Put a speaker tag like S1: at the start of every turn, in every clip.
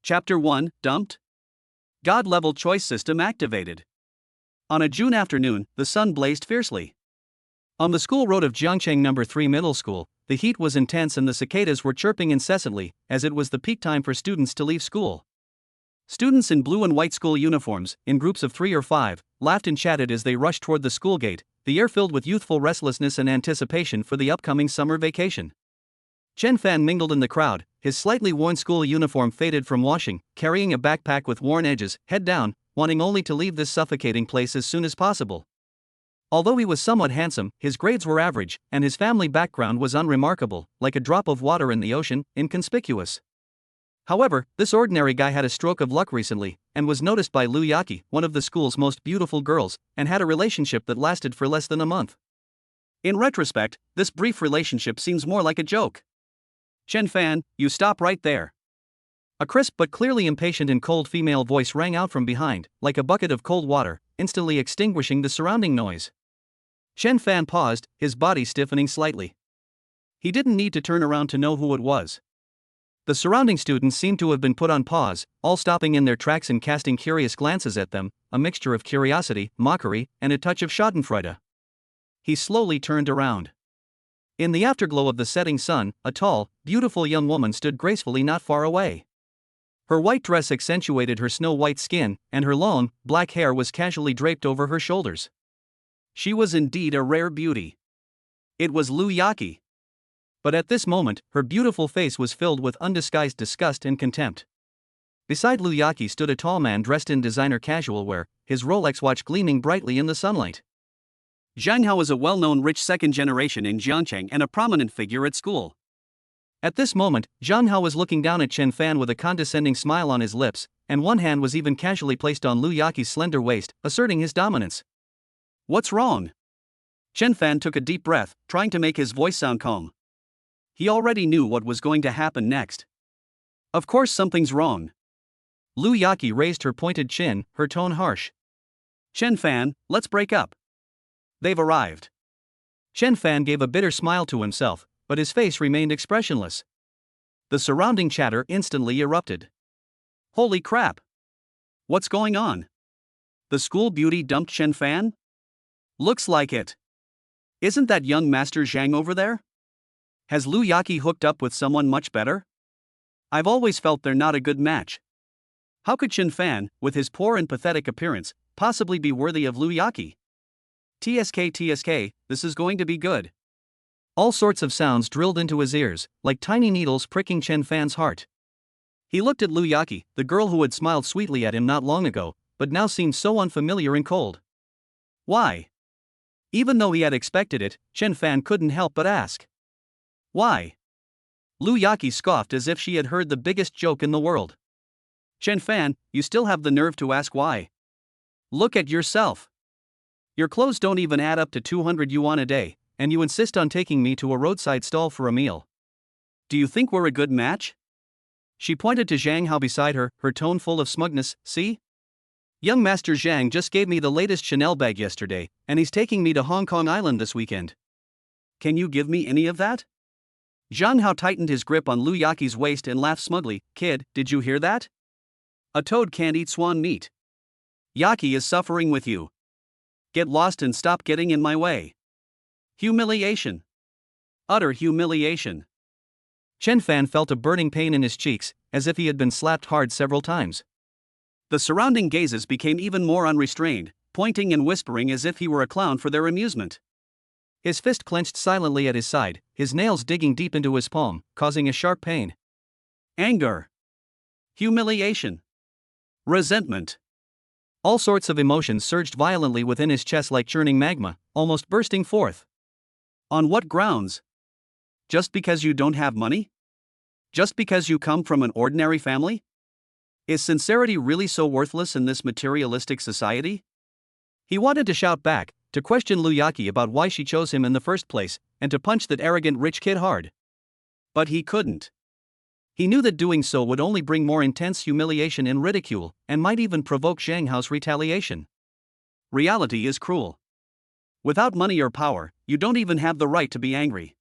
S1: Chapter 1, Dumped? God-level choice system activated. On a June afternoon, the sun blazed fiercely. On the school road of Jiangcheng No. 3 Middle School, the heat was intense and the cicadas were chirping incessantly, as it was the peak time for students to leave school. Students in blue and white school uniforms, in groups of 3 or 5, laughed and chatted as they rushed toward the school gate, the air filled with youthful restlessness and anticipation for the upcoming summer vacation. Chen Fan mingled in the crowd, his slightly worn school uniform faded from washing, carrying a backpack with worn edges, head down, wanting only to leave this suffocating place as soon as possible. Although he was somewhat handsome, his grades were average, and his family background was unremarkable, like a drop of water in the ocean, inconspicuous. However, this ordinary guy had a stroke of luck recently, and was noticed by Lu Yaqi, one of the school's most beautiful girls, and had a relationship that lasted for less than a month. In retrospect, this brief relationship seems more like a joke. Chen Fan, you stop right there. A crisp but clearly impatient and cold female voice rang out from behind, like a bucket of cold water, instantly extinguishing the surrounding noise. Chen Fan paused, his body stiffening slightly. He didn't need to turn around to know who it was. The surrounding students seemed to have been put on pause, all stopping in their tracks and casting curious glances at them, a mixture of curiosity, mockery, and a touch of schadenfreude. He slowly turned around. In the afterglow of the setting sun, a tall, beautiful young woman stood gracefully not far away. Her white dress accentuated her snow-white skin, and her long, black hair was casually draped over her shoulders. She was indeed a rare beauty. It was Lu Yaqi. But at this moment, her beautiful face was filled with undisguised disgust and contempt. Beside Lu Yaqi stood a tall man dressed in designer casual wear, his Rolex watch gleaming brightly in the sunlight. Zhang Hao is a well-known rich second generation in Jiangcheng and a prominent figure at school. At this moment, Zhang Hao was looking down at Chen Fan with a condescending smile on his lips, and one hand was even casually placed on Lu Yaqi's slender waist, asserting his dominance. What's wrong? Chen Fan took a deep breath, trying to make his voice sound calm. He already knew what was going to happen next. Of course something's wrong. Lu Yaqi raised her pointed chin, her tone harsh. Chen Fan, let's break up. They've arrived. Chen Fan gave a bitter smile to himself, but his face remained expressionless. The surrounding chatter instantly erupted. Holy crap! What's going on? The school beauty dumped Chen Fan? Looks like it. Isn't that young Master Zhang over there? Has Lu Yaqi hooked up with someone much better? I've always felt they're not a good match. How could Chen Fan, with his poor and pathetic appearance, possibly be worthy of Lu Yaqi? TSK, this is going to be good. All sorts of sounds drilled into his ears, like tiny needles pricking Chen Fan's heart. He looked at Lu Yaqi, the girl who had smiled sweetly at him not long ago, but now seemed so unfamiliar and cold. Why? Even though he had expected it, Chen Fan couldn't help but ask. Why? Lu Yaqi scoffed as if she had heard the biggest joke in the world. Chen Fan, you still have the nerve to ask why? Look at yourself. Your clothes don't even add up to 200 yuan a day, and you insist on taking me to a roadside stall for a meal. Do you think we're a good match? She pointed to Zhang Hao beside her, her tone full of smugness. See? Young Master Zhang just gave me the latest Chanel bag yesterday, and he's taking me to Hong Kong Island this weekend. Can you give me any of that? Zhang Hao tightened his grip on Lu Yaqi's waist and laughed smugly. Kid, did you hear that? A toad can't eat swan meat. Yaqi is suffering with you. Get lost and stop getting in my way. Humiliation. Utter humiliation. Chen Fan felt a burning pain in his cheeks, as if he had been slapped hard several times. The surrounding gazes became even more unrestrained, pointing and whispering as if he were a clown for their amusement. His fist clenched silently at his side, his nails digging deep into his palm, causing a sharp pain. Anger. Humiliation. Resentment. All sorts of emotions surged violently within his chest like churning magma, almost bursting forth. On what grounds? Just because you don't have money? Just because you come from an ordinary family? Is sincerity really so worthless in this materialistic society? He wanted to shout back, to question Lu Yaqi about why she chose him in the first place, and to punch that arrogant rich kid hard. But he couldn't. He knew that doing so would only bring more intense humiliation and ridicule, and might even provoke Zhang Hao's retaliation. Reality is cruel. Without money or power, you don't even have the right to be angry.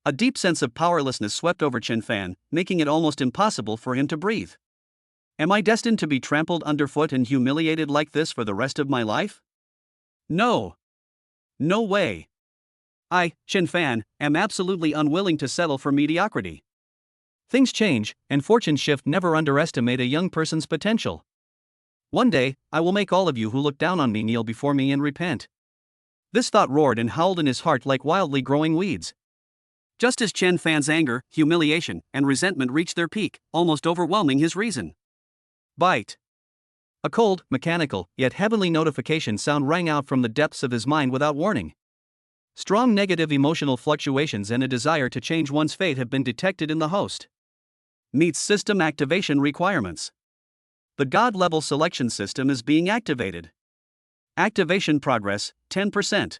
S1: A deep sense of powerlessness swept over Chen Fan, making it almost impossible for him to breathe. Am I destined to be trampled underfoot and humiliated like this for the rest of my life? No. No way. I, Chen Fan, am absolutely unwilling to settle for mediocrity. Things change, and fortunes shift. Never underestimate a young person's potential. One day, I will make all of you who look down on me kneel before me and repent. This thought roared and howled in his heart like wildly growing weeds. Just as Chen Fan's anger, humiliation, and resentment reached their peak, almost overwhelming his reason. Bite. A cold, mechanical, yet heavenly notification sound rang out from the depths of his mind without warning. Strong negative emotional fluctuations and a desire to change one's fate have been detected in the host. Meets system activation requirements. The God-level selection system is being activated. Activation progress, 10%.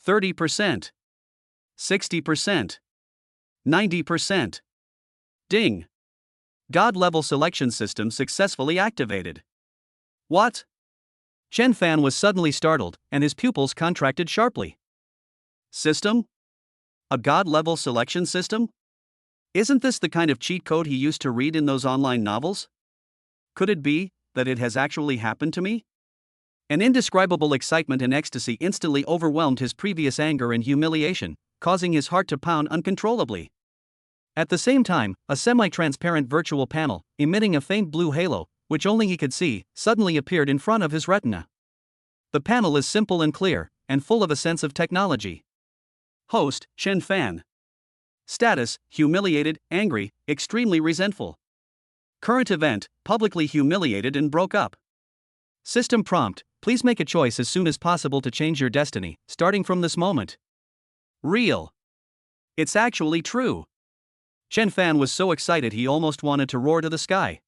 S1: 30%. 60%. 90%. Ding. God-level selection system successfully activated. What? Chen Fan was suddenly startled, and his pupils contracted sharply. System? A God-level selection system? Isn't this the kind of cheat code he used to read in those online novels? Could it be that it has actually happened to me? An indescribable excitement and ecstasy instantly overwhelmed his previous anger and humiliation, causing his heart to pound uncontrollably. At the same time, a semi-transparent virtual panel, emitting a faint blue halo, which only he could see, suddenly appeared in front of his retina. The panel is simple and clear, and full of a sense of technology. Host, Chen Fan. Status, humiliated, angry, extremely resentful. Current event, publicly humiliated and broke up. System prompt, please make a choice as soon as possible to change your destiny, starting from this moment. Real. It's actually true. Chen Fan was so excited he almost wanted to roar to the sky.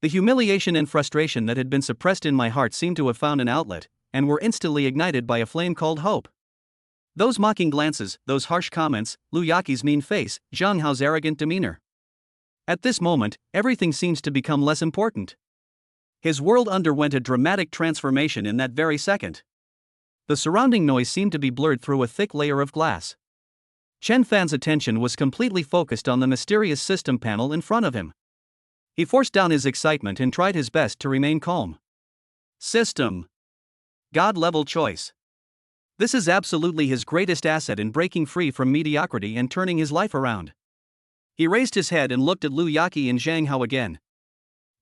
S1: The humiliation and frustration that had been suppressed in my heart seemed to have found an outlet, and were instantly ignited by a flame called hope. Those mocking glances, those harsh comments, Lu Yaqi's mean face, Zhang Hao's arrogant demeanor. At this moment, everything seems to become less important. His world underwent a dramatic transformation in that very second. The surrounding noise seemed to be blurred through a thick layer of glass. Chen Fan's attention was completely focused on the mysterious system panel in front of him. He forced down his excitement and tried his best to remain calm. System. God-level choice. This is absolutely his greatest asset in breaking free from mediocrity and turning his life around. He raised his head and looked at Lu Yaqi and Zhang Hao again.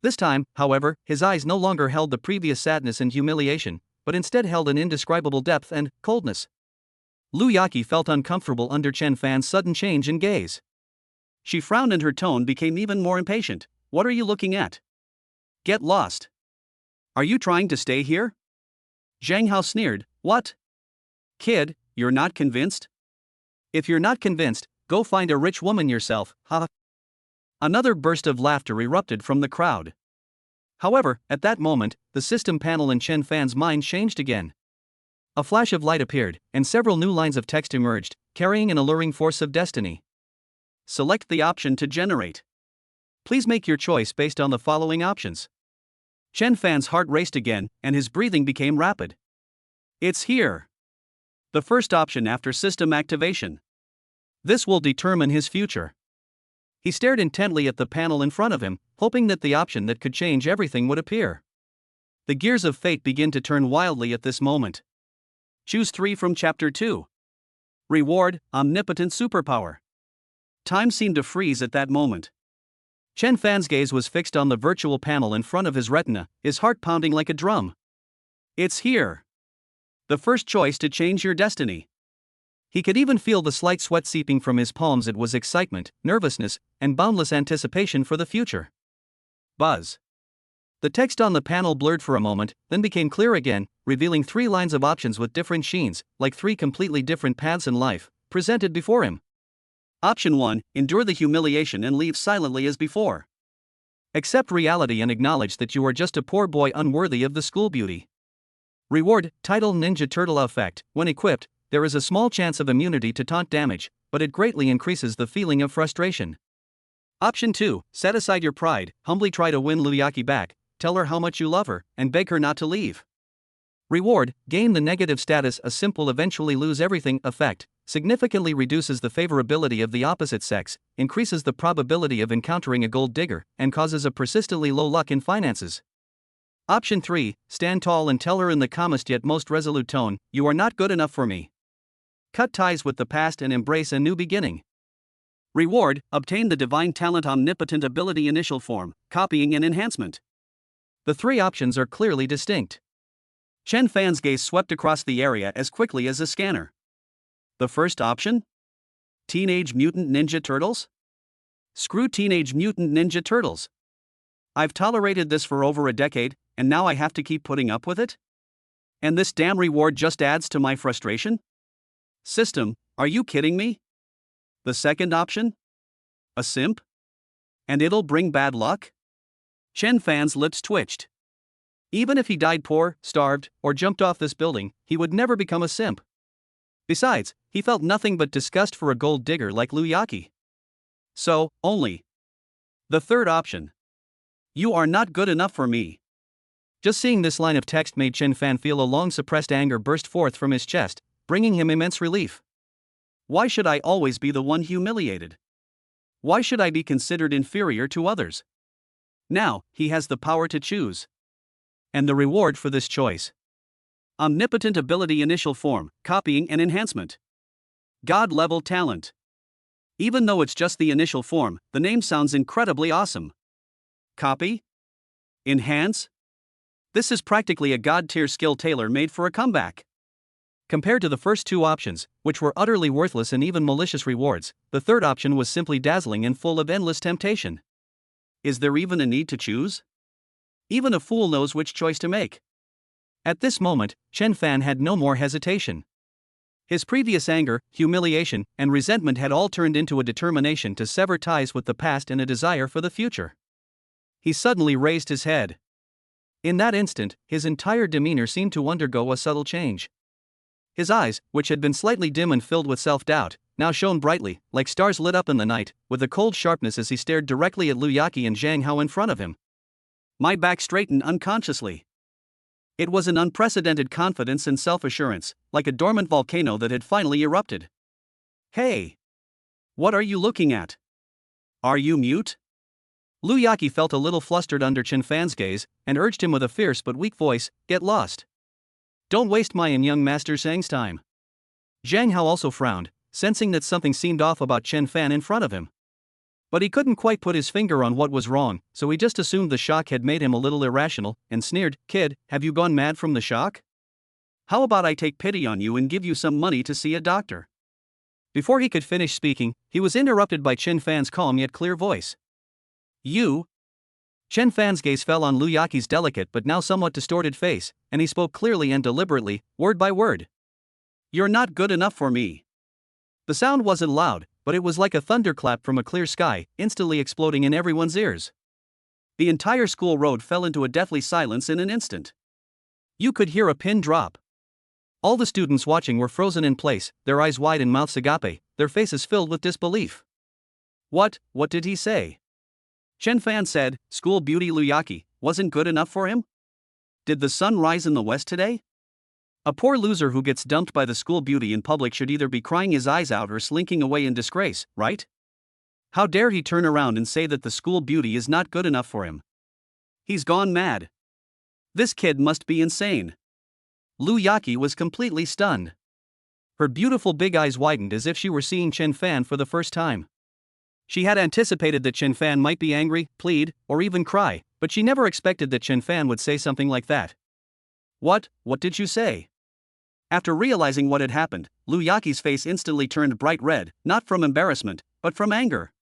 S1: This time, however, his eyes no longer held the previous sadness and humiliation, but instead held an indescribable depth and coldness. Lu Yaqi felt uncomfortable under Chen Fan's sudden change in gaze. She frowned and her tone became even more impatient. What are you looking at? Get lost. Are you trying to stay here? Zhang Hao sneered. What? Kid, you're not convinced? If you're not convinced, go find a rich woman yourself, ha. Another burst of laughter erupted from the crowd. However, at that moment, the system panel in Chen Fan's mind changed again. A flash of light appeared, and several new lines of text emerged, carrying an alluring force of destiny. Select the option to generate. Please make your choice based on the following options. Chen Fan's heart raced again, and his breathing became rapid. It's here. The first option after system activation. This will determine his future. He stared intently at the panel in front of him, hoping that the option that could change everything would appear. The gears of fate begin to turn wildly at this moment. Choose 3 from Chapter 2. Reward, omnipotent superpower. Time seemed to freeze at that moment. Chen Fan's gaze was fixed on the virtual panel in front of his retina, his heart pounding like a drum. It's here. The first choice to change your destiny. He could even feel the slight sweat seeping from his palms. It was excitement, nervousness, and boundless anticipation for the future. Buzz. The text on the panel blurred for a moment, then became clear again, revealing 3 lines of options with different sheens, like 3 completely different paths in life, presented before him. Option 1, endure the humiliation and leave silently as before. Accept reality and acknowledge that you are just a poor boy unworthy of the school beauty. Reward, title Ninja Turtle effect. When equipped, there is a small chance of immunity to taunt damage, but it greatly increases the feeling of frustration. Option 2, set aside your pride, humbly try to win Lu Yaqi back, tell her how much you love her, and beg her not to leave. Reward, gain the negative status a simple eventually lose everything effect. significantly reduces the favorability of the opposite sex, increases the probability of encountering a gold digger, and causes a persistently low luck in finances. Option 3, stand tall and tell her in the calmest yet most resolute tone, "You are not good enough for me." Cut ties with the past and embrace a new beginning. Reward, obtain the divine talent omnipotent ability initial form, copying and enhancement. The three options are clearly distinct. Chen Fan's gaze swept across the area as quickly as a scanner. The first option? Teenage Mutant Ninja Turtles? Screw Teenage Mutant Ninja Turtles. I've tolerated this for over a decade, and now I have to keep putting up with it? And this damn reward just adds to my frustration? System, are you kidding me? The second option? A simp? And it'll bring bad luck? Chen Fan's lips twitched. Even if he died poor, starved, or jumped off this building, he would never become a simp. Besides, he felt nothing but disgust for a gold digger like Liu Yaqi. So, only the third option. You are not good enough for me. Just seeing this line of text made Chen Fan feel a long-suppressed anger burst forth from his chest, bringing him immense relief. Why should I always be the one humiliated? Why should I be considered inferior to others? Now, he has the power to choose. And the reward for this choice: omnipotent ability initial form, copying and enhancement. God-level talent. Even though it's just the initial form, the name sounds incredibly awesome. Copy? Enhance? This is practically a god-tier skill tailor-made for a comeback. Compared to the first two options, which were utterly worthless and even malicious rewards, the third option was simply dazzling and full of endless temptation. Is there even a need to choose? Even a fool knows which choice to make. At this moment, Chen Fan had no more hesitation. His previous anger, humiliation, and resentment had all turned into a determination to sever ties with the past and a desire for the future. He suddenly raised his head. In that instant, his entire demeanor seemed to undergo a subtle change. His eyes, which had been slightly dim and filled with self-doubt, now shone brightly, like stars lit up in the night, with a cold sharpness as he stared directly at Liu Yaqi and Zhang Hao in front of him. My back straightened unconsciously. It was an unprecedented confidence and self-assurance, like a dormant volcano that had finally erupted. Hey! What are you looking at? Are you mute? Liu Yaqi felt a little flustered under Chen Fan's gaze, and urged him with a fierce but weak voice, "Get lost. Don't waste my and young Master Zhang's time." Zhang Hao also frowned, sensing that something seemed off about Chen Fan in front of him. But he couldn't quite put his finger on what was wrong, so he just assumed the shock had made him a little irrational, and sneered, "Kid, have you gone mad from the shock? How about I take pity on you and give you some money to see a doctor?" Before he could finish speaking, he was interrupted by Chen Fan's calm yet clear voice. You? Chen Fan's gaze fell on Liu Yaqi's delicate but now somewhat distorted face, and he spoke clearly and deliberately, word by word. You're not good enough for me. The sound wasn't loud, but it was like a thunderclap from a clear sky, instantly exploding in everyone's ears. The entire school road fell into a deathly silence in an instant. You could hear a pin drop. All the students watching were frozen in place, their eyes wide and mouths agape, their faces filled with disbelief. What did he say? Chen Fan said, school beauty Liu Yaqi wasn't good enough for him? Did the sun rise in the west today? A poor loser who gets dumped by the school beauty in public should either be crying his eyes out or slinking away in disgrace, right? How dare he turn around and say that the school beauty is not good enough for him? He's gone mad. This kid must be insane. Liu Yaqi was completely stunned. Her beautiful big eyes widened as if she were seeing Chen Fan for the first time. She had anticipated that Chen Fan might be angry, plead, or even cry, but she never expected that Chen Fan would say something like that. What did you say? After realizing what had happened, Liu Yaqi's face instantly turned bright red, not from embarrassment, but from anger.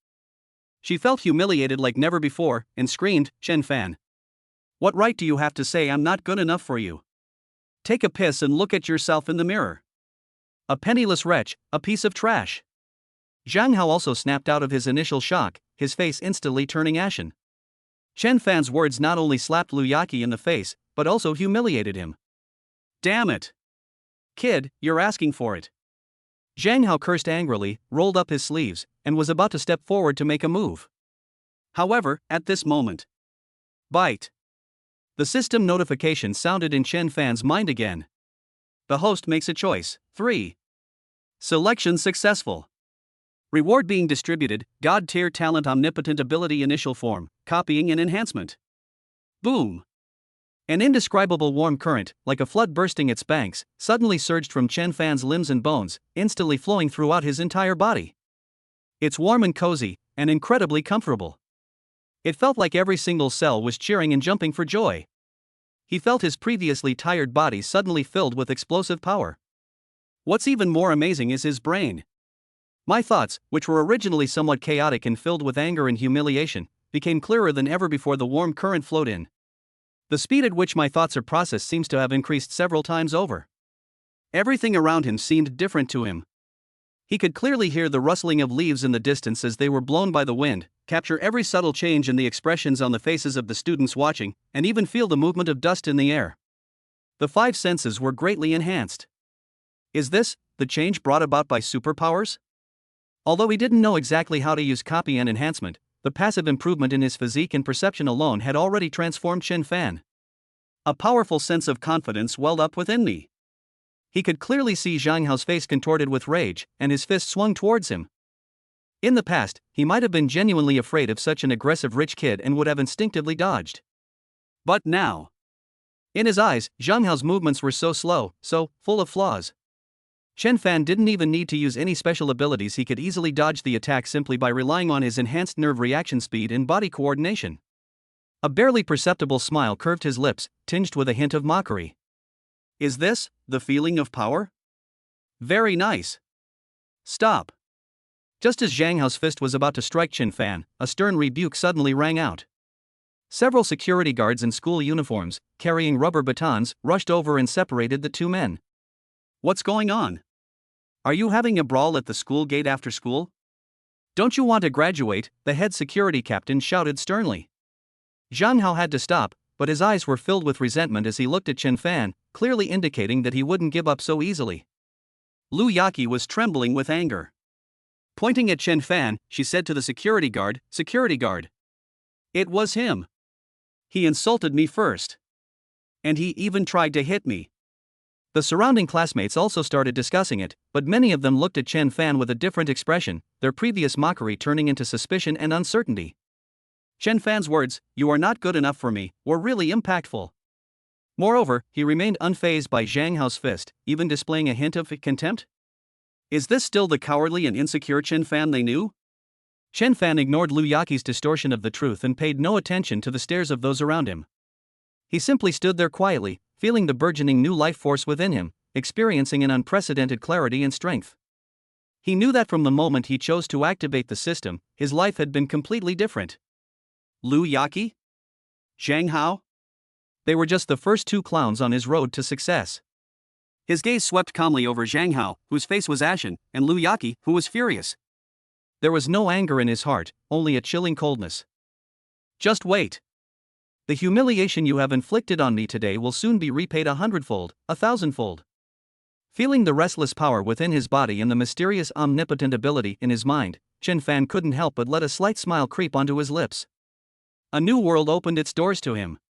S1: She felt humiliated like never before, and screamed, Chen Fan. What right do you have to say I'm not good enough for you? Take a piss and look at yourself in the mirror. A penniless wretch, a piece of trash. Zhang Hao also snapped out of his initial shock, his face instantly turning ashen. Chen Fan's words not only slapped Liu Yaqi in the face, but also humiliated him. Damn it! Kid, you're asking for it. Zhang Hao cursed angrily, rolled up his sleeves, and was about to step forward to make a move. However, at this moment, bite. The system notification sounded in Chen Fan's mind again. The host makes a choice. 3. Selection successful. Reward being distributed, God tier talent omnipotent ability initial form, copying and enhancement. Boom! An indescribable warm current, like a flood bursting its banks, suddenly surged from Chen Fan's limbs and bones, instantly flowing throughout his entire body. It's warm and cozy, and incredibly comfortable. It felt like every single cell was cheering and jumping for joy. He felt his previously tired body suddenly filled with explosive power. What's even more amazing is his brain. My thoughts, which were originally somewhat chaotic and filled with anger and humiliation, became clearer than ever before the warm current flowed in. The speed at which my thoughts are processed seems to have increased several times over. Everything around him seemed different to him. He could clearly hear the rustling of leaves in the distance as they were blown by the wind, capture every subtle change in the expressions on the faces of the students watching, and even feel the movement of dust in the air. The five senses were greatly enhanced. Is this the change brought about by superpowers? Although he didn't know exactly how to use copy and enhancement, the passive improvement in his physique and perception alone had already transformed Chen Fan. A powerful sense of confidence welled up within me. He could clearly see Zhang Hao's face contorted with rage, and his fist swung towards him. In the past, he might have been genuinely afraid of such an aggressive rich kid and would have instinctively dodged. But now, in his eyes, Zhang Hao's movements were so slow, so full of flaws. Chen Fan didn't even need to use any special abilities. He could easily dodge the attack simply by relying on his enhanced nerve reaction speed and body coordination. A barely perceptible smile curved his lips, tinged with a hint of mockery. Is this the feeling of power? Very nice. Stop. Just as Zhang Hao's fist was about to strike Chen Fan, a stern rebuke suddenly rang out. Several security guards in school uniforms, carrying rubber batons, rushed over and separated the two men. What's going on? Are you having a brawl at the school gate after school? Don't you want to graduate? The head security captain shouted sternly. Zhang Hao had to stop, but his eyes were filled with resentment as he looked at Chen Fan, clearly indicating that he wouldn't give up so easily. Lu Yaqi was trembling with anger. Pointing at Chen Fan, she said to the security guard, "Security guard. It was him. He insulted me first. And he even tried to hit me." The surrounding classmates also started discussing it, but many of them looked at Chen Fan with a different expression, their previous mockery turning into suspicion and uncertainty. Chen Fan's words, "You are not good enough for me," were really impactful. Moreover, he remained unfazed by Zhang Hao's fist, even displaying a hint of contempt. Is this still the cowardly and insecure Chen Fan they knew? Chen Fan ignored Lu Yaqi's distortion of the truth and paid no attention to the stares of those around him. He simply stood there quietly, feeling the burgeoning new life force within him, experiencing an unprecedented clarity and strength. He knew that from the moment he chose to activate the system, his life had been completely different. Lu Yaqi? Zhang Hao? They were just the first two clowns on his road to success. His gaze swept calmly over Zhang Hao, whose face was ashen, and Lu Yaqi, who was furious. There was no anger in his heart, only a chilling coldness. Just wait. The humiliation you have inflicted on me today will soon be repaid 100-fold, 1,000-fold. Feeling the restless power within his body and the mysterious omnipotent ability in his mind, Chen Fan couldn't help but let a slight smile creep onto his lips. A new world opened its doors to him.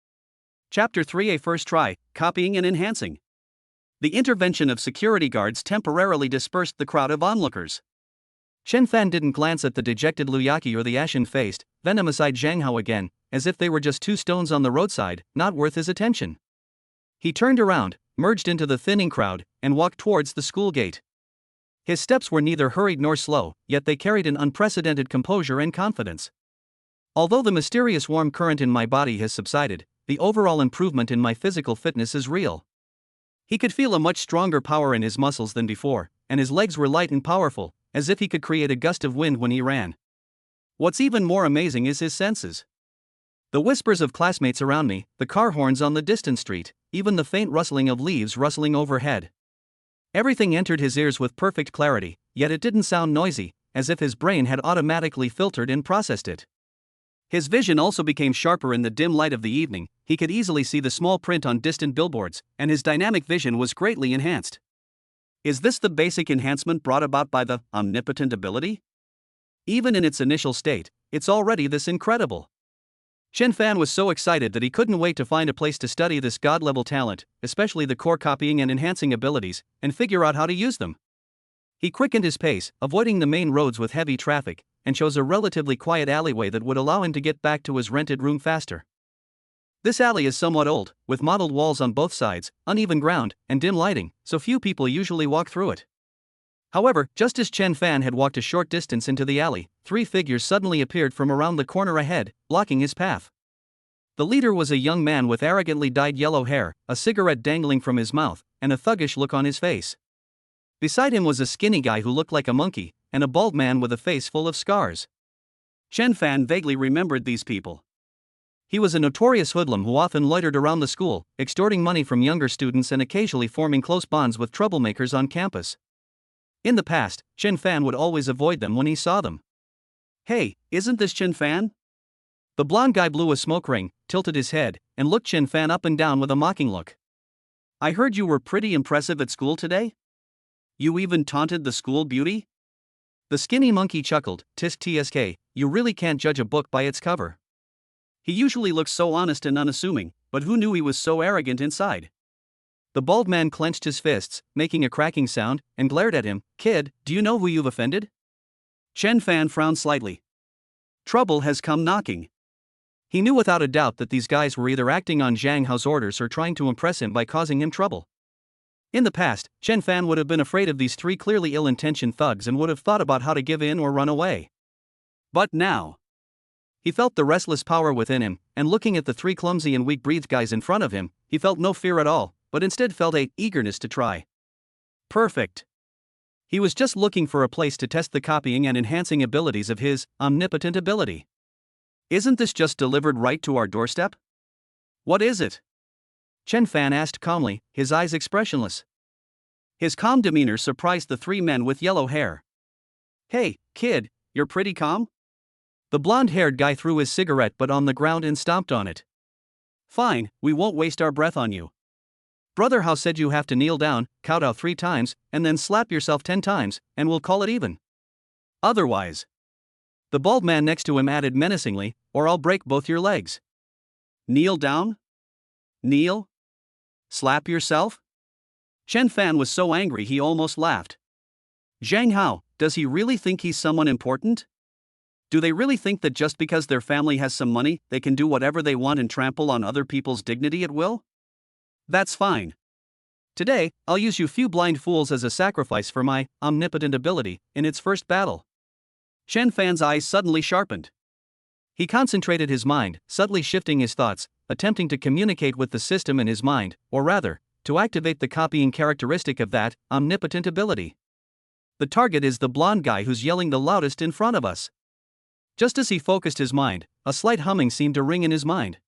S1: Chapter 3: A First Try, Copying and Enhancing. The intervention of security guards temporarily dispersed the crowd of onlookers. Chen Fan didn't glance at the dejected Lu Yaqi or the ashen-faced, venomous-eyed Zhang Hao again, as if they were just two stones on the roadside, not worth his attention. He turned around, merged into the thinning crowd, and walked towards the school gate. His steps were neither hurried nor slow, yet they carried an unprecedented composure and confidence. Although the mysterious warm current in my body has subsided, the overall improvement in my physical fitness is real. He could feel a much stronger power in his muscles than before, and his legs were light and powerful, as if he could create a gust of wind when he ran. What's even more amazing is his senses. The whispers of classmates around me, the car horns on the distant street, even the faint rustling of leaves rustling overhead. Everything entered his ears with perfect clarity, yet it didn't sound noisy, as if his brain had automatically filtered and processed it. His vision also became sharper in the dim light of the evening. He could easily see the small print on distant billboards, and his dynamic vision was greatly enhanced. Is this the basic enhancement brought about by the omnipotent ability? Even in its initial state, it's already this incredible. Chen Fan was so excited that he couldn't wait to find a place to study this god-level talent, especially the core copying and enhancing abilities, and figure out how to use them. He quickened his pace, avoiding the main roads with heavy traffic, and chose a relatively quiet alleyway that would allow him to get back to his rented room faster. This alley is somewhat old, with mottled walls on both sides, uneven ground, and dim lighting, so few people usually walk through it. However, just as Chen Fan had walked a short distance into the alley, three figures suddenly appeared from around the corner ahead, blocking his path. The leader was a young man with arrogantly dyed yellow hair, a cigarette dangling from his mouth, and a thuggish look on his face. Beside him was a skinny guy who looked like a monkey, and a bald man with a face full of scars. Chen Fan vaguely remembered these people. He was a notorious hoodlum who often loitered around the school, extorting money from younger students and occasionally forming close bonds with troublemakers on campus. In the past, Chen Fan would always avoid them when he saw them. "Hey, isn't this Chen Fan?" The blond guy blew a smoke ring, tilted his head, and looked Chen Fan up and down with a mocking look. "I heard you were pretty impressive at school today? You even taunted the school beauty?" The skinny monkey chuckled, "Tisk tsk, you really can't judge a book by its cover." He usually looks so honest and unassuming, but who knew he was so arrogant inside? The bald man clenched his fists, making a cracking sound, and glared at him. "Kid, do you know who you've offended?" Chen Fan frowned slightly. Trouble has come knocking. He knew without a doubt that these guys were either acting on Zhang Hao's orders or trying to impress him by causing him trouble. In the past, Chen Fan would have been afraid of these three clearly ill-intentioned thugs and would have thought about how to give in or run away. But now, he felt the restless power within him, and looking at the three clumsy and weak-breathed guys in front of him, he felt no fear at all, but instead felt a eagerness to try. Perfect. He was just looking for a place to test the copying and enhancing abilities of his omnipotent ability. "Isn't this just delivered right to our doorstep?" "What is it?" Chen Fan asked calmly, his eyes expressionless. His calm demeanor surprised the three men with yellow hair. "Hey, kid, you're pretty calm?" The blonde-haired guy threw his cigarette butt on the ground and stomped on it. "Fine, we won't waste our breath on you. Brother Hao said you have to kneel down, kowtow 3 times, and then slap yourself 10 times, and we'll call it even. Otherwise," the bald man next to him added menacingly, "or I'll break both your legs." "Kneel down? Kneel? Slap yourself?" Chen Fan was so angry he almost laughed. Zhang Hao, does he really think he's someone important? Do they really think that just because their family has some money, they can do whatever they want and trample on other people's dignity at will? That's fine. Today, I'll use you few blind fools as a sacrifice for my omnipotent ability in its first battle. Chen Fan's eyes suddenly sharpened. He concentrated his mind, subtly shifting his thoughts, attempting to communicate with the system in his mind, or rather, to activate the copying characteristic of that omnipotent ability. The target is the blonde guy who's yelling the loudest in front of us. Just as he focused his mind, a slight humming seemed to ring in his mind.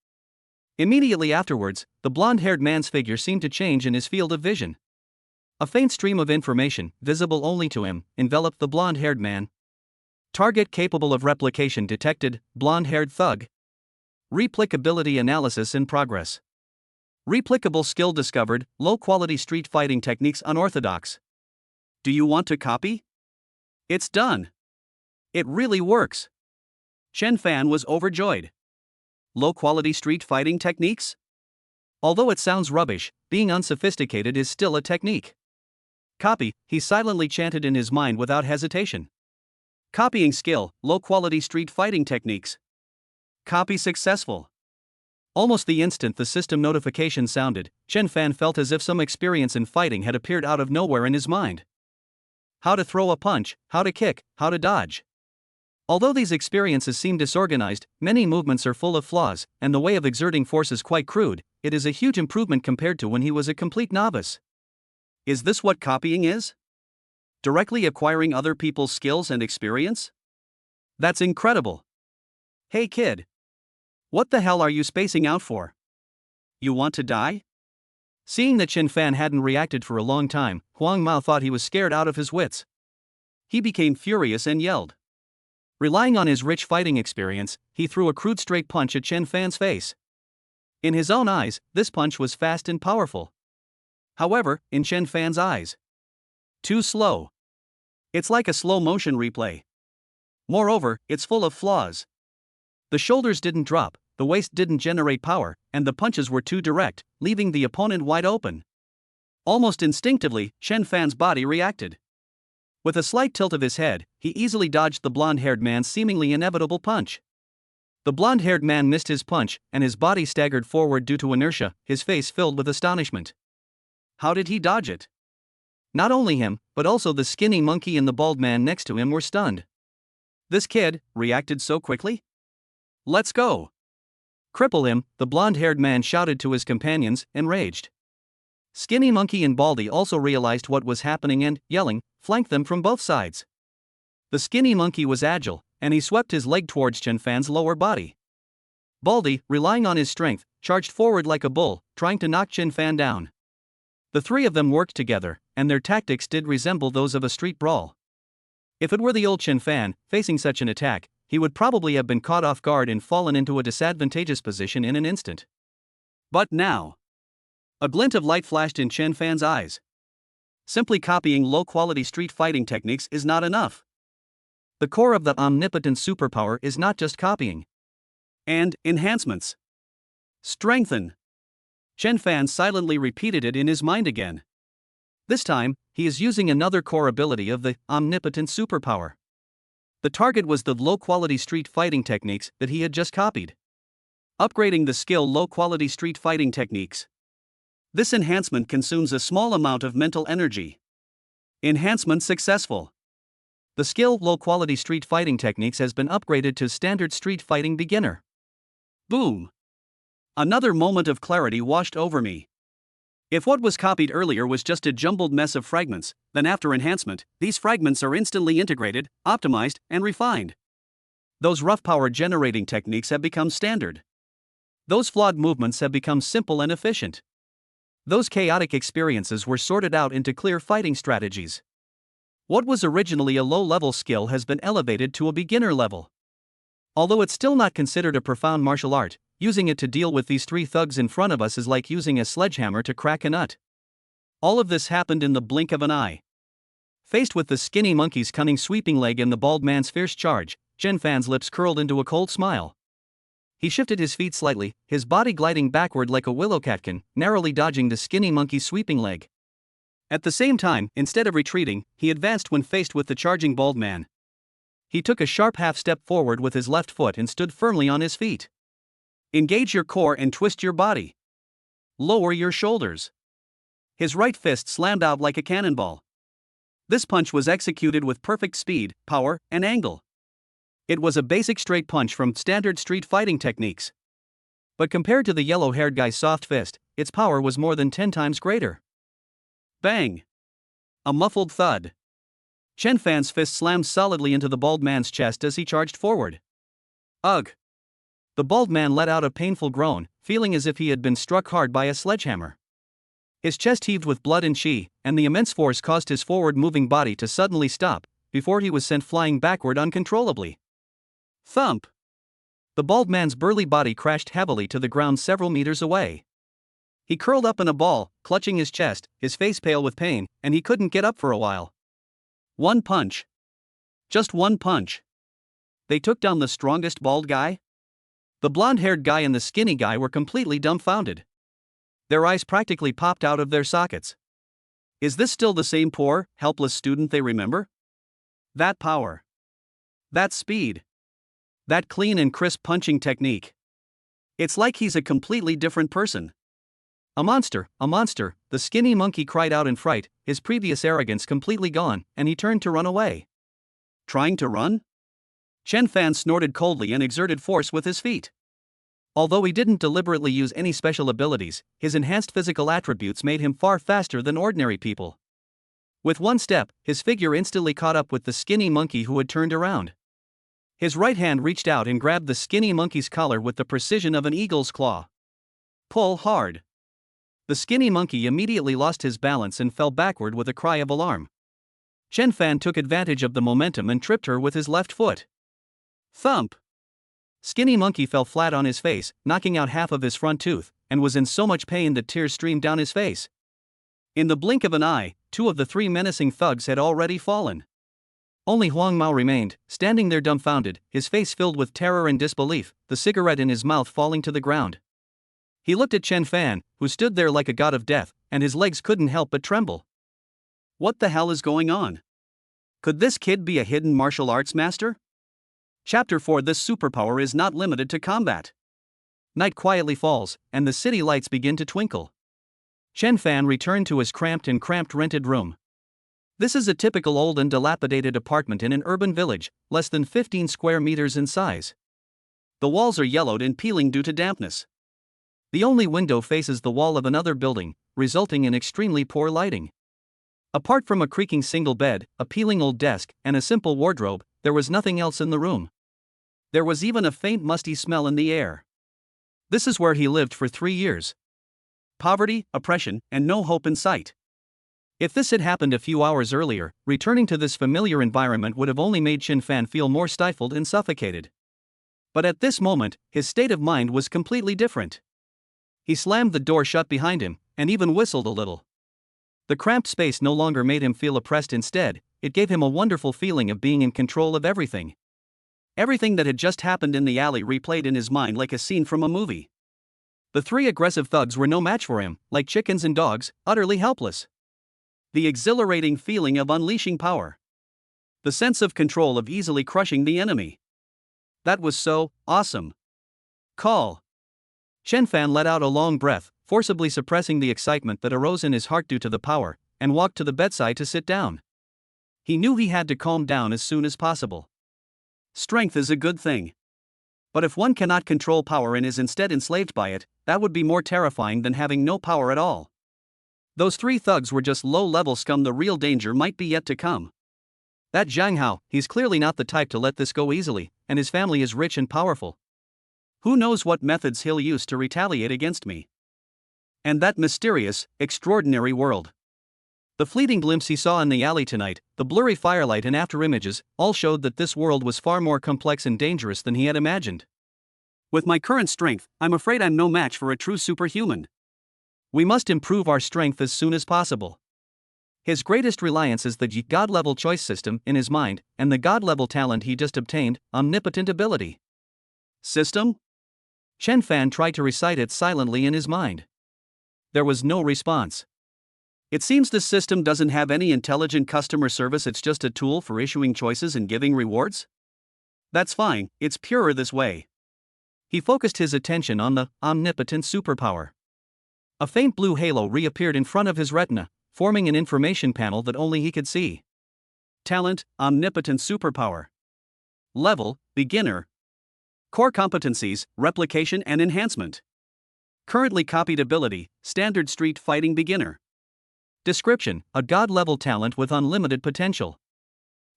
S1: Immediately afterwards, the blonde-haired man's figure seemed to change in his field of vision. A faint stream of information, visible only to him, enveloped the blonde-haired man. Target capable of replication detected, blonde-haired thug. Replicability analysis in progress. Replicable skill discovered, low-quality street fighting techniques unorthodox. Do you want to copy? It's done. It really works. Chen Fan was overjoyed. Low-quality street fighting techniques? Although it sounds rubbish, being unsophisticated is still a technique. Copy, he silently chanted in his mind without hesitation. Copying skill, low-quality street fighting techniques. Copy successful. Almost the instant the system notification sounded, Chen Fan felt as if some experience in fighting had appeared out of nowhere in his mind. How to throw a punch, how to kick, how to dodge. Although these experiences seem disorganized, many movements are full of flaws, and the way of exerting force is quite crude. It is a huge improvement compared to when he was a complete novice. Is this what copying is? Directly acquiring other people's skills and experience? That's incredible. Hey kid. What the hell are you spacing out for? You want to die? Seeing that Chen Fan hadn't reacted for a long time, Huang Mao thought he was scared out of his wits. He became furious and yelled. Relying on his rich fighting experience, he threw a crude straight punch at Chen Fan's face. In his own eyes, this punch was fast and powerful. However, in Chen Fan's eyes, too slow. It's like a slow-motion replay. Moreover, it's full of flaws. The shoulders didn't drop, the waist didn't generate power, and the punches were too direct, leaving the opponent wide open. Almost instinctively, Chen Fan's body reacted. With a slight tilt of his head, he easily dodged the blonde-haired man's seemingly inevitable punch. The blonde-haired man missed his punch, and his body staggered forward due to inertia, his face filled with astonishment. How did he dodge it? Not only him, but also the skinny monkey and the bald man next to him were stunned. This kid reacted so quickly? Let's go! Cripple him, the blonde-haired man shouted to his companions, enraged. Skinny Monkey and Baldy also realized what was happening and, yelling, flanked them from both sides. The Skinny Monkey was agile, and he swept his leg towards Chen Fan's lower body. Baldy, relying on his strength, charged forward like a bull, trying to knock Chen Fan down. The three of them worked together, and their tactics did resemble those of a street brawl. If it were the old Chen Fan, facing such an attack, he would probably have been caught off guard and fallen into a disadvantageous position in an instant. But now, a glint of light flashed in Chen Fan's eyes. Simply copying low-quality street fighting techniques is not enough. The core of the omnipotent superpower is not just copying. And enhancements. Strengthen. Chen Fan silently repeated it in his mind again. This time, he is using another core ability of the omnipotent superpower. The target was the low-quality street fighting techniques that he had just copied. Upgrading the skill low-quality street fighting techniques. This enhancement consumes a small amount of mental energy. Enhancement successful. The skill low-quality street fighting techniques has been upgraded to standard street fighting beginner. Boom! Another moment of clarity washed over me. If what was copied earlier was just a jumbled mess of fragments, then after enhancement, these fragments are instantly integrated, optimized, and refined. Those rough power generating techniques have become standard. Those flawed movements have become simple and efficient. Those chaotic experiences were sorted out into clear fighting strategies. What was originally a low-level skill has been elevated to a beginner level. Although it's still not considered a profound martial art, using it to deal with these three thugs in front of us is like using a sledgehammer to crack a nut. All of this happened in the blink of an eye. Faced with the Skinny Monkey's cunning sweeping leg and the bald man's fierce charge, Chen Fan's lips curled into a cold smile. He shifted his feet slightly, his body gliding backward like a willow catkin, narrowly dodging the Skinny Monkey's sweeping leg. At the same time, instead of retreating, he advanced when faced with the charging bald man. He took a sharp half-step forward with his left foot and stood firmly on his feet. Engage your core and twist your body. Lower your shoulders. His right fist slammed out like a cannonball. This punch was executed with perfect speed, power, and angle. It was a basic straight punch from standard street fighting techniques. But compared to the yellow-haired guy's soft fist, its power was more than 10 times greater. Bang! A muffled thud. Chen Fan's fist slammed solidly into the bald man's chest as he charged forward. Ugh! The bald man let out a painful groan, feeling as if he had been struck hard by a sledgehammer. His chest heaved with blood and chi, and the immense force caused his forward-moving body to suddenly stop, before he was sent flying backward uncontrollably. Thump! The bald man's burly body crashed heavily to the ground several meters away. He curled up in a ball, clutching his chest, his face pale with pain, and he couldn't get up for a while. One punch. Just one punch. They took down the strongest bald guy? The blonde-haired guy and the skinny guy were completely dumbfounded. Their eyes practically popped out of their sockets. Is this still the same poor, helpless student they remember? That power. That speed. That clean and crisp punching technique. It's like he's a completely different person. A monster, the Skinny Monkey cried out in fright, his previous arrogance completely gone, and he turned to run away. Trying to run? Chen Fan snorted coldly and exerted force with his feet. Although he didn't deliberately use any special abilities, his enhanced physical attributes made him far faster than ordinary people. With one step, his figure instantly caught up with the Skinny Monkey who had turned around. His right hand reached out and grabbed the Skinny Monkey's collar with the precision of an eagle's claw. Pull hard. The Skinny Monkey immediately lost his balance and fell backward with a cry of alarm. Chen Fan took advantage of the momentum and tripped her with his left foot. Thump! Skinny Monkey fell flat on his face, knocking out half of his front tooth, and was in so much pain that tears streamed down his face. In the blink of an eye, 2 of the 3 menacing thugs had already fallen. Only Huang Mao remained, standing there dumbfounded, his face filled with terror and disbelief, the cigarette in his mouth falling to the ground. He looked at Chen Fan, who stood there like a god of death, and his legs couldn't help but tremble. What the hell is going on? Could this kid be a hidden martial arts master? Chapter 4. This superpower is not limited to combat. Night quietly falls, and the city lights begin to twinkle. Chen Fan returned to his cramped rented room. This is a typical old and dilapidated apartment in an urban village, less than 15 square meters in size. The walls are yellowed and peeling due to dampness. The only window faces the wall of another building, resulting in extremely poor lighting. Apart from a creaking single bed, a peeling old desk, and a simple wardrobe, there was nothing else in the room. There was even a faint musty smell in the air. This is where he lived for 3 years. Poverty, oppression, and no hope in sight. If this had happened a few hours earlier, returning to this familiar environment would have only made Chen Fan feel more stifled and suffocated. But at this moment, his state of mind was completely different. He slammed the door shut behind him, and even whistled a little. The cramped space no longer made him feel oppressed. Instead, it gave him a wonderful feeling of being in control of everything. Everything that had just happened in the alley replayed in his mind like a scene from a movie. The 3 aggressive thugs were no match for him, like chickens and dogs, utterly helpless. The exhilarating feeling of unleashing power. The sense of control of easily crushing the enemy. That was so awesome. Call. Chen Fan let out a long breath, forcibly suppressing the excitement that arose in his heart due to the power, and walked to the bedside to sit down. He knew he had to calm down as soon as possible. Strength is a good thing. But if one cannot control power and is instead enslaved by it, that would be more terrifying than having no power at all. Those 3 thugs were just low-level scum. The real danger might be yet to come. That Zhang Hao, he's clearly not the type to let this go easily, and his family is rich and powerful. Who knows what methods he'll use to retaliate against me? And that mysterious, extraordinary world. The fleeting glimpse he saw in the alley tonight, the blurry firelight and after-images, all showed that this world was far more complex and dangerous than he had imagined. With my current strength, I'm afraid I'm no match for a true superhuman. We must improve our strength as soon as possible. His greatest reliance is the God-level choice system in his mind, and the God-level talent he just obtained, omnipotent ability. System? Chen Fan tried to recite it silently in his mind. There was no response. It seems this system doesn't have any intelligent customer service. It's just a tool for issuing choices and giving rewards? That's fine, it's purer this way. He focused his attention on the omnipotent superpower. A faint blue halo reappeared in front of his retina, forming an information panel that only he could see. Talent, omnipotent superpower. Level, beginner. Core competencies, replication and enhancement. Currently copied ability, standard street fighting beginner. Description: a God-level talent with unlimited potential.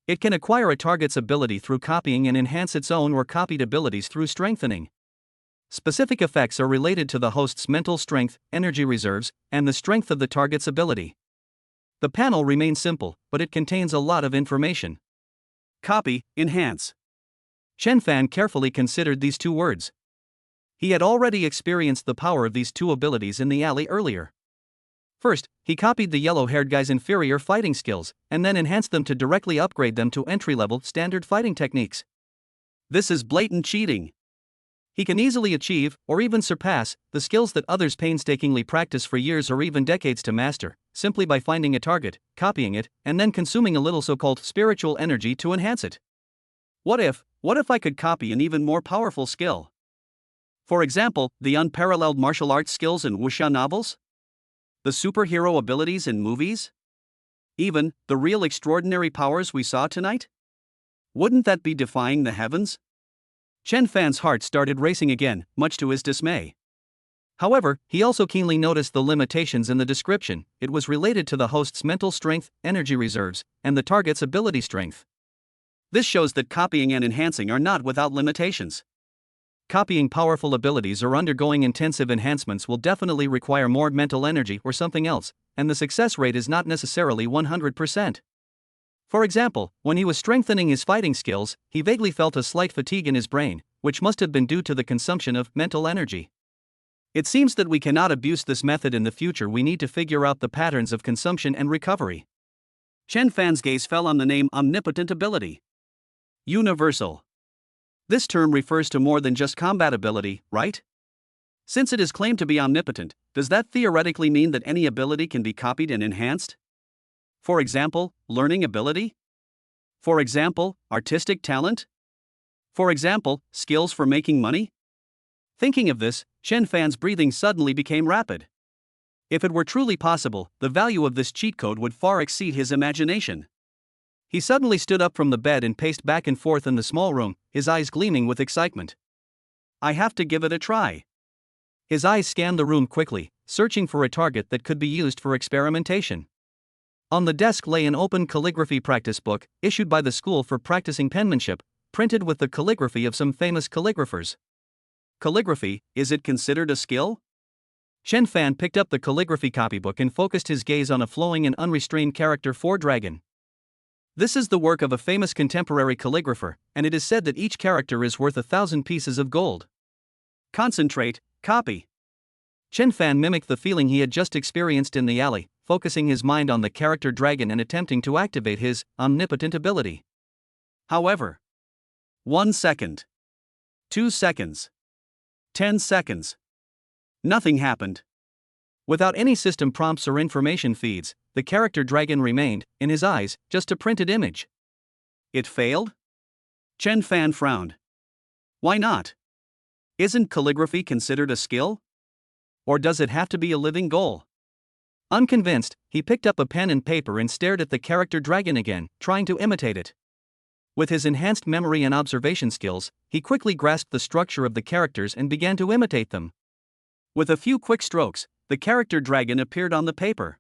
S1: It can acquire a target's ability through copying and enhance its own or copied abilities through strengthening. Specific effects are related to the host's mental strength, energy reserves, and the strength of the target's ability. The panel remains simple, but it contains a lot of information. Copy, enhance. Chen Fan carefully considered these 2 words. He had already experienced the power of these 2 abilities in the alley earlier. First, he copied the yellow-haired guy's inferior fighting skills, and then enhanced them to directly upgrade them to entry-level standard fighting techniques. This is blatant cheating. He can easily achieve, or even surpass, the skills that others painstakingly practice for years or even decades to master, simply by finding a target, copying it, and then consuming a little so-called spiritual energy to enhance it. What if I could copy an even more powerful skill? For example, the unparalleled martial arts skills in wuxia novels? The superhero abilities in movies? Even the real extraordinary powers we saw tonight? Wouldn't that be defying the heavens? Chen Fan's heart started racing again, much to his dismay. However, he also keenly noticed the limitations in the description. It was related to the host's mental strength, energy reserves, and the target's ability strength. This shows that copying and enhancing are not without limitations. Copying powerful abilities or undergoing intensive enhancements will definitely require more mental energy or something else, and the success rate is not necessarily 100%. For example, when he was strengthening his fighting skills, he vaguely felt a slight fatigue in his brain, which must have been due to the consumption of mental energy. It seems that we cannot abuse this method in the future. We need to figure out the patterns of consumption and recovery. Chen Fan's gaze fell on the name omnipotent ability. Universal. This term refers to more than just combat ability, right? Since it is claimed to be omnipotent, does that theoretically mean that any ability can be copied and enhanced? For example, learning ability? For example, artistic talent? For example, skills for making money? Thinking of this, Chen Fan's breathing suddenly became rapid. If it were truly possible, the value of this cheat code would far exceed his imagination. He suddenly stood up from the bed and paced back and forth in the small room, his eyes gleaming with excitement. I have to give it a try. His eyes scanned the room quickly, searching for a target that could be used for experimentation. On the desk lay an open calligraphy practice book, issued by the school for practicing penmanship, printed with the calligraphy of some famous calligraphers. Calligraphy, is it considered a skill? Chen Fan picked up the calligraphy copybook and focused his gaze on a flowing and unrestrained character for dragon. This is the work of a famous contemporary calligrapher, and it is said that each character is worth 1,000 pieces of gold. Concentrate, copy. Chen Fan mimicked the feeling he had just experienced in the alley, focusing his mind on the character dragon and attempting to activate his omnipotent ability. However, 1 second, 2 seconds, 10 seconds. Nothing happened. Without any system prompts or information feeds, the character dragon remained, in his eyes, just a printed image. It failed? Chen Fan frowned. Why not? Isn't calligraphy considered a skill? Or does it have to be a living goal? Unconvinced, he picked up a pen and paper and stared at the character dragon again, trying to imitate it. With his enhanced memory and observation skills, he quickly grasped the structure of the characters and began to imitate them. With a few quick strokes, the character dragon appeared on the paper.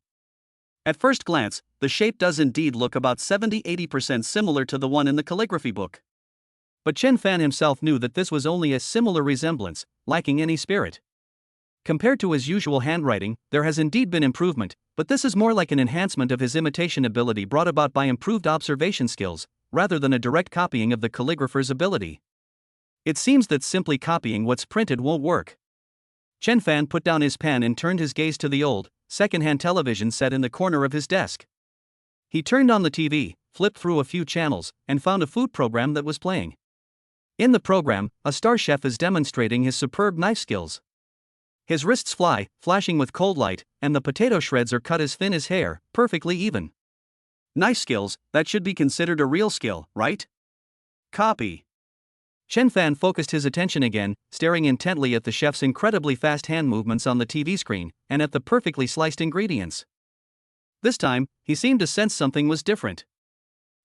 S1: At first glance, the shape does indeed look about 70-80% similar to the one in the calligraphy book. But Chen Fan himself knew that this was only a similar resemblance, lacking any spirit. Compared to his usual handwriting, there has indeed been improvement, but this is more like an enhancement of his imitation ability brought about by improved observation skills, rather than a direct copying of the calligrapher's ability. It seems that simply copying what's printed won't work. Chen Fan put down his pen and turned his gaze to the old, second-hand television set in the corner of his desk. He turned on the TV, flipped through a few channels, and found a food program that was playing. In the program, a star chef is demonstrating his superb knife skills. His wrists fly, flashing with cold light, and the potato shreds are cut as thin as hair, perfectly even. Knife skills, that should be considered a real skill, right? Copy. Chen Fan focused his attention again, staring intently at the chef's incredibly fast hand movements on the TV screen, and at the perfectly sliced ingredients. This time, he seemed to sense something was different.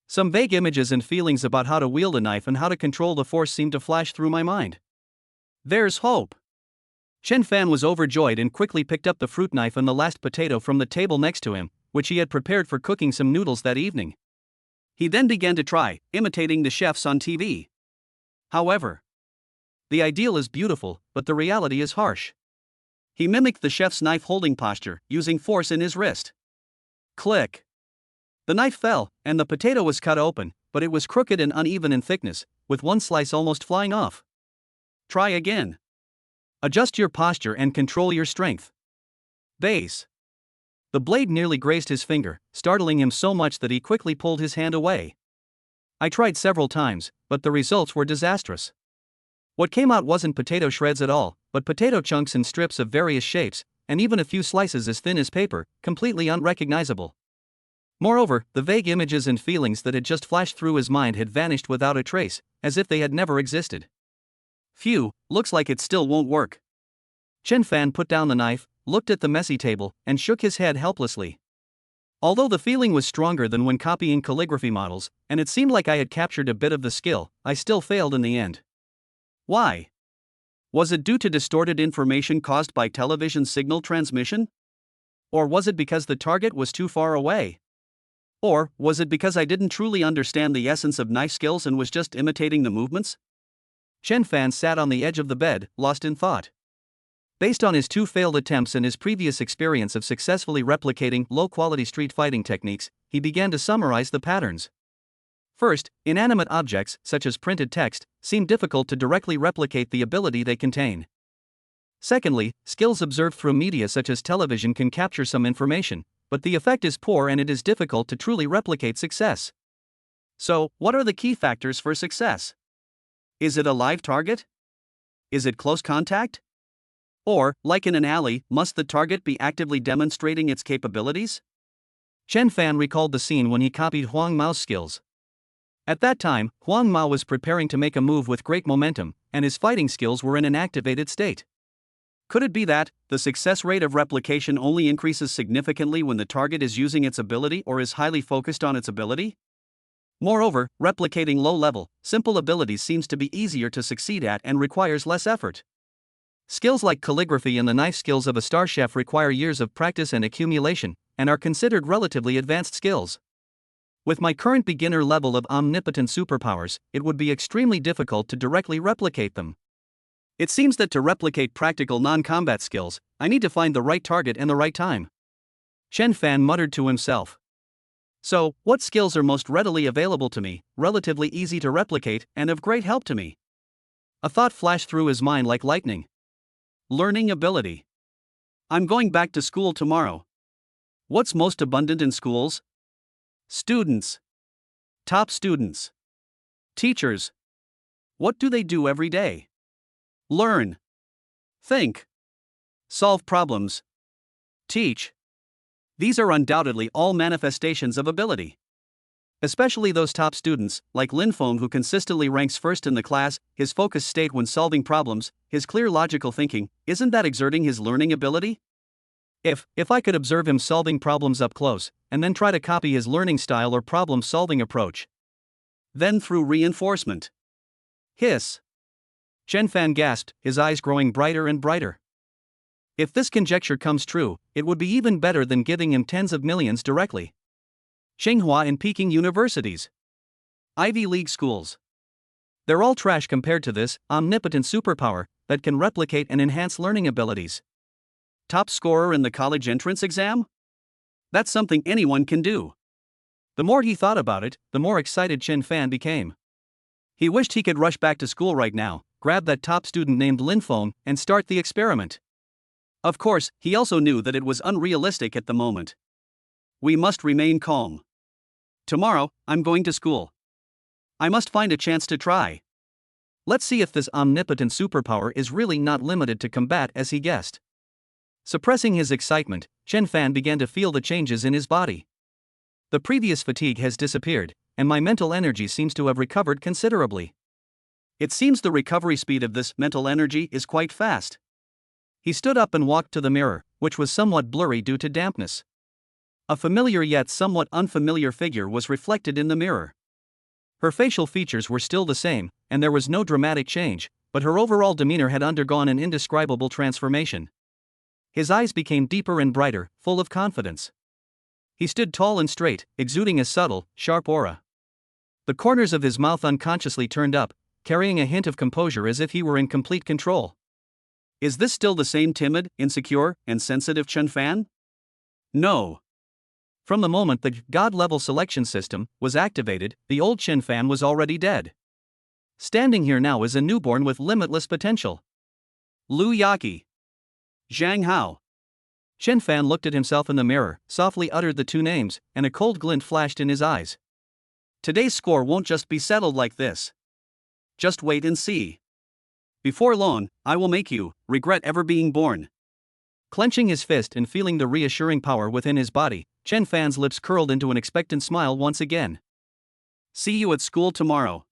S1: Some vague images and feelings about how to wield a knife and how to control the force seemed to flash through my mind. There's hope. Chen Fan was overjoyed and quickly picked up the fruit knife and the last potato from the table next to him, which he had prepared for cooking some noodles that evening. He then began to try, imitating the chefs on TV. However, the ideal is beautiful, but the reality is harsh. He mimicked the chef's knife holding posture, using force in his wrist. Click. The knife fell, and the potato was cut open, but it was crooked and uneven in thickness, with one slice almost flying off. Try again. Adjust your posture and control your strength. Base. The blade nearly grazed his finger, startling him so much that he quickly pulled his hand away. I tried several times, but the results were disastrous. What came out wasn't potato shreds at all, but potato chunks in strips of various shapes, and even a few slices as thin as paper, completely unrecognizable. Moreover, the vague images and feelings that had just flashed through his mind had vanished without a trace, as if they had never existed. Phew, looks like it still won't work. Chen Fan put down the knife, looked at the messy table, and shook his head helplessly. Although the feeling was stronger than when copying calligraphy models, and it seemed like I had captured a bit of the skill, I still failed in the end. Why? Was it due to distorted information caused by television signal transmission? Or was it because the target was too far away? Or was it because I didn't truly understand the essence of knife skills and was just imitating the movements? Chen Fan sat on the edge of the bed, lost in thought. Based on his 2 failed attempts and his previous experience of successfully replicating low-quality street fighting techniques, he began to summarize the patterns. First, inanimate objects, such as printed text, seem difficult to directly replicate the ability they contain. Secondly, skills observed through media such as television can capture some information, but the effect is poor and it is difficult to truly replicate success. So, what are the key factors for success? Is it a live target? Is it close contact? Or, like in an alley, must the target be actively demonstrating its capabilities? Chen Fan recalled the scene when he copied Huang Mao's skills. At that time, Huang Ma was preparing to make a move with great momentum, and his fighting skills were in an activated state. Could it be that the success rate of replication only increases significantly when the target is using its ability or is highly focused on its ability? Moreover, replicating low-level, simple abilities seems to be easier to succeed at and requires less effort. Skills like calligraphy and the knife skills of a star chef require years of practice and accumulation, and are considered relatively advanced skills. With my current beginner level of omnipotent superpowers, it would be extremely difficult to directly replicate them. It seems that to replicate practical non-combat skills, I need to find the right target and the right time. Chen Fan muttered to himself. So, what skills are most readily available to me, relatively easy to replicate, and of great help to me? A thought flashed through his mind like lightning. Learning ability. I'm going back to school tomorrow. What's most abundant in schools? Students. Top students. Teachers. What do they do every day? Learn. Think. Solve problems. Teach. These are undoubtedly all manifestations of ability. Especially those top students, like Lin Feng, who consistently ranks first in the class, his focused state when solving problems, his clear logical thinking, isn't that exerting his learning ability? If I could observe him solving problems up close, and then try to copy his learning style or problem-solving approach. Then through reinforcement. Hiss. Chen Fan gasped, his eyes growing brighter and brighter. If this conjecture comes true, it would be even better than giving him tens of millions directly. Tsinghua and Peking universities. Ivy League schools. They're all trash compared to this omnipotent superpower that can replicate and enhance learning abilities. Top scorer in the college entrance exam? That's something anyone can do. The more he thought about it, the more excited Chen Fan became. He wished he could rush back to school right now, grab that top student named Lin Feng, and start the experiment. Of course, he also knew that it was unrealistic at the moment. We must remain calm. Tomorrow, I'm going to school. I must find a chance to try. Let's see if this omnipotent superpower is really not limited to combat as he guessed. Suppressing his excitement, Chen Fan began to feel the changes in his body. The previous fatigue has disappeared, and my mental energy seems to have recovered considerably. It seems the recovery speed of this mental energy is quite fast. He stood up and walked to the mirror, which was somewhat blurry due to dampness. A familiar yet somewhat unfamiliar figure was reflected in the mirror. Her facial features were still the same, and there was no dramatic change, but her overall demeanor had undergone an indescribable transformation. His eyes became deeper and brighter, full of confidence. He stood tall and straight, exuding a subtle, sharp aura. The corners of his mouth unconsciously turned up, carrying a hint of composure as if he were in complete control. Is this still the same timid, insecure, and sensitive Chen Fan? No. From the moment the God-level selection system was activated, the old Chen Fan was already dead. Standing here now is a newborn with limitless potential. Lu Yaqi. Zhang Hao. Chen Fan looked at himself in the mirror, softly uttered the two names, and a cold glint flashed in his eyes. Today's score won't just be settled like this. Just wait and see. Before long, I will make you regret ever being born. Clenching his fist and feeling the reassuring power within his body, Chen Fan's lips curled into an expectant smile once again. See you at school tomorrow.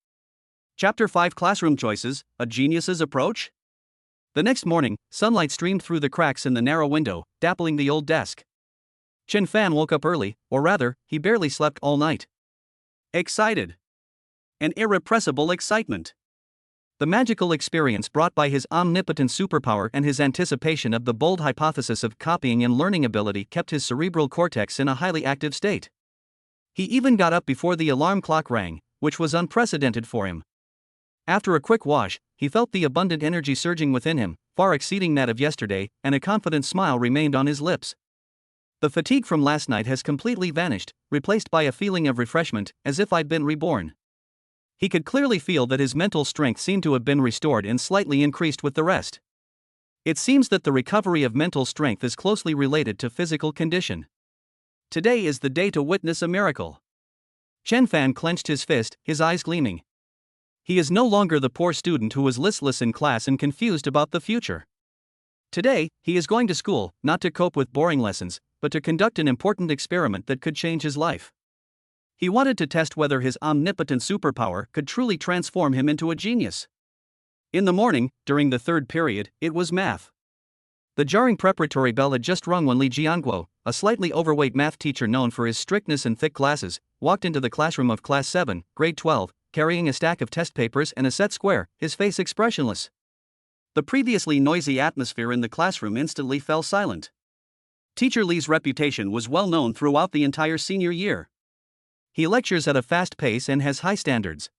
S1: Chapter 5 Classroom Choices, A Genius's Approach? The next morning, sunlight streamed through the cracks in the narrow window, dappling the old desk. Chen Fan woke up early, or rather, he barely slept all night. Excited. An irrepressible excitement. The magical experience brought by his omnipotent superpower and his anticipation of the bold hypothesis of copying and learning ability kept his cerebral cortex in a highly active state. He even got up before the alarm clock rang, which was unprecedented for him. After a quick wash, he felt the abundant energy surging within him, far exceeding that of yesterday, and a confident smile remained on his lips. The fatigue from last night has completely vanished, replaced by a feeling of refreshment, as if I'd been reborn. He could clearly feel that his mental strength seemed to have been restored and slightly increased with the rest. It seems that the recovery of mental strength is closely related to physical condition. Today is the day to witness a miracle. Chen Fan clenched his fist, his eyes gleaming. He is no longer the poor student who was listless in class and confused about the future. Today, he is going to school, not to cope with boring lessons, but to conduct an important experiment that could change his life. He wanted to test whether his omnipotent superpower could truly transform him into a genius. In the morning, during the third period, it was math. The jarring preparatory bell had just rung when Li Jianguo, a slightly overweight math teacher known for his strictness and thick glasses, walked into the classroom of Class 7, Grade 12, carrying a stack of test papers and a set square, his face expressionless. The previously noisy atmosphere in the classroom instantly fell silent. Teacher Li's reputation was well known throughout the entire senior year. He lectures at a fast pace and has high standards.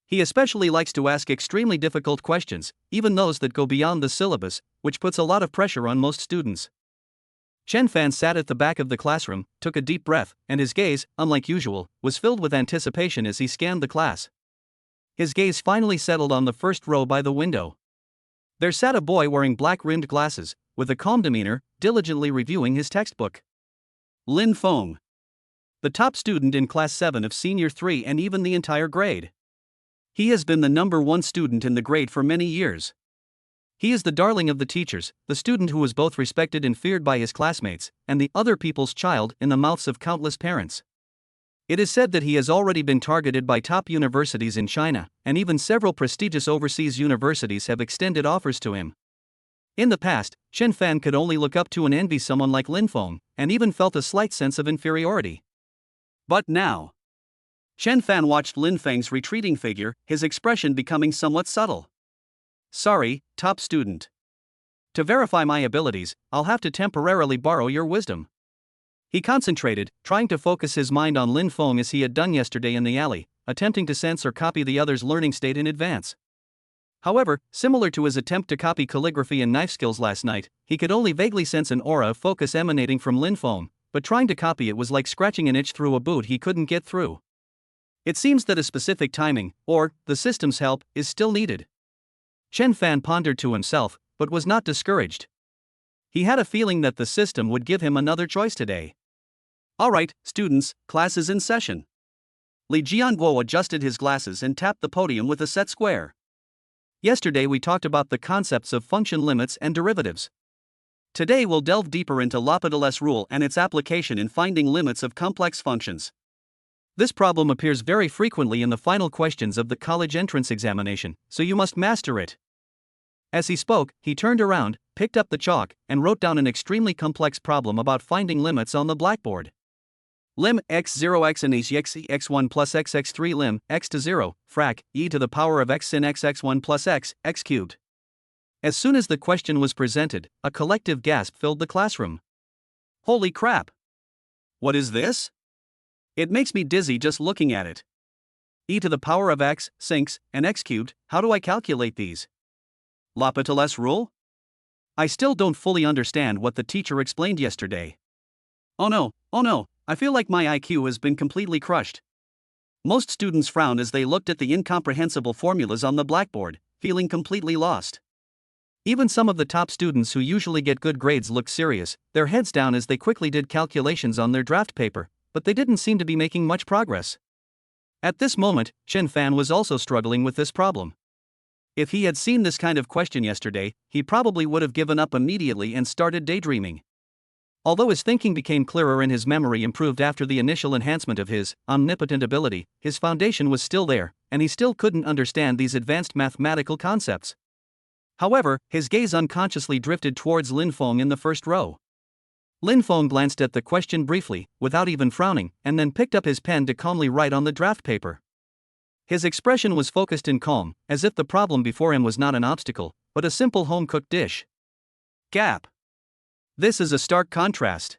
S1: He especially likes to ask extremely difficult questions, even those that go beyond the syllabus, which puts a lot of pressure on most students. Chen Fan sat at the back of the classroom, took a deep breath, and his gaze, unlike usual, was filled with anticipation as he scanned the class. His gaze finally settled on the first row by the window. There sat a boy wearing black-rimmed glasses, with a calm demeanor, diligently reviewing his textbook. Lin Feng, the top student in Class 7 of Senior 3 and even the entire grade. He has been the number one student in the grade for many years. He is the darling of the teachers, the student who was both respected and feared by his classmates, and the other people's child in the mouths of countless parents. It is said that he has already been targeted by top universities in China, and even several prestigious overseas universities have extended offers to him. In the past, Chen Fan could only look up to and envy someone like Lin Feng, and even felt a slight sense of inferiority. But now, Chen Fan watched Lin Feng's retreating figure, his expression becoming somewhat subtle. Sorry, top student. To verify my abilities, I'll have to temporarily borrow your wisdom. He concentrated, trying to focus his mind on Lin Feng as he had done yesterday in the alley, attempting to sense or copy the other's learning state in advance. However, similar to his attempt to copy calligraphy and knife skills last night, he could only vaguely sense an aura of focus emanating from Lin Feng, but trying to copy it was like scratching an itch through a boot he couldn't get through. It seems that a specific timing, or the system's help, is still needed. Chen Fan pondered to himself, but was not discouraged. He had a feeling that the system would give him another choice today. Alright, students, class is in session. Li Jianguo adjusted his glasses and tapped the podium with a set square. Yesterday we talked about the concepts of function limits and derivatives. Today we'll delve deeper into L'Hopital's rule and its application in finding limits of complex functions. This problem appears very frequently in the final questions of the college entrance examination, so you must master it. As he spoke, he turned around, picked up the chalk, and wrote down an extremely complex problem about finding limits on the blackboard. Lim x0 x in x1 plus xx3 lim x to 0, frac e to the power of x sin xx1 plus x cubed. As soon as the question was presented, a collective gasp filled the classroom. Holy crap! What is this? It makes me dizzy just looking at it. E to the power of x, sinks, and x cubed, how do I calculate these? L'Hopital's rule? I still don't fully understand what the teacher explained yesterday. Oh no, I feel like my IQ has been completely crushed. Most students frowned as they looked at the incomprehensible formulas on the blackboard, feeling completely lost. Even some of the top students who usually get good grades looked serious, their heads down as they quickly did calculations on their draft paper, but they didn't seem to be making much progress. At this moment, Chen Fan was also struggling with this problem. If he had seen this kind of question yesterday, he probably would have given up immediately and started daydreaming. Although his thinking became clearer and his memory improved after the initial enhancement of his omnipotent ability, his foundation was still there, and he still couldn't understand these advanced mathematical concepts. However, his gaze unconsciously drifted towards Lin Feng in the first row. Lin Feng glanced at the question briefly, without even frowning, and then picked up his pen to calmly write on the draft paper. His expression was focused and calm, as if the problem before him was not an obstacle, but a simple home-cooked dish. Gap. This is a stark contrast.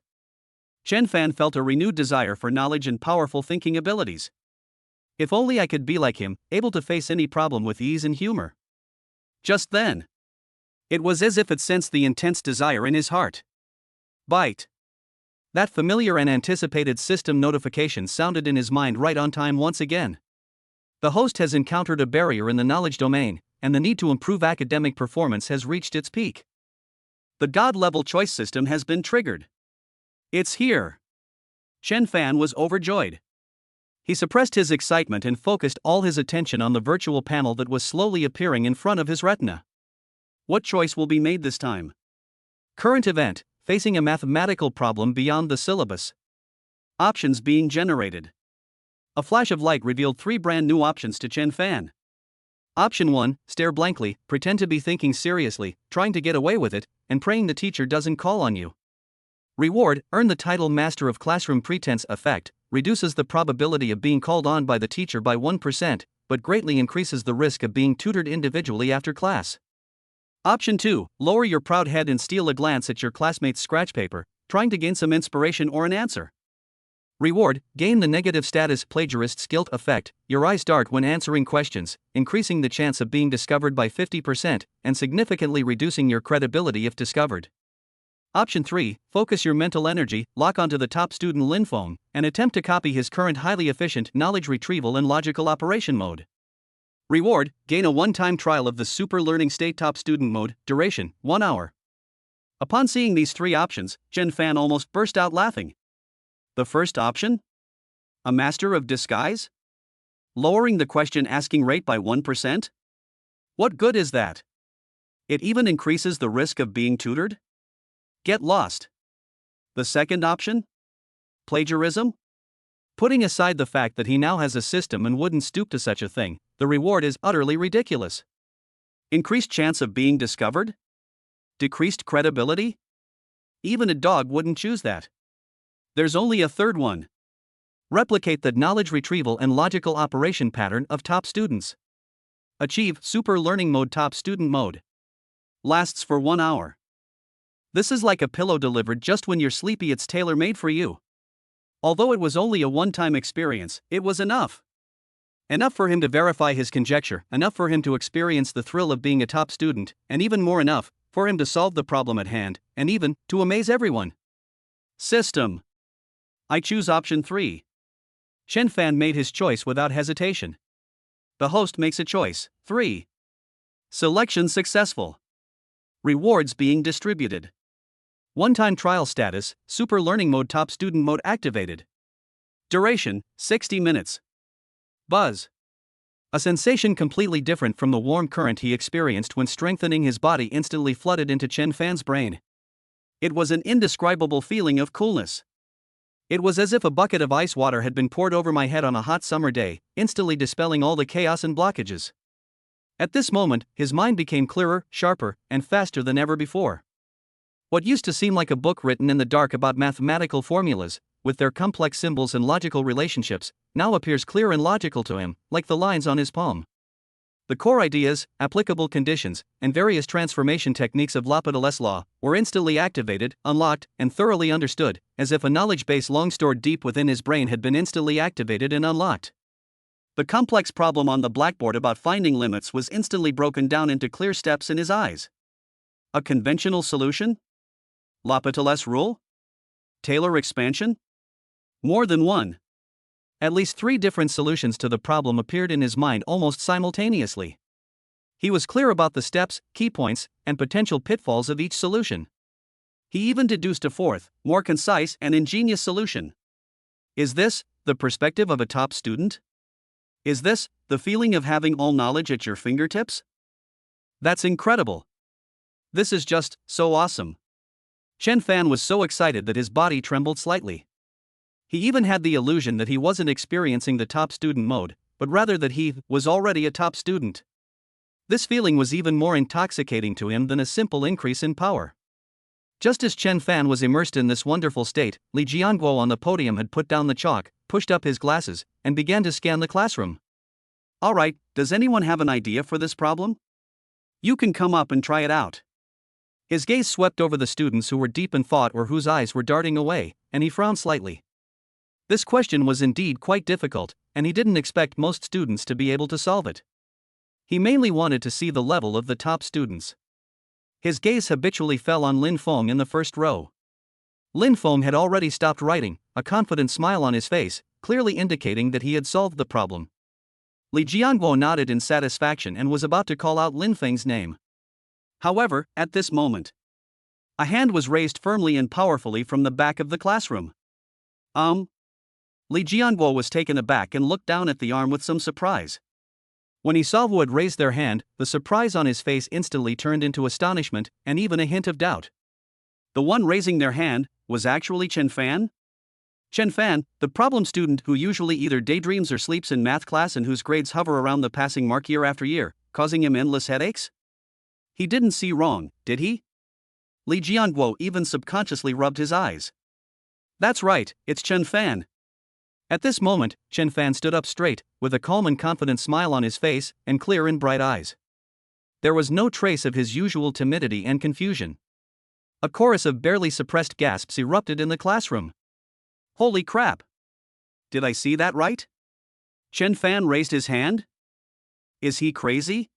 S1: Chen Fan felt a renewed desire for knowledge and powerful thinking abilities. If only I could be like him, able to face any problem with ease and humor. Just then, it was as if it sensed the intense desire in his heart. Bite. That familiar and anticipated system notification sounded in his mind right on time once again. The host has encountered a barrier in the knowledge domain, and the need to improve academic performance has reached its peak. The God-level choice system has been triggered. It's here. Chen Fan was overjoyed. He suppressed his excitement and focused all his attention on the virtual panel that was slowly appearing in front of his retina. What choice will be made this time? Current event. Facing a mathematical problem beyond the syllabus. Options being generated. A flash of light revealed 3 brand new options to Chen Fan. Option 1, stare blankly, pretend to be thinking seriously, trying to get away with it, and praying the teacher doesn't call on you. Reward, earn the title Master of Classroom. Pretense effect, reduces the probability of being called on by the teacher by 1%, but greatly increases the risk of being tutored individually after class. Option 2, lower your proud head and steal a glance at your classmate's scratch paper, trying to gain some inspiration or an answer. Reward, gain the negative status plagiarist's guilt effect, your eyes dart when answering questions, increasing the chance of being discovered by 50% and significantly reducing your credibility if discovered. Option 3, focus your mental energy, lock onto the top student Lin Feng, and attempt to copy his current highly efficient knowledge retrieval and logical operation mode. Reward, gain a one-time trial of the super learning state top student mode, duration, 1 hour. Upon seeing these 3 options, Chen Fan almost burst out laughing. The first option? A master of disguise? Lowering the question asking rate by 1%? What good is that? It even increases the risk of being tutored? Get lost. The second option? Plagiarism? Putting aside the fact that he now has a system and wouldn't stoop to such a thing, the reward is utterly ridiculous. Increased chance of being discovered? Decreased credibility? Even a dog wouldn't choose that. There's only a third one. Replicate the knowledge retrieval and logical operation pattern of top students. Achieve super learning mode. Top student mode lasts for 1 hour. This is like a pillow delivered just when you're sleepy. It's tailor-made for you. Although it was only a one-time experience, it was enough. Enough for him to verify his conjecture, enough for him to experience the thrill of being a top student, and even more enough for him to solve the problem at hand, and even to amaze everyone. System. I choose option 3. Chen Fan made his choice without hesitation. The host makes a choice. 3. Selection successful. Rewards being distributed. One-time trial status, super learning mode. Top student mode activated. Duration, 60 minutes. Buzz. A sensation completely different from the warm current he experienced when strengthening his body instantly flooded into Chen Fan's brain. It was an indescribable feeling of coolness. It was as if a bucket of ice water had been poured over my head on a hot summer day, instantly dispelling all the chaos and blockages. At this moment, his mind became clearer, sharper, and faster than ever before. What used to seem like a book written in the dark about mathematical formulas, with their complex symbols and logical relationships, now appears clear and logical to him, like the lines on his palm. The core ideas, applicable conditions, and various transformation techniques of L'Hopital's law were instantly activated, unlocked, and thoroughly understood, as if a knowledge base long stored deep within his brain had been instantly activated and unlocked. The complex problem on the blackboard about finding limits was instantly broken down into clear steps in his eyes. A conventional solution? L'Hopital's rule? Taylor expansion? More than one. At least 3 different solutions to the problem appeared in his mind almost simultaneously. He was clear about the steps, key points, and potential pitfalls of each solution. He even deduced a 4th, more concise and ingenious solution. Is this the perspective of a top student? Is this the feeling of having all knowledge at your fingertips? That's incredible. This is just so awesome. Chen Fan was so excited that his body trembled slightly. He even had the illusion that he wasn't experiencing the top student mode, but rather that he was already a top student. This feeling was even more intoxicating to him than a simple increase in power. Just as Chen Fan was immersed in this wonderful state, Li Jianguo on the podium had put down the chalk, pushed up his glasses, and began to scan the classroom. Alright, does anyone have an idea for this problem? You can come up and try it out. His gaze swept over the students who were deep in thought or whose eyes were darting away, and he frowned slightly. This question was indeed quite difficult, and he didn't expect most students to be able to solve it. He mainly wanted to see the level of the top students. His gaze habitually fell on Lin Feng in the first row. Lin Feng had already stopped writing, a confident smile on his face, clearly indicating that he had solved the problem. Li Jianguo nodded in satisfaction and was about to call out Lin Feng's name. However, at this moment, a hand was raised firmly and powerfully from the back of the classroom. Li Jianguo was taken aback and looked down at the arm with some surprise. When he saw who had raised their hand, the surprise on his face instantly turned into astonishment and even a hint of doubt. The one raising their hand was actually Chen Fan? Chen Fan, the problem student who usually either daydreams or sleeps in math class and whose grades hover around the passing mark year after year, causing him endless headaches? He didn't see wrong, did he? Li Jianguo even subconsciously rubbed his eyes. That's right, it's Chen Fan. At this moment, Chen Fan stood up straight, with a calm and confident smile on his face, and clear and bright eyes. There was no trace of his usual timidity and confusion. A chorus of barely suppressed gasps erupted in the classroom. Holy crap! Did I see that right? Chen Fan raised his hand? Is he crazy?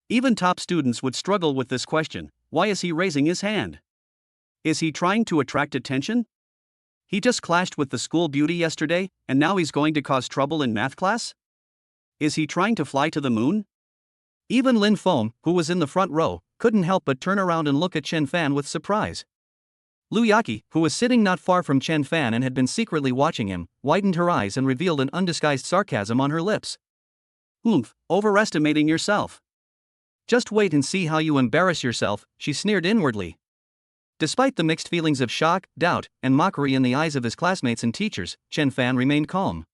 S1: Even top students would struggle with this question. Why is he raising his hand? Is he trying to attract attention? He just clashed with the school beauty yesterday, and now he's going to cause trouble in math class? Is he trying to fly to the moon? Even Lin Feng, who was in the front row, couldn't help but turn around and look at Chen Fan with surprise. Lu Yaqi, who was sitting not far from Chen Fan and had been secretly watching him, widened her eyes and revealed an undisguised sarcasm on her lips. Overestimating yourself. Just wait and see how you embarrass yourself, she sneered inwardly. Despite the mixed feelings of shock, doubt, and mockery in the eyes of his classmates and teachers, Chen Fan remained calm.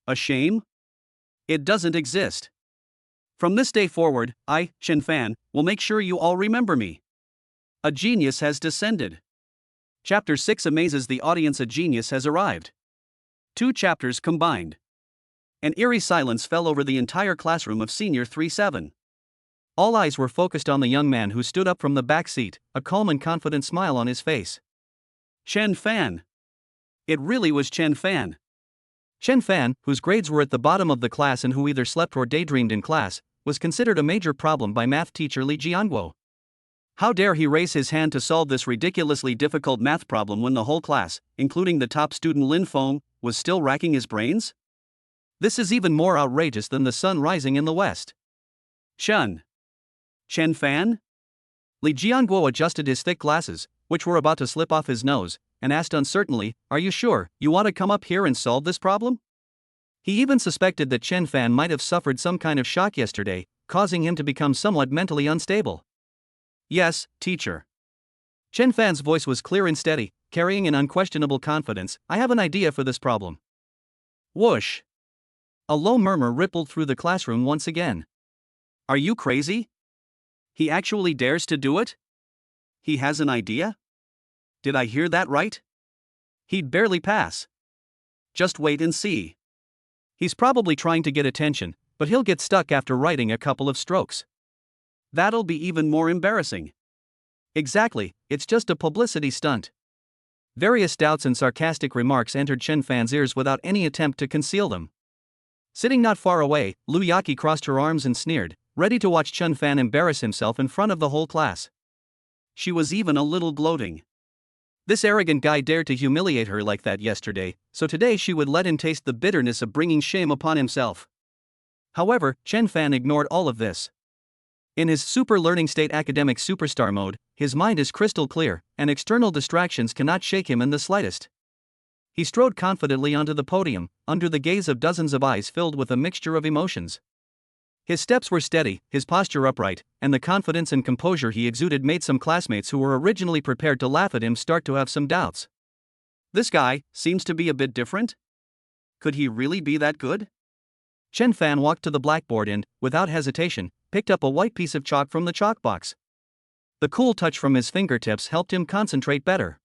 S1: A shame? It doesn't exist. From this day forward, I, Chen Fan, will make sure you all remember me. A genius has descended. Chapter 6 amazes the audience. A genius has arrived. 2 chapters combined. An eerie silence fell over the entire classroom of Senior 3-7. All eyes were focused on the young man who stood up from the back seat, a calm and confident smile on his face. Chen Fan. It really was Chen Fan. Chen Fan, whose grades were at the bottom of the class and who either slept or daydreamed in class, was considered a major problem by math teacher Li Jianguo. How dare he raise his hand to solve this ridiculously difficult math problem when the whole class, including the top student Lin Feng, was still racking his brains? This is even more outrageous than the sun rising in the west. Chen Fan? Li Jianguo adjusted his thick glasses, which were about to slip off his nose, and asked uncertainly, "Are you sure you want to come up here and solve this problem?" He even suspected that Chen Fan might have suffered some kind of shock yesterday, causing him to become somewhat mentally unstable. Yes, teacher. Chen Fan's voice was clear and steady, carrying an unquestionable confidence. I have an idea for this problem. Whoosh! A low murmur rippled through the classroom once again. Are you crazy? He actually dares to do it? He has an idea? Did I hear that right? He'd barely pass. Just wait and see. He's probably trying to get attention, but he'll get stuck after writing a couple of strokes. That'll be even more embarrassing. Exactly, it's just a publicity stunt. Various doubts and sarcastic remarks entered Chen Fan's ears without any attempt to conceal them. Sitting not far away, Lu Yaqi crossed her arms and sneered, ready to watch Chen Fan embarrass himself in front of the whole class. She was even a little gloating. This arrogant guy dared to humiliate her like that yesterday, so today she would let him taste the bitterness of bringing shame upon himself. However, Chen Fan ignored all of this. In his super learning state academic superstar mode, his mind is crystal clear, and external distractions cannot shake him in the slightest. He strode confidently onto the podium, under the gaze of dozens of eyes filled with a mixture of emotions. His steps were steady, his posture upright, and the confidence and composure he exuded made some classmates who were originally prepared to laugh at him start to have some doubts. This guy seems to be a bit different? Could he really be that good? Chen Fan walked to the blackboard and, without hesitation, picked up a white piece of chalk from the chalk box. The cool touch from his fingertips helped him concentrate better.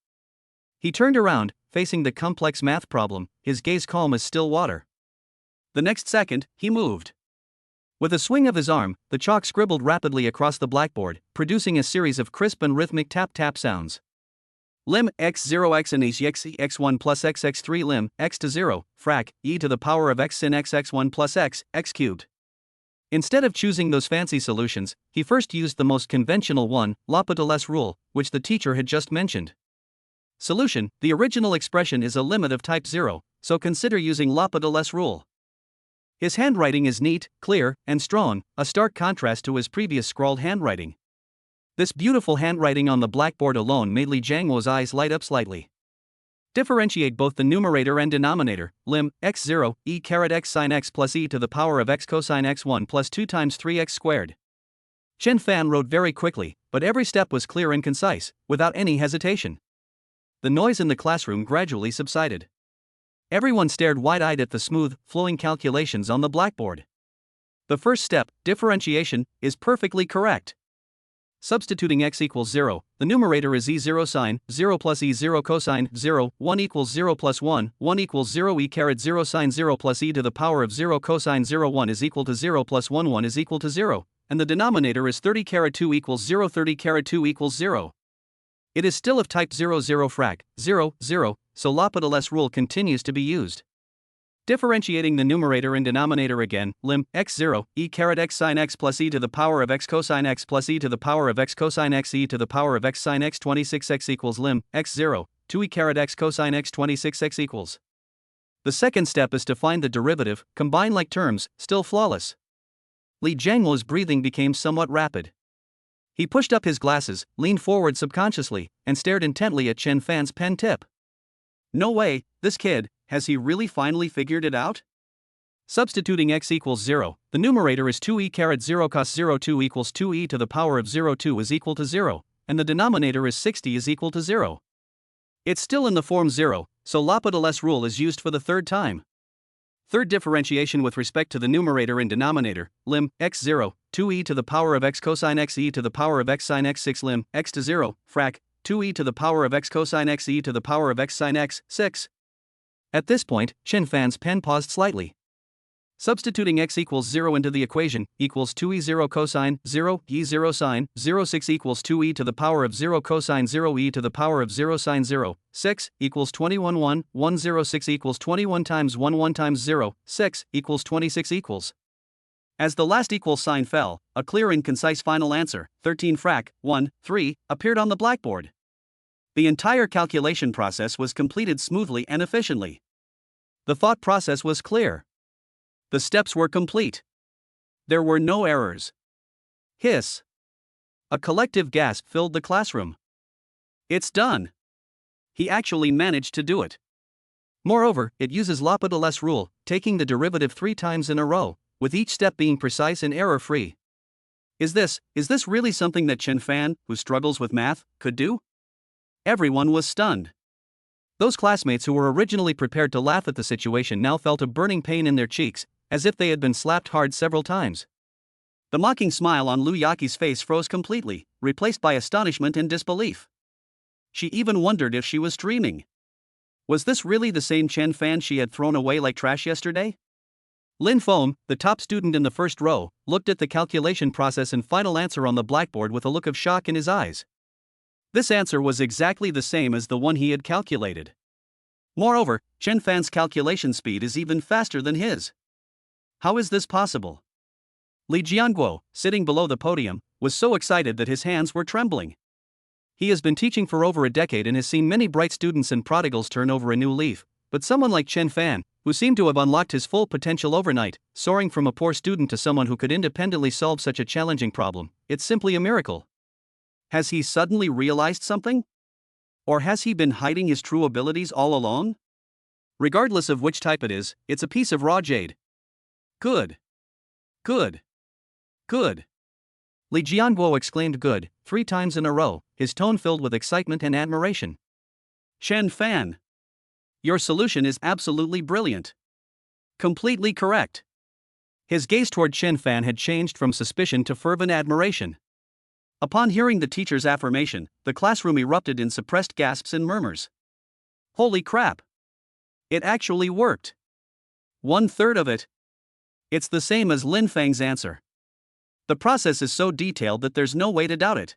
S1: He turned around, facing the complex math problem, his gaze calm as still water. The next second, he moved. With a swing of his arm, the chalk scribbled rapidly across the blackboard, producing a series of crisp and rhythmic tap-tap sounds. Lim x0 x and x1 plus x3 lim x to 0, frac, e to the power of x sin x1 plus x cubed. Instead of choosing those fancy solutions, he first used the most conventional one, L'Hopital's rule, which the teacher had just mentioned. Solution: the original expression is a limit of type 0, so consider using L'Hopital's rule. His handwriting is neat, clear, and strong, a stark contrast to his previous scrawled handwriting. This beautiful handwriting on the blackboard alone made Li Jianguo's eyes light up slightly. Differentiate both the numerator and denominator, lim x0 e caret x sin x plus e to the power of x cosine x1 plus 2 times 3x squared. Chen Fan wrote very quickly, but every step was clear and concise, without any hesitation. The noise in the classroom gradually subsided. Everyone stared wide-eyed at the smooth, flowing calculations on the blackboard. The first step, differentiation, is perfectly correct. Substituting x equals 0, the numerator is e0 sine, 0 plus e0 cosine, 0, 1 equals 0 plus 1, 1 equals 0 e caret 0 sine 0 plus e to the power of 0 cosine 0 1 is equal to 0 plus 1 1 is equal to 0, and the denominator is 30 caret 2 equals 0 30 caret 2 equals 0. It is still of type 0 0 frac, 0, 0, so L'Hopital's rule continues to be used. Differentiating the numerator and denominator again, lim. x0, e caret x sine x plus e to the power of x cosine x plus e to the power of x cosine x e to the power of x sine x 26x equals lim. x0, 2 e caret x cosine x 26x equals. The second step is to find the derivative, combine like terms, still flawless. Li Jianguo's breathing became somewhat rapid. He pushed up his glasses, leaned forward subconsciously, and stared intently at Chen Fan's pen tip. No way, this kid, has he really finally figured it out? Substituting x equals 0, the numerator is 2 e caret 0 cos 0 2 equals 2 e to the power of 0 2 is equal to 0, and the denominator is 60 is equal to 0. It's still in the form 0, so L'Hopital's rule is used for the third time. Third differentiation with respect to the numerator and denominator, lim. x0, 2 e to the power of x cosine x e to the power of x sine x 6 lim. x to 0, frac, 2 e to the power of x cosine x e to the power of x sine x 6. At this point, Chen Fan's pen paused slightly. Substituting x equals 0 into the equation, equals 2e0 cosine 0 e0 sine 0 6 equals 2e to the power of 0 cosine 0 e to the power of 0 sine 0 6 equals 21 1 106 equals 21 times 1 1 times 0 6 equals 26 equals. As the last equal sign fell, a clear and concise final answer, 13 frac 1 3, appeared on the blackboard. The entire calculation process was completed smoothly and efficiently. The thought process was clear. The steps were complete. There were no errors. Hiss. A collective gasp filled the classroom. It's done. He actually managed to do it. Moreover, it uses L'Hopital's rule, taking the derivative 3 times in a row, with each step being precise and error-free. Is this really something that Chen Fan, who struggles with math, could do? Everyone was stunned. Those classmates who were originally prepared to laugh at the situation now felt a burning pain in their cheeks, as if they had been slapped hard several times. The mocking smile on Lu Yaqi's face froze completely, replaced by astonishment and disbelief. She even wondered if she was dreaming. Was this really the same Chen Fan she had thrown away like trash yesterday? Lin Feng, the top student in the first row, looked at the calculation process and final answer on the blackboard with a look of shock in his eyes. This answer was exactly the same as the one he had calculated. Moreover, Chen Fan's calculation speed is even faster than his. How is this possible? Li Jianguo, sitting below the podium, was so excited that his hands were trembling. He has been teaching for over a decade and has seen many bright students and prodigals turn over a new leaf, but someone like Chen Fan, who seemed to have unlocked his full potential overnight, soaring from a poor student to someone who could independently solve such a challenging problem, it's simply a miracle. Has he suddenly realized something? Or has he been hiding his true abilities all along? Regardless of which type it is, it's a piece of raw jade. Good. Good. Good. Li Jianguo exclaimed good 3 times in a row, his tone filled with excitement and admiration. Chen Fan. Your solution is absolutely brilliant. Completely correct. His gaze toward Chen Fan had changed from suspicion to fervent admiration. Upon hearing the teacher's affirmation, the classroom erupted in suppressed gasps and murmurs. Holy crap! It actually worked. 1/3 of it. It's the same as Lin Feng's answer. The process is so detailed that there's no way to doubt it.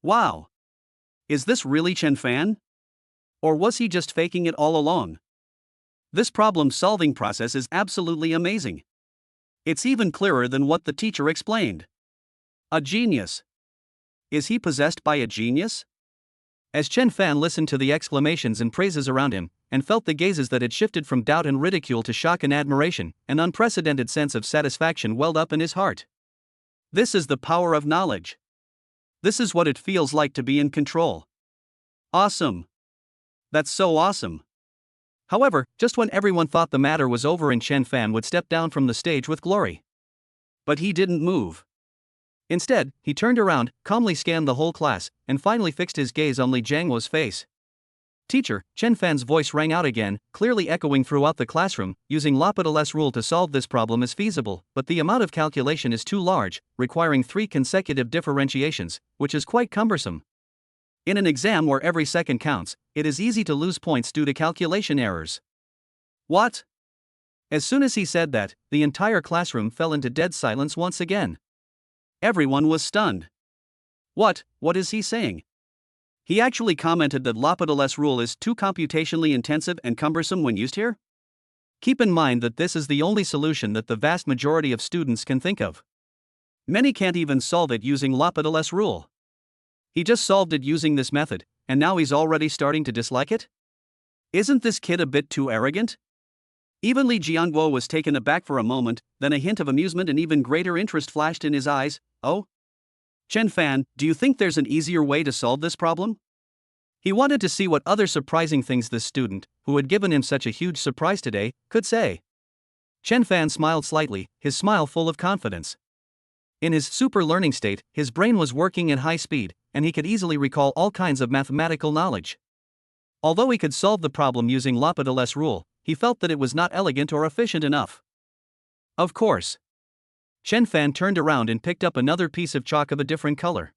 S1: Wow! Is this really Chen Fan? Or was he just faking it all along? This problem-solving process is absolutely amazing. It's even clearer than what the teacher explained. A genius. Is he possessed by a genius? As Chen Fan listened to the exclamations and praises around him, and felt the gazes that had shifted from doubt and ridicule to shock and admiration, an unprecedented sense of satisfaction welled up in his heart. This is the power of knowledge. This is what it feels like to be in control. Awesome. That's so awesome. However, just when everyone thought the matter was over and Chen Fan would step down from the stage with glory. But he didn't move. Instead, he turned around, calmly scanned the whole class, and finally fixed his gaze on Li Jianguo's face. Teacher, Chen Fan's voice rang out again, clearly echoing throughout the classroom. Using part.If rule to solve this problem is feasible, but the amount of calculation is too large, requiring 3 consecutive differentiations, which is quite cumbersome. In an exam where every second counts, it is easy to lose points due to calculation errors. What? As soon as he said that, the entire classroom fell into dead silence once again. Everyone was stunned. What is he saying? He actually commented that part.If rule is too computationally intensive and cumbersome when used here? Keep in mind that this is the only solution that the vast majority of students can think of. Many can't even solve it using part.If rule. He just solved it using this method, and now he's already starting to dislike it? Isn't this kid a bit too arrogant? Even Li Jianguo was taken aback for a moment, then a hint of amusement and even greater interest flashed in his eyes. Oh? Chen Fan, do you think there's an easier way to solve this problem? He wanted to see what other surprising things this student, who had given him such a huge surprise today, could say. Chen Fan smiled slightly, his smile full of confidence. In his super learning state, his brain was working at high speed, and he could easily recall all kinds of mathematical knowledge. Although he could solve the problem using part.If rule, he felt that it was not elegant or efficient enough. Of course. Chen Fan turned around and picked up another piece of chalk of a different color.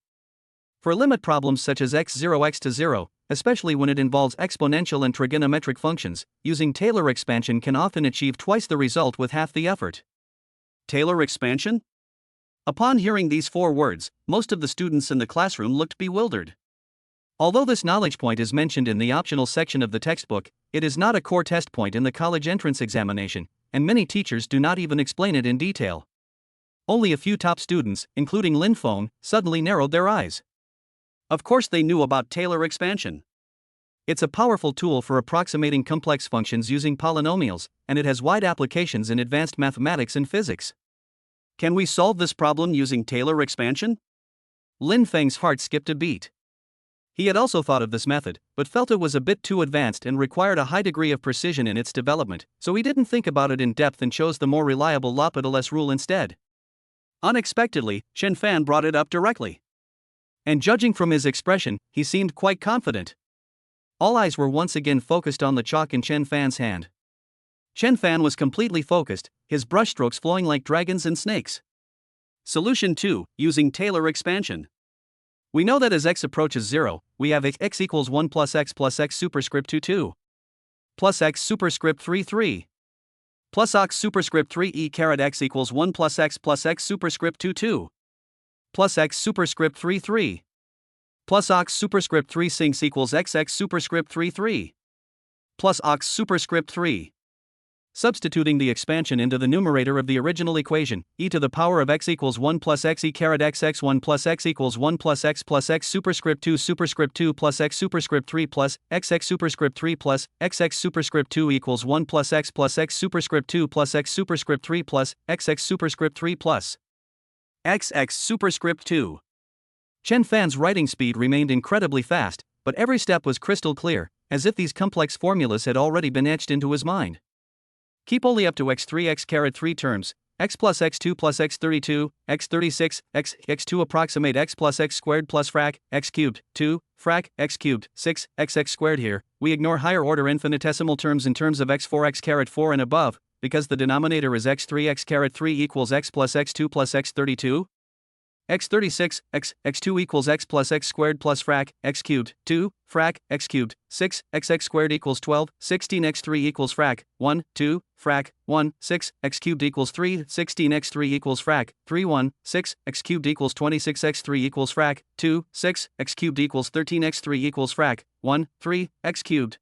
S1: For limit problems such as x0 x to 0, especially when it involves exponential and trigonometric functions, using Taylor expansion can often achieve twice the result with half the effort. Taylor expansion? Upon hearing these 4 words, most of the students in the classroom looked bewildered. Although this knowledge point is mentioned in the optional section of the textbook, it is not a core test point in the college entrance examination, and many teachers do not even explain it in detail. Only a few top students, including Lin Feng, suddenly narrowed their eyes. Of course they knew about Taylor expansion. It's a powerful tool for approximating complex functions using polynomials, and it has wide applications in advanced mathematics and physics. Can we solve this problem using Taylor expansion? Lin Feng's heart skipped a beat. He had also thought of this method, but felt it was a bit too advanced and required a high degree of precision in its development, so he didn't think about it in depth and chose the more reliable part.If rule instead. Unexpectedly, Chen Fan brought it up directly. And judging from his expression, he seemed quite confident. All eyes were once again focused on the chalk in Chen Fan's hand. Chen Fan was completely focused, his brushstrokes flowing like dragons and snakes. Solution 2, using Taylor expansion. We know that as x approaches 0, we have x equals 1 plus x superscript 2 plus x superscript 3 plus ox superscript 3 e caret x equals 1 plus x superscript 2 plus x superscript 3 plus ox superscript 3 sinks equals x superscript 3 plus ox superscript 3. Substituting the expansion into the numerator of the original equation, e to the power of x equals 1 plus x e caret x 1 plus x equals 1 plus x superscript 2 plus x superscript 3 plus x superscript 3 plus x superscript 2 equals 1 plus x superscript 2 plus x superscript 3 plus x superscript 3 plus x superscript 2. Chen Fan's writing speed remained incredibly fast, but every step was crystal clear, as if these complex formulas had already been etched into his mind. Keep only up to x3 x caret 3 terms, x plus x2 plus x32, x36, x2 approximate x plus x squared plus frac, x cubed, 2, frac, x cubed, 6, x squared here. We ignore higher order infinitesimal terms in terms of x4 x caret 4 and above, because the denominator is x3 x caret 3 equals x plus x2 plus x32. x36, x2 equals x plus x squared plus frac, x cubed, 2, frac, x cubed, 6, x squared equals 12, 16 x3 equals frac, 1, 2, frac, 1, 6, x cubed equals 3, 16 x3 equals frac, 3, 1, 6, x cubed equals 26 x3 equals frac, 2, 6, x cubed equals 13 x3 equals frac, 1, 3, x cubed.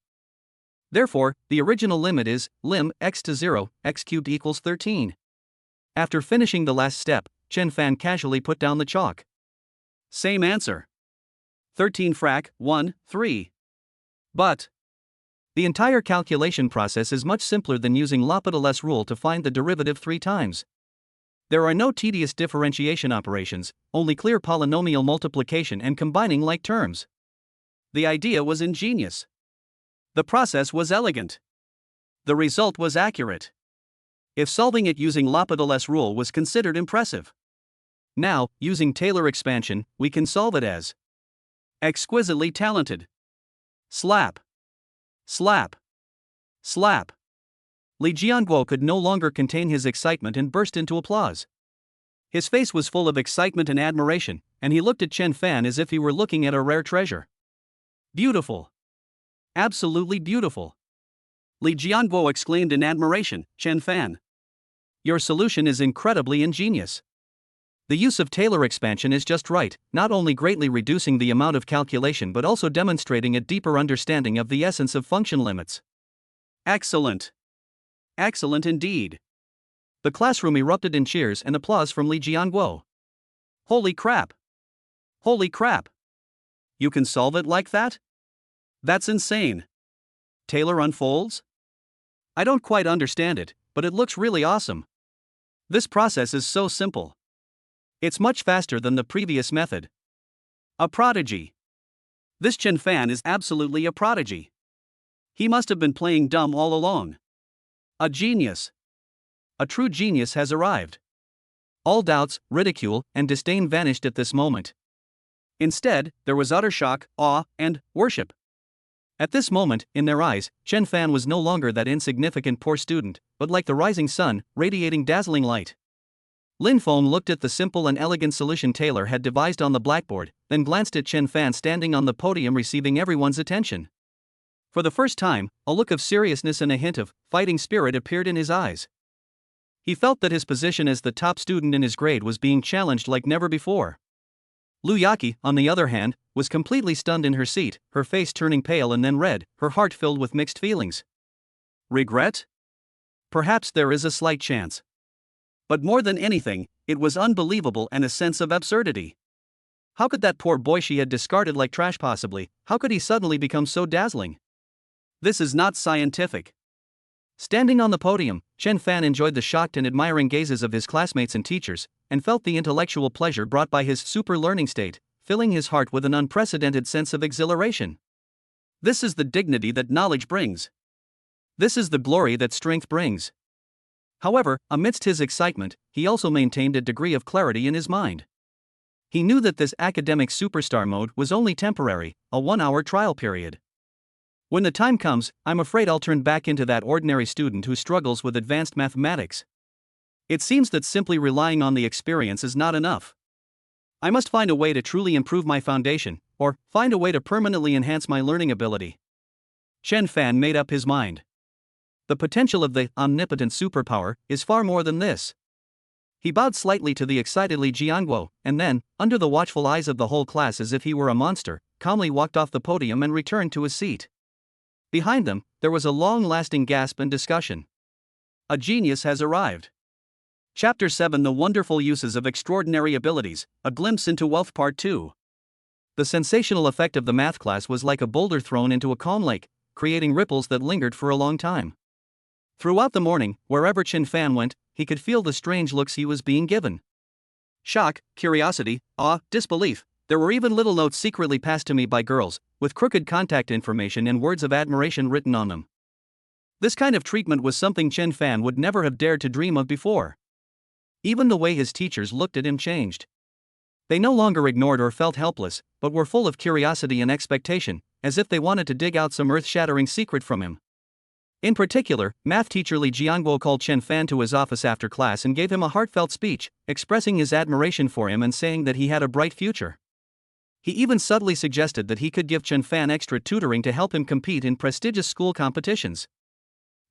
S1: Therefore, the original limit is, lim x to 0, x cubed equals 13. After finishing the last step, Chen Fan casually put down the chalk. Same answer. 13 frac, 1, 3. But the entire calculation process is much simpler than using part.If rule to find the derivative 3 times. There are no tedious differentiation operations, only clear polynomial multiplication and combining like terms. The idea was ingenious. The process was elegant. The result was accurate. If solving it using part.If rule was considered impressive, now, using Taylor expansion, we can solve it as exquisitely talented. Slap. Slap! Slap! Li Jianguo could no longer contain his excitement and burst into applause. His face was full of excitement and admiration, and he looked at Chen Fan as if he were looking at a rare treasure. Beautiful! Absolutely beautiful! Li Jianguo exclaimed in admiration. Chen Fan, your solution is incredibly ingenious. The use of Taylor expansion is just right, not only greatly reducing the amount of calculation but also demonstrating a deeper understanding of the essence of function limits. Excellent! Excellent indeed! The classroom erupted in cheers and applause from Li Jianguo. Holy crap! Holy crap! You can solve it like that? That's insane! Taylor unfolds? I don't quite understand it, but it looks really awesome. This process is so simple. It's much faster than the previous method. A prodigy. This Chen Fan is absolutely a prodigy. He must have been playing dumb all along. A genius. A true genius has arrived. All doubts, ridicule, and disdain vanished at this moment. Instead, there was utter shock, awe, and worship. At this moment, in their eyes, Chen Fan was no longer that insignificant poor student, but like the rising sun, radiating dazzling light. Lin Feng looked at the simple and elegant solution Taylor had devised on the blackboard, then glanced at Chen Fan standing on the podium receiving everyone's attention. For the first time, a look of seriousness and a hint of fighting spirit appeared in his eyes. He felt that his position as the top student in his grade was being challenged like never before. Lu Yaqi, on the other hand, was completely stunned in her seat, her face turning pale and then red, her heart filled with mixed feelings. Regret? Perhaps there is a slight chance. But more than anything, it was unbelievable and a sense of absurdity. How could that poor boy she had discarded like trash possibly, how could he suddenly become so dazzling? This is not scientific. Standing on the podium, Chen Fan enjoyed the shocked and admiring gazes of his classmates and teachers, and felt the intellectual pleasure brought by his super learning state, filling his heart with an unprecedented sense of exhilaration. This is the dignity that knowledge brings. This is the glory that strength brings. However, amidst his excitement, he also maintained a degree of clarity in his mind. He knew that this academic superstar mode was only temporary, a 1-hour trial period. When the time comes, I'm afraid I'll turn back into that ordinary student who struggles with advanced mathematics. It seems that simply relying on the experience is not enough. I must find a way to truly improve my foundation, or find a way to permanently enhance my learning ability. Chen Fan made up his mind. The potential of the omnipotent superpower is far more than this. He bowed slightly to the excited Li Jianguo, and then, under the watchful eyes of the whole class as if he were a monster, calmly walked off the podium and returned to his seat. Behind them, there was a long-lasting gasp and discussion. A genius has arrived. Chapter 7: The Wonderful Uses of Extraordinary Abilities, A Glimpse into Wealth Part 2. The sensational effect of the math class was like a boulder thrown into a calm lake, creating ripples that lingered for a long time. Throughout the morning, wherever Chen Fan went, he could feel the strange looks he was being given. Shock, curiosity, awe, disbelief. There were even little notes secretly passed to me by girls, with crooked contact information and words of admiration written on them. This kind of treatment was something Chen Fan would never have dared to dream of before. Even the way his teachers looked at him changed. They no longer ignored or felt helpless, but were full of curiosity and expectation, as if they wanted to dig out some earth-shattering secret from him. In particular, math teacher Li Jianguo called Chen Fan to his office after class and gave him a heartfelt speech, expressing his admiration for him and saying that he had a bright future. He even subtly suggested that he could give Chen Fan extra tutoring to help him compete in prestigious school competitions.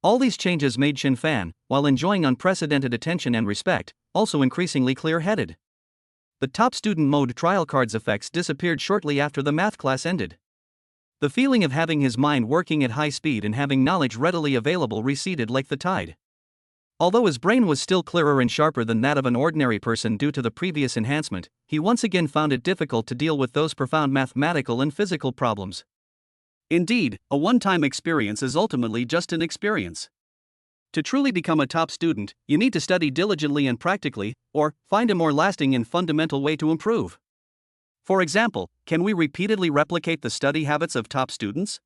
S1: All these changes made Chen Fan, while enjoying unprecedented attention and respect, also increasingly clear-headed. The top student mode trial cards effects disappeared shortly after the math class ended. The feeling of having his mind working at high speed and having knowledge readily available receded like the tide. Although his brain was still clearer and sharper than that of an ordinary person due to the previous enhancement, he once again found it difficult to deal with those profound mathematical and physical problems. Indeed, a one-time experience is ultimately just an experience. To truly become a top student, you need to study diligently and practically, or find a more lasting and fundamental way to improve. For example, can we repeatedly replicate the study habits of top students?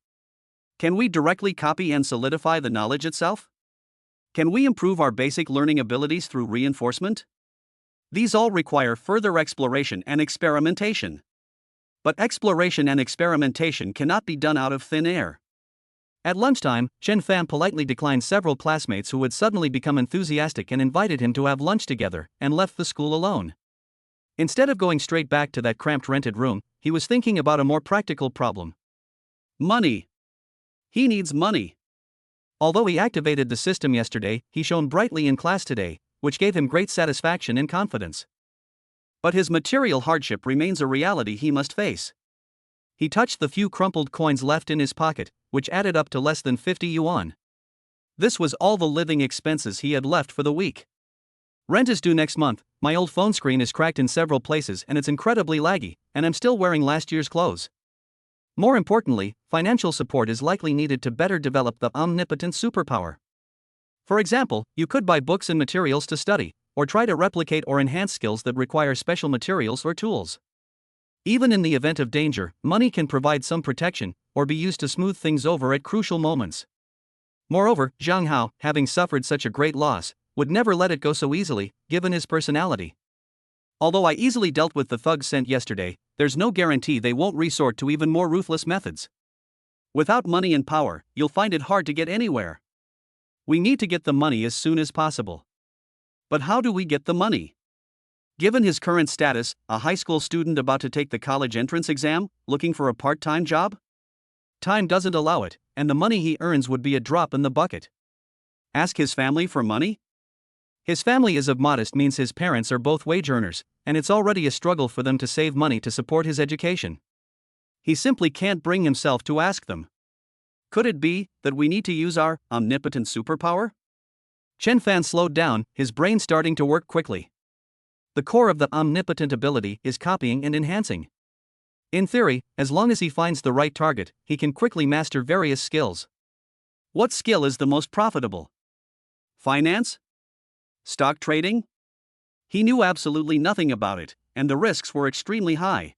S1: Can we directly copy and solidify the knowledge itself? Can we improve our basic learning abilities through reinforcement? These all require further exploration and experimentation. But exploration and experimentation cannot be done out of thin air. At lunchtime, Chen Fan politely declined several classmates who would suddenly become enthusiastic and invited him to have lunch together, and left the school alone. Instead of going straight back to that cramped rented room, he was thinking about a more practical problem. Money. He needs money. Although he activated the system yesterday, he shone brightly in class today, which gave him great satisfaction and confidence. But his material hardship remains a reality he must face. He touched the few crumpled coins left in his pocket, which added up to less than 50 yuan. This was all the living expenses he had left for the week. Rent is due next month, my old phone screen is cracked in several places and it's incredibly laggy, and I'm still wearing last year's clothes. More importantly, financial support is likely needed to better develop the omnipotent superpower. For example, you could buy books and materials to study, or try to replicate or enhance skills that require special materials or tools. Even in the event of danger, money can provide some protection, or be used to smooth things over at crucial moments. Moreover, Zhang Hao, having suffered such a great loss, would never let it go so easily, given his personality. Although I easily dealt with the thugs sent yesterday, there's no guarantee they won't resort to even more ruthless methods. Without money and power, you'll find it hard to get anywhere. We need to get the money as soon as possible. But how do we get the money? Given his current status, a high school student about to take the college entrance exam, looking for a part-time job? Time doesn't allow it, and the money he earns would be a drop in the bucket. Ask his family for money? His family is of modest means. His parents are both wage earners, and it's already a struggle for them to save money to support his education. He simply can't bring himself to ask them. Could it be that we need to use our omnipotent superpower? Chen Fan slowed down, his brain starting to work quickly. The core of the omnipotent ability is copying and enhancing. In theory, as long as he finds the right target, he can quickly master various skills. What skill is the most profitable? Finance? Stock trading? He knew absolutely nothing about it, and the risks were extremely high.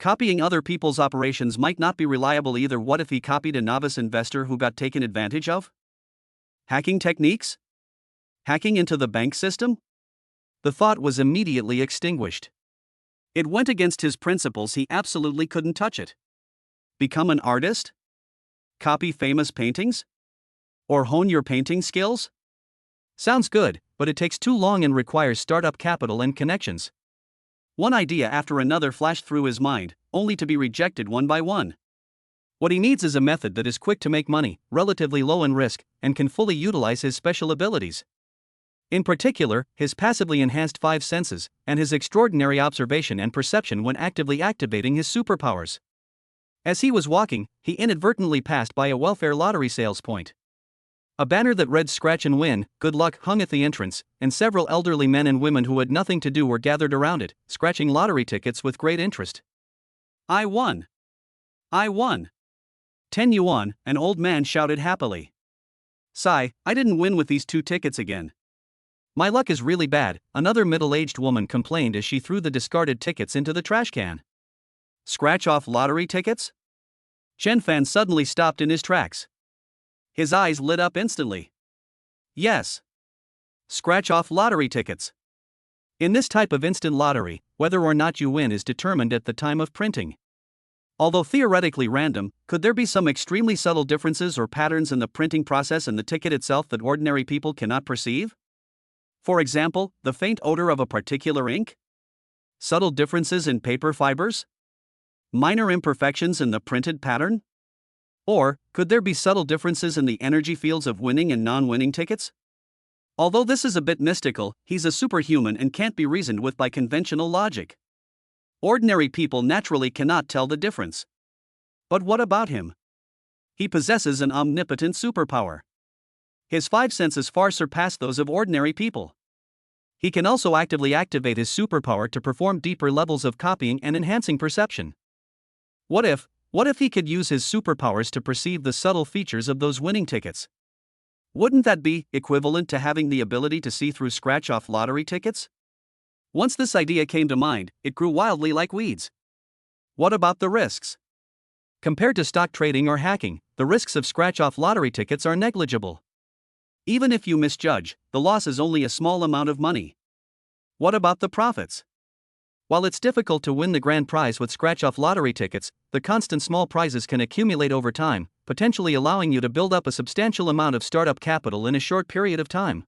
S1: Copying other people's operations might not be reliable either. What if he copied a novice investor who got taken advantage of? Hacking techniques? Hacking into the bank system? The thought was immediately extinguished. It went against his principles. He absolutely couldn't touch it. Become an artist? Copy famous paintings? Or hone your painting skills? Sounds good, but it takes too long and requires startup capital and connections. One idea after another flashed through his mind, only to be rejected one by one. What he needs is a method that is quick to make money, relatively low in risk, and can fully utilize his special abilities. In particular, his passively enhanced five senses, and his extraordinary observation and perception when actively activating his superpowers. As he was walking, he inadvertently passed by a welfare lottery sales point. A banner that read "Scratch and Win, Good Luck" hung at the entrance, and several elderly men and women who had nothing to do were gathered around it, scratching lottery tickets with great interest. I won! I won! 10 yuan, an old man shouted happily. Sigh, I didn't win with these 2 tickets again. My luck is really bad, another middle-aged woman complained as she threw the discarded tickets into the trash can. Scratch off lottery tickets? Chen Fan suddenly stopped in his tracks. His eyes lit up instantly. Yes. Scratch off lottery tickets. In this type of instant lottery, whether or not you win is determined at the time of printing. Although theoretically random, could there be some extremely subtle differences or patterns in the printing process and the ticket itself that ordinary people cannot perceive? For example, the faint odor of a particular ink? Subtle differences in paper fibers? Minor imperfections in the printed pattern? Or, could there be subtle differences in the energy fields of winning and non-winning tickets? Although this is a bit mystical, he's a superhuman and can't be reasoned with by conventional logic. Ordinary people naturally cannot tell the difference. But what about him? He possesses an omnipotent superpower. His 5 senses far surpass those of ordinary people. He can also actively activate his superpower to perform deeper levels of copying and enhancing perception. What if he could use his superpowers to perceive the subtle features of those winning tickets? Wouldn't that be equivalent to having the ability to see through scratch-off lottery tickets? Once this idea came to mind, it grew wildly like weeds. What about the risks? Compared to stock trading or hacking, the risks of scratch-off lottery tickets are negligible. Even if you misjudge, the loss is only a small amount of money. What about the profits? While it's difficult to win the grand prize with scratch-off lottery tickets, the constant small prizes can accumulate over time, potentially allowing you to build up a substantial amount of startup capital in a short period of time.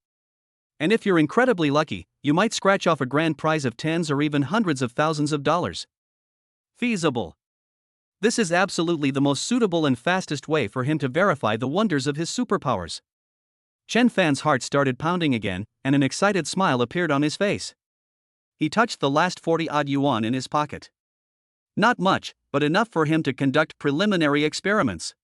S1: And if you're incredibly lucky, you might scratch off a grand prize of tens or even hundreds of thousands of dollars. Feasible. This is absolutely the most suitable and fastest way for him to verify the wonders of his superpowers. Chen Fan's heart started pounding again, and an excited smile appeared on his face. He touched the last 40-odd yuan in his pocket. Not much, but enough for him to conduct preliminary experiments.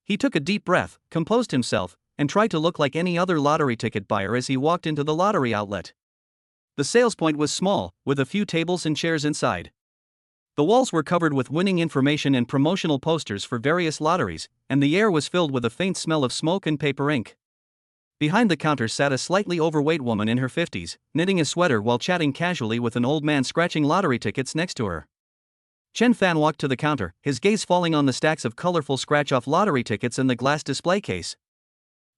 S1: He took a deep breath, composed himself, and tried to look like any other lottery ticket buyer as he walked into the lottery outlet. The sales point was small, with a few tables and chairs inside. The walls were covered with winning information and promotional posters for various lotteries, and the air was filled with a faint smell of smoke and paper ink. Behind the counter sat a slightly overweight woman in her 50s, knitting a sweater while chatting casually with an old man scratching lottery tickets next to her. Chen Fan walked to the counter, his gaze falling on the stacks of colorful scratch-off lottery tickets in the glass display case.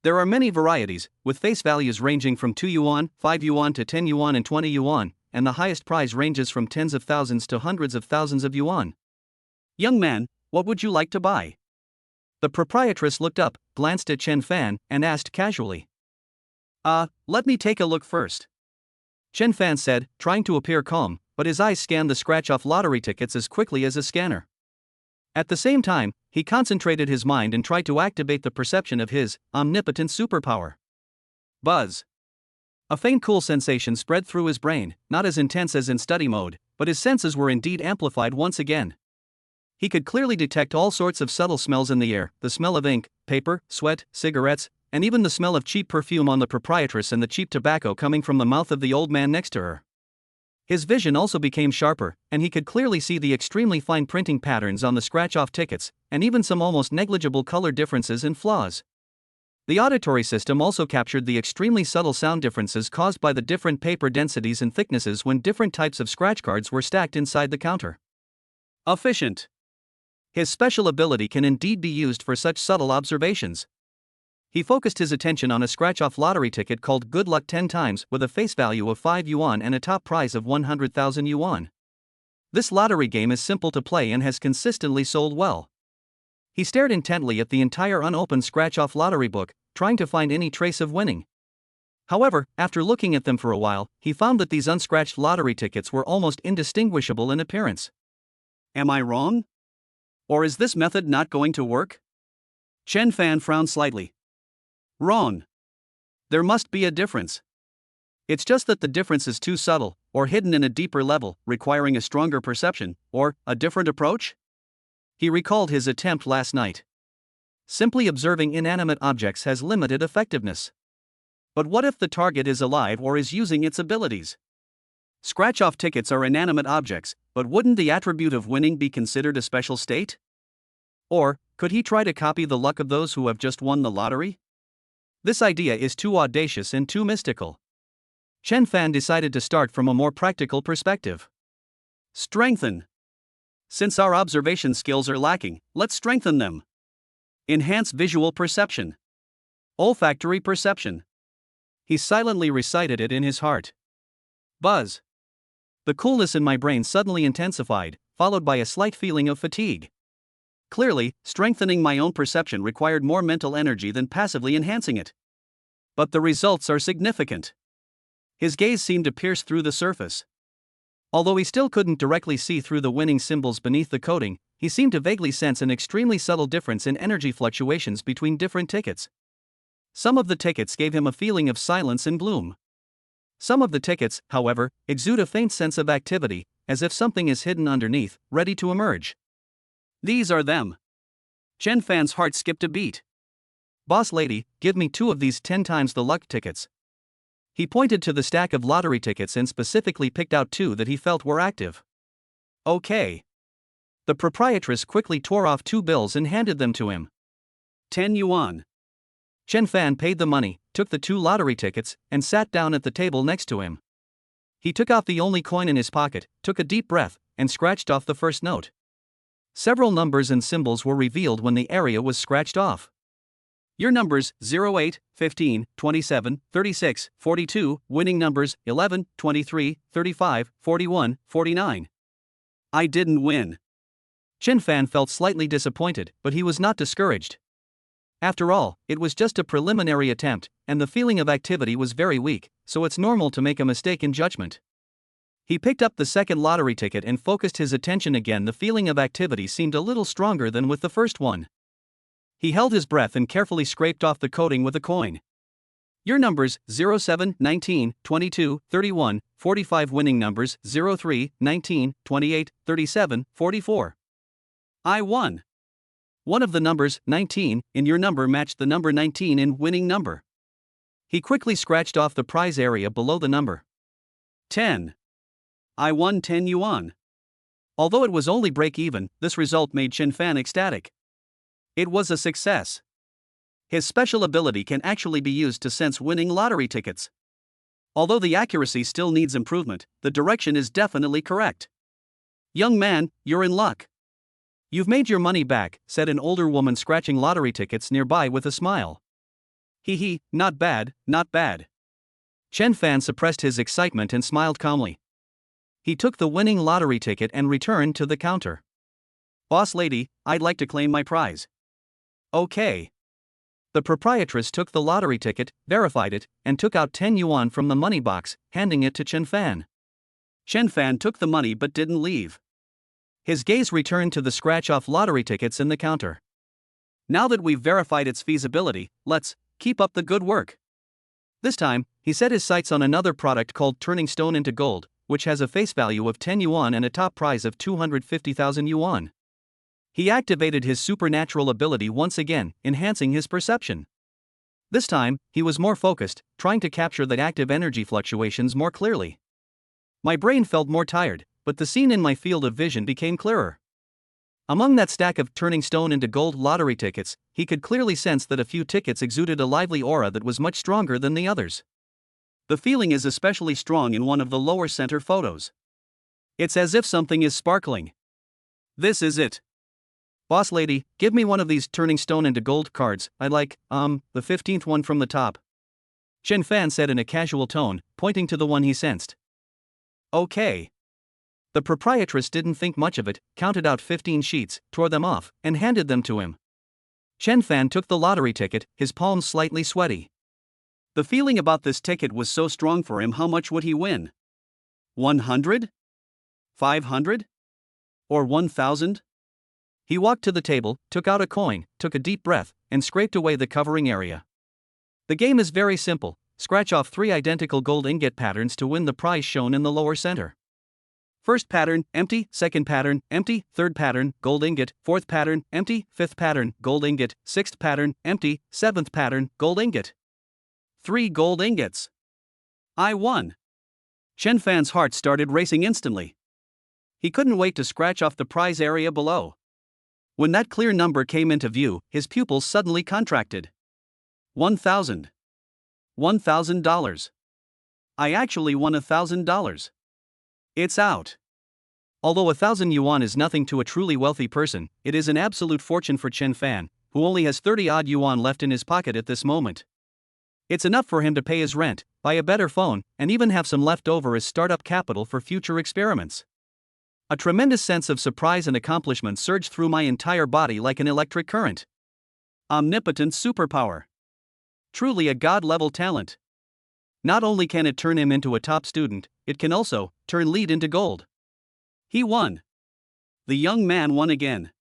S1: There are many varieties, with face values ranging from 2 yuan, 5 yuan to 10 yuan and 20 yuan, and the highest prize ranges from tens of thousands to hundreds of thousands of yuan. Young man, what would you like to buy? The proprietress looked up, glanced at Chen Fan, and asked casually. Let me take a look first. Chen Fan said, trying to appear calm, but his eyes scanned the scratch-off lottery tickets as quickly as a scanner. At the same time, he concentrated his mind and tried to activate the perception of his omnipotent superpower. Buzz. A faint cool sensation spread through his brain, not as intense as in study mode, but his senses were indeed amplified once again. He could clearly detect all sorts of subtle smells in the air, the smell of ink, paper, sweat, cigarettes, and even the smell of cheap perfume on the proprietress and the cheap tobacco coming from the mouth of the old man next to her. His vision also became sharper, and he could clearly see the extremely fine printing patterns on the scratch-off tickets, and even some almost negligible color differences and flaws. The auditory system also captured the extremely subtle sound differences caused by the different paper densities and thicknesses when different types of scratch cards were stacked inside the counter. Efficient. His special ability can indeed be used for such subtle observations. He focused his attention on a scratch-off lottery ticket called Good Luck 10 times with a face value of 5 yuan and a top prize of 100,000 yuan. This lottery game is simple to play and has consistently sold well. He stared intently at the entire unopened scratch-off lottery book, trying to find any trace of winning. However, after looking at them for a while, he found that these unscratched lottery tickets were almost indistinguishable in appearance. Am I wrong? Or is this method not going to work? Chen Fan frowned slightly. Wrong. There must be a difference. It's just that the difference is too subtle, or hidden in a deeper level, requiring a stronger perception, or a different approach? He recalled his attempt last night. Simply observing inanimate objects has limited effectiveness. But what if the target is alive or is using its abilities? Scratch-off tickets are inanimate objects, but wouldn't the attribute of winning be considered a special state? Or, could he try to copy the luck of those who have just won the lottery? This idea is too audacious and too mystical. Chen Fan decided to start from a more practical perspective. Strengthen. Since our observation skills are lacking, let's strengthen them. Enhance visual perception. Olfactory perception. He silently recited it in his heart. Buzz. The coolness in my brain suddenly intensified, followed by a slight feeling of fatigue. Clearly, strengthening my own perception required more mental energy than passively enhancing it. But the results are significant. His gaze seemed to pierce through the surface. Although he still couldn't directly see through the winning symbols beneath the coating, he seemed to vaguely sense an extremely subtle difference in energy fluctuations between different tickets. Some of the tickets gave him a feeling of silence and gloom. Some of the tickets, however, exude a faint sense of activity, as if something is hidden underneath, ready to emerge. These are them. Chen Fan's heart skipped a beat. Boss lady, give me 2 of these 10 times the luck tickets. He pointed to the stack of lottery tickets and specifically picked out 2 that he felt were active. Okay. The proprietress quickly tore off 2 bills and handed them to him. 10 yuan. Chen Fan paid the money, took the 2 lottery tickets, and sat down at the table next to him. He took out the only coin in his pocket, took a deep breath, and scratched off the first note. Several numbers and symbols were revealed when the area was scratched off. Your numbers 08, 15, 27, 36, 42, winning numbers 11, 23, 35, 41, 49. I didn't win. Chen Fan felt slightly disappointed, but he was not discouraged. After all, it was just a preliminary attempt, and the feeling of activity was very weak, so it's normal to make a mistake in judgment. He picked up the second lottery ticket and focused his attention again. The feeling of activity seemed a little stronger than with the first one. He held his breath and carefully scraped off the coating with a coin. Your numbers 07, 19, 22, 31, 45. Winning numbers 03, 19, 28, 37, 44. I won. One of the numbers, 19, in your number matched the number 19 in winning number. He quickly scratched off the prize area below the number. 10. I won 10 yuan. Although it was only break-even, this result made Chen Fan ecstatic. It was a success. His special ability can actually be used to sense winning lottery tickets. Although the accuracy still needs improvement, the direction is definitely correct. Young man, you're in luck. You've made your money back, said an older woman scratching lottery tickets nearby with a smile. Hee, not bad, not bad. Chen Fan suppressed his excitement and smiled calmly. He took the winning lottery ticket and returned to the counter. Boss lady, I'd like to claim my prize. Okay. The proprietress took the lottery ticket, verified it, and took out 10 yuan from the money box, handing it to Chen Fan. Chen Fan took the money but didn't leave. His gaze returned to the scratch-off lottery tickets in the counter. Now that we've verified its feasibility, let's keep up the good work. This time, he set his sights on another product called Turning Stone into Gold, which has a face value of 10 yuan and a top prize of 250,000 yuan. He activated his supernatural ability once again, enhancing his perception. This time, he was more focused, trying to capture the active energy fluctuations more clearly. My brain felt more tired, but the scene in my field of vision became clearer. Among that stack of Turning Stone into Gold lottery tickets, he could clearly sense that a few tickets exuded a lively aura that was much stronger than the others. The feeling is especially strong in one of the lower center photos. It's as if something is sparkling. This is it. Boss lady, give me one of these Turning Stone into Gold cards. I'd like, the 15th one from the top. Chen Fan said in a casual tone, pointing to the one he sensed. Okay. The proprietress didn't think much of it, counted out 15 sheets, tore them off, and handed them to him. Chen Fan took the lottery ticket, his palms slightly sweaty. The feeling about this ticket was so strong for him. How much would he win? 100? 500? Or 1,000? He walked to the table, took out a coin, took a deep breath, and scraped away the covering area. The game is very simple. Scratch off 3 identical gold ingot patterns to win the prize shown in the lower center. First pattern, empty. Second pattern, empty. Third pattern, gold ingot. Fourth pattern, empty. Fifth pattern, gold ingot. Sixth pattern, empty. Seventh pattern, gold ingot. 3 gold ingots. I won. Chen Fan's heart started racing instantly. He couldn't wait to scratch off the prize area below. When that clear number came into view, his pupils suddenly contracted. 1,000. $1,000. I actually won $1,000. It's out. Although 1,000 yuan is nothing to a truly wealthy person, it is an absolute fortune for Chen Fan, who only has 30-odd yuan left in his pocket at this moment. It's enough for him to pay his rent, buy a better phone, and even have some left over as startup capital for future experiments. A tremendous sense of surprise and accomplishment surged through my entire body like an electric current. Omnipotent superpower. Truly a god-level talent. Not only can it turn him into a top student, it can also turn lead into gold. He won. The young man won again.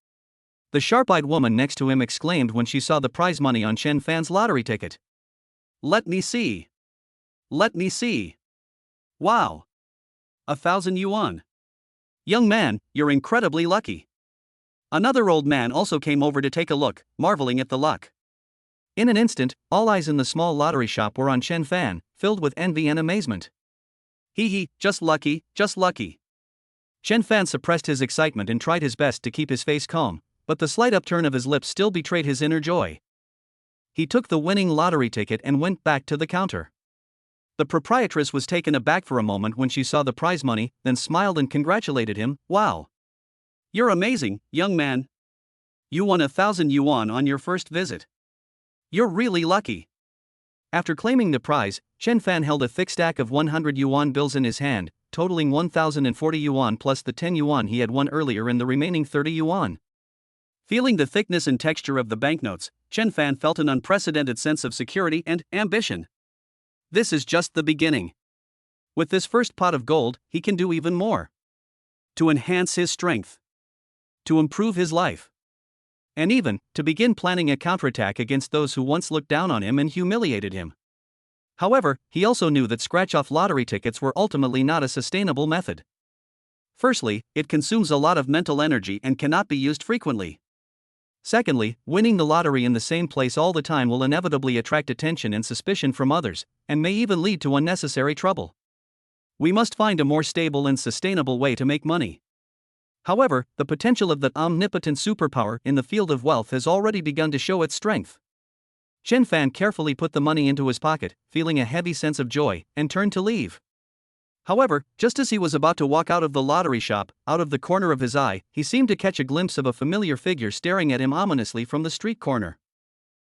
S1: The sharp-eyed woman next to him exclaimed when she saw the prize money on Chen Fan's lottery ticket. Let me see. Let me see. Wow. 1,000 yuan. Young man, you're incredibly lucky. Another old man also came over to take a look, marveling at the luck. In an instant, all eyes in the small lottery shop were on Chen Fan, filled with envy and amazement. Hee, just lucky, just lucky. Chen Fan suppressed his excitement and tried his best to keep his face calm, but the slight upturn of his lips still betrayed his inner joy. He took the winning lottery ticket and went back to the counter. The proprietress was taken aback for a moment when she saw the prize money, then smiled and congratulated him. Wow. You're amazing, young man. You won 1,000 yuan on your first visit. You're really lucky. After claiming the prize, Chen Fan held a thick stack of 100 yuan bills in his hand, totaling 1,040 yuan plus the 10 yuan he had won earlier and the remaining 30 yuan. Feeling the thickness and texture of the banknotes, Chen Fan felt an unprecedented sense of security and ambition. This is just the beginning. With this first pot of gold, he can do even more. To enhance his strength. To improve his life. And even, to begin planning a counterattack against those who once looked down on him and humiliated him. However, he also knew that scratch-off lottery tickets were ultimately not a sustainable method. Firstly, it consumes a lot of mental energy and cannot be used frequently. Secondly, winning the lottery in the same place all the time will inevitably attract attention and suspicion from others, and may even lead to unnecessary trouble. We must find a more stable and sustainable way to make money. However, the potential of that omnipotent superpower in the field of wealth has already begun to show its strength. Chen Fan carefully put the money into his pocket, feeling a heavy sense of joy, and turned to leave. However, just as he was about to walk out of the lottery shop, out of the corner of his eye, he seemed to catch a glimpse of a familiar figure staring at him ominously from the street corner.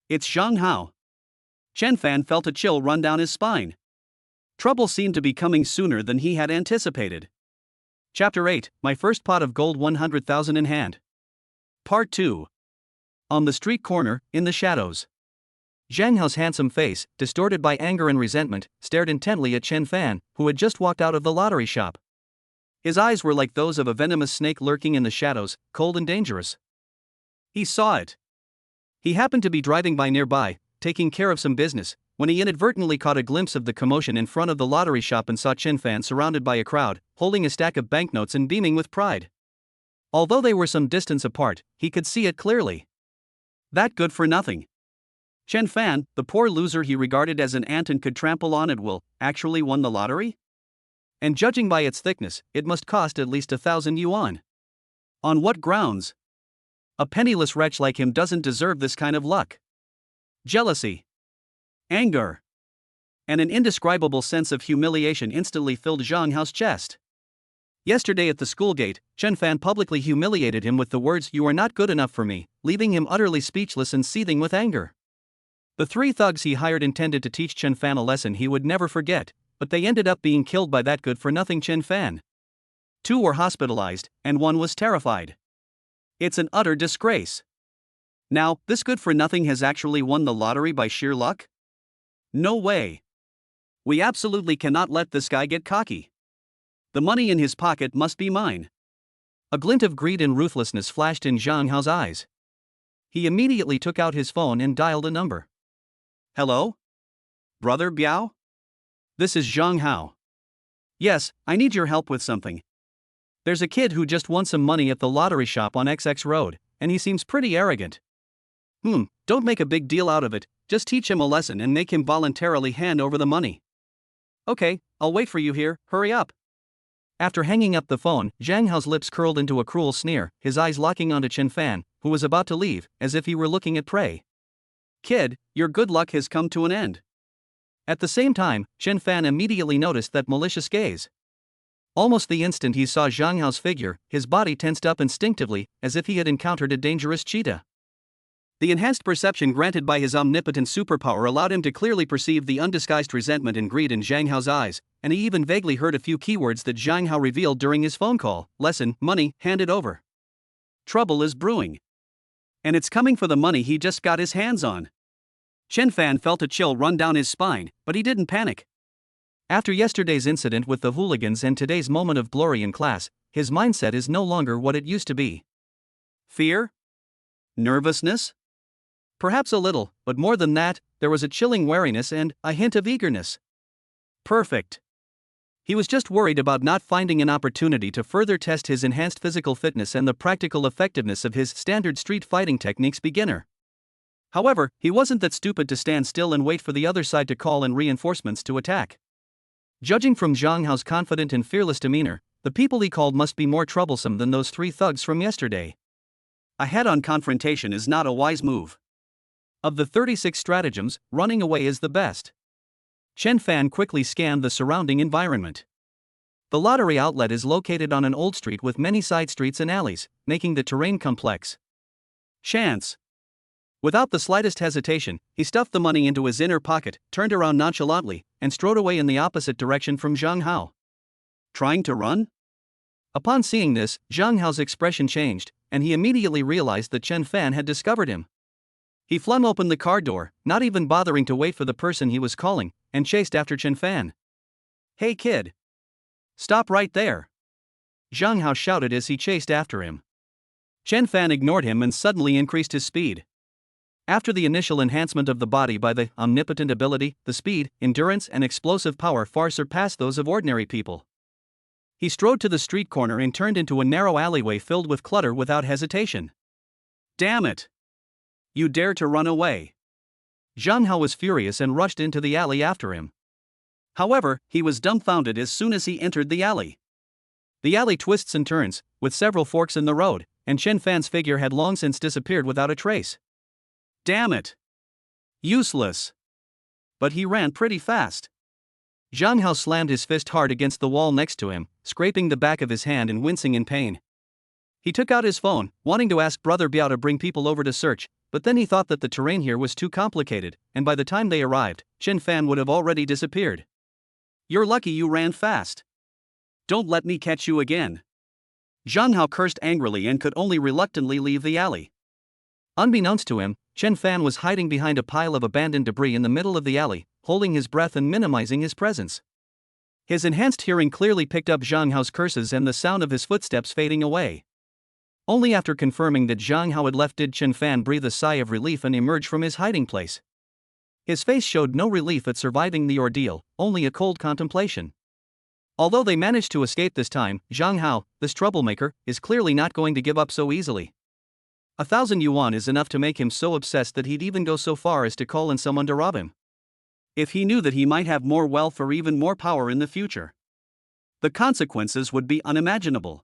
S1: It's Zhang Hao. Chen Fan felt a chill run down his spine. Trouble seemed to be coming sooner than he had anticipated. Chapter 8, My First Pot of Gold 100,000 in Hand. Part 2. On the street corner, in the shadows. Zhang Hao's handsome face, distorted by anger and resentment, stared intently at Chen Fan, who had just walked out of the lottery shop. His eyes were like those of a venomous snake lurking in the shadows, cold and dangerous. He saw it. He happened to be driving by nearby, taking care of some business, when he inadvertently caught a glimpse of the commotion in front of the lottery shop and saw Chen Fan surrounded by a crowd, holding a stack of banknotes and beaming with pride. Although they were some distance apart, he could see it clearly. That good for nothing. Chen Fan, the poor loser he regarded as an ant and could trample on at will, actually won the lottery? And judging by its thickness, it must cost at least 1,000 yuan. On what grounds? A penniless wretch like him doesn't deserve this kind of luck. Jealousy. Anger. And an indescribable sense of humiliation instantly filled Zhang Hao's chest. Yesterday at the school gate, Chen Fan publicly humiliated him with the words, "You are not good enough for me," leaving him utterly speechless and seething with anger. The three thugs he hired intended to teach Chen Fan a lesson he would never forget, but they ended up being killed by that good-for-nothing Chen Fan. 2 were hospitalized, and 1 was terrified. It's an utter disgrace. Now, this good-for-nothing has actually won the lottery by sheer luck? No way. We absolutely cannot let this guy get cocky. The money in his pocket must be mine. A glint of greed and ruthlessness flashed in Zhang Hao's eyes. He immediately took out his phone and dialed a number. Hello? Brother Biao? This is Zhang Hao. Yes, I need your help with something. There's a kid who just won some money at the lottery shop on XX Road, and he seems pretty arrogant. Don't make a big deal out of it, just teach him a lesson and make him voluntarily hand over the money. Okay, I'll wait for you here, hurry up. After hanging up the phone, Zhang Hao's lips curled into a cruel sneer, his eyes locking onto Chen Fan, who was about to leave, as if he were looking at prey. Kid, your good luck has come to an end. At the same time, Chen Fan immediately noticed that malicious gaze. Almost the instant he saw Zhang Hao's figure, his body tensed up instinctively, as if he had encountered a dangerous cheetah. The enhanced perception granted by his omnipotent superpower allowed him to clearly perceive the undisguised resentment and greed in Zhang Hao's eyes, and he even vaguely heard a few keywords that Zhang Hao revealed during his phone call: lesson, money, handed over. Trouble is brewing. And it's coming for the money he just got his hands on. Chen Fan felt a chill run down his spine, but he didn't panic. After yesterday's incident with the hooligans and today's moment of glory in class, his mindset is no longer what it used to be. Fear? Nervousness? Perhaps a little, but more than that, there was a chilling wariness and a hint of eagerness. Perfect. He was just worried about not finding an opportunity to further test his enhanced physical fitness and the practical effectiveness of his standard street fighting techniques beginner. However, he wasn't that stupid to stand still and wait for the other side to call in reinforcements to attack. Judging from Zhang Hao's confident and fearless demeanor, the people he called must be more troublesome than those 3 thugs from yesterday. A head-on confrontation is not a wise move. Of the 36 stratagems, running away is the best. Chen Fan quickly scanned the surrounding environment. The lottery outlet is located on an old street with many side streets and alleys, making the terrain complex. Chance. Without the slightest hesitation, he stuffed the money into his inner pocket, turned around nonchalantly, and strode away in the opposite direction from Zhang Hao. Trying to run? Upon seeing this, Zhang Hao's expression changed, and he immediately realized that Chen Fan had discovered him. He flung open the car door, not even bothering to wait for the person he was calling, and chased after Chen Fan. "Hey kid! Stop right there!" Zhang Hao shouted as he chased after him. Chen Fan ignored him and suddenly increased his speed. After the initial enhancement of the body by the omnipotent ability, the speed, endurance, and explosive power far surpassed those of ordinary people. He strode to the street corner and turned into a narrow alleyway filled with clutter without hesitation. "Damn it! You dare to run away!" Zhang Hao was furious and rushed into the alley after him. However, he was dumbfounded as soon as he entered the alley. The alley twists and turns, with several forks in the road, and Chen Fan's figure had long since disappeared without a trace. Damn it! Useless! But he ran pretty fast. Zhang Hao slammed his fist hard against the wall next to him, scraping the back of his hand and wincing in pain. He took out his phone, wanting to ask Brother Biao to bring people over to search, but then he thought that the terrain here was too complicated, and by the time they arrived, Chen Fan would have already disappeared. "You're lucky you ran fast. Don't let me catch you again." Zhang Hao cursed angrily and could only reluctantly leave the alley. Unbeknownst to him, Chen Fan was hiding behind a pile of abandoned debris in the middle of the alley, holding his breath and minimizing his presence. His enhanced hearing clearly picked up Zhang Hao's curses and the sound of his footsteps fading away. Only after confirming that Zhang Hao had left did Chen Fan breathe a sigh of relief and emerge from his hiding place. His face showed no relief at surviving the ordeal, only a cold contemplation. Although they managed to escape this time, Zhang Hao, this troublemaker, is clearly not going to give up so easily. 1,000 yuan is enough to make him so obsessed that he'd even go so far as to call in someone to rob him. If he knew that he might have more wealth or even more power in the future, the consequences would be unimaginable.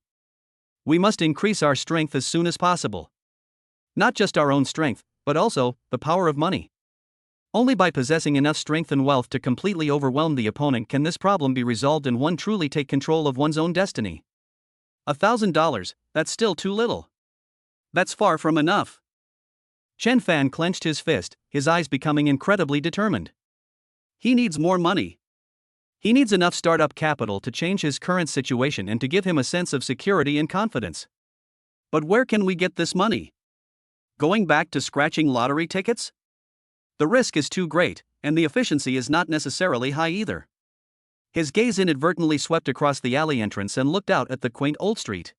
S1: We must increase our strength as soon as possible. Not just our own strength, but also the power of money. Only by possessing enough strength and wealth to completely overwhelm the opponent can this problem be resolved and one truly take control of one's own destiny. $1,000, that's still too little. That's far from enough. Chen Fan clenched his fist, his eyes becoming incredibly determined. He needs more money. He needs enough startup capital to change his current situation and to give him a sense of security and confidence. But where can we get this money? Going back to scratching lottery tickets? The risk is too great, and the efficiency is not necessarily high either. His gaze inadvertently swept across the alley entrance and looked out at the quaint old street.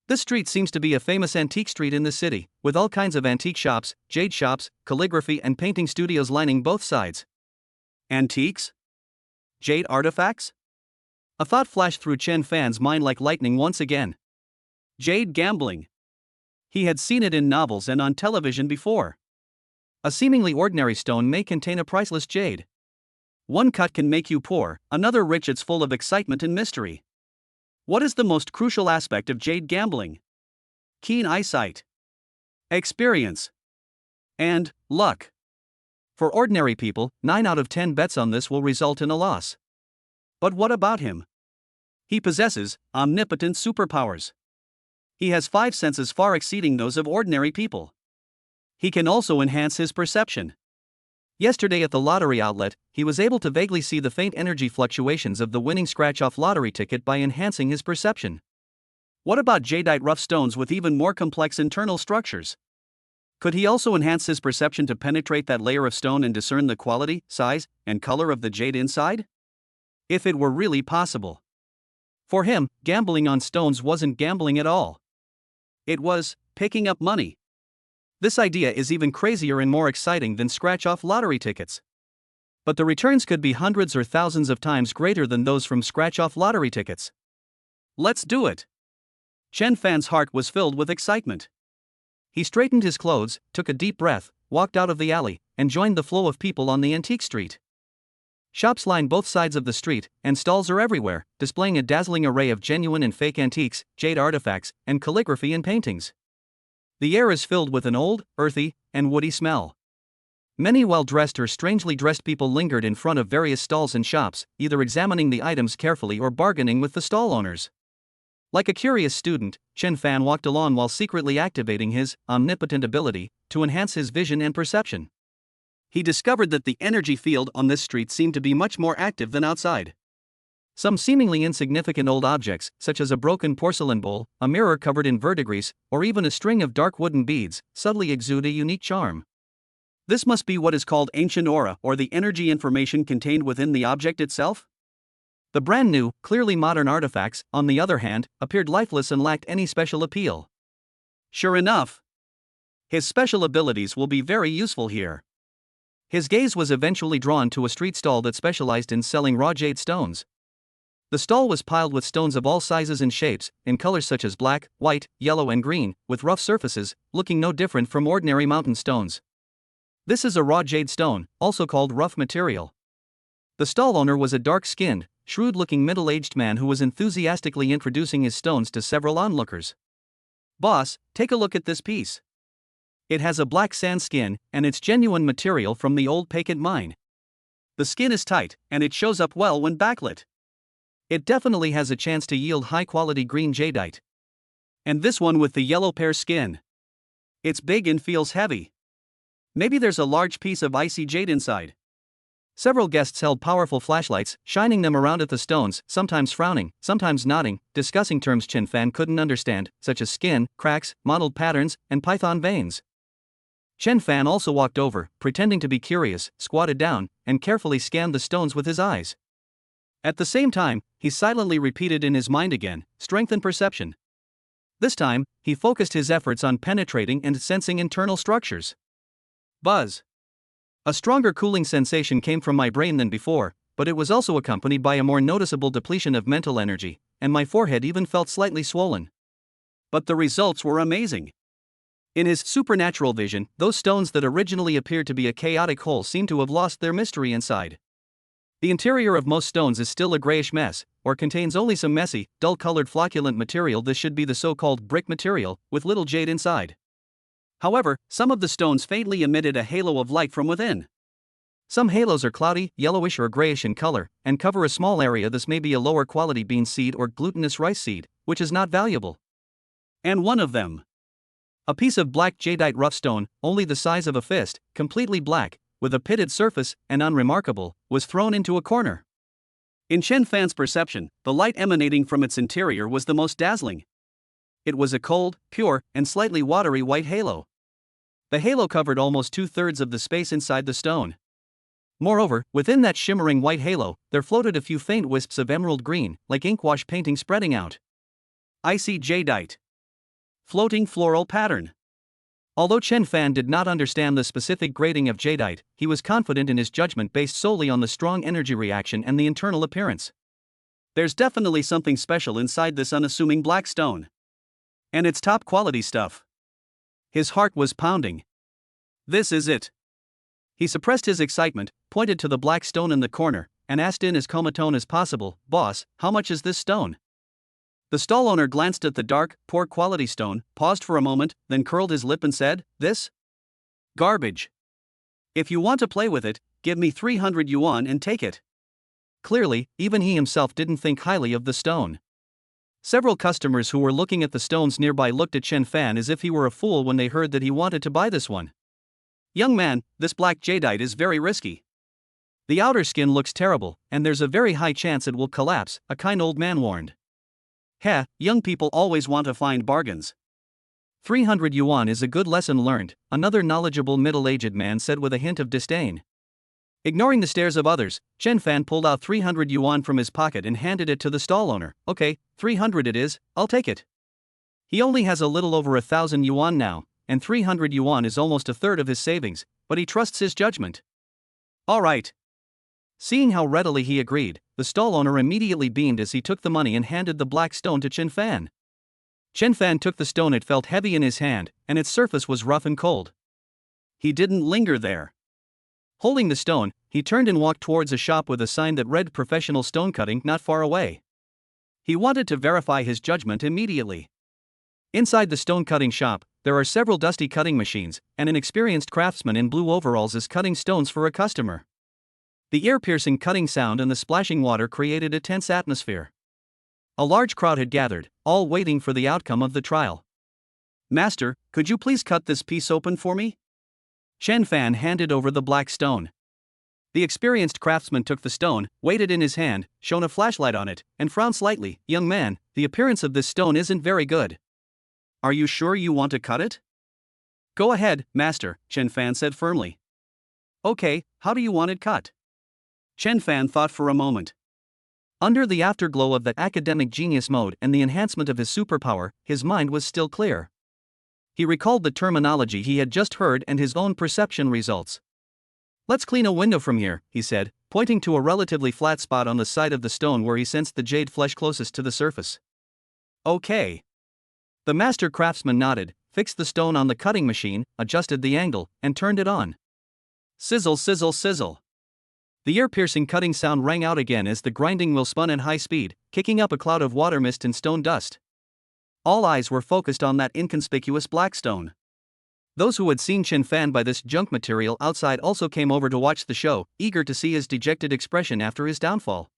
S1: This street seems to be a famous antique street in the city, with all kinds of antique shops, jade shops, calligraphy and painting studios lining both sides. Antiques? Jade artifacts? A thought flashed through Chen Fan's mind like lightning once again. Jade gambling. He had seen it in novels and on television before. A seemingly ordinary stone may contain a priceless jade. One cut can make you poor, another rich. It's full of excitement and mystery. What is the most crucial aspect of jade gambling? Keen eyesight, experience, and luck. For ordinary people, 9 out of 10 bets on this will result in a loss. But what about him? He possesses omnipotent superpowers. He has 5 senses far exceeding those of ordinary people. He can also enhance his perception. Yesterday at the lottery outlet, he was able to vaguely see the faint energy fluctuations of the winning scratch-off lottery ticket by enhancing his perception. What about jadeite rough stones with even more complex internal structures? Could he also enhance his perception to penetrate that layer of stone and discern the quality, size, and color of the jade inside? If it were really possible. For him, gambling on stones wasn't gambling at all. It was picking up money. This idea is even crazier and more exciting than scratch-off lottery tickets. But the returns could be hundreds or thousands of times greater than those from scratch-off lottery tickets. Let's do it! Chen Fan's heart was filled with excitement. He straightened his clothes, took a deep breath, walked out of the alley, and joined the flow of people on the antique street. Shops line both sides of the street, and stalls are everywhere, displaying a dazzling array of genuine and fake antiques, jade artifacts, and calligraphy and paintings. The air is filled with an old, earthy, and woody smell. Many well-dressed or strangely dressed people lingered in front of various stalls and shops, either examining the items carefully or bargaining with the stall owners. Like a curious student, Chen Fan walked along while secretly activating his omnipotent ability to enhance his vision and perception. He discovered that the energy field on this street seemed to be much more active than outside. Some seemingly insignificant old objects, such as a broken porcelain bowl, a mirror covered in verdigris, or even a string of dark wooden beads, subtly exude a unique charm. This must be what is called ancient aura, or the energy information contained within the object itself? The brand new, clearly modern artifacts, on the other hand, appeared lifeless and lacked any special appeal. Sure enough, his special abilities will be very useful here. His gaze was eventually drawn to a street stall that specialized in selling raw jade stones. The stall was piled with stones of all sizes and shapes, in colors such as black, white, yellow, and green, with rough surfaces, looking no different from ordinary mountain stones. This is a raw jade stone, also called rough material. The stall owner was a dark-skinned, shrewd-looking middle-aged man who was enthusiastically introducing his stones to several onlookers. "Boss, take a look at this piece. It has a black sand skin, and it's genuine material from the old Pacant mine. The skin is tight, and it shows up well when backlit. It definitely has a chance to yield high-quality green jadeite. And this one with the yellow pear skin. It's big and feels heavy. Maybe there's a large piece of icy jade inside." Several guests held powerful flashlights, shining them around at the stones, sometimes frowning, sometimes nodding, discussing terms Chen Fan couldn't understand, such as skin, cracks, mottled patterns, and python veins. Chen Fan also walked over, pretending to be curious, squatted down, and carefully scanned the stones with his eyes. At the same time, he silently repeated in his mind again, "Strength and perception." This time, he focused his efforts on penetrating and sensing internal structures. Buzz. A stronger cooling sensation came from my brain than before, but it was also accompanied by a more noticeable depletion of mental energy, and my forehead even felt slightly swollen. But the results were amazing. In his supernatural vision, those stones that originally appeared to be a chaotic whole seemed to have lost their mystery inside. The interior of most stones is still a grayish mess, or contains only some messy, dull-colored flocculent material. This should be the so-called brick material, with little jade inside. However, some of the stones faintly emitted a halo of light from within. Some halos are cloudy, yellowish or grayish in color, and cover a small area. This may be a lower quality bean seed or glutinous rice seed, which is not valuable. And one of them, a piece of black jadeite rough stone, only the size of a fist, completely black, with a pitted surface, and unremarkable, was thrown into a corner. In Chen Fan's perception, the light emanating from its interior was the most dazzling. It was a cold, pure, and slightly watery white halo. The halo covered almost 2/3 of the space inside the stone. Moreover, within that shimmering white halo, there floated a few faint wisps of emerald green, like inkwash painting spreading out. Icy jadeite. Floating floral pattern. Although Chen Fan did not understand the specific grading of jadeite, he was confident in his judgment based solely on the strong energy reaction and the internal appearance. There's definitely something special inside this unassuming black stone. And it's top quality stuff. His heart was pounding. This is it. He suppressed his excitement, pointed to the black stone in the corner, and asked in as calm a tone as possible, "Boss, how much is this stone?" The stall owner glanced at the dark, poor quality stone, paused for a moment, then curled his lip and said, "This? Garbage. If you want to play with it, give me 300 yuan and take it." Clearly, even he himself didn't think highly of the stone. Several customers who were looking at the stones nearby looked at Chen Fan as if he were a fool when they heard that he wanted to buy this one. "Young man, this black jadeite is very risky. The outer skin looks terrible, and there's a very high chance it will collapse," a kind old man warned. "Heh, young people always want to find bargains." 300 yuan is a good lesson learned, another knowledgeable middle-aged man said with a hint of disdain. Ignoring the stares of others, Chen Fan pulled out 300 yuan from his pocket and handed it to the stall owner. "Okay, 300 it is, I'll take it." He only has a little over 1,000 yuan now, and 300 yuan is almost a third of his savings, but he trusts his judgment. "All right." Seeing how readily he agreed, the stall owner immediately beamed as he took the money and handed the black stone to Chen Fan. Chen Fan took the stone. It felt heavy in his hand, and its surface was rough and cold. He didn't linger there. Holding the stone, he turned and walked towards a shop with a sign that read "Professional Stone Cutting" not far away. He wanted to verify his judgment immediately. Inside the stone cutting shop, there are several dusty cutting machines, and an experienced craftsman in blue overalls is cutting stones for a customer. The ear-piercing cutting sound and the splashing water created a tense atmosphere. A large crowd had gathered, all waiting for the outcome of the trial. "Master, could you please cut this piece open for me?" Chen Fan handed over the black stone. The experienced craftsman took the stone, weighed it in his hand, shone a flashlight on it, and frowned slightly. Young man, the appearance of this stone isn't very good. Are you sure you want to cut it? Go ahead, master, Chen Fan said firmly. Okay, how do you want it cut? Chen Fan thought for a moment. Under the afterglow of that academic genius mode and the enhancement of his superpower, his mind was still clear. He recalled the terminology he had just heard and his own perception results. Let's clean a window from here, he said, pointing to a relatively flat spot on the side of the stone where he sensed the jade flesh closest to the surface. Okay. The master craftsman nodded, fixed the stone on the cutting machine, adjusted the angle, and turned it on. Sizzle, sizzle, sizzle. The ear-piercing cutting sound rang out again as the grinding wheel spun at high speed, kicking up a cloud of water mist and stone dust. All eyes were focused on that inconspicuous black stone. Those who had seen Chen Fan buy this junk material outside also came over to watch the show, eager to see his dejected expression after his downfall.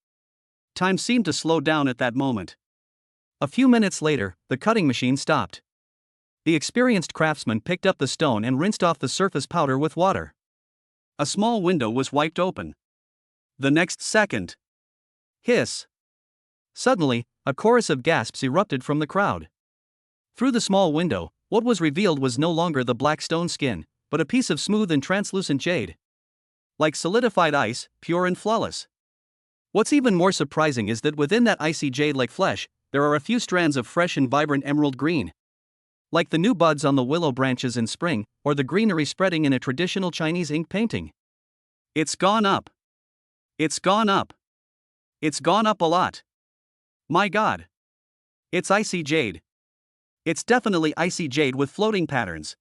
S1: Time seemed to slow down at that moment. A few minutes later, the cutting machine stopped. The experienced craftsman picked up the stone and rinsed off the surface powder with water. A small window was wiped open. The next second. Hiss. Suddenly, a chorus of gasps erupted from the crowd. Through the small window, what was revealed was no longer the black stone skin, but a piece of smooth and translucent jade. Like solidified ice, pure and flawless. What's even more surprising is that within that icy jade-like flesh, there are a few strands of fresh and vibrant emerald green. Like the new buds on the willow branches in spring, or the greenery spreading in a traditional Chinese ink painting. It's gone up. It's gone up. It's gone up a lot. My God. It's icy jade. It's definitely icy jade with floating patterns.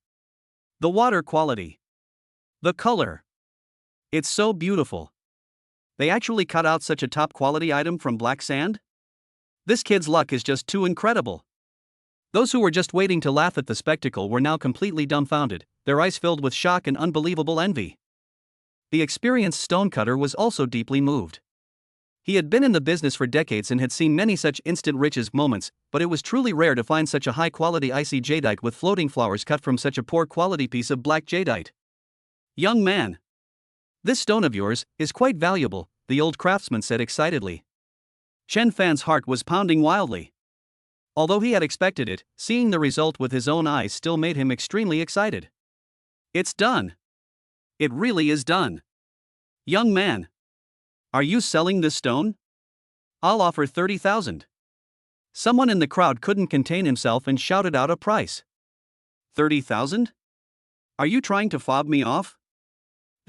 S1: The water quality. The color. It's so beautiful. They actually cut out such a top quality item from black sand? This kid's luck is just too incredible. Those who were just waiting to laugh at the spectacle were now completely dumbfounded, their eyes filled with shock and unbelievable envy. The experienced stonecutter was also deeply moved. He had been in the business for decades and had seen many such instant riches moments, but it was truly rare to find such a high-quality icy jadeite with floating flowers cut from such a poor-quality piece of black jadeite. Young man. This stone of yours is quite valuable, the old craftsman said excitedly. Chen Fan's heart was pounding wildly. Although he had expected it, seeing the result with his own eyes still made him extremely excited. It's done. It really is done. Young man. Are you selling this stone? I'll offer 30,000. Someone in the crowd couldn't contain himself and shouted out a price. 30,000? Are you trying to fob me off?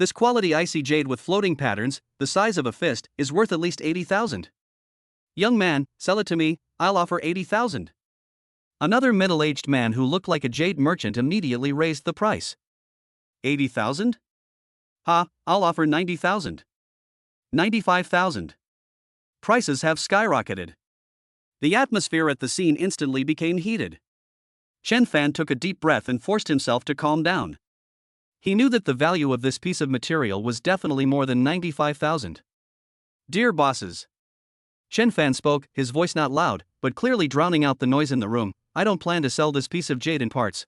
S1: This quality icy jade with floating patterns, the size of a fist, is worth at least 80,000. Young man, sell it to me, I'll offer 80,000. Another middle-aged man who looked like a jade merchant immediately raised the price. 80,000? Ha, I'll offer 90,000. 95,000. Prices have skyrocketed. The atmosphere at the scene instantly became heated. Chen Fan took a deep breath and forced himself to calm down. He knew that the value of this piece of material was definitely more than 95,000. Dear bosses. Chen Fan spoke, his voice not loud, but clearly drowning out the noise in the room. I don't plan to sell this piece of jade in parts.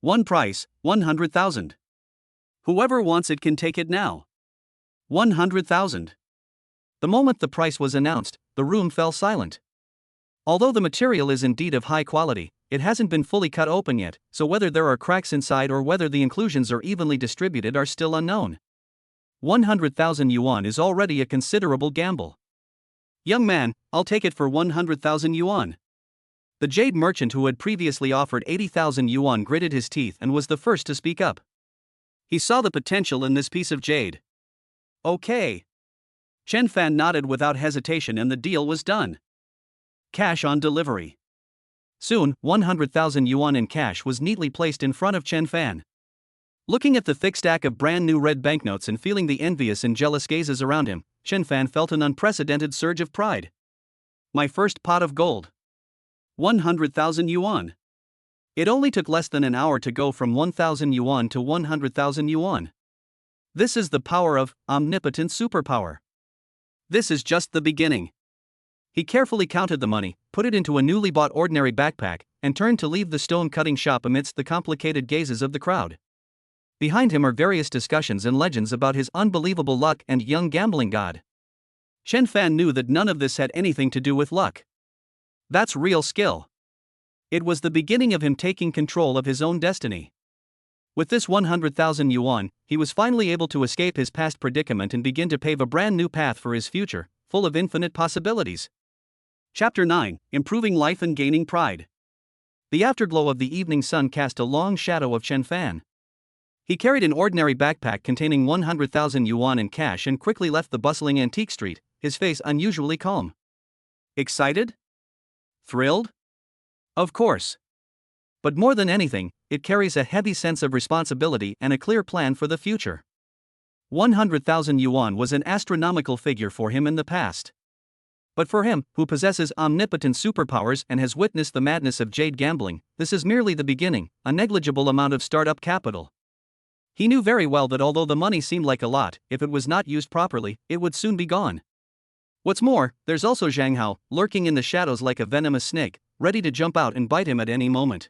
S1: One price, 100,000. Whoever wants it can take it now. 100,000. The moment the price was announced, the room fell silent. Although the material is indeed of high quality, it hasn't been fully cut open yet, so whether there are cracks inside or whether the inclusions are evenly distributed are still unknown. 100,000 yuan is already a considerable gamble. Young man, I'll take it for 100,000 yuan. The jade merchant who had previously offered 80,000 yuan gritted his teeth and was the first to speak up. He saw the potential in this piece of jade. Okay. Chen Fan nodded without hesitation and the deal was done. Cash on delivery. Soon, 100,000 yuan in cash was neatly placed in front of Chen Fan. Looking at the thick stack of brand new red banknotes and feeling the envious and jealous gazes around him, Chen Fan felt an unprecedented surge of pride. My first pot of gold. 100,000 yuan. It only took less than an hour to go from 1,000 yuan to 100,000 yuan. This is the power of omnipotent superpower. This is just the beginning. He carefully counted the money, put it into a newly bought ordinary backpack, and turned to leave the stone cutting shop amidst the complicated gazes of the crowd. Behind him are various discussions and legends about his unbelievable luck and young gambling god. Chen Fan knew that none of this had anything to do with luck. That's real skill. It was the beginning of him taking control of his own destiny. With this 100,000 yuan, he was finally able to escape his past predicament and begin to pave a brand new path for his future, full of infinite possibilities. Chapter 9: Improving Life and Gaining Pride. The afterglow of the evening sun cast a long shadow of Chen Fan. He carried an ordinary backpack containing 100,000 yuan in cash and quickly left the bustling antique street, his face unusually calm. Excited? Thrilled? Of course. But more than anything, it carries a heavy sense of responsibility and a clear plan for the future. 100,000 yuan was an astronomical figure for him in the past. But for him, who possesses omnipotent superpowers and has witnessed the madness of jade gambling, this is merely the beginning, a negligible amount of startup capital. He knew very well that although the money seemed like a lot, if it was not used properly, it would soon be gone. What's more, there's also Zhang Hao, lurking in the shadows like a venomous snake, ready to jump out and bite him at any moment.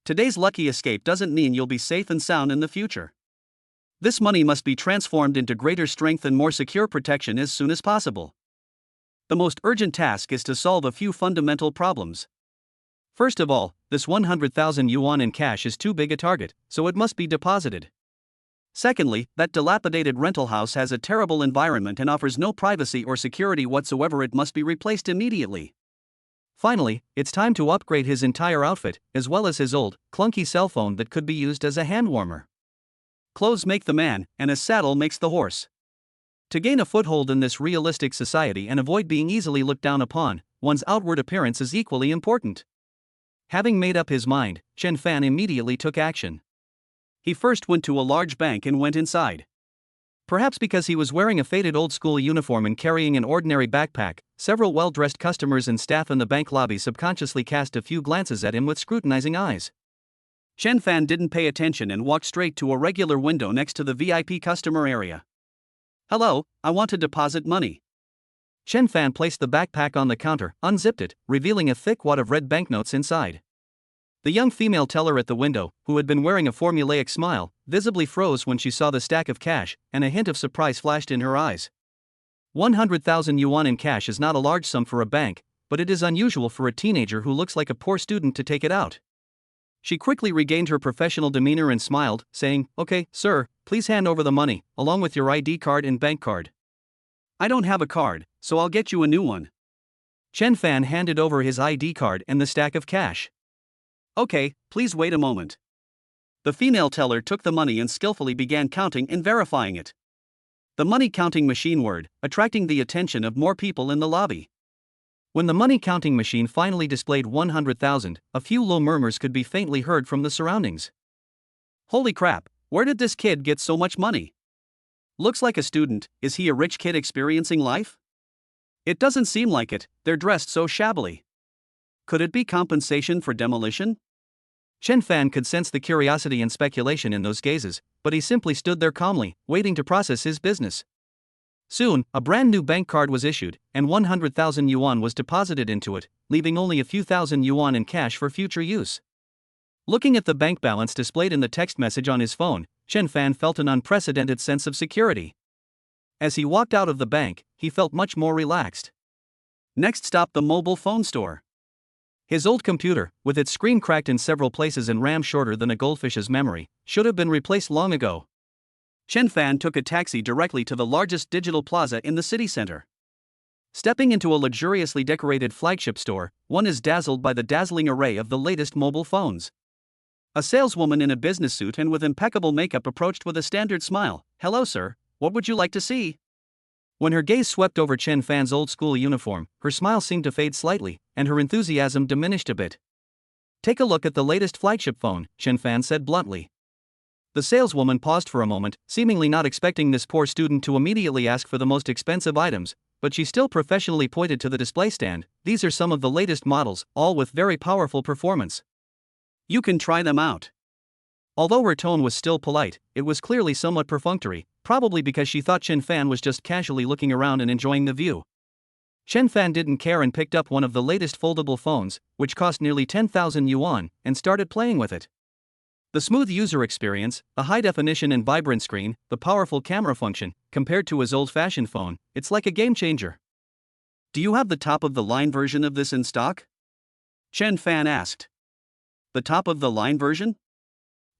S1: Today's lucky escape doesn't mean you'll be safe and sound in the future. This money must be transformed into greater strength and more secure protection as soon as possible. The most urgent task is to solve a few fundamental problems. First of all, this 100,000 yuan in cash is too big a target, so it must be deposited. Secondly, that dilapidated rental house has a terrible environment and offers no privacy or security whatsoever. It must be replaced immediately. Finally, it's time to upgrade his entire outfit, as well as his old, clunky cell phone that could be used as a hand warmer. Clothes make the man, and a saddle makes the horse. To gain a foothold in this realistic society and avoid being easily looked down upon, one's outward appearance is equally important. Having made up his mind, Chen Fan immediately took action. He first went to a large bank and went inside. Perhaps because he was wearing a faded old-school uniform and carrying an ordinary backpack, several well-dressed customers and staff in the bank lobby subconsciously cast a few glances at him with scrutinizing eyes. Chen Fan didn't pay attention and walked straight to a regular window next to the VIP customer area. "Hello, I want to deposit money." Chen Fan placed the backpack on the counter, unzipped it, revealing a thick wad of red banknotes inside. The young female teller at the window, who had been wearing a formulaic smile, visibly froze when she saw the stack of cash, and a hint of surprise flashed in her eyes. 100,000 yuan in cash is not a large sum for a bank, but it is unusual for a teenager who looks like a poor student to take it out. She quickly regained her professional demeanor and smiled, saying, "Okay, sir, please hand over the money, along with your ID card and bank card." "I don't have a card, so I'll get you a new one." Chen Fan handed over his ID card and the stack of cash. "Okay, please wait a moment." The female teller took the money and skillfully began counting and verifying it. The money counting machine whirred, attracting the attention of more people in the lobby. When the money counting machine finally displayed 100,000, a few low murmurs could be faintly heard from the surroundings. "Holy crap, where did this kid get so much money? Looks like a student. Is he a rich kid experiencing life? It doesn't seem like it, they're dressed so shabbily. Could it be compensation for demolition?" Chen Fan could sense the curiosity and speculation in those gazes, but he simply stood there calmly, waiting to process his business. Soon, a brand new bank card was issued, and 100,000 yuan was deposited into it, leaving only a few thousand yuan in cash for future use. Looking at the bank balance displayed in the text message on his phone, Chen Fan felt an unprecedented sense of security. As he walked out of the bank, he felt much more relaxed. Next stop, the mobile phone store. His old computer, with its screen cracked in several places and RAM shorter than a goldfish's memory, should have been replaced long ago. Chen Fan took a taxi directly to the largest digital plaza in the city center. Stepping into a luxuriously decorated flagship store, one is dazzled by the dazzling array of the latest mobile phones. A saleswoman in a business suit and with impeccable makeup approached with a standard smile. "Hello sir, what would you like to see?" When her gaze swept over Chen Fan's old-school uniform, her smile seemed to fade slightly, and her enthusiasm diminished a bit. "Take a look at the latest flagship phone," Chen Fan said bluntly. The saleswoman paused for a moment, seemingly not expecting this poor student to immediately ask for the most expensive items, but she still professionally pointed to the display stand. "These are some of the latest models, all with very powerful performance. You can try them out." Although her tone was still polite, it was clearly somewhat perfunctory, probably because she thought Chen Fan was just casually looking around and enjoying the view. Chen Fan didn't care and picked up one of the latest foldable phones, which cost nearly 10,000 yuan, and started playing with it. The smooth user experience, a high definition and vibrant screen, the powerful camera function, compared to his old-fashioned phone, it's like a game changer. Do you have the top-of-the-line version of this in stock? Chen Fan asked. The top-of-the-line version?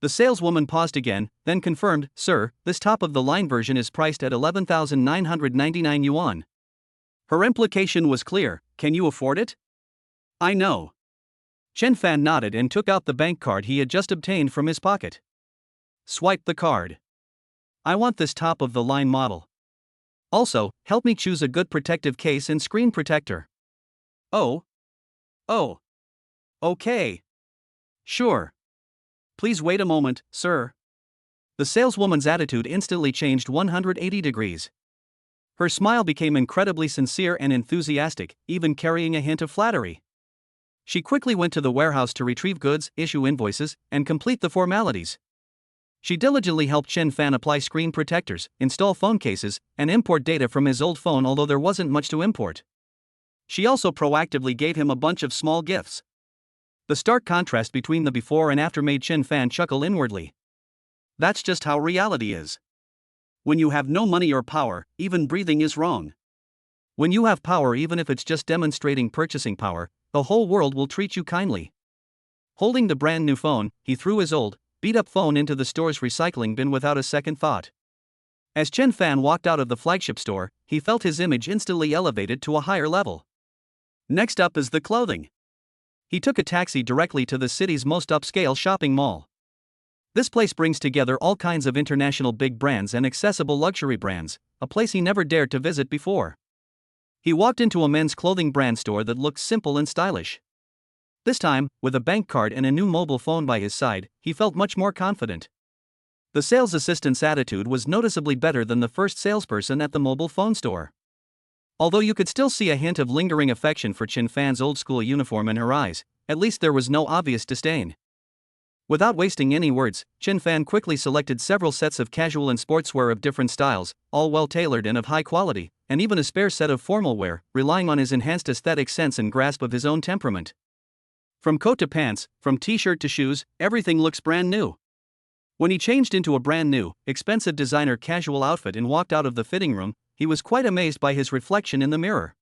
S1: The saleswoman paused again, then confirmed, Sir, this top-of-the-line version is priced at 11,999 yuan. Her implication was clear, can you afford it? I know. Chen Fan nodded and took out the bank card he had just obtained from his pocket. Swipe the card. I want this top-of-the-line model. Also, help me choose a good protective case and screen protector. Oh. Okay. Sure. Please wait a moment, sir. The saleswoman's attitude instantly changed 180 degrees. Her smile became incredibly sincere and enthusiastic, even carrying a hint of flattery. She quickly went to the warehouse to retrieve goods, issue invoices, and complete the formalities. She diligently helped Chen Fan apply screen protectors, install phone cases, and import data from his old phone, although there wasn't much to import. She also proactively gave him a bunch of small gifts. The stark contrast between the before and after made Chen Fan chuckle inwardly. That's just how reality is. When you have no money or power, even breathing is wrong. When you have power, even if it's just demonstrating purchasing power, the whole world will treat you kindly. Holding the brand new phone, he threw his old, beat-up phone into the store's recycling bin without a second thought. As Chen Fan walked out of the flagship store, he felt his image instantly elevated to a higher level. Next up is the clothing. He took a taxi directly to the city's most upscale shopping mall. This place brings together all kinds of international big brands and accessible luxury brands, a place he never dared to visit before. He walked into a men's clothing brand store that looked simple and stylish. This time, with a bank card and a new mobile phone by his side, he felt much more confident. The sales assistant's attitude was noticeably better than the first salesperson at the mobile phone store. Although you could still see a hint of lingering affection for Chen Fan's old-school uniform in her eyes, at least there was no obvious disdain. Without wasting any words, Chen Fan quickly selected several sets of casual and sportswear of different styles, all well-tailored and of high quality, and even a spare set of formal wear, relying on his enhanced aesthetic sense and grasp of his own temperament. From coat to pants, from t-shirt to shoes, everything looks brand new. When he changed into a brand new, expensive designer casual outfit and walked out of the fitting room, he was quite amazed by his reflection in the mirror.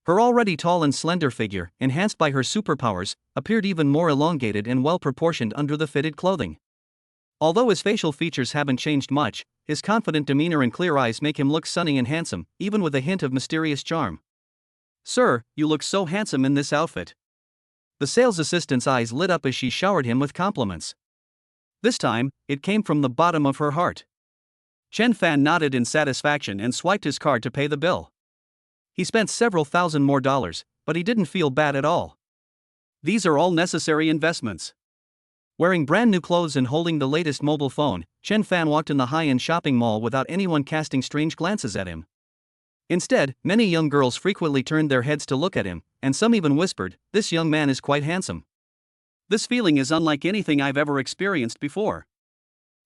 S1: Her already tall and slender figure, enhanced by her superpowers, appeared even more elongated and well-proportioned under the fitted clothing. Although his facial features haven't changed much, his confident demeanor and clear eyes make him look sunny and handsome, even with a hint of mysterious charm. Sir, you look so handsome in this outfit. The sales assistant's eyes lit up as she showered him with compliments. This time, it came from the bottom of her heart. Chen Fan nodded in satisfaction and swiped his card to pay the bill. He spent several thousand more dollars, but he didn't feel bad at all. These are all necessary investments. Wearing brand new clothes and holding the latest mobile phone, Chen Fan walked in the high-end shopping mall without anyone casting strange glances at him. Instead, many young girls frequently turned their heads to look at him, and some even whispered, "This young man is quite handsome." This feeling is unlike anything I've ever experienced before.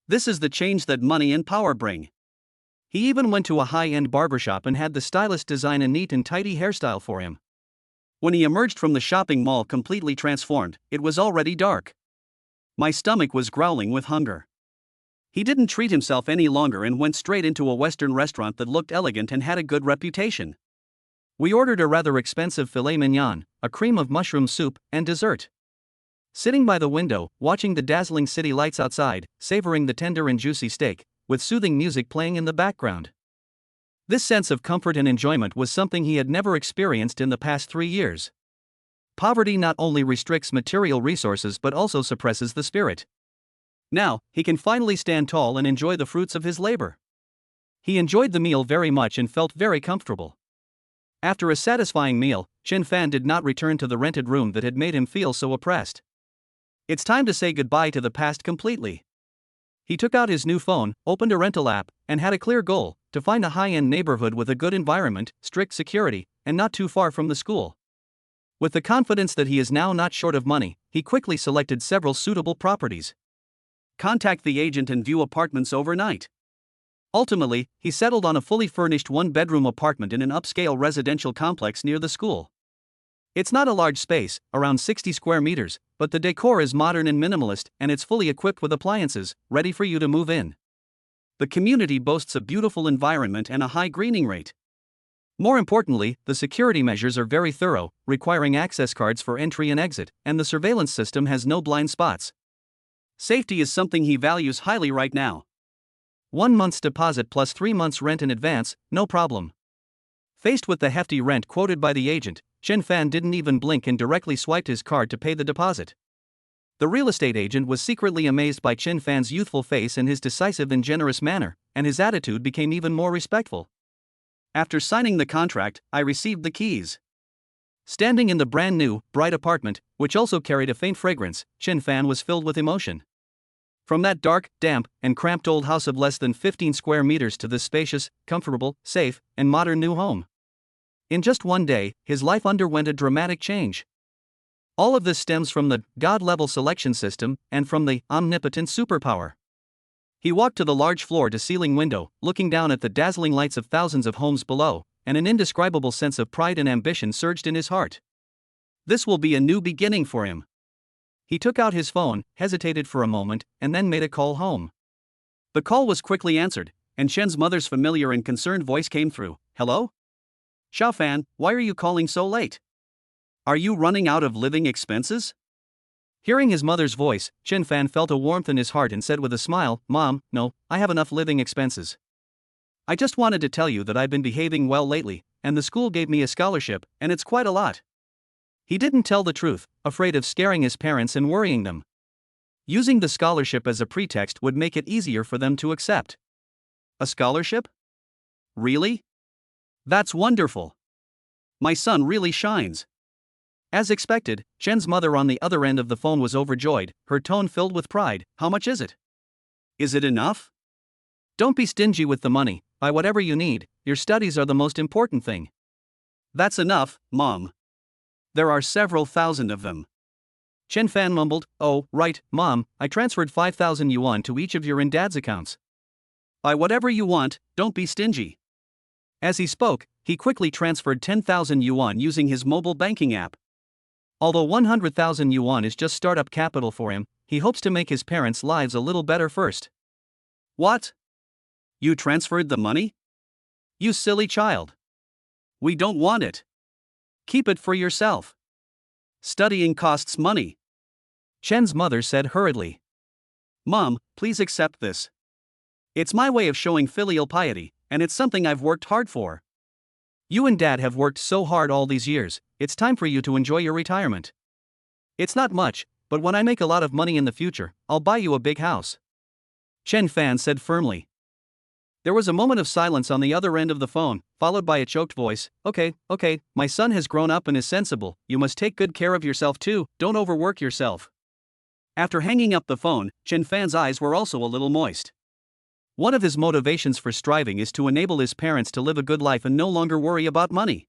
S1: This is the change that money and power bring. He even went to a high-end barbershop and had the stylist design a neat and tidy hairstyle for him. When he emerged from the shopping mall completely transformed, it was already dark. My stomach was growling with hunger. He didn't treat himself any longer and went straight into a Western restaurant that looked elegant and had a good reputation. We ordered a rather expensive filet mignon, a cream of mushroom soup, and dessert. Sitting by the window, watching the dazzling city lights outside, savoring the tender and juicy steak, with soothing music playing in the background. This sense of comfort and enjoyment was something he had never experienced in the past 3 years. Poverty not only restricts material resources but also suppresses the spirit. Now, he can finally stand tall and enjoy the fruits of his labor. He enjoyed the meal very much and felt very comfortable. After a satisfying meal, Chen Fan did not return to the rented room that had made him feel so oppressed. It's time to say goodbye to the past completely. He took out his new phone, opened a rental app, and had a clear goal: to find a high-end neighborhood with a good environment, strict security, and not too far from the school. With the confidence that he is now not short of money, he quickly selected several suitable properties. Contact the agent and view apartments overnight. Ultimately, he settled on a fully furnished one-bedroom apartment in an upscale residential complex near the school. It's not a large space, around 60 square meters, but the decor is modern and minimalist, and it's fully equipped with appliances, ready for you to move in. The community boasts a beautiful environment and a high greening rate. More importantly, the security measures are very thorough, requiring access cards for entry and exit, and the surveillance system has no blind spots. Safety is something he values highly right now. 1 month's deposit plus 3 months' rent in advance, no problem. Faced with the hefty rent quoted by the agent, Chen Fan didn't even blink and directly swiped his card to pay the deposit. The real estate agent was secretly amazed by Chen Fan's youthful face and his decisive and generous manner, and his attitude became even more respectful. After signing the contract, I received the keys. Standing in the brand new, bright apartment, which also carried a faint fragrance, Chen Fan was filled with emotion. From that dark, damp, and cramped old house of less than 15 square meters to this spacious, comfortable, safe, and modern new home. In just one day, his life underwent a dramatic change. All of this stems from the God-level selection system and from the omnipotent superpower. He walked to the large floor-to-ceiling window, looking down at the dazzling lights of thousands of homes below, and an indescribable sense of pride and ambition surged in his heart. This will be a new beginning for him. He took out his phone, hesitated for a moment, and then made a call home. The call was quickly answered, and Chen's mother's familiar and concerned voice came through. "Hello? Xiaofan, why are you calling so late? Are you running out of living expenses?" Hearing his mother's voice, Chen Fan felt a warmth in his heart and said with a smile, "Mom, no, I have enough living expenses. I just wanted to tell you that I've been behaving well lately, and the school gave me a scholarship, and it's quite a lot." He didn't tell the truth, afraid of scaring his parents and worrying them. Using the scholarship as a pretext would make it easier for them to accept. A scholarship? Really? That's wonderful. My son really shines. As expected, Chen's mother on the other end of the phone was overjoyed, her tone filled with pride. "How much is it? Is it enough? Don't be stingy with the money, buy whatever you need, your studies are the most important thing." "That's enough, Mom. There are several thousand of them." Chen Fan mumbled, "Oh, right, Mom, I transferred 5,000 yuan to each of your and Dad's accounts. Buy whatever you want, don't be stingy." As he spoke, he quickly transferred 10,000 yuan using his mobile banking app. Although 100,000 yuan is just startup capital for him, he hopes to make his parents' lives a little better first. "What? You transferred the money? You silly child. We don't want it. Keep it for yourself. Studying costs money." Chen's mother said hurriedly. "Mom, please accept this. It's my way of showing filial piety, and it's something I've worked hard for. You and Dad have worked so hard all these years, it's time for you to enjoy your retirement. It's not much, but when I make a lot of money in the future, I'll buy you a big house." Chen Fan said firmly. There was a moment of silence on the other end of the phone, followed by a choked voice. Okay, my son has grown up and is sensible, you must take good care of yourself too, don't overwork yourself." After hanging up the phone, Chen Fan's eyes were also a little moist. One of his motivations for striving is to enable his parents to live a good life and no longer worry about money.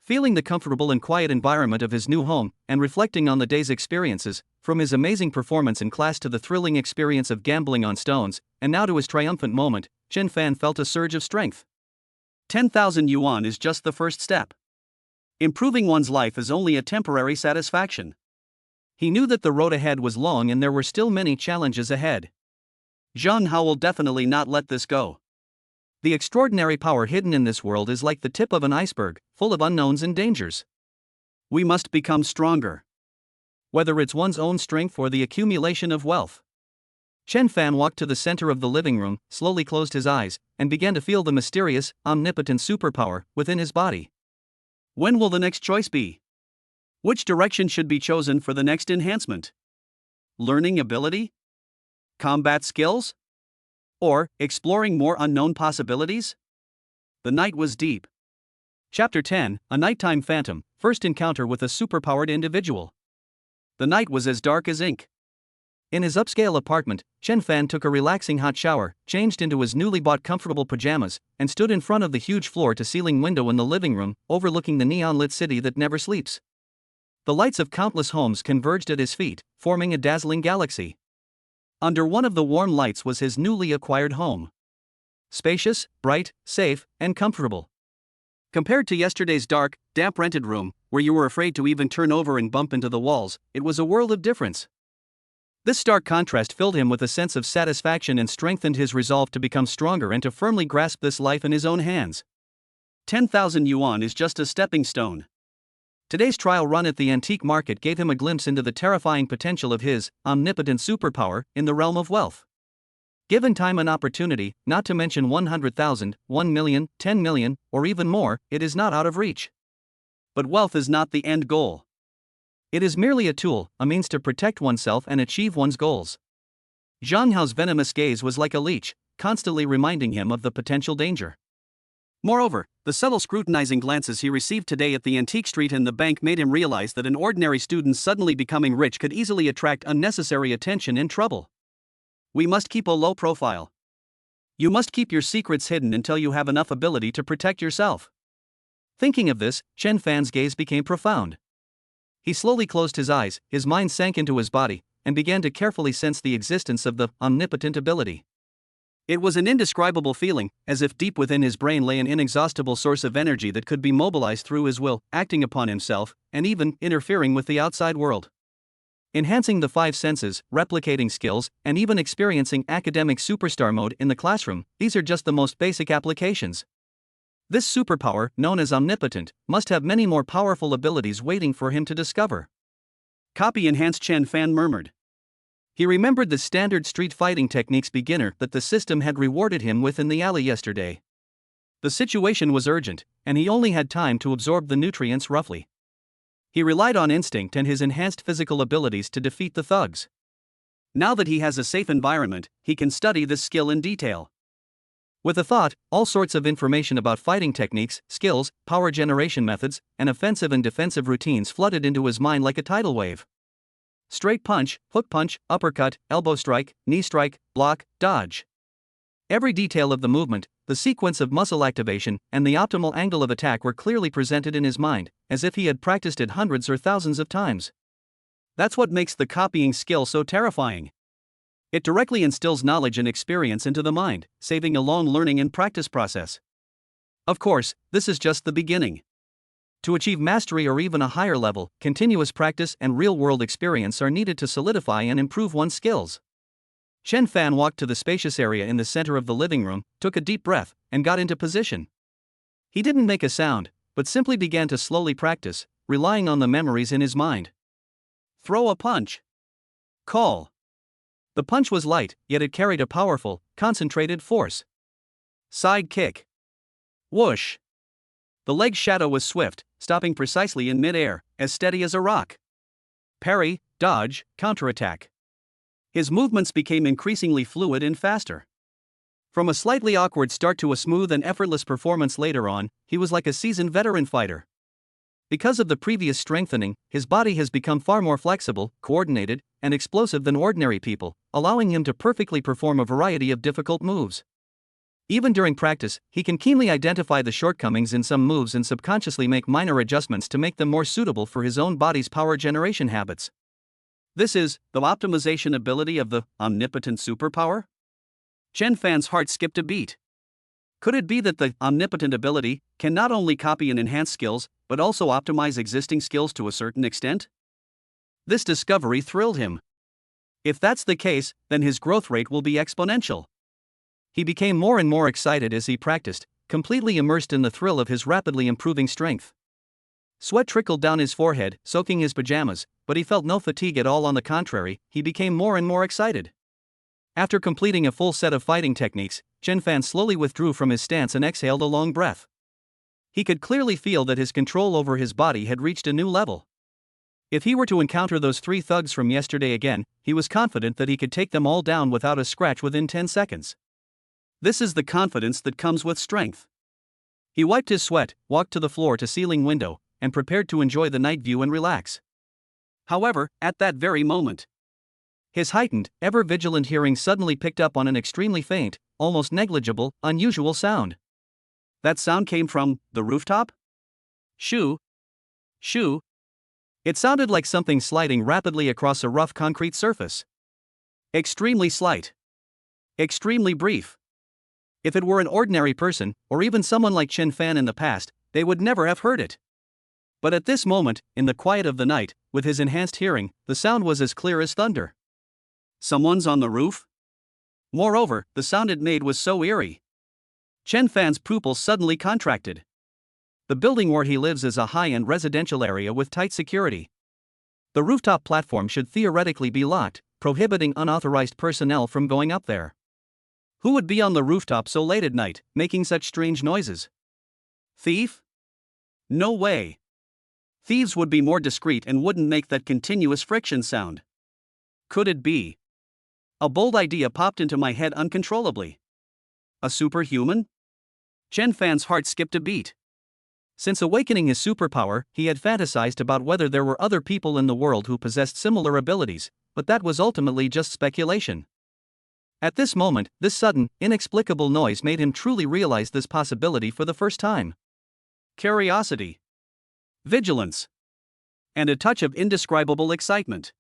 S1: Feeling the comfortable and quiet environment of his new home, and reflecting on the day's experiences, from his amazing performance in class to the thrilling experience of gambling on stones, and now to his triumphant moment, Chen Fan felt a surge of strength. 10,000 yuan is just the first step. Improving one's life is only a temporary satisfaction. He knew that the road ahead was long and there were still many challenges ahead. Zhang Hao will definitely not let this go. The extraordinary power hidden in this world is like the tip of an iceberg, full of unknowns and dangers. We must become stronger. Whether it's one's own strength or the accumulation of wealth. Chen Fan walked to the center of the living room, slowly closed his eyes, and began to feel the mysterious, omnipotent superpower within his body. When will the next choice be? Which direction should be chosen for the next enhancement? Learning ability? Combat skills? Or exploring more unknown possibilities? The night was deep. Chapter 10, A Nighttime Phantom, First Encounter with a Superpowered Individual. The night was as dark as ink. In his upscale apartment, Chen Fan took a relaxing hot shower, changed into his newly bought comfortable pajamas, and stood in front of the huge floor-to-ceiling window in the living room, overlooking the neon-lit city that never sleeps. The lights of countless homes converged at his feet, forming a dazzling galaxy. Under one of the warm lights was his newly acquired home. Spacious, bright, safe, and comfortable. Compared to yesterday's dark, damp rented room, where you were afraid to even turn over and bump into the walls, it was a world of difference. This stark contrast filled him with a sense of satisfaction and strengthened his resolve to become stronger and to firmly grasp this life in his own hands. 10,000 yuan is just a stepping stone. Today's trial run at the antique market gave him a glimpse into the terrifying potential of his omnipotent superpower in the realm of wealth. Given time and opportunity, not to mention 100,000, 1 million, 10 million, or even more, it is not out of reach. But wealth is not the end goal. It is merely a tool, a means to protect oneself and achieve one's goals. Zhang Hao's venomous gaze was like a leech, constantly reminding him of the potential danger. Moreover, the subtle scrutinizing glances he received today at the antique street and the bank made him realize that an ordinary student suddenly becoming rich could easily attract unnecessary attention and trouble. We must keep a low profile. You must keep your secrets hidden until you have enough ability to protect yourself. Thinking of this, Chen Fan's gaze became profound. He slowly closed his eyes, his mind sank into his body, and began to carefully sense the existence of the omnipotent ability. It was an indescribable feeling, as if deep within his brain lay an inexhaustible source of energy that could be mobilized through his will, acting upon himself, and even interfering with the outside world. Enhancing the five senses, replicating skills, and even experiencing academic superstar mode in the classroom, these are just the most basic applications. This superpower, known as omnipotent, must have many more powerful abilities waiting for him to discover. Copy-enhanced, Chen Fan murmured. He remembered the standard street fighting techniques beginner that the system had rewarded him with in the alley yesterday. The situation was urgent, and he only had time to absorb the nutrients roughly. He relied on instinct and his enhanced physical abilities to defeat the thugs. Now that he has a safe environment, he can study this skill in detail. With a thought, all sorts of information about fighting techniques, skills, power generation methods, and offensive and defensive routines flooded into his mind like a tidal wave. Straight punch, hook punch, uppercut, elbow strike, knee strike, block, dodge. Every detail of the movement, the sequence of muscle activation, and the optimal angle of attack were clearly presented in his mind, as if he had practiced it hundreds or thousands of times. That's what makes the copying skill so terrifying. It directly instills knowledge and experience into the mind, saving a long learning and practice process. Of course, this is just the beginning. To achieve mastery or even a higher level, continuous practice and real-world experience are needed to solidify and improve one's skills. Chen Fan walked to the spacious area in the center of the living room, took a deep breath, and got into position. He didn't make a sound, but simply began to slowly practice, relying on the memories in his mind. Throw a punch. Call. The punch was light, yet it carried a powerful, concentrated force. Side kick. Whoosh. The leg's shadow was swift, stopping precisely in mid-air, as steady as a rock. Parry, dodge, counterattack. His movements became increasingly fluid and faster. From a slightly awkward start to a smooth and effortless performance later on, he was like a seasoned veteran fighter. Because of the previous strengthening, his body has become far more flexible, coordinated, and explosive than ordinary people, allowing him to perfectly perform a variety of difficult moves. Even during practice, he can keenly identify the shortcomings in some moves and subconsciously make minor adjustments to make them more suitable for his own body's power generation habits. This is the optimization ability of the omnipotent superpower? Chen Fan's heart skipped a beat. Could it be that the omnipotent ability can not only copy and enhance skills, but also optimize existing skills to a certain extent? This discovery thrilled him. If that's the case, then his growth rate will be exponential. He became more and more excited as he practiced, completely immersed in the thrill of his rapidly improving strength. Sweat trickled down his forehead, soaking his pajamas, but he felt no fatigue at all. On the contrary, he became more and more excited. After completing a full set of fighting techniques, Chen Fan slowly withdrew from his stance and exhaled a long breath. He could clearly feel that his control over his body had reached a new level. If he were to encounter those 3 thugs from yesterday again, he was confident that he could take them all down without a scratch within 10 seconds. This is the confidence that comes with strength. He wiped his sweat, walked to the floor-to-ceiling window, and prepared to enjoy the night view and relax. However, at that very moment, his heightened, ever-vigilant hearing suddenly picked up on an extremely faint, almost negligible, unusual sound. That sound came from the rooftop? Shoo! Shoo! It sounded like something sliding rapidly across a rough concrete surface. Extremely slight. Extremely brief. If it were an ordinary person, or even someone like Chen Fan in the past, they would never have heard it. But at this moment, in the quiet of the night, with his enhanced hearing, the sound was as clear as thunder. Someone's on the roof? Moreover, the sound it made was so eerie. Chen Fan's pupils suddenly contracted. The building where he lives is a high-end residential area with tight security. The rooftop platform should theoretically be locked, prohibiting unauthorized personnel from going up there. Who would be on the rooftop so late at night, making such strange noises? Thief? No way. Thieves would be more discreet and wouldn't make that continuous friction sound. Could it be? A bold idea popped into my head uncontrollably. A superhuman? Chen Fan's heart skipped a beat. Since awakening his superpower, he had fantasized about whether there were other people in the world who possessed similar abilities, but that was ultimately just speculation. At this moment, this sudden, inexplicable noise made him truly realize this possibility for the first time. Curiosity, vigilance, and a touch of indescribable excitement.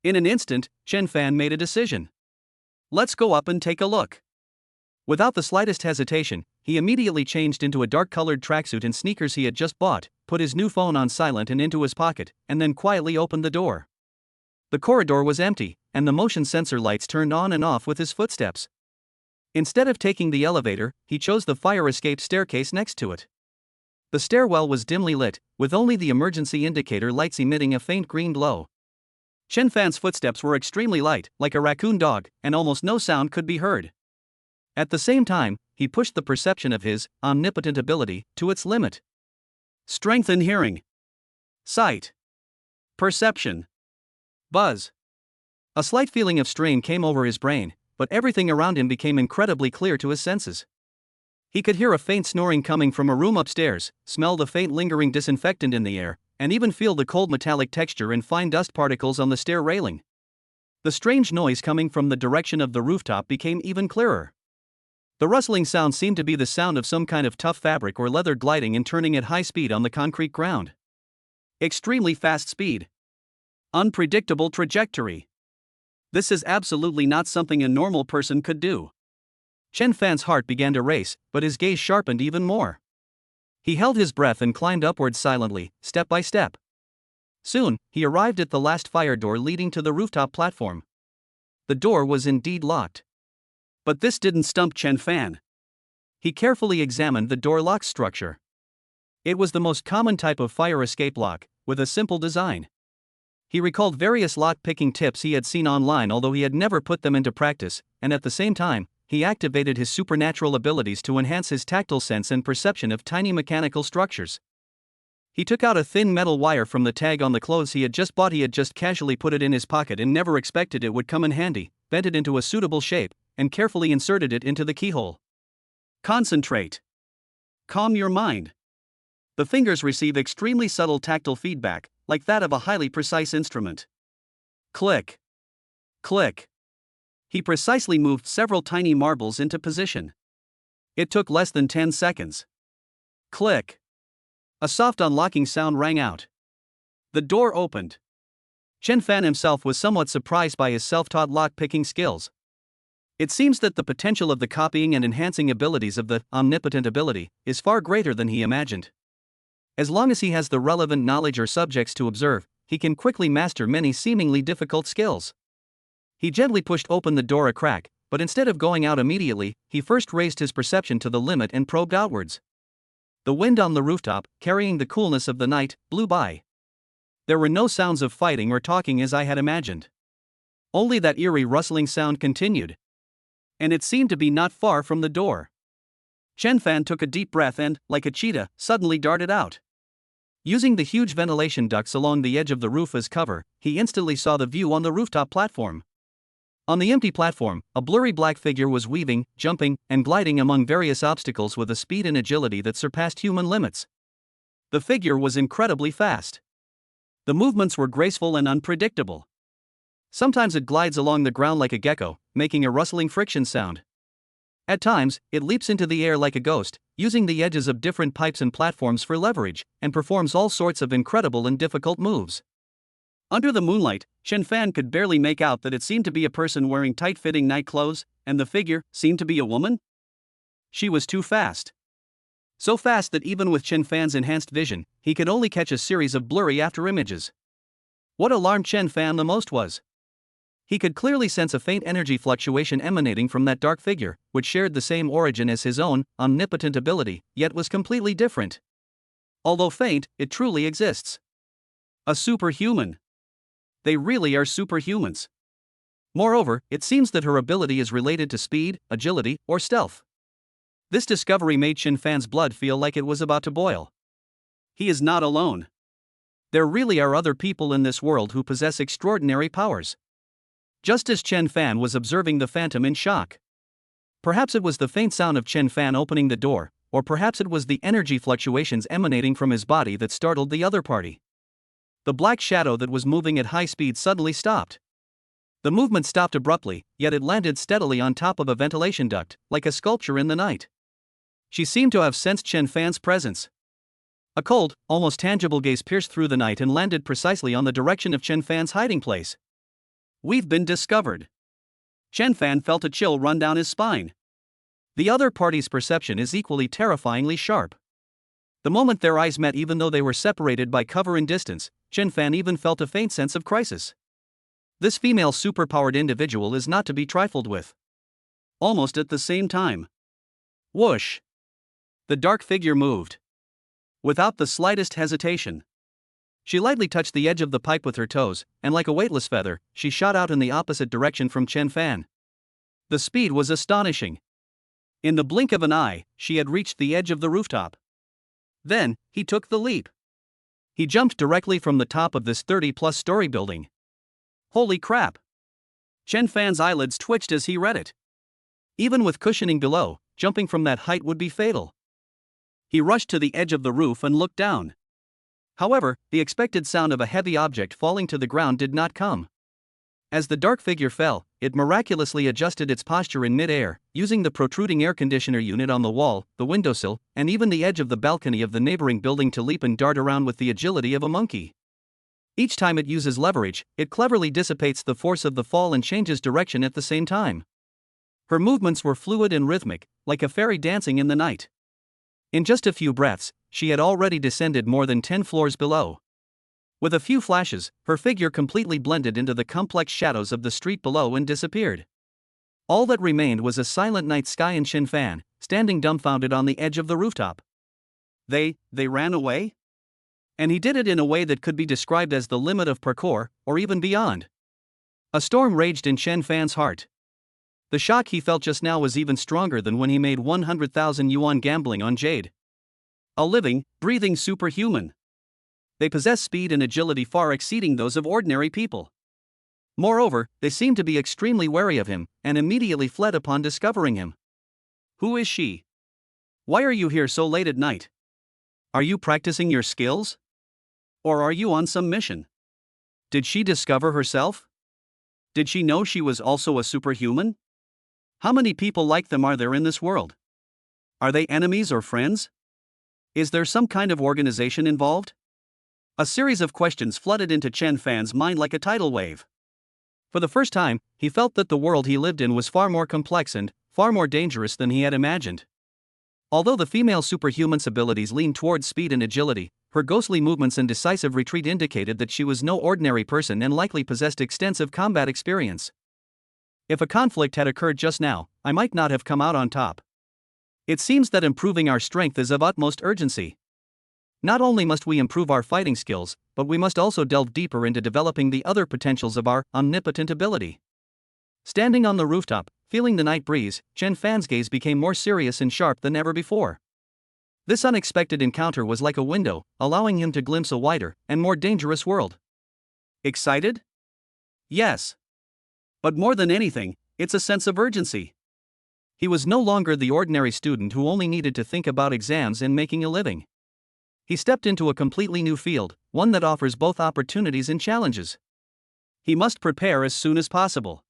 S1: In an instant, Chen Fan made a decision. Let's go up and take a look. Without the slightest hesitation, he immediately changed into a dark-colored tracksuit and sneakers he had just bought, put his new phone on silent and into his pocket, and then quietly opened the door. The corridor was empty, and the motion sensor lights turned on and off with his footsteps. Instead of taking the elevator, he chose the fire escape staircase next to it. The stairwell was dimly lit, with only the emergency indicator lights emitting a faint green glow. Chen Fan's footsteps were extremely light, like a raccoon dog, and almost no sound could be heard. At the same time, he pushed the perception of his omnipotent ability to its limit. Strength in hearing, sight, perception, buzz. A slight feeling of strain came over his brain, but everything around him became incredibly clear to his senses. He could hear a faint snoring coming from a room upstairs, smell the faint lingering disinfectant in the air, and even feel the cold metallic texture and fine dust particles on the stair railing. The strange noise coming from the direction of the rooftop became even clearer. The rustling sound seemed to be the sound of some kind of tough fabric or leather gliding and turning at high speed on the concrete ground. Extremely fast speed. Unpredictable trajectory. This is absolutely not something a normal person could do. Chen Fan's heart began to race, but his gaze sharpened even more. He held his breath and climbed upwards silently, step by step. Soon, he arrived at the last fire door leading to the rooftop platform. The door was indeed locked. But this didn't stump Chen Fan. He carefully examined the door lock structure. It was the most common type of fire escape lock, with a simple design. He recalled various lock-picking tips he had seen online, although he had never put them into practice, and at the same time, he activated his supernatural abilities to enhance his tactile sense and perception of tiny mechanical structures. He took out a thin metal wire from the tag on the clothes he had just bought. He had just casually put it in his pocket and never expected it would come in handy, bent it into a suitable shape, and carefully inserted it into the keyhole. Concentrate. Calm your mind. The fingers receive extremely subtle tactile feedback, like that of a highly precise instrument. Click. Click. He precisely moved several tiny marbles into position. It took less than 10 seconds. Click. A soft unlocking sound rang out. The door opened. Chen Fan himself was somewhat surprised by his self-taught lock-picking skills. It seems that the potential of the copying and enhancing abilities of the omnipotent ability is far greater than he imagined. As long as he has the relevant knowledge or subjects to observe, he can quickly master many seemingly difficult skills. He gently pushed open the door a crack, but instead of going out immediately, he first raised his perception to the limit and probed outwards. The wind on the rooftop, carrying the coolness of the night, blew by. There were no sounds of fighting or talking as I had imagined. Only that eerie rustling sound continued. And it seemed to be not far from the door. Chen Fan took a deep breath and, like a cheetah, suddenly darted out. Using the huge ventilation ducts along the edge of the roof as cover, he instantly saw the view on the rooftop platform. On the empty platform, a blurry black figure was weaving, jumping, and gliding among various obstacles with a speed and agility that surpassed human limits. The figure was incredibly fast. The movements were graceful and unpredictable. Sometimes it glides along the ground like a gecko, making a rustling friction sound. At times, it leaps into the air like a ghost, using the edges of different pipes and platforms for leverage, and performs all sorts of incredible and difficult moves. Under the moonlight, Chen Fan could barely make out that it seemed to be a person wearing tight-fitting night clothes, and the figure seemed to be a woman? She was too fast. So fast that even with Chen Fan's enhanced vision, he could only catch a series of blurry after images. What alarmed Chen Fan the most was he could clearly sense a faint energy fluctuation emanating from that dark figure, which shared the same origin as his own omnipotent ability, yet was completely different. Although faint, it truly exists. A superhuman. They really are superhumans. Moreover, it seems that her ability is related to speed, agility, or stealth. This discovery made Chen Fan's blood feel like it was about to boil. He is not alone. There really are other people in this world who possess extraordinary powers. Just as Chen Fan was observing the phantom in shock. Perhaps it was the faint sound of Chen Fan opening the door, or perhaps it was the energy fluctuations emanating from his body that startled the other party. The black shadow that was moving at high speed suddenly stopped. The movement stopped abruptly, yet it landed steadily on top of a ventilation duct, like a sculpture in the night. She seemed to have sensed Chen Fan's presence. A cold, almost tangible gaze pierced through the night and landed precisely on the direction of Chen Fan's hiding place. We've been discovered. Chen Fan felt a chill run down his spine. The other party's perception is equally terrifyingly sharp. The moment their eyes met, even though they were separated by cover and distance, Chen Fan even felt a faint sense of crisis. This female superpowered individual is not to be trifled with. Almost at the same time. Whoosh! The dark figure moved. Without the slightest hesitation. She lightly touched the edge of the pipe with her toes, and like a weightless feather, she shot out in the opposite direction from Chen Fan. The speed was astonishing. In the blink of an eye, she had reached the edge of the rooftop. Then, he took the leap. He jumped directly from the top of this 30-plus story building. Holy crap! Chen Fan's eyelids twitched as he read it. Even with cushioning below, jumping from that height would be fatal. He rushed to the edge of the roof and looked down. However, the expected sound of a heavy object falling to the ground did not come. As the dark figure fell, it miraculously adjusted its posture in mid-air, using the protruding air conditioner unit on the wall, the windowsill, and even the edge of the balcony of the neighboring building to leap and dart around with the agility of a monkey. Each time it uses leverage, it cleverly dissipates the force of the fall and changes direction at the same time. Her movements were fluid and rhythmic, like a fairy dancing in the night. In just a few breaths, she had already descended more than 10 floors below. With a few flashes, her figure completely blended into the complex shadows of the street below and disappeared. All that remained was a silent night sky and Chen Fan, standing dumbfounded on the edge of the rooftop. They ran away? And he did it in a way that could be described as the limit of parkour, or even beyond. A storm raged in Chen Fan's heart. The shock he felt just now was even stronger than when he made 100,000 yuan gambling on Jade. A living, breathing superhuman. They possess speed and agility far exceeding those of ordinary people. Moreover, they seemed to be extremely wary of him, and immediately fled upon discovering him. Who is she? Why are you here so late at night? Are you practicing your skills? Or are you on some mission? Did she discover herself? Did she know she was also a superhuman? How many people like them are there in this world? Are they enemies or friends? Is there some kind of organization involved? A series of questions flooded into Chen Fan's mind like a tidal wave. For the first time, he felt that the world he lived in was far more complex and far more dangerous than he had imagined. Although the female superhuman's abilities leaned towards speed and agility, her ghostly movements and decisive retreat indicated that she was no ordinary person and likely possessed extensive combat experience. If a conflict had occurred just now, I might not have come out on top. It seems that improving our strength is of utmost urgency. Not only must we improve our fighting skills, but we must also delve deeper into developing the other potentials of our omnipotent ability. Standing on the rooftop, feeling the night breeze, Chen Fan's gaze became more serious and sharp than ever before. This unexpected encounter was like a window, allowing him to glimpse a wider and more dangerous world. Excited? Yes. But more than anything, it's a sense of urgency. He was no longer the ordinary student who only needed to think about exams and making a living. He stepped into a completely new field, one that offers both opportunities and challenges. He must prepare as soon as possible.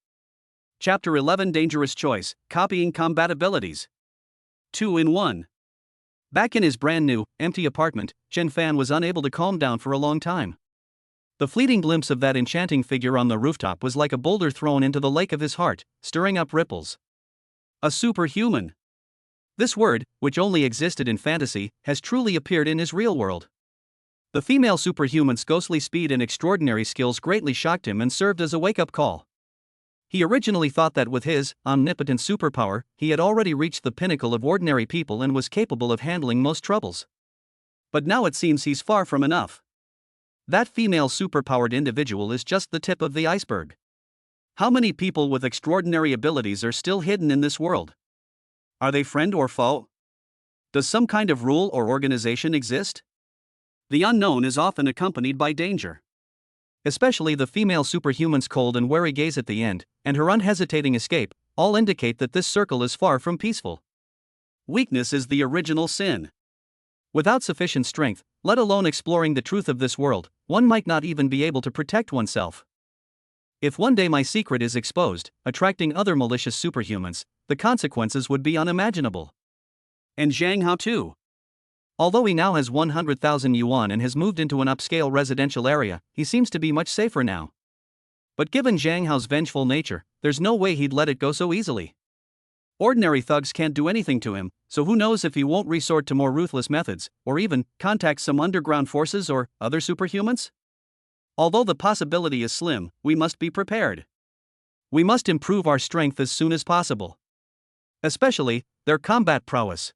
S1: Chapter 11 Dangerous Choice, Copying Combat Abilities. 2 in 1. Back in his brand new, empty apartment, Chen Fan was unable to calm down for a long time. The fleeting glimpse of that enchanting figure on the rooftop was like a boulder thrown into the lake of his heart, stirring up ripples. A superhuman. This word, which only existed in fantasy, has truly appeared in his real world. The female superhuman's ghostly speed and extraordinary skills greatly shocked him and served as a wake-up call. He originally thought that with his omnipotent superpower, he had already reached the pinnacle of ordinary people and was capable of handling most troubles. But now it seems he's far from enough. That female superpowered individual is just the tip of the iceberg. How many people with extraordinary abilities are still hidden in this world? Are they friend or foe? Does some kind of rule or organization exist? The unknown is often accompanied by danger. Especially the female superhuman's cold and wary gaze at the end, and her unhesitating escape, all indicate that this circle is far from peaceful. Weakness is the original sin. Without sufficient strength, let alone exploring the truth of this world, one might not even be able to protect oneself. If one day my secret is exposed, attracting other malicious superhumans, the consequences would be unimaginable. And Zhang Hao too. Although he now has 100,000 yuan and has moved into an upscale residential area, he seems to be much safer now. But given Zhang Hao's vengeful nature, there's no way he'd let it go so easily. Ordinary thugs can't do anything to him, so who knows if he won't resort to more ruthless methods, or even contact some underground forces or other superhumans? Although the possibility is slim, we must be prepared. We must improve our strength as soon as possible. Especially, their combat prowess.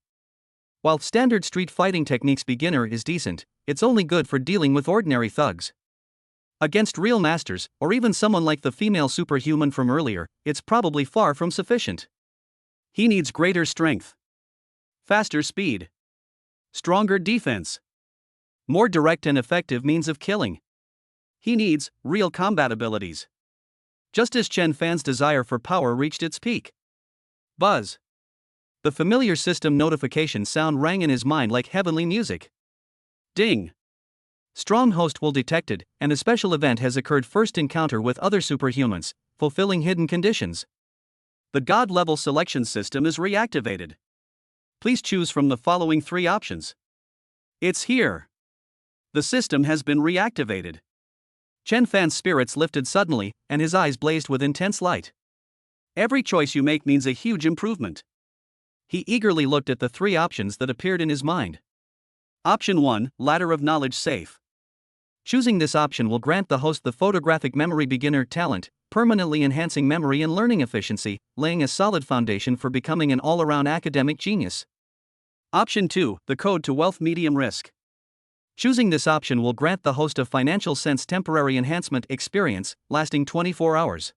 S1: While standard street fighting techniques beginner is decent, it's only good for dealing with ordinary thugs. Against real masters, or even someone like the female superhuman from earlier, it's probably far from sufficient. He needs greater strength, faster speed, stronger defense, more direct and effective means of killing. He needs real combat abilities. Just as Chen Fan's desire for power reached its peak. Buzz. The familiar system notification sound rang in his mind like heavenly music. Ding. Stronghost will detected, and a special event has occurred. First encounter with other superhumans, fulfilling hidden conditions. The God-level selection system is reactivated. Please choose from the following 3 options. It's here. The system has been reactivated. Chen Fan's spirits lifted suddenly, and his eyes blazed with intense light. Every choice you make means a huge improvement. He eagerly looked at the 3 options that appeared in his mind. Option 1, Ladder of Knowledge Safe. Choosing this option will grant the host the photographic memory beginner talent, permanently enhancing memory and learning efficiency, laying a solid foundation for becoming an all-around academic genius. Option 2, the Code to Wealth Medium Risk. Choosing this option will grant the host a financial sense temporary enhancement experience, lasting 24 hours.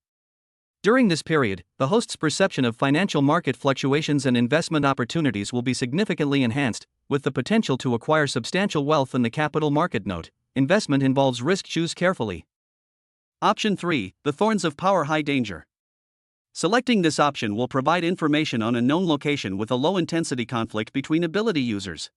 S1: During this period, the host's perception of financial market fluctuations and investment opportunities will be significantly enhanced, with the potential to acquire substantial wealth in the capital market. Note: investment involves risk, choose carefully. Option 3, the Thorns of Power High Danger. Selecting this option will provide information on a known location with a low-intensity conflict between ability users.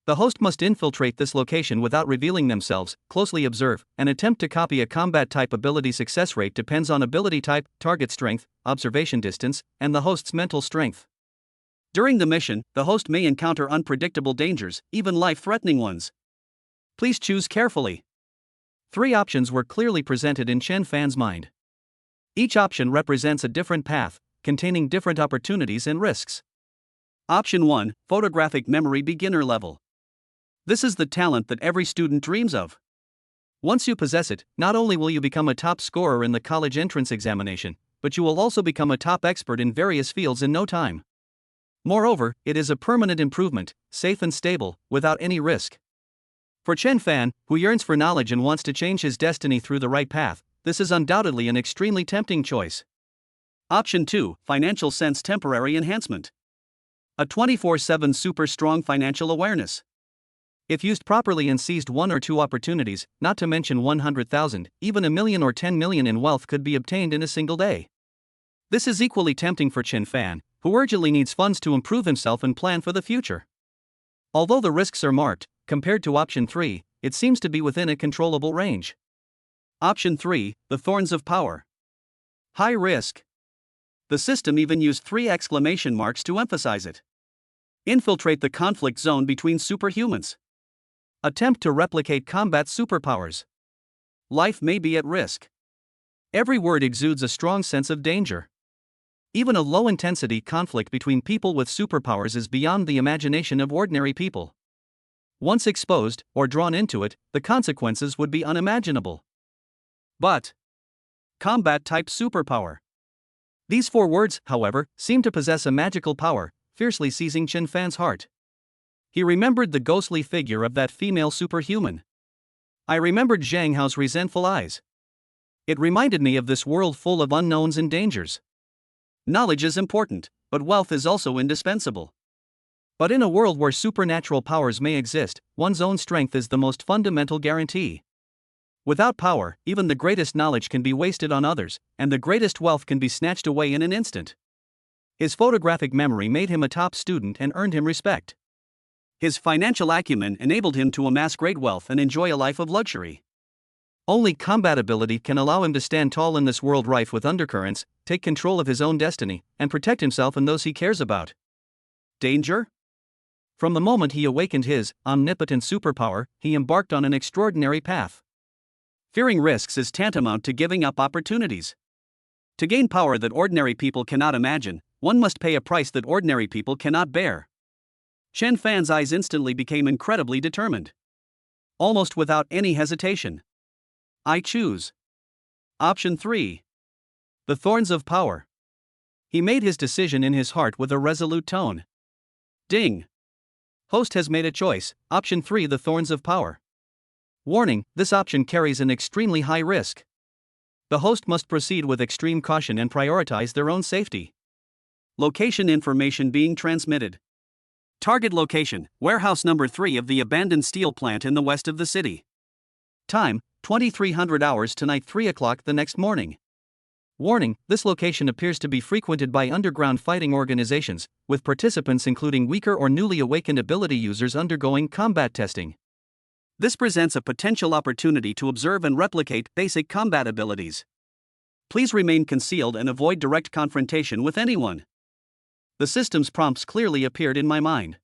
S1: The host must infiltrate this location without revealing themselves, closely observe, and attempt to copy a combat-type ability. Success rate depends on ability type, target strength, observation distance, and the host's mental strength. During the mission, the host may encounter unpredictable dangers, even life-threatening ones. Please choose carefully. 3 options were clearly presented in Chen Fan's mind. Each option represents a different path, containing different opportunities and risks. Option 1, Photographic Memory Beginner Level. This is the talent that every student dreams of. Once you possess it, not only will you become a top scorer in the college entrance examination, but you will also become a top expert in various fields in no time. Moreover, it is a permanent improvement, safe and stable, without any risk. For Chen Fan, who yearns for knowledge and wants to change his destiny through the right path, this is undoubtedly an extremely tempting choice. Option 2, Financial Sense Temporary Enhancement. A 24/7 super strong financial awareness. If used properly and seized 1 or 2 opportunities, not to mention 100,000, even 1 million or 10 million in wealth could be obtained in a single day. This is equally tempting for Chen Fan, who urgently needs funds to improve himself and plan for the future. Although the risks are marked, compared to option 3, it seems to be within a controllable range. Option 3, the Thorns of Power. High risk. The system even used 3 exclamation marks to emphasize it. Infiltrate the conflict zone between superhumans. Attempt to replicate combat superpowers. Life may be at risk. Every word exudes a strong sense of danger. Even a low-intensity conflict between people with superpowers is beyond the imagination of ordinary people. Once exposed, or drawn into it, the consequences would be unimaginable. But combat-type superpower. These 4 words, however, seem to possess a magical power, fiercely seizing Chen Fan's heart. He remembered the ghostly figure of that female superhuman. I remembered Zhang Hao's resentful eyes. It reminded me of this world full of unknowns and dangers. Knowledge is important, but wealth is also indispensable. But in a world where supernatural powers may exist, one's own strength is the most fundamental guarantee. Without power, even the greatest knowledge can be wasted on others, and the greatest wealth can be snatched away in an instant. His photographic memory made him a top student and earned him respect. His financial acumen enabled him to amass great wealth and enjoy a life of luxury. Only combat ability can allow him to stand tall in this world rife with undercurrents, take control of his own destiny, and protect himself and those he cares about. Danger? From the moment he awakened his omnipotent superpower, he embarked on an extraordinary path. Fearing risks is tantamount to giving up opportunities. To gain power that ordinary people cannot imagine, one must pay a price that ordinary people cannot bear. Chen Fan's eyes instantly became incredibly determined. Almost without any hesitation. I choose Option 3. The Thorns of Power. He made his decision in his heart with a resolute tone. Ding! Host has made a choice, Option 3, the Thorns of Power. Warning, this option carries an extremely high risk. The host must proceed with extreme caution and prioritize their own safety. Location information being transmitted. Target location, warehouse number 3 of the abandoned steel plant in the west of the city. Time, 2300 hours tonight, 3 o'clock the next morning. Warning, this location appears to be frequented by underground fighting organizations, with participants including weaker or newly awakened ability users undergoing combat testing. This presents a potential opportunity to observe and replicate basic combat abilities. Please remain concealed and avoid direct confrontation with anyone. The system's prompts clearly appeared in my mind.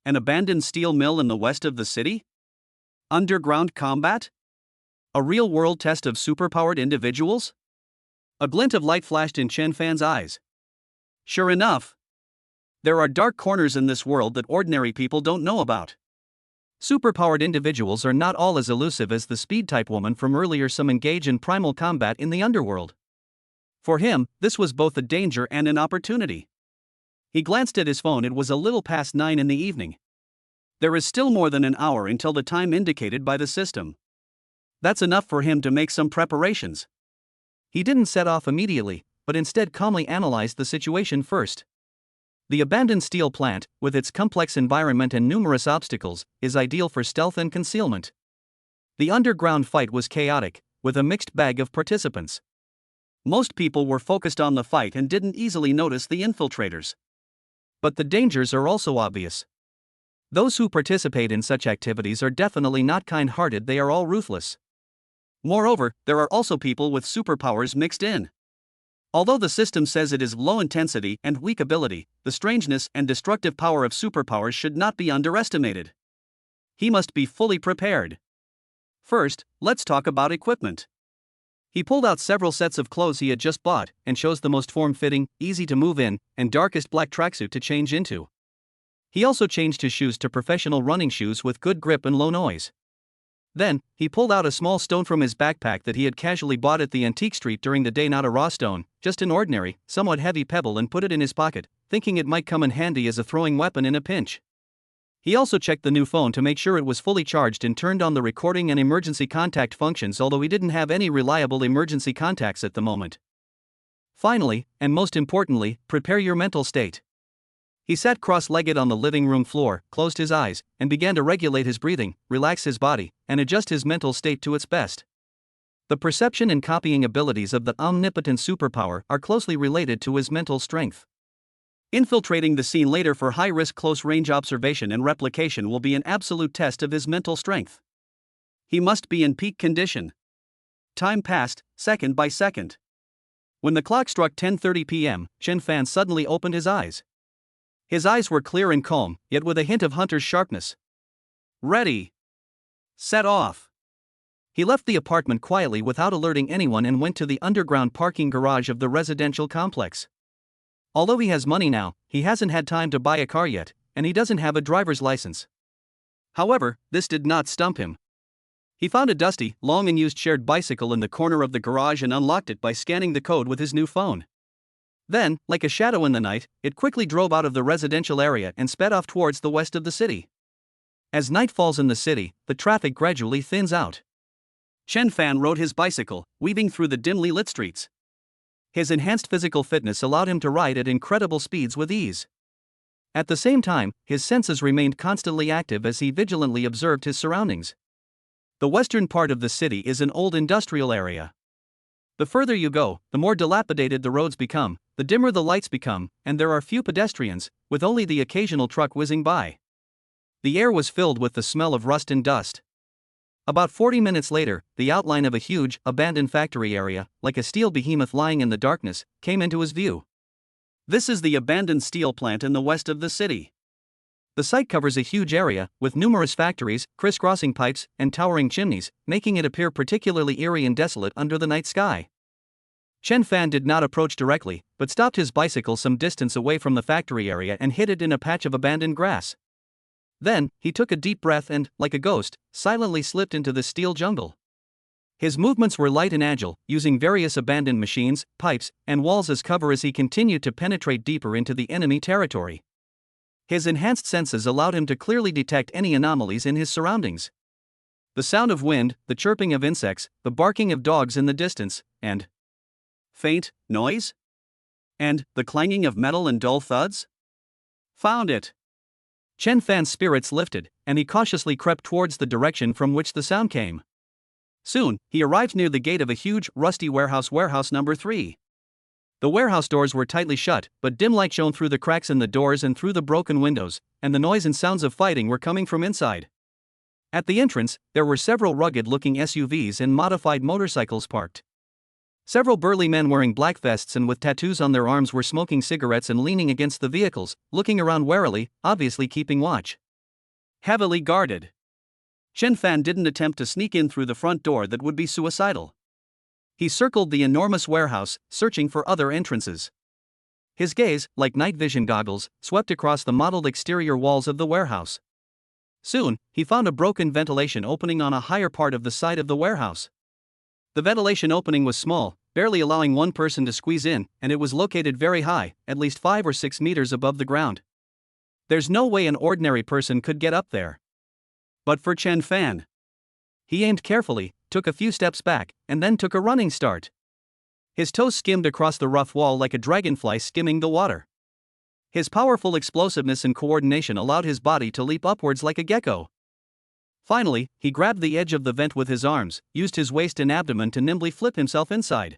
S1: An abandoned steel mill in the west of the city? Underground combat? A real-world test of superpowered individuals? A glint of light flashed in Chen Fan's eyes. Sure enough. There are dark corners in this world that ordinary people don't know about. Superpowered individuals are not all as elusive as the speed-type woman from earlier. Some engage in primal combat in the underworld. For him, this was both a danger and an opportunity. He glanced at his phone. It was a little past 9 in the evening. There is still more than an hour until the time indicated by the system. That's enough for him to make some preparations. He didn't set off immediately, but instead calmly analyzed the situation first. The abandoned steel plant, with its complex environment and numerous obstacles, is ideal for stealth and concealment. The underground fight was chaotic, with a mixed bag of participants. Most people were focused on the fight and didn't easily notice the infiltrators. But the dangers are also obvious. Those who participate in such activities are definitely not kind-hearted, they are all ruthless. Moreover, there are also people with superpowers mixed in. Although the system says it is low intensity and weak ability, the strangeness and destructive power of superpowers should not be underestimated. He must be fully prepared. First, let's talk about equipment. He pulled out several sets of clothes he had just bought and chose the most form-fitting, easy to move in, and darkest black tracksuit to change into. He also changed his shoes to professional running shoes with good grip and low noise. Then, he pulled out a small stone from his backpack that he had casually bought at the antique street during the day, not a raw stone, just an ordinary, somewhat heavy pebble, and put it in his pocket, thinking it might come in handy as a throwing weapon in a pinch. He also checked the new phone to make sure it was fully charged and turned on the recording and emergency contact functions, although he didn't have any reliable emergency contacts at the moment. Finally, and most importantly, prepare your mental state. He sat cross-legged on the living room floor, closed his eyes, and began to regulate his breathing, relax his body, and adjust his mental state to its best. The perception and copying abilities of the omnipotent superpower are closely related to his mental strength. Infiltrating the scene later for high-risk close-range observation and replication will be an absolute test of his mental strength. He must be in peak condition. Time passed, second by second. When the clock struck 10:30 p.m., Chen Fan suddenly opened his eyes. His eyes were clear and calm, yet with a hint of hunter's sharpness. Ready. Set off. He left the apartment quietly without alerting anyone and went to the underground parking garage of the residential complex. Although he has money now, he hasn't had time to buy a car yet, and he doesn't have a driver's license. However, this did not stump him. He found a dusty, long unused shared bicycle in the corner of the garage and unlocked it by scanning the code with his new phone. Then, like a shadow in the night, it quickly drove out of the residential area and sped off towards the west of the city. As night falls in the city, the traffic gradually thins out. Chen Fan rode his bicycle, weaving through the dimly lit streets. His enhanced physical fitness allowed him to ride at incredible speeds with ease. At the same time, his senses remained constantly active as he vigilantly observed his surroundings. The western part of the city is an old industrial area. The further you go, the more dilapidated the roads become, the dimmer the lights become, and there are few pedestrians, with only the occasional truck whizzing by. The air was filled with the smell of rust and dust. About 40 minutes later, the outline of a huge, abandoned factory area, like a steel behemoth lying in the darkness, came into his view. This is the abandoned steel plant in the west of the city. The site covers a huge area, with numerous factories, crisscrossing pipes, and towering chimneys, making it appear particularly eerie and desolate under the night sky. Chen Fan did not approach directly, but stopped his bicycle some distance away from the factory area and hid it in a patch of abandoned grass. Then, he took a deep breath and, like a ghost, silently slipped into the steel jungle. His movements were light and agile, using various abandoned machines, pipes, and walls as cover as he continued to penetrate deeper into the enemy territory. His enhanced senses allowed him to clearly detect any anomalies in his surroundings. The sound of wind, the chirping of insects, the barking of dogs in the distance, and faint noise? And the clanging of metal and dull thuds? Found it! Chen Fan's spirits lifted, and he cautiously crept towards the direction from which the sound came. Soon, he arrived near the gate of a huge, rusty warehouse number 3. The warehouse doors were tightly shut, but dim light shone through the cracks in the doors and through the broken windows, and the noise and sounds of fighting were coming from inside. At the entrance, there were several rugged-looking SUVs and modified motorcycles parked. Several burly men wearing black vests and with tattoos on their arms were smoking cigarettes and leaning against the vehicles, looking around warily, obviously keeping watch. Heavily guarded. Chen Fan didn't attempt to sneak in through the front door, that would be suicidal. He circled the enormous warehouse, searching for other entrances. His gaze, like night vision goggles, swept across the mottled exterior walls of the warehouse. Soon, he found a broken ventilation opening on a higher part of the side of the warehouse. The ventilation opening was small, barely allowing one person to squeeze in, and it was located very high, at least 5 or 6 meters above the ground. There's no way an ordinary person could get up there. But for Chen Fan. He aimed carefully, took a few steps back, and then took a running start. His toes skimmed across the rough wall like a dragonfly skimming the water. His powerful explosiveness and coordination allowed his body to leap upwards like a gecko. Finally, he grabbed the edge of the vent with his arms, used his waist and abdomen to nimbly flip himself inside.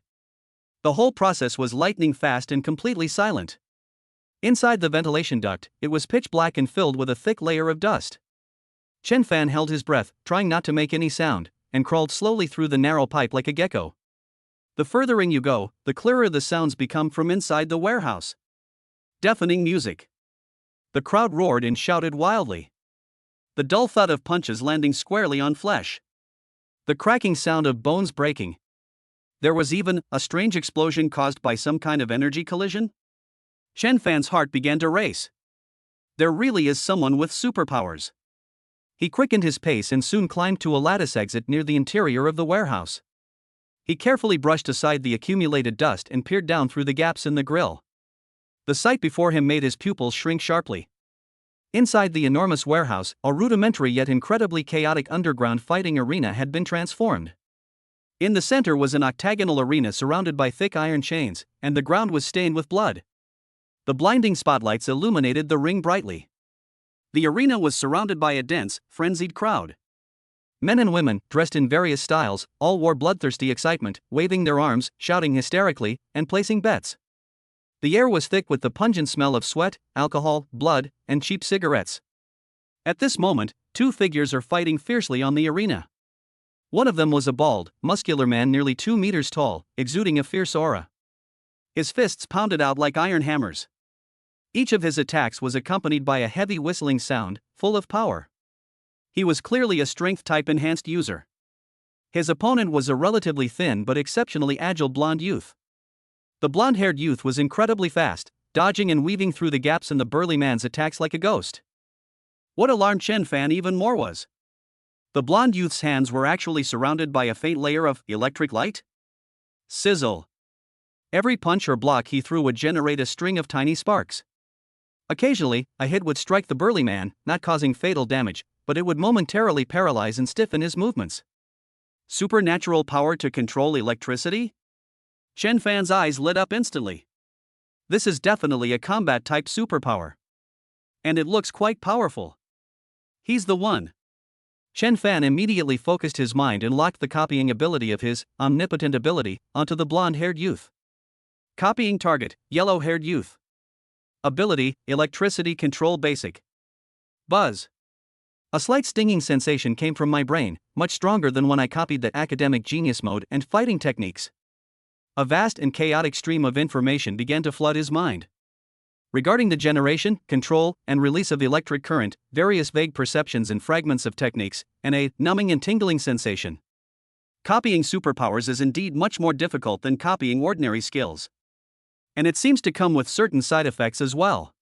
S1: The whole process was lightning fast and completely silent. Inside the ventilation duct, it was pitch black and filled with a thick layer of dust. Chen Fan held his breath, trying not to make any sound, and crawled slowly through the narrow pipe like a gecko. The further in you go, the clearer the sounds become from inside the warehouse. Deafening music. The crowd roared and shouted wildly. The dull thud of punches landing squarely on flesh. The cracking sound of bones breaking. There was even a strange explosion caused by some kind of energy collision. Chen Fan's heart began to race. There really is someone with superpowers. He quickened his pace and soon climbed to a lattice exit near the interior of the warehouse. He carefully brushed aside the accumulated dust and peered down through the gaps in the grill. The sight before him made his pupils shrink sharply. Inside the enormous warehouse, a rudimentary yet incredibly chaotic underground fighting arena had been transformed. In the center was an octagonal arena surrounded by thick iron chains, and the ground was stained with blood. The blinding spotlights illuminated the ring brightly. The arena was surrounded by a dense, frenzied crowd. Men and women, dressed in various styles, all wore bloodthirsty excitement, waving their arms, shouting hysterically, and placing bets. The air was thick with the pungent smell of sweat, alcohol, blood, and cheap cigarettes. At this moment, 2 figures are fighting fiercely on the arena. One of them was a bald, muscular man nearly 2 meters tall, exuding a fierce aura. His fists pounded out like iron hammers. Each of his attacks was accompanied by a heavy whistling sound, full of power. He was clearly a strength-type enhanced user. His opponent was a relatively thin but exceptionally agile blonde youth. The blonde-haired youth was incredibly fast, dodging and weaving through the gaps in the burly man's attacks like a ghost. What alarmed Chen Fan even more was the blonde youth's hands were actually surrounded by a faint layer of electric light. Sizzle. Every punch or block he threw would generate a string of tiny sparks. Occasionally, a hit would strike the burly man, not causing fatal damage, but it would momentarily paralyze and stiffen his movements. Supernatural power to control electricity? Chen Fan's eyes lit up instantly. This is definitely a combat-type superpower. And it looks quite powerful. He's the one. Chen Fan immediately focused his mind and locked the copying ability of his omnipotent ability onto the blonde-haired youth. Copying target, yellow-haired youth. Ability, electricity control basic. Buzz. A slight stinging sensation came from my brain, much stronger than when I copied the academic genius mode and fighting techniques. A vast and chaotic stream of information began to flood his mind. Regarding the generation, control, and release of electric current, various vague perceptions and fragments of techniques, and a numbing and tingling sensation. Copying superpowers is indeed much more difficult than copying ordinary skills. And it seems to come with certain side effects as well.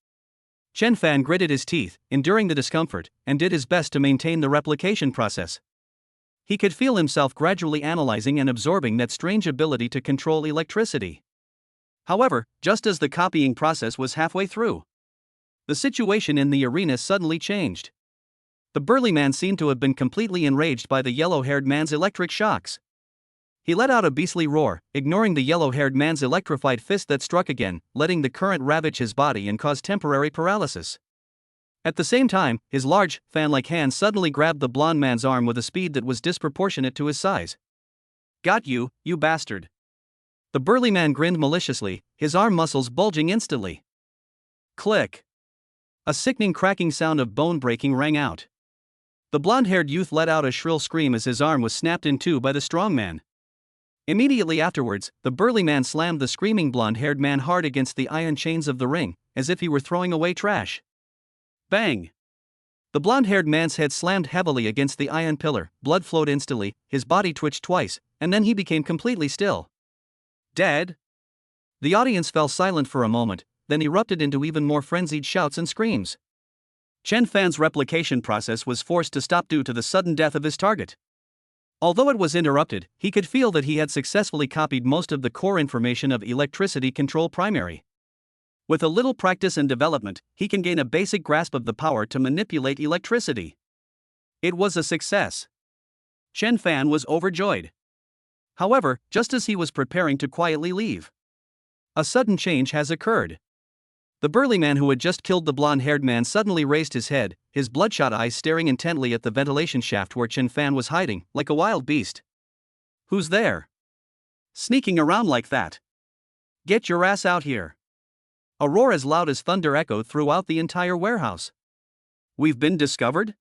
S1: Chen Fan gritted his teeth, enduring the discomfort, and did his best to maintain the replication process. He could feel himself gradually analyzing and absorbing that strange ability to control electricity. However, just as the copying process was halfway through, the situation in the arena suddenly changed. The burly man seemed to have been completely enraged by the yellow-haired man's electric shocks. He let out a beastly roar, ignoring the yellow-haired man's electrified fist that struck again, letting the current ravage his body and cause temporary paralysis. At the same time, his large, fan-like hand suddenly grabbed the blonde man's arm with a speed that was disproportionate to his size. "Got you, you bastard." The burly man grinned maliciously, his arm muscles bulging instantly. Click. A sickening cracking sound of bone breaking rang out. The blonde-haired youth let out a shrill scream as his arm was snapped in two by the strong man. Immediately afterwards, the burly man slammed the screaming blonde-haired man hard against the iron chains of the ring, as if he were throwing away trash. Bang! The blonde-haired man's head slammed heavily against the iron pillar, blood flowed instantly, his body twitched twice, and then he became completely still. Dead? The audience fell silent for a moment, then erupted into even more frenzied shouts and screams. Chen Fan's replication process was forced to stop due to the sudden death of his target. Although it was interrupted, he could feel that he had successfully copied most of the core information of electricity control primary. With a little practice and development, he can gain a basic grasp of the power to manipulate electricity. It was a success. Chen Fan was overjoyed. However, just as he was preparing to quietly leave, a sudden change has occurred. The burly man who had just killed the blonde-haired man suddenly raised his head, his bloodshot eyes staring intently at the ventilation shaft where Chen Fan was hiding, like a wild beast. "Who's there? Sneaking around like that? Get your ass out here!" A roar as loud as thunder echoed throughout the entire warehouse. "We've been discovered?"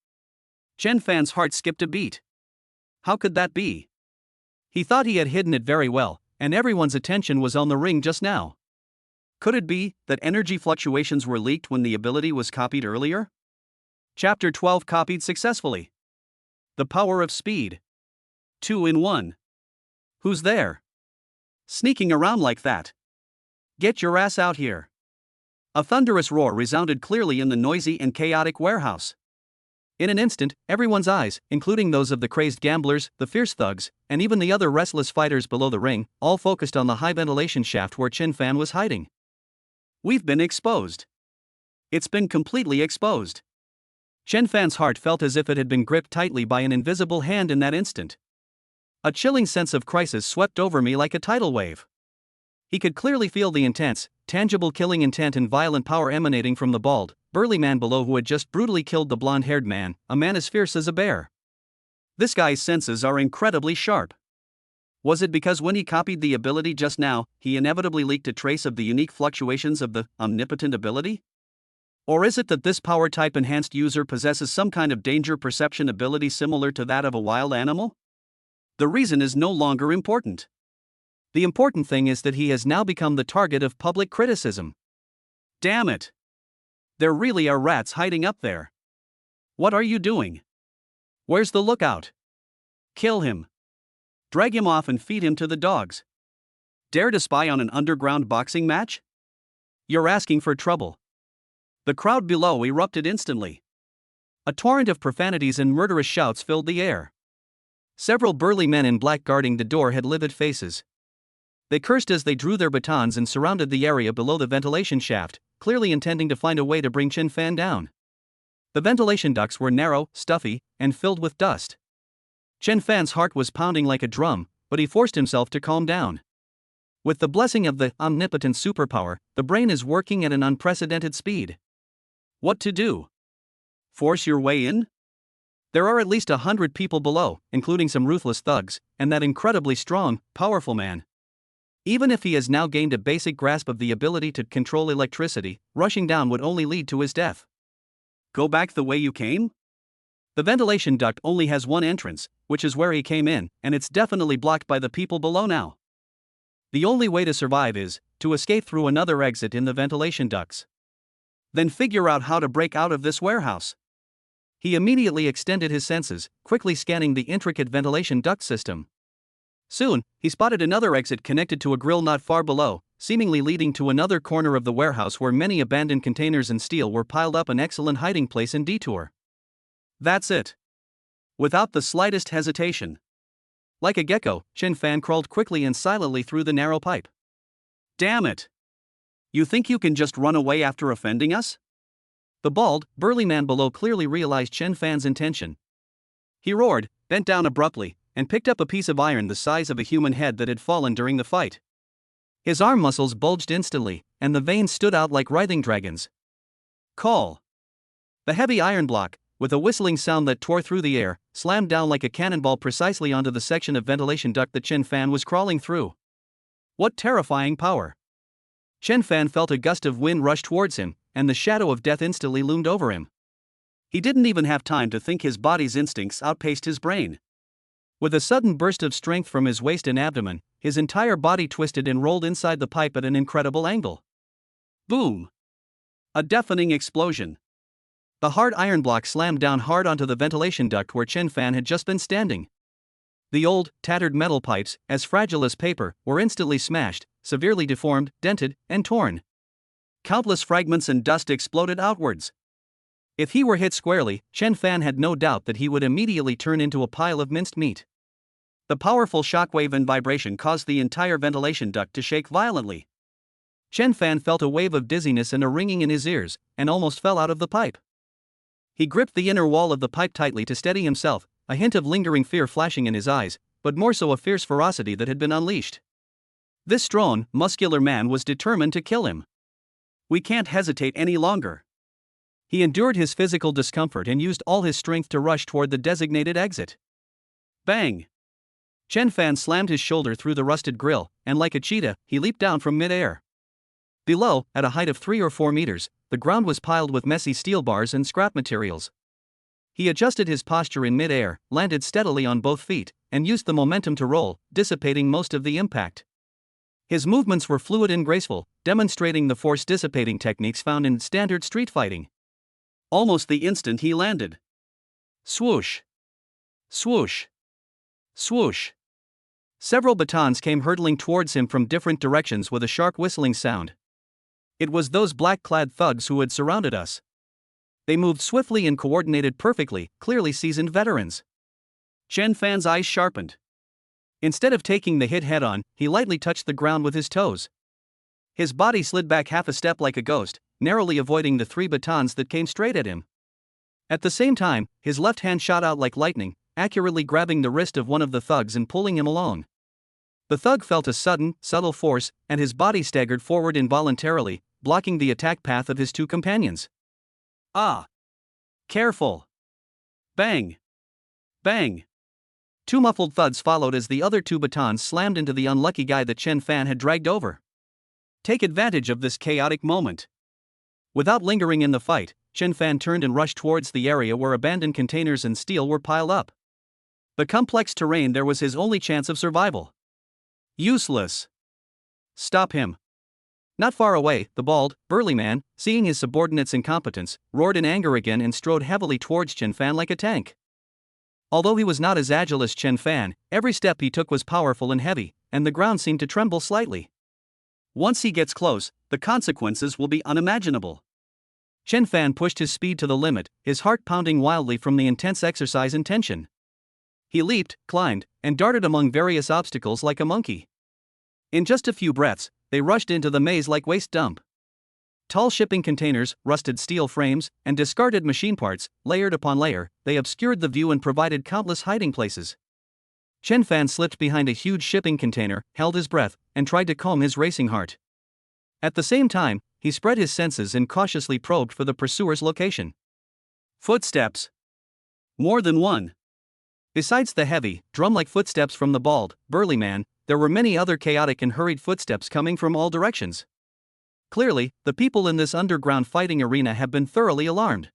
S1: Chen Fan's heart skipped a beat. How could that be? He thought he had hidden it very well, and everyone's attention was on the ring just now. Could it be that energy fluctuations were leaked when the ability was copied earlier? Chapter 12 copied successfully. The power of speed. 2 in 1. Who's there? Sneaking around like that? Get your ass out here. A thunderous roar resounded clearly in the noisy and chaotic warehouse. In an instant, everyone's eyes, including those of the crazed gamblers, the fierce thugs, and even the other restless fighters below the ring, all focused on the high ventilation shaft where Chen Fan was hiding. We've been exposed. It's been completely exposed. Chen Fan's heart felt as if it had been gripped tightly by an invisible hand in that instant. A chilling sense of crisis swept over me like a tidal wave. He could clearly feel the intense, tangible killing intent and violent power emanating from the bald, burly man below who had just brutally killed the blonde-haired man, a man as fierce as a bear. This guy's senses are incredibly sharp. Was it because when he copied the ability just now, he inevitably leaked a trace of the unique fluctuations of the omnipotent ability? Or is it that this power-type enhanced user possesses some kind of danger perception ability similar to that of a wild animal? The reason is no longer important. The important thing is that he has now become the target of public criticism. Damn it! There really are rats hiding up there. What are you doing? Where's the lookout? Kill him. Drag him off and feed him to the dogs. Dare to spy on an underground boxing match? You're asking for trouble. The crowd below erupted instantly. A torrent of profanities and murderous shouts filled the air. Several burly men in black guarding the door had livid faces. They cursed as they drew their batons and surrounded the area below the ventilation shaft, clearly intending to find a way to bring Chen Fan down. The ventilation ducts were narrow, stuffy, and filled with dust. Chen Fan's heart was pounding like a drum, but he forced himself to calm down. With the blessing of the omnipotent superpower, the brain is working at an unprecedented speed. What to do? Force your way in? There are at least 100 people below, including some ruthless thugs, and that incredibly strong, powerful man. Even if he has now gained a basic grasp of the ability to control electricity, rushing down would only lead to his death. Go back the way you came? The ventilation duct only has one entrance, which is where he came in, and it's definitely blocked by the people below now. The only way to survive is to escape through another exit in the ventilation ducts. Then figure out how to break out of this warehouse. He immediately extended his senses, quickly scanning the intricate ventilation duct system. Soon, he spotted another exit connected to a grill not far below, seemingly leading to another corner of the warehouse where many abandoned containers and steel were piled up, an excellent hiding place and detour. That's it. Without the slightest hesitation. Like a gecko, Chen Fan crawled quickly and silently through the narrow pipe. Damn it! You think you can just run away after offending us? The bald, burly man below clearly realized Chen Fan's intention. He roared, bent down abruptly, and picked up a piece of iron the size of a human head that had fallen during the fight. His arm muscles bulged instantly, and the veins stood out like writhing dragons. Call! The heavy iron block, with a whistling sound that tore through the air, slammed down like a cannonball precisely onto the section of ventilation duct that Chen Fan was crawling through. What terrifying power! Chen Fan felt a gust of wind rush towards him, and the shadow of death instantly loomed over him. He didn't even have time to think, his body's instincts outpaced his brain. With a sudden burst of strength from his waist and abdomen, his entire body twisted and rolled inside the pipe at an incredible angle. Boom! A deafening explosion. The hard iron block slammed down hard onto the ventilation duct where Chen Fan had just been standing. The old, tattered metal pipes, as fragile as paper, were instantly smashed, severely deformed, dented, and torn. Countless fragments and dust exploded outwards. If he were hit squarely, Chen Fan had no doubt that he would immediately turn into a pile of minced meat. The powerful shockwave and vibration caused the entire ventilation duct to shake violently. Chen Fan felt a wave of dizziness and a ringing in his ears, and almost fell out of the pipe. He gripped the inner wall of the pipe tightly to steady himself, a hint of lingering fear flashing in his eyes, but more so a fierce ferocity that had been unleashed. This strong, muscular man was determined to kill him. We can't hesitate any longer. He endured his physical discomfort and used all his strength to rush toward the designated exit. Bang! Chen Fan slammed his shoulder through the rusted grill, and like a cheetah, he leaped down from mid-air. Below, at a height of 3 or 4 meters, the ground was piled with messy steel bars and scrap materials. He adjusted his posture in mid-air, landed steadily on both feet, and used the momentum to roll, dissipating most of the impact. His movements were fluid and graceful, demonstrating the force-dissipating techniques found in standard street fighting. Almost the instant he landed. Swoosh! Swoosh! Swoosh! Several batons came hurtling towards him from different directions with a sharp whistling sound. It was those black-clad thugs who had surrounded us. They moved swiftly and coordinated perfectly, clearly seasoned veterans. Chen Fan's eyes sharpened. Instead of taking the hit head-on, he lightly touched the ground with his toes. His body slid back half a step like a ghost, narrowly avoiding the 3 batons that came straight at him. At the same time, his left hand shot out like lightning, accurately grabbing the wrist of one of the thugs and pulling him along. The thug felt a sudden, subtle force, and his body staggered forward involuntarily, blocking the attack path of his 2 companions. Ah! Careful! Bang! Bang! 2 muffled thuds followed as the other 2 batons slammed into the unlucky guy that Chen Fan had dragged over. Take advantage of this chaotic moment. Without lingering in the fight, Chen Fan turned and rushed towards the area where abandoned containers and steel were piled up. The complex terrain there was his only chance of survival. Useless. Stop him. Not far away, the bald, burly man, seeing his subordinate's incompetence, roared in anger again and strode heavily towards Chen Fan like a tank. Although he was not as agile as Chen Fan, every step he took was powerful and heavy, and the ground seemed to tremble slightly. Once he gets close, the consequences will be unimaginable. Chen Fan pushed his speed to the limit, his heart pounding wildly from the intense exercise and tension. He leaped, climbed, and darted among various obstacles like a monkey. In just a few breaths, they rushed into the maze like waste dump. Tall shipping containers, rusted steel frames, and discarded machine parts, layered upon layer, they obscured the view and provided countless hiding places. Chen Fan slipped behind a huge shipping container, held his breath, and tried to calm his racing heart. At the same time, he spread his senses and cautiously probed for the pursuer's location. Footsteps. More than one. Besides the heavy, drum-like footsteps from the bald, burly man, there were many other chaotic and hurried footsteps coming from all directions. Clearly, the people in this underground fighting arena have been thoroughly alarmed.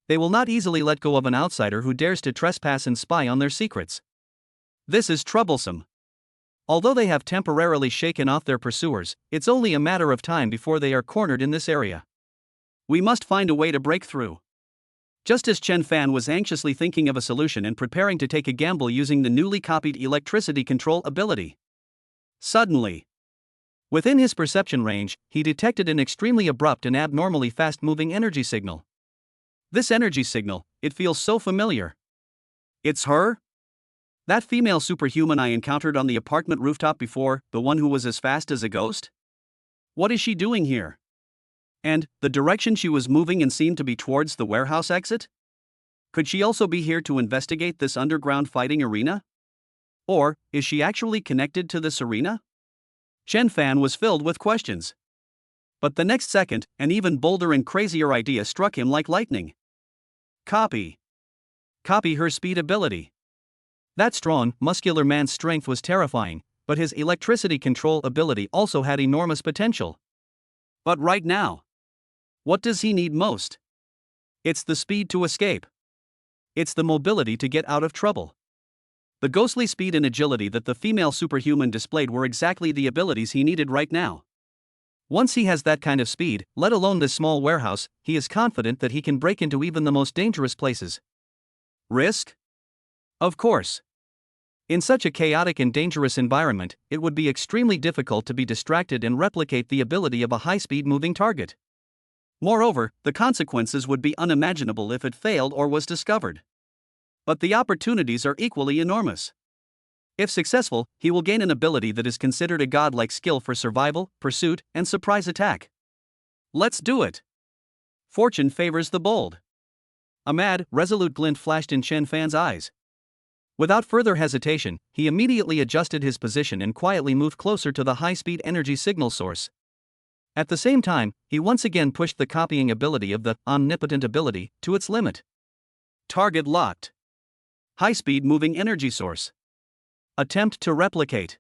S1: They will not easily let go of an outsider who dares to trespass and spy on their secrets. This is troublesome. Although they have temporarily shaken off their pursuers, it's only a matter of time before they are cornered in this area. We must find a way to break through. Just as Chen Fan was anxiously thinking of a solution and preparing to take a gamble using the newly copied electricity control ability, suddenly, within his perception range, he detected an extremely abrupt and abnormally fast-moving energy signal. This energy signal, it feels so familiar. It's her? That female superhuman I encountered on the apartment rooftop before, the one who was as fast as a ghost? What is she doing here? And, the direction she was moving in seemed to be towards the warehouse exit? Could she also be here to investigate this underground fighting arena? Or, is she actually connected to this arena? Chen Fan was filled with questions. But the next second, an even bolder and crazier idea struck him like lightning. Copy. Copy her speed ability. That strong, muscular man's strength was terrifying, but his electricity control ability also had enormous potential. But right now, what does he need most? It's the speed to escape. It's the mobility to get out of trouble. The ghostly speed and agility that the female superhuman displayed were exactly the abilities he needed right now. Once he has that kind of speed, let alone this small warehouse, he is confident that he can break into even the most dangerous places. Risk? Of course. In such a chaotic and dangerous environment, it would be extremely difficult to be distracted and replicate the ability of a high-speed moving target. Moreover, the consequences would be unimaginable if it failed or was discovered. But the opportunities are equally enormous. If successful, he will gain an ability that is considered a godlike skill for survival, pursuit, and surprise attack. Let's do it. Fortune favors the bold. A mad, resolute glint flashed in Chen Fan's eyes. Without further hesitation, he immediately adjusted his position and quietly moved closer to the high-speed energy signal source. At the same time, he once again pushed the copying ability of the omnipotent ability to its limit. Target locked. High-speed moving energy source. Attempt to replicate.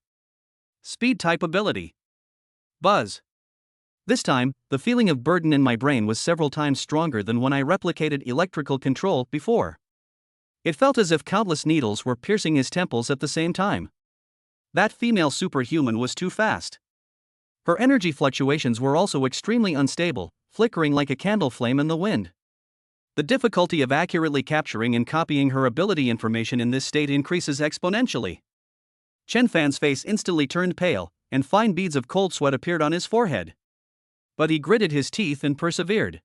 S1: Speed type ability. Buzz. This time, the feeling of burden in my brain was several times stronger than when I replicated electrical control before. It felt as if countless needles were piercing his temples at the same time. That female superhuman was too fast. Her energy fluctuations were also extremely unstable, flickering like a candle flame in the wind. The difficulty of accurately capturing and copying her ability information in this state increases exponentially. Chen Fan's face instantly turned pale, and fine beads of cold sweat appeared on his forehead. But he gritted his teeth and persevered.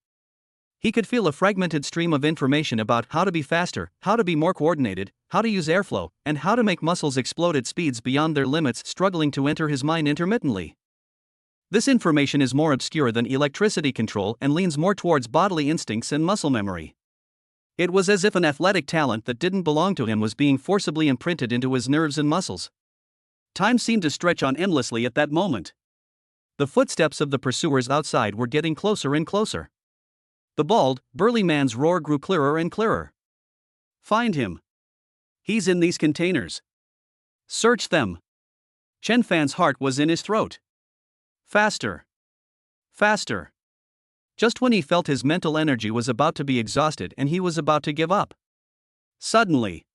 S1: He could feel a fragmented stream of information about how to be faster, how to be more coordinated, how to use airflow, and how to make muscles explode at speeds beyond their limits struggling to enter his mind intermittently. This information is more obscure than electricity control and leans more towards bodily instincts and muscle memory. It was as if an athletic talent that didn't belong to him was being forcibly imprinted into his nerves and muscles. Time seemed to stretch on endlessly at that moment. The footsteps of the pursuers outside were getting closer and closer. The bald, burly man's roar grew clearer and clearer. Find him. He's in these containers. Search them. Chen Fan's heart was in his throat. Faster. Faster. Just when he felt his mental energy was about to be exhausted and he was about to give up. Suddenly,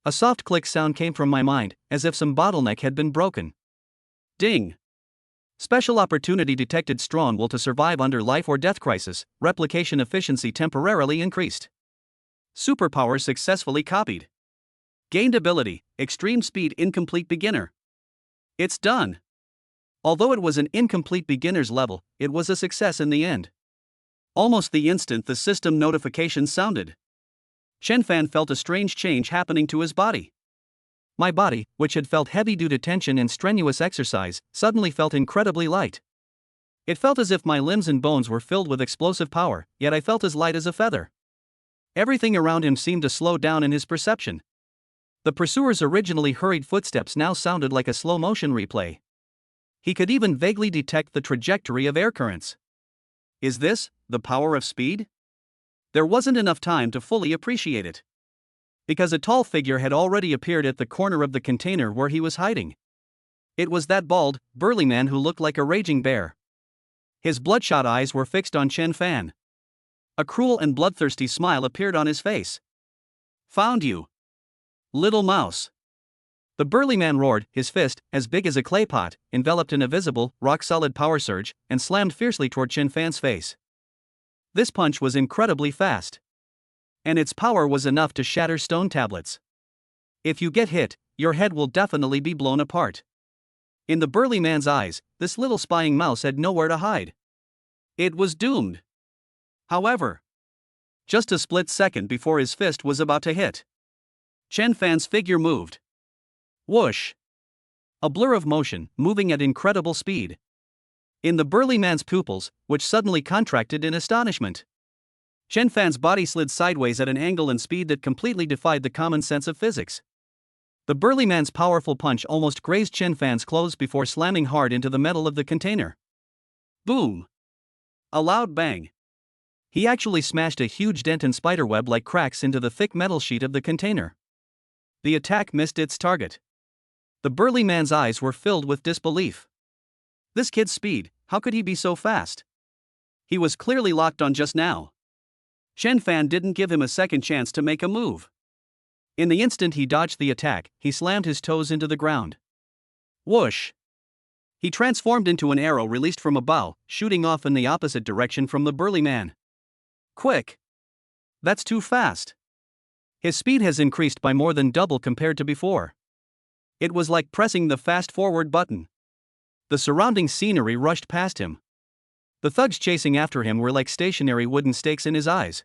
S1: a soft click sound came from my mind, as if some bottleneck had been broken. Ding. Special opportunity detected. Strong will to survive under life or death crisis. Replication efficiency temporarily increased. Superpower successfully copied. Gained ability, extreme speed incomplete beginner. It's done. Although it was an incomplete beginner's level, it was a success in the end. Almost the instant the system notification sounded, Chen Fan felt a strange change happening to his body. My body, which had felt heavy due to tension and strenuous exercise, suddenly felt incredibly light. It felt as if my limbs and bones were filled with explosive power, yet I felt as light as a feather. Everything around him seemed to slow down in his perception. The pursuer's originally hurried footsteps now sounded like a slow-motion replay. He could even vaguely detect the trajectory of air currents. Is this the power of speed? There wasn't enough time to fully appreciate it, because a tall figure had already appeared at the corner of the container where he was hiding. It was that bald, burly man who looked like a raging bear. His bloodshot eyes were fixed on Chen Fan. A cruel and bloodthirsty smile appeared on his face. "Found you, little mouse." The burly man roared, his fist, as big as a clay pot, enveloped in a visible, rock-solid power surge, and slammed fiercely toward Chen Fan's face. This punch was incredibly fast, and its power was enough to shatter stone tablets. If you get hit, your head will definitely be blown apart. In the burly man's eyes, this little spying mouse had nowhere to hide. It was doomed. However, just a split second before his fist was about to hit, Chen Fan's figure moved. Whoosh! A blur of motion, moving at incredible speed. In the burly man's pupils, which suddenly contracted in astonishment, Chen Fan's body slid sideways at an angle and speed that completely defied the common sense of physics. The burly man's powerful punch almost grazed Chen Fan's clothes before slamming hard into the metal of the container. Boom! A loud bang. He actually smashed a huge dent and spiderweb-like cracks into the thick metal sheet of the container. The attack missed its target. The burly man's eyes were filled with disbelief. This kid's speed, how could he be so fast? He was clearly locked on just now. Chen Fan didn't give him a second chance to make a move. In the instant he dodged the attack, he slammed his toes into the ground. Whoosh! He transformed into an arrow released from a bow, shooting off in the opposite direction from the burly man. Quick! That's too fast. His speed has increased by more than double compared to before. It was like pressing the fast-forward button. The surrounding scenery rushed past him. The thugs chasing after him were like stationary wooden stakes in his eyes.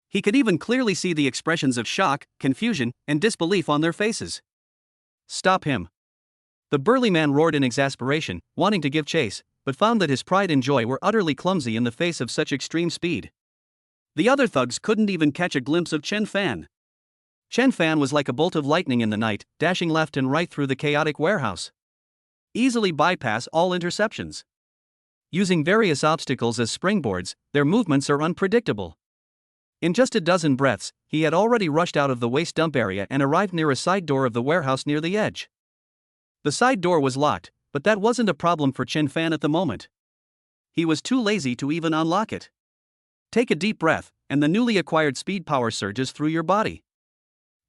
S1: He could even clearly see the expressions of shock, confusion, and disbelief on their faces. Stop him! The burly man roared in exasperation, wanting to give chase, but found that his pride and joy were utterly clumsy in the face of such extreme speed. The other thugs couldn't even catch a glimpse of Chen Fan. Chen Fan was like a bolt of lightning in the night, dashing left and right through the chaotic warehouse. Easily bypass all interceptions. Using various obstacles as springboards, their movements are unpredictable. In just a dozen breaths, he had already rushed out of the waste dump area and arrived near a side door of the warehouse near the edge. The side door was locked, but that wasn't a problem for Chen Fan at the moment. He was too lazy to even unlock it. Take a deep breath, and the newly acquired speed power surges through your body.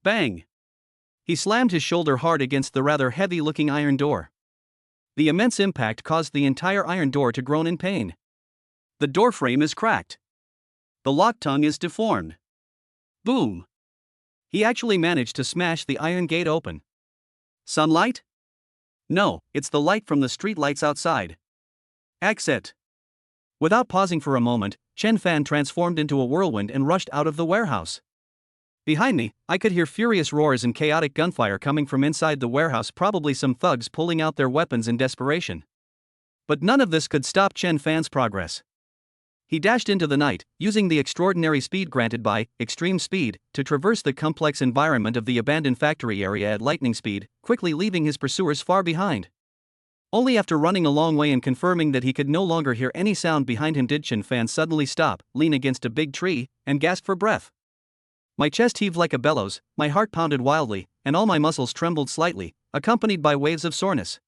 S1: Bang! He slammed his shoulder hard against the rather heavy-looking iron door. The immense impact caused the entire iron door to groan in pain. The door frame is cracked. The lock tongue is deformed. Boom! He actually managed to smash the iron gate open. Sunlight? No, it's the light from the street lights outside. Exit! Without pausing for a moment, Chen Fan transformed into a whirlwind and rushed out of the warehouse. Behind me, I could hear furious roars and chaotic gunfire coming from inside the warehouse, probably some thugs pulling out their weapons in desperation. But none of this could stop Chen Fan's progress. He dashed into the night, using the extraordinary speed granted by extreme speed to traverse the complex environment of the abandoned factory area at lightning speed, quickly leaving his pursuers far behind. Only after running a long way and confirming that he could no longer hear any sound behind him did Chen Fan suddenly stop, lean against a big tree, and gasp for breath. My chest heaved like a bellows, my heart pounded wildly, and all my muscles trembled slightly, accompanied by waves of soreness.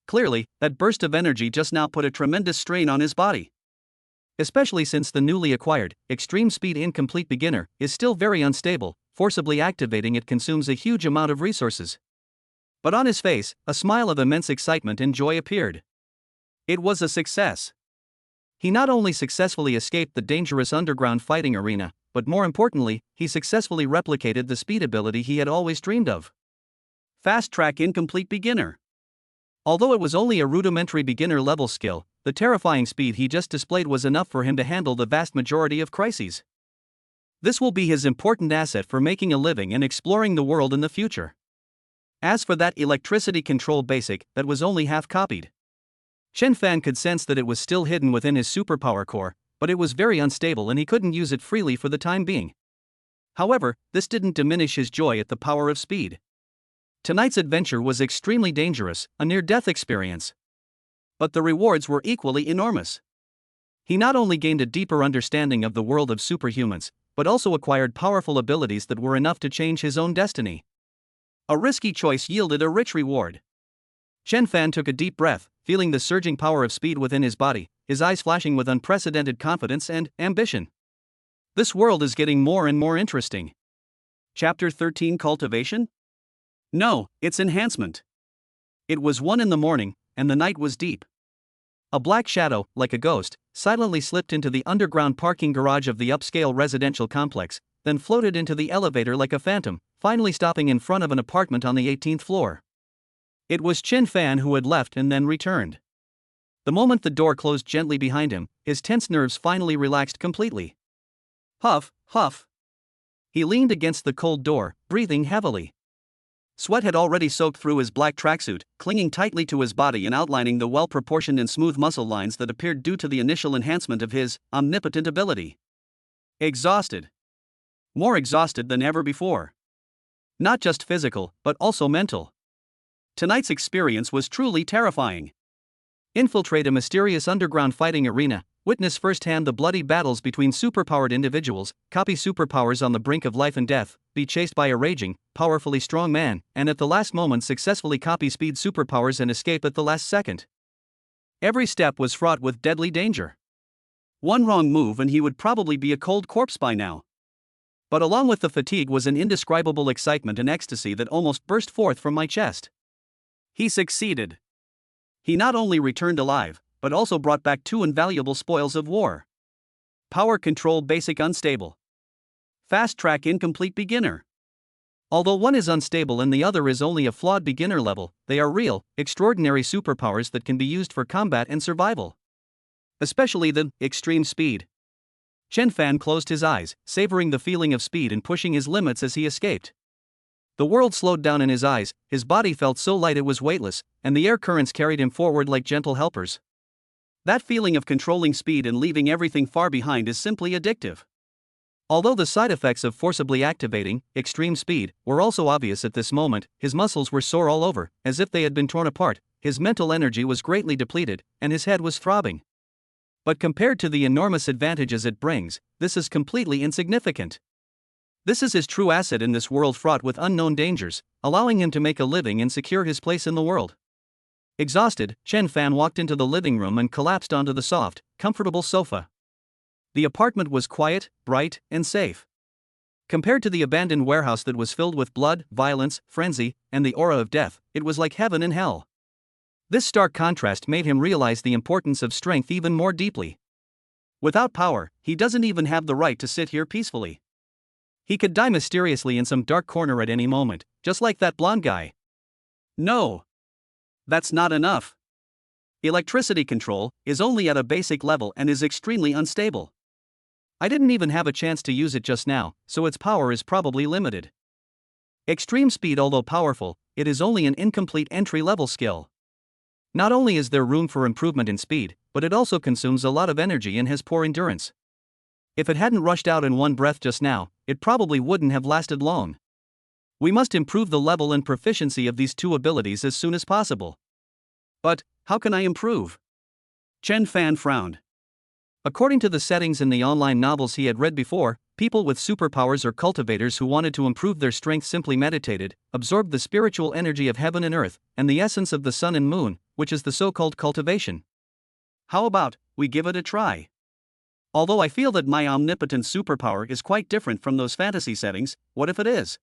S1: Clearly, that burst of energy just now put a tremendous strain on his body. Especially since the newly acquired, extreme speed incomplete beginner is still very unstable, forcibly activating it consumes a huge amount of resources. But on his face, a smile of immense excitement and joy appeared. It was a success. He not only successfully escaped the dangerous underground fighting arena, but more importantly, he successfully replicated the speed ability he had always dreamed of. Fast track incomplete beginner. Although it was only a rudimentary beginner-level skill, the terrifying speed he just displayed was enough for him to handle the vast majority of crises. This will be his important asset for making a living and exploring the world in the future. As for that electricity control basic that was only half copied, Chen Fan could sense that it was still hidden within his superpower core, but it was very unstable and he couldn't use it freely for the time being. However, this didn't diminish his joy at the power of speed. Tonight's adventure was extremely dangerous, a near-death experience. But the rewards were equally enormous. He not only gained a deeper understanding of the world of superhumans, but also acquired powerful abilities that were enough to change his own destiny. A risky choice yielded a rich reward. Chen Fan took a deep breath, feeling the surging power of speed within his body, his eyes flashing with unprecedented confidence and ambition. This world is getting more and more interesting. Chapter 13: Cultivation? No, it's enhancement. It was 1 in the morning, and the night was deep. A black shadow, like a ghost, silently slipped into the underground parking garage of the upscale residential complex, then floated into the elevator like a phantom, finally stopping in front of an apartment on the 18th floor. It was Chen Fan who had left and then returned. The moment the door closed gently behind him, his tense nerves finally relaxed completely. Huff, huff. He leaned against the cold door, breathing heavily. Sweat had already soaked through his black tracksuit, clinging tightly to his body and outlining the well-proportioned and smooth muscle lines that appeared due to the initial enhancement of his omnipotent ability. Exhausted. More exhausted than ever before. Not just physical, but also mental. Tonight's experience was truly terrifying. Infiltrate a mysterious underground fighting arena, witness firsthand the bloody battles between superpowered individuals, copy superpowers on the brink of life and death, be chased by a raging, powerfully strong man, and at the last moment successfully copy speed superpowers and escape at the last second. Every step was fraught with deadly danger. One wrong move and he would probably be a cold corpse by now. But along with the fatigue was an indescribable excitement and ecstasy that almost burst forth from my chest. He succeeded. He not only returned alive, but also brought back 2 invaluable spoils of war. Power Control Basic Unstable. Fast Track Incomplete Beginner. Although one is unstable and the other is only a flawed beginner level, they are real, extraordinary superpowers that can be used for combat and survival. Especially the extreme speed. Chen Fan closed his eyes, savoring the feeling of speed and pushing his limits as he escaped. The world slowed down in his eyes, his body felt so light it was weightless, and the air currents carried him forward like gentle helpers. That feeling of controlling speed and leaving everything far behind is simply addictive. Although the side effects of forcibly activating extreme speed were also obvious at this moment, his muscles were sore all over, as if they had been torn apart, his mental energy was greatly depleted, and his head was throbbing. But compared to the enormous advantages it brings, this is completely insignificant. This is his true asset in this world fraught with unknown dangers, allowing him to make a living and secure his place in the world. Exhausted, Chen Fan walked into the living room and collapsed onto the soft, comfortable sofa. The apartment was quiet, bright, and safe. Compared to the abandoned warehouse that was filled with blood, violence, frenzy, and the aura of death, it was like heaven and hell. This stark contrast made him realize the importance of strength even more deeply. Without power, he doesn't even have the right to sit here peacefully. He could die mysteriously in some dark corner at any moment, just like that blonde guy. No. That's not enough. Electricity control is only at a basic level and is extremely unstable. I didn't even have a chance to use it just now, so its power is probably limited. Extreme speed, although powerful, it is only an incomplete entry-level skill. Not only is there room for improvement in speed, but it also consumes a lot of energy and has poor endurance. If it hadn't rushed out in one breath just now, it probably wouldn't have lasted long. We must improve the level and proficiency of these 2 abilities as soon as possible. But, how can I improve? Chen Fan frowned. According to the settings in the online novels he had read before, people with superpowers or cultivators who wanted to improve their strength simply meditated, absorbed the spiritual energy of heaven and earth, and the essence of the sun and moon, which is the so-called cultivation. How about we give it a try? Although I feel that my omnipotent superpower is quite different from those fantasy settings, what if it is?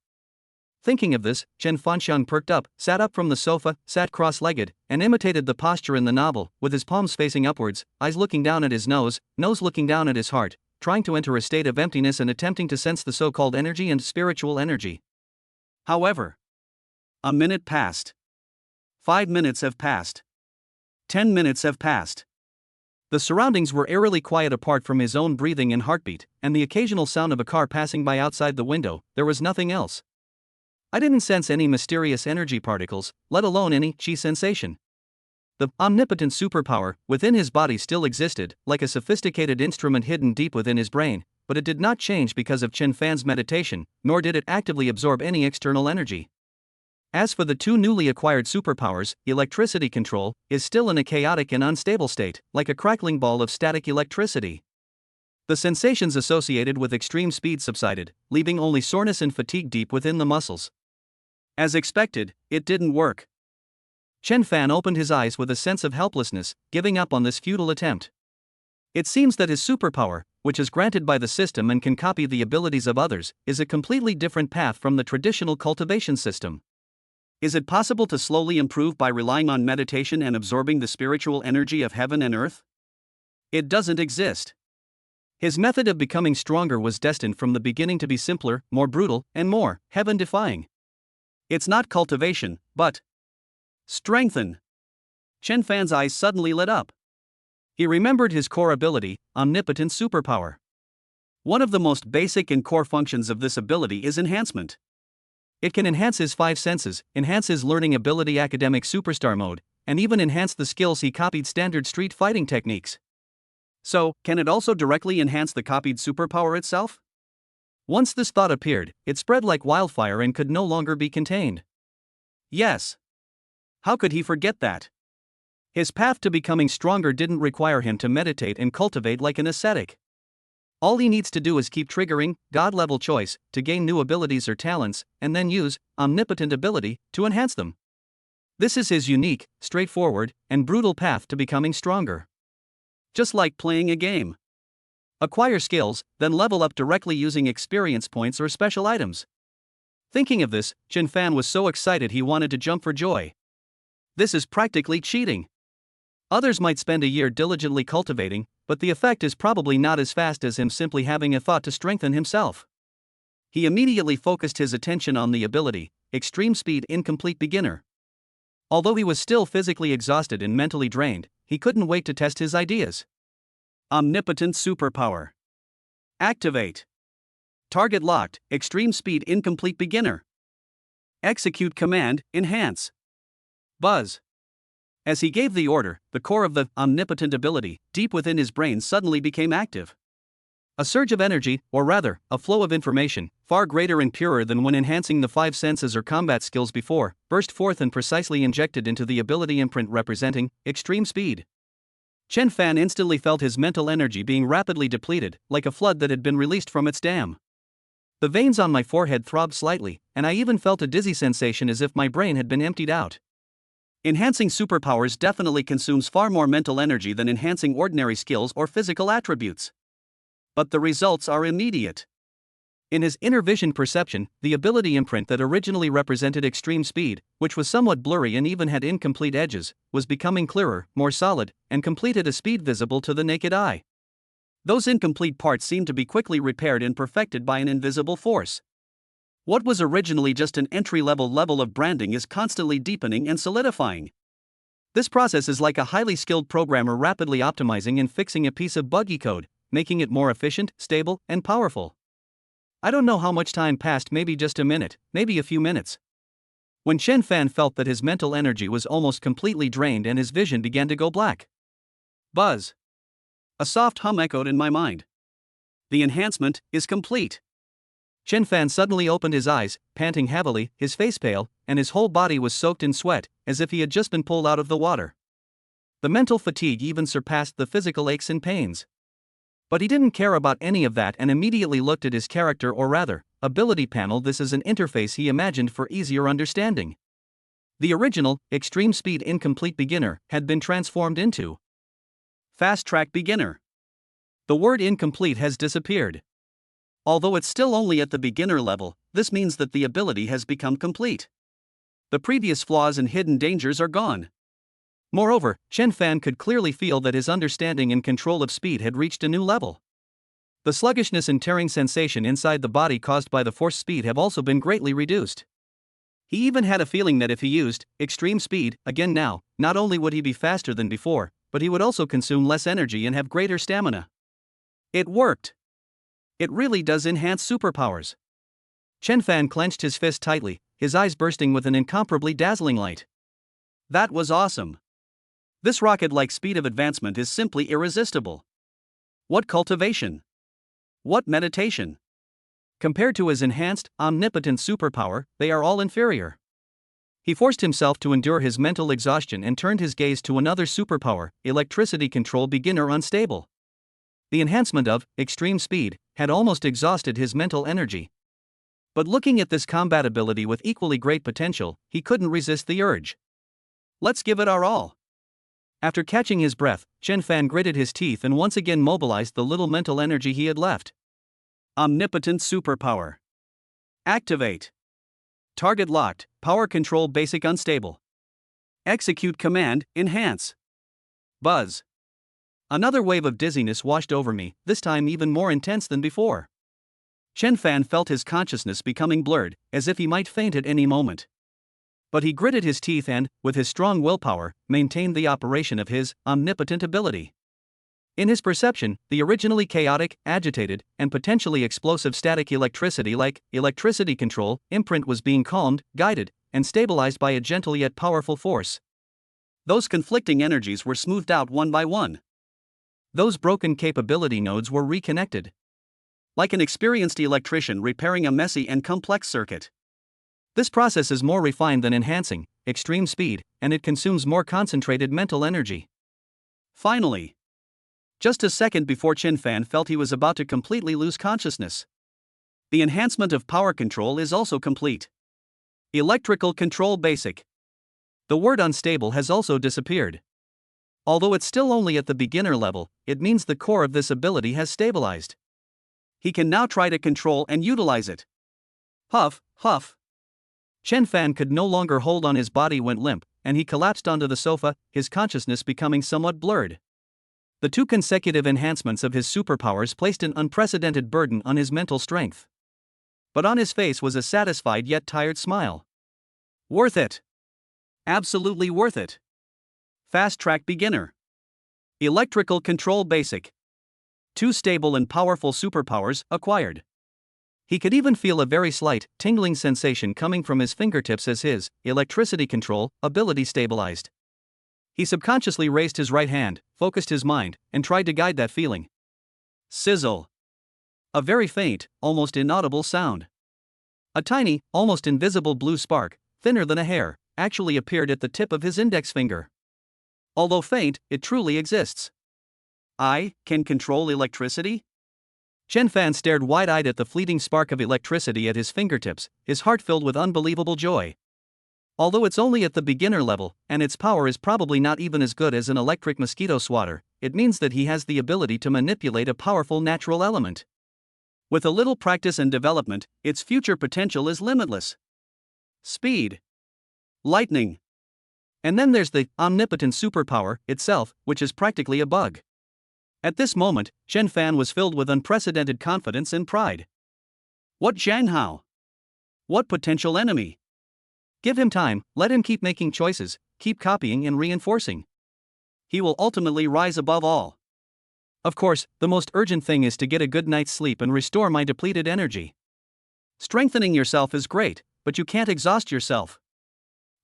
S1: Thinking of this, Chen Fanxiang perked up, sat up from the sofa, sat cross-legged, and imitated the posture in the novel, with his palms facing upwards, eyes looking down at his nose looking down at his heart, trying to enter a state of emptiness and attempting to sense the so-called energy and spiritual energy. However, a minute passed. 5 minutes have passed. 10 minutes have passed. The surroundings were eerily quiet apart from his own breathing and heartbeat, and the occasional sound of a car passing by outside the window. There was nothing else. I didn't sense any mysterious energy particles, let alone any chi sensation. The omnipotent superpower within his body still existed, like a sophisticated instrument hidden deep within his brain, but it did not change because of Chen Fan's meditation, nor did it actively absorb any external energy. As for the two newly acquired superpowers, electricity control is still in a chaotic and unstable state, like a crackling ball of static electricity. The sensations associated with extreme speed subsided, leaving only soreness and fatigue deep within the muscles. As expected, it didn't work. Chen Fan opened his eyes with a sense of helplessness, giving up on this futile attempt. It seems that his superpower, which is granted by the system and can copy the abilities of others, is a completely different path from the traditional cultivation system. Is it possible to slowly improve by relying on meditation and absorbing the spiritual energy of heaven and earth? It doesn't exist. His method of becoming stronger was destined from the beginning to be simpler, more brutal, and more heaven-defying. It's not cultivation, but strengthen. Chen Fan's eyes suddenly lit up. He remembered his core ability, omnipotent superpower. One of the most basic and core functions of this ability is enhancement. It can enhance his 5 senses, enhance his learning ability academic superstar mode, and even enhance the skills he copied standard street fighting techniques. So, can it also directly enhance the copied superpower itself? Once this thought appeared, it spread like wildfire and could no longer be contained. Yes. How could he forget that? His path to becoming stronger didn't require him to meditate and cultivate like an ascetic. All he needs to do is keep triggering God-level choice to gain new abilities or talents, and then use omnipotent ability to enhance them. This is his unique, straightforward, and brutal path to becoming stronger. Just like playing a game. Acquire skills, then level up directly using experience points or special items. Thinking of this, Chen Fan was so excited he wanted to jump for joy. This is practically cheating. Others might spend a year diligently cultivating, but the effect is probably not as fast as him simply having a thought to strengthen himself. He immediately focused his attention on the ability, Extreme Speed Incomplete Beginner. Although he was still physically exhausted and mentally drained, he couldn't wait to test his ideas. Omnipotent Superpower. Activate. Target locked, Extreme Speed Incomplete Beginner. Execute command, Enhance. Buzz. As he gave the order, the core of the omnipotent ability, deep within his brain, suddenly became active. A surge of energy, or rather, a flow of information, far greater and purer than when enhancing the 5 senses or combat skills before, burst forth and precisely injected into the ability imprint representing extreme speed. Chen Fan instantly felt his mental energy being rapidly depleted, like a flood that had been released from its dam. The veins on my forehead throbbed slightly, and I even felt a dizzy sensation as if my brain had been emptied out. Enhancing superpowers definitely consumes far more mental energy than enhancing ordinary skills or physical attributes. But the results are immediate. In his inner vision perception, the ability imprint that originally represented extreme speed, which was somewhat blurry and even had incomplete edges, was becoming clearer, more solid, and complete at a speed visible to the naked eye. Those incomplete parts seemed to be quickly repaired and perfected by an invisible force. What was originally just an entry-level level of branding is constantly deepening and solidifying. This process is like a highly skilled programmer rapidly optimizing and fixing a piece of buggy code, making it more efficient, stable, and powerful. I don't know how much time passed, maybe just a minute, maybe a few minutes. When Chen Fan felt that his mental energy was almost completely drained and his vision began to go black. Buzz. A soft hum echoed in my mind. The enhancement is complete. Chen Fan suddenly opened his eyes, panting heavily, his face pale, and his whole body was soaked in sweat, as if he had just been pulled out of the water. The mental fatigue even surpassed the physical aches and pains. But he didn't care about any of that and immediately looked at his character, or rather, ability panel. This is an interface he imagined for easier understanding. The original, Extreme Speed Incomplete Beginner, had been transformed into Fast Track Beginner. The word incomplete has disappeared. Although it's still only at the beginner level, this means that the ability has become complete. The previous flaws and hidden dangers are gone. Moreover, Chen Fan could clearly feel that his understanding and control of speed had reached a new level. The sluggishness and tearing sensation inside the body caused by the force speed have also been greatly reduced. He even had a feeling that if he used extreme speed again now, not only would he be faster than before, but he would also consume less energy and have greater stamina. It worked. It really does enhance superpowers. Chen Fan clenched his fist tightly, his eyes bursting with an incomparably dazzling light. That was awesome. This rocket-like speed of advancement is simply irresistible. What cultivation! What meditation! Compared to his enhanced, omnipotent superpower, they are all inferior. He forced himself to endure his mental exhaustion and turned his gaze to another superpower, electricity control beginner unstable. The enhancement of extreme speed had almost exhausted his mental energy. But looking at this combat ability with equally great potential, he couldn't resist the urge. Let's give it our all. After catching his breath, Chen Fan gritted his teeth and once again mobilized the little mental energy he had left. Omnipotent superpower. Activate. Target locked, power control basic unstable. Execute command, enhance. Buzz. Another wave of dizziness washed over me, this time even more intense than before. Chen Fan felt his consciousness becoming blurred, as if he might faint at any moment. But he gritted his teeth and, with his strong willpower, maintained the operation of his omnipotent ability. In his perception, the originally chaotic, agitated, and potentially explosive static electricity like electricity control imprint was being calmed, guided, and stabilized by a gentle yet powerful force. Those conflicting energies were smoothed out one by one. Those broken capability nodes were reconnected. Like an experienced electrician repairing a messy and complex circuit. This process is more refined than enhancing extreme speed, and it consumes more concentrated mental energy. Finally, just a second before Chen Fan felt he was about to completely lose consciousness. The enhancement of power control is also complete. Electrical control basic. The word unstable has also disappeared. Although it's still only at the beginner level, it means the core of this ability has stabilized. He can now try to control and utilize it. Huff, huff. Chen Fan could no longer hold on, his body went limp, and he collapsed onto the sofa, his consciousness becoming somewhat blurred. The two consecutive enhancements of his superpowers placed an unprecedented burden on his mental strength. But on his face was a satisfied yet tired smile. Worth it. Absolutely worth it. Fast track beginner. Electrical control basic. Two stable and powerful superpowers acquired. He could even feel a very slight, tingling sensation coming from his fingertips as his electricity control ability stabilized. He subconsciously raised his right hand, focused his mind, and tried to guide that feeling. Sizzle. A very faint, almost inaudible sound. A tiny, almost invisible blue spark, thinner than a hair, actually appeared at the tip of his index finger. Although faint, it truly exists. I can control electricity? Chen Fan stared wide-eyed at the fleeting spark of electricity at his fingertips, his heart filled with unbelievable joy. Although it's only at the beginner level, and its power is probably not even as good as an electric mosquito swatter, it means that he has the ability to manipulate a powerful natural element. With a little practice and development, its future potential is limitless. Speed. Lightning. And then there's the omnipotent superpower itself, which is practically a bug. At this moment, Chen Fan was filled with unprecedented confidence and pride. What Zhang Hao? What potential enemy? Give him time, let him keep making choices, keep copying and reinforcing. He will ultimately rise above all. Of course, the most urgent thing is to get a good night's sleep and restore my depleted energy. Strengthening yourself is great, but you can't exhaust yourself.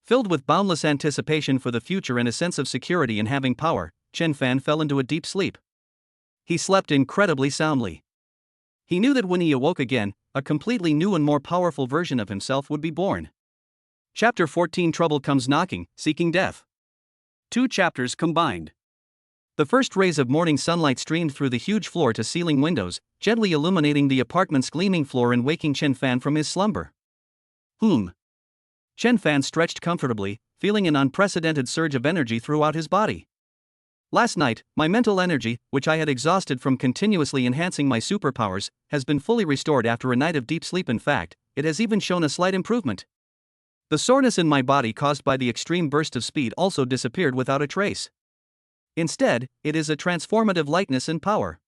S1: Filled with boundless anticipation for the future and a sense of security in having power, Chen Fan fell into a deep sleep. He slept incredibly soundly. He knew that when he awoke again, a completely new and more powerful version of himself would be born. Chapter 14: Trouble Comes Knocking, Seeking Death. 2 chapters combined. The first rays of morning sunlight streamed through the huge floor-to-ceiling windows, gently illuminating the apartment's gleaming floor and waking Chen Fan from his slumber. Chen Fan stretched comfortably, feeling an unprecedented surge of energy throughout his body. Last night, my mental energy, which I had exhausted from continuously enhancing my superpowers, has been fully restored after a night of deep sleep. In fact, it has even shown a slight improvement. The soreness in my body caused by the extreme burst of speed also disappeared without a trace. Instead, it is a transformative lightness and power.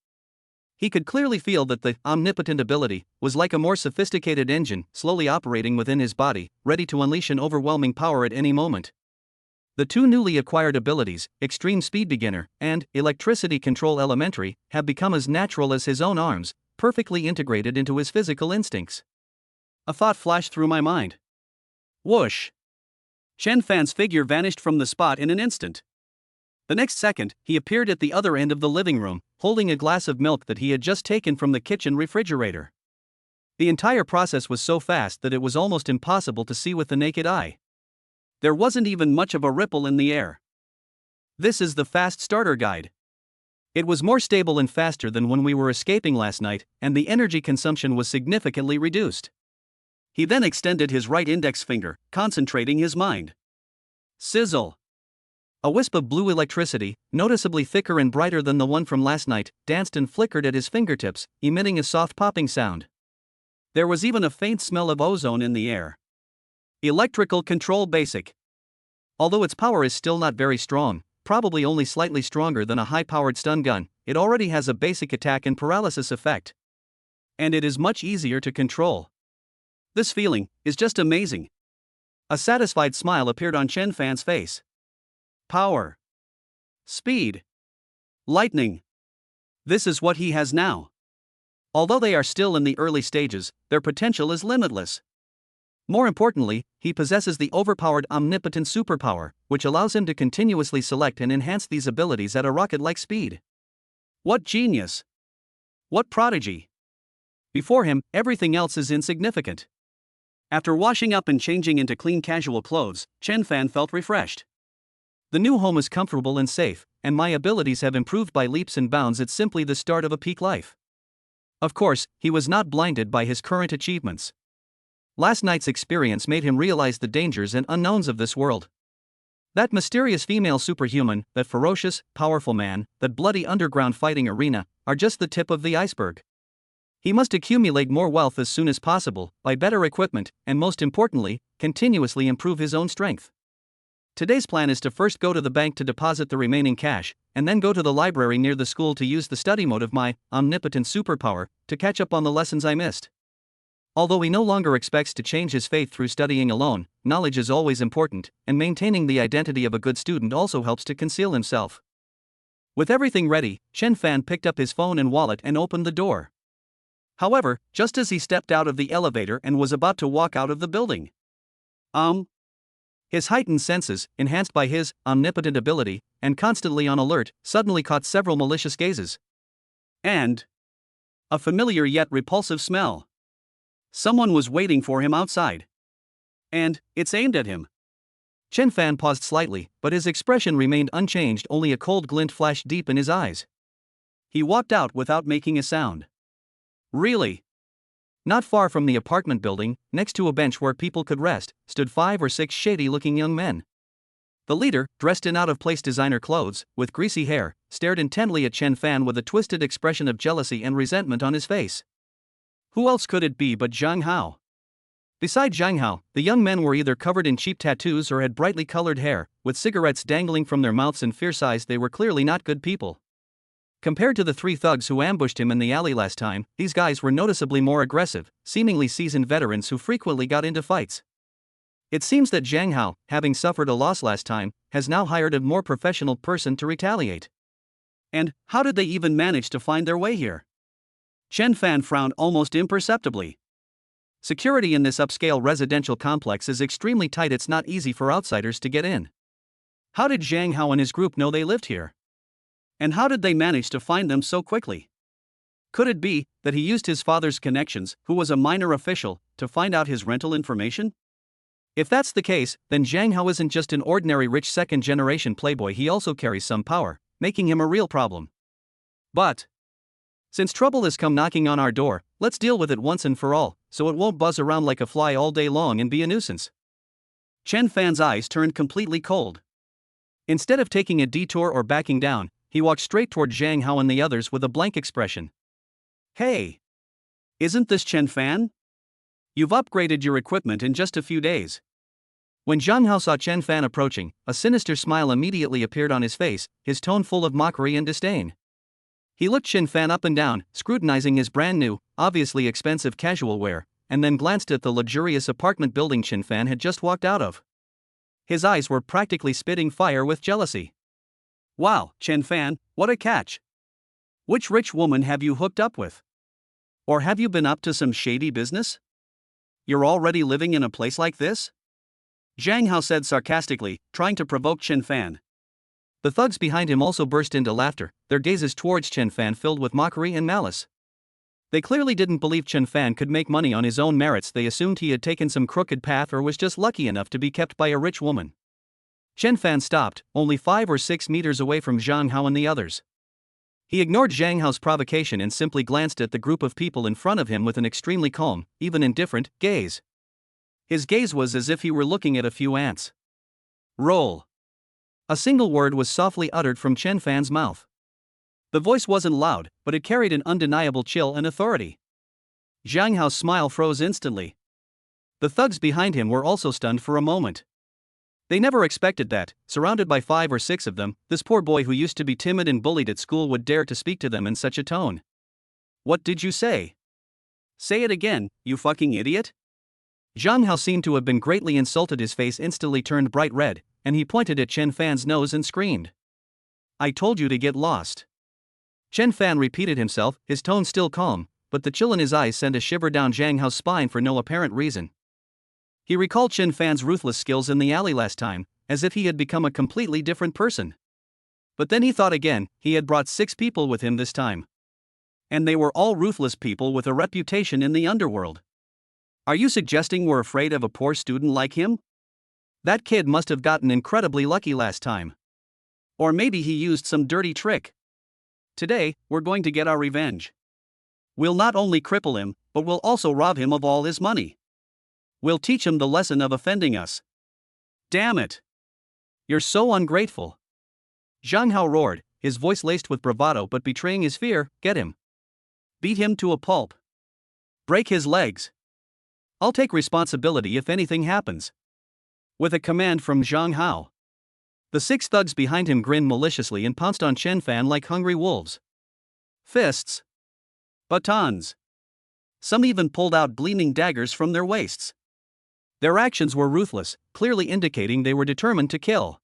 S1: He could clearly feel that the omnipotent ability was like a more sophisticated engine slowly operating within his body, ready to unleash an overwhelming power at any moment. The two newly acquired abilities, Extreme Speed Beginner and Electricity Control Elementary, have become as natural as his own arms, perfectly integrated into his physical instincts. A thought flashed through my mind. Whoosh! Chen Fan's figure vanished from the spot in an instant. The next second, he appeared at the other end of the living room, holding a glass of milk that he had just taken from the kitchen refrigerator. The entire process was so fast that it was almost impossible to see with the naked eye. There wasn't even much of a ripple in the air. This is the fast starter guide. It was more stable and faster than when we were escaping last night, and the energy consumption was significantly reduced. He then extended his right index finger, concentrating his mind. Sizzle! A wisp of blue electricity, noticeably thicker and brighter than the one from last night, danced and flickered at his fingertips, emitting a soft popping sound. There was even a faint smell of ozone in the air. Electrical Control Basic. Although its power is still not very strong, probably only slightly stronger than a high-powered stun gun, it already has a basic attack and paralysis effect. And it is much easier to control. This feeling is just amazing. A satisfied smile appeared on Chen Fan's face. Power. Speed. Lightning. This is what he has now. Although they are still in the early stages, their potential is limitless. More importantly, he possesses the overpowered omnipotent superpower, which allows him to continuously select and enhance these abilities at a rocket-like speed. What genius! What prodigy! Before him, everything else is insignificant. After washing up and changing into clean casual clothes, Chen Fan felt refreshed. The new home is comfortable and safe, and my abilities have improved by leaps and bounds. It's simply the start of a peak life. Of course, he was not blinded by his current achievements. Last night's experience made him realize the dangers and unknowns of this world. That mysterious female superhuman, that ferocious, powerful man, that bloody underground fighting arena, are just the tip of the iceberg. He must accumulate more wealth as soon as possible, buy better equipment, and most importantly, continuously improve his own strength. Today's plan is to first go to the bank to deposit the remaining cash, and then go to the library near the school to use the study mode of my omnipotent superpower to catch up on the lessons I missed. Although he no longer expects to change his faith through studying alone, knowledge is always important, and maintaining the identity of a good student also helps to conceal himself. With everything ready, Chen Fan picked up his phone and wallet and opened the door. However, just as he stepped out of the elevator and was about to walk out of the building, his heightened senses, enhanced by his omnipotent ability, and constantly on alert, suddenly caught several malicious gazes. And a familiar yet repulsive smell. Someone was waiting for him outside. And it's aimed at him. Chen Fan paused slightly, but his expression remained unchanged, only a cold glint flashed deep in his eyes. He walked out without making a sound. Really? Not far from the apartment building, next to a bench where people could rest, stood 5 or 6 shady-looking young men. The leader, dressed in out-of-place designer clothes, with greasy hair, stared intently at Chen Fan with a twisted expression of jealousy and resentment on his face. Who else could it be but Zhang Hao? Beside Zhang Hao, the young men were either covered in cheap tattoos or had brightly colored hair, with cigarettes dangling from their mouths and fierce eyes. They were clearly not good people. Compared to the 3 thugs who ambushed him in the alley last time, these guys were noticeably more aggressive, seemingly seasoned veterans who frequently got into fights. It seems that Zhang Hao, having suffered a loss last time, has now hired a more professional person to retaliate. And how did they even manage to find their way here? Chen Fan frowned almost imperceptibly. Security in this upscale residential complex is extremely tight. It's not easy for outsiders to get in. How did Zhang Hao and his group know they lived here? And how did they manage to find them so quickly? Could it be that he used his father's connections, who was a minor official, to find out his rental information? If that's the case, then Zhang Hao isn't just an ordinary rich second-generation playboy. He also carries some power, making him a real problem. But since trouble has come knocking on our door, let's deal with it once and for all, so it won't buzz around like a fly all day long and be a nuisance. Chen Fan's eyes turned completely cold. Instead of taking a detour or backing down, he walked straight toward Zhang Hao and the others with a blank expression. Hey! Isn't this Chen Fan? You've upgraded your equipment in just a few days. When Zhang Hao saw Chen Fan approaching, a sinister smile immediately appeared on his face, his tone full of mockery and disdain. He looked Chen Fan up and down, scrutinizing his brand new, obviously expensive casual wear, and then glanced at the luxurious apartment building Chen Fan had just walked out of. His eyes were practically spitting fire with jealousy. Wow, Chen Fan, what a catch! Which rich woman have you hooked up with? Or have you been up to some shady business? You're already living in a place like this? Zhang Hao said sarcastically, trying to provoke Chen Fan. The thugs behind him also burst into laughter, their gazes towards Chen Fan filled with mockery and malice. They clearly didn't believe Chen Fan could make money on his own merits. They assumed he had taken some crooked path or was just lucky enough to be kept by a rich woman. Chen Fan stopped, only 5 or 6 meters away from Zhang Hao and the others. He ignored Zhang Hao's provocation and simply glanced at the group of people in front of him with an extremely calm, even indifferent, gaze. His gaze was as if he were looking at a few ants. Roll. A single word was softly uttered from Chen Fan's mouth. The voice wasn't loud, but it carried an undeniable chill and authority. Zhang Hao's smile froze instantly. The thugs behind him were also stunned for a moment. They never expected that, surrounded by 5 or 6 of them, this poor boy who used to be timid and bullied at school would dare to speak to them in such a tone. What did you say? Say it again, you fucking idiot? Zhang Hao seemed to have been greatly insulted. His face instantly turned bright red, and he pointed at Chen Fan's nose and screamed. I told you to get lost. Chen Fan repeated himself, his tone still calm, but the chill in his eyes sent a shiver down Zhang Hao's spine for no apparent reason. He recalled Chen Fan's ruthless skills in the alley last time, as if he had become a completely different person. But then he thought again, he had brought 6 people with him this time. And they were all ruthless people with a reputation in the underworld. Are you suggesting we're afraid of a poor student like him? That kid must have gotten incredibly lucky last time. Or maybe he used some dirty trick. Today, we're going to get our revenge. We'll not only cripple him, but we'll also rob him of all his money. We'll teach him the lesson of offending us. Damn it! You're so ungrateful. Zhang Hao roared, his voice laced with bravado but betraying his fear. Get him. Beat him to a pulp. Break his legs. I'll take responsibility if anything happens. With a command from Zhang Hao. The 6 thugs behind him grinned maliciously and pounced on Chen Fan like hungry wolves. Fists. Batons. Some even pulled out gleaming daggers from their waists. Their actions were ruthless, clearly indicating they were determined to kill.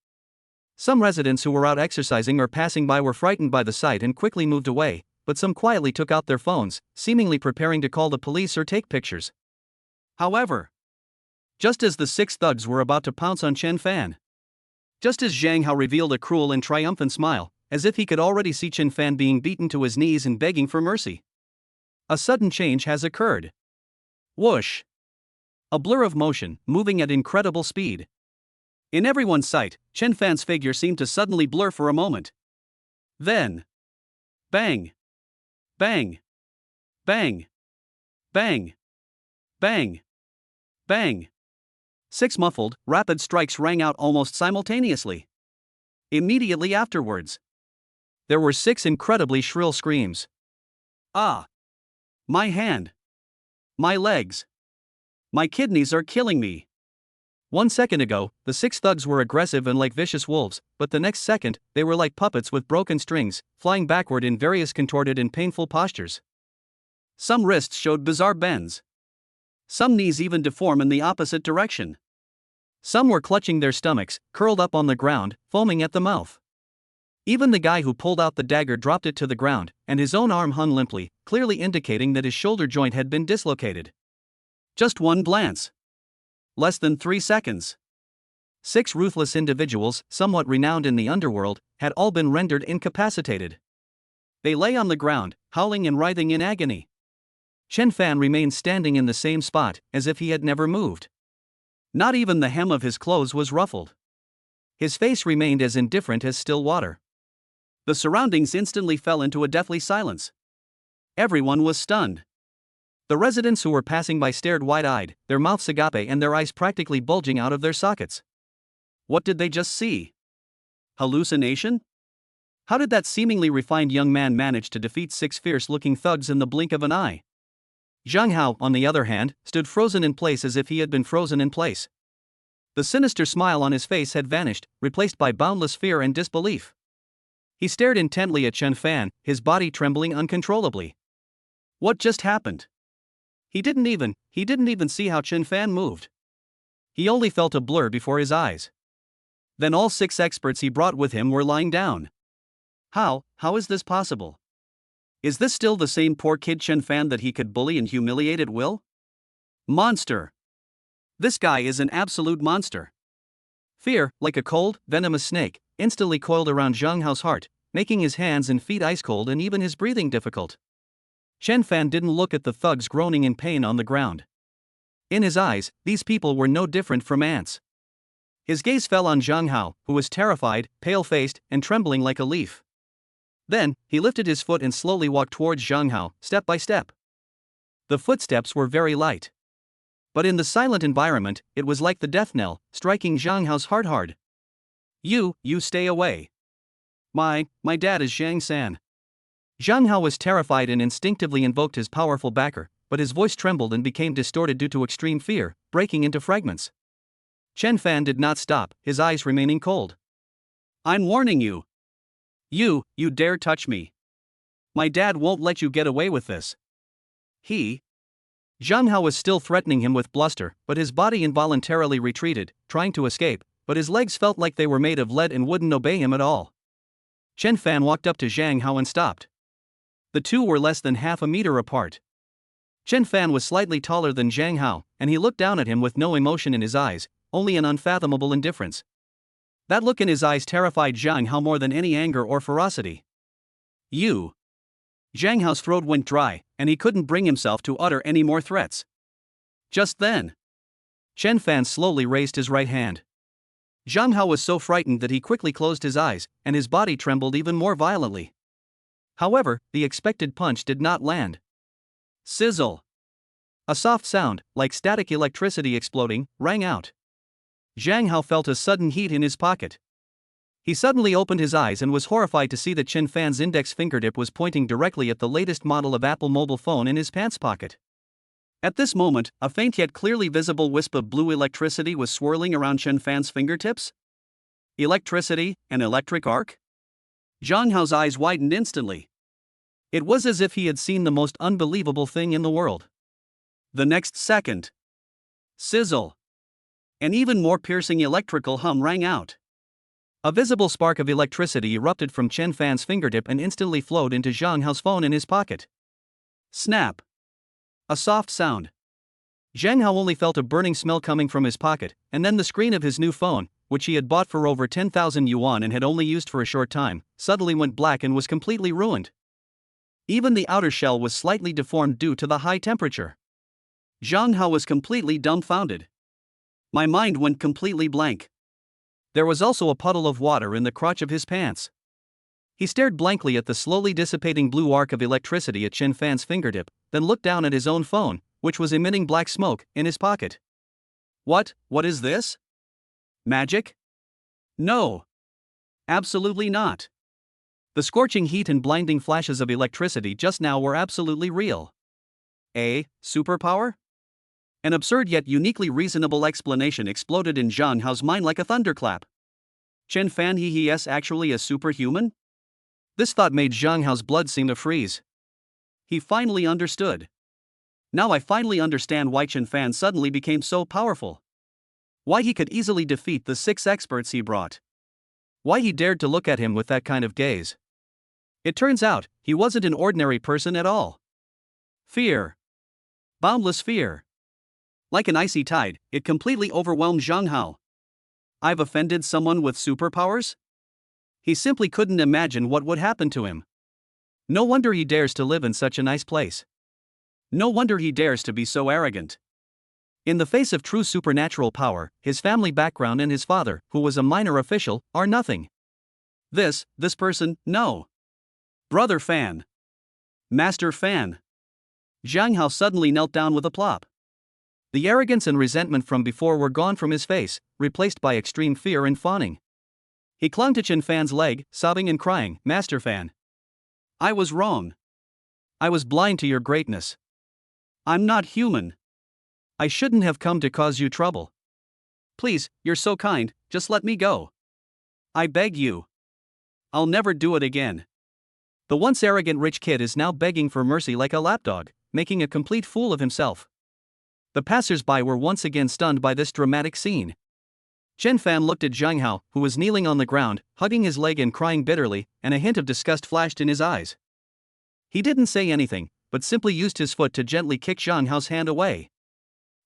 S1: Some residents who were out exercising or passing by were frightened by the sight and quickly moved away, but some quietly took out their phones, seemingly preparing to call the police or take pictures. However, just as the 6 thugs were about to pounce on Chen Fan, just as Zhang Hao revealed a cruel and triumphant smile, as if he could already see Chen Fan being beaten to his knees and begging for mercy, a sudden change has occurred. Whoosh! A blur of motion, moving at incredible speed. In everyone's sight, Chen Fan's figure seemed to suddenly blur for a moment. Then, bang! Bang! Bang! Bang! Bang! Bang! 6 muffled, rapid strikes rang out almost simultaneously. Immediately afterwards, there were 6 incredibly shrill screams. Ah! My hand! My legs! My kidneys are killing me! 1 second ago, the 6 thugs were aggressive and like vicious wolves, but the next second, they were like puppets with broken strings, flying backward in various contorted and painful postures. Some wrists showed bizarre bends. Some knees even deform in the opposite direction. Some were clutching their stomachs, curled up on the ground, foaming at the mouth. Even the guy who pulled out the dagger dropped it to the ground, and his own arm hung limply, clearly indicating that his shoulder joint had been dislocated. Just one glance. Less than 3 seconds. 6 ruthless individuals, somewhat renowned in the underworld, had all been rendered incapacitated. They lay on the ground, howling and writhing in agony. Chen Fan remained standing in the same spot, as if he had never moved. Not even the hem of his clothes was ruffled. His face remained as indifferent as still water. The surroundings instantly fell into a deathly silence. Everyone was stunned. The residents who were passing by stared wide-eyed, their mouths agape and their eyes practically bulging out of their sockets. What did they just see? Hallucination? How did that seemingly refined young man manage to defeat 6 fierce-looking thugs in the blink of an eye? Zhang Hao, on the other hand, stood frozen in place as if he had been frozen in place. The sinister smile on his face had vanished, replaced by boundless fear and disbelief. He stared intently at Chen Fan, his body trembling uncontrollably. What just happened? He didn't even see how Chen Fan moved. He only felt a blur before his eyes. Then all 6 experts he brought with him were lying down. How is this possible? Is this still the same poor kid Chen Fan that he could bully and humiliate at will? Monster! This guy is an absolute monster. Fear, like a cold, venomous snake, instantly coiled around Zhang Hao's heart, making his hands and feet ice cold and even his breathing difficult. Chen Fan didn't look at the thugs groaning in pain on the ground. In his eyes, these people were no different from ants. His gaze fell on Zhang Hao, who was terrified, pale-faced, and trembling like a leaf. Then, he lifted his foot and slowly walked towards Zhang Hao, step by step. The footsteps were very light. But in the silent environment, it was like the death knell, striking Zhang Hao's heart hard. You stay away. My dad is Zhang San. Zhang Hao was terrified and instinctively invoked his powerful backer, but his voice trembled and became distorted due to extreme fear, breaking into fragments. Chen Fan did not stop, his eyes remaining cold. I'm warning you. You dare touch me. My dad won't let you get away with this. Zhang Hao was still threatening him with bluster, but his body involuntarily retreated, trying to escape, but his legs felt like they were made of lead and wouldn't obey him at all. Chen Fan walked up to Zhang Hao and stopped. The two were less than half a meter apart. Chen Fan was slightly taller than Zhang Hao, and he looked down at him with no emotion in his eyes, only an unfathomable indifference. That look in his eyes terrified Zhang Hao more than any anger or ferocity. Zhang Hao's throat went dry, and he couldn't bring himself to utter any more threats. Just then, Chen Fan slowly raised his right hand. Zhang Hao was so frightened that he quickly closed his eyes, and his body trembled even more violently. However, the expected punch did not land. Sizzle! A soft sound, like static electricity exploding, rang out. Zhang Hao felt a sudden heat in his pocket. He suddenly opened his eyes and was horrified to see that Chen Fan's index fingertip was pointing directly at the latest model of Apple mobile phone in his pants pocket. At this moment, a faint yet clearly visible wisp of blue electricity was swirling around Chen Fan's fingertips. Electricity, an electric arc? Zhang Hao's eyes widened instantly. It was as if he had seen the most unbelievable thing in the world. The next second, sizzle! An even more piercing electrical hum rang out. A visible spark of electricity erupted from Chen Fan's fingertip and instantly flowed into Zhang Hao's phone in his pocket. Snap! A soft sound. Zhang Hao only felt a burning smell coming from his pocket, and then the screen of his new phone, which he had bought for over 10,000 yuan and had only used for a short time, suddenly went black and was completely ruined. Even the outer shell was slightly deformed due to the high temperature. Zhang Hao was completely dumbfounded. My mind went completely blank. There was also a puddle of water in the crotch of his pants. He stared blankly at the slowly dissipating blue arc of electricity at Chen Fan's fingertip, then looked down at his own phone, which was emitting black smoke, in his pocket. What is this? Magic? No. Absolutely not. The scorching heat and blinding flashes of electricity just now were absolutely real. A superpower? An absurd yet uniquely reasonable explanation exploded in Zhang Hao's mind like a thunderclap. Chen Fan is actually a superhuman? This thought made Zhang Hao's blood seem to freeze. He finally understood. Now I finally understand why Chen Fan suddenly became so powerful. Why he could easily defeat the 6 experts he brought. Why he dared to look at him with that kind of gaze. It turns out, he wasn't an ordinary person at all. Fear. Boundless fear. Like an icy tide, it completely overwhelmed Zhang Hao. I've offended someone with superpowers? He simply couldn't imagine what would happen to him. No wonder he dares to live in such a nice place. No wonder he dares to be so arrogant. In the face of true supernatural power, his family background and his father, who was a minor official, are nothing. This person, no. Brother Fan. Master Fan. Zhang Hao suddenly knelt down with a plop. The arrogance and resentment from before were gone from his face, replaced by extreme fear and fawning. He clung to Chen Fan's leg, sobbing and crying, Master Fan. I was wrong. I was blind to your greatness. I'm not human. I shouldn't have come to cause you trouble. Please, you're so kind, just let me go. I beg you. I'll never do it again. The once arrogant rich kid is now begging for mercy like a lapdog, making a complete fool of himself. The passers-by were once again stunned by this dramatic scene. Chen Fan looked at Zhang Hao, who was kneeling on the ground, hugging his leg and crying bitterly, and a hint of disgust flashed in his eyes. He didn't say anything, but simply used his foot to gently kick Zhang Hao's hand away.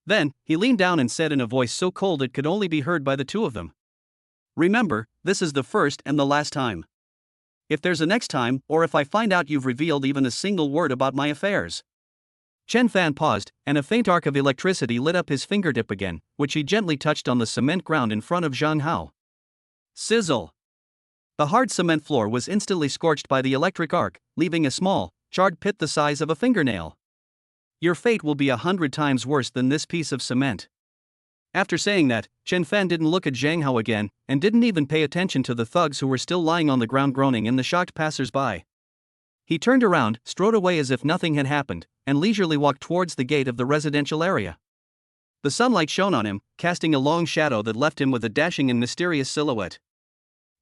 S1: Then, he leaned down and said in a voice so cold it could only be heard by the two of them. Remember, this is the first and the last time. If there's a next time, or if I find out you've revealed even a single word about my affairs. Chen Fan paused, and a faint arc of electricity lit up his fingertip again, which he gently touched on the cement ground in front of Zhang Hao. Sizzle! The hard cement floor was instantly scorched by the electric arc, leaving a small, charred pit the size of a fingernail. Your fate will be 100 times worse than this piece of cement. After saying that, Chen Fan didn't look at Zhang Hao again, and didn't even pay attention to the thugs who were still lying on the ground groaning and the shocked passers-by. He turned around, strode away as if nothing had happened, and leisurely walked towards the gate of the residential area. The sunlight shone on him, casting a long shadow that left him with a dashing and mysterious silhouette.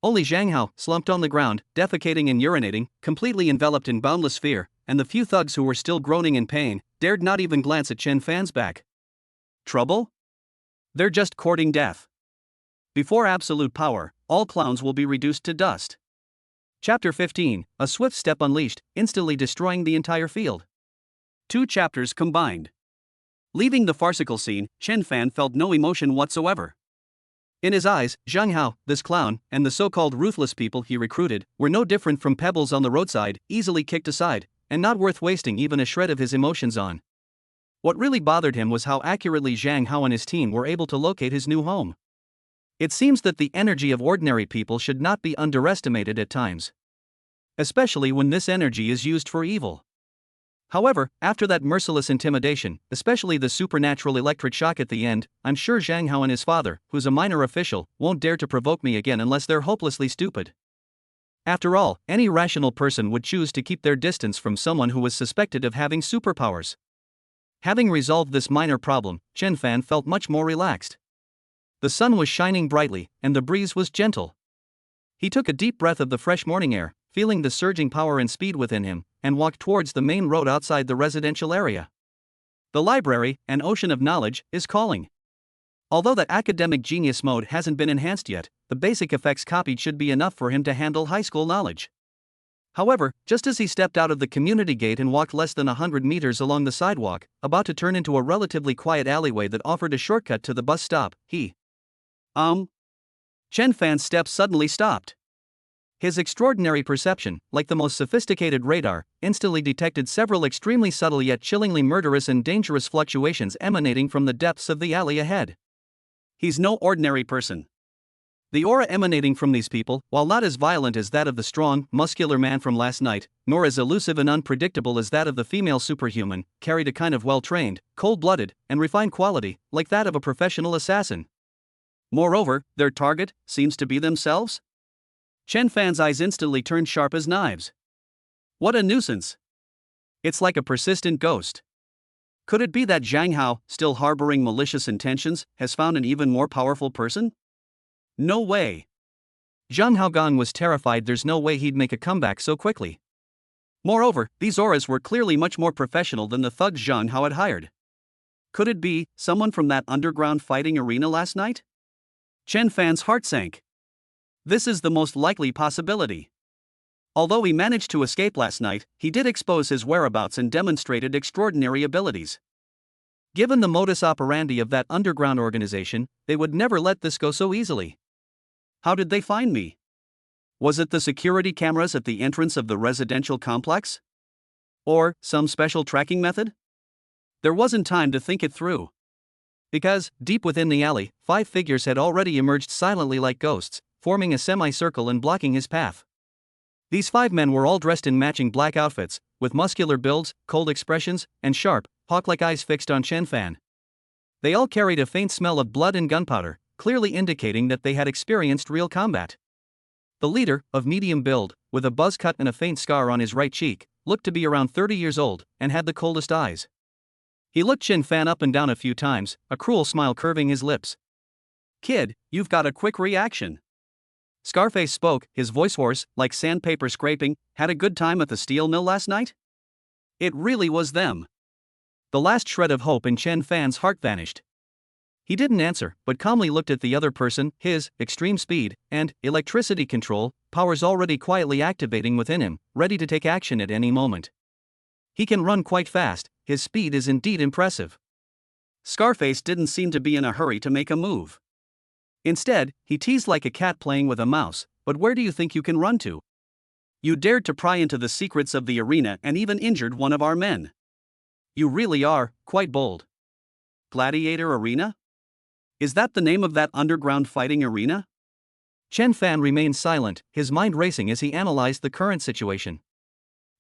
S1: Only Zhang Hao, slumped on the ground, defecating and urinating, completely enveloped in boundless fear, and the few thugs who were still groaning in pain, dared not even glance at Chen Fan's back. Trouble? They're just courting death. Before absolute power, all clowns will be reduced to dust. Chapter 15, A Swift Step Unleashed, instantly destroying the entire field. 2 chapters combined. Leaving the farcical scene, Chen Fan felt no emotion whatsoever. In his eyes, Zhang Hao, this clown, and the so-called ruthless people he recruited, were no different from pebbles on the roadside, easily kicked aside, and not worth wasting even a shred of his emotions on. What really bothered him was how accurately Zhang Hao and his team were able to locate his new home. It seems that the energy of ordinary people should not be underestimated at times. Especially when this energy is used for evil. However, after that merciless intimidation, especially the supernatural electric shock at the end, I'm sure Zhang Hao and his father, who's a minor official, won't dare to provoke me again unless they're hopelessly stupid. After all, any rational person would choose to keep their distance from someone who was suspected of having superpowers. Having resolved this minor problem, Chen Fan felt much more relaxed. The sun was shining brightly, and the breeze was gentle. He took a deep breath of the fresh morning air, feeling the surging power and speed within him, and walked towards the main road outside the residential area. The library, an ocean of knowledge, is calling. Although the academic genius mode hasn't been enhanced yet, the basic effects copied should be enough for him to handle high school knowledge. However, just as he stepped out of the community gate and walked less than 100 meters along the sidewalk, about to turn into a relatively quiet alleyway that offered a shortcut to the bus stop, Chen Fan's steps suddenly stopped. His extraordinary perception, like the most sophisticated radar, instantly detected several extremely subtle yet chillingly murderous and dangerous fluctuations emanating from the depths of the alley ahead. He's no ordinary person. The aura emanating from these people, while not as violent as that of the strong, muscular man from last night, nor as elusive and unpredictable as that of the female superhuman, carried a kind of well-trained, cold-blooded, and refined quality, like that of a professional assassin. Moreover, their target seems to be themselves? Chen Fan's eyes instantly turned sharp as knives. What a nuisance! It's like a persistent ghost. Could it be that Zhang Hao, still harboring malicious intentions, has found an even more powerful person? No way. Zhang Haogang was terrified there's no way he'd make a comeback so quickly. Moreover, these auras were clearly much more professional than the thugs Zhang Hao had hired. Could it be someone from that underground fighting arena last night? Chen Fan's heart sank. This is the most likely possibility. Although he managed to escape last night, he did expose his whereabouts and demonstrated extraordinary abilities. Given the modus operandi of that underground organization, they would never let this go so easily. How did they find me? Was it the security cameras at the entrance of the residential complex? Or some special tracking method? There wasn't time to think it through. Because, deep within the alley, 5 figures had already emerged silently like ghosts, forming a semicircle and blocking his path. These 5 men were all dressed in matching black outfits, with muscular builds, cold expressions, and sharp, hawk-like eyes fixed on Chen Fan. They all carried a faint smell of blood and gunpowder, clearly indicating that they had experienced real combat. The leader, of medium build, with a buzz cut and a faint scar on his right cheek, looked to be around 30 years old, and had the coldest eyes. He looked Chen Fan up and down a few times, a cruel smile curving his lips. "Kid, you've got a quick reaction. Scarface spoke, his voice hoarse, like sandpaper scraping. Had a good time at the steel mill last night? It really was them. The last shred of hope in Chen Fan's heart vanished. He didn't answer, but calmly looked at the other person, his extreme speed and electricity control powers already quietly activating within him, ready to take action at any moment. He can run quite fast, his speed is indeed impressive. Scarface didn't seem to be in a hurry to make a move. Instead, he teased like a cat playing with a mouse. But where do you think you can run to? You dared to pry into the secrets of the arena and even injured one of our men. You really are quite bold. Gladiator Arena? Is that the name of that underground fighting arena? Chen Fan remained silent, his mind racing as he analyzed the current situation.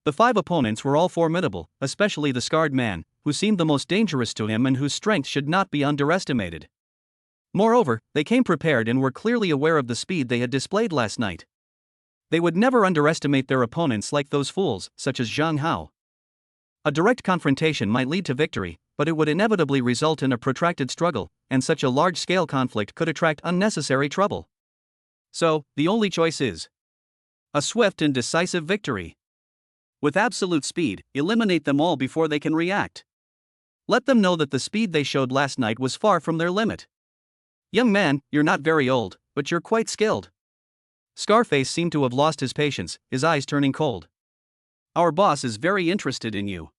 S1: The 5 opponents were all formidable, especially the scarred man, who seemed the most dangerous to him and whose strength should not be underestimated. Moreover, they came prepared and were clearly aware of the speed they had displayed last night. They would never underestimate their opponents like those fools, such as Zhang Hao. A direct confrontation might lead to victory, but it would inevitably result in a protracted struggle, and such a large-scale conflict could attract unnecessary trouble. So, the only choice is a swift and decisive victory. With absolute speed, eliminate them all before they can react. Let them know that the speed they showed last night was far from their limit. Young man, you're not very old, but you're quite skilled. Scarface seemed to have lost his patience, his eyes turning cold. Our boss is very interested in you.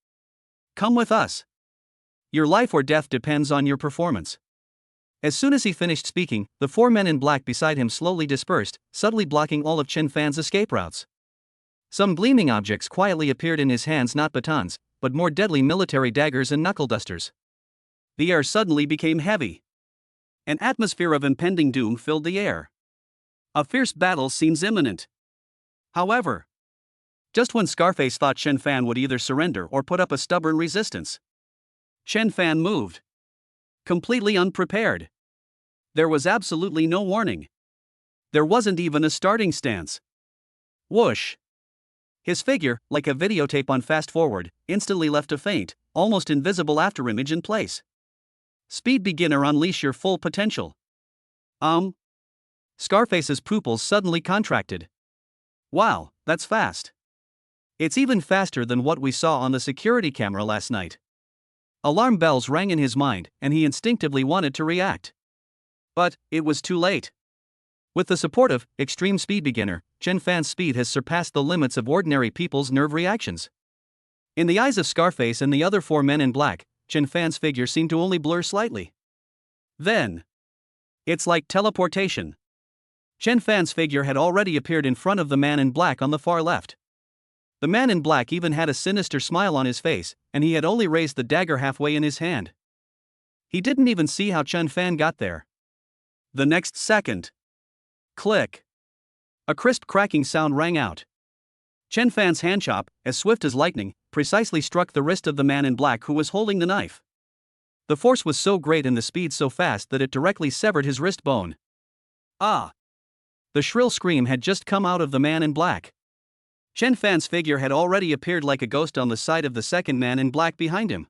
S1: Come with us. Your life or death depends on your performance. As soon as he finished speaking, the 4 men in black beside him slowly dispersed, subtly blocking all of Chen Fan's escape routes. Some gleaming objects quietly appeared in his hands, not batons, but more deadly military daggers and knuckle dusters. The air suddenly became heavy. An atmosphere of impending doom filled the air. A fierce battle seems imminent. However, just when Scarface thought Chen Fan would either surrender or put up a stubborn resistance, Chen Fan moved. Completely unprepared. There was absolutely no warning. There wasn't even a starting stance. Whoosh! His figure, like a videotape on fast forward, instantly left a faint, almost invisible afterimage in place. Speed beginner, unleash your full potential. Scarface's pupils suddenly contracted. Wow, that's fast. It's even faster than what we saw on the security camera last night. Alarm bells rang in his mind, and he instinctively wanted to react. But it was too late. With the support of extreme speed beginner, Chen Fan's speed has surpassed the limits of ordinary people's nerve reactions. In the eyes of Scarface and the other 4 men in black, Chen Fan's figure seemed to only blur slightly. Then, it's like teleportation. Chen Fan's figure had already appeared in front of the man in black on the far left. The man in black even had a sinister smile on his face, and he had only raised the dagger halfway in his hand. He didn't even see how Chen Fan got there. The next second. Click. A crisp cracking sound rang out. Chen Fan's handchop, as swift as lightning, precisely struck the wrist of the man in black who was holding the knife. The force was so great and the speed so fast that it directly severed his wrist bone. Ah! The shrill scream had just come out of the man in black. Chen Fan's figure had already appeared like a ghost on the side of the second man in black behind him.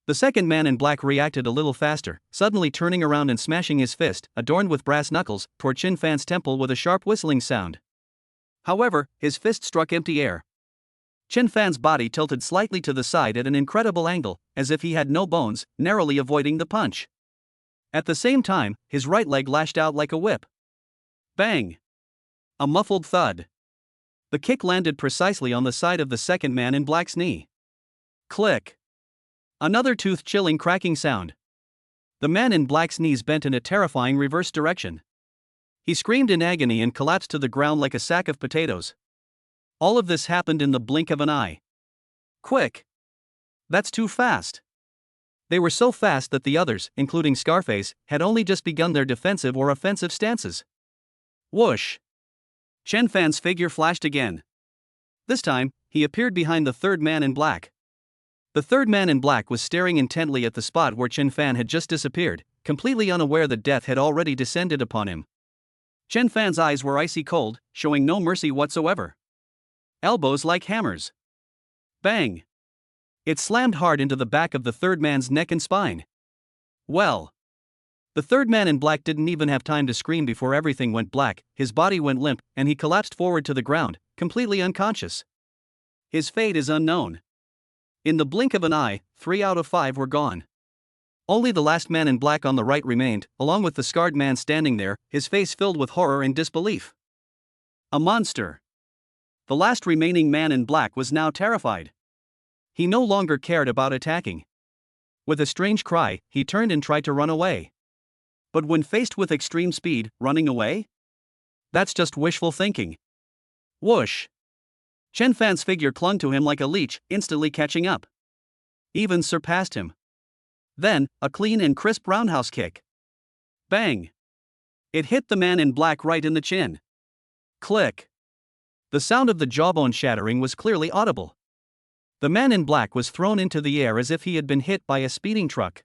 S1: The second man in black reacted a little faster, suddenly turning around and smashing his fist, adorned with brass knuckles, toward Chen Fan's temple with a sharp whistling sound. However, his fist struck empty air. Chen Fan's body tilted slightly to the side at an incredible angle, as if he had no bones, narrowly avoiding the punch. At the same time, his right leg lashed out like a whip. Bang! A muffled thud. The kick landed precisely on the side of the second man in black's knee. Click! Another tooth-chilling cracking sound. The man in black's knees bent in a terrifying reverse direction. He screamed in agony and collapsed to the ground like a sack of potatoes. All of this happened in the blink of an eye. Quick! That's too fast. They were so fast that the others, including Scarface, had only just begun their defensive or offensive stances. Whoosh! Chen Fan's figure flashed again. This time, he appeared behind the third man in black. The third man in black was staring intently at the spot where Chen Fan had just disappeared, completely unaware that death had already descended upon him. Chen Fan's eyes were icy cold, showing no mercy whatsoever. Elbows like hammers. Bang! It slammed hard into the back of the third man's neck and spine. Well. The third man in black didn't even have time to scream before everything went black, his body went limp, and he collapsed forward to the ground, completely unconscious. His fate is unknown. In the blink of an eye, 3 out of 5 were gone. Only the last man in black on the right remained, along with the scarred man standing there, his face filled with horror and disbelief. A monster. The last remaining man in black was now terrified. He no longer cared about attacking. With a strange cry, he turned and tried to run away. But when faced with extreme speed, running away? That's just wishful thinking. Whoosh! Chen Fan's figure clung to him like a leech, instantly catching up. Even surpassed him. Then, a clean and crisp roundhouse kick. Bang! It hit the man in black right in the chin. Click! The sound of the jawbone shattering was clearly audible. The man in black was thrown into the air as if he had been hit by a speeding truck.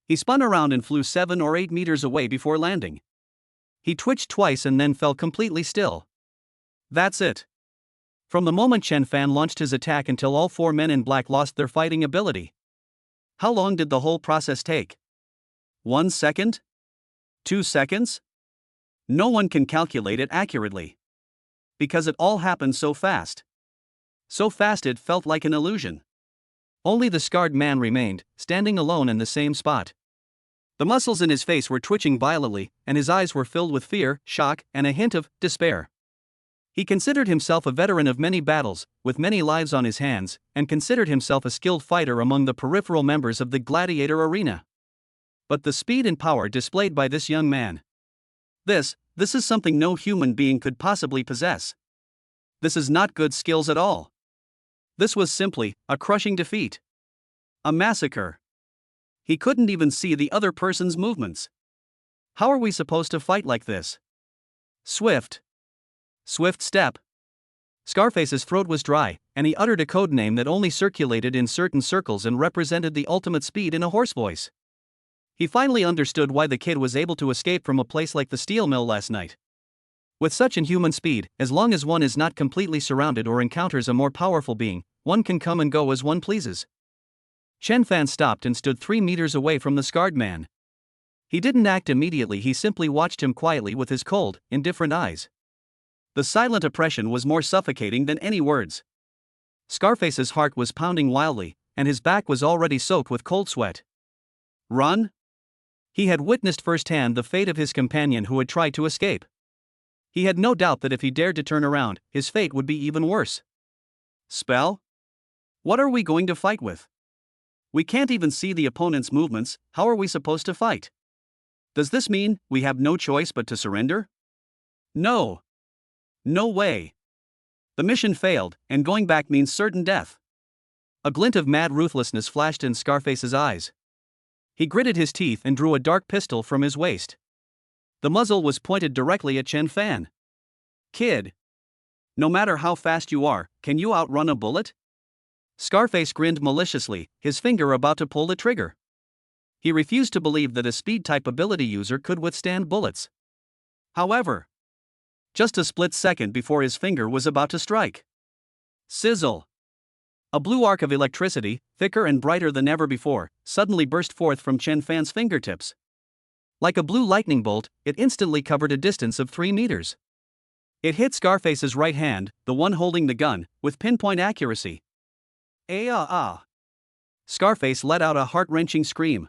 S1: He spun around and flew 7 or 8 meters away before landing. He twitched twice and then fell completely still. That's it. From the moment Chen Fan launched his attack until all 4 men in black lost their fighting ability. How long did the whole process take? 1 second? 2 seconds? No one can calculate it accurately. Because it all happened so fast. So fast it felt like an illusion. Only the scarred man remained, standing alone in the same spot. The muscles in his face were twitching violently, and his eyes were filled with fear, shock, and a hint of despair. He considered himself a veteran of many battles, with many lives on his hands, and considered himself a skilled fighter among the peripheral members of the gladiator arena. But the speed and power displayed by this young man. This is something no human being could possibly possess. This is not good skills at all. This was simply a crushing defeat. A massacre. He couldn't even see the other person's movements. How are we supposed to fight like this? Swift step. Scarface's throat was dry, and he uttered a code name that only circulated in certain circles and represented the ultimate speed in a hoarse voice. He finally understood why the kid was able to escape from a place like the steel mill last night. With such inhuman speed, as long as one is not completely surrounded or encounters a more powerful being, one can come and go as one pleases. Chen Fan stopped and stood 3 meters away from the scarred man. He didn't act immediately, he simply watched him quietly with his cold, indifferent eyes. The silent oppression was more suffocating than any words. Scarface's heart was pounding wildly, and his back was already soaked with cold sweat. Run? He had witnessed firsthand the fate of his companion who had tried to escape. He had no doubt that if he dared to turn around, his fate would be even worse. Spell? What are we going to fight with? We can't even see the opponent's movements, how are we supposed to fight? Does this mean we have no choice but to surrender? No. No way. The mission failed, and going back means certain death. A glint of mad ruthlessness flashed in Scarface's eyes. He gritted his teeth and drew a dark pistol from his waist. The muzzle was pointed directly at Chen Fan. Kid. No matter how fast you are, can you outrun a bullet? Scarface grinned maliciously, his finger about to pull the trigger. He refused to believe that a speed-type ability user could withstand bullets. However, just a split second before his finger was about to strike. Sizzle! A blue arc of electricity, thicker and brighter than ever before, suddenly burst forth from Chen Fan's fingertips. Like a blue lightning bolt, it instantly covered a distance of 3 meters. It hit Scarface's right hand, the one holding the gun, with pinpoint accuracy. Scarface let out a heart-wrenching scream.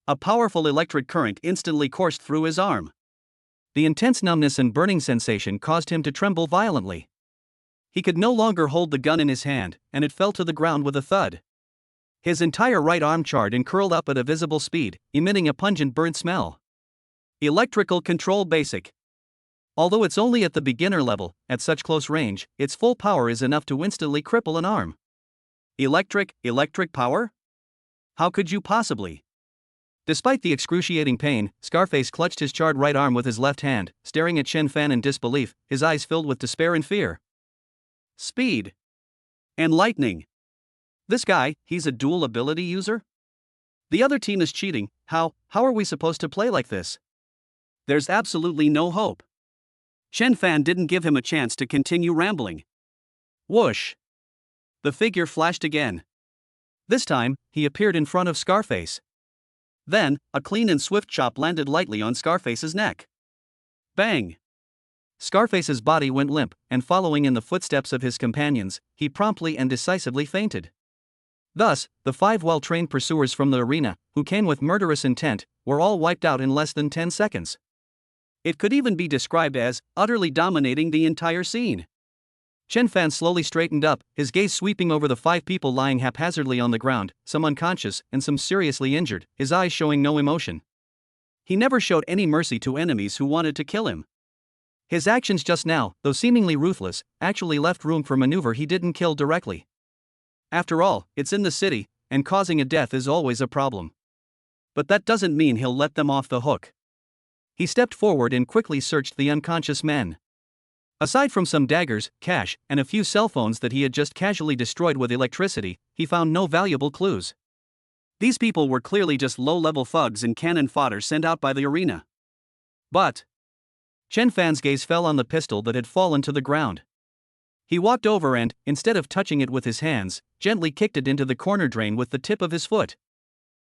S1: A powerful electric current instantly coursed through his arm. The intense numbness and burning sensation caused him to tremble violently. He could no longer hold the gun in his hand, and it fell to the ground with a thud. His entire right arm charred and curled up at a visible speed, emitting a pungent burnt smell. Electrical Control Basic. Although it's only at the beginner level, at such close range, its full power is enough to instantly cripple an arm. Electric power? How could you possibly? Despite the excruciating pain, Scarface clutched his charred right arm with his left hand, staring at Chen Fan in disbelief, his eyes filled with despair and fear. Speed. And lightning. This guy, he's a dual ability user? The other team is cheating, how are we supposed to play like this? There's absolutely no hope. Chen Fan didn't give him a chance to continue rambling. Whoosh. The figure flashed again. This time, he appeared in front of Scarface. Then, a clean and swift chop landed lightly on Scarface's neck. Bang! Scarface's body went limp, and following in the footsteps of his companions, he promptly and decisively fainted. Thus, the 5 well-trained pursuers from the arena, who came with murderous intent, were all wiped out in less than 10 seconds. It could even be described as utterly dominating the entire scene. Chen Fan slowly straightened up, his gaze sweeping over the 5 people lying haphazardly on the ground, some unconscious and some seriously injured, his eyes showing no emotion. He never showed any mercy to enemies who wanted to kill him. His actions just now, though seemingly ruthless, actually left room for maneuver. He didn't kill directly. After all, it's in the city, and causing a death is always a problem. But that doesn't mean he'll let them off the hook. He stepped forward and quickly searched the unconscious men. Aside from some daggers, cash, and a few cell phones that he had just casually destroyed with electricity, he found no valuable clues. These people were clearly just low-level thugs and cannon fodder sent out by the arena. But Chen Fan's gaze fell on the pistol that had fallen to the ground. He walked over and, instead of touching it with his hands, gently kicked it into the corner drain with the tip of his foot.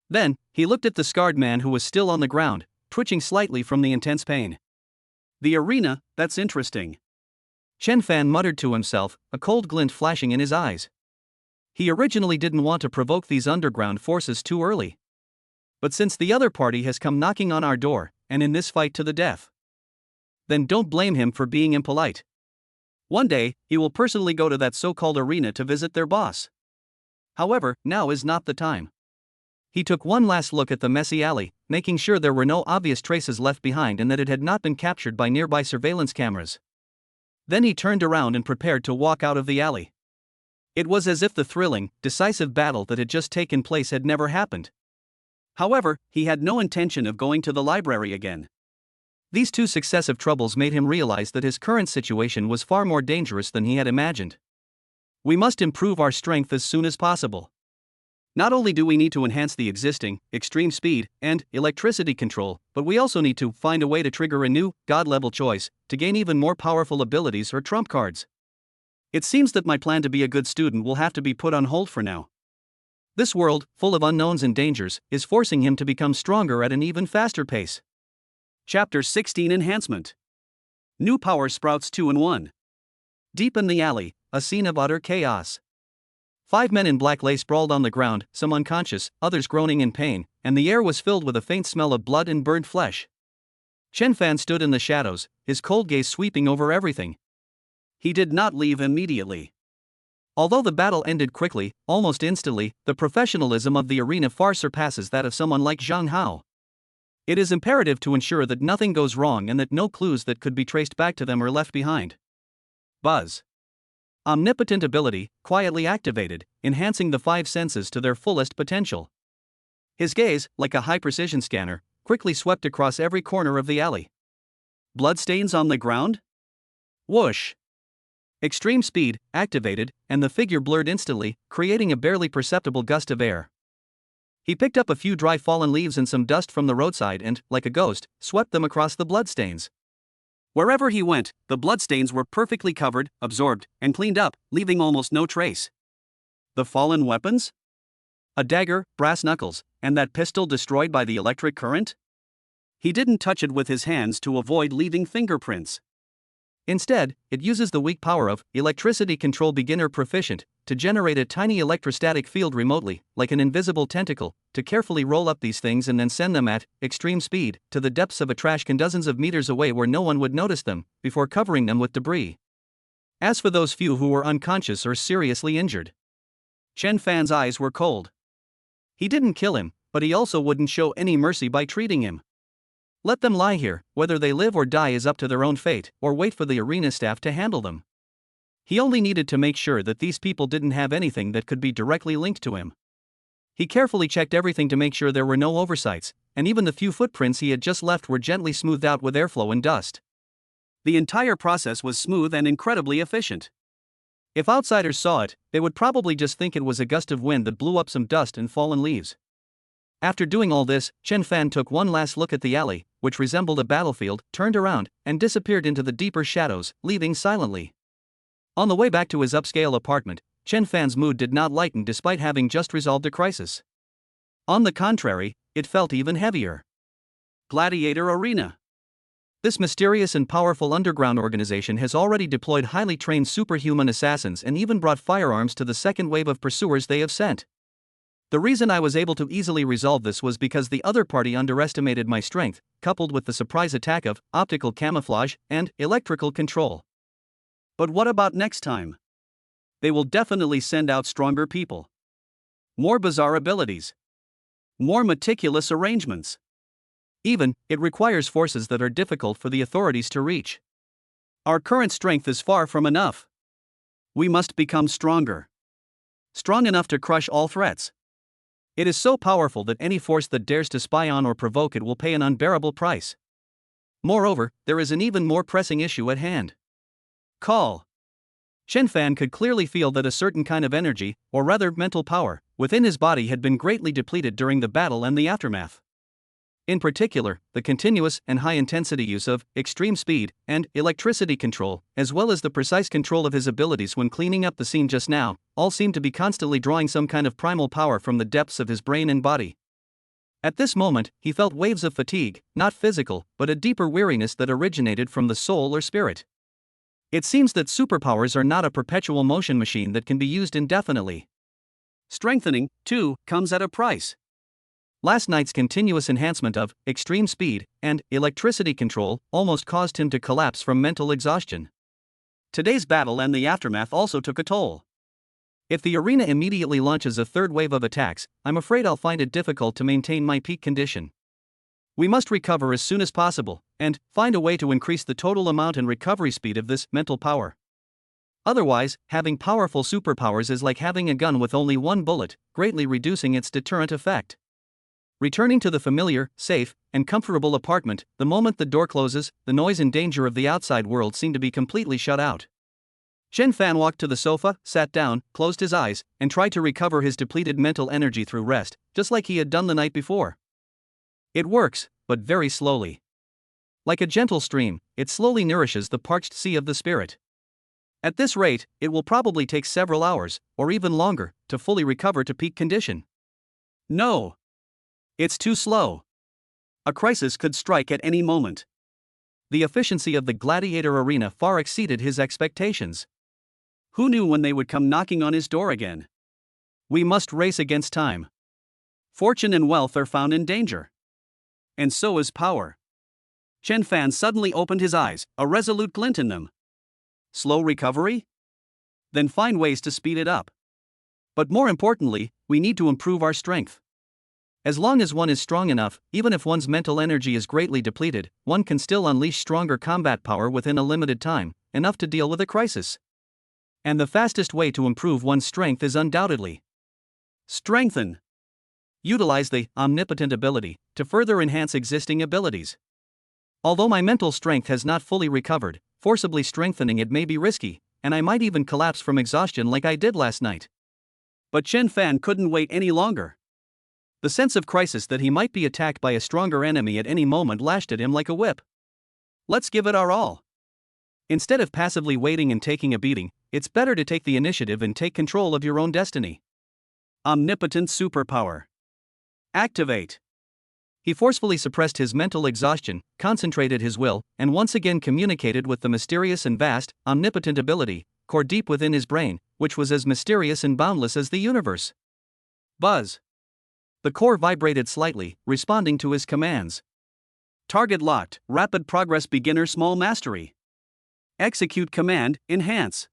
S1: Then, he looked at the scarred man who was still on the ground, twitching slightly from the intense pain. The arena, that's interesting. Chen Fan muttered to himself, a cold glint flashing in his eyes. He originally didn't want to provoke these underground forces too early. But since the other party has come knocking on our door, and in this fight to the death, then don't blame him for being impolite. One day, he will personally go to that so-called arena to visit their boss. However, now is not the time. He took one last look at the messy alley, making sure there were no obvious traces left behind and that it had not been captured by nearby surveillance cameras. Then he turned around and prepared to walk out of the alley. It was as if the thrilling, decisive battle that had just taken place had never happened. However, he had no intention of going to the library again. These 2 successive troubles made him realize that his current situation was far more dangerous than he had imagined. We must improve our strength as soon as possible. Not only do we need to enhance the existing, extreme speed, and electricity control, but we also need to find a way to trigger a new, God-level choice, to gain even more powerful abilities or trump cards. It seems that my plan to be a good student will have to be put on hold for now. This world, full of unknowns and dangers, is forcing him to become stronger at an even faster pace. Chapter 16 Enhancement. New Power Sprouts 2 in 1. Deep in the alley, a scene of utter chaos. 5 men in black lay sprawled on the ground, some unconscious, others groaning in pain, and the air was filled with a faint smell of blood and burnt flesh. Chen Fan stood in the shadows, his cold gaze sweeping over everything. He did not leave immediately. Although the battle ended quickly, almost instantly, the professionalism of the arena far surpasses that of someone like Zhang Hao. It is imperative to ensure that nothing goes wrong and that no clues that could be traced back to them are left behind. Buzz. Omnipotent ability, quietly activated, enhancing the 5 senses to their fullest potential. His gaze, like a high-precision scanner, quickly swept across every corner of the alley. Bloodstains on the ground? Whoosh. Extreme speed, activated, and the figure blurred instantly, creating a barely perceptible gust of air. He picked up a few dry fallen leaves and some dust from the roadside and, like a ghost, swept them across the bloodstains. Wherever he went, the bloodstains were perfectly covered, absorbed, and cleaned up, leaving almost no trace. The fallen weapons? A dagger, brass knuckles, and that pistol destroyed by the electric current? He didn't touch it with his hands to avoid leaving fingerprints. Instead, it uses the weak power of Electricity Control Beginner Proficient to generate a tiny electrostatic field remotely, like an invisible tentacle, to carefully roll up these things and then send them at extreme speed to the depths of a trash can dozens of meters away where no one would notice them, before covering them with debris. As for those few who were unconscious or seriously injured, Chen Fan's eyes were cold. He didn't kill him, but he also wouldn't show any mercy by treating him. Let them lie here, whether they live or die is up to their own fate, or wait for the arena staff to handle them. He only needed to make sure that these people didn't have anything that could be directly linked to him. He carefully checked everything to make sure there were no oversights, and even the few footprints he had just left were gently smoothed out with airflow and dust. The entire process was smooth and incredibly efficient. If outsiders saw it, they would probably just think it was a gust of wind that blew up some dust and fallen leaves. After doing all this, Chen Fan took one last look at the alley, which resembled a battlefield, turned around, and disappeared into the deeper shadows, leaving silently. On the way back to his upscale apartment, Chen Fan's mood did not lighten despite having just resolved a crisis. On the contrary, it felt even heavier. Gladiator Arena. This mysterious and powerful underground organization has already deployed highly trained superhuman assassins and even brought firearms to the second wave of pursuers they have sent. The reason I was able to easily resolve this was because the other party underestimated my strength, coupled with the surprise attack of optical camouflage and electrical control. But what about next time? They will definitely send out stronger people. More bizarre abilities. More meticulous arrangements. Even, it requires forces that are difficult for the authorities to reach. Our current strength is far from enough. We must become stronger. Strong enough to crush all threats. It is so powerful that any force that dares to spy on or provoke it will pay an unbearable price. Moreover, there is an even more pressing issue at hand. Call. Chen Fan could clearly feel that a certain kind of energy, or rather mental power, within his body had been greatly depleted during the battle and the aftermath. In particular, the continuous and high-intensity use of extreme speed and electricity control, as well as the precise control of his abilities when cleaning up the scene just now, all seemed to be constantly drawing some kind of primal power from the depths of his brain and body. At this moment, he felt waves of fatigue, not physical, but a deeper weariness that originated from the soul or spirit. It seems that superpowers are not a perpetual motion machine that can be used indefinitely. Strengthening, too, comes at a price. Last night's continuous enhancement of extreme speed and electricity control almost caused him to collapse from mental exhaustion. Today's battle and the aftermath also took a toll. If the arena immediately launches a third wave of attacks, I'm afraid I'll find it difficult to maintain my peak condition. We must recover as soon as possible, and find a way to increase the total amount and recovery speed of this mental power. Otherwise, having powerful superpowers is like having a gun with only one bullet, greatly reducing its deterrent effect. Returning to the familiar, safe, and comfortable apartment, the moment the door closes, the noise and danger of the outside world seem to be completely shut out. Chen Fan walked to the sofa, sat down, closed his eyes, and tried to recover his depleted mental energy through rest, just like he had done the night before. It works, but very slowly. Like a gentle stream, it slowly nourishes the parched sea of the spirit. At this rate, it will probably take several hours, or even longer, to fully recover to peak condition. No! It's too slow. A crisis could strike at any moment. The efficiency of the gladiator arena far exceeded his expectations. Who knew when they would come knocking on his door again? We must race against time. Fortune and wealth are found in danger. And so is power. Chen Fan suddenly opened his eyes, a resolute glint in them. Slow recovery? Then find ways to speed it up. But more importantly, we need to improve our strength. As long as one is strong enough, even if one's mental energy is greatly depleted, one can still unleash stronger combat power within a limited time, enough to deal with a crisis. And the fastest way to improve one's strength is undoubtedly strengthen. Utilize the omnipotent ability to further enhance existing abilities. Although my mental strength has not fully recovered, forcibly strengthening it may be risky, and I might even collapse from exhaustion like I did last night. But Chen Fan couldn't wait any longer. The sense of crisis that he might be attacked by a stronger enemy at any moment lashed at him like a whip. Let's give it our all. Instead of passively waiting and taking a beating, it's better to take the initiative and take control of your own destiny. Omnipotent superpower. Activate. He forcefully suppressed his mental exhaustion, concentrated his will, and once again communicated with the mysterious and vast, omnipotent ability, core deep within his brain, which was as mysterious and boundless as the universe. Buzz. The core vibrated slightly, responding to his commands. Target locked, rapid progress beginner small mastery. Execute command, enhance.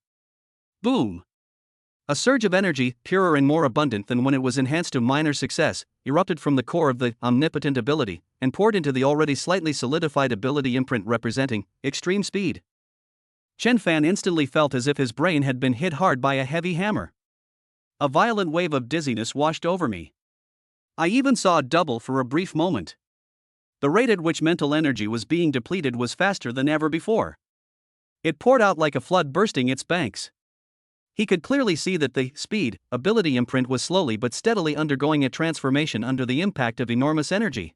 S1: Boom. A surge of energy, purer and more abundant than when it was enhanced to minor success, erupted from the core of the omnipotent ability, and poured into the already slightly solidified ability imprint representing extreme speed. Chen Fan instantly felt as if his brain had been hit hard by a heavy hammer. A violent wave of dizziness washed over me. I even saw a double for a brief moment. The rate at which mental energy was being depleted was faster than ever before. It poured out like a flood bursting its banks. He could clearly see that the speed ability imprint was slowly but steadily undergoing a transformation under the impact of enormous energy.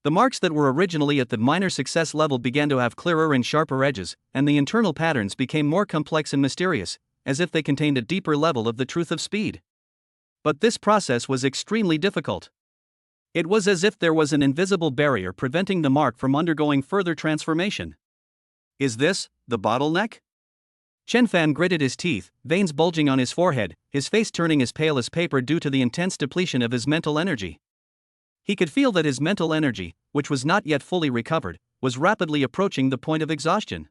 S1: The marks that were originally at the minor success level began to have clearer and sharper edges, and the internal patterns became more complex and mysterious, as if they contained a deeper level of the truth of speed. But this process was extremely difficult. It was as if there was an invisible barrier preventing the mark from undergoing further transformation. Is this the bottleneck? Chen Fan gritted his teeth, veins bulging on his forehead, his face turning as pale as paper due to the intense depletion of his mental energy. He could feel that his mental energy, which was not yet fully recovered, was rapidly approaching the point of exhaustion.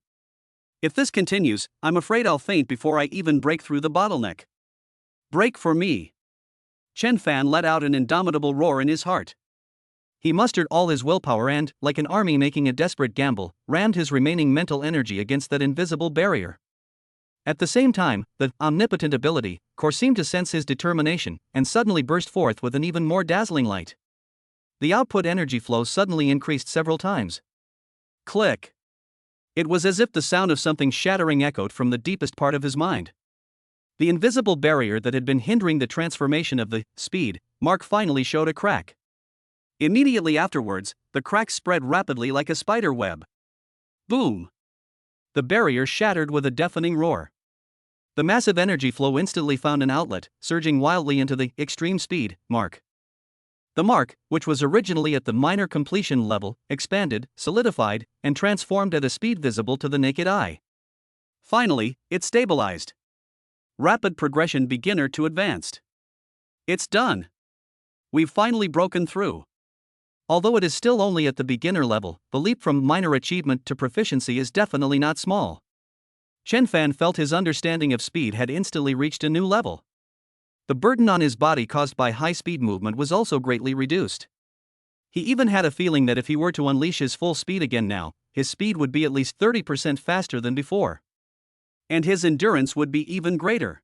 S1: If this continues, I'm afraid I'll faint before I even break through the bottleneck. Break for me. Chen Fan let out an indomitable roar in his heart. He mustered all his willpower and, like an army making a desperate gamble, rammed his remaining mental energy against that invisible barrier. At the same time, the omnipotent ability core seemed to sense his determination and suddenly burst forth with an even more dazzling light. The output energy flow suddenly increased several times. Click. It was as if the sound of something shattering echoed from the deepest part of his mind. The invisible barrier that had been hindering the transformation of the speed mark finally showed a crack. Immediately afterwards, the crack spread rapidly like a spider web. Boom! The barrier shattered with a deafening roar. The massive energy flow instantly found an outlet, surging wildly into the extreme speed mark. The mark, which was originally at the minor completion level, expanded, solidified, and transformed at a speed visible to the naked eye. Finally, it stabilized. Rapid progression beginner to advanced. It's done. We've finally broken through. Although it is still only at the beginner level, the leap from minor achievement to proficiency is definitely not small. Chen Fan felt his understanding of speed had instantly reached a new level. The burden on his body caused by high-speed movement was also greatly reduced. He even had a feeling that if he were to unleash his full speed again now, his speed would be at least 30% faster than before. And his endurance would be even greater.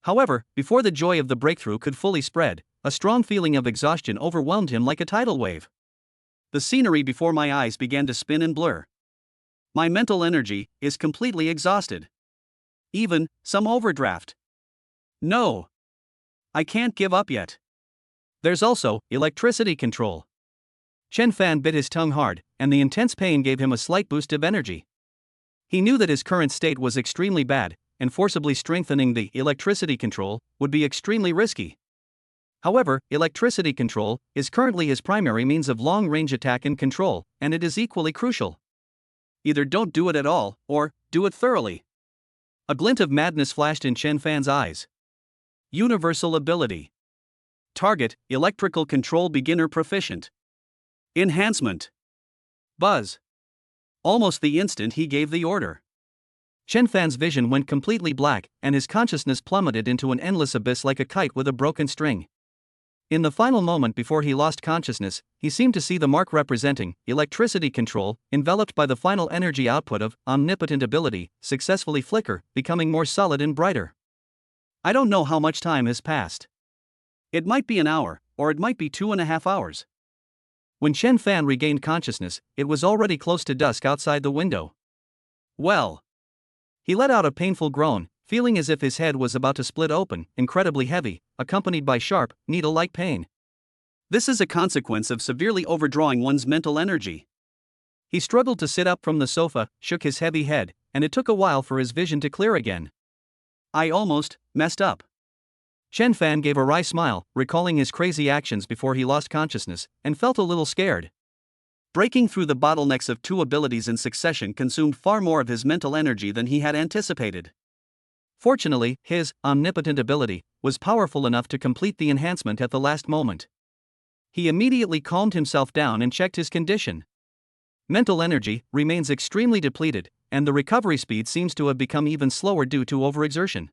S1: However, before the joy of the breakthrough could fully spread, a strong feeling of exhaustion overwhelmed him like a tidal wave. The scenery before my eyes began to spin and blur. My mental energy is completely exhausted. Even some overdraft. No. I can't give up yet. There's also electricity control. Chen Fan bit his tongue hard, and the intense pain gave him a slight boost of energy. He knew that his current state was extremely bad, and forcibly strengthening the electricity control would be extremely risky. However, electricity control is currently his primary means of long-range attack and control, and it is equally crucial. Either don't do it at all, or do it thoroughly. A glint of madness flashed in Chen Fan's eyes. Universal ability. Target, electrical control beginner proficient. Enhancement. Buzz. Almost the instant he gave the order, Chen Fan's vision went completely black, and his consciousness plummeted into an endless abyss like a kite with a broken string. In the final moment before he lost consciousness, he seemed to see the mark representing electricity control, enveloped by the final energy output of omnipotent ability, successfully flicker, becoming more solid and brighter. I don't know how much time has passed. It might be an hour, or it might be 2.5 hours. When Chen Fan regained consciousness, it was already close to dusk outside the window. Well. He let out a painful groan, feeling as if his head was about to split open, incredibly heavy, accompanied by sharp, needle-like pain. This is a consequence of severely overdrawing one's mental energy. He struggled to sit up from the sofa, shook his heavy head, and it took a while for his vision to clear again. I almost messed up. Chen Fan gave a wry smile, recalling his crazy actions before he lost consciousness, and felt a little scared. Breaking through the bottlenecks of 2 abilities in succession consumed far more of his mental energy than he had anticipated. Fortunately, his omnipotent ability was powerful enough to complete the enhancement at the last moment. He immediately calmed himself down and checked his condition. Mental energy remains extremely depleted, and the recovery speed seems to have become even slower due to overexertion.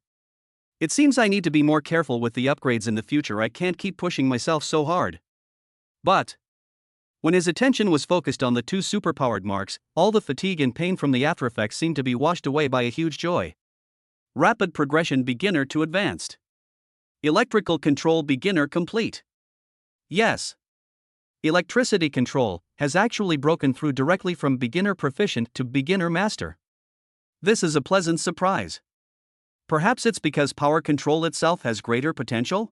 S1: It seems I need to be more careful with the upgrades in the future. I can't keep pushing myself so hard. But when his attention was focused on the 2 superpowered marks, all the fatigue and pain from the aftereffects seemed to be washed away by a huge joy. Rapid progression beginner to advanced. Electrical control beginner complete. Yes. Electricity control has actually broken through directly from beginner proficient to beginner master. This is a pleasant surprise. Perhaps it's because power control itself has greater potential?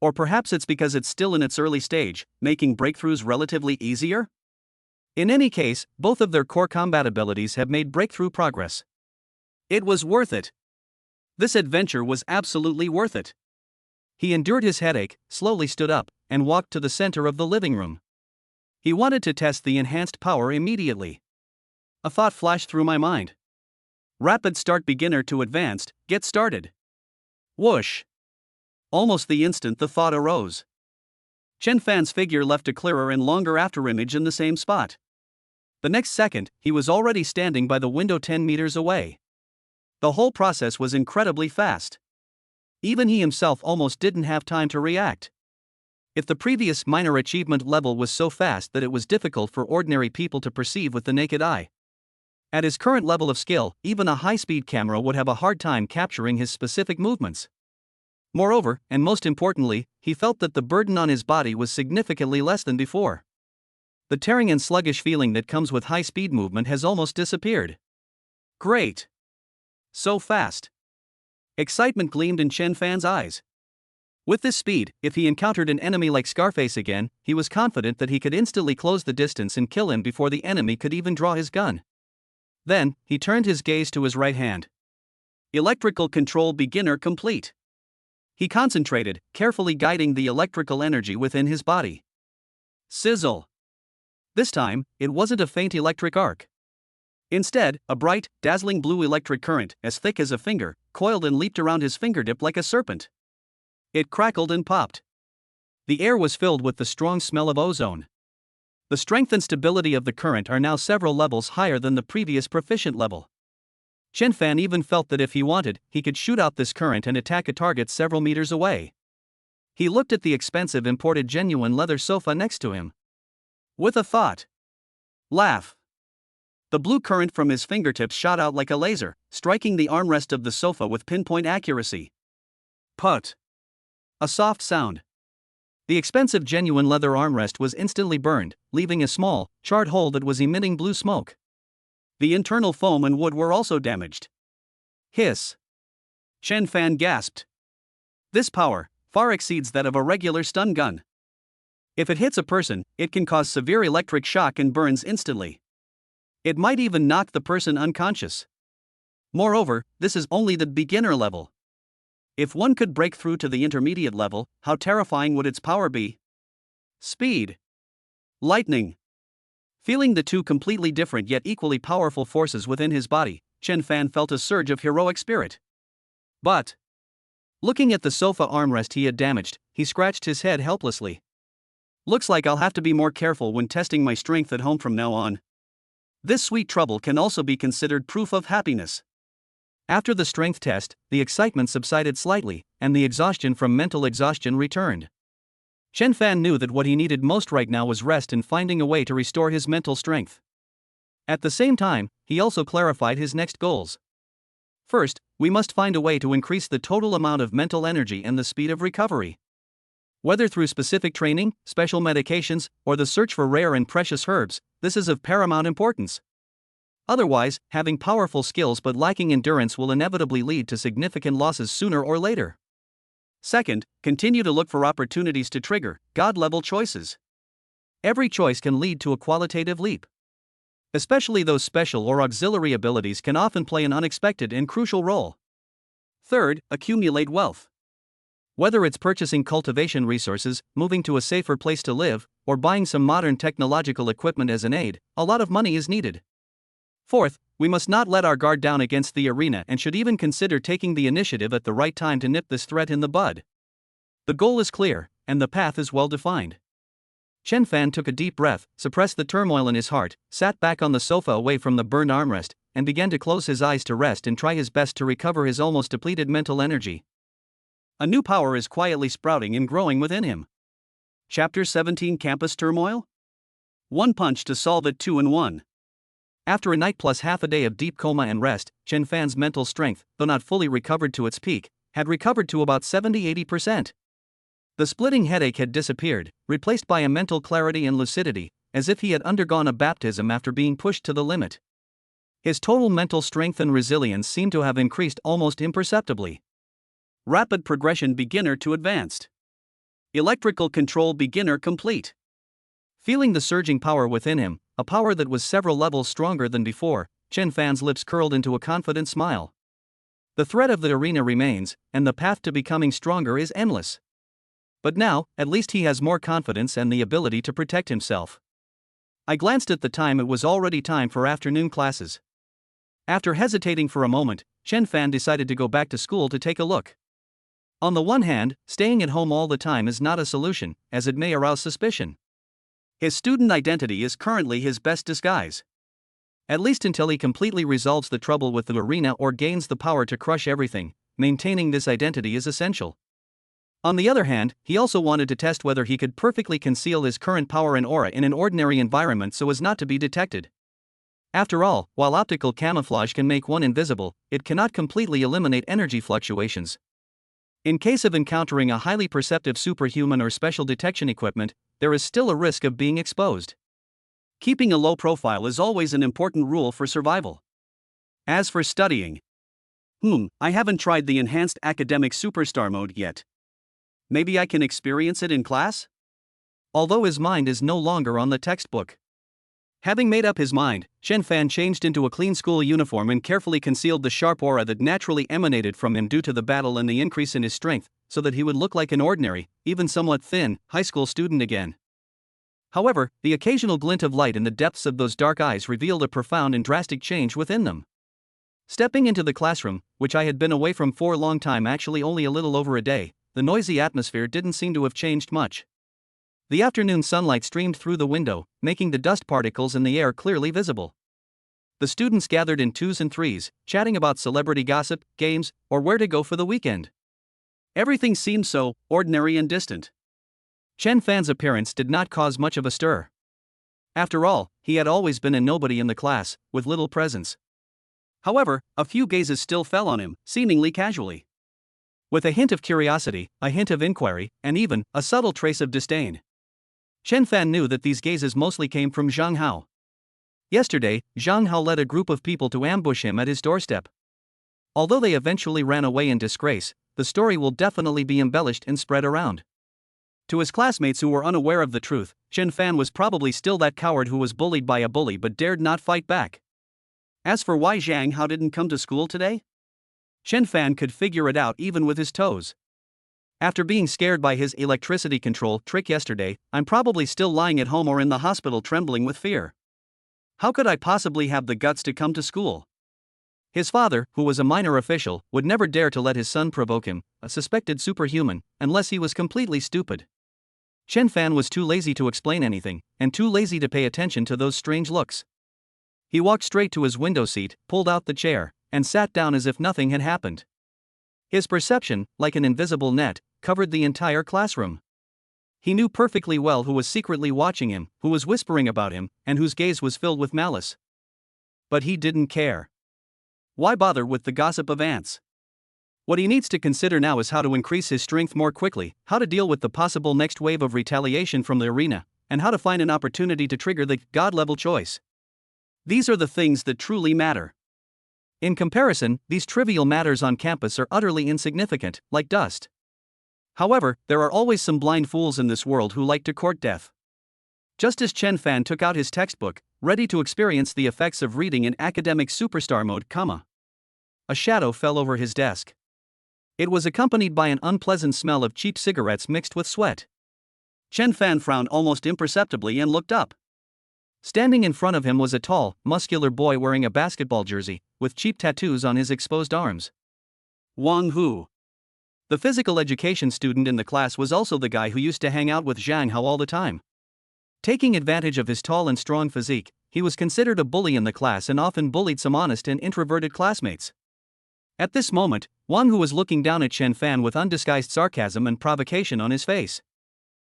S1: Or perhaps it's because it's still in its early stage, making breakthroughs relatively easier? In any case, both of their core combat abilities have made breakthrough progress. It was worth it. This adventure was absolutely worth it. He endured his headache, slowly stood up, and walked to the center of the living room. He wanted to test the enhanced power immediately. A thought flashed through my mind. Rapid start beginner to advanced, get started. Whoosh! Almost the instant the thought arose, Chen Fan's figure left a clearer and longer afterimage in the same spot. The next second, he was already standing by the window 10 meters away. The whole process was incredibly fast. Even he himself almost didn't have time to react. If the previous minor achievement level was so fast that it was difficult for ordinary people to perceive with the naked eye, at his current level of skill, even a high-speed camera would have a hard time capturing his specific movements. Moreover, and most importantly, he felt that the burden on his body was significantly less than before. The tearing and sluggish feeling that comes with high-speed movement has almost disappeared. Great! So fast! Excitement gleamed in Chen Fan's eyes. With this speed, if he encountered an enemy like Scarface again, he was confident that he could instantly close the distance and kill him before the enemy could even draw his gun. Then, he turned his gaze to his right hand. Electrical control beginner complete. He concentrated, carefully guiding the electrical energy within his body. Sizzle! This time, it wasn't a faint electric arc. Instead, a bright, dazzling blue electric current, as thick as a finger, coiled and leaped around his fingertip like a serpent. It crackled and popped. The air was filled with the strong smell of ozone. The strength and stability of the current are now several levels higher than the previous proficient level. Chen Fan even felt that if he wanted, he could shoot out this current and attack a target several meters away. He looked at the expensive imported genuine leather sofa next to him. With a thought. Laugh. The blue current from his fingertips shot out like a laser, striking the armrest of the sofa with pinpoint accuracy. Put. A soft sound. The expensive genuine leather armrest was instantly burned, leaving a small, charred hole that was emitting blue smoke. The internal foam and wood were also damaged. Hiss. Chen Fan gasped. This power far exceeds that of a regular stun gun. If it hits a person, it can cause severe electric shock and burns instantly. It might even knock the person unconscious. Moreover, this is only the beginner level. If one could break through to the intermediate level, how terrifying would its power be? Speed. Lightning. Feeling the two completely different yet equally powerful forces within his body, Chen Fan felt a surge of heroic spirit. But, looking at the sofa armrest he had damaged, he scratched his head helplessly. Looks like I'll have to be more careful when testing my strength at home from now on. This sweet trouble can also be considered proof of happiness. After the strength test, the excitement subsided slightly, and the exhaustion from mental exhaustion returned. Chen Fan knew that what he needed most right now was rest and finding a way to restore his mental strength. At the same time, he also clarified his next goals. First, we must find a way to increase the total amount of mental energy and the speed of recovery. Whether through specific training, special medications, or the search for rare and precious herbs, this is of paramount importance. Otherwise, having powerful skills but lacking endurance will inevitably lead to significant losses sooner or later. Second, continue to look for opportunities to trigger God-level choices. Every choice can lead to a qualitative leap. Especially those special or auxiliary abilities can often play an unexpected and crucial role. Third, accumulate wealth. Whether it's purchasing cultivation resources, moving to a safer place to live, or buying some modern technological equipment as an aid, a lot of money is needed. Fourth, we must not let our guard down against the arena and should even consider taking the initiative at the right time to nip this threat in the bud. The goal is clear, and the path is well defined. Chen Fan took a deep breath, suppressed the turmoil in his heart, sat back on the sofa away from the burned armrest, and began to close his eyes to rest and try his best to recover his almost depleted mental energy. A new power is quietly sprouting and growing within him. Chapter 17 Campus Turmoil? One punch to solve it 2 in 1. After a night plus half a day of deep coma and rest, Chen Fan's mental strength, though not fully recovered to its peak, had recovered to about 70–80%. The splitting headache had disappeared, replaced by a mental clarity and lucidity, as if he had undergone a baptism after being pushed to the limit. His total mental strength and resilience seemed to have increased almost imperceptibly. Rapid progression beginner to advanced. Electrical control beginner complete. Feeling the surging power within him, a power that was several levels stronger than before, Chen Fan's lips curled into a confident smile. The threat of the arena remains, and the path to becoming stronger is endless. But now, at least he has more confidence and the ability to protect himself. I glanced at the time. It was already time for afternoon classes. After hesitating for a moment, Chen Fan decided to go back to school to take a look. On the one hand, staying at home all the time is not a solution, as it may arouse suspicion. His student identity is currently his best disguise. At least until he completely resolves the trouble with the arena or gains the power to crush everything, maintaining this identity is essential. On the other hand, he also wanted to test whether he could perfectly conceal his current power and aura in an ordinary environment so as not to be detected. After all, while optical camouflage can make one invisible, it cannot completely eliminate energy fluctuations. In case of encountering a highly perceptive superhuman or special detection equipment, there is still a risk of being exposed. Keeping a low profile is always an important rule for survival. As for studying, I haven't tried the enhanced academic superstar mode yet. Maybe I can experience it in class? Although his mind is no longer on the textbook. Having made up his mind, Chen Fan changed into a clean school uniform and carefully concealed the sharp aura that naturally emanated from him due to the battle and the increase in his strength, so that he would look like an ordinary, even somewhat thin, high school student again. However, the occasional glint of light in the depths of those dark eyes revealed a profound and drastic change within them. Stepping into the classroom, which I had been away from for a long time, actually only a little over a day, the noisy atmosphere didn't seem to have changed much. The afternoon sunlight streamed through the window, making the dust particles in the air clearly visible. The students gathered in twos and threes, chatting about celebrity gossip, games, or where to go for the weekend. Everything seemed so ordinary and distant. Chen Fan's appearance did not cause much of a stir. After all, he had always been a nobody in the class, with little presence. However, a few gazes still fell on him, seemingly casually. With a hint of curiosity, a hint of inquiry, and even a subtle trace of disdain. Chen Fan knew that these gazes mostly came from Zhang Hao. Yesterday, Zhang Hao led a group of people to ambush him at his doorstep. Although they eventually ran away in disgrace, the story will definitely be embellished and spread around. To his classmates who were unaware of the truth, Chen Fan was probably still that coward who was bullied by a bully but dared not fight back. As for why Zhang Hao didn't come to school today, Chen Fan could figure it out even with his toes. After being scared by his electricity control trick yesterday, I'm probably still lying at home or in the hospital trembling with fear. How could I possibly have the guts to come to school? His father, who was a minor official, would never dare to let his son provoke him, a suspected superhuman, unless he was completely stupid. Chen Fan was too lazy to explain anything, and too lazy to pay attention to those strange looks. He walked straight to his window seat, pulled out the chair, and sat down as if nothing had happened. His perception, like an invisible net, covered the entire classroom. He knew perfectly well who was secretly watching him, who was whispering about him, and whose gaze was filled with malice. But he didn't care. Why bother with the gossip of ants? What he needs to consider now is how to increase his strength more quickly, how to deal with the possible next wave of retaliation from the arena, and how to find an opportunity to trigger the God-level choice. These are the things that truly matter. In comparison, these trivial matters on campus are utterly insignificant, like dust. However, there are always some blind fools in this world who like to court death. Just as Chen Fan took out his textbook, ready to experience the effects of reading in academic superstar mode, a shadow fell over his desk. It was accompanied by an unpleasant smell of cheap cigarettes mixed with sweat. Chen Fan frowned almost imperceptibly and looked up. Standing in front of him was a tall, muscular boy wearing a basketball jersey, with cheap tattoos on his exposed arms. Wang Hu. The physical education student in the class was also the guy who used to hang out with Zhang Hao all the time. Taking advantage of his tall and strong physique, he was considered a bully in the class and often bullied some honest and introverted classmates. At this moment, Wang Hu was looking down at Chen Fan with undisguised sarcasm and provocation on his face.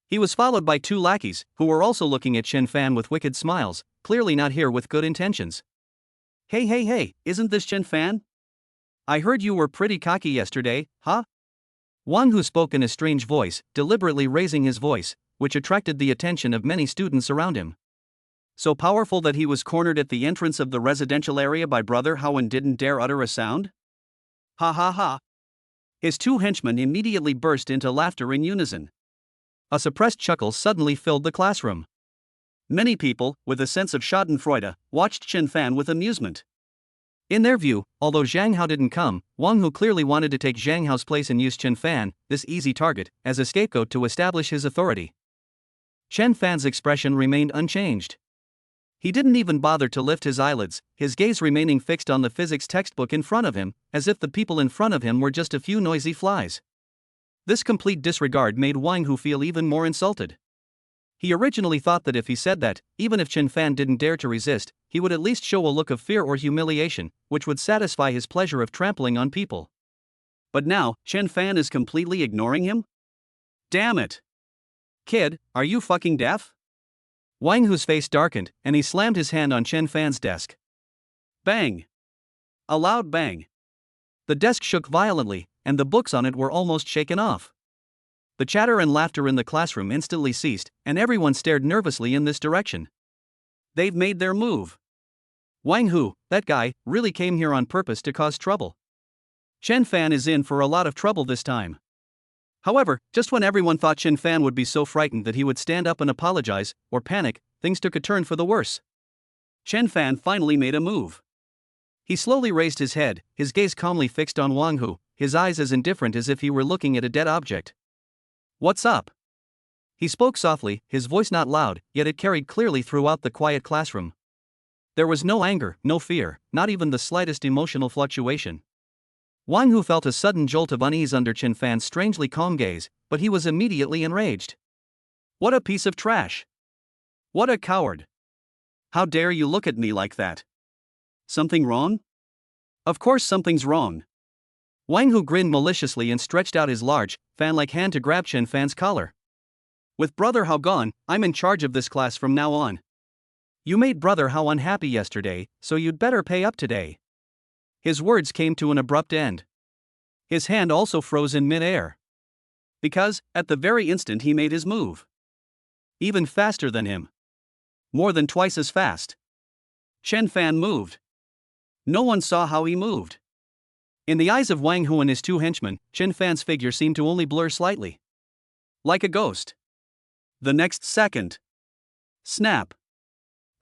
S1: He was followed by two lackeys, who were also looking at Chen Fan with wicked smiles, clearly not here with good intentions. Hey, isn't this Chen Fan? I heard you were pretty cocky yesterday, huh? Wang Hu spoke in a strange voice, deliberately raising his voice, which attracted the attention of many students around him. So powerful that he was cornered at the entrance of the residential area by Brother Hao and didn't dare utter a sound? Ha ha ha. His two henchmen immediately burst into laughter in unison. A suppressed chuckle suddenly filled the classroom. Many people, with a sense of schadenfreude, watched Chen Fan with amusement. In their view, although Zhang Hao didn't come, Wang Hu clearly wanted to take Zhang Hao's place and use Chen Fan, this easy target, as a scapegoat to establish his authority. Chen Fan's expression remained unchanged. He didn't even bother to lift his eyelids, his gaze remaining fixed on the physics textbook in front of him, as if the people in front of him were just a few noisy flies. This complete disregard made Wang Hu feel even more insulted. He originally thought that if he said that, even if Chen Fan didn't dare to resist, he would at least show a look of fear or humiliation, which would satisfy his pleasure of trampling on people. But now, Chen Fan is completely ignoring him? Damn it! Kid, are you fucking deaf? Wang Hu's face darkened, and he slammed his hand on Chen Fan's desk. Bang! A loud bang. The desk shook violently, and the books on it were almost shaken off. The chatter and laughter in the classroom instantly ceased, and everyone stared nervously in this direction. They've made their move. Wang Hu, that guy, really came here on purpose to cause trouble. Chen Fan is in for a lot of trouble this time. However, just when everyone thought Chen Fan would be so frightened that he would stand up and apologize, or panic, things took a turn for the worse. Chen Fan finally made a move. He slowly raised his head, his gaze calmly fixed on Wang Hu, his eyes as indifferent as if he were looking at a dead object. What's up? He spoke softly, his voice not loud, yet it carried clearly throughout the quiet classroom. There was no anger, no fear, not even the slightest emotional fluctuation. Wang Hu felt a sudden jolt of unease under Chen Fan's strangely calm gaze, but he was immediately enraged. What a piece of trash! What a coward! How dare you look at me like that? Something wrong? Of course something's wrong. Wang Hu grinned maliciously and stretched out his large, fan-like hand to grab Chen Fan's collar. With Brother Hao gone, I'm in charge of this class from now on. You made Brother Hao unhappy yesterday, so you'd better pay up today. His words came to an abrupt end. His hand also froze in mid-air. Because, at the very instant he made his move. Even faster than him. More than twice as fast. Chen Fan moved. No one saw how he moved. In the eyes of Wang Hu and his two henchmen, Chen Fan's figure seemed to only blur slightly. Like a ghost. The next second. Snap.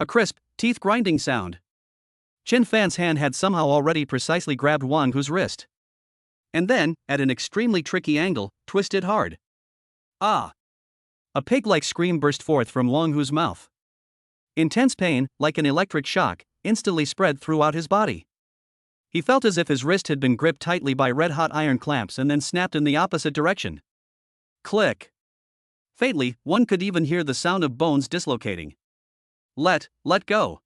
S1: A crisp, teeth-grinding sound. Chen Fan's hand had somehow already precisely grabbed Wang Hu's wrist. And then, at an extremely tricky angle, twisted hard. Ah! A pig-like scream burst forth from Wang Hu's mouth. Intense pain, like an electric shock, instantly spread throughout his body. He felt as if his wrist had been gripped tightly by red-hot iron clamps and then snapped in the opposite direction. Click. Faintly, one could even hear the sound of bones dislocating. Let go.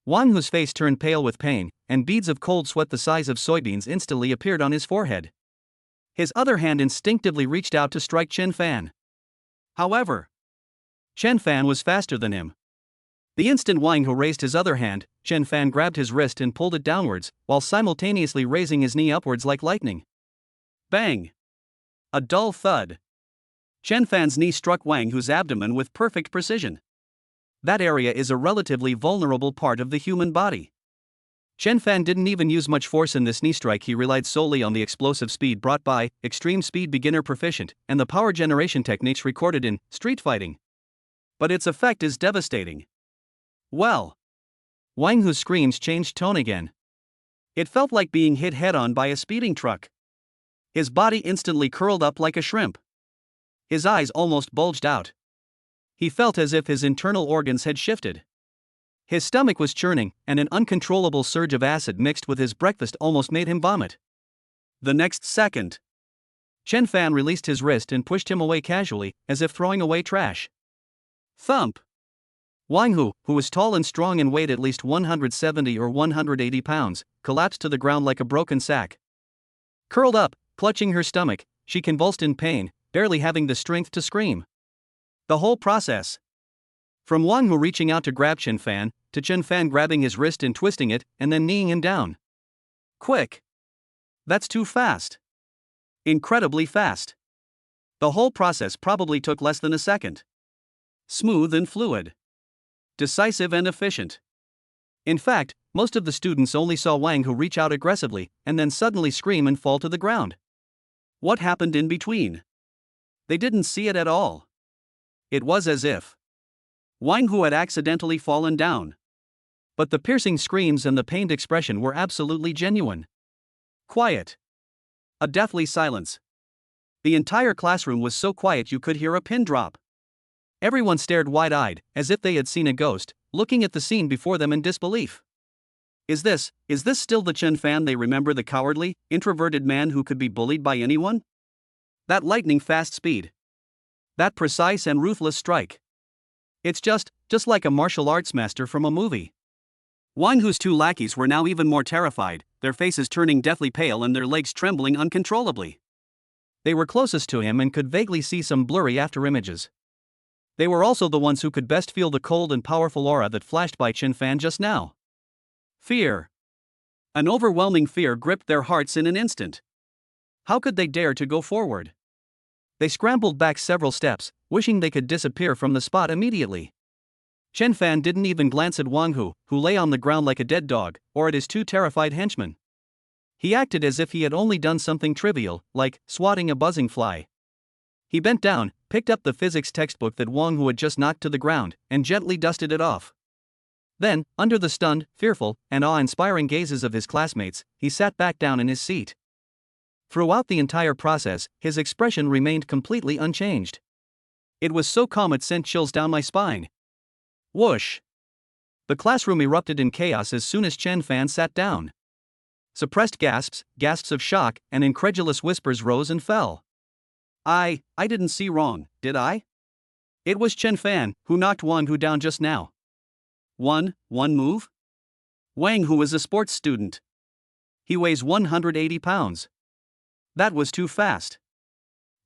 S1: Wang Hu's face turned pale with pain, and beads of cold sweat the size of soybeans instantly appeared on his forehead. His other hand instinctively reached out to strike Chen Fan. However, Chen Fan was faster than him. The instant Wang Hu raised his other hand, Chen Fan grabbed his wrist and pulled it downwards, while simultaneously raising his knee upwards like lightning. Bang! A dull thud. Chen Fan's knee struck Wang Hu's abdomen with perfect precision. That area is a relatively vulnerable part of the human body. Chen Fan didn't even use much force in this knee strike. He relied solely on the explosive speed brought by Extreme Speed Beginner Proficient and the power generation techniques recorded in Street Fighting. But its effect is devastating. Well. Wang Hu's screams changed tone again. It felt like being hit head-on by a speeding truck. His body instantly curled up like a shrimp. His eyes almost bulged out. He felt as if his internal organs had shifted. His stomach was churning, and an uncontrollable surge of acid mixed with his breakfast almost made him vomit. The next second, Chen Fan released his wrist and pushed him away casually, as if throwing away trash. Thump! Wang Hu, who was tall and strong and weighed at least 170 or 180 pounds, collapsed to the ground like a broken sack. Curled up, clutching her stomach, she convulsed in pain, barely having the strength to scream. The whole process. From Wang Hu reaching out to grab Chen Fan, to Chen Fan grabbing his wrist and twisting it, and then kneeing him down. Quick! That's too fast. Incredibly fast. The whole process probably took less than a second. Smooth and fluid. Decisive and efficient. In fact, most of the students only saw Wang Hu reach out aggressively, and then suddenly scream and fall to the ground. What happened in between? They didn't see it at all. It was as if Wang Hu had accidentally fallen down. But the piercing screams and the pained expression were absolutely genuine. Quiet. A deathly silence. The entire classroom was so quiet you could hear a pin drop. Everyone stared wide-eyed, as if they had seen a ghost, looking at the scene before them in disbelief. Is this still the Chen Fan they remember, the cowardly, introverted man who could be bullied by anyone? That lightning-fast speed. That precise and ruthless strike. It's just like a martial arts master from a movie. Wang Hu's two lackeys were now even more terrified, their faces turning deathly pale and their legs trembling uncontrollably. They were closest to him and could vaguely see some blurry afterimages. They were also the ones who could best feel the cold and powerful aura that flashed by Chen Fan just now. Fear. An overwhelming fear gripped their hearts in an instant. How could they dare to go forward? They scrambled back several steps, wishing they could disappear from the spot immediately. Chen Fan didn't even glance at Wang Hu, who lay on the ground like a dead dog, or at his two terrified henchmen. He acted as if he had only done something trivial, like swatting a buzzing fly. He bent down, picked up the physics textbook that Wang Hu had just knocked to the ground, and gently dusted it off. Then, under the stunned, fearful, and awe-inspiring gazes of his classmates, he sat back down in his seat. Throughout the entire process, his expression remained completely unchanged. It was so calm it sent chills down my spine. Whoosh! The classroom erupted in chaos as soon as Chen Fan sat down. Suppressed gasps of shock, and incredulous whispers rose and fell. I didn't see wrong, did I? It was Chen Fan who knocked Wang Hu down just now. One move? Wang Hu is a sports student. He weighs 180 pounds. That was too fast.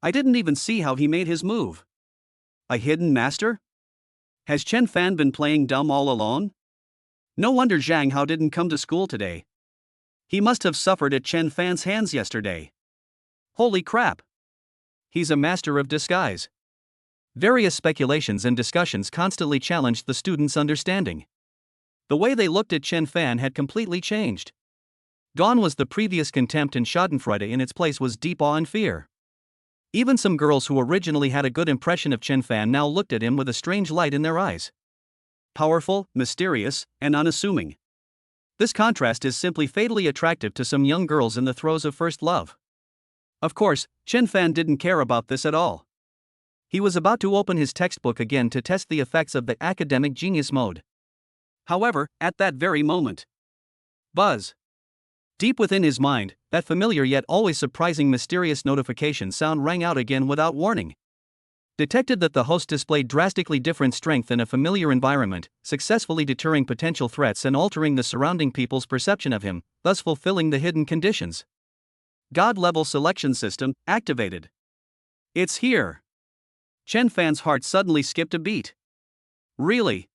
S1: I didn't even see how he made his move. A hidden master? Has Chen Fan been playing dumb all along? No wonder Zhang Hao didn't come to school today. He must have suffered at Chen Fan's hands yesterday. Holy crap! He's a master of disguise. Various speculations and discussions constantly challenged the students' understanding. The way they looked at Chen Fan had completely changed. Gone was the previous contempt and schadenfreude, in its place was deep awe and fear. Even some girls who originally had a good impression of Chen Fan now looked at him with a strange light in their eyes. Powerful, mysterious, and unassuming. This contrast is simply fatally attractive to some young girls in the throes of first love. Of course, Chen Fan didn't care about this at all. He was about to open his textbook again to test the effects of the academic genius mode. However, at that very moment, buzz. Deep within his mind, that familiar yet always surprising mysterious notification sound rang out again without warning. Detected that the host displayed drastically different strength in a familiar environment, successfully deterring potential threats and altering the surrounding people's perception of him, thus fulfilling the hidden conditions. God-level selection system activated. It's here. Chen Fan's heart suddenly skipped a beat. Really?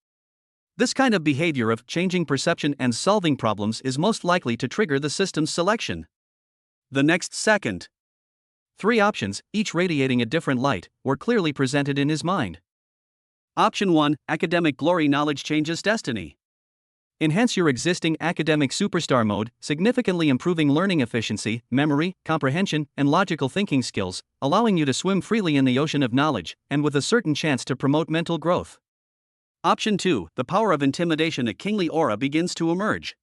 S1: This kind of behavior of changing perception and solving problems is most likely to trigger the system's selection. The next second, 3 options, each radiating a different light, were clearly presented in his mind. Option 1, Academic Glory Knowledge Changes Destiny. Enhance your existing academic superstar mode, significantly improving learning efficiency, memory, comprehension, and logical thinking skills, allowing you to swim freely in the ocean of knowledge, and with a certain chance to promote mental growth. Option 2, The Power of Intimidation. A kingly aura begins to emerge.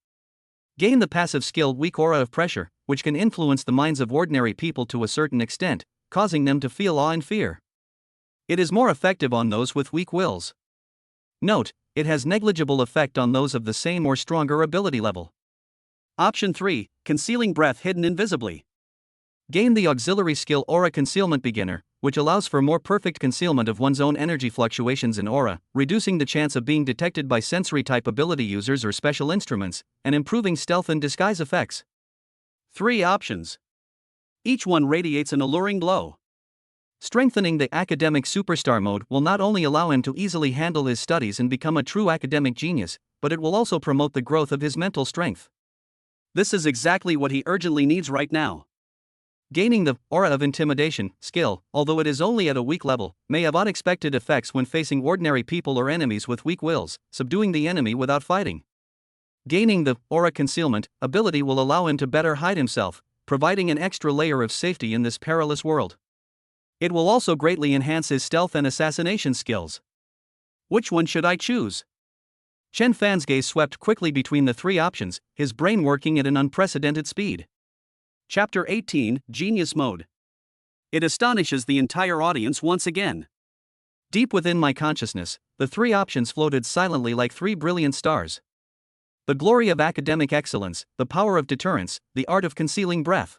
S1: Gain the passive skill Weak Aura of Pressure, which can influence the minds of ordinary people to a certain extent, causing them to feel awe and fear. It is more effective on those with weak wills. Note, it has negligible effect on those of the same or stronger ability level. Option 3, Concealing Breath Hidden Invisibly. Gain the auxiliary skill Aura Concealment Beginner, which allows for more perfect concealment of one's own energy fluctuations in aura, reducing the chance of being detected by sensory-type ability users or special instruments, and improving stealth and disguise effects. 3 options. Each one radiates an alluring glow. Strengthening the academic superstar mode will not only allow him to easily handle his studies and become a true academic genius, but it will also promote the growth of his mental strength. This is exactly what he urgently needs right now. Gaining the Aura of Intimidation skill, although it is only at a weak level, may have unexpected effects when facing ordinary people or enemies with weak wills, subduing the enemy without fighting. Gaining the Aura Concealment ability will allow him to better hide himself, providing an extra layer of safety in this perilous world. It will also greatly enhance his stealth and assassination skills. Which one should I choose? Chen Fan's gaze swept quickly between the three options, his brain working at an unprecedented speed. Chapter 18, Genius Mode. It astonishes the entire audience once again. Deep within my consciousness, the three options floated silently like three brilliant stars. The glory of academic excellence, the power of deterrence, the art of concealing breath.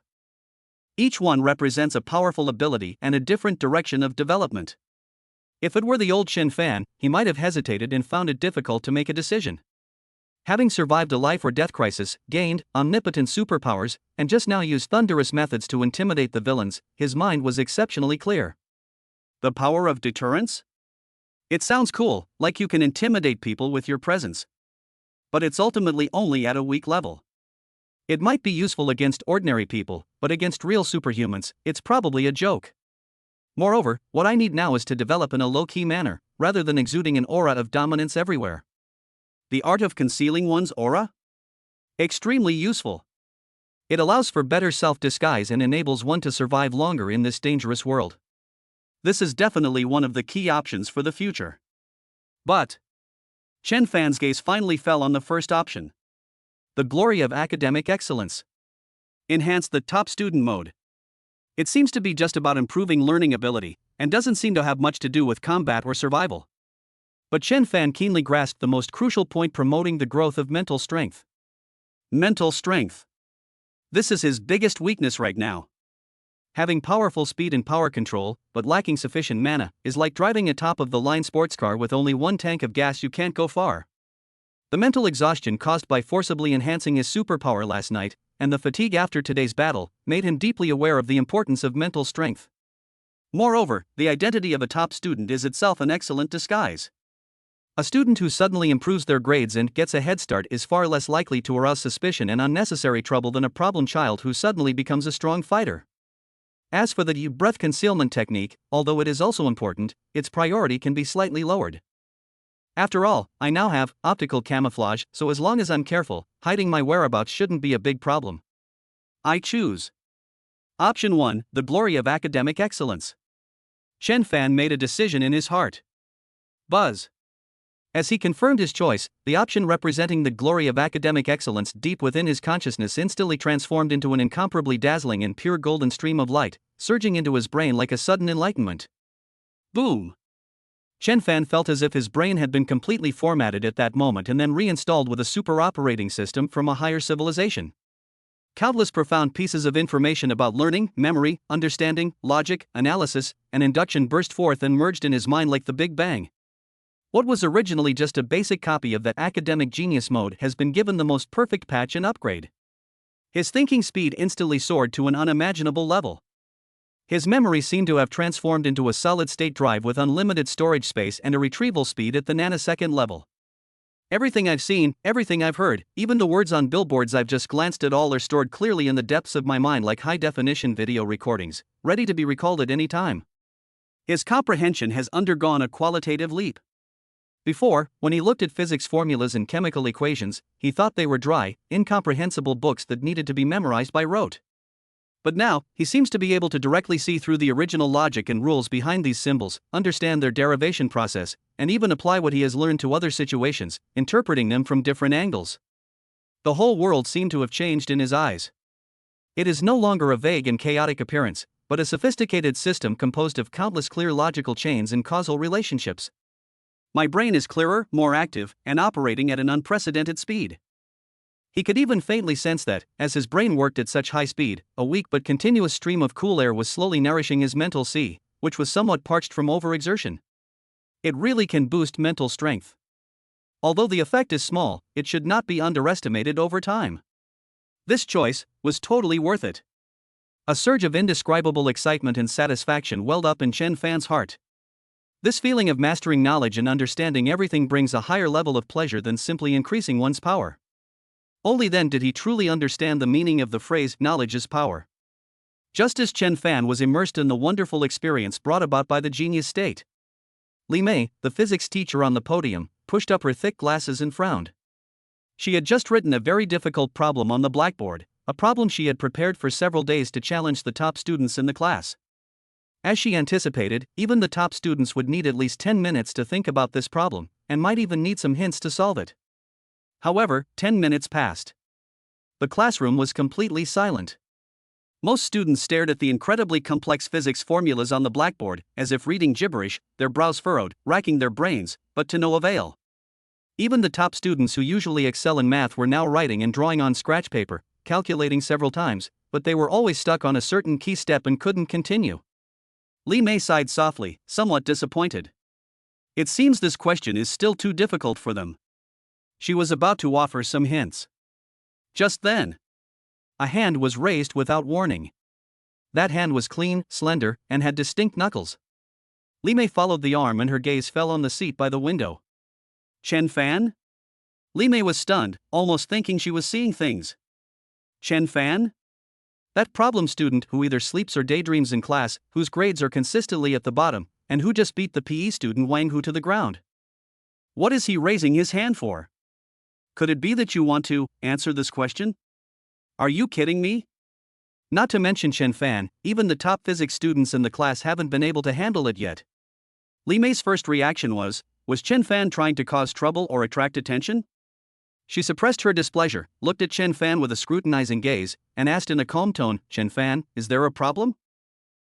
S1: Each one represents a powerful ability and a different direction of development. If it were the old Chen Fan, he might have hesitated and found it difficult to make a decision. Having survived a life or death crisis, gained omnipotent superpowers, and just now used thunderous methods to intimidate the villains, his mind was exceptionally clear. The power of deterrence? It sounds cool, like you can intimidate people with your presence. But it's ultimately only at a weak level. It might be useful against ordinary people, but against real superhumans, it's probably a joke. Moreover, what I need now is to develop in a low-key manner, rather than exuding an aura of dominance everywhere. The art of concealing one's aura? Extremely useful. It allows for better self-disguise and enables one to survive longer in this dangerous world. This is definitely one of the key options for the future. But Chen Fan's gaze finally fell on the first option. The glory of academic excellence. Enhance the top student mode. It seems to be just about improving learning ability, and doesn't seem to have much to do with combat or survival. But Chen Fan keenly grasped the most crucial point: promoting the growth of mental strength. Mental strength. This is his biggest weakness right now. Having powerful speed and power control, but lacking sufficient mana, is like driving a top-of-the-line sports car with only one tank of gas. You can't go far. The mental exhaustion caused by forcibly enhancing his superpower last night, and the fatigue after today's battle, made him deeply aware of the importance of mental strength. Moreover, the identity of a top student is itself an excellent disguise. A student who suddenly improves their grades and gets a head start is far less likely to arouse suspicion and unnecessary trouble than a problem child who suddenly becomes a strong fighter. As for the breath concealment technique, although it is also important, its priority can be slightly lowered. After all, I now have optical camouflage, so as long as I'm careful, hiding my whereabouts shouldn't be a big problem. I choose Option 1, the glory of academic excellence. Chen Fan made a decision in his heart. Buzz. As he confirmed his choice, the option representing the glory of academic excellence deep within his consciousness instantly transformed into an incomparably dazzling and pure golden stream of light, surging into his brain like a sudden enlightenment. Boom! Chen Fan felt as if his brain had been completely formatted at that moment and then reinstalled with a super operating system from a higher civilization. Countless profound pieces of information about learning, memory, understanding, logic, analysis, and induction burst forth and merged in his mind like the Big Bang. What was originally just a basic copy of that academic genius mode has been given the most perfect patch and upgrade. His thinking speed instantly soared to an unimaginable level. His memory seemed to have transformed into a solid-state drive with unlimited storage space and a retrieval speed at the nanosecond level. Everything I've seen, everything I've heard, even the words on billboards I've just glanced at, all are stored clearly in the depths of my mind like high-definition video recordings, ready to be recalled at any time. His comprehension has undergone a qualitative leap. Before, when he looked at physics formulas and chemical equations, he thought they were dry, incomprehensible books that needed to be memorized by rote. But now, he seems to be able to directly see through the original logic and rules behind these symbols, understand their derivation process, and even apply what he has learned to other situations, interpreting them from different angles. The whole world seemed to have changed in his eyes. It is no longer a vague and chaotic appearance, but a sophisticated system composed of countless clear logical chains and causal relationships. My brain is clearer, more active, and operating at an unprecedented speed. He could even faintly sense that, as his brain worked at such high speed, a weak but continuous stream of cool air was slowly nourishing his mental sea, which was somewhat parched from overexertion. It really can boost mental strength. Although the effect is small, it should not be underestimated over time. This choice was totally worth it. A surge of indescribable excitement and satisfaction welled up in Chen Fan's heart. This feeling of mastering knowledge and understanding everything brings a higher level of pleasure than simply increasing one's power. Only then did he truly understand the meaning of the phrase, knowledge is power. Just as Chen Fan was immersed in the wonderful experience brought about by the genius state, Li Mei, the physics teacher on the podium, pushed up her thick glasses and frowned. She had just written a very difficult problem on the blackboard, a problem she had prepared for several days to challenge the top students in the class. As she anticipated, even the top students would need at least 10 minutes to think about this problem, and might even need some hints to solve it. However, 10 minutes passed. The classroom was completely silent. Most students stared at the incredibly complex physics formulas on the blackboard, as if reading gibberish, their brows furrowed, racking their brains, but to no avail. Even the top students who usually excel in math were now writing and drawing on scratch paper, calculating several times, but they were always stuck on a certain key step and couldn't continue. Li Mei sighed softly, somewhat disappointed. It seems this question is still too difficult for them. She was about to offer some hints. Just then, a hand was raised without warning. That hand was clean, slender, and had distinct knuckles. Li Mei followed the arm and her gaze fell on the seat by the window. Chen Fan? Li Mei was stunned, almost thinking she was seeing things. Chen Fan? That problem student who either sleeps or daydreams in class, whose grades are consistently at the bottom, and who just beat the PE student Wang Hu to the ground. What is he raising his hand for? Could it be that you want to answer this question? Are you kidding me? Not to mention Chen Fan, even the top physics students in the class haven't been able to handle it yet. Li Mei's first reaction was Chen Fan trying to cause trouble or attract attention? She suppressed her displeasure, looked at Chen Fan with a scrutinizing gaze, and asked in a calm tone, Chen Fan, is there a problem?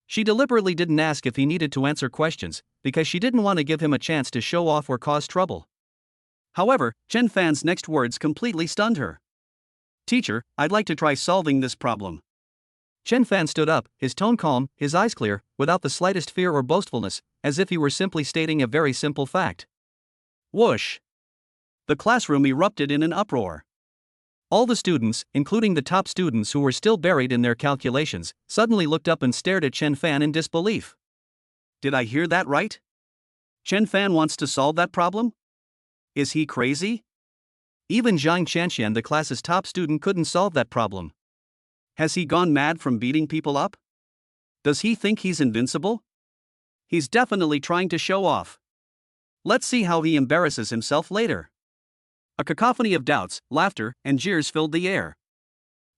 S1: She deliberately didn't ask if he needed to answer questions, because she didn't want to give him a chance to show off or cause trouble. However, Chen Fan's next words completely stunned her. Teacher, I'd like to try solving this problem. Chen Fan stood up, his tone calm, his eyes clear, without the slightest fear or boastfulness, as if he were simply stating a very simple fact. Whoosh! The classroom erupted in an uproar. All the students, including the top students who were still buried in their calculations, suddenly looked up and stared at Chen Fan in disbelief. Did I hear that right? Chen Fan wants to solve that problem? Is he crazy? Even Zhang Chanxian, the class's top student, couldn't solve that problem. Has he gone mad from beating people up? Does he think he's invincible? He's definitely trying to show off. Let's see how he embarrasses himself later. A cacophony of doubts, laughter, and jeers filled the air.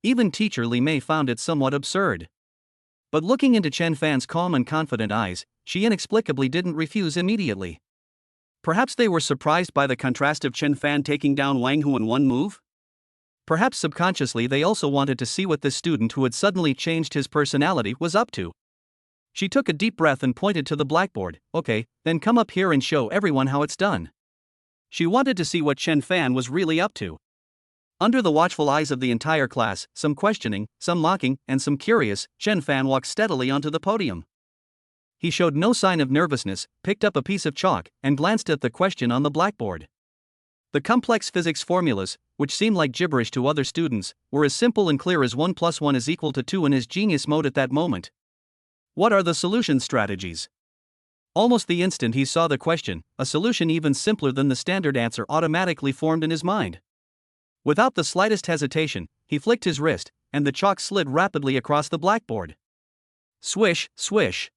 S1: Even teacher Li Mei found it somewhat absurd. But looking into Chen Fan's calm and confident eyes, she inexplicably didn't refuse immediately. Perhaps they were surprised by the contrast of Chen Fan taking down Wang Hu in one move? Perhaps subconsciously they also wanted to see what this student who had suddenly changed his personality was up to. She took a deep breath and pointed to the blackboard. Okay, then come up here and show everyone how it's done. She wanted to see what Chen Fan was really up to. Under the watchful eyes of the entire class, some questioning, some mocking, and some curious, Chen Fan walked steadily onto the podium. He showed no sign of nervousness, picked up a piece of chalk, and glanced at the question on the blackboard. The complex physics formulas, which seemed like gibberish to other students, were as simple and clear as 1 + 1 is equal to 2 in his genius mode at that moment. What are the solution strategies? Almost the instant he saw the question, a solution even simpler than the standard answer automatically formed in his mind. Without the slightest hesitation, he flicked his wrist, and the chalk slid rapidly across the blackboard. Swish, swish.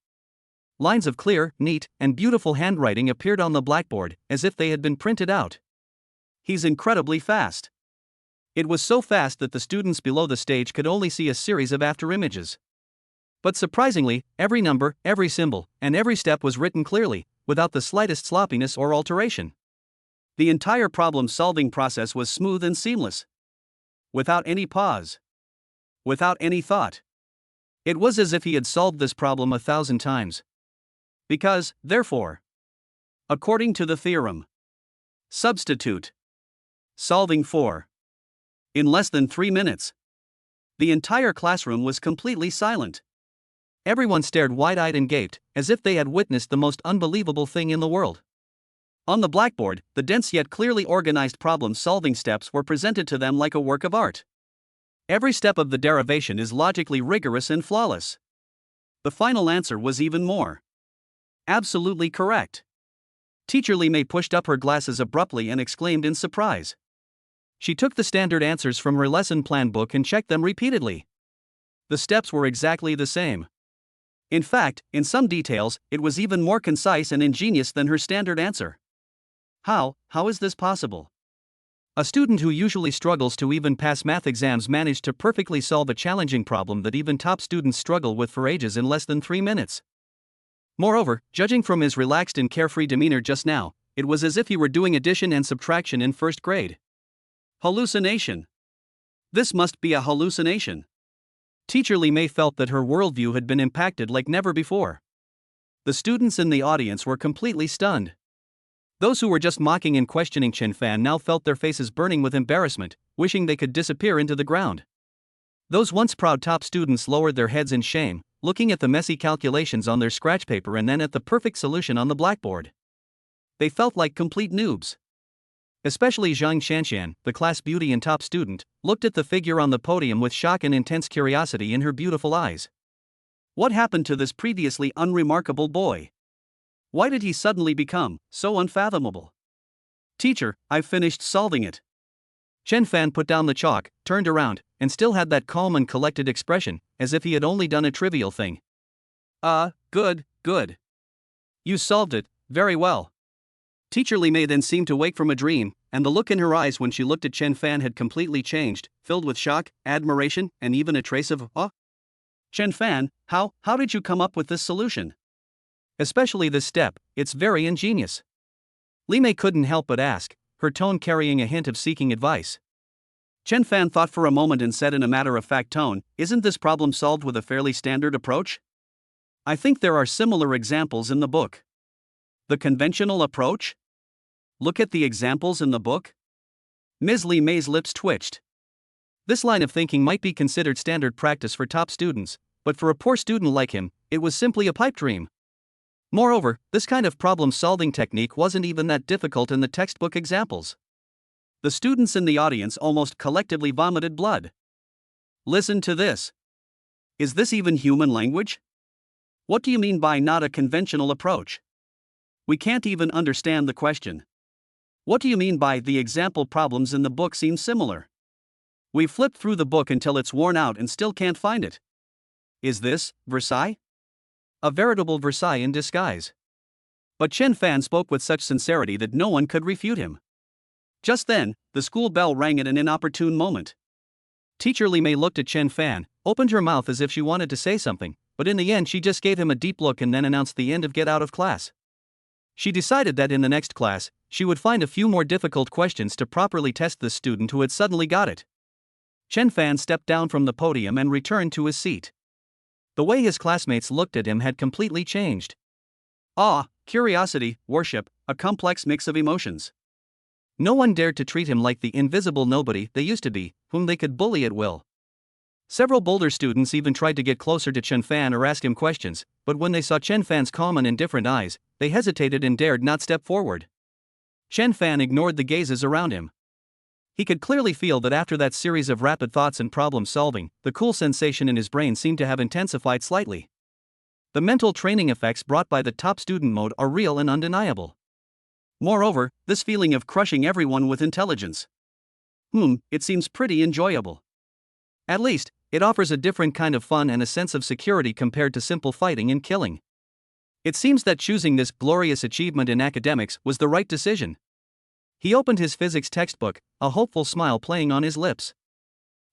S1: Lines of clear, neat, and beautiful handwriting appeared on the blackboard, as if they had been printed out. He's incredibly fast. It was so fast that the students below the stage could only see a series of afterimages. But surprisingly, every number, every symbol, and every step was written clearly, without the slightest sloppiness or alteration. The entire problem-solving process was smooth and seamless. Without any pause. Without any thought. It was as if he had solved this problem 1,000 times. Because, therefore, according to the theorem, substitute solving for in less than 3 minutes. The entire classroom was completely silent. Everyone stared wide-eyed and gaped, as if they had witnessed the most unbelievable thing in the world. On the blackboard, the dense yet clearly organized problem-solving steps were presented to them like a work of art. Every step of the derivation is logically rigorous and flawless. The final answer was even more absolutely correct. Teacher Li Mei pushed up her glasses abruptly and exclaimed in surprise. She took the standard answers from her lesson plan book and checked them repeatedly. The steps were exactly the same. In fact, in some details, it was even more concise and ingenious than her standard answer. How is this possible? A student who usually struggles to even pass math exams managed to perfectly solve a challenging problem that even top students struggle with for ages in less than 3 minutes. Moreover, judging from his relaxed and carefree demeanor just now, it was as if he were doing addition and subtraction in first grade. Hallucination. This must be a hallucination. Teacher Li Mei felt that her worldview had been impacted like never before. The students in the audience were completely stunned. Those who were just mocking and questioning Chen Fan now felt their faces burning with embarrassment, wishing they could disappear into the ground. Those once proud top students lowered their heads in shame, looking at the messy calculations on their scratch paper and then at the perfect solution on the blackboard. They felt like complete noobs. Especially Zhang Shanshan, the class beauty and top student, looked at the figure on the podium with shock and intense curiosity in her beautiful eyes. What happened to this previously unremarkable boy? Why did he suddenly become so unfathomable? Teacher, I've finished solving it. Chen Fan put down the chalk, turned around, and still had that calm and collected expression, as if he had only done a trivial thing. Good. You solved it, very well. Teacher Li Mei then seemed to wake from a dream, and the look in her eyes when she looked at Chen Fan had completely changed, filled with shock, admiration, and even a trace of awe. Chen Fan, how did you come up with this solution? Especially this step, it's very ingenious. Li Mei couldn't help but ask, her tone carrying a hint of seeking advice. Chen Fan thought for a moment and said in a matter-of-fact tone, isn't this problem solved with a fairly standard approach? I think there are similar examples in the book. The conventional approach? Look at the examples in the book. Ms. Li Mei's lips twitched. This line of thinking might be considered standard practice for top students, but for a poor student like him, it was simply a pipe dream. Moreover, this kind of problem-solving technique wasn't even that difficult in the textbook examples. The students in the audience almost collectively vomited blood. Listen to this. Is this even human language? What do you mean by not a conventional approach? We can't even understand the question. What do you mean by the example problems in the book seem similar? We flipped through the book until it's worn out and still can't find it. Is this Versailles? A veritable Versailles in disguise. But Chen Fan spoke with such sincerity that no one could refute him. Just then, the school bell rang at an inopportune moment. Teacher Li Mei looked at Chen Fan, opened her mouth as if she wanted to say something, but in the end she just gave him a deep look and then announced the end of Get Out of Class. She decided that in the next class, she would find a few more difficult questions to properly test the student who had suddenly got it. Chen Fan stepped down from the podium and returned to his seat. The way his classmates looked at him had completely changed. Awe, curiosity, worship, a complex mix of emotions. No one dared to treat him like the invisible nobody they used to be, whom they could bully at will. Several bolder students even tried to get closer to Chen Fan or ask him questions, but when they saw Chen Fan's calm and indifferent eyes, they hesitated and dared not step forward. Chen Fan ignored the gazes around him. He could clearly feel that after that series of rapid thoughts and problem-solving, the cool sensation in his brain seemed to have intensified slightly. The mental training effects brought by the top student mode are real and undeniable. Moreover, this feeling of crushing everyone with intelligence. It seems pretty enjoyable. At least, it offers a different kind of fun and a sense of security compared to simple fighting and killing. It seems that choosing this glorious achievement in academics was the right decision. He opened his physics textbook, a hopeful smile playing on his lips.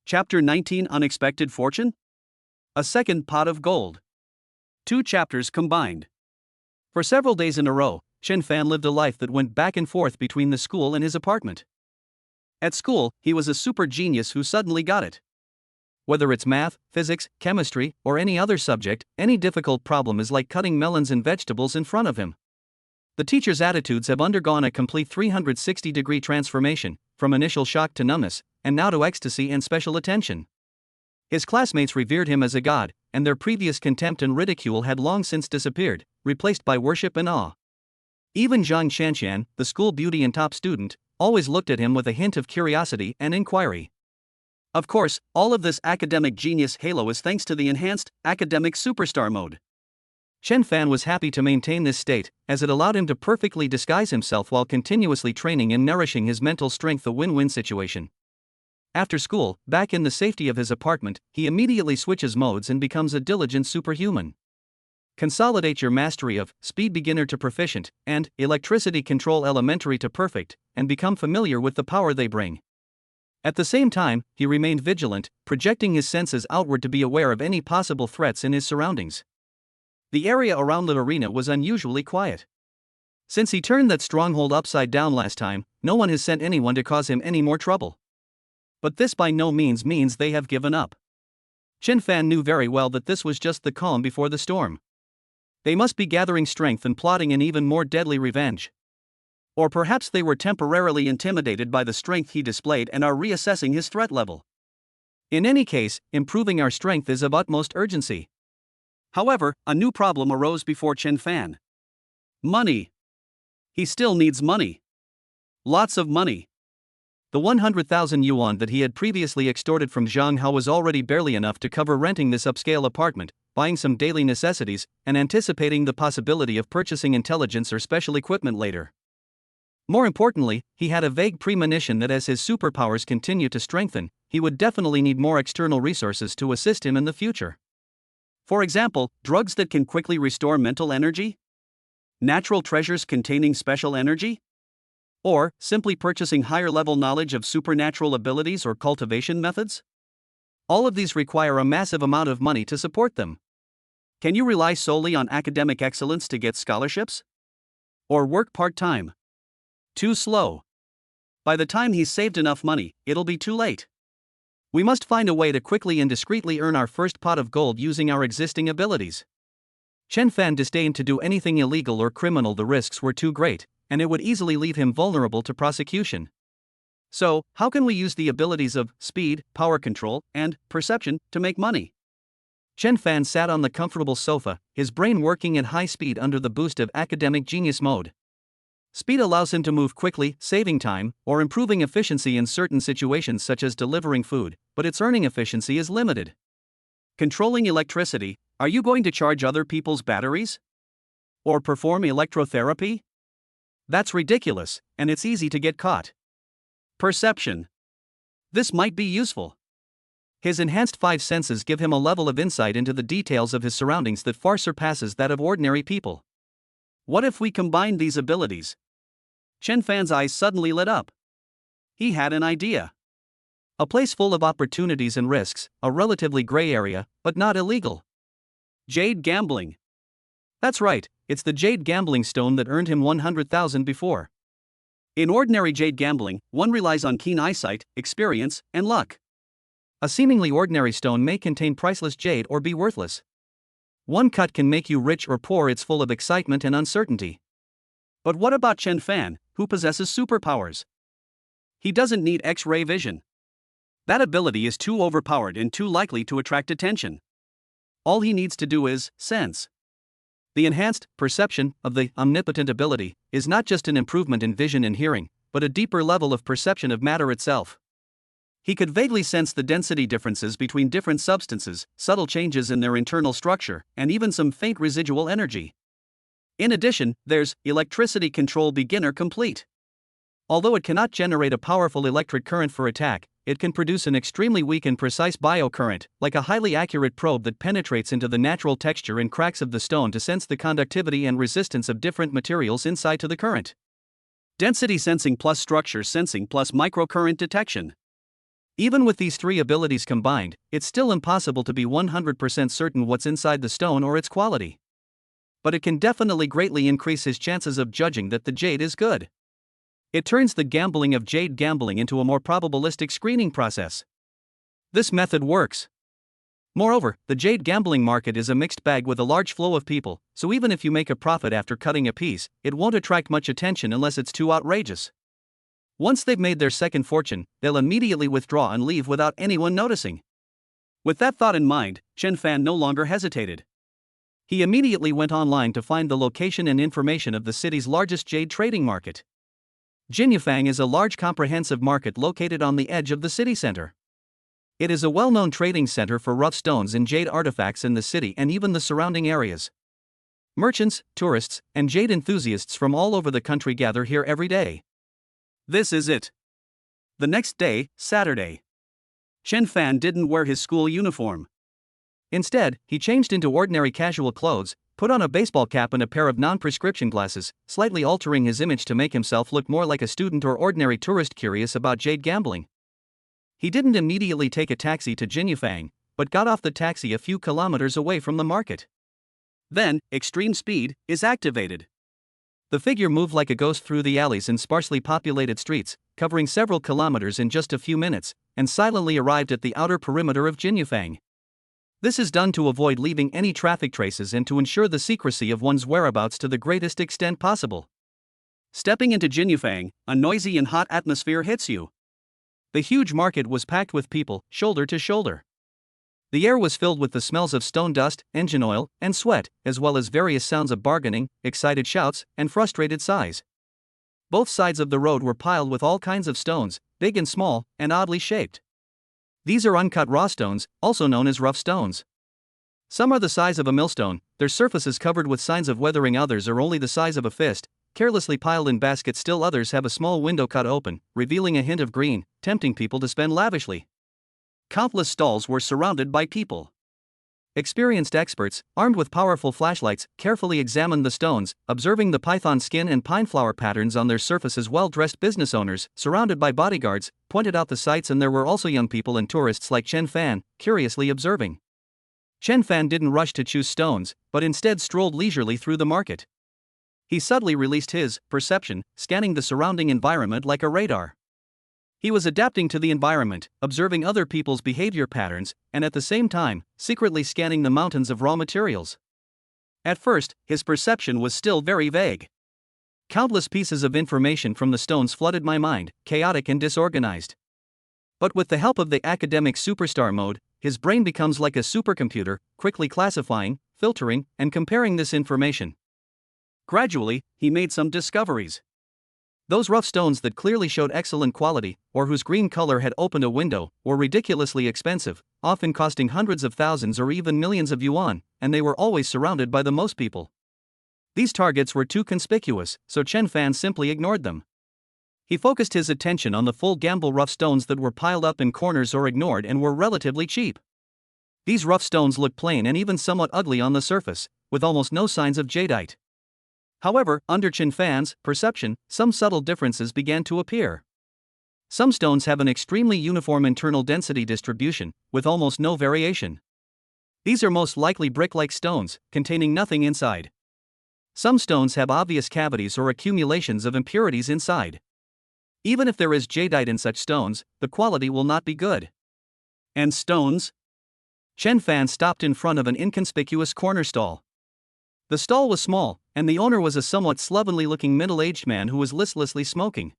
S1: Chapter 19 Unexpected Fortune? A second pot of gold. 2 chapters combined. For several days in a row, Chen Fan lived a life that went back and forth between the school and his apartment. At school, he was a super genius who suddenly got it. Whether it's math, physics, chemistry, or any other subject, any difficult problem is like cutting melons and vegetables in front of him. The teacher's attitudes have undergone a complete 360-degree transformation, from initial shock to numbness, and now to ecstasy and special attention. His classmates revered him as a god, and their previous contempt and ridicule had long since disappeared, replaced by worship and awe. Even Zhang Shanshan, the school beauty and top student, always looked at him with a hint of curiosity and inquiry. Of course, all of this academic genius halo is thanks to the enhanced academic superstar mode. Chen Fan was happy to maintain this state, as it allowed him to perfectly disguise himself while continuously training and nourishing his mental strength, a win-win situation. After school, back in the safety of his apartment, he immediately switches modes and becomes a diligent superhuman. Consolidate your mastery of Speed Beginner to Proficient and Electricity Control Elementary to Perfect, and become familiar with the power they bring. At the same time, he remained vigilant, projecting his senses outward to be aware of any possible threats in his surroundings. The area around the arena was unusually quiet. Since he turned that stronghold upside down last time, no one has sent anyone to cause him any more trouble. But this by no means means they have given up. Chen Fan knew very well that this was just the calm before the storm. They must be gathering strength and plotting an even more deadly revenge. Or perhaps they were temporarily intimidated by the strength he displayed and are reassessing his threat level. In any case, improving our strength is of utmost urgency. However, a new problem arose before Chen Fan. Money. He still needs money. Lots of money. The 100,000 yuan that he had previously extorted from Zhang Hao was already barely enough to cover renting this upscale apartment, buying some daily necessities, and anticipating the possibility of purchasing intelligence or special equipment later. More importantly, he had a vague premonition that as his superpowers continue to strengthen, he would definitely need more external resources to assist him in the future. For example, drugs that can quickly restore mental energy? Natural treasures containing special energy? Or simply purchasing higher-level knowledge of supernatural abilities or cultivation methods? All of these require a massive amount of money to support them. Can you rely solely on academic excellence to get scholarships? Or work part-time? Too slow. By the time he's saved enough money, it'll be too late. We must find a way to quickly and discreetly earn our first pot of gold using our existing abilities. Chen Fan disdained to do anything illegal or criminal. The risks were too great, and it would easily leave him vulnerable to prosecution. So, how can we use the abilities of speed, power control, and perception to make money? Chen Fan sat on the comfortable sofa, his brain working at high speed under the boost of academic genius mode. Speed allows him to move quickly, saving time, or improving efficiency in certain situations such as delivering food, but its earning efficiency is limited. Controlling electricity, are you going to charge other people's batteries? Or perform electrotherapy? That's ridiculous, and it's easy to get caught. Perception. This might be useful. His enhanced five senses give him a level of insight into the details of his surroundings that far surpasses that of ordinary people. What if we combine these abilities? Chen Fan's eyes suddenly lit up. He had an idea. A place full of opportunities and risks, a relatively gray area, but not illegal. Jade gambling. That's right, it's the jade gambling stone that earned him 100,000 before. In ordinary jade gambling, one relies on keen eyesight, experience, and luck. A seemingly ordinary stone may contain priceless jade or be worthless. One cut can make you rich or poor. It's full of excitement and uncertainty. But what about Chen Fan, who possesses superpowers? He doesn't need X-ray vision. That ability is too overpowered and too likely to attract attention. All he needs to do is sense. The enhanced perception of the omnipotent ability is not just an improvement in vision and hearing, but a deeper level of perception of matter itself. He could vaguely sense the density differences between different substances, subtle changes in their internal structure, and even some faint residual energy. In addition, there's electricity control beginner complete. Although it cannot generate a powerful electric current for attack, it can produce an extremely weak and precise biocurrent, like a highly accurate probe that penetrates into the natural texture and cracks of the stone to sense the conductivity and resistance of different materials inside to the current. Density sensing plus structure sensing plus microcurrent detection. Even with these three abilities combined, it's still impossible to be 100% certain what's inside the stone or its quality. But it can definitely greatly increase his chances of judging that the jade is good. It turns the gambling of jade gambling into a more probabilistic screening process. This method works. Moreover, the jade gambling market is a mixed bag with a large flow of people, so even if you make a profit after cutting a piece, it won't attract much attention unless it's too outrageous. Once they've made their second fortune, they'll immediately withdraw and leave without anyone noticing. With that thought in mind, Chen Fan no longer hesitated. He immediately went online to find the location and information of the city's largest jade trading market. Jinyafang is a large comprehensive market located on the edge of the city center. It is a well-known trading center for rough stones and jade artifacts in the city and even the surrounding areas. Merchants, tourists, and jade enthusiasts from all over the country gather here every day. This is it. The next day, Saturday. Chen Fan didn't wear his school uniform. Instead, he changed into ordinary casual clothes, put on a baseball cap and a pair of non-prescription glasses, slightly altering his image to make himself look more like a student or ordinary tourist curious about jade gambling. He didn't immediately take a taxi to Jinyafang, but got off the taxi a few kilometers away from the market. Then, extreme speed is activated. The figure moved like a ghost through the alleys and sparsely populated streets, covering several kilometers in just a few minutes, and silently arrived at the outer perimeter of Jinyufang. This is done to avoid leaving any traffic traces and to ensure the secrecy of one's whereabouts to the greatest extent possible. Stepping into Jinyufang, a noisy and hot atmosphere hits you. The huge market was packed with people, shoulder to shoulder. The air was filled with the smells of stone dust, engine oil, and sweat, as well as various sounds of bargaining, excited shouts, and frustrated sighs. Both sides of the road were piled with all kinds of stones, big and small, and oddly shaped. These are uncut raw stones, also known as rough stones. Some are the size of a millstone, their surfaces covered with signs of weathering. Others are only the size of a fist, carelessly piled in baskets. Still others have a small window cut open, revealing a hint of green, tempting people to spend lavishly. Countless stalls were surrounded by people. Experienced experts, armed with powerful flashlights, carefully examined the stones, observing the python skin and pine flower patterns on their surfaces. Well-dressed business owners, surrounded by bodyguards, pointed out the sights, and there were also young people and tourists like Chen Fan, curiously observing. Chen Fan didn't rush to choose stones, but instead strolled leisurely through the market. He subtly released his perception, scanning the surrounding environment like a radar. He was adapting to the environment, observing other people's behavior patterns, and at the same time, secretly scanning the mountains of raw materials. At first, his perception was still very vague. Countless pieces of information from the stones flooded my mind, chaotic and disorganized. But with the help of the academic superstar mode, his brain becomes like a supercomputer, quickly classifying, filtering, and comparing this information. Gradually, he made some discoveries. Those rough stones that clearly showed excellent quality, or whose green color had opened a window, were ridiculously expensive, often costing hundreds of thousands or even millions of yuan, and they were always surrounded by the most people. These targets were too conspicuous, so Chen Fan simply ignored them. He focused his attention on the full gamble rough stones that were piled up in corners or ignored and were relatively cheap. These rough stones looked plain and even somewhat ugly on the surface, with almost no signs of jadeite. However, under Chen Fan's perception, some subtle differences began to appear. Some stones have an extremely uniform internal density distribution, with almost no variation. These are most likely brick-like stones, containing nothing inside. Some stones have obvious cavities or accumulations of impurities inside. Even if there is jadeite in such stones, the quality will not be good. And stones? Chen Fan stopped in front of an inconspicuous corner stall. The stall was small, and the owner was a somewhat slovenly-looking middle-aged man who was listlessly smoking.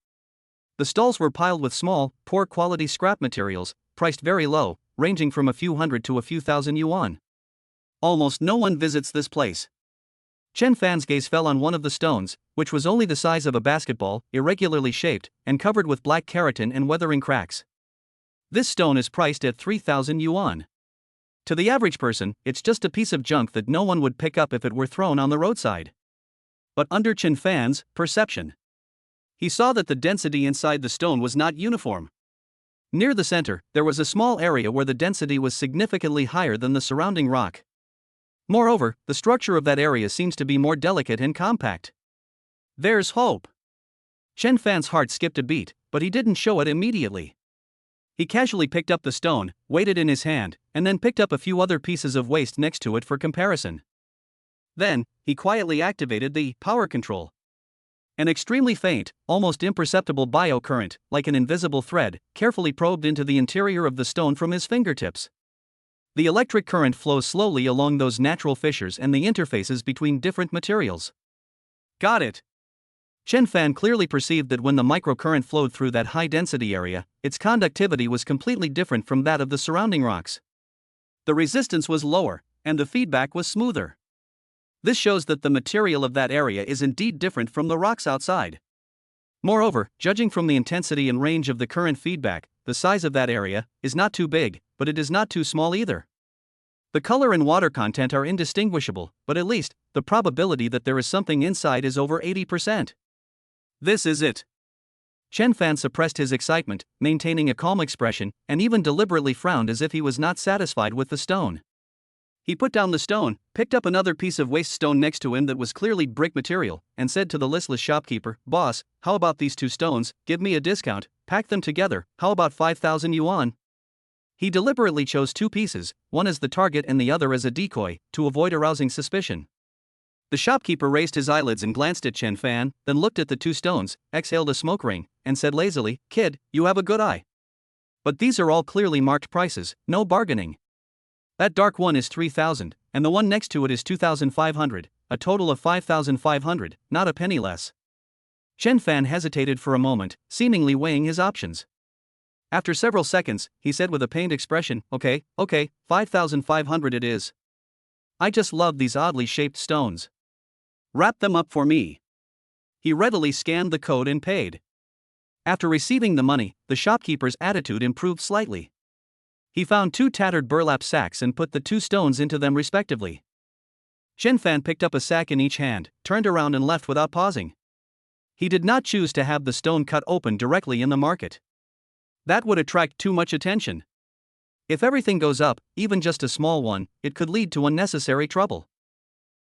S1: The stalls were piled with small, poor-quality scrap materials, priced very low, ranging from a few hundred to a few thousand yuan. Almost no one visits this place. Chen Fan's gaze fell on one of the stones, which was only the size of a basketball, irregularly shaped, and covered with black keratin and weathering cracks. This stone is priced at 3,000 yuan. To the average person, it's just a piece of junk that no one would pick up if it were thrown on the roadside. But under Chen Fan's perception, he saw that the density inside the stone was not uniform. Near the center, there was a small area where the density was significantly higher than the surrounding rock. Moreover, the structure of that area seems to be more delicate and compact. There's hope. Chen Fan's heart skipped a beat, but he didn't show it immediately. He casually picked up the stone, weighed it in his hand, and then picked up a few other pieces of waste next to it for comparison. Then, he quietly activated the power control. An extremely faint, almost imperceptible biocurrent, like an invisible thread, carefully probed into the interior of the stone from his fingertips. The electric current flows slowly along those natural fissures and the interfaces between different materials. Got it. Chen Fan clearly perceived that when the microcurrent flowed through that high-density area, its conductivity was completely different from that of the surrounding rocks. The resistance was lower, and the feedback was smoother. This shows that the material of that area is indeed different from the rocks outside. Moreover, judging from the intensity and range of the current feedback, the size of that area is not too big, but it is not too small either. The color and water content are indistinguishable, but at least, the probability that there is something inside is over 80%. This is it. Chen Fan suppressed his excitement, maintaining a calm expression, and even deliberately frowned as if he was not satisfied with the stone. He put down the stone, picked up another piece of waste stone next to him that was clearly brick material, and said to the listless shopkeeper, "Boss, how about these two stones? Give me a discount, pack them together, how about 5,000 yuan? He deliberately chose two pieces, one as the target and the other as a decoy, to avoid arousing suspicion. The shopkeeper raised his eyelids and glanced at Chen Fan, then looked at the two stones, exhaled a smoke ring, and said lazily, "Kid, you have a good eye." But these are all clearly marked prices, no bargaining. That dark one is 3,000, and the one next to it is 2,500, a total of 5,500, not a penny less. Chen Fan hesitated for a moment, seemingly weighing his options. After several seconds, he said with a pained expression, okay, 5,500 it is. I just love these oddly shaped stones. Wrap them up for me. He readily scanned the code and paid. After receiving the money, the shopkeeper's attitude improved slightly. He found 2 tattered burlap sacks and put the 2 stones into them respectively. Chen Fan picked up a sack in each hand, turned around and left without pausing. He did not choose to have the stone cut open directly in the market. That would attract too much attention. If everything goes up, even just a small one, it could lead to unnecessary trouble.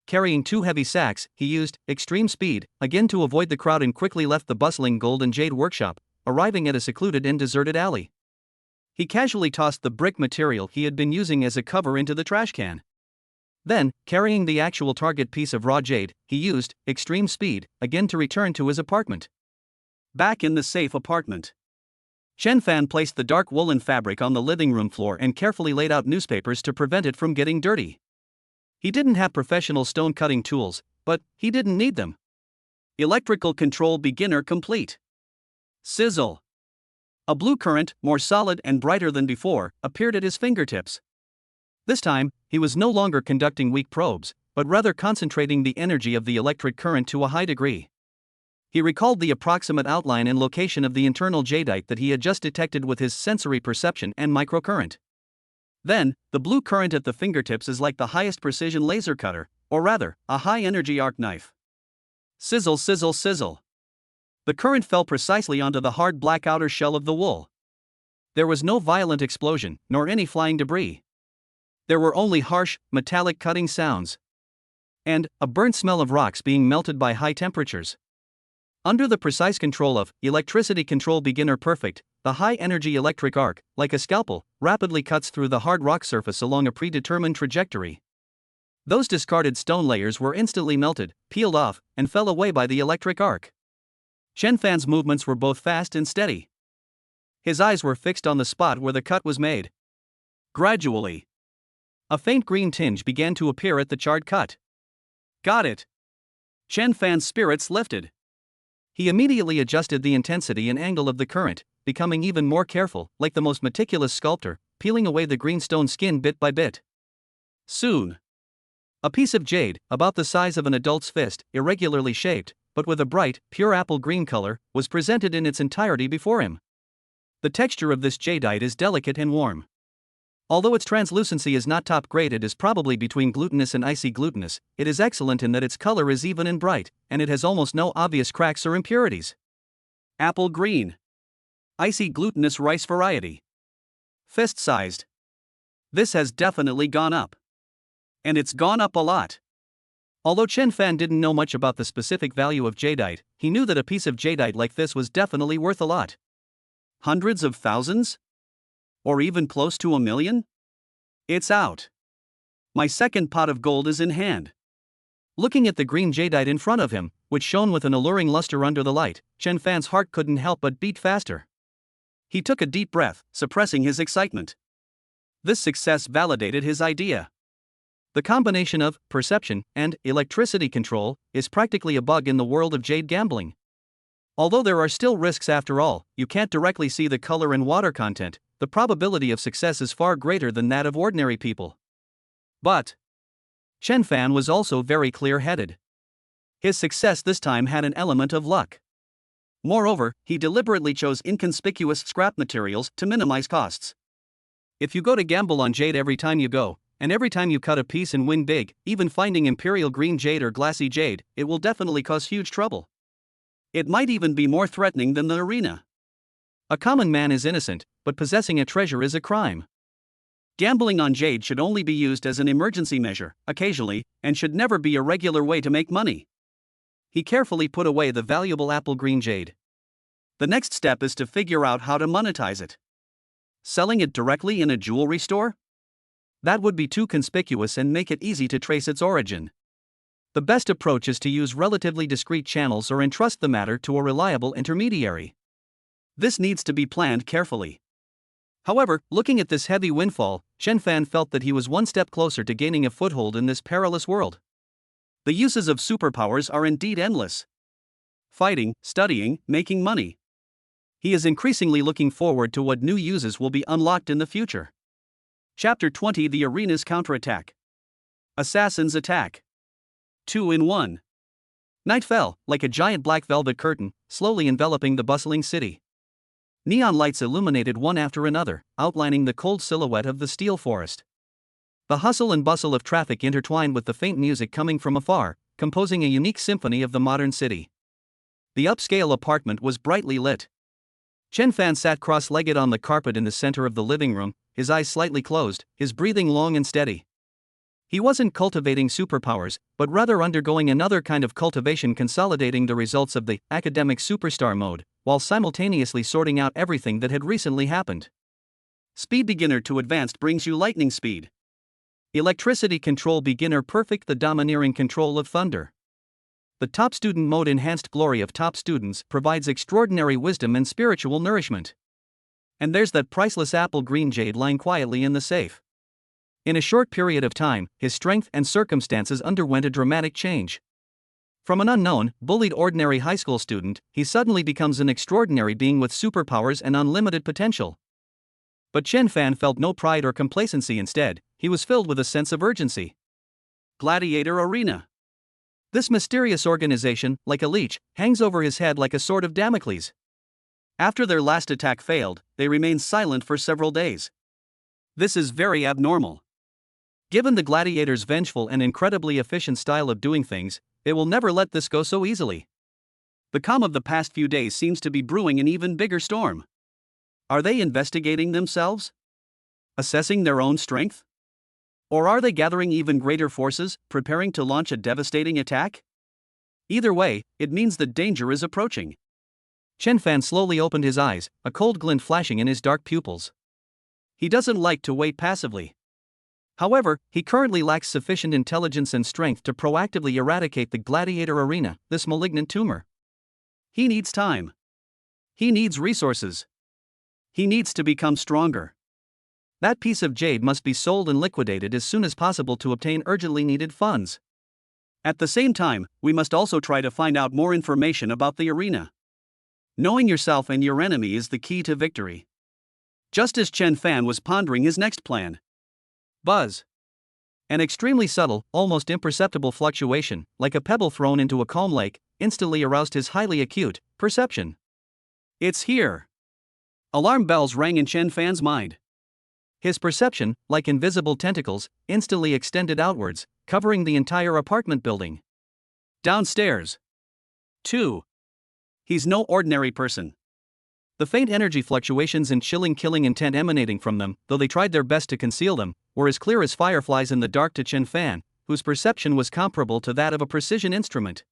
S1: Carrying 2 heavy sacks, he used extreme speed again to avoid the crowd and quickly left the bustling gold and jade workshop, arriving at a secluded and deserted alley. He casually tossed the brick material he had been using as a cover into the trash can. Then, carrying the actual target piece of raw jade, he used extreme speed again to return to his apartment. Back in the safe apartment, Chen Fan placed the dark woolen fabric on the living room floor and carefully laid out newspapers to prevent it from getting dirty. He didn't have professional stone cutting tools, but he didn't need them. Electrical control beginner complete. Sizzle. A blue current, more solid and brighter than before, appeared at his fingertips. This time, he was no longer conducting weak probes, but rather concentrating the energy of the electric current to a high degree. He recalled the approximate outline and location of the internal jadeite that he had just detected with his sensory perception and microcurrent. Then, the blue current at the fingertips is like the highest precision laser cutter, or rather, a high-energy arc knife. Sizzle, sizzle, sizzle. The current fell precisely onto the hard black outer shell of the wool. There was no violent explosion, nor any flying debris. There were only harsh, metallic cutting sounds. And a burnt smell of rocks being melted by high temperatures. Under the precise control of electricity control beginner perfect, the high-energy electric arc, like a scalpel, rapidly cuts through the hard rock surface along a predetermined trajectory. Those discarded stone layers were instantly melted, peeled off, and fell away by the electric arc. Chen Fan's movements were both fast and steady. His eyes were fixed on the spot where the cut was made. Gradually, a faint green tinge began to appear at the charred cut. Got it. Chen Fan's spirits lifted. He immediately adjusted the intensity and angle of the current, becoming even more careful, like the most meticulous sculptor, peeling away the green stone skin bit by bit. Soon, a piece of jade, about the size of an adult's fist, irregularly shaped, but with a bright, pure apple green color, was presented in its entirety before him. The texture of this jadeite is delicate and warm. Although its translucency is not top grade, it is probably between glutinous and icy glutinous. It is excellent in that its color is even and bright, and it has almost no obvious cracks or impurities. Apple green. Icy glutinous rice variety. Fist-sized. This has definitely gone up. And it's gone up a lot. Although Chen Fan didn't know much about the specific value of jadeite, he knew that a piece of jadeite like this was definitely worth a lot. Hundreds of thousands? Or even close to 1 million? It's out. My second pot of gold is in hand. Looking at the green jadeite in front of him, which shone with an alluring luster under the light, Chen Fan's heart couldn't help but beat faster. He took a deep breath, suppressing his excitement. This success validated his idea. The combination of perception and electricity control is practically a bug in the world of jade gambling. Although there are still risks after all, you can't directly see the color and water content, the probability of success is far greater than that of ordinary people. But Chen Fan was also very clear-headed. His success this time had an element of luck. Moreover, he deliberately chose inconspicuous scrap materials to minimize costs. If you go to gamble on jade every time you go, and every time you cut a piece and win big, even finding imperial green jade or glassy jade, it will definitely cause huge trouble. It might even be more threatening than the arena. A common man is innocent, but possessing a treasure is a crime. Gambling on jade should only be used as an emergency measure, occasionally, and should never be a regular way to make money. He carefully put away the valuable apple green jade. The next step is to figure out how to monetize it. Selling it directly in a jewelry store? That would be too conspicuous and make it easy to trace its origin. The best approach is to use relatively discreet channels or entrust the matter to a reliable intermediary. This needs to be planned carefully. However, looking at this heavy windfall, Chen Fan felt that he was one step closer to gaining a foothold in this perilous world. The uses of superpowers are indeed endless. Fighting, studying, making money. He is increasingly looking forward to what new uses will be unlocked in the future. Chapter 20: The Arena's Counterattack. Assassin's Attack. 2 in 1. Night fell, like a giant black velvet curtain, slowly enveloping the bustling city. Neon lights illuminated one after another, outlining the cold silhouette of the steel forest. The hustle and bustle of traffic intertwined with the faint music coming from afar, composing a unique symphony of the modern city. The upscale apartment was brightly lit. Chen Fan sat cross-legged on the carpet in the center of the living room, his eyes slightly closed, his breathing long and steady. He wasn't cultivating superpowers, but rather undergoing another kind of cultivation, consolidating the results of the academic superstar mode, while simultaneously sorting out everything that had recently happened. Speed beginner to advanced brings you lightning speed. Electricity control beginner perfect, the domineering control of thunder. The top student mode enhanced glory of top students provides extraordinary wisdom and spiritual nourishment. And there's that priceless apple green jade lying quietly in the safe. In a short period of time, his strength and circumstances underwent a dramatic change. From an unknown, bullied ordinary high school student, he suddenly becomes an extraordinary being with superpowers and unlimited potential. But Chen Fan felt no pride or complacency. Instead, he was filled with a sense of urgency. Gladiator Arena. This mysterious organization, like a leech, hangs over his head like a sword of Damocles. After their last attack failed, they remained silent for several days. This is very abnormal. Given the gladiators' vengeful and incredibly efficient style of doing things, they will never let this go so easily. The calm of the past few days seems to be brewing an even bigger storm. Are they investigating themselves? Assessing their own strength? Or are they gathering even greater forces, preparing to launch a devastating attack? Either way, it means that danger is approaching. Chen Fan slowly opened his eyes, a cold glint flashing in his dark pupils. He doesn't like to wait passively. However, he currently lacks sufficient intelligence and strength to proactively eradicate the gladiator arena, this malignant tumor. He needs time. He needs resources. He needs to become stronger. That piece of jade must be sold and liquidated as soon as possible to obtain urgently needed funds. At the same time, we must also try to find out more information about the arena. Knowing yourself and your enemy is the key to victory. Just as Chen Fan was pondering his next plan. Buzz. An extremely subtle, almost imperceptible fluctuation, like a pebble thrown into a calm lake, instantly aroused his highly acute perception. It's here. Alarm bells rang in Chen Fan's mind. His perception, like invisible tentacles, instantly extended outwards, covering the entire apartment building. Downstairs. 2. He's no ordinary person. The faint energy fluctuations and chilling killing intent emanating from them, though they tried their best to conceal them, were as clear as fireflies in the dark to Chen Fan, whose perception was comparable to that of a precision instrument.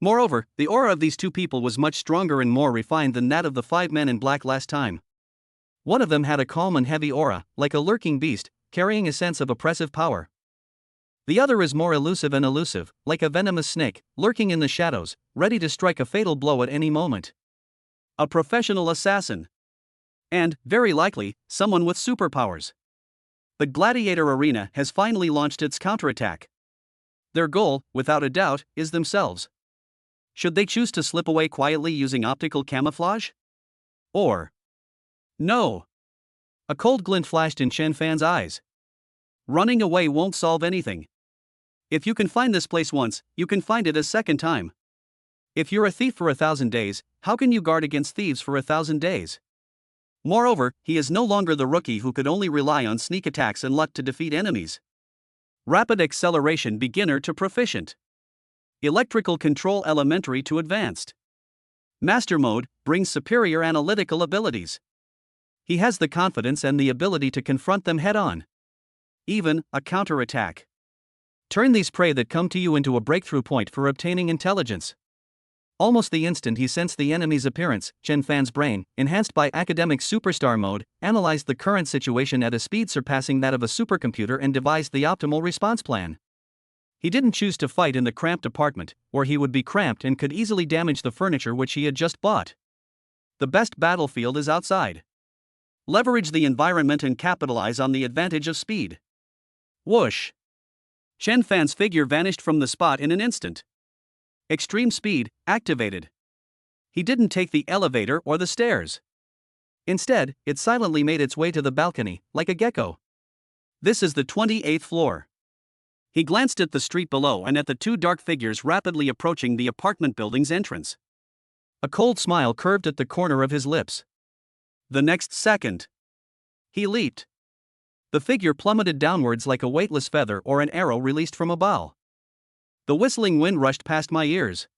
S1: Moreover, the aura of these two people was much stronger and more refined than that of the 5 men in black last time. One of them had a calm and heavy aura, like a lurking beast, carrying a sense of oppressive power. The other is more elusive and elusive, like a venomous snake, lurking in the shadows, ready to strike a fatal blow at any moment. A professional assassin. And, very likely, someone with superpowers. The gladiator arena has finally launched its counterattack. Their goal, without a doubt, is themselves. Should they choose to slip away quietly using optical camouflage? Or... No. A cold glint flashed in Chen Fan's eyes. Running away won't solve anything. If you can find this place once, you can find it a second time. If you're a thief for 1,000 days, how can you guard against thieves for 1,000 days? Moreover, he is no longer the rookie who could only rely on sneak attacks and luck to defeat enemies. Rapid acceleration beginner to proficient. Electrical control elementary to advanced. Master mode brings superior analytical abilities. He has the confidence and the ability to confront them head-on. Even a counterattack. Turn these prey that come to you into a breakthrough point for obtaining intelligence. Almost the instant he sensed the enemy's appearance, Chen Fan's brain, enhanced by academic superstar mode, analyzed the current situation at a speed surpassing that of a supercomputer and devised the optimal response plan. He didn't choose to fight in the cramped apartment, where he would be cramped and could easily damage the furniture which he had just bought. The best battlefield is outside. Leverage the environment and capitalize on the advantage of speed. Whoosh! Chen Fan's figure vanished from the spot in an instant. Extreme speed activated. He didn't take the elevator or the stairs. Instead, it silently made its way to the balcony, like a gecko. This is the 28th floor. He glanced at the street below and at the two dark figures rapidly approaching the apartment building's entrance. A cold smile curved at the corner of his lips. The next second, he leaped. The figure plummeted downwards like a weightless feather or an arrow released from a bow. The whistling wind rushed past my ears.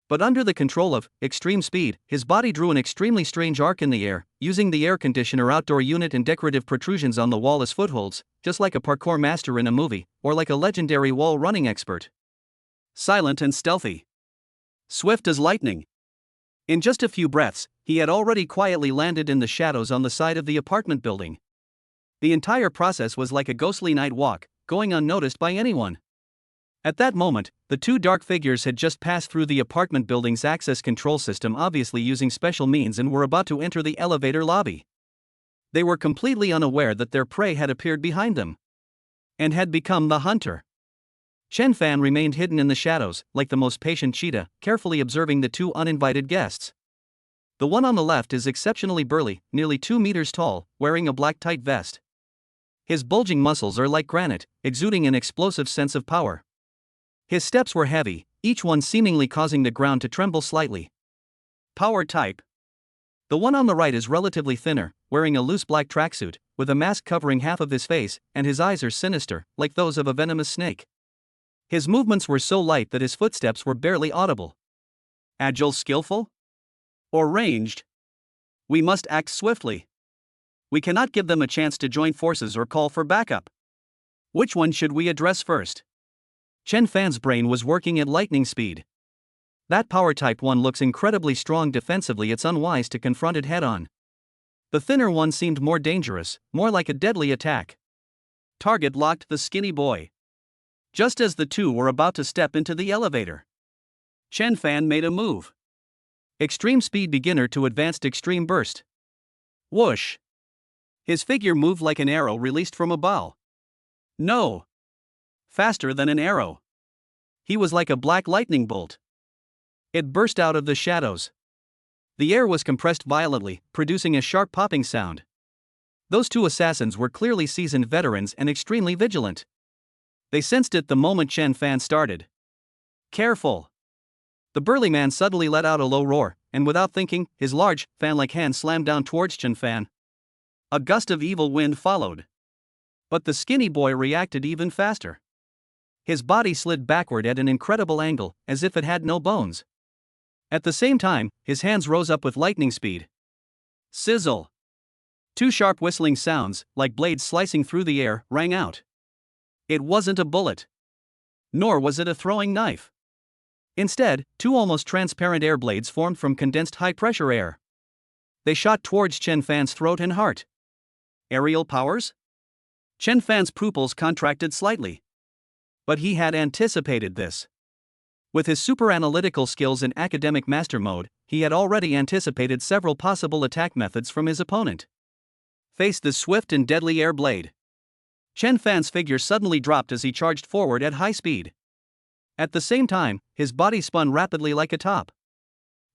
S1: But under the control of extreme speed, his body drew an extremely strange arc in the air, using the air conditioner outdoor unit and decorative protrusions on the wall as footholds, just like a parkour master in a movie, or like a legendary wall running expert. Silent and stealthy. Swift as lightning. In just a few breaths, he had already quietly landed in the shadows on the side of the apartment building. The entire process was like a ghostly night walk, going unnoticed by anyone. At that moment, the two dark figures had just passed through the apartment building's access control system, obviously using special means, and were about to enter the elevator lobby. They were completely unaware that their prey had appeared behind them and had become the hunter. Chen Fan remained hidden in the shadows, like the most patient cheetah, carefully observing the two uninvited guests. The one on the left is exceptionally burly, nearly 2 meters tall, wearing a black tight vest. His bulging muscles are like granite, exuding an explosive sense of power. His steps were heavy, each one seemingly causing the ground to tremble slightly. Power type. The one on the right is relatively thinner, wearing a loose black tracksuit, with a mask covering half of his face, and his eyes are sinister, like those of a venomous snake. His movements were so light that his footsteps were barely audible. Agile, skillful? Or ranged? We must act swiftly. We cannot give them a chance to join forces or call for backup. Which one should we address first? Chen Fan's brain was working at lightning speed. That power type one looks incredibly strong defensively, it's unwise to confront it head-on. The thinner one seemed more dangerous, more like a deadly attack. Target locked, the skinny boy. Just as the two were about to step into the elevator, Chen Fan made a move. Extreme speed beginner to advanced extreme burst. Whoosh! His figure moved like an arrow released from a bow. No! Faster than an arrow. He was like a black lightning bolt. It burst out of the shadows. The air was compressed violently, producing a sharp popping sound. Those two assassins were clearly seasoned veterans and extremely vigilant. They sensed it the moment Chen Fan started. Careful! The burly man suddenly let out a low roar, and without thinking, his large, fan-like hand slammed down towards Chen Fan. A gust of evil wind followed. But the skinny boy reacted even faster. His body slid backward at an incredible angle, as if it had no bones. At the same time, his hands rose up with lightning speed. Sizzle! Two sharp whistling sounds, like blades slicing through the air, rang out. It wasn't a bullet. Nor was it a throwing knife. Instead, two almost transparent air blades formed from condensed high-pressure air. They shot towards Chen Fan's throat and heart. Aerial powers? Chen Fan's pupils contracted slightly. But he had anticipated this. With his super-analytical skills in academic master mode, he had already anticipated several possible attack methods from his opponent. Face the swift and deadly air blade. Chen Fan's figure suddenly dropped as he charged forward at high speed. At the same time, his body spun rapidly like a top.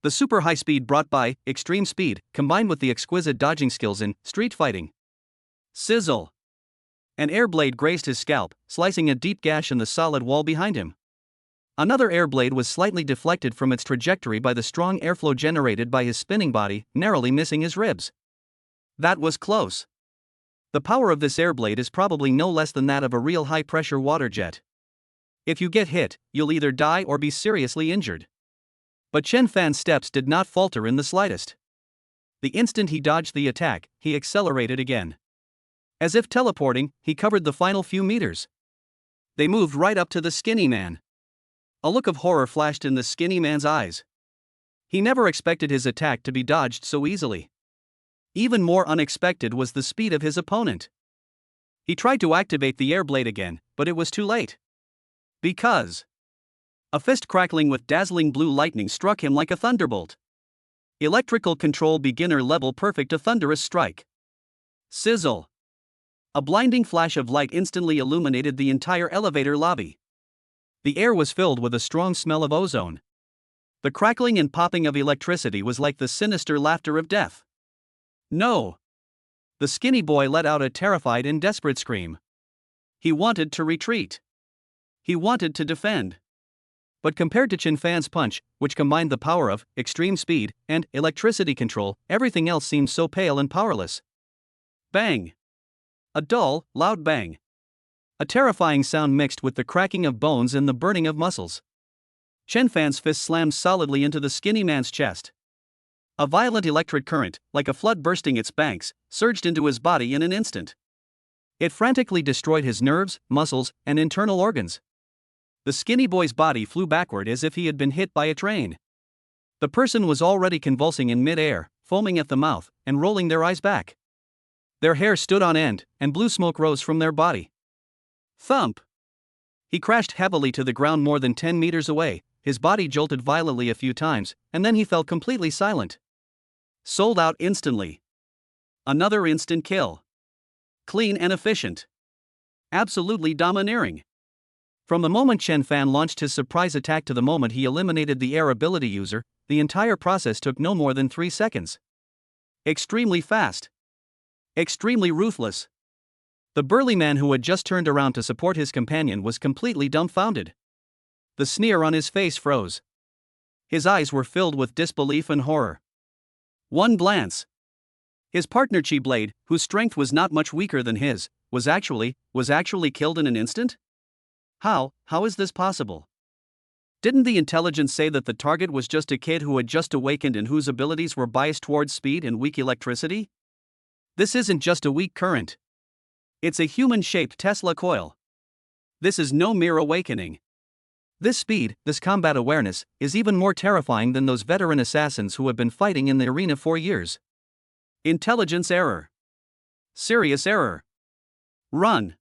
S1: The super high speed brought by extreme speed, combined with the exquisite dodging skills in street fighting. Sizzle! An air blade grazed his scalp, slicing a deep gash in the solid wall behind him. Another air blade was slightly deflected from its trajectory by the strong airflow generated by his spinning body, narrowly missing his ribs. That was close. The power of this air blade is probably no less than that of a real high-pressure water jet. If you get hit, you'll either die or be seriously injured. But Chen Fan's steps did not falter in the slightest. The instant he dodged the attack, he accelerated again. As if teleporting, he covered the final few meters. They moved right up to the skinny man. A look of horror flashed in the skinny man's eyes. He never expected his attack to be dodged so easily. Even more unexpected was the speed of his opponent. He tried to activate the air blade again, but it was too late. Because a fist crackling with dazzling blue lightning struck him like a thunderbolt. Electrical control beginner level perfect, a thunderous strike. Sizzle! A blinding flash of light instantly illuminated the entire elevator lobby. The air was filled with a strong smell of ozone. The crackling and popping of electricity was like the sinister laughter of death. No! The skinny boy let out a terrified and desperate scream. He wanted to retreat. He wanted to defend. But compared to Chen Fan's punch, which combined the power of extreme speed and electricity control, everything else seemed so pale and powerless. Bang! A dull, loud bang. A terrifying sound mixed with the cracking of bones and the burning of muscles. Chen Fan's fist slammed solidly into the skinny man's chest. A violent electric current, like a flood bursting its banks, surged into his body in an instant. It frantically destroyed his nerves, muscles, and internal organs. The skinny boy's body flew backward as if he had been hit by a train. The person was already convulsing in mid-air, foaming at the mouth, and rolling their eyes back. Their hair stood on end, and blue smoke rose from their body. Thump! He crashed heavily to the ground more than 10 meters away, his body jolted violently a few times, and then he fell completely silent. Sold out instantly. Another instant kill. Clean and efficient. Absolutely domineering. From the moment Chen Fan launched his surprise attack to the moment he eliminated the air ability user, the entire process took no more than 3 seconds. Extremely fast. Extremely ruthless. The burly man who had just turned around to support his companion was completely dumbfounded. The sneer on his face froze. His eyes were filled with disbelief and horror. One glance. His partner Chi Blade, whose strength was not much weaker than his, was actually killed in an instant? How is this possible? Didn't the intelligence say that the target was just a kid who had just awakened and whose abilities were biased towards speed and weak electricity? This isn't just a weak current. It's a human-shaped Tesla coil. This is no mere awakening. This speed, this combat awareness, is even more terrifying than those veteran assassins who have been fighting in the arena for years. Intelligence error. Serious error. Run.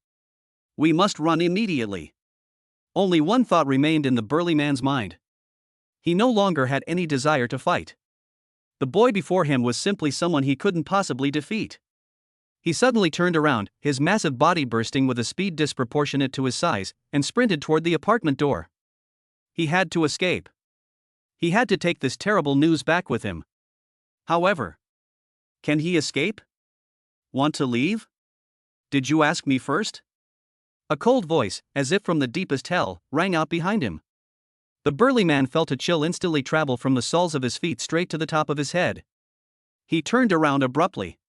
S1: We must run immediately. Only one thought remained in the burly man's mind. He no longer had any desire to fight. The boy before him was simply someone he couldn't possibly defeat. He suddenly turned around, his massive body bursting with a speed disproportionate to his size, and sprinted toward the apartment door. He had to escape. He had to take this terrible news back with him. However, can he escape? Want to leave? Did you ask me first? A cold voice, as if from the deepest hell, rang out behind him. The burly man felt a chill instantly travel from the soles of his feet straight to the top of his head. He turned around abruptly.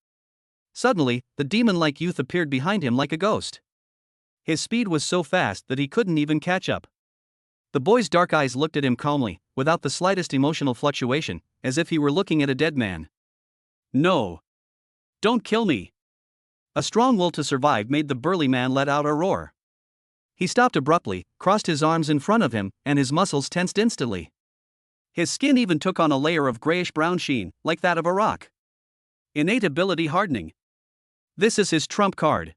S1: Suddenly, the demon-like youth appeared behind him like a ghost. His speed was so fast that he couldn't even catch up. The boy's dark eyes looked at him calmly, without the slightest emotional fluctuation, as if he were looking at a dead man. No. Don't kill me. A strong will to survive made the burly man let out a roar. He stopped abruptly, crossed his arms in front of him, and his muscles tensed instantly. His skin even took on a layer of grayish-brown sheen, like that of a rock. Innate ability hardening. This is his trump card.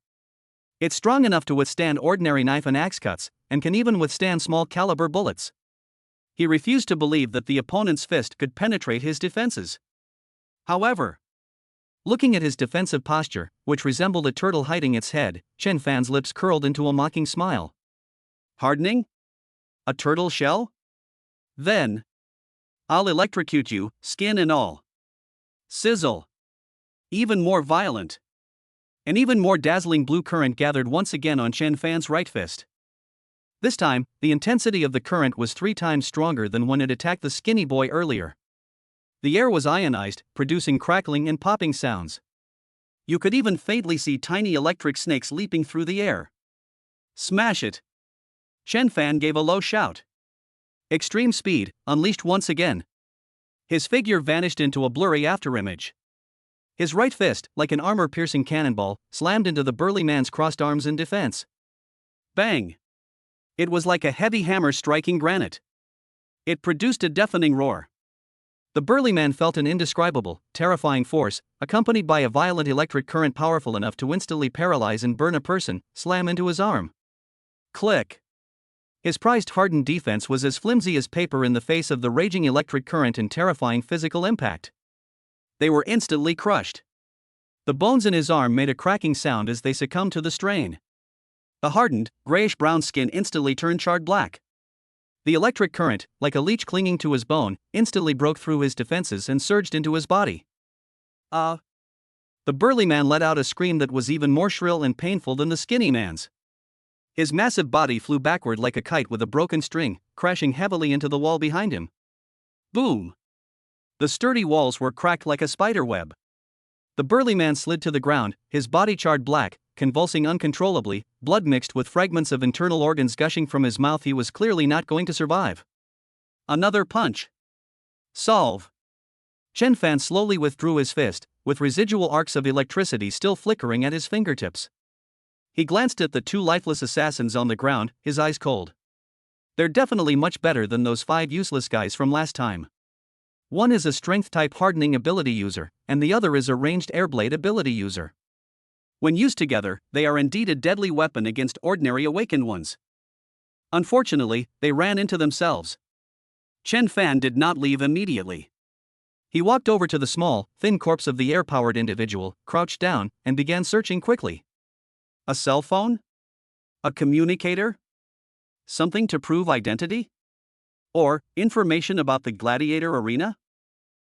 S1: It's strong enough to withstand ordinary knife and axe cuts, and can even withstand small-caliber bullets. He refused to believe that the opponent's fist could penetrate his defenses. However, looking at his defensive posture, which resembled a turtle hiding its head, Chen Fan's lips curled into a mocking smile. Hardening? A turtle shell? Then I'll electrocute you, skin and all. Sizzle. Even more violent. An even more dazzling blue current gathered once again on Chen Fan's right fist. This time, the intensity of the current was 3 times stronger than when it attacked the skinny boy earlier. The air was ionized, producing crackling and popping sounds. You could even faintly see tiny electric snakes leaping through the air. Smash it! Chen Fan gave a low shout. Extreme speed, unleashed once again. His figure vanished into a blurry afterimage. His right fist, like an armor-piercing cannonball, slammed into the burly man's crossed arms in defense. Bang! It was like a heavy hammer striking granite. It produced a deafening roar. The burly man felt an indescribable, terrifying force, accompanied by a violent electric current powerful enough to instantly paralyze and burn a person, slam into his arm. Click! His prized hardened defense was as flimsy as paper in the face of the raging electric current and terrifying physical impact. They were instantly crushed. The bones in his arm made a cracking sound as they succumbed to the strain. The hardened, grayish-brown skin instantly turned charred black. The electric current, like a leech clinging to his bone, instantly broke through his defenses and surged into his body. The burly man let out a scream that was even more shrill and painful than the skinny man's. His massive body flew backward like a kite with a broken string, crashing heavily into the wall behind him. Boom! The sturdy walls were cracked like a spider web. The burly man slid to the ground, his body charred black, convulsing uncontrollably, blood mixed with fragments of internal organs gushing from his mouth. He was clearly not going to survive. Another punch. Solve. Chen Fan slowly withdrew his fist, with residual arcs of electricity still flickering at his fingertips. He glanced at the two lifeless assassins on the ground, his eyes cold. They're definitely much better than those 5 useless guys from last time. One is a strength-type hardening ability user, and the other is a ranged airblade ability user. When used together, they are indeed a deadly weapon against ordinary awakened ones. Unfortunately, they ran into themselves. Chen Fan did not leave immediately. He walked over to the small, thin corpse of the air-powered individual, crouched down, and began searching quickly. A cell phone? A communicator? Something to prove identity? Or information about the gladiator arena?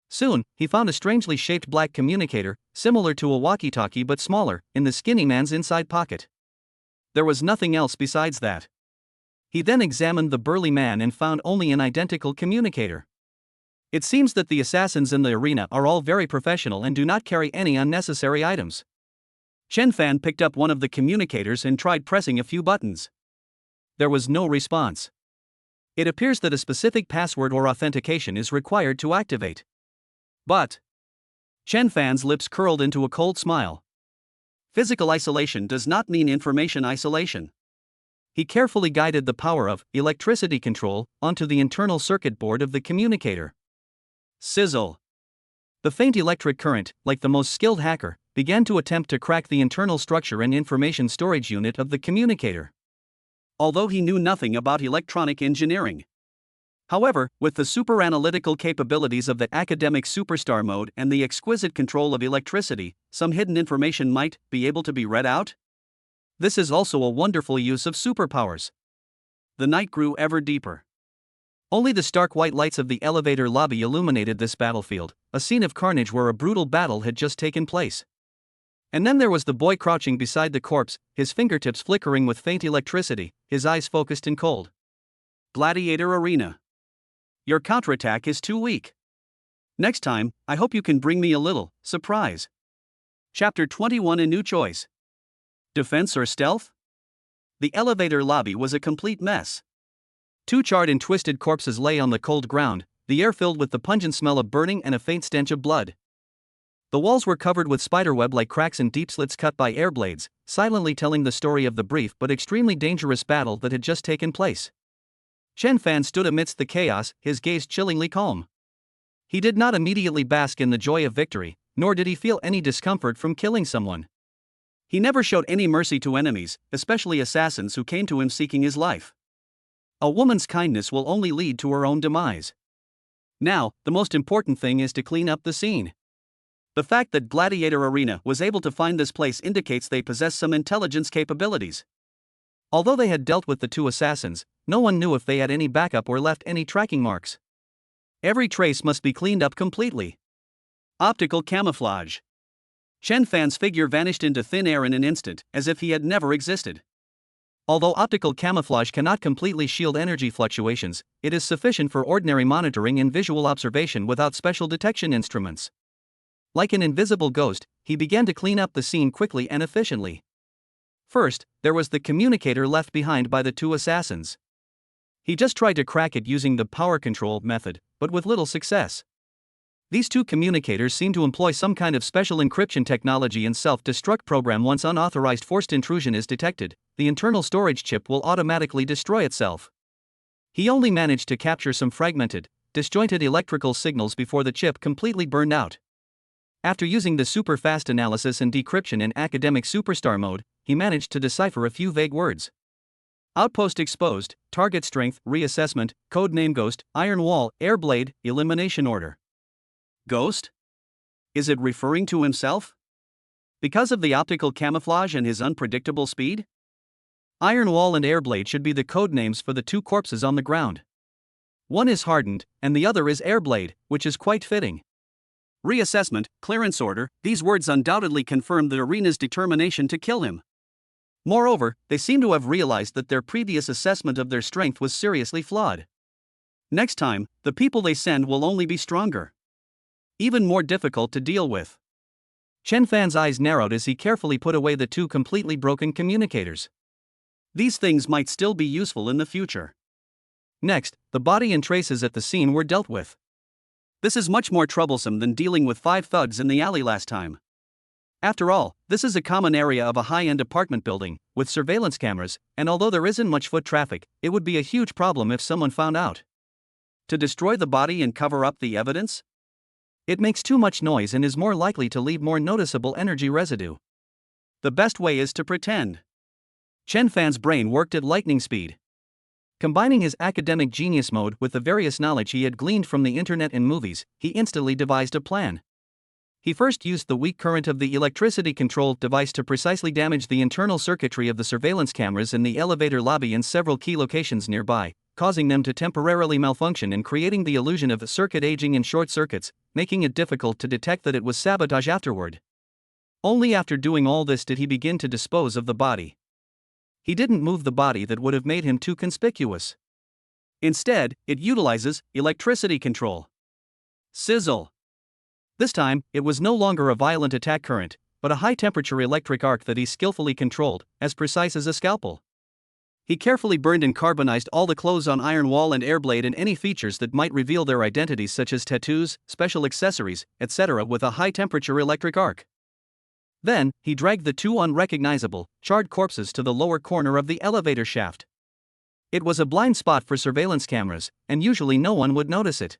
S1: Soon, he found a strangely shaped black communicator, similar to a walkie-talkie but smaller, in the skinny man's inside pocket. There was nothing else besides that. He then examined the burly man and found only an identical communicator. It seems that the assassins in the arena are all very professional and do not carry any unnecessary items. Chen Fan picked up one of the communicators and tried pressing a few buttons. There was no response. It appears that a specific password or authentication is required to activate. But Chen Fan's lips curled into a cold smile. Physical isolation does not mean information isolation. He carefully guided the power of electricity control onto the internal circuit board of the communicator. Sizzle. The faint electric current, like the most skilled hacker, began to attempt to crack the internal structure and information storage unit of the communicator. Although he knew nothing about electronic engineering. However, with the super-analytical capabilities of the academic superstar mode and the exquisite control of electricity, some hidden information might be able to be read out. This is also a wonderful use of superpowers. The night grew ever deeper. Only the stark white lights of the elevator lobby illuminated this battlefield, a scene of carnage where a brutal battle had just taken place. And then there was the boy crouching beside the corpse, his fingertips flickering with faint electricity, his eyes focused and cold. Gladiator Arena. Your counterattack is too weak. Next time, I hope you can bring me a little surprise. Chapter 21. A new choice. Defense or stealth? The elevator lobby was a complete mess. 2 charred and twisted corpses lay on the cold ground, the air filled with the pungent smell of burning and a faint stench of blood. The walls were covered with spiderweb-like cracks and deep slits cut by air blades, silently telling the story of the brief but extremely dangerous battle that had just taken place. Chen Fan stood amidst the chaos, his gaze chillingly calm. He did not immediately bask in the joy of victory, nor did he feel any discomfort from killing someone. He never showed any mercy to enemies, especially assassins who came to him seeking his life. A woman's kindness will only lead to her own demise. Now, the most important thing is to clean up the scene. The fact that Gladiator Arena was able to find this place indicates they possess some intelligence capabilities. Although they had dealt with the 2 assassins, no one knew if they had any backup or left any tracking marks. Every trace must be cleaned up completely. Optical camouflage. Chen Fan's figure vanished into thin air in an instant, as if he had never existed. Although optical camouflage cannot completely shield energy fluctuations, it is sufficient for ordinary monitoring and visual observation without special detection instruments. Like an invisible ghost, he began to clean up the scene quickly and efficiently. First, there was the communicator left behind by the 2 assassins. He just tried to crack it using the power control method, but with little success. These 2 communicators seem to employ some kind of special encryption technology and self-destruct program. Once unauthorized forced intrusion is detected, the internal storage chip will automatically destroy itself. He only managed to capture some fragmented, disjointed electrical signals before the chip completely burned out. After using the super-fast analysis and decryption in academic superstar mode, he managed to decipher a few vague words. Outpost exposed, target strength, reassessment, codename Ghost, iron wall, air blade, elimination order. Ghost? Is it referring to himself? Because of the optical camouflage and his unpredictable speed? Iron Wall and Airblade should be the code names for the two corpses on the ground. One is hardened, and the other is Airblade, which is quite fitting. Reassessment, clearance order, these words undoubtedly confirm the arena's determination to kill him. Moreover, they seem to have realized that their previous assessment of their strength was seriously flawed. Next time, the people they send will only be stronger. Even more difficult to deal with. Chen Fan's eyes narrowed as he carefully put away the two completely broken communicators. These things might still be useful in the future. Next, the body and traces at the scene were dealt with. This is much more troublesome than dealing with 5 thugs in the alley last time. After all, this is a common area of a high-end apartment building, with surveillance cameras, and although there isn't much foot traffic, it would be a huge problem if someone found out. To destroy the body and cover up the evidence? It makes too much noise and is more likely to leave more noticeable energy residue. The best way is to pretend. Chen Fan's brain worked at lightning speed. Combining his academic genius mode with the various knowledge he had gleaned from the internet and movies, he instantly devised a plan. He first used the weak current of the electricity-controlled device to precisely damage the internal circuitry of the surveillance cameras in the elevator lobby and several key locations nearby, causing them to temporarily malfunction and creating the illusion of circuit aging and short circuits, making it difficult to detect that it was sabotage afterward. Only after doing all this did he begin to dispose of the body. He didn't move the body that would have made him too conspicuous. Instead, it utilizes electricity control. Sizzle. This time, it was no longer a violent attack current, but a high-temperature electric arc that he skillfully controlled, as precise as a scalpel. He carefully burned and carbonized all the clothes on Iron Wall and Airblade and any features that might reveal their identities such as tattoos, special accessories, etc. with a high-temperature electric arc. Then, he dragged the two unrecognizable, charred corpses to the lower corner of the elevator shaft. It was a blind spot for surveillance cameras, and usually no one would notice it.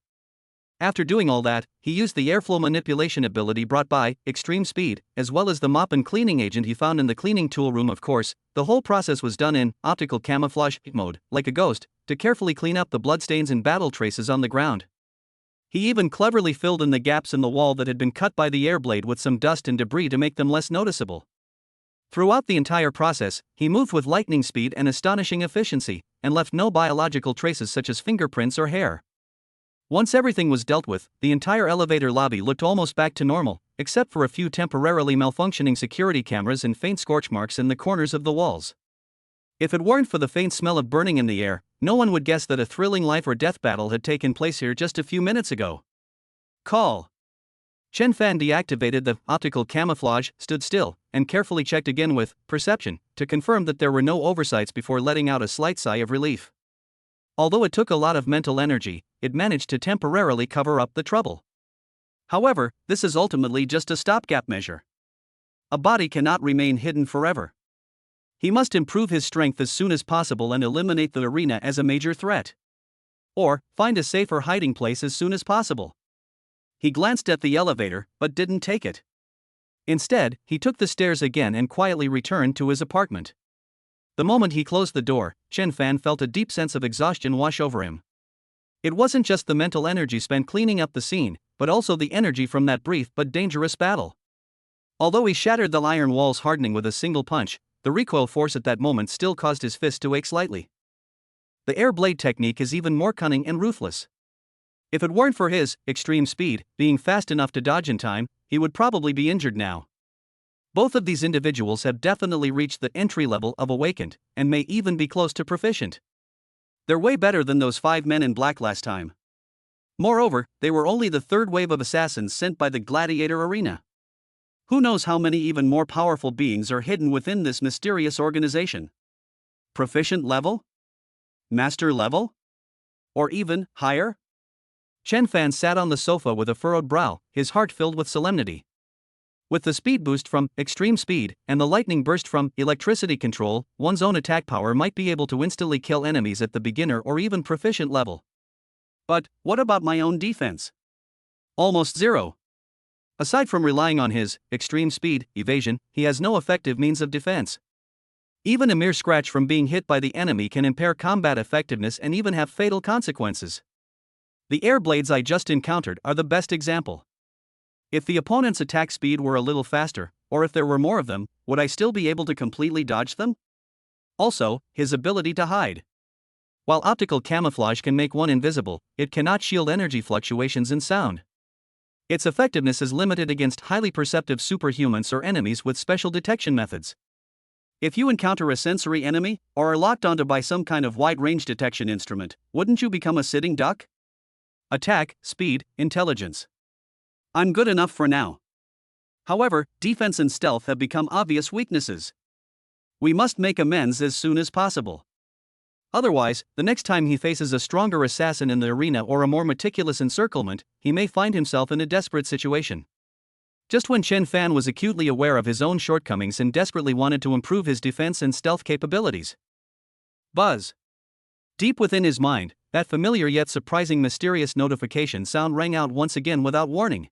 S1: After doing all that, he used the airflow manipulation ability brought by Extreme Speed, as well as the mop and cleaning agent he found in the cleaning tool room. Of course, the whole process was done in optical camouflage mode, like a ghost, to carefully clean up the bloodstains and battle traces on the ground. He even cleverly filled in the gaps in the wall that had been cut by the Airblade with some dust and debris to make them less noticeable. Throughout the entire process, he moved with lightning speed and astonishing efficiency, and left no biological traces such as fingerprints or hair. Once everything was dealt with, the entire elevator lobby looked almost back to normal, except for a few temporarily malfunctioning security cameras and faint scorch marks in the corners of the walls. If it weren't for the faint smell of burning in the air, no one would guess that a thrilling life or death battle had taken place here just a few minutes ago. Call. Chen Fan deactivated the optical camouflage, stood still, and carefully checked again with perception to confirm that there were no oversights before letting out a slight sigh of relief. Although it took a lot of mental energy, it managed to temporarily cover up the trouble. However, this is ultimately just a stopgap measure. A body cannot remain hidden forever. He must improve his strength as soon as possible and eliminate the arena as a major threat. Or, find a safer hiding place as soon as possible. He glanced at the elevator, but didn't take it. Instead, he took the stairs again and quietly returned to his apartment. The moment he closed the door, Chen Fan felt a deep sense of exhaustion wash over him. It wasn't just the mental energy spent cleaning up the scene, but also the energy from that brief but dangerous battle. Although he shattered the iron walls hardening with a single punch, the recoil force at that moment still caused his fist to ache slightly. The Airblade technique is even more cunning and ruthless. If it weren't for his extreme speed, being fast enough to dodge in time, he would probably be injured now. Both of these individuals have definitely reached the entry level of awakened, and may even be close to proficient. They're way better than those 5 men in black last time. Moreover, they were only the third wave of assassins sent by the Gladiator Arena. Who knows how many even more powerful beings are hidden within this mysterious organization? Proficient level? Master level? Or even higher? Chen Fan sat on the sofa with a furrowed brow, his heart filled with solemnity. With the speed boost from Extreme Speed and the lightning burst from electricity control, one's own attack power might be able to instantly kill enemies at the beginner or even proficient level. But what about my own defense? Almost zero. Aside from relying on his extreme speed evasion, he has no effective means of defense. Even a mere scratch from being hit by the enemy can impair combat effectiveness and even have fatal consequences. The Airblades I just encountered are the best example. If the opponent's attack speed were a little faster, or if there were more of them, would I still be able to completely dodge them? Also, his ability to hide. While optical camouflage can make one invisible, it cannot shield energy fluctuations in sound. Its effectiveness is limited against highly perceptive superhumans or enemies with special detection methods. If you encounter a sensory enemy, or are locked onto by some kind of wide-range detection instrument, wouldn't you become a sitting duck? Attack, speed, intelligence. I'm good enough for now. However, defense and stealth have become obvious weaknesses. We must make amends as soon as possible. Otherwise, the next time he faces a stronger assassin in the arena or a more meticulous encirclement, he may find himself in a desperate situation. Just when Chen Fan was acutely aware of his own shortcomings and desperately wanted to improve his defense and stealth capabilities. Buzz. Deep within his mind, that familiar yet surprising mysterious notification sound rang out once again without warning.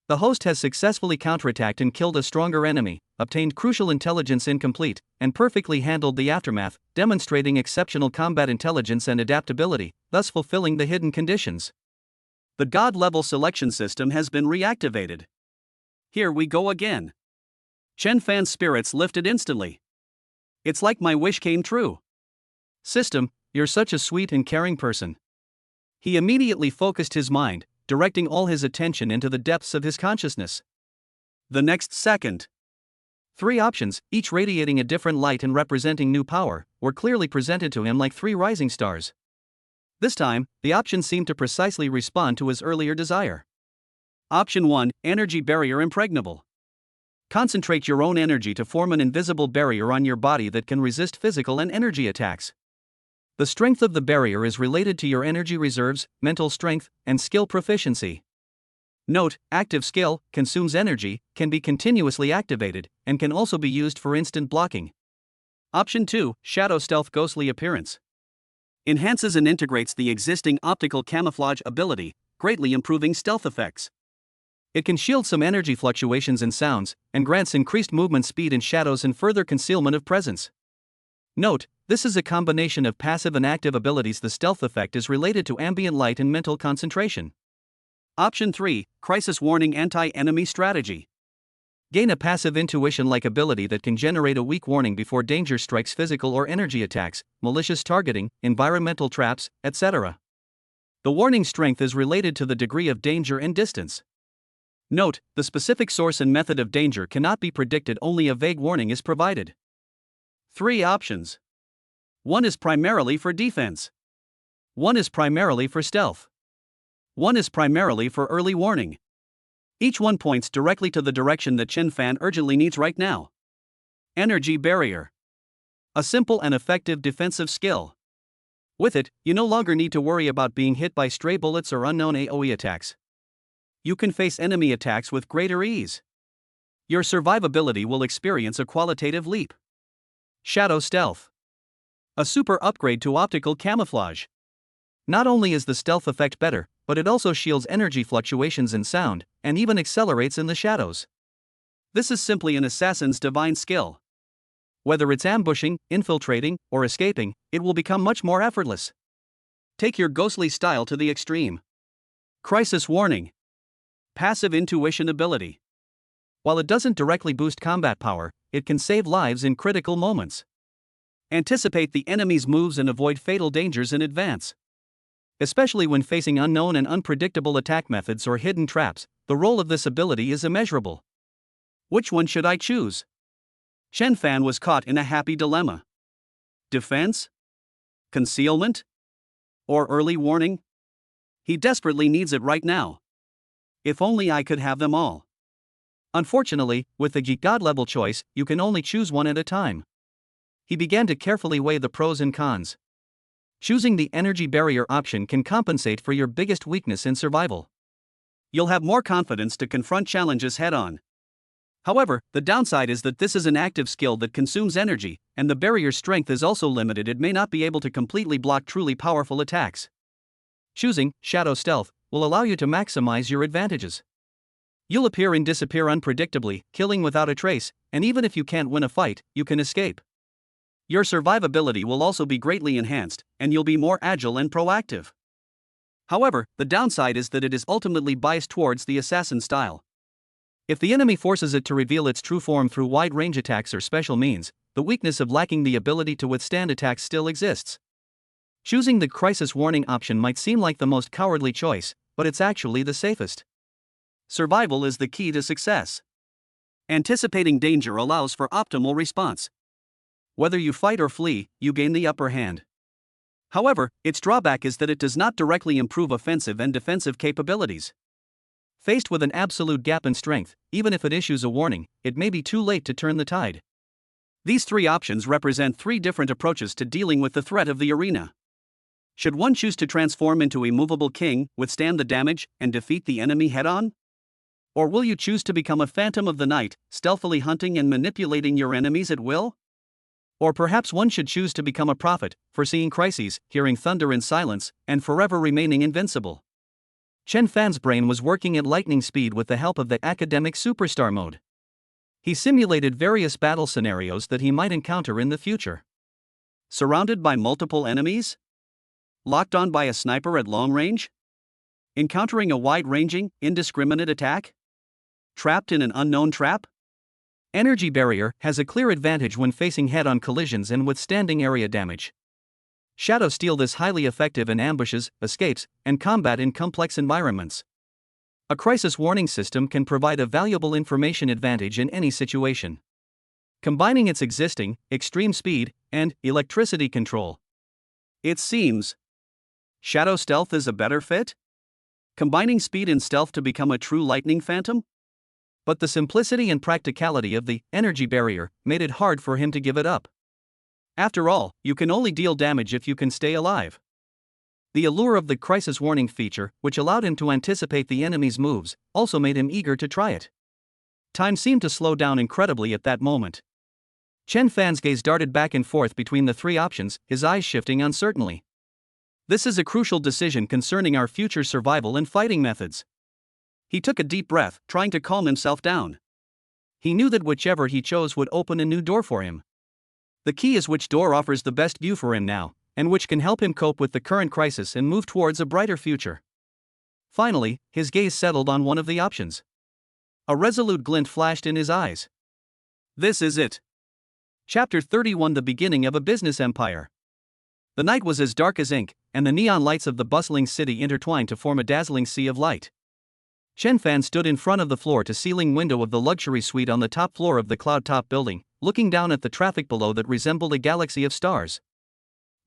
S1: The host has successfully counterattacked and killed a stronger enemy, obtained crucial intelligence incomplete, and perfectly handled the aftermath, demonstrating exceptional combat intelligence and adaptability, thus fulfilling the hidden conditions. The God-level selection system has been reactivated. Here we go again. Chen Fan's spirits lifted instantly. It's like my wish came true. System, you're such a sweet and caring person. He immediately focused his mind, directing all his attention into the depths of his consciousness. The next second, 3 options, each radiating a different light and representing new power, were clearly presented to him like 3 rising stars. This time, the options seemed to precisely respond to his earlier desire. Option 1, Energy Barrier Impregnable. Concentrate your own energy to form an invisible barrier on your body that can resist physical and energy attacks. The strength of the barrier is related to your energy reserves, mental strength, and skill proficiency. Note, active skill consumes energy, can be continuously activated, and can also be used for instant blocking. Option 2, Shadow Stealth Ghostly Appearance. Enhances and integrates the existing optical camouflage ability, greatly improving stealth effects. It can shield some energy fluctuations and sounds, and grants increased movement speed in shadows and further concealment of presence. Note, this is a combination of passive and active abilities. The stealth effect is related to ambient light and mental concentration. Option 3, Crisis Warning Anti-Enemy Strategy. Gain a passive intuition-like ability that can generate a weak warning before danger strikes, physical or energy attacks, malicious targeting, environmental traps, etc. The warning strength is related to the degree of danger and distance. Note, the specific source and method of danger cannot be predicted, only a vague warning is provided. 3 options. 1 is primarily for defense. 1 is primarily for stealth. 1 is primarily for early warning. Each one points directly to the direction that Chen Fan urgently needs right now. Energy Barrier. A simple and effective defensive skill. With it, you no longer need to worry about being hit by stray bullets or unknown AoE attacks. You can face enemy attacks with greater ease. Your survivability will experience a qualitative leap. Shadow Stealth. A super upgrade to optical camouflage. Not only is the stealth effect better, but it also shields energy fluctuations and sound, and even accelerates in the shadows. This is simply an assassin's divine skill. Whether it's ambushing, infiltrating, or escaping, it will become much more effortless. Take your ghostly style to the extreme. Crisis Warning. Passive intuition ability. While it doesn't directly boost combat power, it can save lives in critical moments. Anticipate the enemy's moves and avoid fatal dangers in advance. Especially when facing unknown and unpredictable attack methods or hidden traps, the role of this ability is immeasurable. Which one should I choose? Chen Fan was caught in a happy dilemma. Defense? Concealment? Or early warning? He desperately needs it right now. If only I could have them all. Unfortunately, with the God-level choice, you can only choose one at a time. He began to carefully weigh the pros and cons. Choosing the energy barrier option can compensate for your biggest weakness in survival. You'll have more confidence to confront challenges head-on. However, the downside is that this is an active skill that consumes energy, and the barrier's strength is also limited. It may not be able to completely block truly powerful attacks. Choosing Shadow Stealth will allow you to maximize your advantages. You'll appear and disappear unpredictably, killing without a trace, and even if you can't win a fight, you can escape. Your survivability will also be greatly enhanced, and you'll be more agile and proactive. However, the downside is that it is ultimately biased towards the assassin style. If the enemy forces it to reveal its true form through wide-range attacks or special means, the weakness of lacking the ability to withstand attacks still exists. Choosing the crisis warning option might seem like the most cowardly choice, but it's actually the safest. Survival is the key to success. Anticipating danger allows for optimal response. Whether you fight or flee, you gain the upper hand. However, its drawback is that it does not directly improve offensive and defensive capabilities. Faced with an absolute gap in strength, even if it issues a warning, it may be too late to turn the tide. These three options represent three different approaches to dealing with the threat of the arena. Should one choose to transform into a movable king, withstand the damage, and defeat the enemy head-on? Or will you choose to become a phantom of the night, stealthily hunting and manipulating your enemies at will? Or perhaps one should choose to become a prophet, foreseeing crises, hearing thunder in silence, and forever remaining invincible. Chen Fan's brain was working at lightning speed with the help of the academic superstar mode. He simulated various battle scenarios that he might encounter in the future. Surrounded by multiple enemies? Locked on by a sniper at long range? Encountering a wide-ranging, indiscriminate attack? Trapped in an unknown trap? Energy barrier has a clear advantage when facing head-on collisions and withstanding area damage. Shadow steel is highly effective in ambushes, escapes, and combat in complex environments. A crisis warning system can provide a valuable information advantage in any situation. Combining its existing, extreme speed, and electricity control, it seems Shadow stealth is a better fit? Combining speed and stealth to become a true lightning phantom? But the simplicity and practicality of the energy barrier made it hard for him to give it up. After all, you can only deal damage if you can stay alive. The allure of the crisis warning feature, which allowed him to anticipate the enemy's moves, also made him eager to try it. Time seemed to slow down incredibly at that moment. Chen Fan's gaze darted back and forth between the three options, his eyes shifting uncertainly. This is a crucial decision concerning our future survival and fighting methods. He took a deep breath, trying to calm himself down. He knew that whichever he chose would open a new door for him. The key is which door offers the best view for him now, and which can help him cope with the current crisis and move towards a brighter future. Finally, his gaze settled on one of the options. A resolute glint flashed in his eyes. This is it. Chapter 31: The beginning of a business empire. The night was as dark as ink, and the neon lights of the bustling city intertwined to form a dazzling sea of light. Chen Fan stood in front of the floor-to-ceiling window of the luxury suite on the top floor of the cloud-top building, looking down at the traffic below that resembled a galaxy of stars.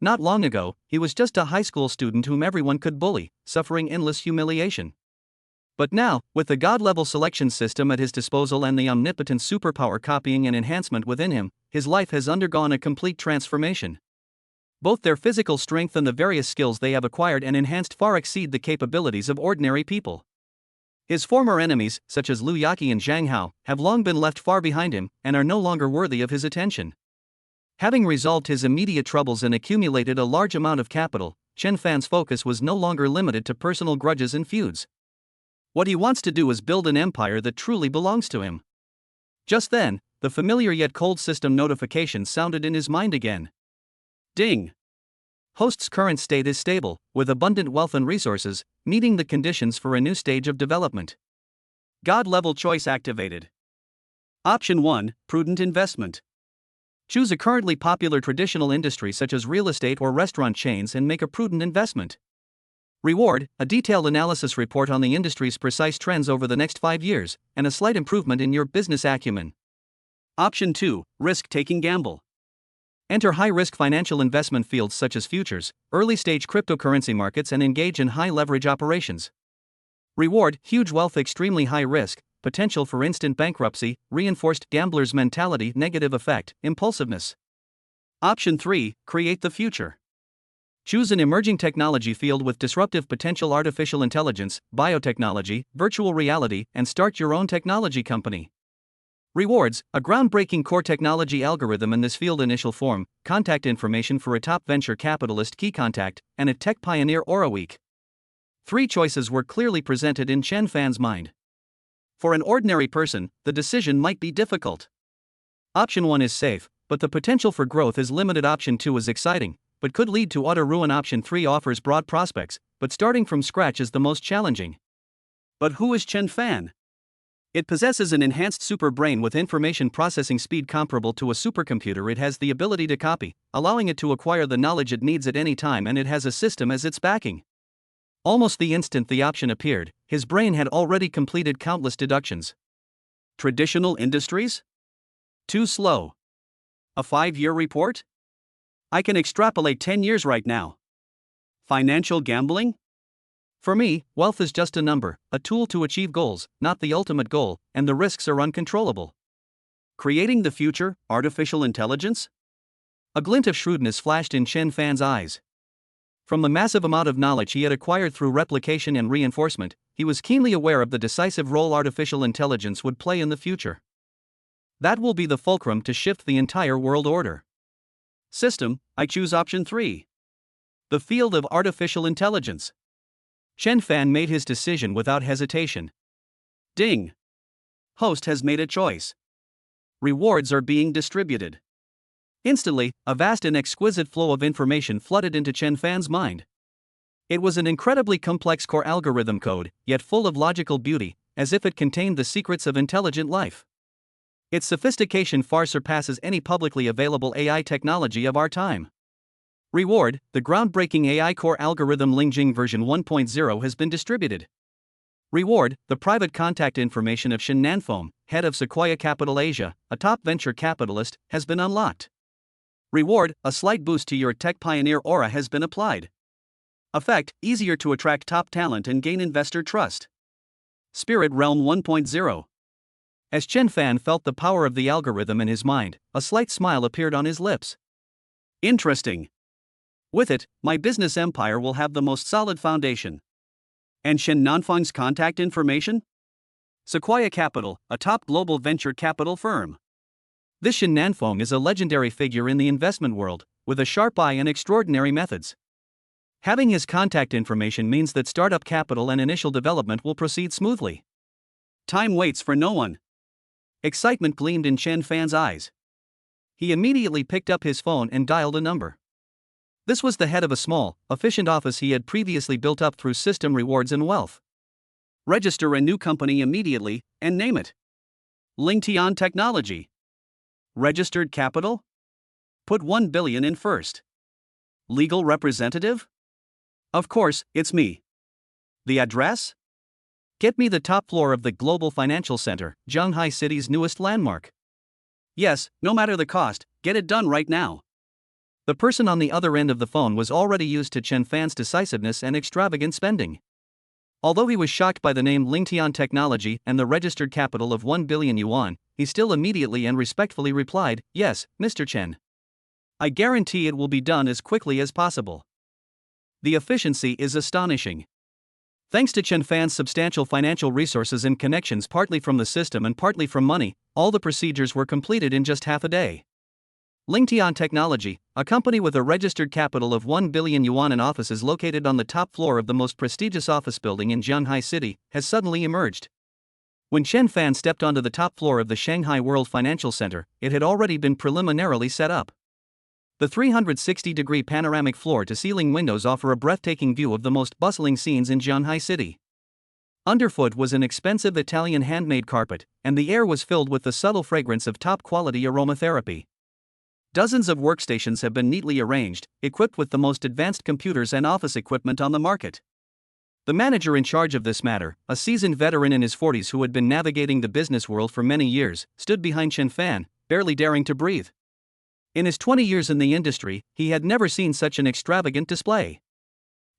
S1: Not long ago, he was just a high school student whom everyone could bully, suffering endless humiliation. But now, with the god-level selection system at his disposal and the omnipotent superpower copying and enhancement within him, his life has undergone a complete transformation. Both their physical strength and the various skills they have acquired and enhanced far exceed the capabilities of ordinary people. His former enemies, such as Liu Yaqi and Zhang Hao, have long been left far behind him and are no longer worthy of his attention. Having resolved his immediate troubles and accumulated a large amount of capital, Chen Fan's focus was no longer limited to personal grudges and feuds. What he wants to do is build an empire that truly belongs to him. Just then, the familiar yet cold system notification sounded in his mind again. Ding! Host's current state is stable, with abundant wealth and resources, meeting the conditions for a new stage of development. God-level choice activated. Option 1: Prudent investment. Choose a currently popular traditional industry such as real estate or restaurant chains and make a prudent investment. Reward: a detailed analysis report on the industry's precise trends over the next 5 years, and a slight improvement in your business acumen. Option 2: Risk-taking gamble. Enter high-risk financial investment fields such as futures, early-stage cryptocurrency markets, and engage in high-leverage operations. Reward: huge wealth, extremely high risk, potential for instant bankruptcy, reinforced gambler's mentality, negative effect, impulsiveness. Option 3: Create the future. Choose an emerging technology field with disruptive potential: artificial intelligence, biotechnology, virtual reality, and start your own technology company. Rewards: a groundbreaking core technology algorithm in this field, initial form, contact information for a top venture capitalist, key contact, and a tech pioneer aura week. 3 choices were clearly presented in Chen Fan's mind. For an ordinary person, the decision might be difficult. Option 1 is safe, but the potential for growth is limited. Option 2 is exciting, but could lead to utter ruin. Option 3 offers broad prospects, but starting from scratch is the most challenging. But who is Chen Fan? It possesses an enhanced super brain with information processing speed comparable to a supercomputer. It has the ability to copy, allowing it to acquire the knowledge it needs at any time, and it has a system as its backing. Almost the instant the option appeared, his brain had already completed countless deductions. Traditional industries? Too slow. A 5-year report? I can extrapolate 10 years right now. Financial gambling? For me, wealth is just a number, a tool to achieve goals, not the ultimate goal, and the risks are uncontrollable. Creating the future, artificial intelligence? A glint of shrewdness flashed in Chen Fan's eyes. From the massive amount of knowledge he had acquired through replication and reinforcement, he was keenly aware of the decisive role artificial intelligence would play in the future. That will be the fulcrum to shift the entire world order. System, I choose option 3. The field of artificial intelligence. Chen Fan made his decision without hesitation. Ding! Host has made a choice. Rewards are being distributed. Instantly, a vast and exquisite flow of information flooded into Chen Fan's mind. It was an incredibly complex core algorithm code, yet full of logical beauty, as if it contained the secrets of intelligent life. Its sophistication far surpasses any publicly available AI technology of our time. Reward, the groundbreaking AI core algorithm Lingjing version 1.0 has been distributed. Reward, the private contact information of Shen Nanfeng, head of Sequoia Capital Asia, a top venture capitalist, has been unlocked. Reward, a slight boost to your tech pioneer aura has been applied. Effect, easier to attract top talent and gain investor trust. Spirit Realm 1.0. As Chen Fan felt the power of the algorithm in his mind, a slight smile appeared on his lips. Interesting. With it, my business empire will have the most solid foundation. And Shen Nanfeng's contact information? Sequoia Capital, a top global venture capital firm. This Shen Nanfeng is a legendary figure in the investment world, with a sharp eye and extraordinary methods. Having his contact information means that startup capital and initial development will proceed smoothly. Time waits for no one. Excitement gleamed in Chen Fan's eyes. He immediately picked up his phone and dialed a number. This was the head of a small, efficient office he had previously built up through system rewards and wealth. Register a new company immediately, and name it. Lingtian Technology. Registered capital? Put 1 billion in first. Legal representative? Of course, it's me. The address? Get me the top floor of the Global Financial Center, Zhanghai City's newest landmark. Yes, no matter the cost, get it done right now. The person on the other end of the phone was already used to Chen Fan's decisiveness and extravagant spending. Although he was shocked by the name Lingtian Technology and the registered capital of 1 billion yuan, he still immediately and respectfully replied, "Yes, Mr. Chen. I guarantee it will be done as quickly as possible." The efficiency is astonishing. Thanks to Chen Fan's substantial financial resources and connections, partly from the system and partly from money, all the procedures were completed in just half a day. Lingtian Technology, a company with a registered capital of 1 billion yuan and offices located on the top floor of the most prestigious office building in Zhanghai City, has suddenly emerged. When Chen Fan stepped onto the top floor of the Shanghai World Financial Center, it had already been preliminarily set up. The 360-degree panoramic floor-to-ceiling windows offer a breathtaking view of the most bustling scenes in Zhanghai City. Underfoot was an expensive Italian handmade carpet, and the air was filled with the subtle fragrance of top-quality aromatherapy. Dozens of workstations have been neatly arranged, equipped with the most advanced computers and office equipment on the market. The manager in charge of this matter, a seasoned veteran in his 40s who had been navigating the business world for many years, stood behind Chen Fan, barely daring to breathe. In his 20 years in the industry, he had never seen such an extravagant display.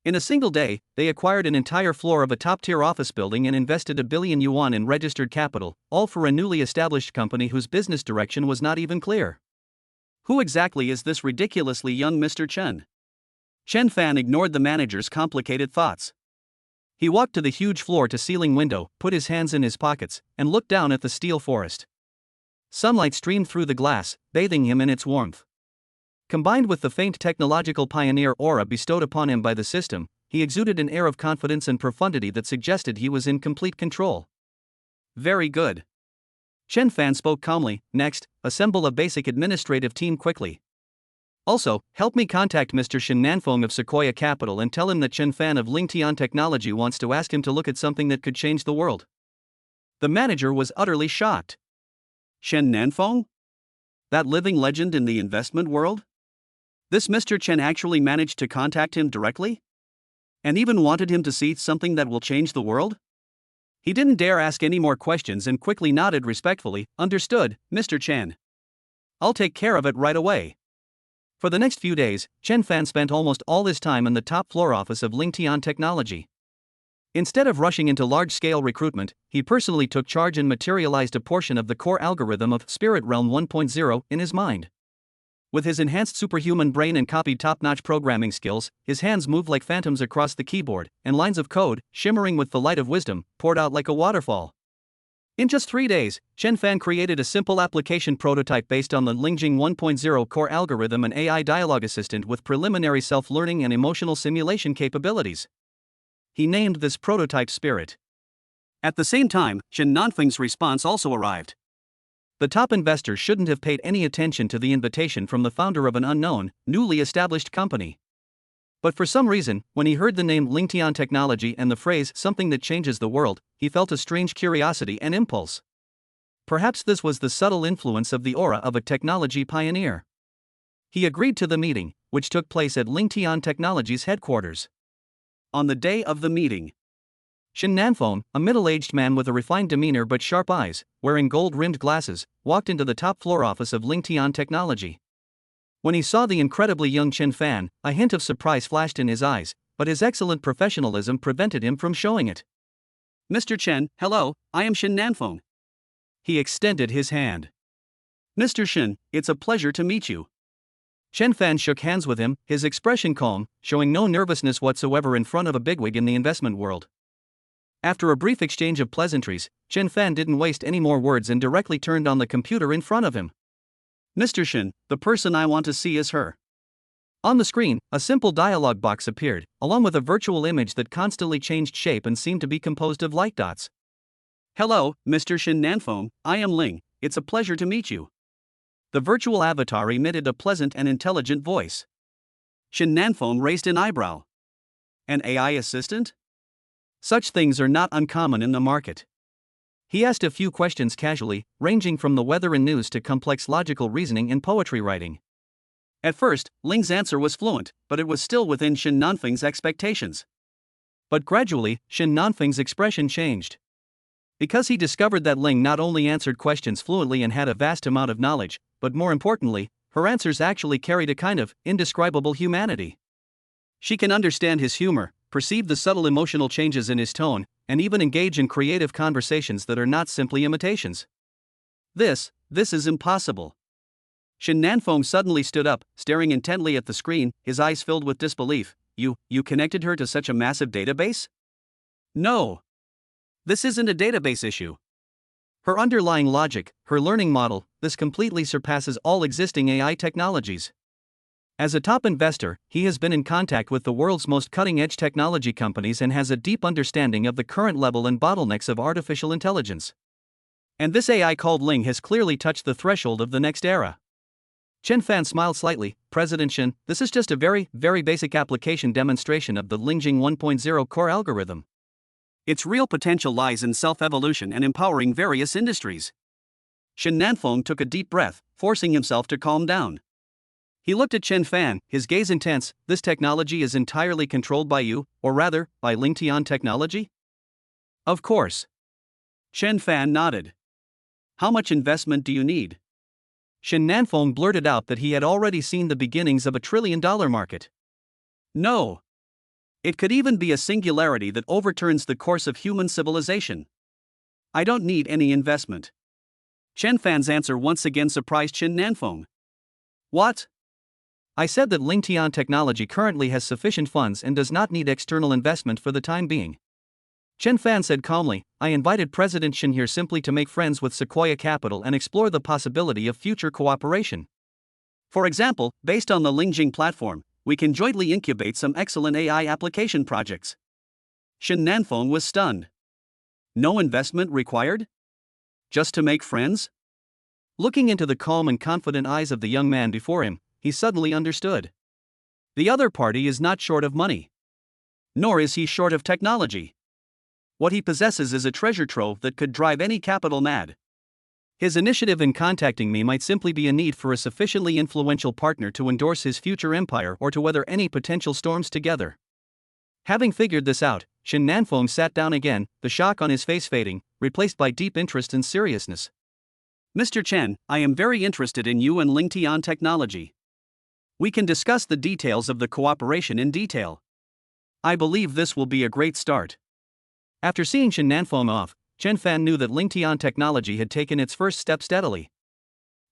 S1: In a single day, they acquired an entire floor of a top-tier office building and invested 1 billion yuan in registered capital, all for a newly established company whose business direction was not even clear. Who exactly is this ridiculously young Mr. Chen? Chen Fan ignored the manager's complicated thoughts. He walked to the huge floor-to-ceiling window, put his hands in his pockets, and looked down at the steel forest. Sunlight streamed through the glass, bathing him in its warmth. Combined with the faint technological pioneer aura bestowed upon him by the system, he exuded an air of confidence and profundity that suggested he was in complete control. Very good. Chen Fan spoke calmly. Next, assemble a basic administrative team quickly. Also, help me contact Mr. Shen Nanfeng of Sequoia Capital and tell him that Chen Fan of Lingtian Technology wants to ask him to look at something that could change the world. The manager was utterly shocked. Chen Nanfeng? That living legend in the investment world? This Mr. Chen actually managed to contact him directly? And even wanted him to see something that will change the world? He didn't dare ask any more questions and quickly nodded respectfully. Understood, Mr. Chen. I'll take care of it right away. For the next few days, Chen Fan spent almost all his time in the top floor office of Lingtian Technology. Instead of rushing into large-scale recruitment, he personally took charge and materialized a portion of the core algorithm of Spirit Realm 1.0 in his mind. With his enhanced superhuman brain and copied top-notch programming skills, his hands moved like phantoms across the keyboard, and lines of code, shimmering with the light of wisdom, poured out like a waterfall. In just 3 days, Chen Fan created a simple application prototype based on the Lingjing 1.0 core algorithm and AI dialogue assistant with preliminary self-learning and emotional simulation capabilities. He named this prototype Spirit. At the same time, Chen Nanfeng's response also arrived. The top investor shouldn't have paid any attention to the invitation from the founder of an unknown, newly established company. But for some reason, when he heard the name Lingtian Technology and the phrase something that changes the world, he felt a strange curiosity and impulse. Perhaps this was the subtle influence of the aura of a technology pioneer. He agreed to the meeting, which took place at Lingtian Technology's headquarters. On the day of the meeting, Chen Nanfeng, a middle-aged man with a refined demeanor but sharp eyes, wearing gold-rimmed glasses, walked into the top floor office of Lingtian Technology. When he saw the incredibly young Chen Fan, a hint of surprise flashed in his eyes, but his excellent professionalism prevented him from showing it. Mr. Chen, hello, I am Chen Nanfeng. He extended his hand. Mr. Chen, it's a pleasure to meet you. Chen Fan shook hands with him, his expression calm, showing no nervousness whatsoever in front of a bigwig in the investment world. After a brief exchange of pleasantries, Chen Fan didn't waste any more words and directly turned on the computer in front of him. Mr. Shen, the person I want to see is her. On the screen, a simple dialog box appeared, along with a virtual image that constantly changed shape and seemed to be composed of light dots. Hello, Mr. Shen Nanfeng, I am Ling, it's a pleasure to meet you. The virtual avatar emitted a pleasant and intelligent voice. Shen Nanfeng raised an eyebrow. An AI assistant? Such things are not uncommon in the market. He asked a few questions casually, ranging from the weather and news to complex logical reasoning and poetry writing. At first, Ling's answer was fluent, but it was still within Shen Nanfeng's expectations. But gradually, Shen Nanfeng's expression changed. Because he discovered that Ling not only answered questions fluently and had a vast amount of knowledge, but more importantly, her answers actually carried a kind of indescribable humanity. She can understand his humor, perceive the subtle emotional changes in his tone, and even engage in creative conversations that are not simply imitations. This is impossible. Shen Nanfeng suddenly stood up, staring intently at the screen, his eyes filled with disbelief. You connected her to such a massive database? No. This isn't a database issue. Her underlying logic, her learning model, this completely surpasses all existing AI technologies. As a top investor, he has been in contact with the world's most cutting-edge technology companies and has a deep understanding of the current level and bottlenecks of artificial intelligence. And this AI called Ling has clearly touched the threshold of the next era. Chen Fan smiled slightly. President Shen, this is just a very, very basic application demonstration of the Lingjing 1.0 core algorithm. Its real potential lies in self-evolution and empowering various industries. Shen Nanfeng took a deep breath, forcing himself to calm down. He looked at Chen Fan, his gaze intense. This technology is entirely controlled by you, or rather, by Lingtian Technology? Of course. Chen Fan nodded. How much investment do you need? Shen Nanfeng blurted out that he had already seen the beginnings of $1 trillion market. No. It could even be a singularity that overturns the course of human civilization. I don't need any investment. Chen Fan's answer once again surprised Shen Nanfeng. What? I said that Lingtian Technology currently has sufficient funds and does not need external investment for the time being. Chen Fan said calmly, I invited President Shen here simply to make friends with Sequoia Capital and explore the possibility of future cooperation. For example, based on the Lingjing platform, we can jointly incubate some excellent AI application projects. Shen Nanfeng was stunned. No investment required? Just to make friends? Looking into the calm and confident eyes of the young man before him, he suddenly understood. The other party is not short of money. Nor is he short of technology. What he possesses is a treasure trove that could drive any capital mad. His initiative in contacting me might simply be a need for a sufficiently influential partner to endorse his future empire or to weather any potential storms together. Having figured this out, Shen Nanfeng sat down again, the shock on his face fading, replaced by deep interest and seriousness. Mr. Chen, I am very interested in you and Lingtian technology. We can discuss the details of the cooperation in detail. I believe this will be a great start. After seeing Shen Nanfeng off, Chen Fan knew that Lingtian technology had taken its first step steadily.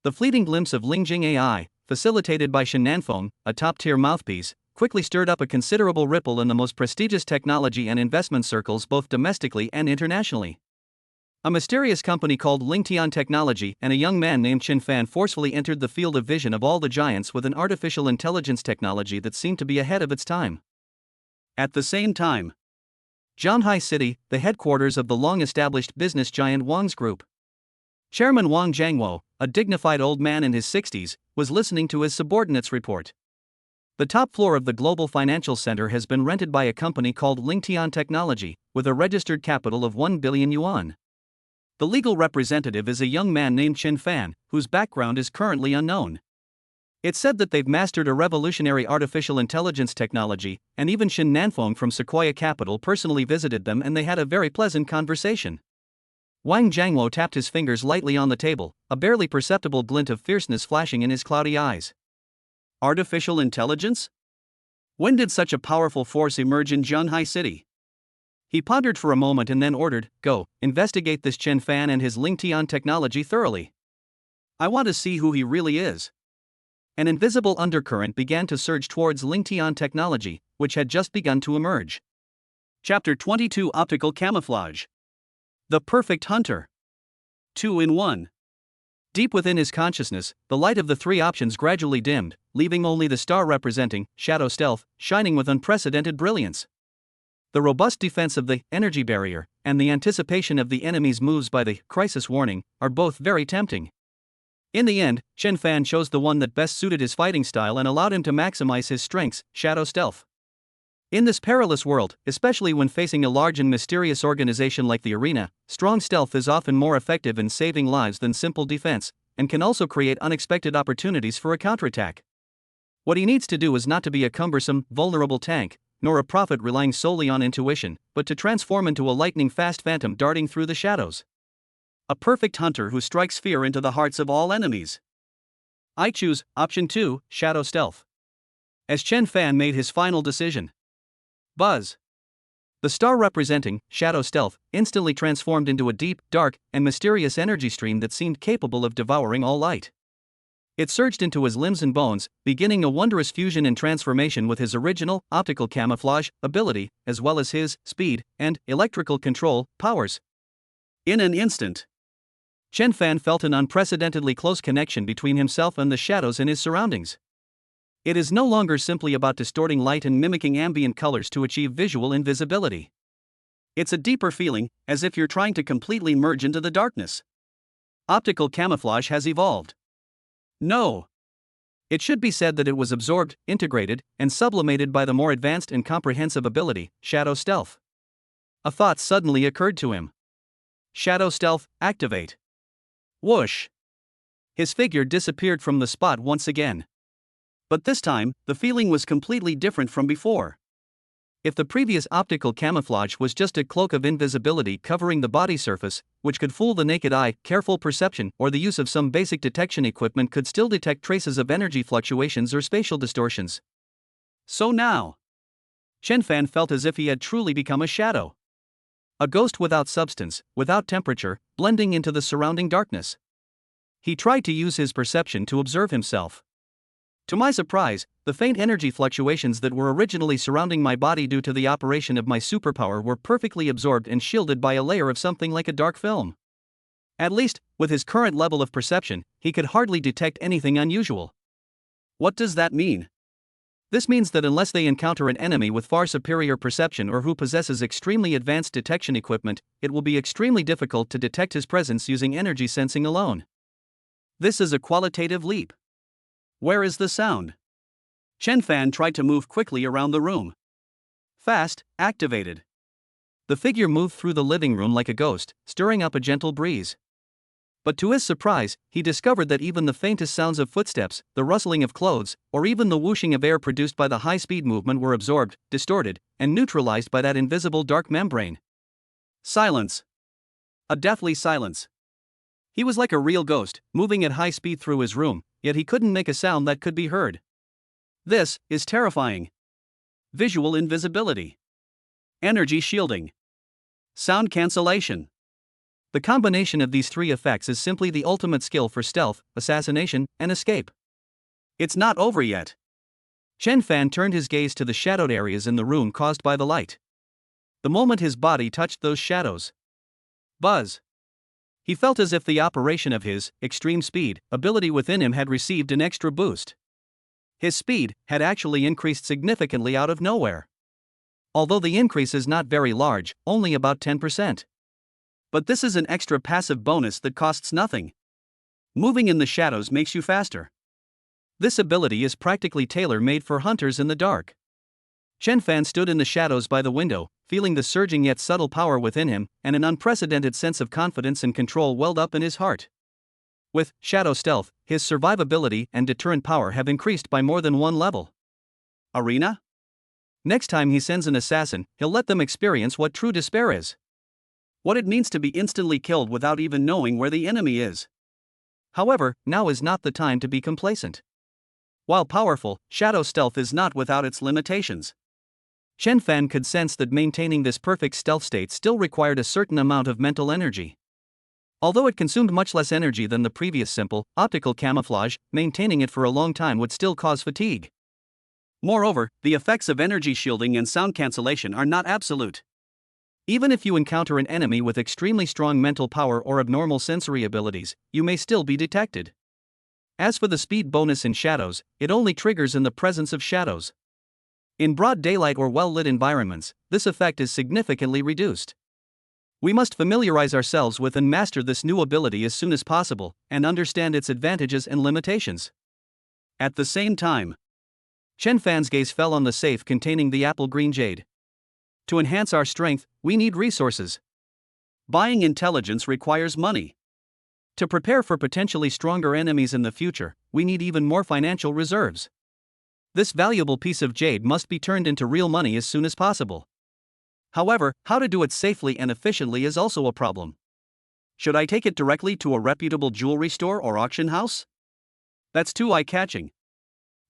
S1: The fleeting glimpse of Lingjing AI, facilitated by Shen Nanfeng, a top-tier mouthpiece, quickly stirred up a considerable ripple in the most prestigious technology and investment circles both domestically and internationally. A mysterious company called Lingtian Technology and a young man named Chen Fan forcefully entered the field of vision of all the giants with an artificial intelligence technology that seemed to be ahead of its time. At the same time, Zhanghai City, the headquarters of the long-established business giant Wang's group. Chairman Wang Jiangwo, a dignified old man in his 60s, was listening to his subordinates report. The top floor of the global financial center has been rented by a company called Lingtian Technology, with a registered capital of 1 billion yuan. The legal representative is a young man named Chen Fan, whose background is currently unknown. It's said that they've mastered a revolutionary artificial intelligence technology, and even Shen Nanfeng from Sequoia Capital personally visited them and they had a very pleasant conversation. Wang Jiangwo tapped his fingers lightly on the table, a barely perceptible glint of fierceness flashing in his cloudy eyes. Artificial intelligence? When did such a powerful force emerge in Zhanghai City? He pondered for a moment and then ordered, "Go, investigate this Chen Fan and his Lingtian technology thoroughly. I want to see who he really is." An invisible undercurrent began to surge towards Lingtian technology, which had just begun to emerge. Chapter 22: Optical Camouflage. The Perfect Hunter. 2 in 1. Deep within his consciousness, the light of the three options gradually dimmed, leaving only the star representing shadow stealth, shining with unprecedented brilliance. The robust defense of the energy barrier and the anticipation of the enemy's moves by the crisis warning are both very tempting. In the end, Chen Fan chose the one that best suited his fighting style and allowed him to maximize his strengths, shadow stealth. In this perilous world, especially when facing a large and mysterious organization like the Arena, strong stealth is often more effective in saving lives than simple defense, and can also create unexpected opportunities for a counterattack. What he needs to do is not to be a cumbersome, vulnerable tank, nor a prophet relying solely on intuition, but to transform into a lightning-fast phantom darting through the shadows. A perfect hunter who strikes fear into the hearts of all enemies. I choose option 2, shadow stealth. As Chen Fan made his final decision. Buzz. The star representing shadow stealth instantly transformed into a deep, dark, and mysterious energy stream that seemed capable of devouring all light. It surged into his limbs and bones, beginning a wondrous fusion and transformation with his original optical camouflage ability, as well as his speed and electrical control powers. In an instant, Chen Fan felt an unprecedentedly close connection between himself and the shadows in his surroundings. It is no longer simply about distorting light and mimicking ambient colors to achieve visual invisibility. It's a deeper feeling, as if you're trying to completely merge into the darkness. Optical camouflage has evolved. No. It should be said that it was absorbed, integrated, and sublimated by the more advanced and comprehensive ability, shadow stealth. A thought suddenly occurred to him. Shadow stealth, activate. Whoosh. His figure disappeared from the spot once again. But this time, the feeling was completely different from before. If the previous optical camouflage was just a cloak of invisibility covering the body surface, which could fool the naked eye, careful perception or the use of some basic detection equipment could still detect traces of energy fluctuations or spatial distortions. So now, Chen Fan felt as if he had truly become a shadow. A ghost without substance, without temperature, blending into the surrounding darkness. He tried to use his perception to observe himself. To my surprise, the faint energy fluctuations that were originally surrounding my body due to the operation of my superpower were perfectly absorbed and shielded by a layer of something like a dark film. At least, with his current level of perception, he could hardly detect anything unusual. What does that mean? This means that unless they encounter an enemy with far superior perception or who possesses extremely advanced detection equipment, it will be extremely difficult to detect his presence using energy sensing alone. This is a qualitative leap. Where is the sound? Chen Fan tried to move quickly around the room. Fast, activated. The figure moved through the living room like a ghost, stirring up a gentle breeze. But to his surprise, he discovered that even the faintest sounds of footsteps, the rustling of clothes, or even the whooshing of air produced by the high-speed movement were absorbed, distorted, and neutralized by that invisible dark membrane. Silence. A deathly silence. He was like a real ghost, moving at high speed through his room, yet he couldn't make a sound that could be heard. This is terrifying. Visual invisibility. Energy shielding. Sound cancellation. The combination of these three effects is simply the ultimate skill for stealth, assassination, and escape. It's not over yet. Chen Fan turned his gaze to the shadowed areas in the room caused by the light. The moment his body touched those shadows, buzz. He felt as if the operation of his extreme speed ability within him had received an extra boost. His speed had actually increased significantly out of nowhere. Although the increase is not very large, only about 10%. But this is an extra passive bonus that costs nothing. Moving in the shadows makes you faster. This ability is practically tailor-made for hunters in the dark. Chen Fan stood in the shadows by the window, feeling the surging yet subtle power within him, and an unprecedented sense of confidence and control welled up in his heart. With Shadow Stealth, his survivability and deterrent power have increased by more than one level. Arena? Next time he sends an assassin, he'll let them experience what true despair is. What it means to be instantly killed without even knowing where the enemy is. However, now is not the time to be complacent. While powerful, Shadow Stealth is not without its limitations. Chen Fan could sense that maintaining this perfect stealth state still required a certain amount of mental energy. Although it consumed much less energy than the previous simple, optical camouflage, maintaining it for a long time would still cause fatigue. Moreover, the effects of energy shielding and sound cancellation are not absolute. Even if you encounter an enemy with extremely strong mental power or abnormal sensory abilities, you may still be detected. As for the speed bonus in shadows, it only triggers in the presence of shadows. In broad daylight or well-lit environments, this effect is significantly reduced. We must familiarize ourselves with and master this new ability as soon as possible, and understand its advantages and limitations. At the same time, Chen Fan's gaze fell on the safe containing the apple green jade. To enhance our strength, we need resources. Buying intelligence requires money. To prepare for potentially stronger enemies in the future, we need even more financial reserves. This valuable piece of jade must be turned into real money as soon as possible. However, how to do it safely and efficiently is also a problem. Should I take it directly to a reputable jewelry store or auction house? That's too eye-catching.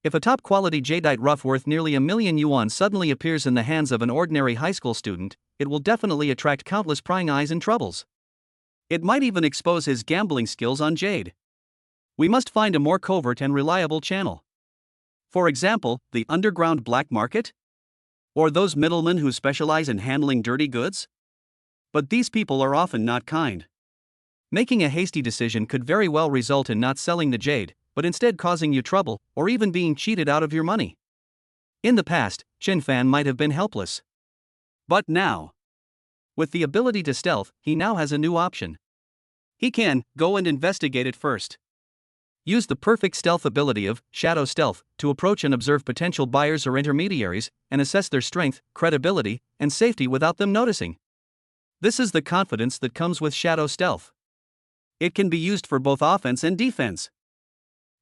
S1: If a top-quality jadeite rough worth nearly 1,000,000 yuan suddenly appears in the hands of an ordinary high school student, it will definitely attract countless prying eyes and troubles. It might even expose his gambling skills on jade. We must find a more covert and reliable channel. For example, the underground black market? Or those middlemen who specialize in handling dirty goods? But these people are often not kind. Making a hasty decision could very well result in not selling the jade, but instead causing you trouble, or even being cheated out of your money. In the past, Chen Fan might have been helpless. But now, with the ability to stealth, he now has a new option. He can go and investigate it first. Use the perfect stealth ability of Shadow Stealth to approach and observe potential buyers or intermediaries, and assess their strength, credibility, and safety without them noticing. This is the confidence that comes with Shadow Stealth. It can be used for both offense and defense.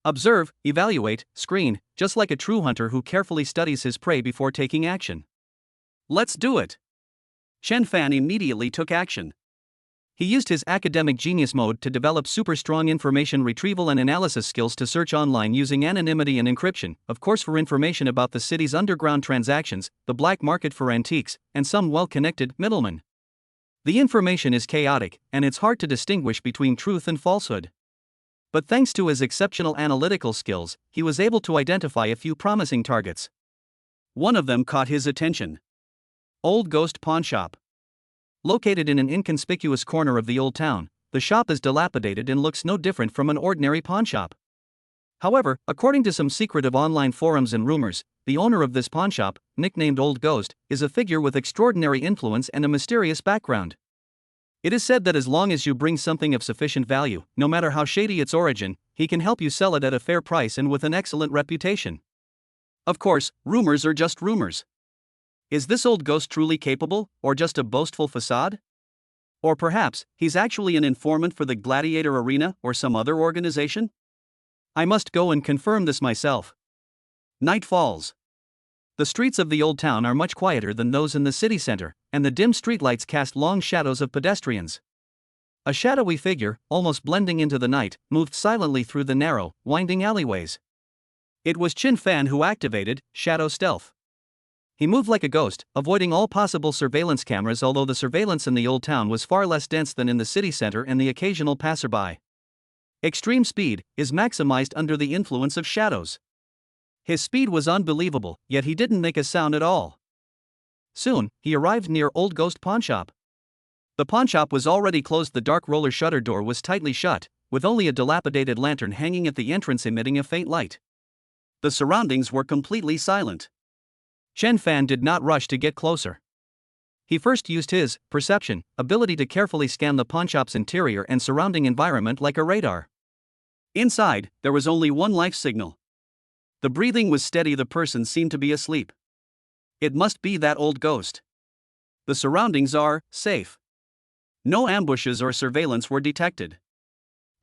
S1: Observe, evaluate, screen, just like a true hunter who carefully studies his prey before taking action. Let's do it. Chen Fan immediately took action. He used his academic genius mode to develop super strong information retrieval and analysis skills to search online using anonymity and encryption, of course for information about the city's underground transactions, the black market for antiques, and some well-connected middlemen. The information is chaotic, and it's hard to distinguish between truth and falsehood. But thanks to his exceptional analytical skills, he was able to identify a few promising targets. One of them caught his attention. Old Ghost Pawn Shop. Located in an inconspicuous corner of the old town, the shop is dilapidated and looks no different from an ordinary pawn shop. However, according to some secretive online forums and rumors, the owner of this pawn shop, nicknamed Old Ghost, is a figure with extraordinary influence and a mysterious background. It is said that as long as you bring something of sufficient value, no matter how shady its origin, he can help you sell it at a fair price and with an excellent reputation. Of course, rumors are just rumors. Is this old ghost truly capable, or just a boastful facade? Or perhaps, he's actually an informant for the Gladiator Arena or some other organization? I must go and confirm this myself. Night falls. The streets of the old town are much quieter than those in the city center, and the dim streetlights cast long shadows of pedestrians. A shadowy figure, almost blending into the night, moved silently through the narrow, winding alleyways. It was Chin Fan who activated Shadow Stealth. He moved like a ghost, avoiding all possible surveillance cameras, although the surveillance in the old town was far less dense than in the city center and the occasional passerby. Extreme speed is maximized under the influence of shadows. His speed was unbelievable, yet he didn't make a sound at all. Soon, he arrived near Old Ghost Pawnshop. The pawnshop was already closed. The dark roller shutter door was tightly shut, with only a dilapidated lantern hanging at the entrance emitting a faint light. The surroundings were completely silent. Chen Fan did not rush to get closer. He first used his perception ability to carefully scan the pawnshop's interior and surrounding environment like a radar. Inside, there was only one life signal. The breathing was steady. The person seemed to be asleep. It must be that old ghost. The surroundings are safe. No ambushes or surveillance were detected.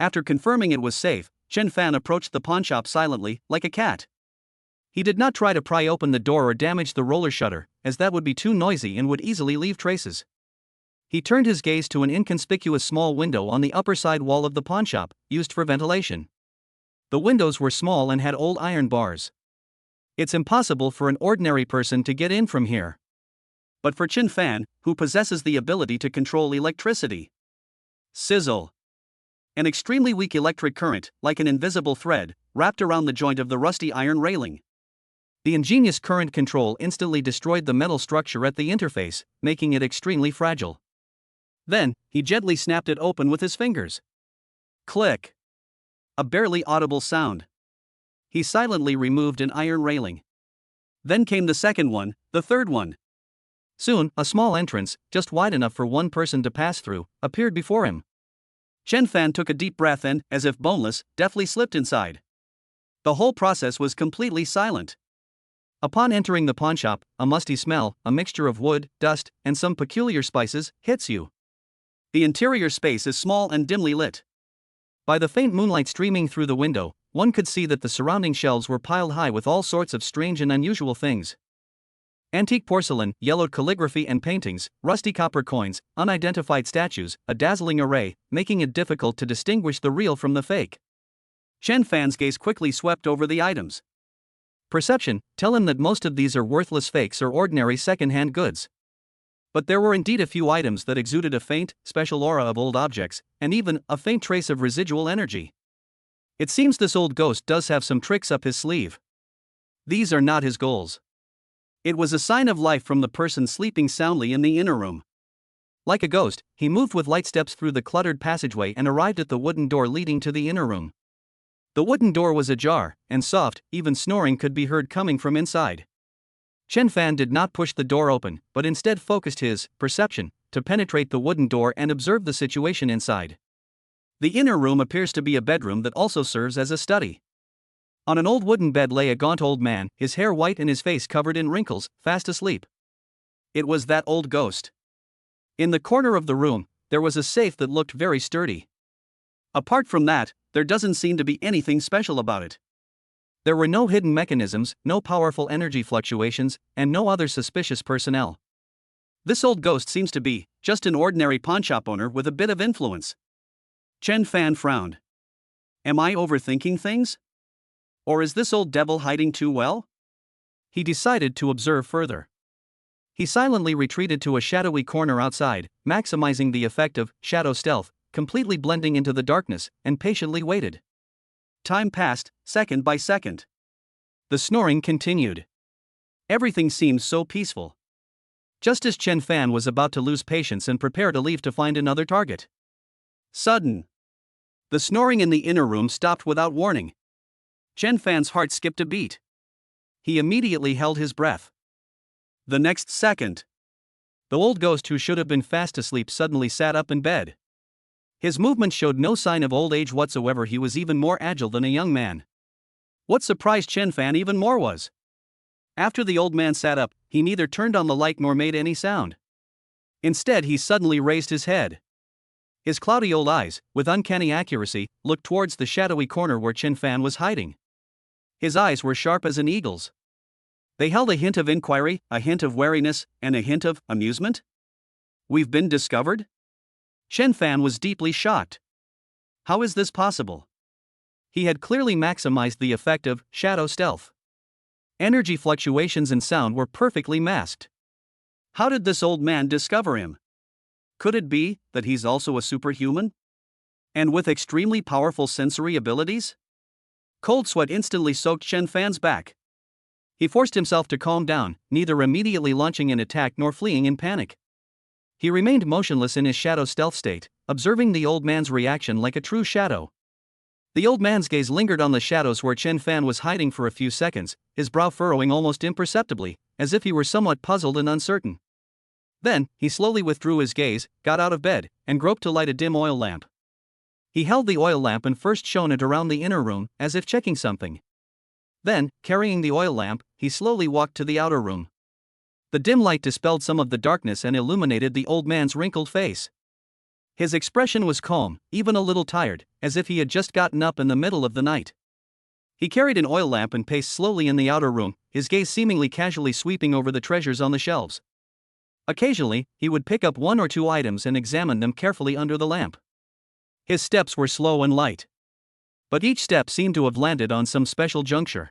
S1: After confirming it was safe, Chen Fan approached the pawnshop silently, like a cat. He did not try to pry open the door or damage the roller shutter, as that would be too noisy and would easily leave traces. He turned his gaze to an inconspicuous small window on the upper side wall of the pawnshop, used for ventilation. The windows were small and had old iron bars. It's impossible for an ordinary person to get in from here. But for Chin Fan, who possesses the ability to control electricity. Sizzle. An extremely weak electric current, like an invisible thread, wrapped around the joint of the rusty iron railing. The ingenious current control instantly destroyed the metal structure at the interface, making it extremely fragile. Then, he gently snapped it open with his fingers. Click. A barely audible sound. He silently removed an iron railing. Then came the second one, the third one. Soon, a small entrance, just wide enough for one person to pass through, appeared before him. Chen Fan took a deep breath and, as if boneless, deftly slipped inside. The whole process was completely silent. Upon entering the pawnshop, a musty smell, a mixture of wood, dust, and some peculiar spices, hits you. The interior space is small and dimly lit. By the faint moonlight streaming through the window, one could see that the surrounding shelves were piled high with all sorts of strange and unusual things. Antique porcelain, yellowed calligraphy and paintings, rusty copper coins, unidentified statues, a dazzling array, making it difficult to distinguish the real from the fake. Chen Fan's gaze quickly swept over the items. Perception, tell him that most of these are worthless fakes or ordinary second-hand goods. But there were indeed a few items that exuded a faint, special aura of old objects, and even a faint trace of residual energy. It seems this old ghost does have some tricks up his sleeve. These are not his goals. It was a sign of life from the person sleeping soundly in the inner room. Like a ghost, he moved with light steps through the cluttered passageway and arrived at the wooden door leading to the inner room. The wooden door was ajar, and soft, even snoring could be heard coming from inside. Chen Fan did not push the door open, but instead focused his perception to penetrate the wooden door and observe the situation inside. The inner room appears to be a bedroom that also serves as a study. On an old wooden bed lay a gaunt old man, his hair white and his face covered in wrinkles, fast asleep. It was that old ghost. In the corner of the room, there was a safe that looked very sturdy. Apart from that, there doesn't seem to be anything special about it. There were no hidden mechanisms, no powerful energy fluctuations, and no other suspicious personnel. This old ghost seems to be just an ordinary pawnshop owner with a bit of influence. Chen Fan frowned. Am I overthinking things? Or is this old devil hiding too well? He decided to observe further. He silently retreated to a shadowy corner outside, maximizing the effect of shadow stealth, completely blending into the darkness, and patiently waited. Time passed, second by second. The snoring continued. Everything seemed so peaceful. Just as Chen Fan was about to lose patience and prepare to leave to find another target. Sudden. The snoring in the inner room stopped without warning. Chen Fan's heart skipped a beat. He immediately held his breath. The next second, the old ghost who should have been fast asleep suddenly sat up in bed. His movement showed no sign of old age whatsoever. He was even more agile than a young man. What surprised Chen Fan even more was After the old man sat up, he neither turned on the light nor made any sound. Instead, he suddenly raised his head. His cloudy old eyes, with uncanny accuracy, looked towards the shadowy corner where Chen Fan was hiding. His eyes were sharp as an eagle's. They held a hint of inquiry, a hint of wariness, and a hint of amusement. "We've been discovered?" Chen Fan was deeply shocked. How is this possible? He had clearly maximized the effect of shadow stealth. Energy fluctuations and sound were perfectly masked. How did this old man discover him? Could it be that he's also a superhuman? And with extremely powerful sensory abilities? Cold sweat instantly soaked Chen Fan's back. He forced himself to calm down, neither immediately launching an attack nor fleeing in panic. He remained motionless in his shadow stealth state, observing the old man's reaction like a true shadow. The old man's gaze lingered on the shadows where Chen Fan was hiding for a few seconds, his brow furrowing almost imperceptibly, as if he were somewhat puzzled and uncertain. Then, he slowly withdrew his gaze, got out of bed, and groped to light a dim oil lamp. He held the oil lamp and first shone it around the inner room, as if checking something. Then, carrying the oil lamp, he slowly walked to the outer room. The dim light dispelled some of the darkness and illuminated the old man's wrinkled face. His expression was calm, even a little tired, as if he had just gotten up in the middle of the night. He carried an oil lamp and paced slowly in the outer room, his gaze seemingly casually sweeping over the treasures on the shelves. Occasionally, he would pick up one or two items and examine them carefully under the lamp. His steps were slow and light. But each step seemed to have landed on some special juncture.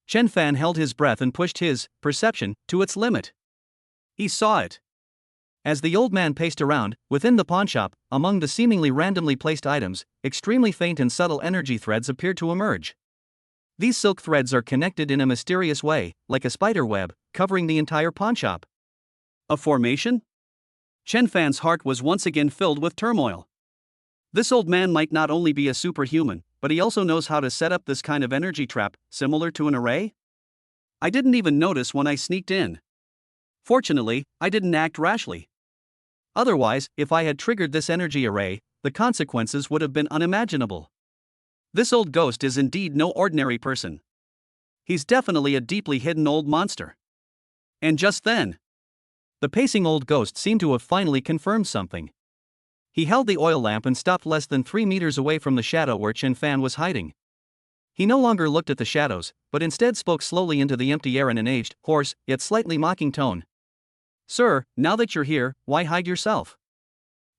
S1: Chen Fan held his breath and pushed his perception to its limit. He saw it. As the old man paced around, within the pawnshop, among the seemingly randomly placed items, extremely faint and subtle energy threads appeared to emerge. These silk threads are connected in a mysterious way, like a spider web, covering the entire pawnshop. A formation? Chen Fan's heart was once again filled with turmoil. This old man might not only be a superhuman, but he also knows how to set up this kind of energy trap, similar to an array? I didn't even notice when I sneaked in. Fortunately, I didn't act rashly. Otherwise, if I had triggered this energy array, the consequences would have been unimaginable. This old ghost is indeed no ordinary person. He's definitely a deeply hidden old monster. And just then, the pacing old ghost seemed to have finally confirmed something. He held the oil lamp and stopped less than 3 meters away from the shadow where Chen Fan was hiding. He no longer looked at the shadows, but instead spoke slowly into the empty air in an aged, hoarse, yet slightly mocking tone. "Sir, now that you're here, why hide yourself?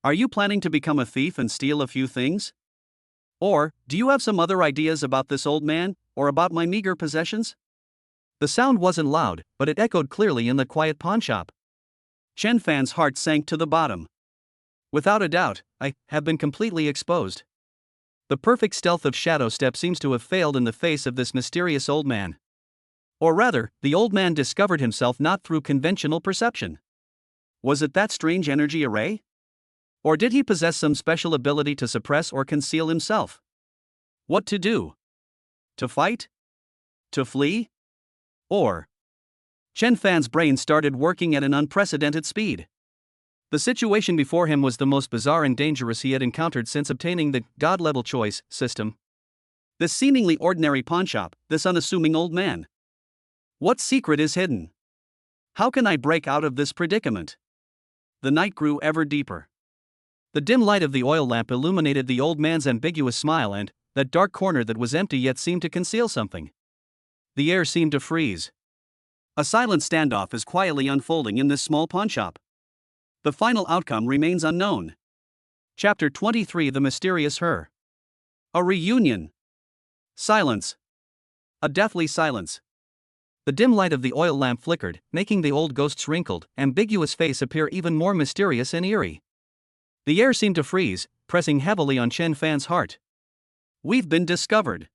S1: Are you planning to become a thief and steal a few things? Or, do you have some other ideas about this old man, or about my meager possessions?" The sound wasn't loud, but it echoed clearly in the quiet pawnshop. Chen Fan's heart sank to the bottom. Without a doubt, I have been completely exposed. The perfect stealth of shadow step seems to have failed in the face of this mysterious old man. Or rather, the old man discovered himself not through conventional perception. Was it that strange energy array? Or did he possess some special ability to suppress or conceal himself? What to do? To fight? To flee? Or? Chen Fan's brain started working at an unprecedented speed. The situation before him was the most bizarre and dangerous he had encountered since obtaining the God-level choice system. This seemingly ordinary pawnshop, this unassuming old man. What secret is hidden? How can I break out of this predicament? The night grew ever deeper. The dim light of the oil lamp illuminated the old man's ambiguous smile and that dark corner that was empty yet seemed to conceal something. The air seemed to freeze. A silent standoff is quietly unfolding in this small pawnshop. The final outcome remains unknown. Chapter 23: The Mysterious Her. A reunion. Silence. A deathly silence. The dim light of the oil lamp flickered, making the old ghost's wrinkled, ambiguous face appear even more mysterious and eerie. The air seemed to freeze, pressing heavily on Chen Fan's heart. We've been discovered.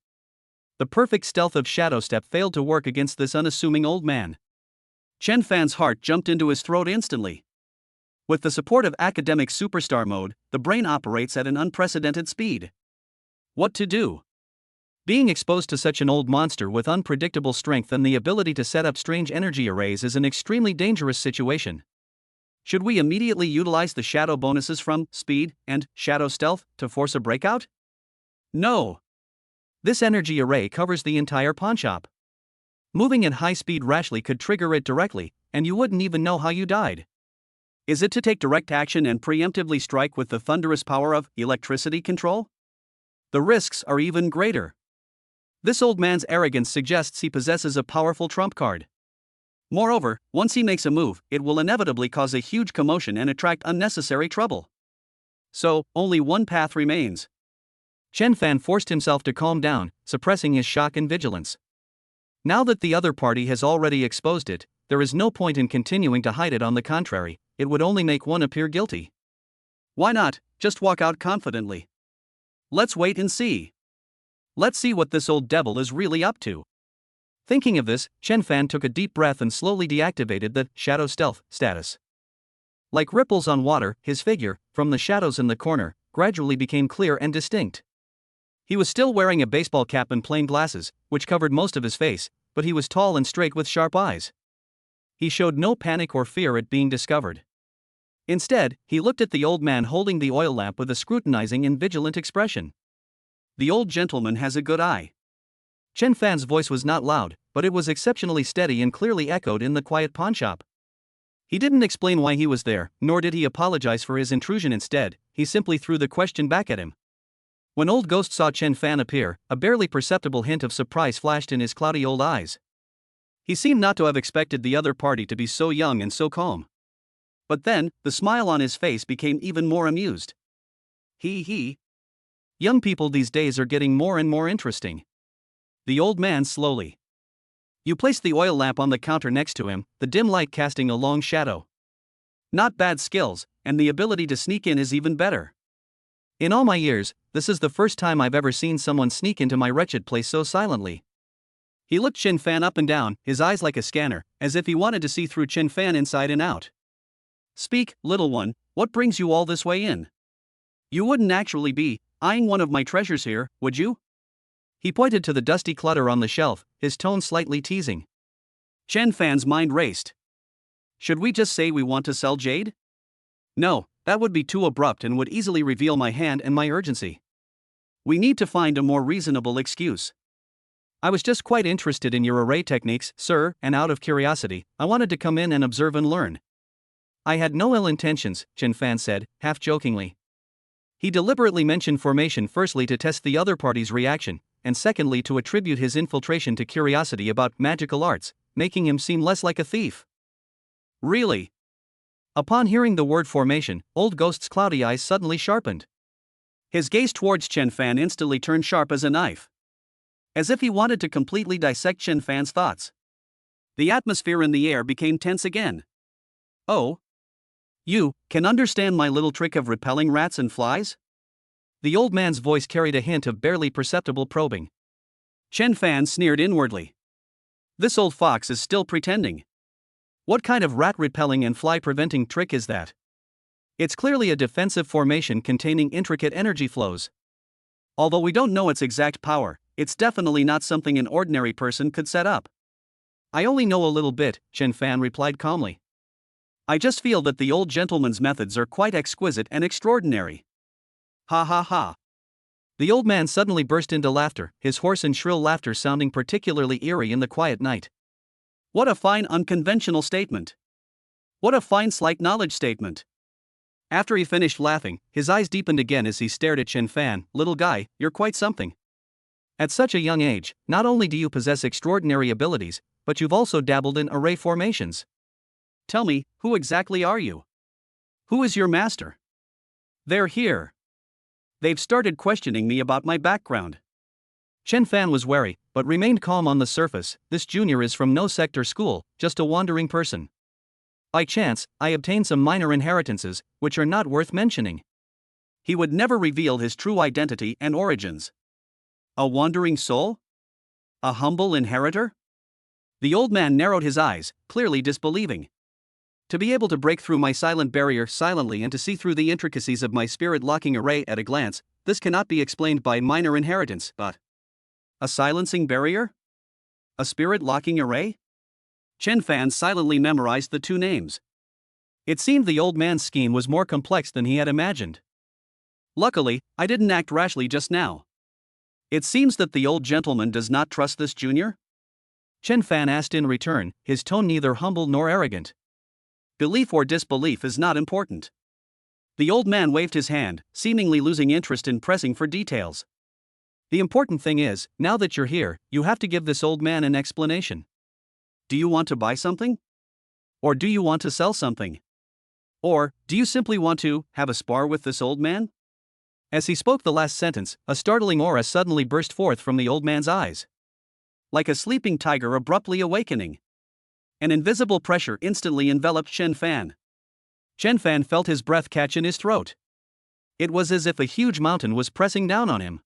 S1: The perfect stealth of shadow step failed to work against this unassuming old man. Chen Fan's heart jumped into his throat instantly. With the support of academic superstar mode, the brain operates at an unprecedented speed. What to do? Being exposed to such an old monster with unpredictable strength and the ability to set up strange energy arrays is an extremely dangerous situation. Should we immediately utilize the shadow bonuses from Speed and Shadow Stealth to force a breakout? No. This energy array covers the entire pawnshop. Moving at high speed rashly could trigger it directly, and you wouldn't even know how you died. Is it to take direct action and preemptively strike with the thunderous power of electricity control? The risks are even greater. This old man's arrogance suggests he possesses a powerful trump card. Moreover, once he makes a move, it will inevitably cause a huge commotion and attract unnecessary trouble. So, only one path remains. Chen Fan forced himself to calm down, suppressing his shock and vigilance. Now that the other party has already exposed it, there is no point in continuing to hide it. On the contrary, it would only make one appear guilty. Why not just walk out confidently? Let's wait and see. Let's see what this old devil is really up to. Thinking of this, Chen Fan took a deep breath and slowly deactivated the shadow stealth status. Like ripples on water, his figure, from the shadows in the corner, gradually became clear and distinct. He was still wearing a baseball cap and plain glasses, which covered most of his face, but he was tall and straight with sharp eyes. He showed no panic or fear at being discovered. Instead, he looked at the old man holding the oil lamp with a scrutinizing and vigilant expression. The old gentleman has a good eye. Chen Fan's voice was not loud, but it was exceptionally steady and clearly echoed in the quiet pawnshop. He didn't explain why he was there, nor did he apologize for his intrusion. Instead, he simply threw the question back at him. When Old Ghost saw Chen Fan appear, a barely perceptible hint of surprise flashed in his cloudy old eyes. He seemed not to have expected the other party to be so young and so calm. But then, the smile on his face became even more amused. He. Young people these days are getting more and more interesting. The old man slowly. You placed the oil lamp on the counter next to him, the dim light casting a long shadow. Not bad skills, and the ability to sneak in is even better. In all my years, this is the first time I've ever seen someone sneak into my wretched place so silently. He looked Chen Fan up and down, his eyes like a scanner, as if he wanted to see through Chen Fan inside and out. Speak, little one, what brings you all this way in? You wouldn't actually be eyeing one of my treasures here, would you? He pointed to the dusty clutter on the shelf, his tone slightly teasing. Chen Fan's mind raced. Should we just say we want to sell jade? No, that would be too abrupt and would easily reveal my hand and my urgency. We need to find a more reasonable excuse. I was just quite interested in your array techniques, sir, and out of curiosity, I wanted to come in and observe and learn. I had no ill intentions, Chen Fan said, half jokingly. He deliberately mentioned formation firstly to test the other party's reaction, and secondly to attribute his infiltration to curiosity about magical arts, making him seem less like a thief. Really? Upon hearing the word formation, Old Ghost's cloudy eyes suddenly sharpened. His gaze towards Chen Fan instantly turned sharp as a knife. As if he wanted to completely dissect Chen Fan's thoughts. The atmosphere in the air became tense again. Oh? You can understand my little trick of repelling rats and flies? The old man's voice carried a hint of barely perceptible probing. Chen Fan sneered inwardly. This old fox is still pretending. What kind of rat-repelling and fly-preventing trick is that? It's clearly a defensive formation containing intricate energy flows. Although we don't know its exact power, it's definitely not something an ordinary person could set up. I only know a little bit, Chen Fan replied calmly. I just feel that the old gentleman's methods are quite exquisite and extraordinary. Ha ha ha. The old man suddenly burst into laughter, his hoarse and shrill laughter sounding particularly eerie in the quiet night. What a fine unconventional statement. What a fine slight knowledge statement. After he finished laughing, his eyes deepened again as he stared at Chen Fan. Little guy, you're quite something. At such a young age, not only do you possess extraordinary abilities, but you've also dabbled in array formations. Tell me, who exactly are you? Who is your master? They're here. They've started questioning me about my background. Chen Fan was wary, but remained calm on the surface. This junior is from no sect or school, just a wandering person. By chance, I obtained some minor inheritances, which are not worth mentioning. He would never reveal his true identity and origins. A wandering soul? A humble inheritor? The old man narrowed his eyes, clearly disbelieving. To be able to break through my silent barrier silently and to see through the intricacies of my spirit-locking array at a glance, this cannot be explained by minor inheritance, but... A silencing barrier? A spirit-locking array? Chen Fan silently memorized the two names. It seemed the old man's scheme was more complex than he had imagined. Luckily, I didn't act rashly just now. It seems that the old gentleman does not trust this junior? Chen Fan asked in return, his tone neither humble nor arrogant. Belief or disbelief is not important. The old man waved his hand, seemingly losing interest in pressing for details. The important thing is, now that you're here, you have to give this old man an explanation. Do you want to buy something? Or do you want to sell something? Or, do you simply want to have a spar with this old man? As he spoke the last sentence, a startling aura suddenly burst forth from the old man's eyes. Like a sleeping tiger abruptly awakening. An invisible pressure instantly enveloped Chen Fan. Chen Fan felt his breath catch in his throat. It was as if a huge mountain was pressing down on him.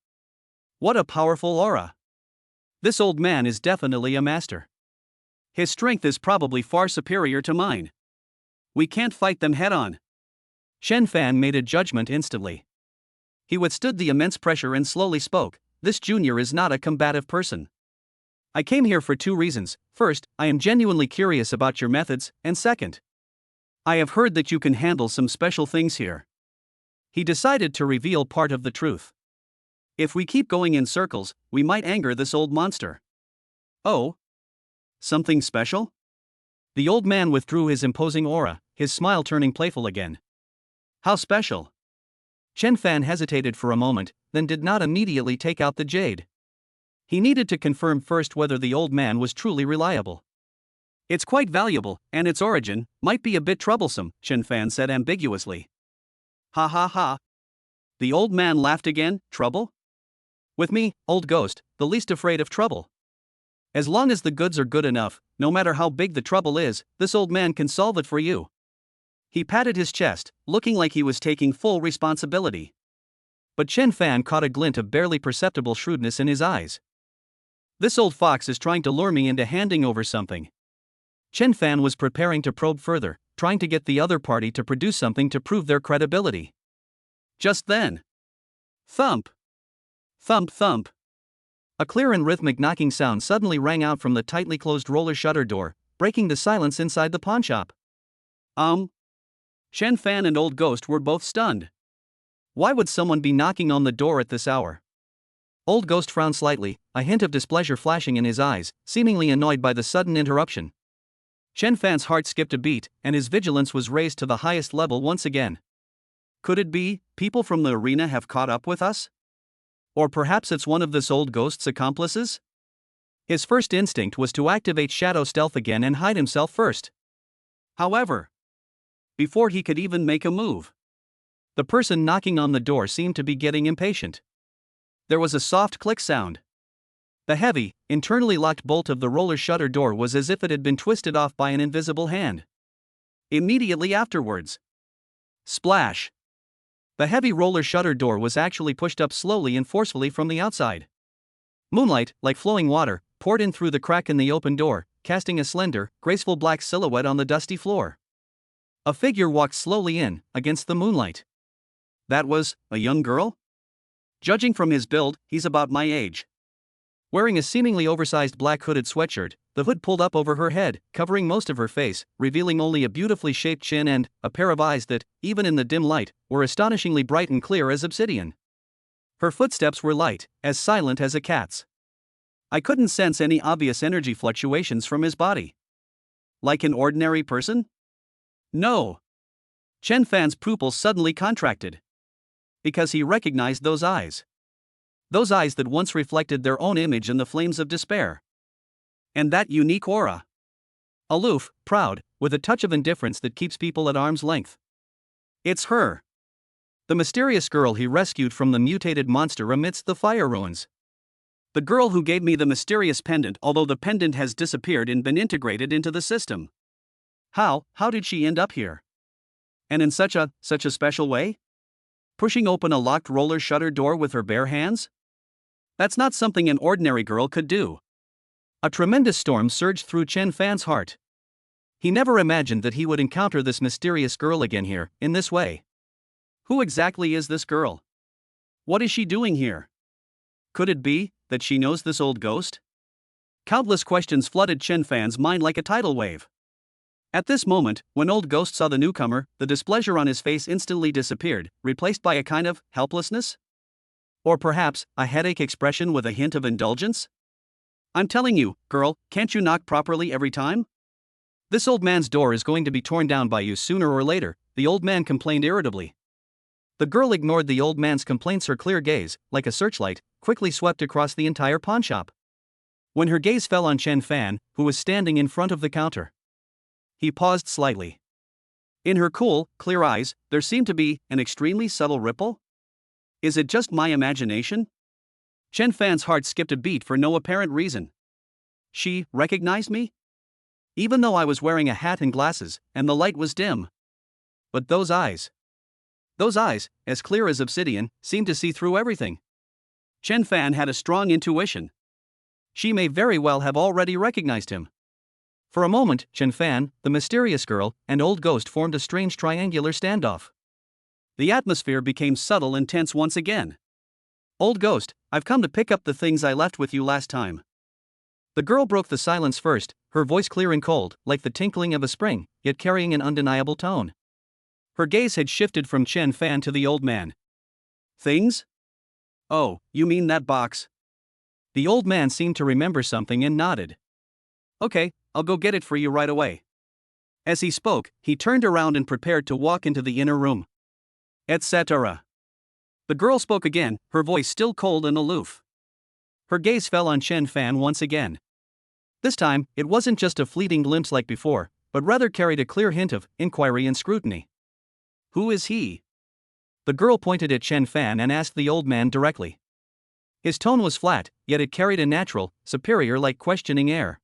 S1: What a powerful aura! This old man is definitely a master. His strength is probably far superior to mine. We can't fight them head-on. Chen Fan made a judgment instantly. He withstood the immense pressure and slowly spoke, "This junior is not a combative person. I came here for 2 reasons. First, I am genuinely curious about your methods, and second, I have heard that you can handle some special things here." He decided to reveal part of the truth. If we keep going in circles, we might anger this old monster. Oh? Something special? The old man withdrew his imposing aura, his smile turning playful again. How special? Chen Fan hesitated for a moment, then did not immediately take out the jade. He needed to confirm first whether the old man was truly reliable. It's quite valuable, and its origin might be a bit troublesome, Chen Fan said ambiguously. Ha ha ha. The old man laughed again. Trouble? With me, old ghost, the least afraid of trouble. As long as the goods are good enough, no matter how big the trouble is, this old man can solve it for you. He patted his chest, looking like he was taking full responsibility. But Chen Fan caught a glint of barely perceptible shrewdness in his eyes. This old fox is trying to lure me into handing over something. Chen Fan was preparing to probe further, trying to get the other party to produce something to prove their credibility. Just then. Thump! Thump thump! A clear and rhythmic knocking sound suddenly rang out from the tightly closed roller shutter door, breaking the silence inside the pawnshop. Chen Fan and Old Ghost were both stunned. Why would someone be knocking on the door at this hour? Old Ghost frowned slightly, a hint of displeasure flashing in his eyes, seemingly annoyed by the sudden interruption. Chen Fan's heart skipped a beat, and his vigilance was raised to the highest level once again. Could it be, people from the arena have caught up with us? Or perhaps it's one of this old ghost's accomplices? His first instinct was to activate Shadow Stealth again and hide himself first. However, before he could even make a move, the person knocking on the door seemed to be getting impatient. There was a soft click sound. The heavy, internally locked bolt of the roller shutter door was as if it had been twisted off by an invisible hand. Immediately afterwards, splash! The heavy roller shutter door was actually pushed up slowly and forcefully from the outside. Moonlight, like flowing water, poured in through the crack in the open door, casting a slender, graceful black silhouette on the dusty floor. A figure walked slowly in, against the moonlight. That was a young girl? Judging from his build, he's about my age. Wearing a seemingly oversized black hooded sweatshirt, the hood pulled up over her head, covering most of her face, revealing only a beautifully shaped chin and a pair of eyes that, even in the dim light, were astonishingly bright and clear as obsidian. Her footsteps were light, as silent as a cat's. I couldn't sense any obvious energy fluctuations from his body. Like an ordinary person? No. Chen Fan's pupils suddenly contracted. Because he recognized those eyes. Those eyes that once reflected their own image in the flames of despair. And that unique aura. Aloof, proud, with a touch of indifference that keeps people at arm's length. It's her. The mysterious girl he rescued from the mutated monster amidst the fire ruins. The girl who gave me the mysterious pendant, although the pendant has disappeared and been integrated into the system. How did she end up here? And in such a special way? Pushing open a locked roller shutter door with her bare hands? That's not something an ordinary girl could do. A tremendous storm surged through Chen Fan's heart. He never imagined that he would encounter this mysterious girl again here, in this way. Who exactly is this girl? What is she doing here? Could it be that she knows this old ghost? Countless questions flooded Chen Fan's mind like a tidal wave. At this moment, when Old Ghost saw the newcomer, the displeasure on his face instantly disappeared, replaced by a kind of helplessness? Or perhaps, a headache expression with a hint of indulgence? I'm telling you, girl, can't you knock properly every time? This old man's door is going to be torn down by you sooner or later, the old man complained irritably. The girl ignored the old man's complaints. Her clear gaze, like a searchlight, quickly swept across the entire pawnshop. When her gaze fell on Chen Fan, who was standing in front of the counter, he paused slightly. In her cool, clear eyes, there seemed to be an extremely subtle ripple. Is it just my imagination? Chen Fan's heart skipped a beat for no apparent reason. She recognized me? Even though I was wearing a hat and glasses, and the light was dim. But those eyes, as clear as obsidian, seemed to see through everything. Chen Fan had a strong intuition. She may very well have already recognized him. For a moment, Chen Fan, the mysterious girl, and old ghost formed a strange triangular standoff. The atmosphere became subtle and tense once again. Old ghost, I've come to pick up the things I left with you last time. The girl broke the silence first, her voice clear and cold, like the tinkling of a spring, yet carrying an undeniable tone. Her gaze had shifted from Chen Fan to the old man. Things? Oh, you mean that box? The old man seemed to remember something and nodded. Okay, I'll go get it for you right away. As he spoke, he turned around and prepared to walk into the inner room. Etc. The girl spoke again, her voice still cold and aloof. Her gaze fell on Chen Fan once again. This time, it wasn't just a fleeting glimpse like before, but rather carried a clear hint of inquiry and scrutiny. Who is he? The girl pointed at Chen Fan and asked the old man directly. His tone was flat, yet it carried a natural, superior-like questioning air.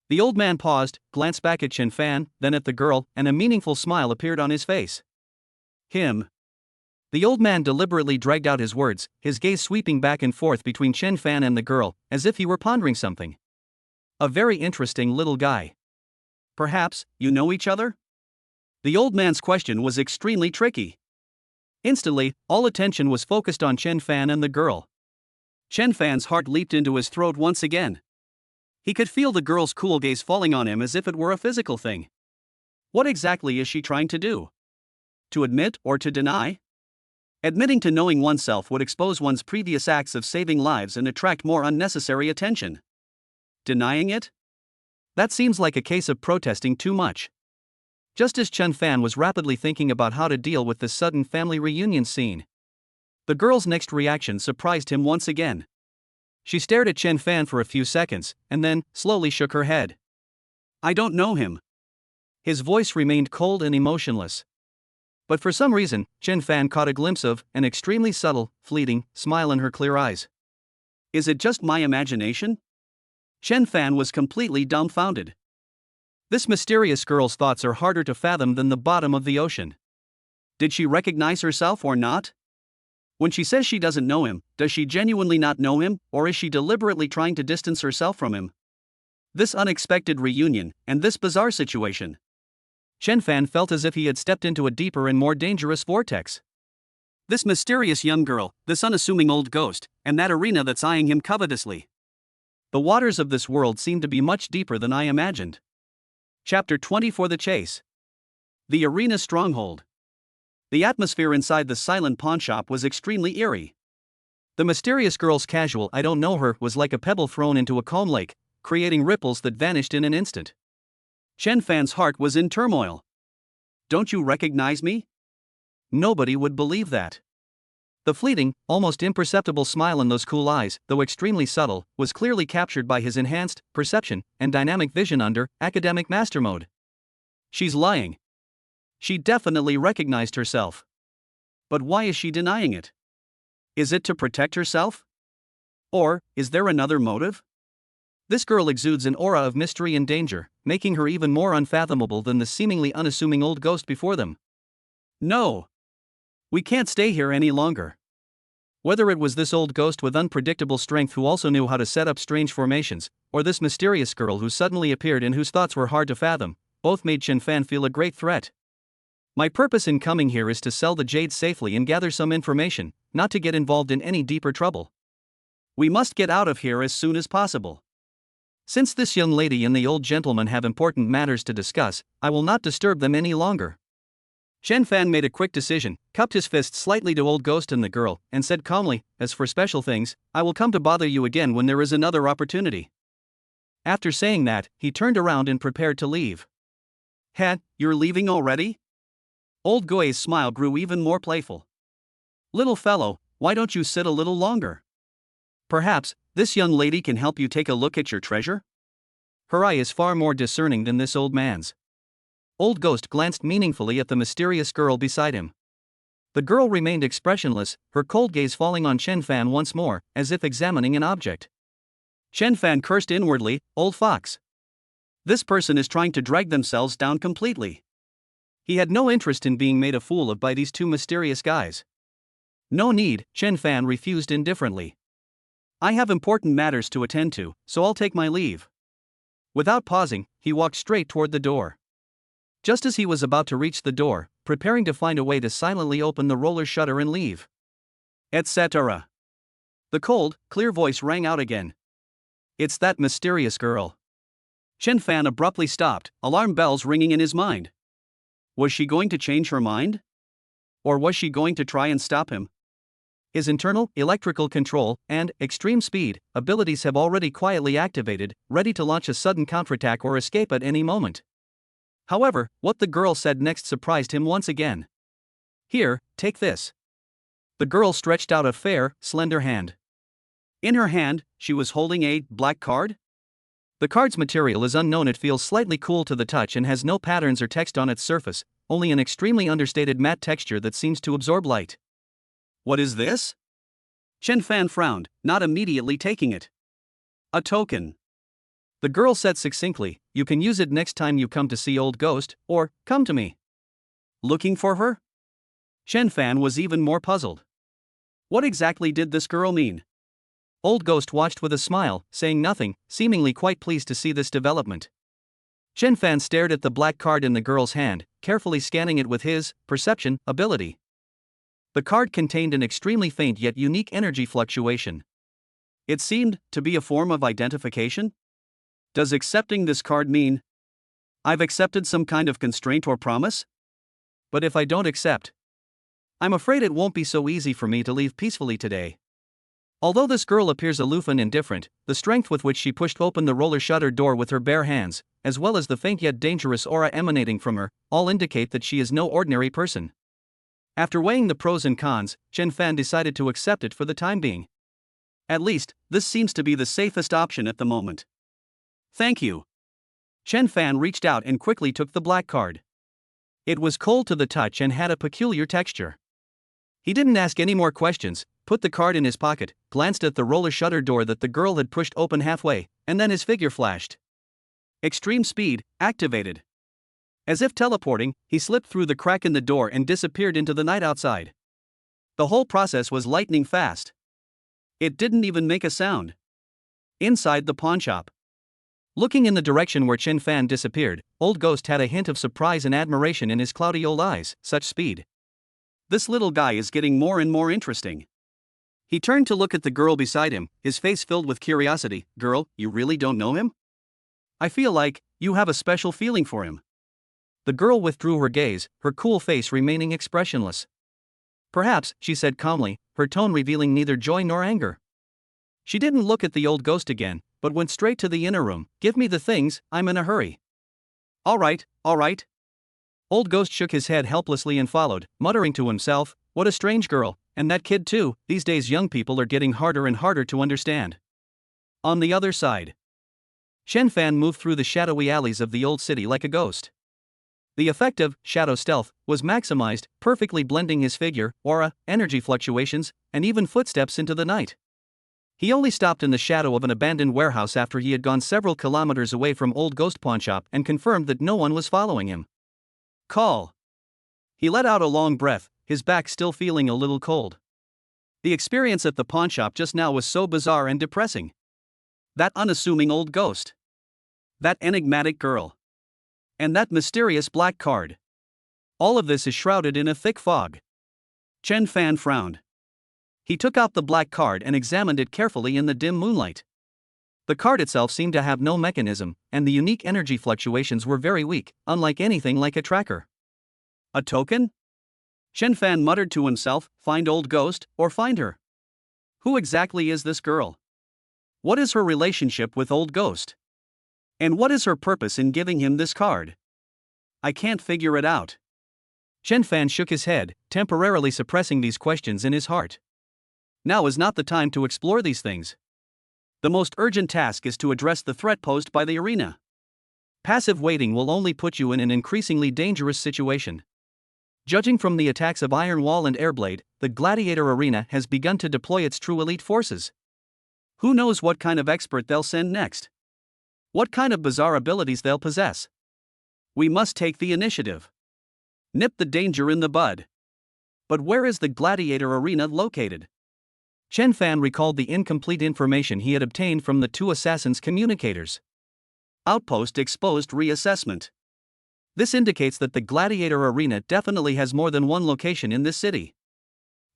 S1: The old man paused, glanced back at Chen Fan, then at the girl, and a meaningful smile appeared on his face. Him. The old man deliberately dragged out his words, his gaze sweeping back and forth between Chen Fan and the girl, as if he were pondering something. A very interesting little guy. Perhaps, you know each other? The old man's question was extremely tricky. Instantly, all attention was focused on Chen Fan and the girl. Chen Fan's heart leaped into his throat once again. He could feel the girl's cool gaze falling on him as if it were a physical thing. What exactly is she trying to do? To admit or to deny? Admitting to knowing oneself would expose one's previous acts of saving lives and attract more unnecessary attention. Denying it? That seems like a case of protesting too much. Just as Chen Fan was rapidly thinking about how to deal with this sudden family reunion scene, the girl's next reaction surprised him once again. She stared at Chen Fan for a few seconds, and then slowly shook her head. I don't know him. His voice remained cold and emotionless. But for some reason, Chen Fan caught a glimpse of an extremely subtle, fleeting smile in her clear eyes. Is it just my imagination? Chen Fan was completely dumbfounded. This mysterious girl's thoughts are harder to fathom than the bottom of the ocean. Did she recognize herself or not? When she says she doesn't know him, does she genuinely not know him, or is she deliberately trying to distance herself from him? This unexpected reunion, and this bizarre situation. Chen Fan felt as if he had stepped into a deeper and more dangerous vortex. This mysterious young girl, this unassuming old ghost, and that arena that's eyeing him covetously. The waters of this world seem to be much deeper than I imagined. Chapter 20 for the chase. The arena stronghold. The atmosphere inside the silent pawnshop was extremely eerie. The mysterious girl's casual "I don't know her" was like a pebble thrown into a calm lake, creating ripples that vanished in an instant. Chen Fan's heart was in turmoil. Don't you recognize me? Nobody would believe that. The fleeting, almost imperceptible smile in those cool eyes, though extremely subtle, was clearly captured by his enhanced perception and dynamic vision under academic master mode. She's lying. She definitely recognized herself. But why is she denying it? Is it to protect herself? Or is there another motive? This girl exudes an aura of mystery and danger, making her even more unfathomable than the seemingly unassuming old ghost before them. No. We can't stay here any longer. Whether it was this old ghost with unpredictable strength who also knew how to set up strange formations, or this mysterious girl who suddenly appeared and whose thoughts were hard to fathom, both made Chen Fan feel a great threat. My purpose in coming here is to sell the jade safely and gather some information, not to get involved in any deeper trouble. We must get out of here as soon as possible. Since this young lady and the old gentleman have important matters to discuss, I will not disturb them any longer. Chen Fan made a quick decision, cupped his fist slightly to old ghost and the girl, and said calmly, as for special things, I will come to bother you again when there is another opportunity. After saying that, he turned around and prepared to leave. "Heh, you're leaving already?" Old Goy's smile grew even more playful. "Little fellow, why don't you sit a little longer? Perhaps this young lady can help you take a look at your treasure?" Her eye is far more discerning than this old man's. Old Ghost glanced meaningfully at the mysterious girl beside him. The girl remained expressionless, her cold gaze falling on Chen Fan once more, as if examining an object. Chen Fan cursed inwardly, "Old fox. This person is trying to drag themselves down completely." He had no interest in being made a fool of by these two mysterious guys. "No need," Chen Fan refused indifferently. "I have important matters to attend to, so I'll take my leave." Without pausing, he walked straight toward the door. Just as he was about to reach the door, preparing to find a way to silently open the roller shutter and leave, etc., the cold, clear voice rang out again. "It's that mysterious girl." Chen Fan abruptly stopped, alarm bells ringing in his mind. Was she going to change her mind? Or was she going to try and stop him? His internal, electrical control, and extreme speed abilities have already quietly activated, ready to launch a sudden counterattack or escape at any moment. However, what the girl said next surprised him once again. "Here, take this." The girl stretched out a fair, slender hand. In her hand, she was holding a black card. The card's material is unknown. It feels slightly cool to the touch and has no patterns or text on its surface, only an extremely understated matte texture that seems to absorb light. "What is this?" Chen Fan frowned, not immediately taking it. "A token." The girl said succinctly, "You can use it next time you come to see Old Ghost, or come to me." Looking for her? Chen Fan was even more puzzled. What exactly did this girl mean? Old Ghost watched with a smile, saying nothing, seemingly quite pleased to see this development. Chen Fan stared at the black card in the girl's hand, carefully scanning it with his perception ability. The card contained an extremely faint yet unique energy fluctuation. It seemed to be a form of identification? Does accepting this card mean I've accepted some kind of constraint or promise? But if I don't accept, I'm afraid it won't be so easy for me to leave peacefully today. Although this girl appears aloof and indifferent, the strength with which she pushed open the roller shutter door with her bare hands, as well as the faint yet dangerous aura emanating from her, all indicate that she is no ordinary person. After weighing the pros and cons, Chen Fan decided to accept it for the time being. At least, this seems to be the safest option at the moment. "Thank you." Chen Fan reached out and quickly took the black card. It was cold to the touch and had a peculiar texture. He didn't ask any more questions, put the card in his pocket, glanced at the roller shutter door that the girl had pushed open halfway, and then his figure flashed. Extreme speed activated. As if teleporting, he slipped through the crack in the door and disappeared into the night outside. The whole process was lightning fast. It didn't even make a sound. Inside the pawnshop, looking in the direction where Chen Fan disappeared, Old Ghost had a hint of surprise and admiration in his cloudy old eyes. Such speed. This little guy is getting more and more interesting. He turned to look at the girl beside him, his face filled with curiosity. "Girl, you really don't know him? I feel like you have a special feeling for him." The girl withdrew her gaze, her cool face remaining expressionless. "Perhaps," she said calmly, her tone revealing neither joy nor anger. She didn't look at the Old Ghost again, but went straight to the inner room. "Give me the things, I'm in a hurry." All right. Old Ghost shook his head helplessly and followed, muttering to himself, "What a strange girl, and that kid too. These days young people are getting harder and harder to understand." On the other side, Chen Fan moved through the shadowy alleys of the old city like a ghost. The effect of shadow stealth was maximized, perfectly blending his figure, aura, energy fluctuations, and even footsteps into the night. He only stopped in the shadow of an abandoned warehouse after he had gone several kilometers away from Old Ghost Pawnshop and confirmed that no one was following him. Call. He let out a long breath, his back still feeling a little cold. The experience at the pawnshop just now was so bizarre and depressing. That unassuming old ghost. That enigmatic girl. And that mysterious black card. All of this is shrouded in a thick fog. Chen Fan frowned. He took out the black card and examined it carefully in the dim moonlight. The card itself seemed to have no mechanism, and the unique energy fluctuations were very weak, unlike anything like a tracker. A token? Chen Fan muttered to himself, find Old Ghost, or find her. Who exactly is this girl? What is her relationship with Old Ghost? And what is her purpose in giving him this card? I can't figure it out. Chen Fan shook his head, temporarily suppressing these questions in his heart. Now is not the time to explore these things. The most urgent task is to address the threat posed by the arena. Passive waiting will only put you in an increasingly dangerous situation. Judging from the attacks of Iron Wall and Airblade, the Gladiator Arena has begun to deploy its true elite forces. Who knows what kind of expert they'll send next? What kind of bizarre abilities they'll possess? We must take the initiative. Nip the danger in the bud. But where is the Gladiator Arena located? Chen Fan recalled the incomplete information he had obtained from the two assassins' communicators. Outpost exposed reassessment. This indicates that the Gladiator Arena definitely has more than one location in this city.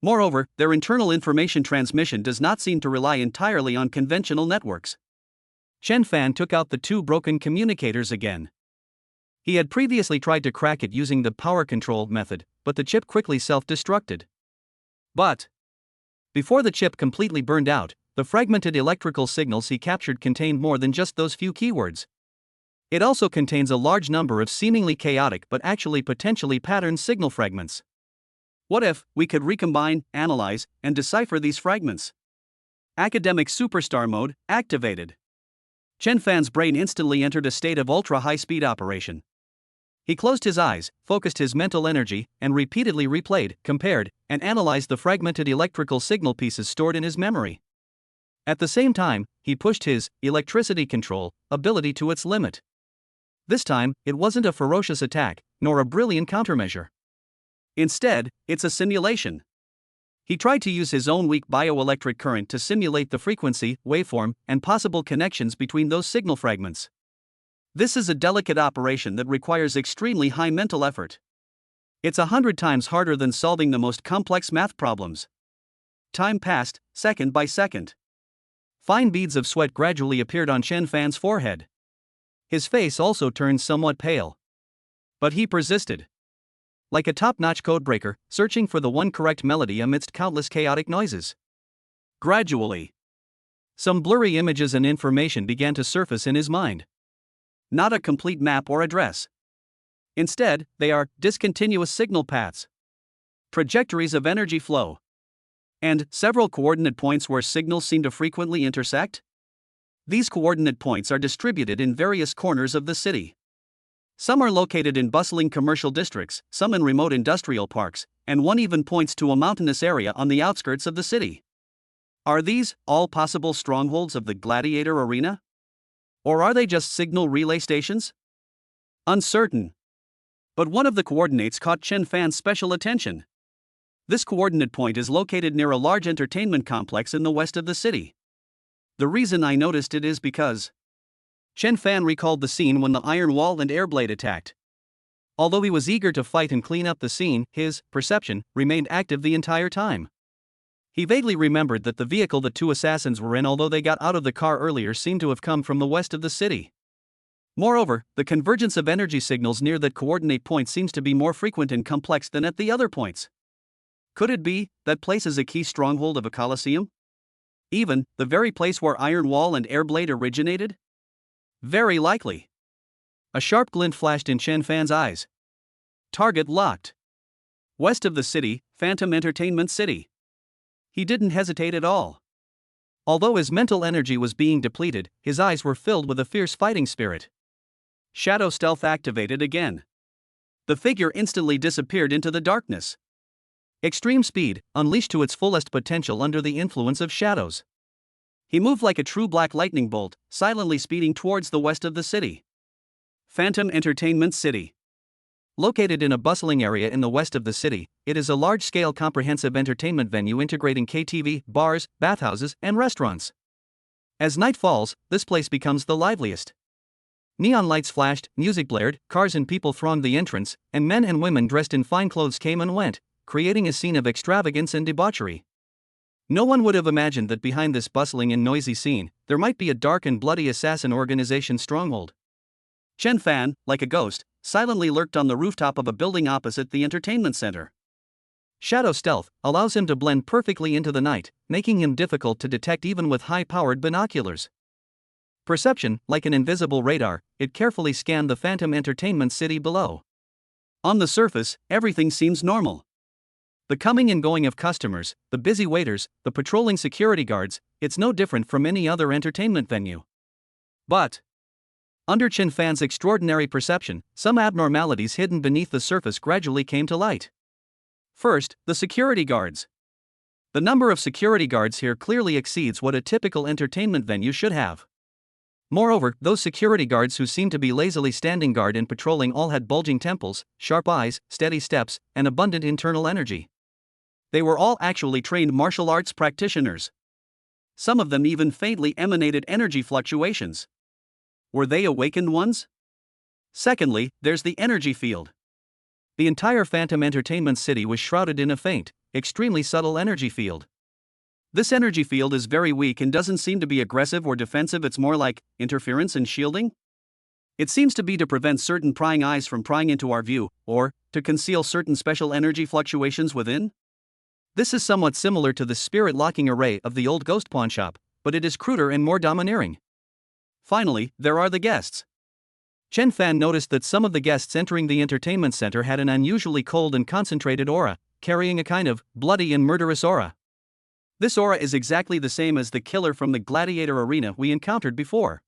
S1: Moreover, their internal information transmission does not seem to rely entirely on conventional networks. Chen Fan took out the two broken communicators again. He had previously tried to crack it using the power control method, but the chip quickly self-destructed. But before the chip completely burned out, the fragmented electrical signals he captured contained more than just those few keywords. It also contains a large number of seemingly chaotic but actually potentially patterned signal fragments. What if we could recombine, analyze, and decipher these fragments? Academic Superstar Mode activated. Chen Fan's brain instantly entered a state of ultra-high-speed operation. He closed his eyes, focused his mental energy, and repeatedly replayed, compared, and analyzed the fragmented electrical signal pieces stored in his memory. At the same time, he pushed his electricity control ability to its limit. This time, it wasn't a ferocious attack, nor a brilliant countermeasure. Instead, it's a simulation. He tried to use his own weak bioelectric current to simulate the frequency, waveform, and possible connections between those signal fragments. This is a delicate operation that requires extremely high mental effort. It's 100 times harder than solving the most complex math problems. Time passed, second by second. Fine beads of sweat gradually appeared on Chen Fan's forehead. His face also turned somewhat pale. But he persisted. Like a top-notch codebreaker, searching for the one correct melody amidst countless chaotic noises. Gradually, some blurry images and information began to surface in his mind. Not a complete map or address. Instead, they are discontinuous signal paths, trajectories of energy flow, and several coordinate points where signals seem to frequently intersect. These coordinate points are distributed in various corners of the city. Some are located in bustling commercial districts, some in remote industrial parks, and one even points to a mountainous area on the outskirts of the city. Are these all possible strongholds of the Gladiator Arena? Or are they just signal relay stations? Uncertain. But one of the coordinates caught Chen Fan's special attention. This coordinate point is located near a large entertainment complex in the west of the city. The reason I noticed it is because Chen Fan recalled the scene when the Iron Wall and Airblade attacked. Although he was eager to fight and clean up the scene, his perception remained active the entire time. He vaguely remembered that the vehicle the two assassins were in, although they got out of the car earlier, seemed to have come from the west of the city. Moreover, the convergence of energy signals near that coordinate point seems to be more frequent and complex than at the other points. Could it be that place is a key stronghold of a Colosseum? Even the very place where Iron Wall and Airblade originated? Very likely. A sharp glint flashed in Chen Fan's eyes. Target locked. West of the city, Phantom Entertainment City. He didn't hesitate at all. Although his mental energy was being depleted, his eyes were filled with a fierce fighting spirit. Shadow stealth activated again. The figure instantly disappeared into the darkness. Extreme speed, unleashed to its fullest potential under the influence of shadows. He moved like a true black lightning bolt, silently speeding towards the west of the city. Phantom Entertainment City. Located in a bustling area in the west of the city, it is a large-scale comprehensive entertainment venue integrating KTV, bars, bathhouses, and restaurants. As night falls, this place becomes the liveliest. Neon lights flashed, music blared, cars and people thronged the entrance, and men and women dressed in fine clothes came and went, creating a scene of extravagance and debauchery. No one would have imagined that behind this bustling and noisy scene, there might be a dark and bloody assassin organization stronghold. Chen Fan, like a ghost, silently lurked on the rooftop of a building opposite the entertainment center. Shadow stealth allows him to blend perfectly into the night, making him difficult to detect even with high-powered binoculars. Perception, like an invisible radar, it carefully scanned the phantom entertainment city below. On the surface, everything seems normal. The coming and going of customers, the busy waiters, the patrolling security guards, it's no different from any other entertainment venue. But under Chen Fan's extraordinary perception, some abnormalities hidden beneath the surface gradually came to light. First, the security guards. The number of security guards here clearly exceeds what a typical entertainment venue should have. Moreover, those security guards who seemed to be lazily standing guard and patrolling all had bulging temples, sharp eyes, steady steps, and abundant internal energy. They were all actually trained martial arts practitioners. Some of them even faintly emanated energy fluctuations. Were they awakened ones? Secondly, there's the energy field. The entire Phantom Entertainment City was shrouded in a faint, extremely subtle energy field. This energy field is very weak and doesn't seem to be aggressive or defensive, it's more like interference and shielding. It seems to be to prevent certain prying eyes from prying into our view, or to conceal certain special energy fluctuations within. This is somewhat similar to the spirit locking array of the old ghost pawn shop, but it is cruder and more domineering. Finally, there are the guests. Chen Fan noticed that some of the guests entering the entertainment center had an unusually cold and concentrated aura, carrying a kind of bloody and murderous aura. This aura is exactly the same as the killer from the gladiator arena we encountered before.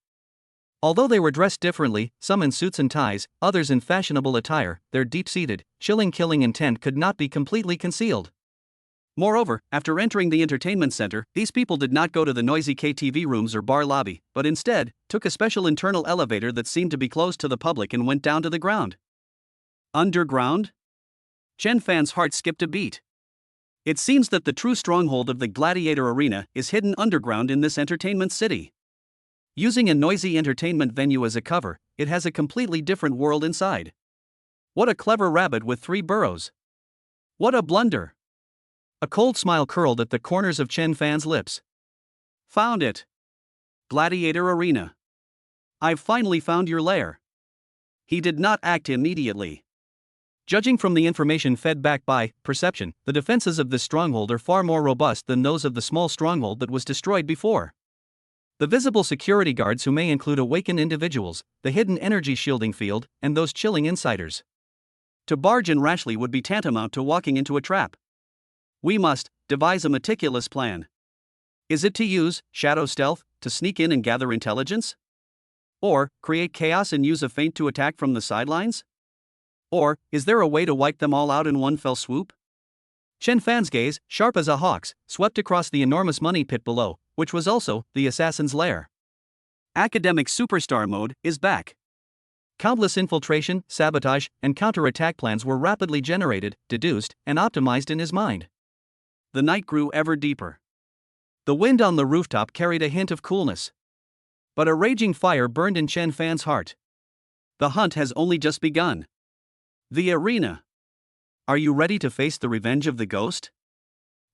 S1: Although they were dressed differently, some in suits and ties, others in fashionable attire, their deep-seated, chilling killing intent could not be completely concealed. Moreover, after entering the entertainment center, these people did not go to the noisy KTV rooms or bar lobby, but instead, took a special internal elevator that seemed to be closed to the public and went down to the ground. Underground? Chen Fan's heart skipped a beat. It seems that the true stronghold of the gladiator arena is hidden underground in this entertainment city. Using a noisy entertainment venue as a cover, it has a completely different world inside. What a clever rabbit with 3 burrows. What a blunder. A cold smile curled at the corners of Chen Fan's lips. Found it. Gladiator arena. I've finally found your lair. He did not act immediately. Judging from the information fed back by perception, the defenses of this stronghold are far more robust than those of the small stronghold that was destroyed before. The visible security guards, who may include awakened individuals, the hidden energy shielding field, and those chilling insiders. To barge in rashly would be tantamount to walking into a trap. We must devise a meticulous plan. Is it to use shadow stealth to sneak in and gather intelligence? Or create chaos and use a feint to attack from the sidelines? Or is there a way to wipe them all out in one fell swoop? Chen Fan's gaze, sharp as a hawk's, swept across the enormous money pit below, which was also the assassin's lair. Academic superstar mode is back. Countless infiltration, sabotage, and counterattack plans were rapidly generated, deduced, and optimized in his mind. The night grew ever deeper. The wind on the rooftop carried a hint of coolness. But a raging fire burned in Chen Fan's heart. The hunt has only just begun. The arena. Are you ready to face the revenge of the ghost?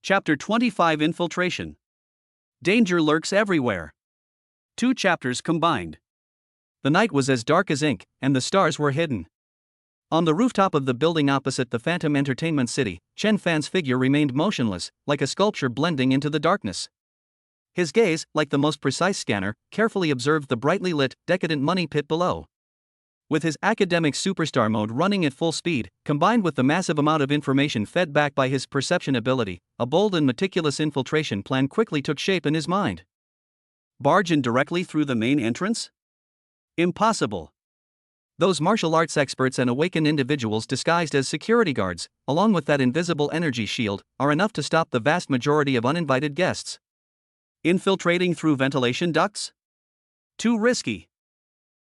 S1: Chapter 25: Infiltration. Danger lurks everywhere. 2 chapters combined. The night was as dark as ink, and the stars were hidden. On the rooftop of the building opposite the Phantom Entertainment City, Chen Fan's figure remained motionless, like a sculpture blending into the darkness. His gaze, like the most precise scanner, carefully observed the brightly lit, decadent money pit below. With his academic superstar mode running at full speed, combined with the massive amount of information fed back by his perception ability, a bold and meticulous infiltration plan quickly took shape in his mind. Barge in directly through the main entrance? Impossible. Those martial arts experts and awakened individuals disguised as security guards, along with that invisible energy shield, are enough to stop the vast majority of uninvited guests. Infiltrating through ventilation ducts? Too risky.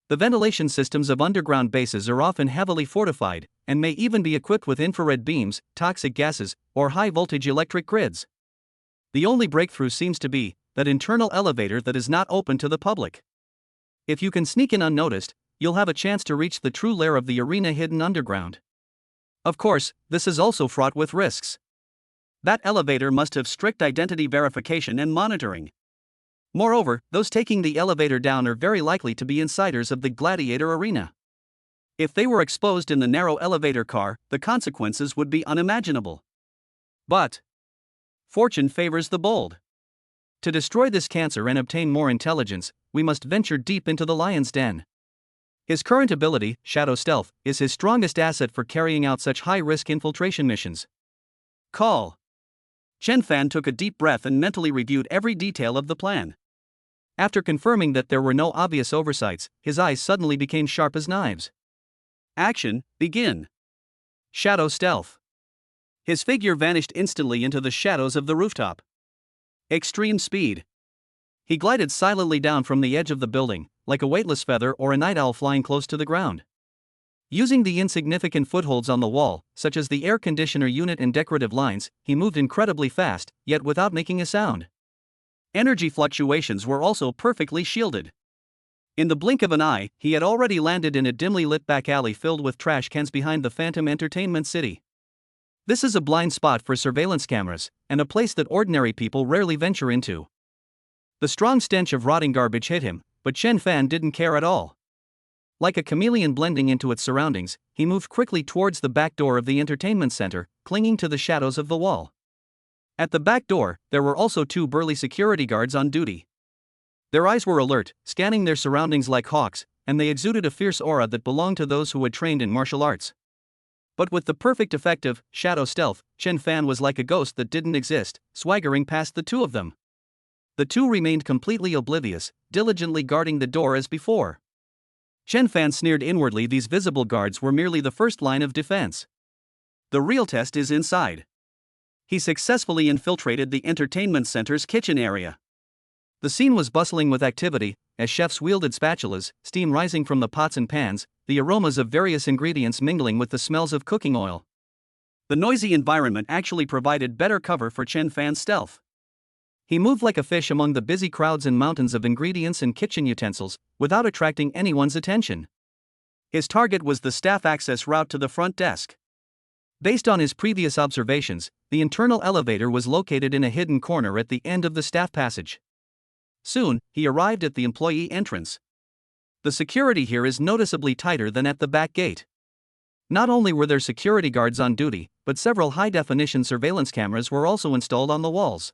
S1: The ventilation systems of underground bases are often heavily fortified, and may even be equipped with infrared beams, toxic gases, or high-voltage electric grids. The only breakthrough seems to be that internal elevator that is not open to the public. If you can sneak in unnoticed, you'll have a chance to reach the true lair of the arena hidden underground. Of course, this is also fraught with risks. That elevator must have strict identity verification and monitoring. Moreover, those taking the elevator down are very likely to be insiders of the gladiator arena. If they were exposed in the narrow elevator car, the consequences would be unimaginable. But fortune favors the bold. To destroy this cancer and obtain more intelligence, we must venture deep into the lion's den. His current ability, Shadow Stealth, is his strongest asset for carrying out such high-risk infiltration missions. Call. Chen Fan took a deep breath and mentally reviewed every detail of the plan. After confirming that there were no obvious oversights, his eyes suddenly became sharp as knives. Action, begin. Shadow Stealth. His figure vanished instantly into the shadows of the rooftop. Extreme speed. He glided silently down from the edge of the building, like a weightless feather or a night owl flying close to the ground. Using the insignificant footholds on the wall, such as the air conditioner unit and decorative lines, he moved incredibly fast, yet without making a sound. Energy fluctuations were also perfectly shielded. In the blink of an eye, he had already landed in a dimly lit back alley filled with trash cans behind the Phantom Entertainment City. This is a blind spot for surveillance cameras, and a place that ordinary people rarely venture into. The strong stench of rotting garbage hit him, but Chen Fan didn't care at all. Like a chameleon blending into its surroundings, he moved quickly towards the back door of the entertainment center, clinging to the shadows of the wall. At the back door, there were also 2 burly security guards on duty. Their eyes were alert, scanning their surroundings like hawks, and they exuded a fierce aura that belonged to those who had trained in martial arts. But with the perfect effect of Shadow Stealth, Chen Fan was like a ghost that didn't exist, swaggering past the 2 of them. The 2 remained completely oblivious, diligently guarding the door as before. Chen Fan sneered inwardly. These visible guards were merely the first line of defense. The real test is inside. He successfully infiltrated the entertainment center's kitchen area. The scene was bustling with activity, as chefs wielded spatulas, steam rising from the pots and pans, the aromas of various ingredients mingling with the smells of cooking oil. The noisy environment actually provided better cover for Chen Fan's stealth. He moved like a fish among the busy crowds and mountains of ingredients and kitchen utensils, without attracting anyone's attention. His target was the staff access route to the front desk. Based on his previous observations, the internal elevator was located in a hidden corner at the end of the staff passage. Soon, he arrived at the employee entrance. The security here is noticeably tighter than at the back gate. Not only were there security guards on duty, but several high-definition surveillance cameras were also installed on the walls.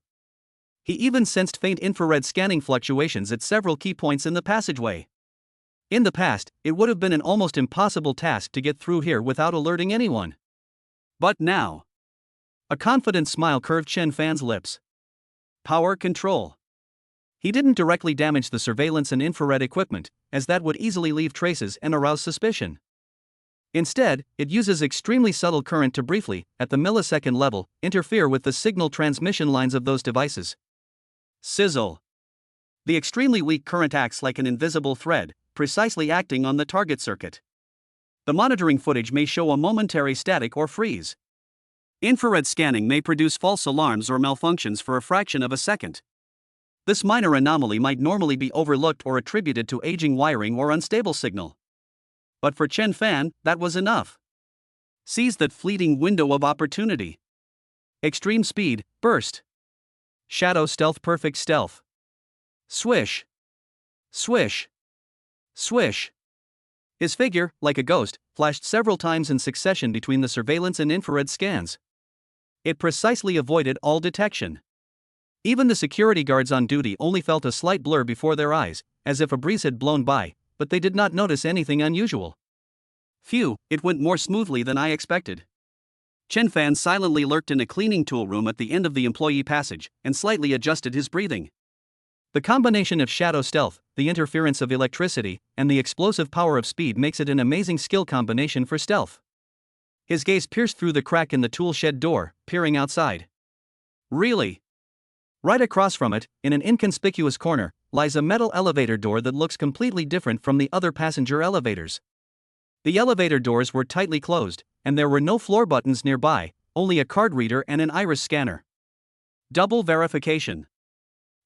S1: He even sensed faint infrared scanning fluctuations at several key points in the passageway. In the past, it would have been an almost impossible task to get through here without alerting anyone. But now, a confident smile curved Chen Fan's lips. Power control. He didn't directly damage the surveillance and infrared equipment, as that would easily leave traces and arouse suspicion. Instead, it uses extremely subtle current to briefly, at the millisecond level, interfere with the signal transmission lines of those devices. Sizzle. The extremely weak current acts like an invisible thread, precisely acting on the target circuit. The monitoring footage may show a momentary static or freeze. Infrared scanning may produce false alarms or malfunctions for a fraction of a second. This minor anomaly might normally be overlooked or attributed to aging wiring or unstable signal. But for Chen Fan, that was enough. Seize that fleeting window of opportunity. Extreme speed, burst. Shadow Stealth, perfect stealth. Swish. Swish. Swish. His figure, like a ghost, flashed several times in succession between the surveillance and infrared scans. It precisely avoided all detection. Even the security guards on duty only felt a slight blur before their eyes, as if a breeze had blown by, but they did not notice anything unusual. Phew, it went more smoothly than I expected. Chen Fan silently lurked in a cleaning tool room at the end of the employee passage, and slightly adjusted his breathing. The combination of shadow stealth, the interference of electricity, and the explosive power of speed makes it an amazing skill combination for stealth. His gaze pierced through the crack in the tool shed door, peering outside. Really? Right across from it, in an inconspicuous corner, lies a metal elevator door that looks completely different from the other passenger elevators. The elevator doors were tightly closed, and there were no floor buttons nearby, only a card reader and an iris scanner. Double verification.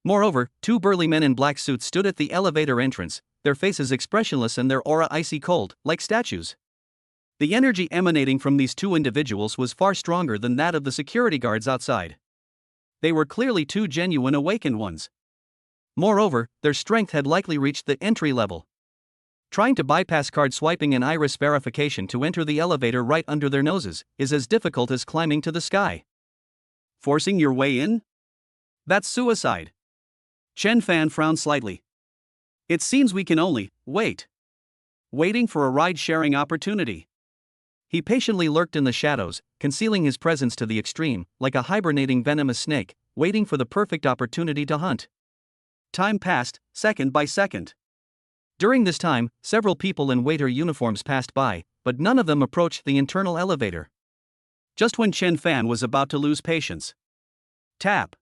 S1: Moreover, 2 burly men in black suits stood at the elevator entrance, their faces expressionless and their aura icy cold, like statues. The energy emanating from these 2 individuals was far stronger than that of the security guards outside. They were clearly 2 genuine awakened ones. Moreover, their strength had likely reached the entry level. Trying to bypass card swiping and iris verification to enter the elevator right under their noses is as difficult as climbing to the sky. Forcing your way in? That's suicide. Chen Fan frowned slightly. It seems we can only wait. Waiting for a ride-sharing opportunity. He patiently lurked in the shadows, concealing his presence to the extreme, like a hibernating venomous snake, waiting for the perfect opportunity to hunt. Time passed, second by second. During this time, several people in waiter uniforms passed by, but none of them approached the internal elevator. Just when Chen Fan was about to lose patience. Tap.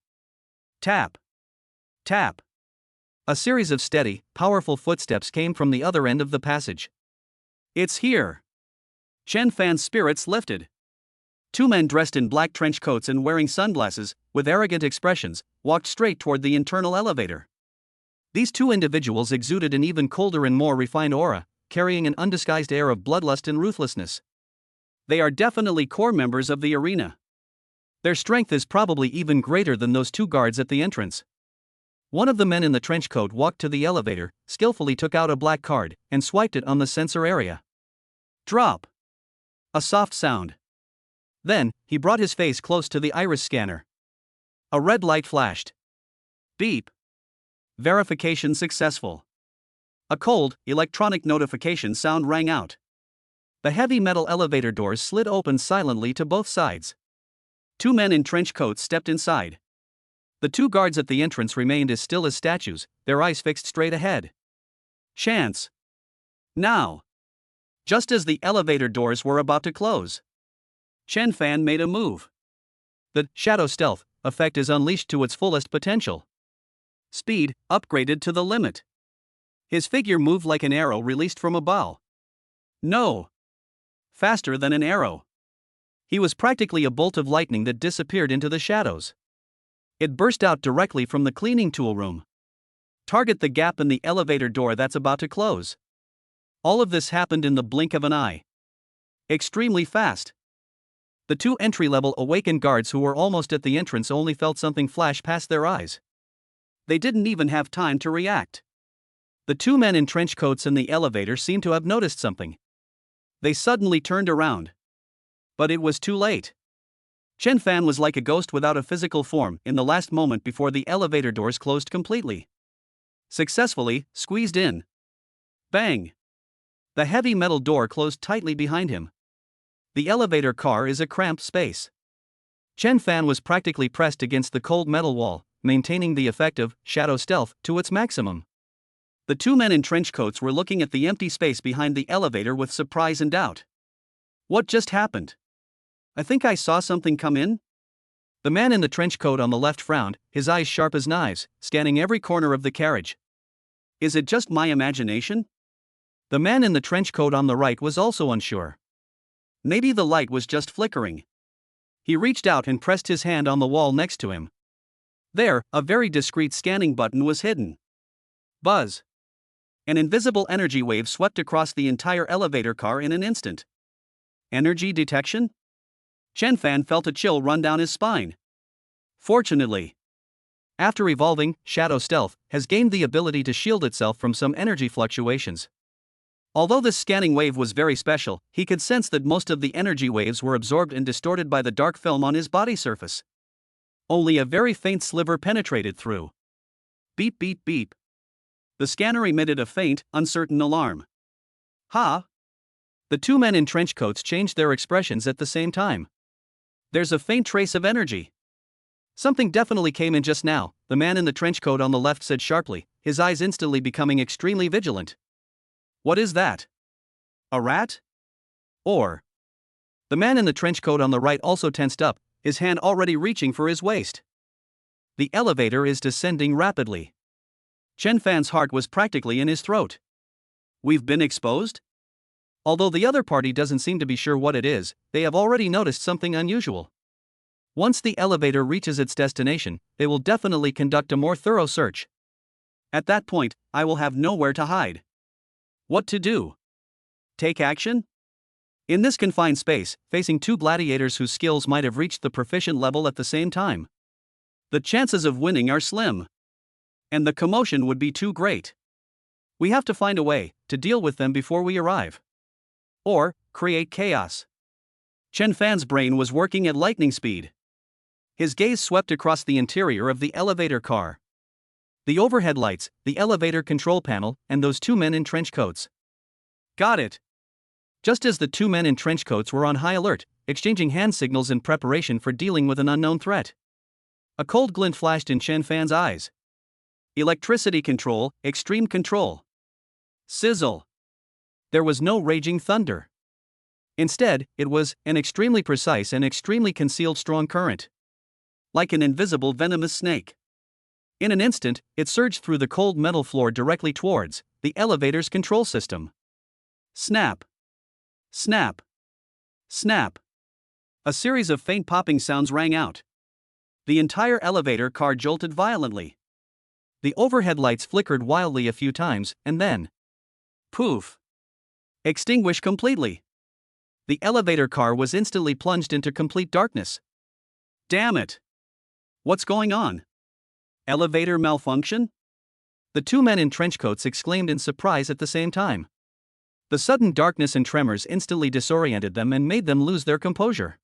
S1: Tap. Tap. A series of steady, powerful footsteps came from the other end of the passage. It's here. Chen Fan's spirits lifted. Two men dressed in black trench coats and wearing sunglasses, with arrogant expressions, walked straight toward the internal elevator. These two individuals exuded an even colder and more refined aura, carrying an undisguised air of bloodlust and ruthlessness. They are definitely core members of the arena. Their strength is probably even greater than those two guards at the entrance. One of the men in the trench coat walked to the elevator, skillfully took out a black card, and swiped it on the sensor area. Drop. A soft sound. Then, he brought his face close to the iris scanner. A red light flashed. Beep. Verification successful. A cold, electronic notification sound rang out. The heavy metal elevator doors slid open silently to both sides. Two men in trench coats stepped inside. The two guards at the entrance remained as still as statues, their eyes fixed straight ahead. Chance. Now. Just as the elevator doors were about to close, Chen Fan made a move. The shadow stealth effect is unleashed to its fullest potential. Speed upgraded to the limit. His figure moved like an arrow released from a bow. No. Faster than an arrow. He was practically a bolt of lightning that disappeared into the shadows. It burst out directly from the cleaning tool room. Target the gap in the elevator door that's about to close. All of this happened in the blink of an eye. Extremely fast. The two entry-level awakened guards who were almost at the entrance only felt something flash past their eyes. They didn't even have time to react. The two men in trench coats in the elevator seemed to have noticed something. They suddenly turned around. But it was too late. Chen Fan was like a ghost without a physical form in the last moment before the elevator doors closed completely. Successfully squeezed in. Bang! The heavy metal door closed tightly behind him. The elevator car is a cramped space. Chen Fan was practically pressed against the cold metal wall, maintaining the effect of shadow stealth to its maximum. The two men in trench coats were looking at the empty space behind the elevator with surprise and doubt. What just happened? I think I saw something come in? The man in the trench coat on the left frowned, his eyes sharp as knives, scanning every corner of the carriage. Is it just my imagination? The man in the trench coat on the right was also unsure. Maybe the light was just flickering. He reached out and pressed his hand on the wall next to him. There, a very discreet scanning button was hidden. Buzz. An invisible energy wave swept across the entire elevator car in an instant. Energy detection? Chen Fan felt a chill run down his spine. Fortunately, after evolving, Shadow Stealth has gained the ability to shield itself from some energy fluctuations. Although this scanning wave was very special, he could sense that most of the energy waves were absorbed and distorted by the dark film on his body surface. Only a very faint sliver penetrated through. Beep beep beep. The scanner emitted a faint, uncertain alarm. Ha! The two men in trench coats changed their expressions at the same time. There's a faint trace of energy. Something definitely came in just now, the man in the trench coat on the left said sharply, his eyes instantly becoming extremely vigilant. What is that? A rat? Or? The man in the trench coat on the right also tensed up, his hand already reaching for his waist. The elevator is descending rapidly. Chen Fan's heart was practically in his throat. We've been exposed? Although the other party doesn't seem to be sure what it is, they have already noticed something unusual. Once the elevator reaches its destination, they will definitely conduct a more thorough search. At that point, I will have nowhere to hide. What to do? Take action? In this confined space, facing two gladiators whose skills might have reached the proficient level at the same time, the chances of winning are slim. And the commotion would be too great. We have to find a way to deal with them before we arrive. Or, create chaos. Chen Fan's brain was working at lightning speed. His gaze swept across the interior of the elevator car. The overhead lights, the elevator control panel, and those two men in trench coats. Got it. Just as the two men in trench coats were on high alert, exchanging hand signals in preparation for dealing with an unknown threat, a cold glint flashed in Chen Fan's eyes. Electricity control, extreme control. Sizzle. There was no raging thunder. Instead, it was an extremely precise and extremely concealed strong current. Like an invisible venomous snake. In an instant, it surged through the cold metal floor directly towards the elevator's control system. Snap. Snap. Snap. A series of faint popping sounds rang out. The entire elevator car jolted violently. The overhead lights flickered wildly a few times, and then, poof! Extinguished completely. The elevator car was instantly plunged into complete darkness. Damn it! What's going on? Elevator malfunction? The two men in trench coats exclaimed in surprise at the same time. The sudden darkness and tremors instantly disoriented them and made them lose their composure.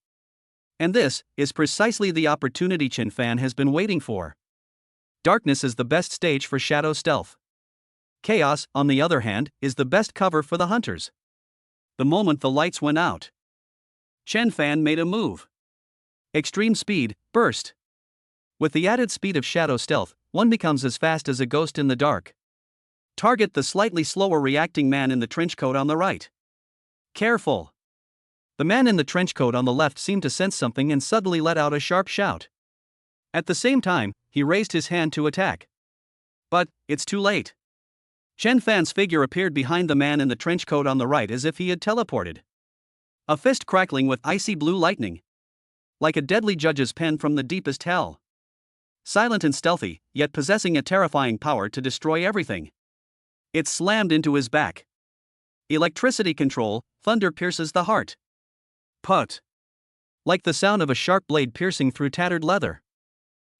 S1: And this is precisely the opportunity Chen Fan has been waiting for. Darkness is the best stage for shadow stealth. Chaos, on the other hand, is the best cover for the hunters. The moment the lights went out, Chen Fan made a move. Extreme speed, burst. With the added speed of shadow stealth, one becomes as fast as a ghost in the dark. Target the slightly slower reacting man in the trench coat on the right. Careful. The man in the trench coat on the left seemed to sense something and suddenly let out a sharp shout. At the same time, he raised his hand to attack. But it's too late. Chen Fan's figure appeared behind the man in the trench coat on the right as if he had teleported. A fist crackling with icy blue lightning. Like a deadly judge's pen from the deepest hell. Silent and stealthy, yet possessing a terrifying power to destroy everything. It slammed into his back. Electricity control, thunder pierces the heart. Put. Like the sound of a sharp blade piercing through tattered leather.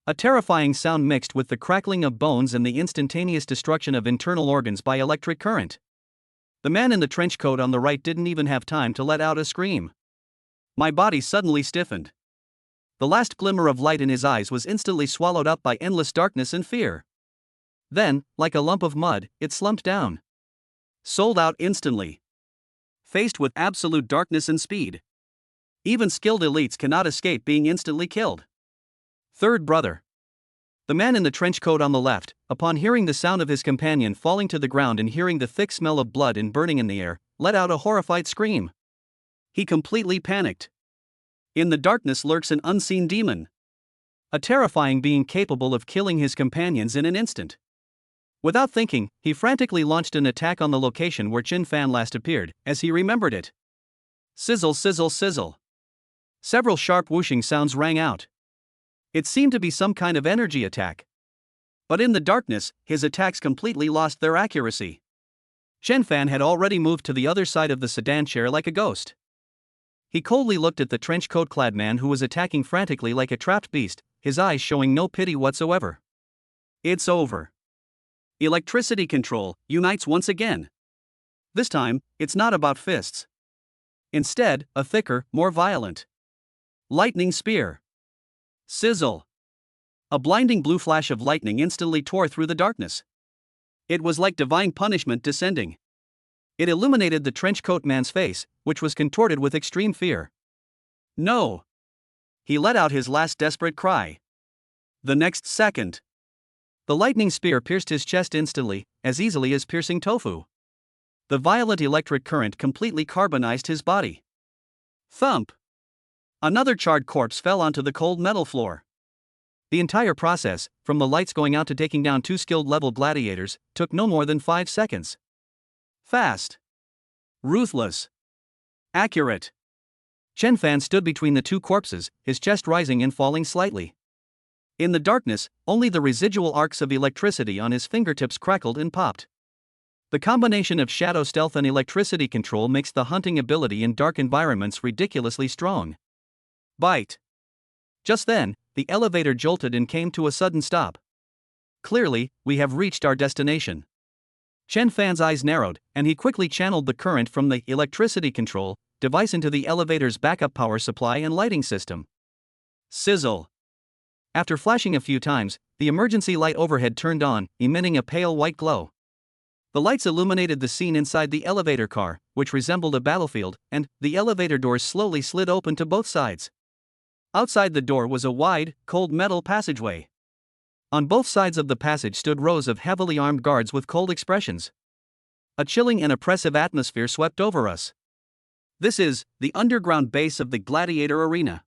S1: A terrifying sound mixed with the crackling of bones and the instantaneous destruction of internal organs by electric current. The man in the trench coat on the right didn't even have time to let out a scream. My body suddenly stiffened. The last glimmer of light in his eyes was instantly swallowed up by endless darkness and fear. Then, like a lump of mud, it slumped down. Sold out instantly. Faced with absolute darkness and speed. Even skilled elites cannot escape being instantly killed. Third brother. The man in the trench coat on the left, upon hearing the sound of his companion falling to the ground and hearing the thick smell of blood and burning in the air, let out a horrified scream. He completely panicked. In the darkness lurks an unseen demon. A terrifying being capable of killing his companions in an instant. Without thinking, he frantically launched an attack on the location where Chen Fan last appeared, as he remembered it. Sizzle, sizzle, sizzle. Several sharp whooshing sounds rang out. It seemed to be some kind of energy attack. But in the darkness, his attacks completely lost their accuracy. Chen Fan had already moved to the other side of the sedan chair like a ghost. He coldly looked at the trench coat-clad man who was attacking frantically like a trapped beast, his eyes showing no pity whatsoever. It's over. Electricity control unites once again. This time, it's not about fists. Instead, a thicker, more violent lightning spear. Sizzle. A blinding blue flash of lightning instantly tore through the darkness. It was like divine punishment descending. It illuminated the trench coat man's face, which was contorted with extreme fear. No! He let out his last desperate cry. The next second, the lightning spear pierced his chest instantly, as easily as piercing tofu. The violent electric current completely carbonized his body. Thump! Another charred corpse fell onto the cold metal floor. The entire process, from the lights going out to taking down two skilled level gladiators, took no more than 5 seconds. Fast. Ruthless. Accurate. Chen Fan stood between the two corpses, his chest rising and falling slightly. In the darkness, only the residual arcs of electricity on his fingertips crackled and popped. The combination of shadow stealth and electricity control makes the hunting ability in dark environments ridiculously strong. Bite. Just then, the elevator jolted and came to a sudden stop. Clearly, we have reached our destination. Chen Fan's eyes narrowed, and he quickly channeled the current from the electricity control device into the elevator's backup power supply and lighting system. Sizzle. After flashing a few times, the emergency light overhead turned on, emitting a pale white glow. The lights illuminated the scene inside the elevator car, which resembled a battlefield, and the elevator doors slowly slid open to both sides. Outside the door was a wide, cold metal passageway. On both sides of the passage stood rows of heavily armed guards with cold expressions. A chilling and oppressive atmosphere swept over us. This is the underground base of the Gladiator Arena.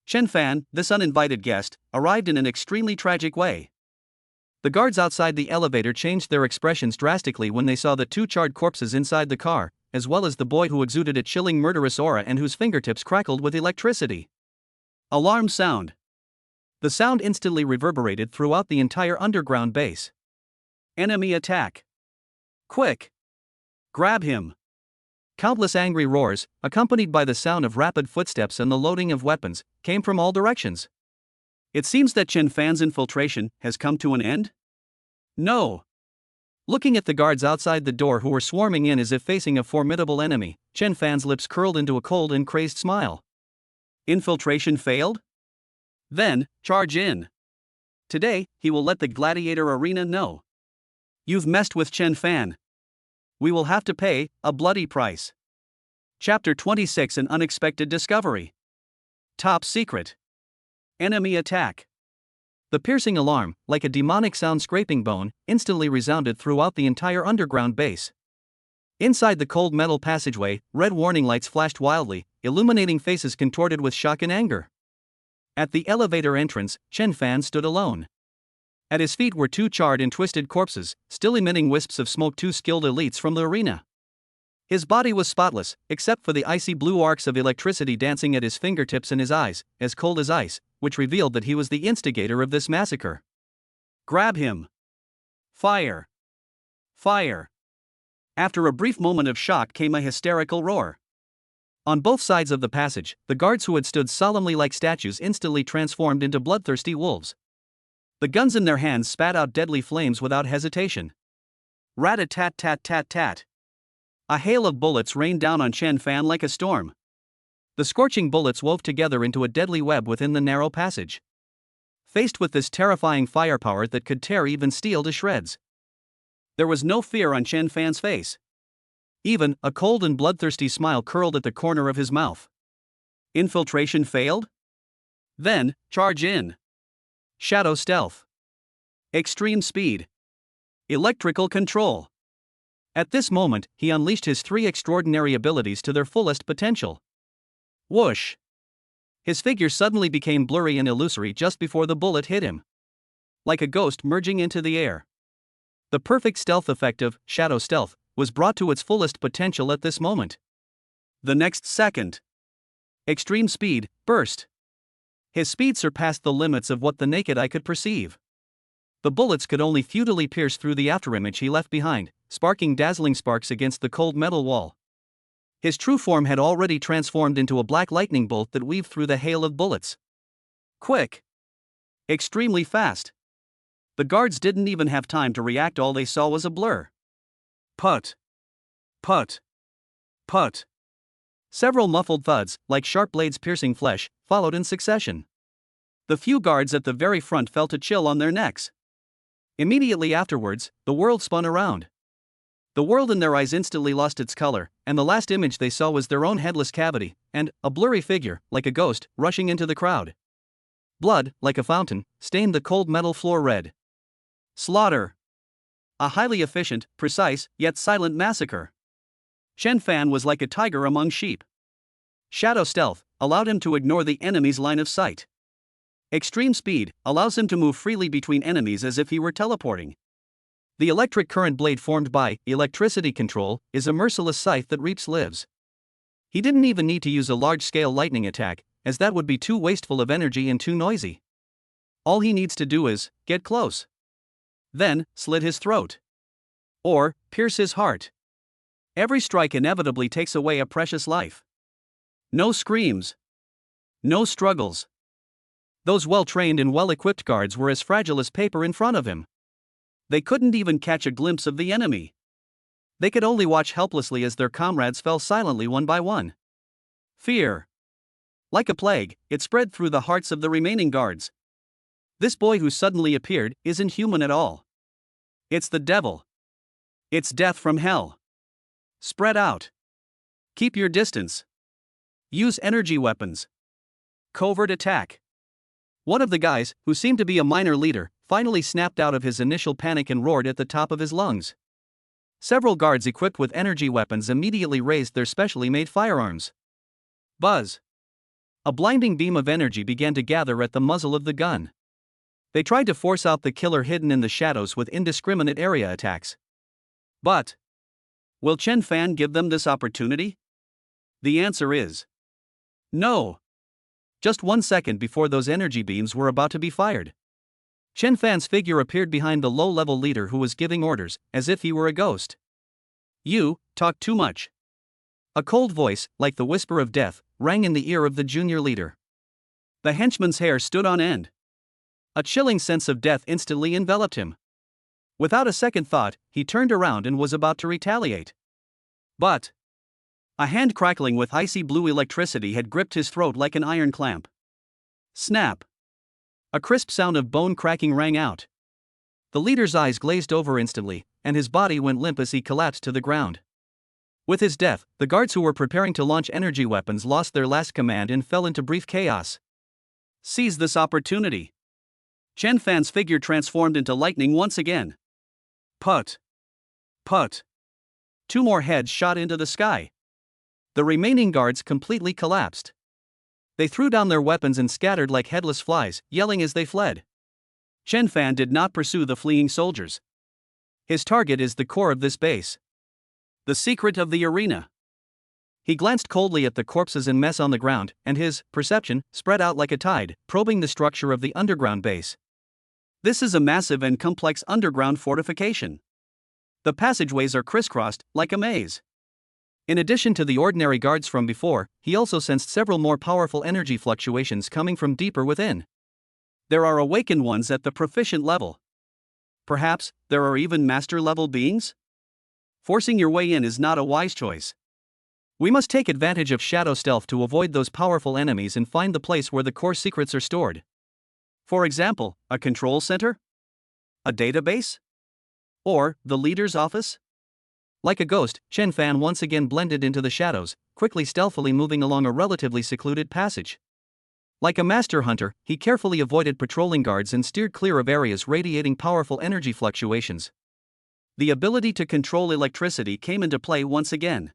S1: Chen Fan, this uninvited guest, arrived in an extremely tragic way. The guards outside the elevator changed their expressions drastically when they saw the two charred corpses inside the car, as well as the boy who exuded a chilling murderous aura and whose fingertips crackled with electricity. Alarm sound. The sound instantly reverberated throughout the entire underground base. Enemy attack. Quick! Grab him! Countless angry roars, accompanied by the sound of rapid footsteps and the loading of weapons, came from all directions. It seems that Chen Fan's infiltration has come to an end? No. Looking at the guards outside the door who were swarming in as if facing a formidable enemy, Chen Fan's lips curled into a cold and crazed smile. Infiltration failed? Then, charge in. Today, he will let the Gladiator Arena know. You've messed with Chen Fan. We will have to pay a bloody price. Chapter 26: An Unexpected Discovery. Top secret. Enemy attack. The piercing alarm, like a demonic sound scraping bone, instantly resounded throughout the entire underground base. Inside the cold metal passageway, red warning lights flashed wildly, illuminating faces contorted with shock and anger. At the elevator entrance, Chen Fan stood alone. At his feet were two charred and twisted corpses, still emitting wisps of smoke, two skilled elites from the arena. His body was spotless, except for the icy blue arcs of electricity dancing at his fingertips and his eyes, as cold as ice, which revealed that he was the instigator of this massacre. Grab him! Fire! Fire! After a brief moment of shock came a hysterical roar. On both sides of the passage, the guards who had stood solemnly like statues instantly transformed into bloodthirsty wolves. The guns in their hands spat out deadly flames without hesitation. Rat-a-tat-tat-tat-tat. A hail of bullets rained down on Chen Fan like a storm. The scorching bullets wove together into a deadly web within the narrow passage. Faced with this terrifying firepower that could tear even steel to shreds, there was no fear on Chen Fan's face. Even a cold and bloodthirsty smile curled at the corner of his mouth. Infiltration failed? Then, charge in. Shadow stealth. Extreme speed. Electrical control. At this moment, he unleashed his three extraordinary abilities to their fullest potential. Whoosh! His figure suddenly became blurry and illusory just before the bullet hit him. Like a ghost merging into the air. The perfect stealth effect of shadow stealth was brought to its fullest potential at this moment. The next second. Extreme speed burst. His speed surpassed the limits of what the naked eye could perceive. The bullets could only futilely pierce through the afterimage he left behind, sparking dazzling sparks against the cold metal wall. His true form had already transformed into a black lightning bolt that weaved through the hail of bullets. Quick! Extremely fast. The guards didn't even have time to react, all they saw was a blur. Put! Put! Put! Several muffled thuds, like sharp blades piercing flesh, followed in succession. The few guards at the very front felt a chill on their necks. Immediately afterwards, the world spun around. The world in their eyes instantly lost its color, and the last image they saw was their own headless cavity, and a blurry figure, like a ghost, rushing into the crowd. Blood, like a fountain, stained the cold metal floor red. Slaughter. A highly efficient, precise, yet silent massacre. Chen Fan was like a tiger among sheep. Shadow stealth allowed him to ignore the enemy's line of sight. Extreme speed allows him to move freely between enemies as if he were teleporting. The electric current blade formed by electricity control is a merciless scythe that reaps lives. He didn't even need to use a large-scale lightning attack, as that would be too wasteful of energy and too noisy. All he needs to do is get close. Then, slit his throat. Or pierce his heart. Every strike inevitably takes away a precious life. No screams. No struggles. Those well-trained and well-equipped guards were as fragile as paper in front of him. They couldn't even catch a glimpse of the enemy. They could only watch helplessly as their comrades fell silently one by one. Fear. Like a plague, it spread through the hearts of the remaining guards. This boy who suddenly appeared isn't human at all. It's the devil. It's death from hell. Spread out. Keep your distance. Use energy weapons. Covert attack. One of the guys, who seemed to be a minor leader, finally snapped out of his initial panic and roared at the top of his lungs. Several guards equipped with energy weapons immediately raised their specially made firearms. Buzz. A blinding beam of energy began to gather at the muzzle of the gun. They tried to force out the killer hidden in the shadows with indiscriminate area attacks. But will Chen Fan give them this opportunity? The answer is no. Just 1 second before those energy beams were about to be fired, Chen Fan's figure appeared behind the low-level leader who was giving orders, as if he were a ghost. You talk too much. A cold voice, like the whisper of death, rang in the ear of the junior leader. The henchman's hair stood on end. A chilling sense of death instantly enveloped him. Without a second thought, he turned around and was about to retaliate. But a hand crackling with icy blue electricity had gripped his throat like an iron clamp. Snap! A crisp sound of bone cracking rang out. The leader's eyes glazed over instantly, and his body went limp as he collapsed to the ground. With his death, the guards who were preparing to launch energy weapons lost their last command and fell into brief chaos. Seize this opportunity. Chen Fan's figure transformed into lightning once again. Put! Put! 2 more heads shot into the sky. The remaining guards completely collapsed. They threw down their weapons and scattered like headless flies, yelling as they fled. Chen Fan did not pursue the fleeing soldiers. His target is the core of this base. The secret of the arena. He glanced coldly at the corpses and mess on the ground, and his perception spread out like a tide, probing the structure of the underground base. This is a massive and complex underground fortification. The passageways are crisscrossed, like a maze. In addition to the ordinary guards from before, he also sensed several more powerful energy fluctuations coming from deeper within. There are awakened ones at the proficient level. Perhaps there are even master-level beings? Forcing your way in is not a wise choice. We must take advantage of shadow stealth to avoid those powerful enemies and find the place where the core secrets are stored. For example, a control center? A database? Or the leader's office? Like a ghost, Chen Fan once again blended into the shadows, quickly stealthily moving along a relatively secluded passage. Like a master hunter, he carefully avoided patrolling guards and steered clear of areas radiating powerful energy fluctuations. The ability to control electricity came into play once again.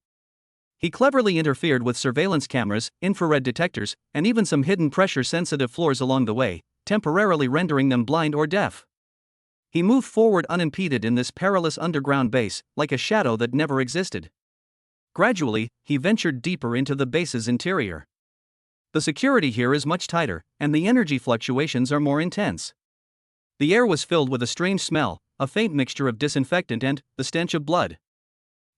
S1: He cleverly interfered with surveillance cameras, infrared detectors, and even some hidden pressure-sensitive floors along the way, temporarily rendering them blind or deaf. He moved forward unimpeded in this perilous underground base, like a shadow that never existed. Gradually, he ventured deeper into the base's interior. The security here is much tighter, and the energy fluctuations are more intense. The air was filled with a strange smell, a faint mixture of disinfectant and the stench of blood.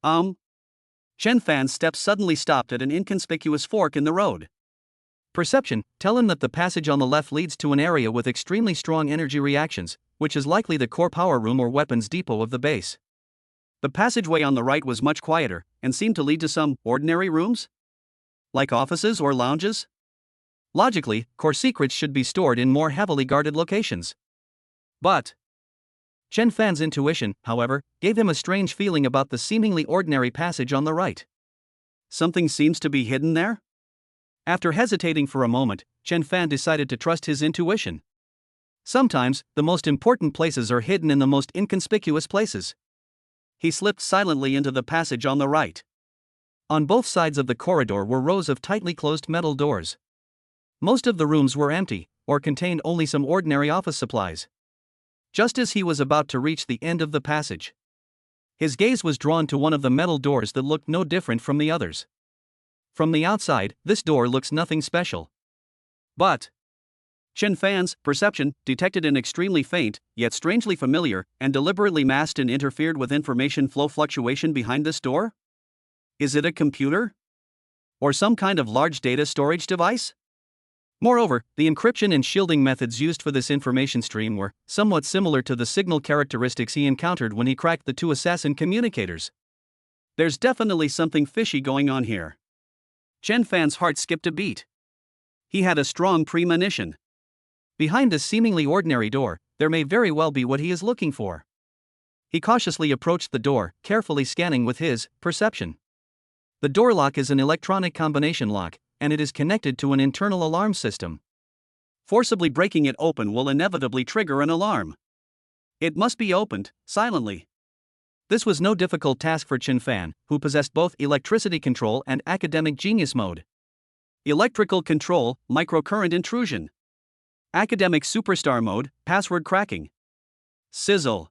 S1: Chen Fan's steps suddenly stopped at an inconspicuous fork in the road. Perception tell him that the passage on the left leads to an area with extremely strong energy reactions, which is likely the core power room or weapons depot of the base. The passageway on the right was much quieter, and seemed to lead to some ordinary rooms? Like offices or lounges? Logically, core secrets should be stored in more heavily guarded locations. But Chen Fan's intuition, however, gave him a strange feeling about the seemingly ordinary passage on the right. Something seems to be hidden there? After hesitating for a moment, Chen Fan decided to trust his intuition. Sometimes, the most important places are hidden in the most inconspicuous places. He slipped silently into the passage on the right. On both sides of the corridor were rows of tightly closed metal doors. Most of the rooms were empty, or contained only some ordinary office supplies. Just as he was about to reach the end of the passage, his gaze was drawn to one of the metal doors that looked no different from the others. From the outside, this door looks nothing special. But Chen Fan's perception detected an extremely faint, yet strangely familiar, and deliberately masked and interfered with information flow fluctuation behind this door? Is it a computer? Or some kind of large data storage device? Moreover, the encryption and shielding methods used for this information stream were somewhat similar to the signal characteristics he encountered when he cracked the 2 assassin communicators. There's definitely something fishy going on here. Chen Fan's heart skipped a beat. He had a strong premonition. Behind this seemingly ordinary door, there may very well be what he is looking for. He cautiously approached the door, carefully scanning with his perception. The door lock is an electronic combination lock, and it is connected to an internal alarm system. Forcibly breaking it open will inevitably trigger an alarm. It must be opened silently. This was no difficult task for Chen Fan, who possessed both electricity control and academic genius mode. Electrical control, microcurrent intrusion. Academic superstar mode, password cracking. Sizzle.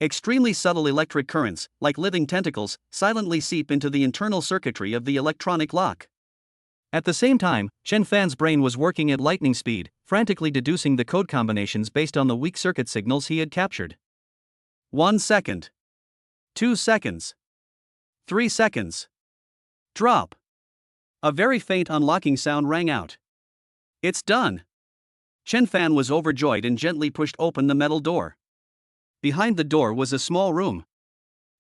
S1: Extremely subtle electric currents, like living tentacles, silently seep into the internal circuitry of the electronic lock. At the same time, Chen Fan's brain was working at lightning speed, frantically deducing the code combinations based on the weak circuit signals he had captured. 1 second. 2 seconds. 3 seconds. Drop. A very faint unlocking sound rang out. It's done. Chen Fan was overjoyed and gently pushed open the metal door. Behind the door was a small room.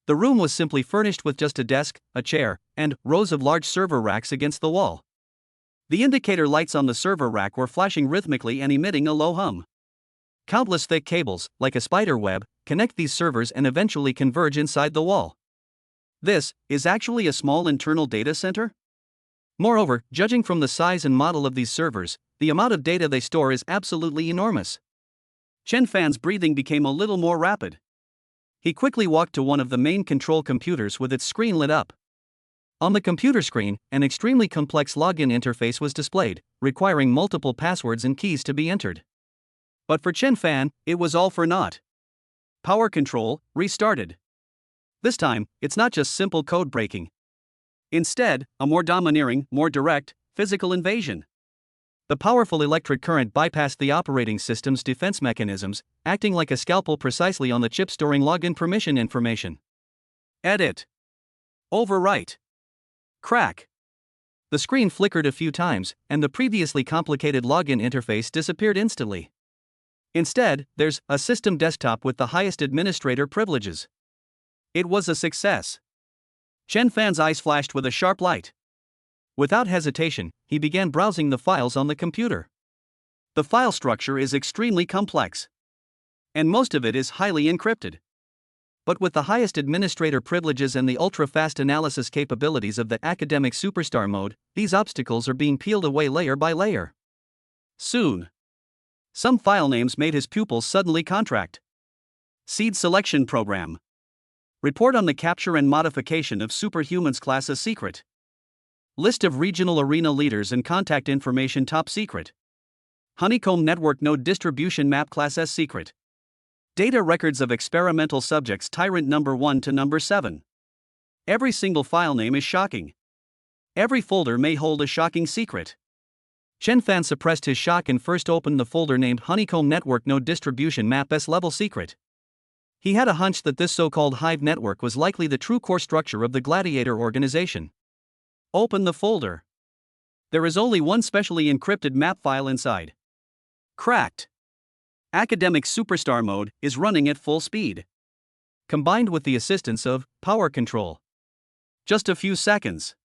S1: The room was simply furnished with just a desk, a chair, and rows of large server racks against the wall. The indicator lights on the server rack were flashing rhythmically and emitting a low hum. Countless thick cables, like a spider web, connect these servers and eventually converge inside the wall. This is actually a small internal data center? Moreover, judging from the size and model of these servers, the amount of data they store is absolutely enormous. Chen Fan's breathing became a little more rapid. He quickly walked to one of the main control computers with its screen lit up. On the computer screen, an extremely complex login interface was displayed, requiring multiple passwords and keys to be entered. But for Chen Fan, it was all for naught. Power control restarted. This time, it's not just simple code breaking. Instead, a more domineering, more direct, physical invasion. The powerful electric current bypassed the operating system's defense mechanisms, acting like a scalpel precisely on the chip storing login permission information. Edit. Overwrite. Crack. The screen flickered a few times, and the previously complicated login interface disappeared instantly. Instead, there's a system desktop with the highest administrator privileges. It was a success. Chen Fan's eyes flashed with a sharp light. Without hesitation, he began browsing the files on the computer. The file structure is extremely complex. And most of it is highly encrypted. But with the highest administrator privileges and the ultra-fast analysis capabilities of the academic superstar mode, these obstacles are being peeled away layer by layer. Soon. Some file names made his pupils suddenly contract. Seed Selection Program. Report on the capture and modification of superhumans class as secret. List of regional arena leaders and contact information top secret. Honeycomb network node distribution map class as secret. Data records of experimental subjects tyrant number 1 to number 7. Every single file name is shocking. Every folder may hold a shocking secret. Chen Fan suppressed his shock and first opened the folder named Honeycomb Network Node Distribution Map S-Level Secret. He had a hunch that this so-called hive network was likely the true core structure of the Gladiator organization. Open the folder. There is only one specially encrypted map file inside. Cracked. Academic Superstar Mode is running at full speed. Combined with the assistance of power control. Just a few seconds.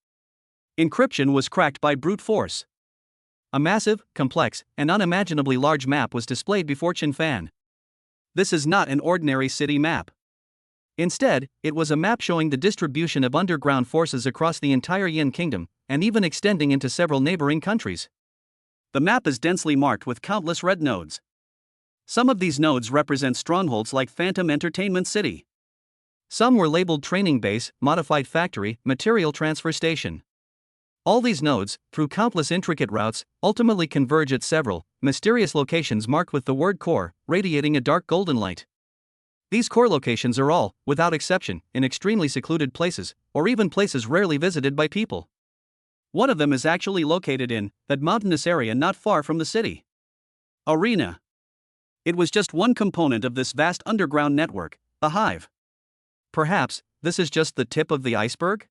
S1: Encryption was cracked by brute force. A massive, complex, and unimaginably large map was displayed before Chen Fan. This is not an ordinary city map. Instead, it was a map showing the distribution of underground forces across the entire Yin Kingdom, and even extending into several neighboring countries. The map is densely marked with countless red nodes. Some of these nodes represent strongholds like Phantom Entertainment City. Some were labeled Training Base, Modified Factory, Material Transfer Station. All these nodes, through countless intricate routes, ultimately converge at several mysterious locations marked with the word core, radiating a dark golden light. These core locations are all, without exception, in extremely secluded places, or even places rarely visited by people. One of them is actually located in that mountainous area not far from the city. Arena. It was just one component of this vast underground network, the hive. Perhaps, this is just the tip of the iceberg?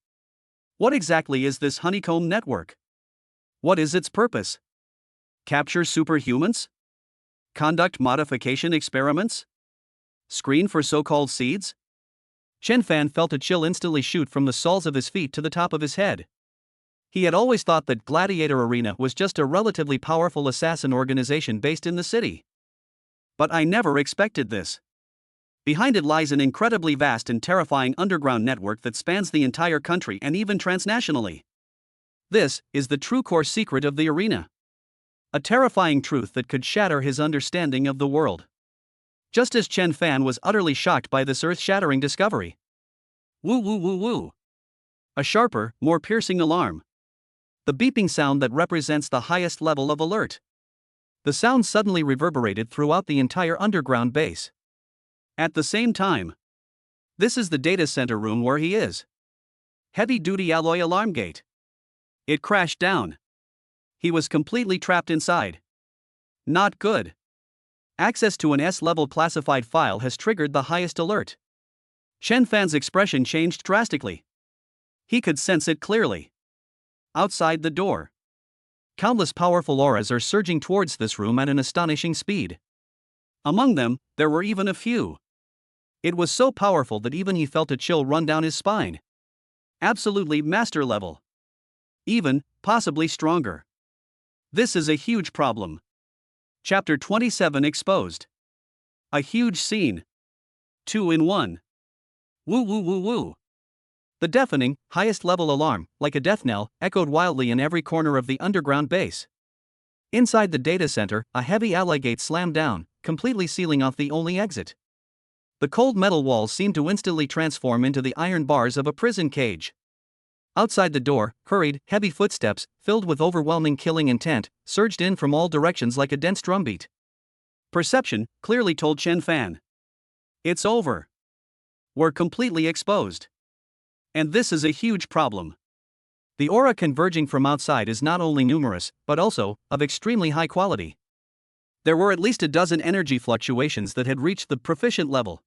S1: What exactly is this honeycomb network? What is its purpose? Capture superhumans? Conduct modification experiments? Screen for so-called seeds? Chen Fan felt a chill instantly shoot from the soles of his feet to the top of his head. He had always thought that Gladiator Arena was just a relatively powerful assassin organization based in the city. But I never expected this. Behind it lies an incredibly vast and terrifying underground network that spans the entire country and even transnationally. This is the true core secret of the arena. A terrifying truth that could shatter his understanding of the world. Just as Chen Fan was utterly shocked by this earth-shattering discovery. Woo woo woo woo. A sharper, more piercing alarm. The beeping sound that represents the highest level of alert. The sound suddenly reverberated throughout the entire underground base. At the same time, this is the data center room where he is. Heavy-duty alloy alarm gate. It crashed down. He was completely trapped inside. Not good. Access to an S-level classified file has triggered the highest alert. Chen Fan's expression changed drastically. He could sense it clearly. Outside the door, countless powerful auras are surging towards this room at an astonishing speed. Among them, there were even a few. It was so powerful that even he felt a chill run down his spine. Absolutely master level. Even, possibly stronger. This is a huge problem. Chapter 27 exposed. A huge scene. 2 in 1. Woo woo woo woo. The deafening, highest level alarm, like a death knell, echoed wildly in every corner of the underground base. Inside the data center, a heavy alloy gate slammed down, completely sealing off the only exit. The cold metal walls seemed to instantly transform into the iron bars of a prison cage. Outside the door, hurried, heavy footsteps, filled with overwhelming killing intent, surged in from all directions like a dense drumbeat. Perception clearly told Chen Fan. It's over. We're completely exposed. And this is a huge problem. The aura converging from outside is not only numerous, but also of extremely high quality. There were at least a dozen energy fluctuations that had reached the proficient level.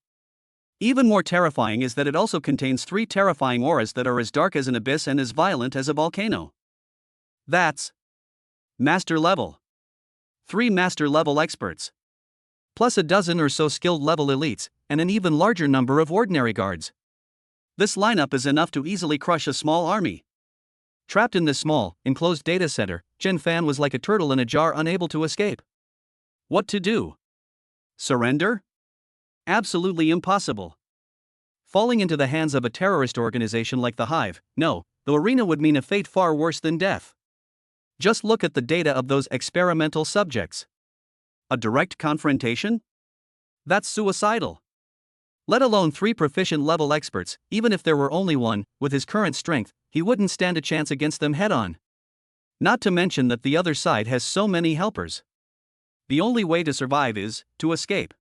S1: Even more terrifying is that it also contains 3 terrifying auras that are as dark as an abyss and as violent as a volcano. That's master level. 3 master level experts. Plus a dozen or so skilled level elites, and an even larger number of ordinary guards. This lineup is enough to easily crush a small army. Trapped in this small, enclosed data center, Chen Fan was like a turtle in a jar, unable to escape. What to do? Surrender? Absolutely impossible. Falling into the hands of a terrorist organization like the Hive, no, the arena would mean a fate far worse than death. Just look at the data of those experimental subjects. A direct confrontation? That's suicidal. Let alone 3 proficient level experts, even if there were only one, with his current strength, he wouldn't stand a chance against them head-on. Not to mention that the other side has so many helpers. The only way to survive is to escape.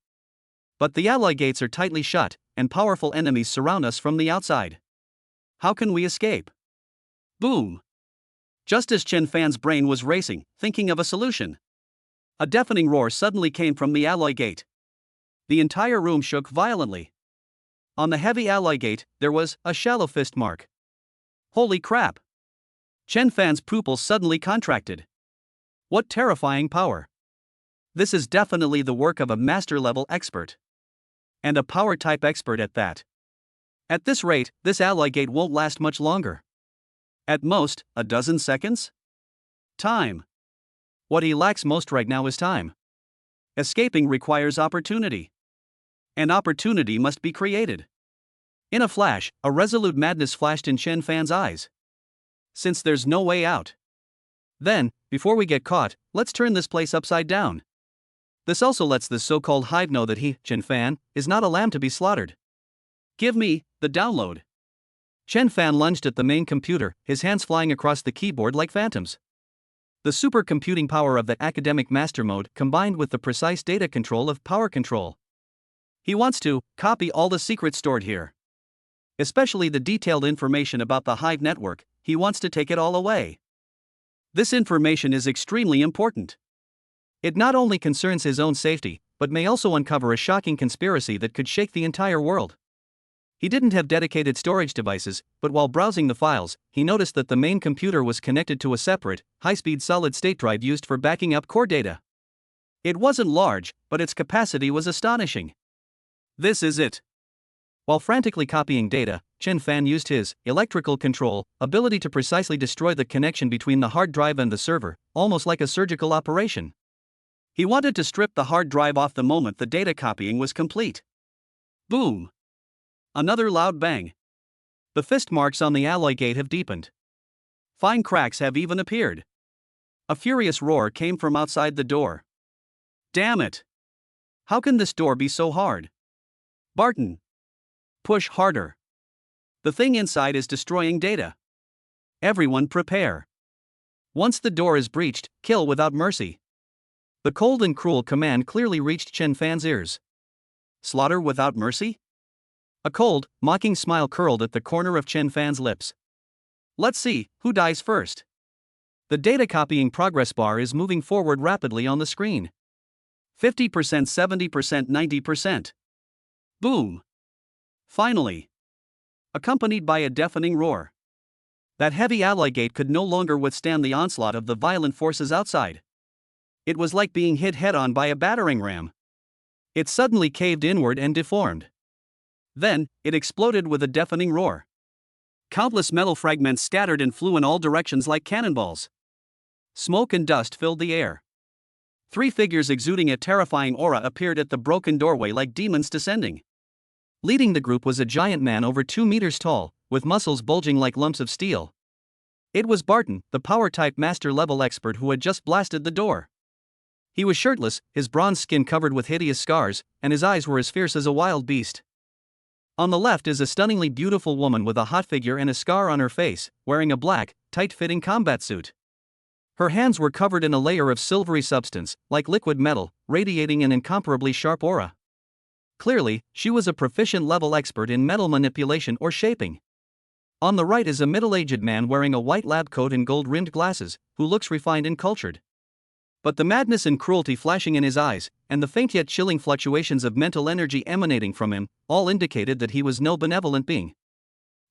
S1: But the alloy gates are tightly shut, and powerful enemies surround us from the outside. How can we escape? Boom! Just as Chen Fan's brain was racing, thinking of a solution, a deafening roar suddenly came from the alloy gate. The entire room shook violently. On the heavy alloy gate, there was a shallow fist mark. Holy crap! Chen Fan's pupils suddenly contracted. What terrifying power! This is definitely the work of a master-level expert. And a power-type expert at that. At this rate, this alloy gate won't last much longer. At most, a dozen seconds? Time. What he lacks most right now is time. Escaping requires opportunity. And opportunity must be created. In a flash, a resolute madness flashed in Chen Fan's eyes. Since there's no way out, then, before we get caught, let's turn this place upside down. This also lets the so-called Hive know that he, Chen Fan, is not a lamb to be slaughtered. Give me the download. Chen Fan lunged at the main computer, his hands flying across the keyboard like phantoms. The supercomputing power of the academic master mode combined with the precise data control of power control. He wants to copy all the secrets stored here. Especially the detailed information about the Hive network, he wants to take it all away. This information is extremely important. It not only concerns his own safety, but may also uncover a shocking conspiracy that could shake the entire world. He didn't have dedicated storage devices, but while browsing the files, he noticed that the main computer was connected to a separate, high-speed solid-state drive used for backing up core data. It wasn't large, but its capacity was astonishing. This is it. While frantically copying data, Chen Fan used his electrical control ability to precisely destroy the connection between the hard drive and the server, almost like a surgical operation. He wanted to strip the hard drive off the moment the data copying was complete. Boom! Another loud bang. The fist marks on the alloy gate have deepened. Fine cracks have even appeared. A furious roar came from outside the door. Damn it! How can this door be so hard? Barton! Push harder. The thing inside is destroying data. Everyone prepare. Once the door is breached, kill without mercy. The cold and cruel command clearly reached Chen Fan's ears. Slaughter without mercy? A cold, mocking smile curled at the corner of Chen Fan's lips. Let's see who dies first. The data copying progress bar is moving forward rapidly on the screen. 50%, 70%, 90%. Boom! Finally. Accompanied by a deafening roar. That heavy alloy gate could no longer withstand the onslaught of the violent forces outside. It was like being hit head-on by a battering ram. It suddenly caved inward and deformed. Then, it exploded with a deafening roar. Countless metal fragments scattered and flew in all directions like cannonballs. Smoke and dust filled the air. 3 figures exuding a terrifying aura appeared at the broken doorway like demons descending. Leading the group was a giant man over 2 meters tall, with muscles bulging like lumps of steel. It was Barton, the power-type master-level expert who had just blasted the door. He was shirtless, his bronze skin covered with hideous scars, and his eyes were as fierce as a wild beast. On the left is a stunningly beautiful woman with a hot figure and a scar on her face, wearing a black, tight-fitting combat suit. Her hands were covered in a layer of silvery substance, like liquid metal, radiating an incomparably sharp aura. Clearly, she was a proficient level expert in metal manipulation or shaping. On the right is a middle-aged man wearing a white lab coat and gold-rimmed glasses, who looks refined and cultured. But the madness and cruelty flashing in his eyes, and the faint yet chilling fluctuations of mental energy emanating from him, all indicated that he was no benevolent being.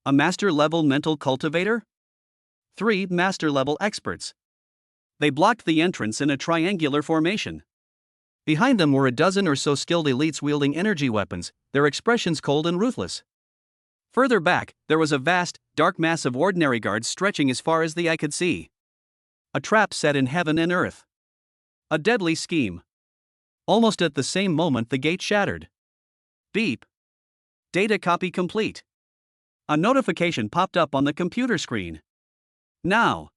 S1: A master-level mental cultivator? 3 master-level experts. They blocked the entrance in a triangular formation. Behind them were a dozen or so skilled elites wielding energy weapons, their expressions cold and ruthless. Further back, there was a vast, dark mass of ordinary guards stretching as far as the eye could see. A trap set in heaven and earth. A deadly scheme. Almost at the same moment the gate shattered. Beep. Data copy complete. A notification popped up on the computer screen. Now.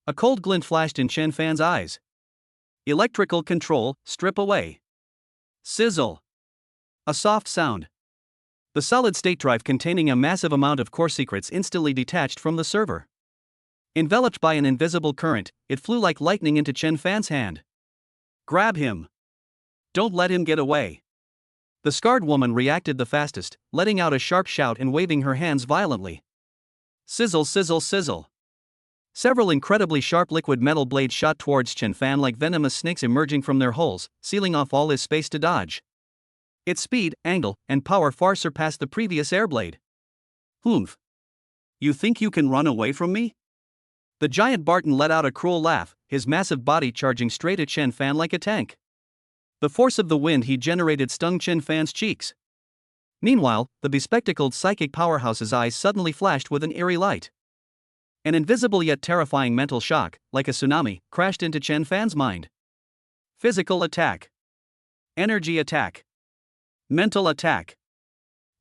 S1: A cold glint flashed in Chen Fan's eyes. Electrical control, strip away. Sizzle. A soft sound. The solid-state drive containing a massive amount of core secrets instantly detached from the server. Enveloped by an invisible current, it flew like lightning into Chen Fan's hand. Grab him. Don't let him get away. The scarred woman reacted the fastest, letting out a sharp shout and waving her hands violently. Sizzle, sizzle, sizzle. Several incredibly sharp liquid metal blades shot towards Chen Fan like venomous snakes emerging from their holes, sealing off all his space to dodge. Its speed, angle, and power far surpassed the previous airblade. Humph. You think you can run away from me? The giant Barton let out a cruel laugh, his massive body charging straight at Chen Fan like a tank. The force of the wind he generated stung Chen Fan's cheeks. Meanwhile, the bespectacled psychic powerhouse's eyes suddenly flashed with an eerie light. An invisible yet terrifying mental shock, like a tsunami, crashed into Chen Fan's mind. Physical attack. Energy attack. Mental attack.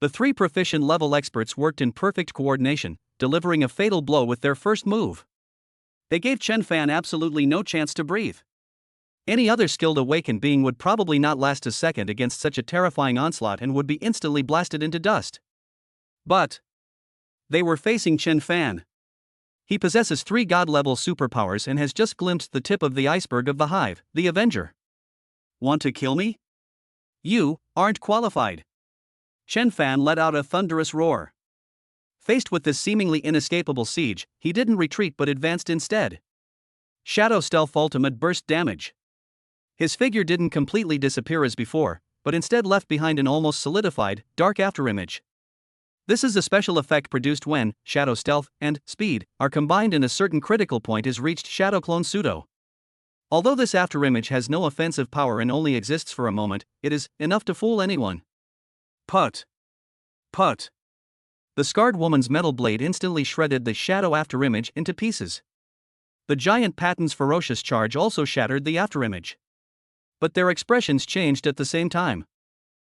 S1: The 3 proficient level experts worked in perfect coordination, delivering a fatal blow with their first move. They gave Chen Fan absolutely no chance to breathe. Any other skilled awakened being would probably not last a second against such a terrifying onslaught and would be instantly blasted into dust. But they were facing Chen Fan. He possesses 3 god-level superpowers and has just glimpsed the tip of the iceberg of the Hive, the Avenger. Want to kill me? You aren't qualified. Chen Fan let out a thunderous roar. Faced with this seemingly inescapable siege, he didn't retreat but advanced instead. Shadow Stealth Ultimate Burst Damage. His figure didn't completely disappear as before, but instead left behind an almost solidified, dark afterimage. This is a special effect produced when Shadow Stealth and Speed are combined and a certain critical point is reached. Shadow Clone Pseudo. Although this afterimage has no offensive power and only exists for a moment, it is enough to fool anyone. Put. Put. The scarred woman's metal blade instantly shredded the shadow afterimage into pieces. The giant Patton's ferocious charge also shattered the afterimage. But their expressions changed at the same time.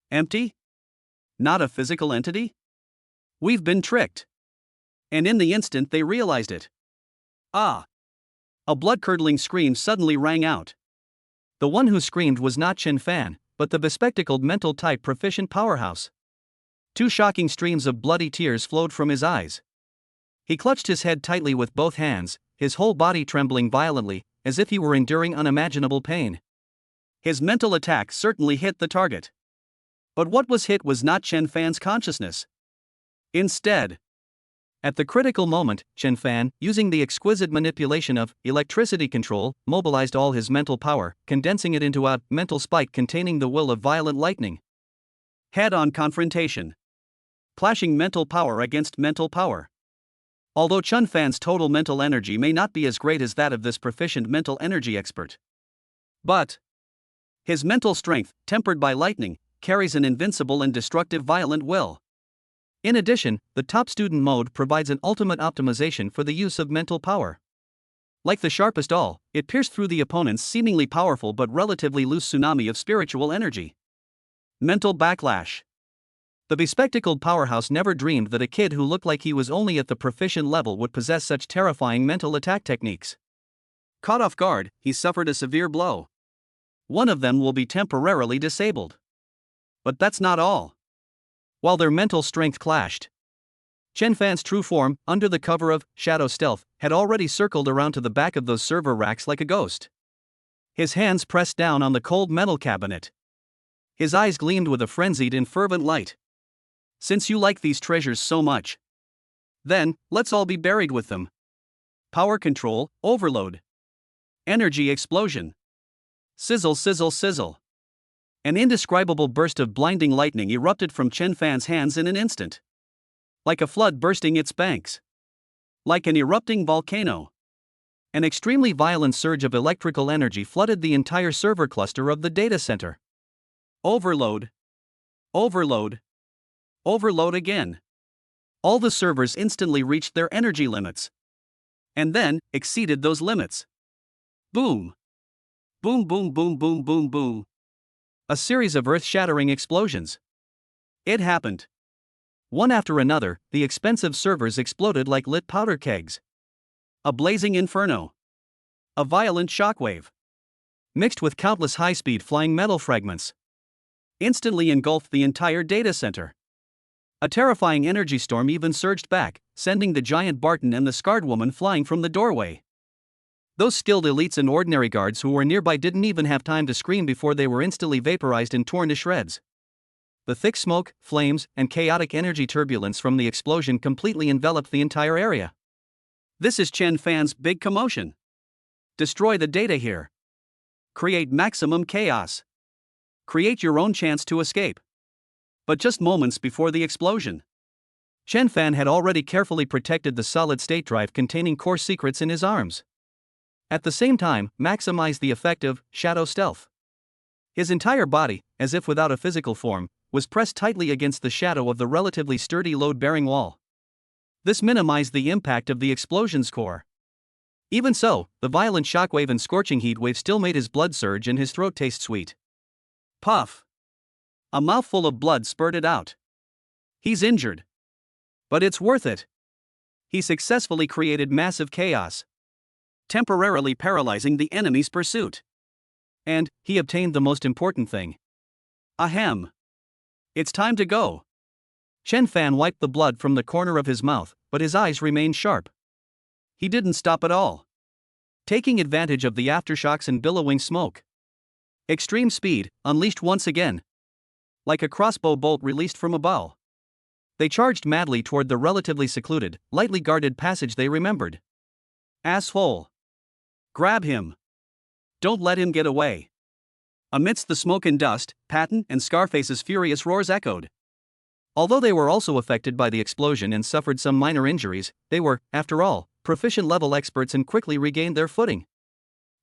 S1: Empty? Not a physical entity? We've been tricked. And in the instant they realized it. Ah! A blood-curdling scream suddenly rang out. The one who screamed was not Chen Fan, but the bespectacled mental-type proficient powerhouse. Two shocking streams of bloody tears flowed from his eyes. He clutched his head tightly with both hands, his whole body trembling violently, as if he were enduring unimaginable pain. His mental attack certainly hit the target. But what was hit was not Chen Fan's consciousness. Instead, at the critical moment, Chen Fan, using the exquisite manipulation of electricity control, mobilized all his mental power, condensing it into a mental spike containing the will of violent lightning. Head-on confrontation. Clashing mental power against mental power. Although Chen Fan's total mental energy may not be as great as that of this proficient mental energy expert, but his mental strength, tempered by lightning, carries an invincible and destructive violent will. In addition, the top student mode provides an ultimate optimization for the use of mental power. Like the sharpest awl, it pierced through the opponent's seemingly powerful but relatively loose tsunami of spiritual energy. Mental backlash. The bespectacled powerhouse never dreamed that a kid who looked like he was only at the proficient level would possess such terrifying mental attack techniques. Caught off guard, he suffered a severe blow. One of them will be temporarily disabled. But that's not all. While their mental strength clashed, Chen Fan's true form, under the cover of shadow stealth, had already circled around to the back of those server racks like a ghost. His hands pressed down on the cold metal cabinet. His eyes gleamed with a frenzied and fervent light. Since you like these treasures so much, then, let's all be buried with them. Power control, overload. Energy explosion. Sizzle, sizzle, sizzle. An indescribable burst of blinding lightning erupted from Chen Fan's hands in an instant. Like a flood bursting its banks. Like an erupting volcano. An extremely violent surge of electrical energy flooded the entire server cluster of the data center. Overload. Overload. Overload again. All the servers instantly reached their energy limits. And then, exceeded those limits. Boom. Boom, boom, boom, boom, boom, boom. A series of earth-shattering explosions. It happened. One after another, the expensive servers exploded like lit powder kegs. A blazing inferno. A violent shockwave. Mixed with countless high-speed flying metal fragments. Instantly engulfed the entire data center. A terrifying energy storm even surged back, sending the giant Barton and the scarred woman flying from the doorway. Those skilled elites and ordinary guards who were nearby didn't even have time to scream before they were instantly vaporized and torn to shreds. The thick smoke, flames, and chaotic energy turbulence from the explosion completely enveloped the entire area. This is Chen Fan's big commotion. Destroy the data here. Create maximum chaos. Create your own chance to escape. But just moments before the explosion, Chen Fan had already carefully protected the solid-state drive containing core secrets in his arms. At the same time, maximized the effect of shadow stealth. His entire body, as if without a physical form, was pressed tightly against the shadow of the relatively sturdy load-bearing wall. This minimized the impact of the explosion's core. Even so, the violent shockwave and scorching heat wave still made his blood surge and his throat taste sweet. Puff. A mouthful of blood spurted out. He's injured. But it's worth it. He successfully created massive chaos, temporarily paralyzing the enemy's pursuit. And he obtained the most important thing. Ahem. It's time to go. Chen Fan wiped the blood from the corner of his mouth, but his eyes remained sharp. He didn't stop at all. Taking advantage of the aftershocks and billowing smoke, extreme speed, unleashed once again. Like a crossbow bolt released from a bow, they charged madly toward the relatively secluded, lightly guarded passage they remembered. Asshole. Grab him. Don't let him get away. Amidst the smoke and dust, Patton and Scarface's furious roars echoed. Although they were also affected by the explosion and suffered some minor injuries, they were, after all, proficient-level experts and quickly regained their footing.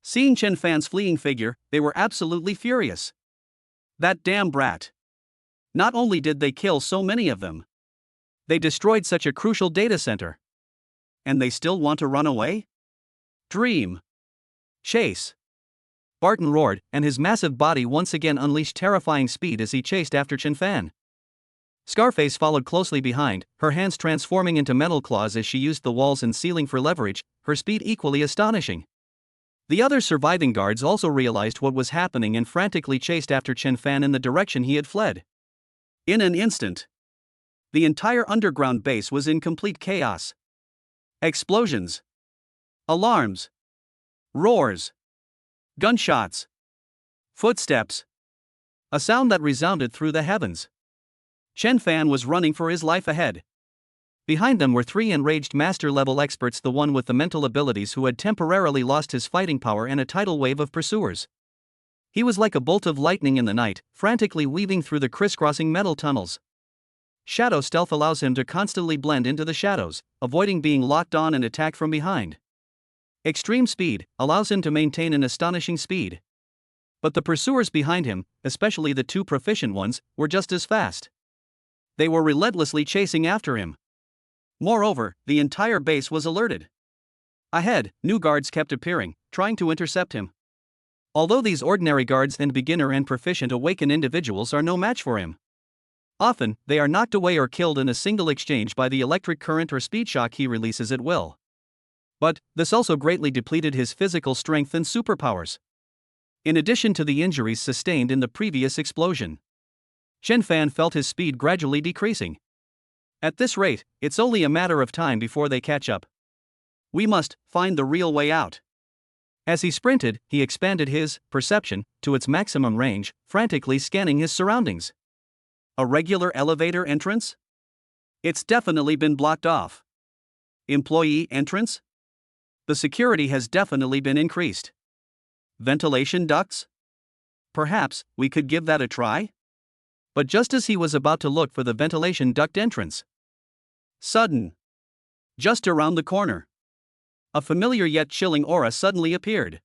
S1: Seeing Chen Fan's fleeing figure, they were absolutely furious. That damn brat. Not only did they kill so many of them, They destroyed such a crucial data center. And they still want to run away? Dream. Chase. Barton roared, and his massive body once again unleashed terrifying speed as he chased after Chen Fan. Scarface followed closely behind, her hands transforming into metal claws as she used the walls and ceiling for leverage, her speed equally astonishing. The other surviving guards also realized what was happening and frantically chased after Chen Fan in the direction he had fled. In an instant, the entire underground base was in complete chaos. Explosions. Alarms. Roars. Gunshots. Footsteps. A sound that resounded through the heavens. Chen Fan was running for his life ahead. Behind them were three enraged master-level experts, the one with the mental abilities who had temporarily lost his fighting power, and a tidal wave of pursuers. He was like a bolt of lightning in the night, frantically weaving through the crisscrossing metal tunnels. Shadow stealth allows him to constantly blend into the shadows, avoiding being locked on and attacked from behind. Extreme speed allows him to maintain an astonishing speed. But the pursuers behind him, especially the two proficient ones, were just as fast. They were relentlessly chasing after him. Moreover, the entire base was alerted. Ahead, new guards kept appearing, trying to intercept him. Although these ordinary guards and beginner and proficient awakened individuals are no match for him. Often, they are knocked away or killed in a single exchange by the electric current or speed shock he releases at will. But, this also greatly depleted his physical strength and superpowers. In addition to the injuries sustained in the previous explosion, Chen Fan felt his speed gradually decreasing. At this rate, it's only a matter of time before they catch up. We must find the real way out. As he sprinted, he expanded his perception to its maximum range, frantically scanning his surroundings. A regular elevator entrance? It's definitely been blocked off. Employee entrance? The security has definitely been increased. Ventilation ducts? Perhaps we could give that a try? But just as he was about to look for the ventilation duct entrance, sudden, just around the corner, a familiar yet chilling aura suddenly appeared.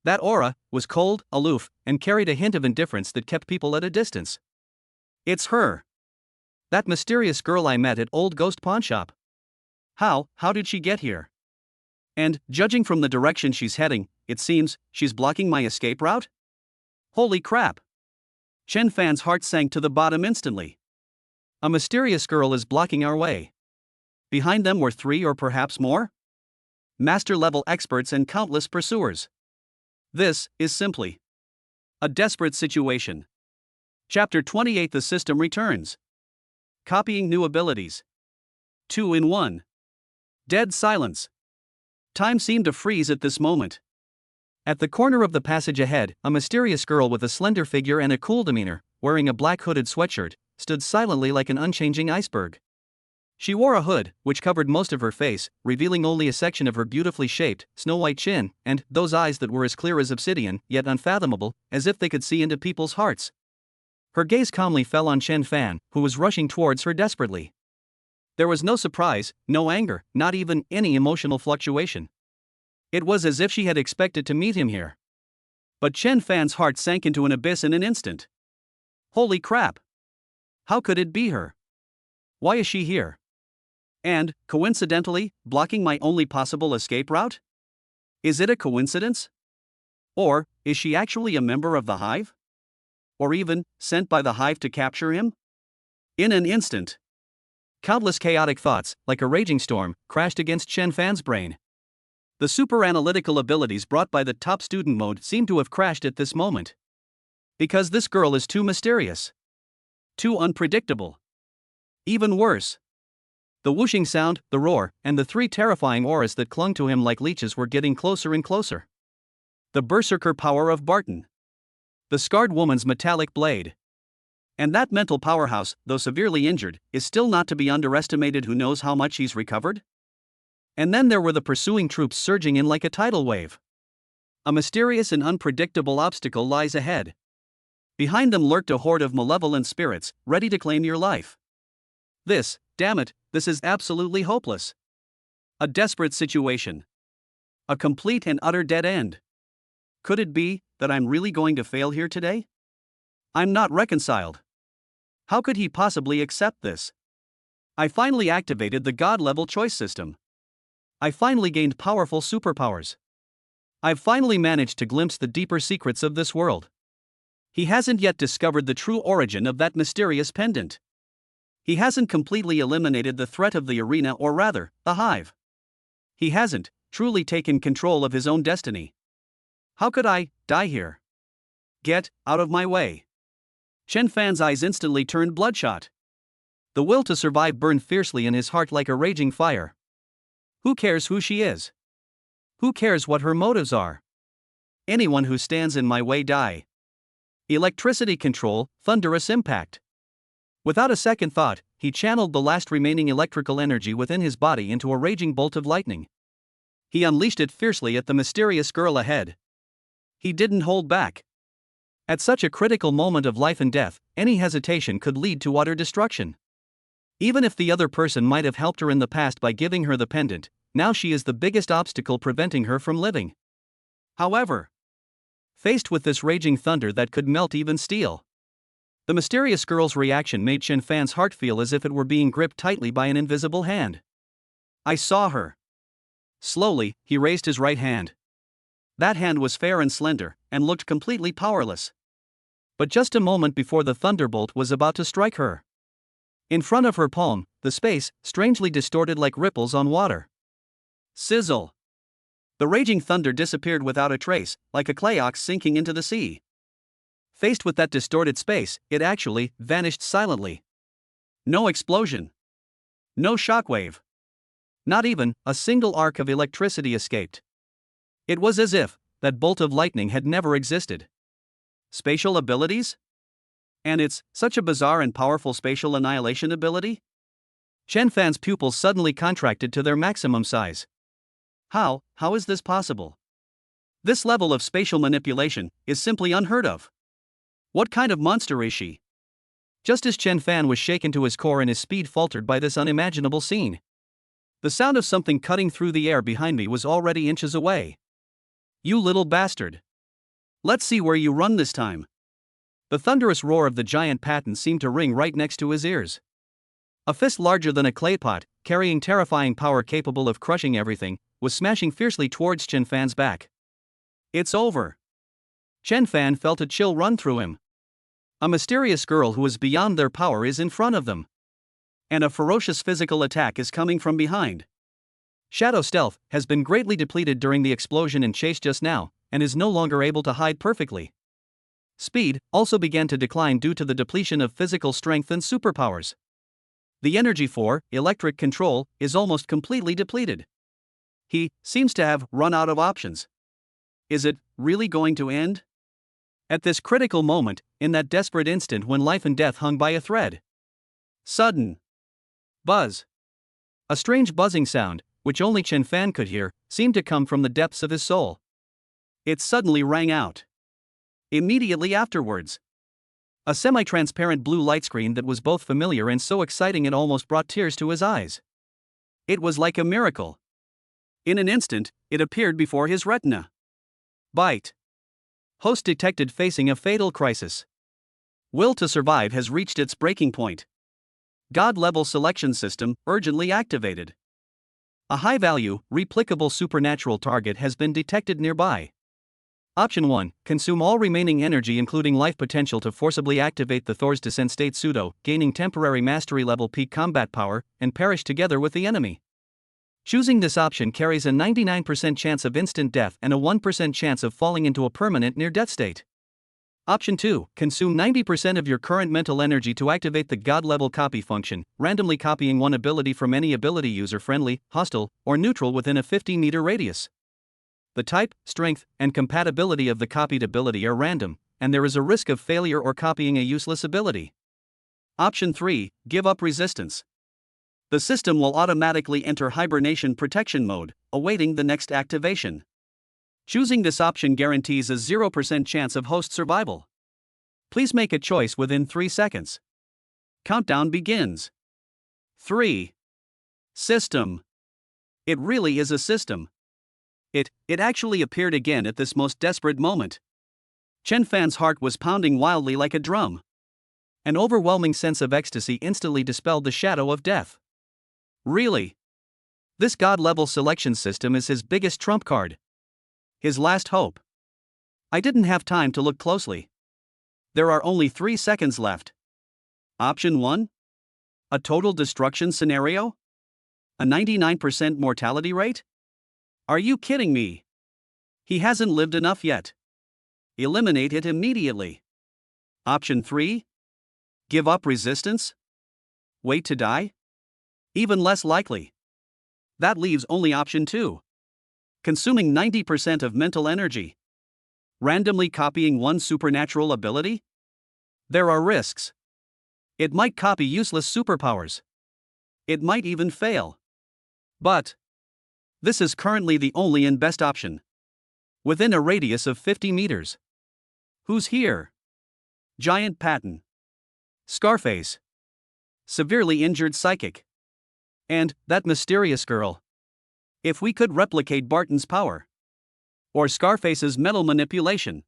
S1: That aura was cold, aloof, and carried a hint of indifference that kept people at a distance. It's her. That mysterious girl I met at Old Ghost Pawnshop. How did she get here? And, judging from the direction she's heading, it seems she's blocking my escape route? Holy crap! Chen Fan's heart sank to the bottom instantly. A mysterious girl is blocking our way. Behind them were three or perhaps more master-level experts and countless pursuers. This is simply a desperate situation. Chapter 28: The System Returns. Copying new abilities. 2 in 1. Dead silence. Time seemed to freeze at this moment. At the corner of the passage ahead, a mysterious girl with a slender figure and a cool demeanor, wearing a black hooded sweatshirt, stood silently like an unchanging iceberg. She wore a hood, which covered most of her face, revealing only a section of her beautifully shaped, snow-white chin, and those eyes that were as clear as obsidian, yet unfathomable, as if they could see into people's hearts. Her gaze calmly fell on Chen Fan, who was rushing towards her desperately. There was no surprise, no anger, not even any emotional fluctuation. It was as if she had expected to meet him here. But Chen Fan's heart sank into an abyss in an instant. Holy crap! How could it be her? Why is she here? And, coincidentally, blocking my only possible escape route? Is it a coincidence? Or, is she actually a member of the Hive? Or even, sent by the Hive to capture him? In an instant, countless chaotic thoughts, like a raging storm, crashed against Chen Fan's brain. The super-analytical abilities brought by the top student mode seemed to have crashed at this moment. Because this girl is too mysterious. Too unpredictable. Even worse. The whooshing sound, the roar, and the three terrifying auras that clung to him like leeches were getting closer and closer. The berserker power of Barton. The scarred woman's metallic blade. And that mental powerhouse, though severely injured, is still not to be underestimated. Who knows how much he's recovered? And then there were the pursuing troops surging in like a tidal wave. A mysterious and unpredictable obstacle lies ahead. Behind them lurked a horde of malevolent spirits, ready to claim your life. Damn it, this is absolutely hopeless. A desperate situation. A complete and utter dead end. Could it be that I'm really going to fail here today? I'm not reconciled. How could he possibly accept this? I finally activated the God-level choice system. I finally gained powerful superpowers. I've finally managed to glimpse the deeper secrets of this world. He hasn't yet discovered the true origin of that mysterious pendant. He hasn't completely eliminated the threat of the arena, or rather, the hive. He hasn't truly taken control of his own destiny. How could I die here? Get out of my way. Chen Fan's eyes instantly turned bloodshot. The will to survive burned fiercely in his heart like a raging fire. Who cares who she is? Who cares what her motives are? Anyone who stands in my way die. Electricity control, thunderous impact. Without a second thought, he channeled the last remaining electrical energy within his body into a raging bolt of lightning. He unleashed it fiercely at the mysterious girl ahead. He didn't hold back. At such a critical moment of life and death, any hesitation could lead to utter destruction. Even if the other person might have helped her in the past by giving her the pendant, now she is the biggest obstacle preventing her from living. However, faced with this raging thunder that could melt even steel, the mysterious girl's reaction made Chen Fan's heart feel as if it were being gripped tightly by an invisible hand. I saw her. Slowly, he raised his right hand. That hand was fair and slender, and looked completely powerless. But just a moment before the thunderbolt was about to strike her, in front of her palm, the space, strangely distorted like ripples on water. Sizzle! The raging thunder disappeared without a trace, like a clay ox sinking into the sea. Faced with that distorted space, it actually vanished silently. No explosion. No shockwave. Not even a single arc of electricity escaped. It was as if that bolt of lightning had never existed. Spatial abilities? And it's such a bizarre and powerful spatial annihilation ability? Chen Fan's pupils suddenly contracted to their maximum size. How is this possible? This level of spatial manipulation is simply unheard of. What kind of monster is she? Just as Chen Fan was shaken to his core and his speed faltered by this unimaginable scene, the sound of something cutting through the air behind me was already inches away. You little bastard. Let's see where you run this time. The thunderous roar of the giant patent seemed to ring right next to his ears. A fist larger than a clay pot, carrying terrifying power capable of crushing everything, was smashing fiercely towards Chen Fan's back. It's over. Chen Fan felt a chill run through him. A mysterious girl who is beyond their power is in front of them. And a ferocious physical attack is coming from behind. Shadow stealth has been greatly depleted during the explosion and chase just now, and is no longer able to hide perfectly. Speed also began to decline due to the depletion of physical strength and superpowers. The energy for electric control is almost completely depleted. He seems to have run out of options. Is it really going to end? At this critical moment, in that desperate instant when life and death hung by a thread. Sudden buzz. A strange buzzing sound, which only Chen Fan could hear, seemed to come from the depths of his soul. It suddenly rang out. Immediately afterwards, a semi-transparent blue light screen that was both familiar and so exciting it almost brought tears to his eyes. It was like a miracle. In an instant, it appeared before his retina. Bite. Host detected facing a fatal crisis. Will to survive has reached its breaking point. God-level selection system urgently activated. A high-value, replicable supernatural target has been detected nearby. Option 1. Consume all remaining energy including life potential to forcibly activate the Thor's Descent state pseudo, gaining temporary mastery level peak combat power, and perish together with the enemy. Choosing this option carries a 99% chance of instant death and a 1% chance of falling into a permanent near-death state. Option 2. Consume 90% of your current mental energy to activate the God-level copy function, randomly copying one ability from any ability user-friendly, hostile, or neutral within a 50-meter radius. The type, strength, and compatibility of the copied ability are random, and there is a risk of failure or copying a useless ability. Option 3. Give up resistance. The system will automatically enter hibernation protection mode, awaiting the next activation. Choosing this option guarantees a 0% chance of host survival. Please make a choice within 3 seconds. Countdown begins. 3. System. It really is a system. It actually appeared again at this most desperate moment. Chen Fan's heart was pounding wildly like a drum. An overwhelming sense of ecstasy instantly dispelled the shadow of death. Really? This God-level selection system is his biggest trump card. His last hope. I didn't have time to look closely. There are only 3 seconds left. Option 1? A total destruction scenario? A 99% mortality rate? Are you kidding me? He hasn't lived enough yet. Eliminate it immediately. Option 3? Give up resistance? Wait to die? Even less likely. That leaves only option 2. Consuming 90% of mental energy. Randomly copying one supernatural ability? There are risks. It might copy useless superpowers. It might even fail. But this is currently the only and best option. Within a radius of 50 meters. Who's here? Giant Patton. Scarface. Severely injured psychic. And that mysterious girl. If we could replicate Barton's power. Or Scarface's mental manipulation.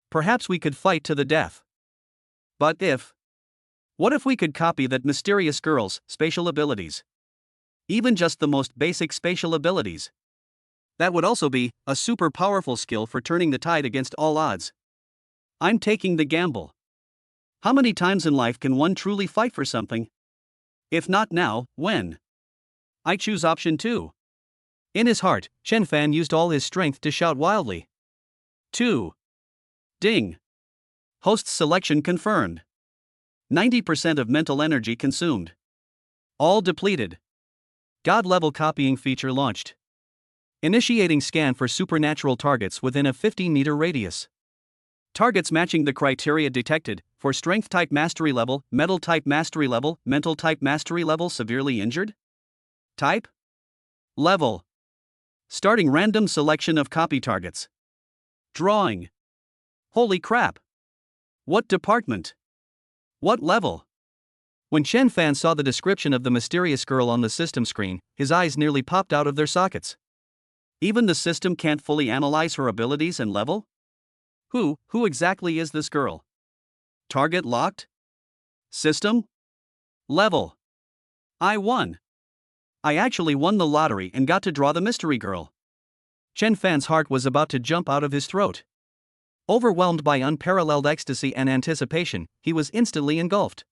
S1: Perhaps we could fight to the death. But if. What if we could copy that mysterious girl's spatial abilities? Even just the most basic spatial abilities. That would also be a super powerful skill for turning the tide against all odds. I'm taking the gamble. How many times in life can one truly fight for something? If not now, when? I choose option 2. In his heart, Chen Fan used all his strength to shout wildly. 2. Ding. Host selection confirmed. 90% of mental energy consumed. All depleted. God-level copying feature launched. Initiating scan for supernatural targets within a 50-meter radius. Targets matching the criteria detected for strength type mastery level, metal type mastery level, mental type mastery level, severely injured. Type? Level. Starting random selection of copy targets. Drawing. Holy crap. What department? What level? When Chen Fan saw the description of the mysterious girl on the system screen, his eyes nearly popped out of their sockets. Even the system can't fully analyze her abilities and level? Who exactly is this girl? Target locked? System? Level. I won. I actually won the lottery and got to draw the mystery girl. Chen Fan's heart was about to jump out of his throat. Overwhelmed by unparalleled ecstasy and anticipation, he was instantly engulfed.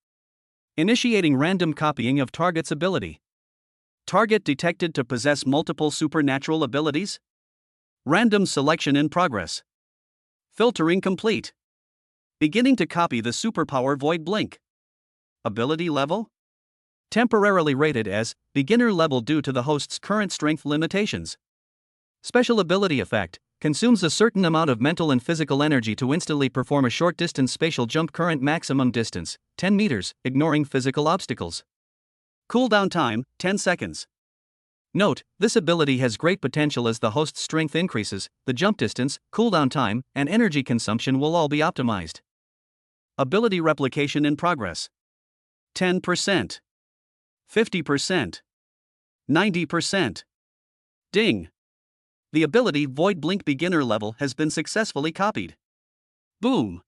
S1: Initiating random copying of target's ability. Target detected to possess multiple supernatural abilities? Random selection in progress. Filtering complete. Beginning to copy the superpower Void Blink. Ability level? Temporarily rated as beginner level due to the host's current strength limitations. Special ability effect. Consumes a certain amount of mental and physical energy to instantly perform a short distance spatial jump, current maximum distance, 10 meters, ignoring physical obstacles. Cooldown time, 10 seconds. Note, this ability has great potential as the host's strength increases, the jump distance, cooldown time, and energy consumption will all be optimized. Ability replication in progress. 10%. 50%. 90%. Ding. The ability Void Blink beginner level has been successfully copied. Boom.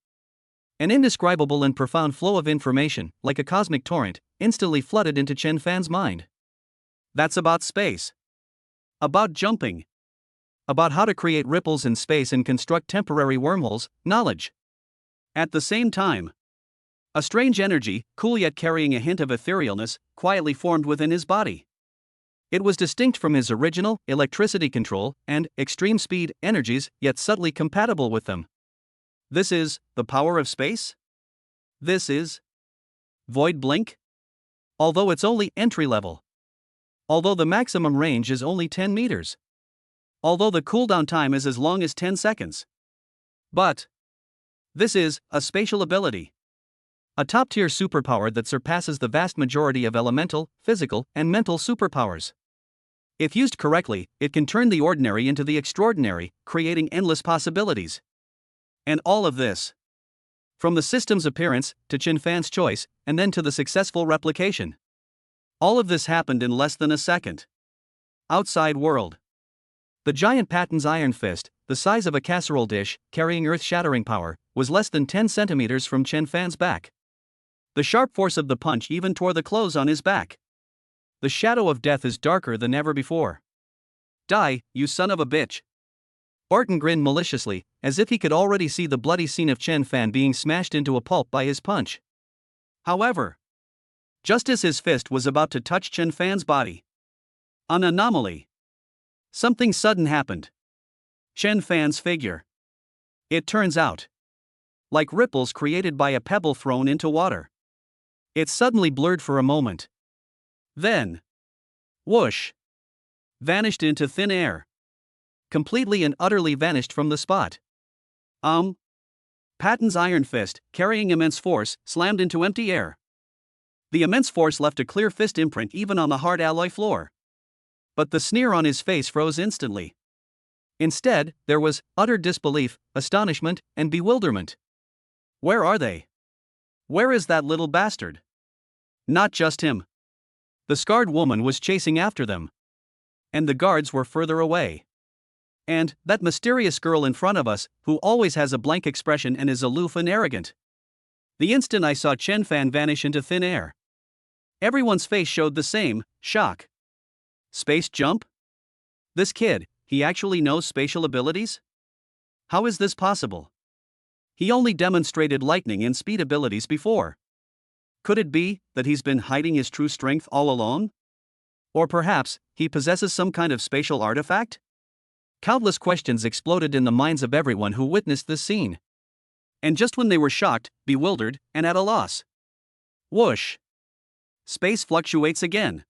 S1: An indescribable and profound flow of information, like a cosmic torrent, instantly flooded into Chen Fan's mind. That's about space. About jumping. About how to create ripples in space and construct temporary wormholes, knowledge. At the same time, a strange energy, cool yet carrying a hint of etherealness, quietly formed within his body. It was distinct from his original, electricity control, and extreme speed energies, yet subtly compatible with them. This is the power of space? This is Void Blink? Although it's only entry level. Although the maximum range is only 10 meters. Although the cooldown time is as long as 10 seconds. But this is a spatial ability. A top-tier superpower that surpasses the vast majority of elemental, physical, and mental superpowers. If used correctly, it can turn the ordinary into the extraordinary, creating endless possibilities. And all of this. From the system's appearance, to Chen Fan's choice, and then to the successful replication. All of this happened in less than a second. Outside world. The giant Patton's iron fist, the size of a casserole dish, carrying earth-shattering power, was less than 10 centimeters from Chen Fan's back. The sharp force of the punch even tore the clothes on his back. the shadow of death is darker than ever before. Die, you son of a bitch. Barton grinned maliciously, as if he could already see the bloody scene of Chen Fan being smashed into a pulp by his punch. However, just as his fist was about to touch Chen Fan's body, an anomaly. Something sudden happened. Chen Fan's figure. It turns out, like ripples created by a pebble thrown into water. It suddenly blurred for a moment. Then, whoosh, vanished into thin air. Completely and utterly vanished from the spot. Patton's iron fist, carrying immense force, slammed into empty air. The immense force left a clear fist imprint even on the hard alloy floor. But the sneer on his face froze instantly. Instead, there was utter disbelief, astonishment, and bewilderment. Where are they? Where is that little bastard? Not just him. The scarred woman was chasing after them. And the guards were further away. And that mysterious girl in front of us, who always has a blank expression and is aloof and arrogant. The instant I saw Chen Fan vanish into thin air, everyone's face showed the same shock. Space jump? This kid, he actually knows spatial abilities? How is this possible? He only demonstrated lightning and speed abilities before. Could it be that he's been hiding his true strength all along? Or perhaps, he possesses some kind of spatial artifact? Countless questions exploded in the minds of everyone who witnessed this scene. And just when they were shocked, bewildered, and at a loss, whoosh! Space fluctuates again.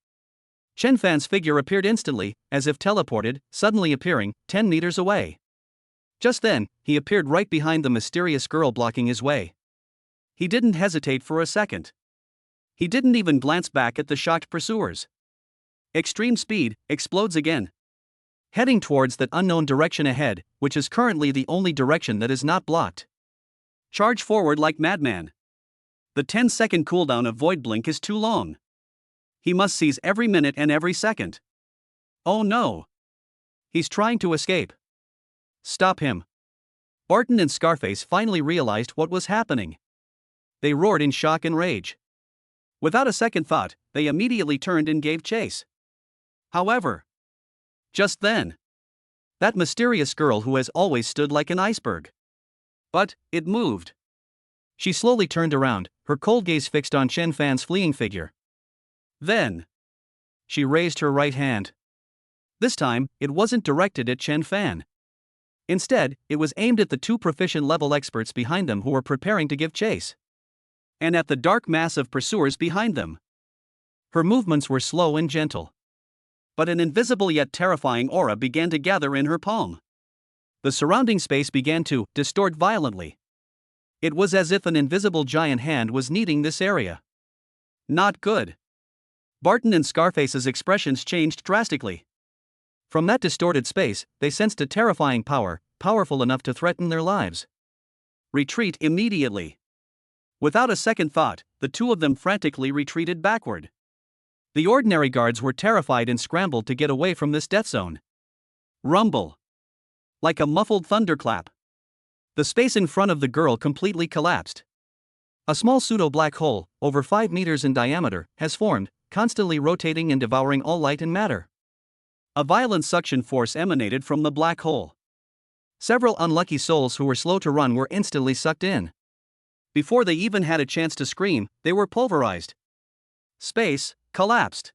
S1: Chen Fan's figure appeared instantly, as if teleported, suddenly appearing 10 meters away. Just then, he appeared right behind the mysterious girl blocking his way. He didn't hesitate for a second. He didn't even glance back at the shocked pursuers. Extreme speed explodes again, heading towards that unknown direction ahead, which is currently the only direction that is not blocked. Charge forward like madman. The 10-second cooldown of Void Blink is too long. He must seize every minute and every second. Oh no! He's trying to escape. Stop him. Barton and Scarface finally realized what was happening. They roared in shock and rage. Without a second thought, they immediately turned and gave chase. However, just then, that mysterious girl who has always stood like an iceberg. But it moved. She slowly turned around, her cold gaze fixed on Chen Fan's fleeing figure. Then, she raised her right hand. This time, it wasn't directed at Chen Fan. Instead, it was aimed at the two proficient-level experts behind them who were preparing to give chase. And at the dark mass of pursuers behind them. Her movements were slow and gentle. But an invisible yet terrifying aura began to gather in her palm. The surrounding space began to distort violently. It was as if an invisible giant hand was kneading this area. Not good. Barton and Scarface's expressions changed drastically. From that distorted space, they sensed a terrifying power, powerful enough to threaten their lives. Retreat immediately. Without a second thought, the two of them frantically retreated backward. The ordinary guards were terrified and scrambled to get away from this death zone. Rumble. Like a muffled thunderclap. The space in front of the girl completely collapsed. A small pseudo-black hole, over 5 meters in diameter, has formed, constantly rotating and devouring all light and matter. A violent suction force emanated from the black hole. Several unlucky souls who were slow to run were instantly sucked in. Before they even had a chance to scream, they were pulverized. Space collapsed.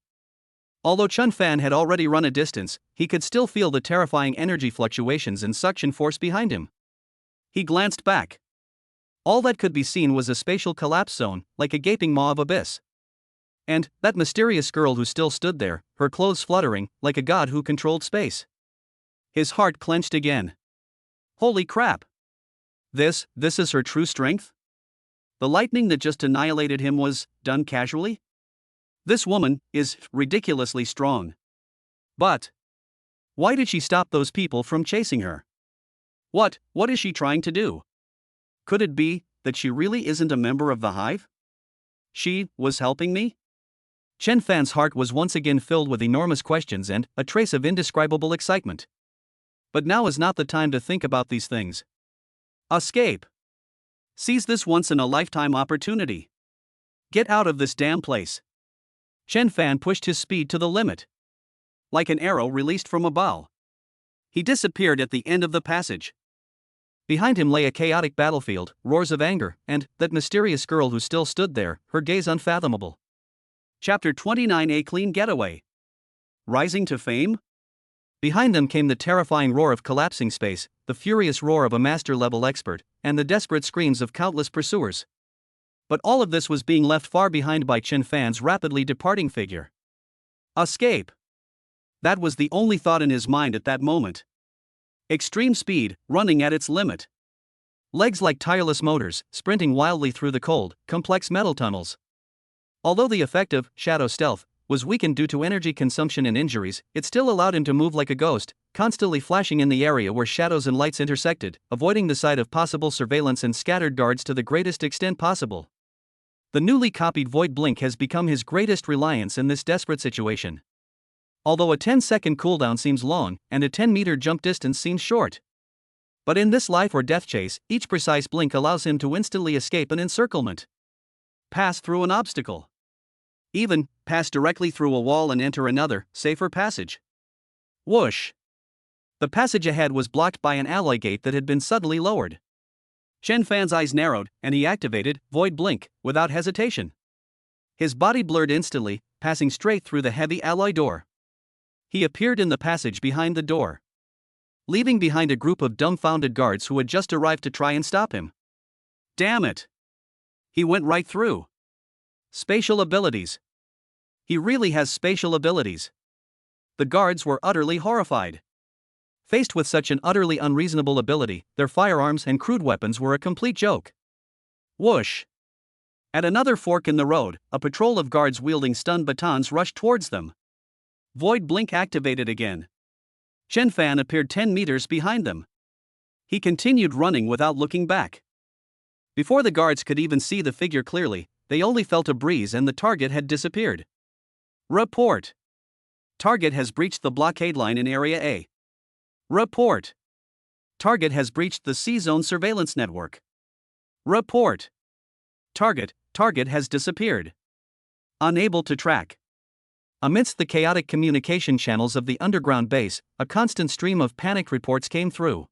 S1: Although Chen Fan had already run a distance, he could still feel the terrifying energy fluctuations and suction force behind him. He glanced back. All that could be seen was a spatial collapse zone, like a gaping maw of abyss. And that mysterious girl who still stood there, her clothes fluttering, like a god who controlled space. His heart clenched again. Holy crap! This is her true strength? The lightning that just annihilated him was done casually? This woman is ridiculously strong. But why did she stop those people from chasing her? What is she trying to do? Could it be that she really isn't a member of the Hive? She was helping me? Chen Fan's heart was once again filled with enormous questions and a trace of indescribable excitement. But now is not the time to think about these things. Escape. Seize this once-in-a-lifetime opportunity. Get out of this damn place. Chen Fan pushed his speed to the limit. Like an arrow released from a bow, he disappeared at the end of the passage. Behind him lay a chaotic battlefield, roars of anger, and that mysterious girl who still stood there, her gaze unfathomable. Chapter 29: A Clean Getaway. Rising to fame? Behind them came the terrifying roar of collapsing space, the furious roar of a master-level expert, and the desperate screams of countless pursuers. But all of this was being left far behind by Chen Fan's rapidly departing figure. Escape! That was the only thought in his mind at that moment. Extreme speed, running at its limit. Legs like tireless motors, sprinting wildly through the cold, complex metal tunnels. Although the effect of shadow stealth was weakened due to energy consumption and injuries, it still allowed him to move like a ghost, constantly flashing in the area where shadows and lights intersected, avoiding the sight of possible surveillance and scattered guards to the greatest extent possible. The newly copied Void Blink has become his greatest reliance in this desperate situation. Although a 10-second cooldown seems long, and a 10-meter jump distance seems short. But in this life or death chase, each precise blink allows him to instantly escape an encirclement. Pass through an obstacle. Even, pass directly through a wall and enter another, safer passage. Whoosh! The passage ahead was blocked by an alloy gate that had been suddenly lowered. Chen Fan's eyes narrowed, and he activated Void Blink without hesitation. His body blurred instantly, passing straight through the heavy alloy door. He appeared in the passage behind the door, leaving behind a group of dumbfounded guards who had just arrived to try and stop him. Damn it! He went right through. Spatial abilities. He really has spatial abilities. The guards were utterly horrified. Faced with such an utterly unreasonable ability, their firearms and crude weapons were a complete joke. Whoosh! At another fork in the road, a patrol of guards wielding stun batons rushed towards them. Void Blink activated again. Chen Fan appeared 10 meters behind them. He continued running without looking back. Before the guards could even see the figure clearly, they only felt a breeze and the target had disappeared. Report. Target has breached the blockade line in Area A. Report. Target has breached the C-Zone surveillance network. Report. Target has disappeared. Unable to track. Amidst the chaotic communication channels of the underground base, a constant stream of panicked reports came through.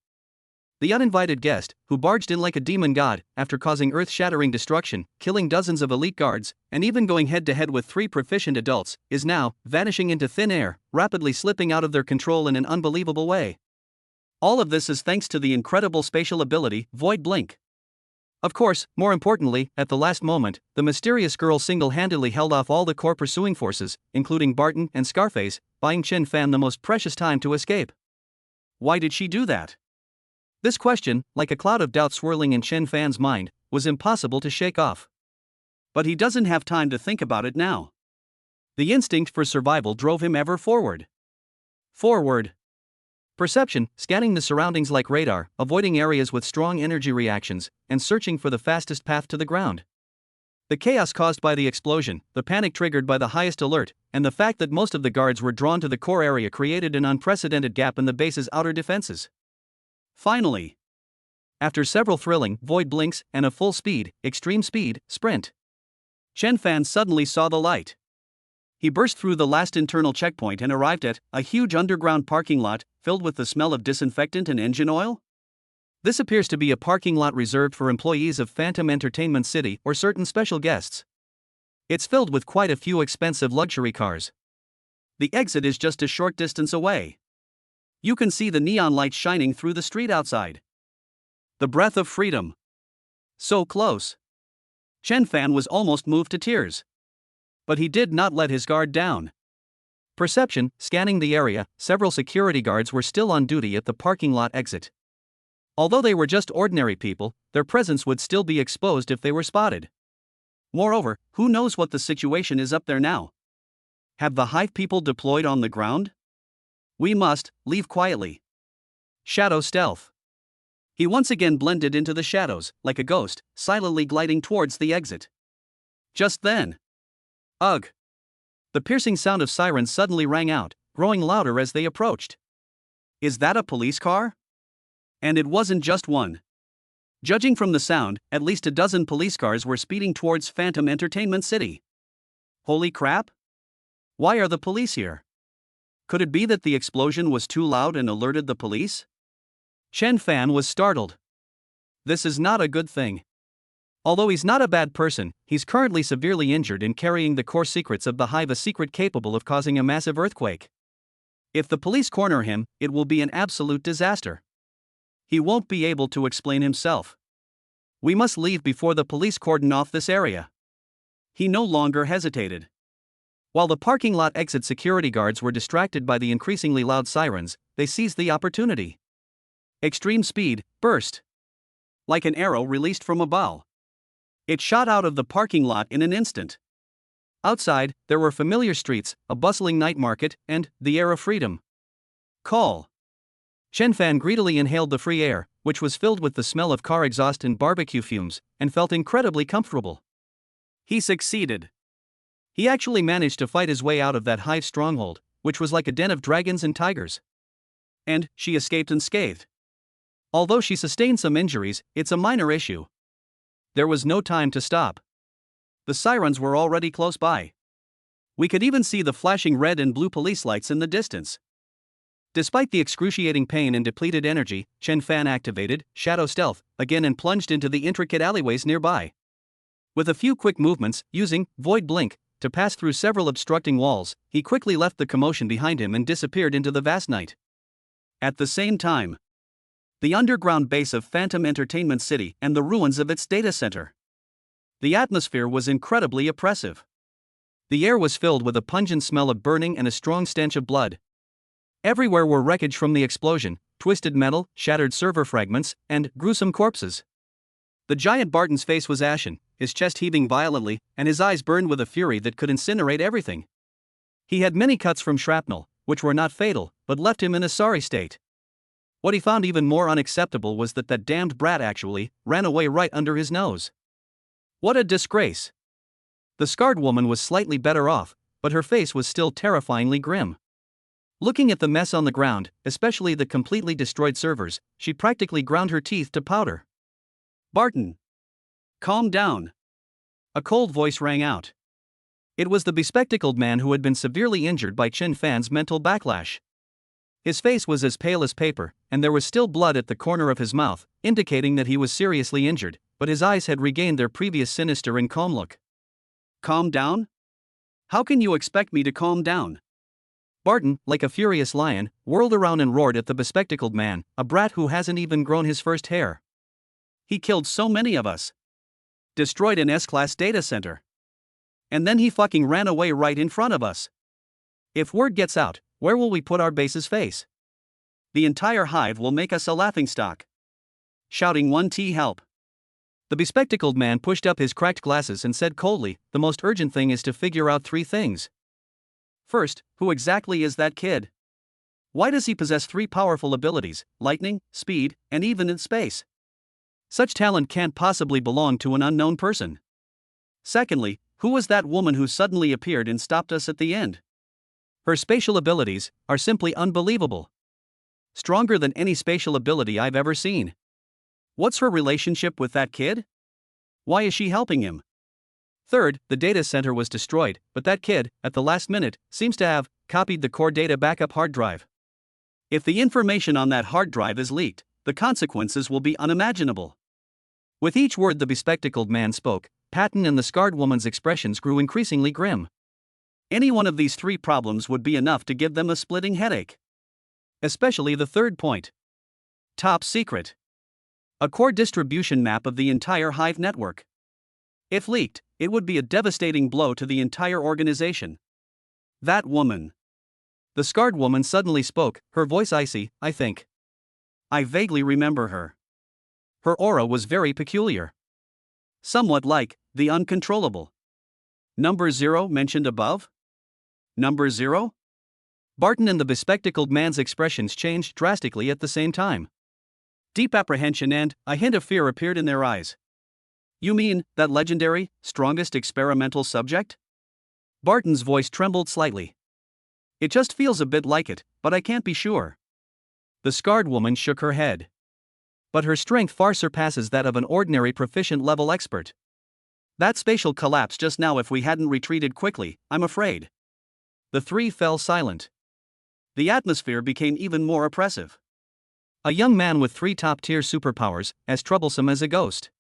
S1: The uninvited guest, who barged in like a demon god, after causing earth-shattering destruction, killing dozens of elite guards, and even going head-to-head with 3 proficient adults, is now vanishing into thin air, rapidly slipping out of their control in an unbelievable way. All of this is thanks to the incredible spatial ability, Void Blink. Of course, more importantly, at the last moment, the mysterious girl single-handedly held off all the core pursuing forces, including Barton and Scarface, buying Chen Fan the most precious time to escape. Why did she do that? This question, like a cloud of doubt swirling in Chen Fan's mind, was impossible to shake off. But he doesn't have time to think about it now. The instinct for survival drove him ever forward. Forward. Perception, scanning the surroundings like radar, avoiding areas with strong energy reactions, and searching for the fastest path to the ground. The chaos caused by the explosion, the panic triggered by the highest alert, and the fact that most of the guards were drawn to the core area created an unprecedented gap in the base's outer defenses. Finally, after several thrilling Void Blinks and a full-speed, extreme speed, sprint, Chen Fan suddenly saw the light. He burst through the last internal checkpoint and arrived at a huge underground parking lot filled with the smell of disinfectant and engine oil. This appears to be a parking lot reserved for employees of Phantom Entertainment City or certain special guests. It's filled with quite a few expensive luxury cars. The exit is just a short distance away. You can see the neon lights shining through the street outside. The breath of freedom. So close. Chen Fan was almost moved to tears. But he did not let his guard down. Perception, scanning the area, several security guards were still on duty at the parking lot exit. Although they were just ordinary people, their presence would still be exposed if they were spotted. Moreover, who knows what the situation is up there now? Have the hive people deployed on the ground? We must leave quietly. Shadow stealth. He once again blended into the shadows, like a ghost, silently gliding towards the exit. Just then. Ugh! The piercing sound of sirens suddenly rang out, growing louder as they approached. Is that a police car? And it wasn't just one. Judging from the sound, at least a dozen police cars were speeding towards Phantom Entertainment City. Holy crap! Why are the police here? Could it be that the explosion was too loud and alerted the police? Chen Fan was startled. This is not a good thing. Although he's not a bad person, he's currently severely injured in carrying the core secrets of the hive, a secret capable of causing a massive earthquake. If the police corner him, it will be an absolute disaster. He won't be able to explain himself. We must leave before the police cordon off this area. He no longer hesitated. While the parking lot exit security guards were distracted by the increasingly loud sirens, they seized the opportunity. Extreme speed, burst. Like an arrow released from a bow. It shot out of the parking lot in an instant. Outside, there were familiar streets, a bustling night market, and the air of freedom. Call. Chen Fan greedily inhaled the free air, which was filled with the smell of car exhaust and barbecue fumes, and felt incredibly comfortable. He succeeded. He actually managed to fight his way out of that hive stronghold, which was like a den of dragons and tigers. And she escaped unscathed. Although she sustained some injuries, it's a minor issue. There was no time to stop. The sirens were already close by. We could even see the flashing red and blue police lights in the distance. Despite the excruciating pain and depleted energy, Chen Fan activated Shadow Stealth again and plunged into the intricate alleyways nearby. With a few quick movements, using Void Blink to pass through several obstructing walls, he quickly left the commotion behind him and disappeared into the vast night. At the same time, the underground base of Phantom Entertainment City and the ruins of its data center. The atmosphere was incredibly oppressive. The air was filled with a pungent smell of burning and a strong stench of blood. Everywhere were wreckage from the explosion, twisted metal, shattered server fragments, and gruesome corpses. The giant Barton's face was ashen, his chest heaving violently, and his eyes burned with a fury that could incinerate everything. He had many cuts from shrapnel, which were not fatal, but left him in a sorry state. What he found even more unacceptable was that damned brat actually ran away right under his nose. What a disgrace! The scarred woman was slightly better off, but her face was still terrifyingly grim. Looking at the mess on the ground, especially the completely destroyed servers, she practically ground her teeth to powder. Barton! Calm down! A cold voice rang out. It was the bespectacled man who had been severely injured by Chen Fan's mental backlash. His face was as pale as paper, and there was still blood at the corner of his mouth, indicating that he was seriously injured, but his eyes had regained their previous sinister and calm look. Calm down? How can you expect me to calm down? Barton, like a furious lion, whirled around and roared at the bespectacled man, a brat who hasn't even grown his first hair. He killed so many of us. Destroyed an S-class data center. And then he fucking ran away right in front of us. If word gets out, where will we put our base's face? The entire hive will make us a laughingstock. Shouting 1T help. The bespectacled man pushed up his cracked glasses and said coldly, the most urgent thing is to figure out 3 things. First, who exactly is that kid? Why does he possess 3 powerful abilities, lightning, speed, and even in space? Such talent can't possibly belong to an unknown person. Secondly, who was that woman who suddenly appeared and stopped us at the end? Her spatial abilities are simply unbelievable. Stronger than any spatial ability I've ever seen. What's her relationship with that kid? Why is she helping him? Third, the data center was destroyed, but that kid, at the last minute, seems to have copied the core data backup hard drive. If the information on that hard drive is leaked, the consequences will be unimaginable. With each word the bespectacled man spoke, Patton and the scarred woman's expressions grew increasingly grim. Any one of these 3 problems would be enough to give them a splitting headache. Especially the third point. Top secret. A core distribution map of the entire hive network. If leaked, it would be a devastating blow to the entire organization. That woman. The scarred woman suddenly spoke, her voice icy, I think. I vaguely remember her. Her aura was very peculiar. Somewhat like the uncontrollable. Number 0 mentioned above? Number 0? Barton and the bespectacled man's expressions changed drastically at the same time. Deep apprehension and a hint of fear appeared in their eyes. You mean that legendary, strongest experimental subject? Barton's voice trembled slightly. It just feels a bit like it, but I can't be sure. The scarred woman shook her head. But her strength far surpasses that of an ordinary proficient-level expert. That spatial collapse just now, if we hadn't retreated quickly, I'm afraid. The three fell silent. The atmosphere became even more oppressive. A young man with 3 top-tier superpowers, as troublesome as a ghost.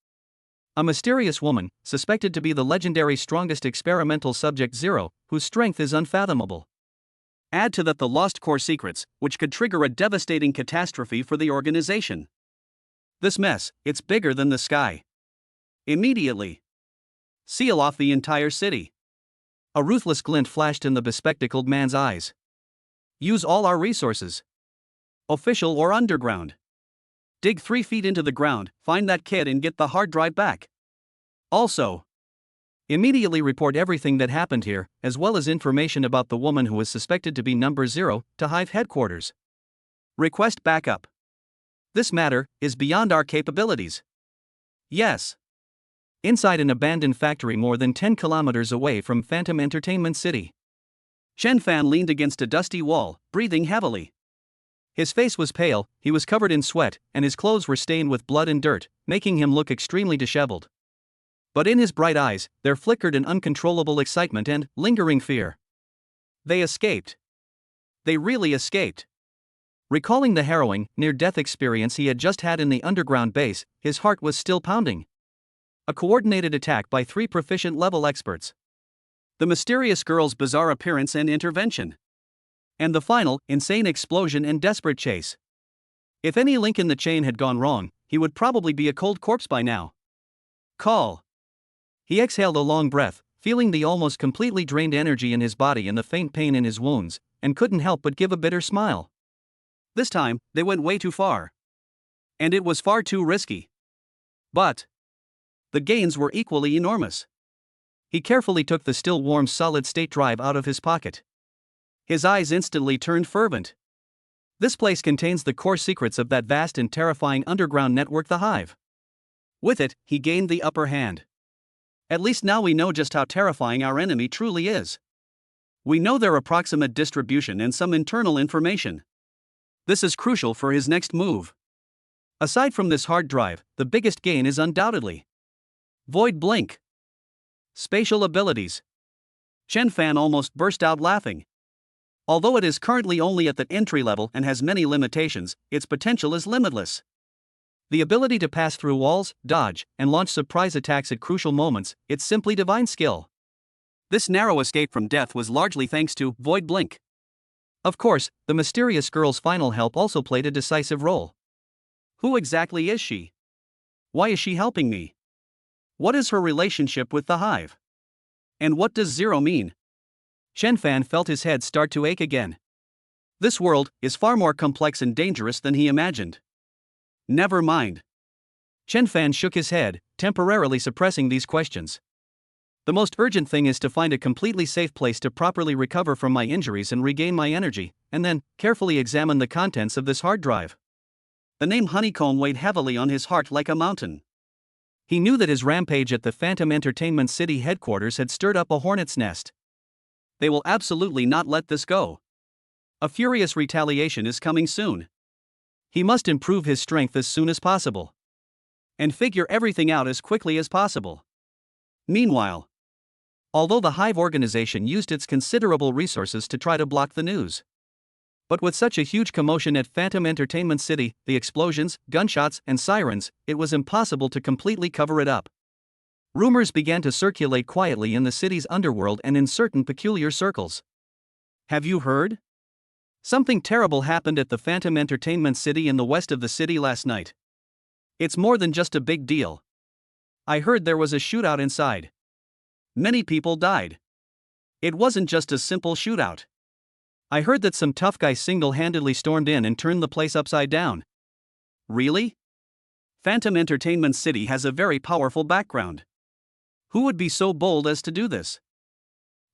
S1: A mysterious woman, suspected to be the legendary strongest experimental subject Zero, whose strength is unfathomable. Add to that the lost core secrets, which could trigger a devastating catastrophe for the organization. This mess, it's bigger than the sky. Immediately. Seal off the entire city. A ruthless glint flashed in the bespectacled man's eyes. Use all our resources. Official or underground. Dig 3 feet into the ground, find that kid and get the hard drive back. Also, immediately report everything that happened here, as well as information about the woman who is suspected to be number 0, to Hive headquarters. Request backup. This matter is beyond our capabilities. Yes. Inside an abandoned factory more than 10 kilometers away from Phantom Entertainment City. Chen Fan leaned against a dusty wall, breathing heavily. His face was pale, he was covered in sweat, and his clothes were stained with blood and dirt, making him look extremely disheveled. But in his bright eyes, there flickered an uncontrollable excitement and lingering fear. They escaped. They really escaped. Recalling the harrowing, near-death experience he had just had in the underground base, his heart was still pounding. A coordinated attack by 3 proficient-level experts. The mysterious girl's bizarre appearance and intervention. And the final, insane explosion and desperate chase. If any link in the chain had gone wrong, he would probably be a cold corpse by now. Call. He exhaled a long breath, feeling the almost completely drained energy in his body and the faint pain in his wounds, and couldn't help but give a bitter smile. This time, they went way too far. And it was far too risky. But the gains were equally enormous. He carefully took the still warm solid-state drive out of his pocket. His eyes instantly turned fervent. This place contains the core secrets of that vast and terrifying underground network, the Hive. With it, he gained the upper hand. At least now we know just how terrifying our enemy truly is. We know their approximate distribution and some internal information. This is crucial for his next move. Aside from this hard drive, the biggest gain is undoubtedly Void Blink. Spatial abilities. Chen Fan almost burst out laughing. Although it is currently only at the entry level and has many limitations, its potential is limitless. The ability to pass through walls, dodge, and launch surprise attacks at crucial moments, it's simply divine skill. This narrow escape from death was largely thanks to Void Blink. Of course, the mysterious girl's final help also played a decisive role. Who exactly is she? Why is she helping me? What is her relationship with the Hive? And what does Zero mean? Chen Fan felt his head start to ache again. This world is far more complex and dangerous than he imagined. Never mind. Chen Fan shook his head, temporarily suppressing these questions. The most urgent thing is to find a completely safe place to properly recover from my injuries and regain my energy, and then carefully examine the contents of this hard drive. The name Honeycomb weighed heavily on his heart like a mountain. He knew that his rampage at the Phantom Entertainment City headquarters had stirred up a hornet's nest. They will absolutely not let this go. A furious retaliation is coming soon. He must improve his strength as soon as possible. And figure everything out as quickly as possible. Meanwhile, although the Hive organization used its considerable resources to try to block the news. But with such a huge commotion at Phantom Entertainment City, the explosions, gunshots, and sirens, it was impossible to completely cover it up. Rumors began to circulate quietly in the city's underworld and in certain peculiar circles. Have you heard? Something terrible happened at the Phantom Entertainment City in the west of the city last night. It's more than just a big deal. I heard there was a shootout inside. Many people died. It wasn't just a simple shootout. I heard that some tough guy single-handedly stormed in and turned the place upside down. Really? Phantom Entertainment City has a very powerful background. Who would be so bold as to do this?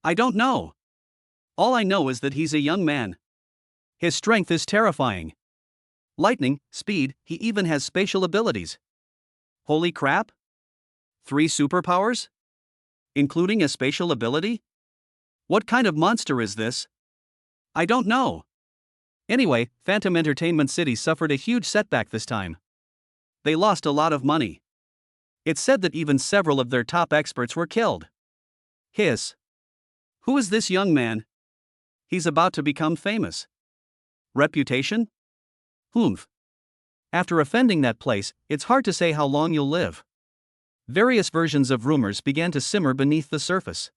S1: I don't know. All I know is that he's a young man. His strength is terrifying. Lightning, speed, he even has spatial abilities. Holy crap! 3 superpowers? Including a spatial ability? What kind of monster is this? I don't know. Anyway, Phantom Entertainment City suffered a huge setback this time. They lost a lot of money. It's said that even several of their top experts were killed. Hiss. Who is this young man? He's about to become famous. Reputation? Humph. After offending that place, it's hard to say how long you'll live. Various versions of rumors began to simmer beneath the surface.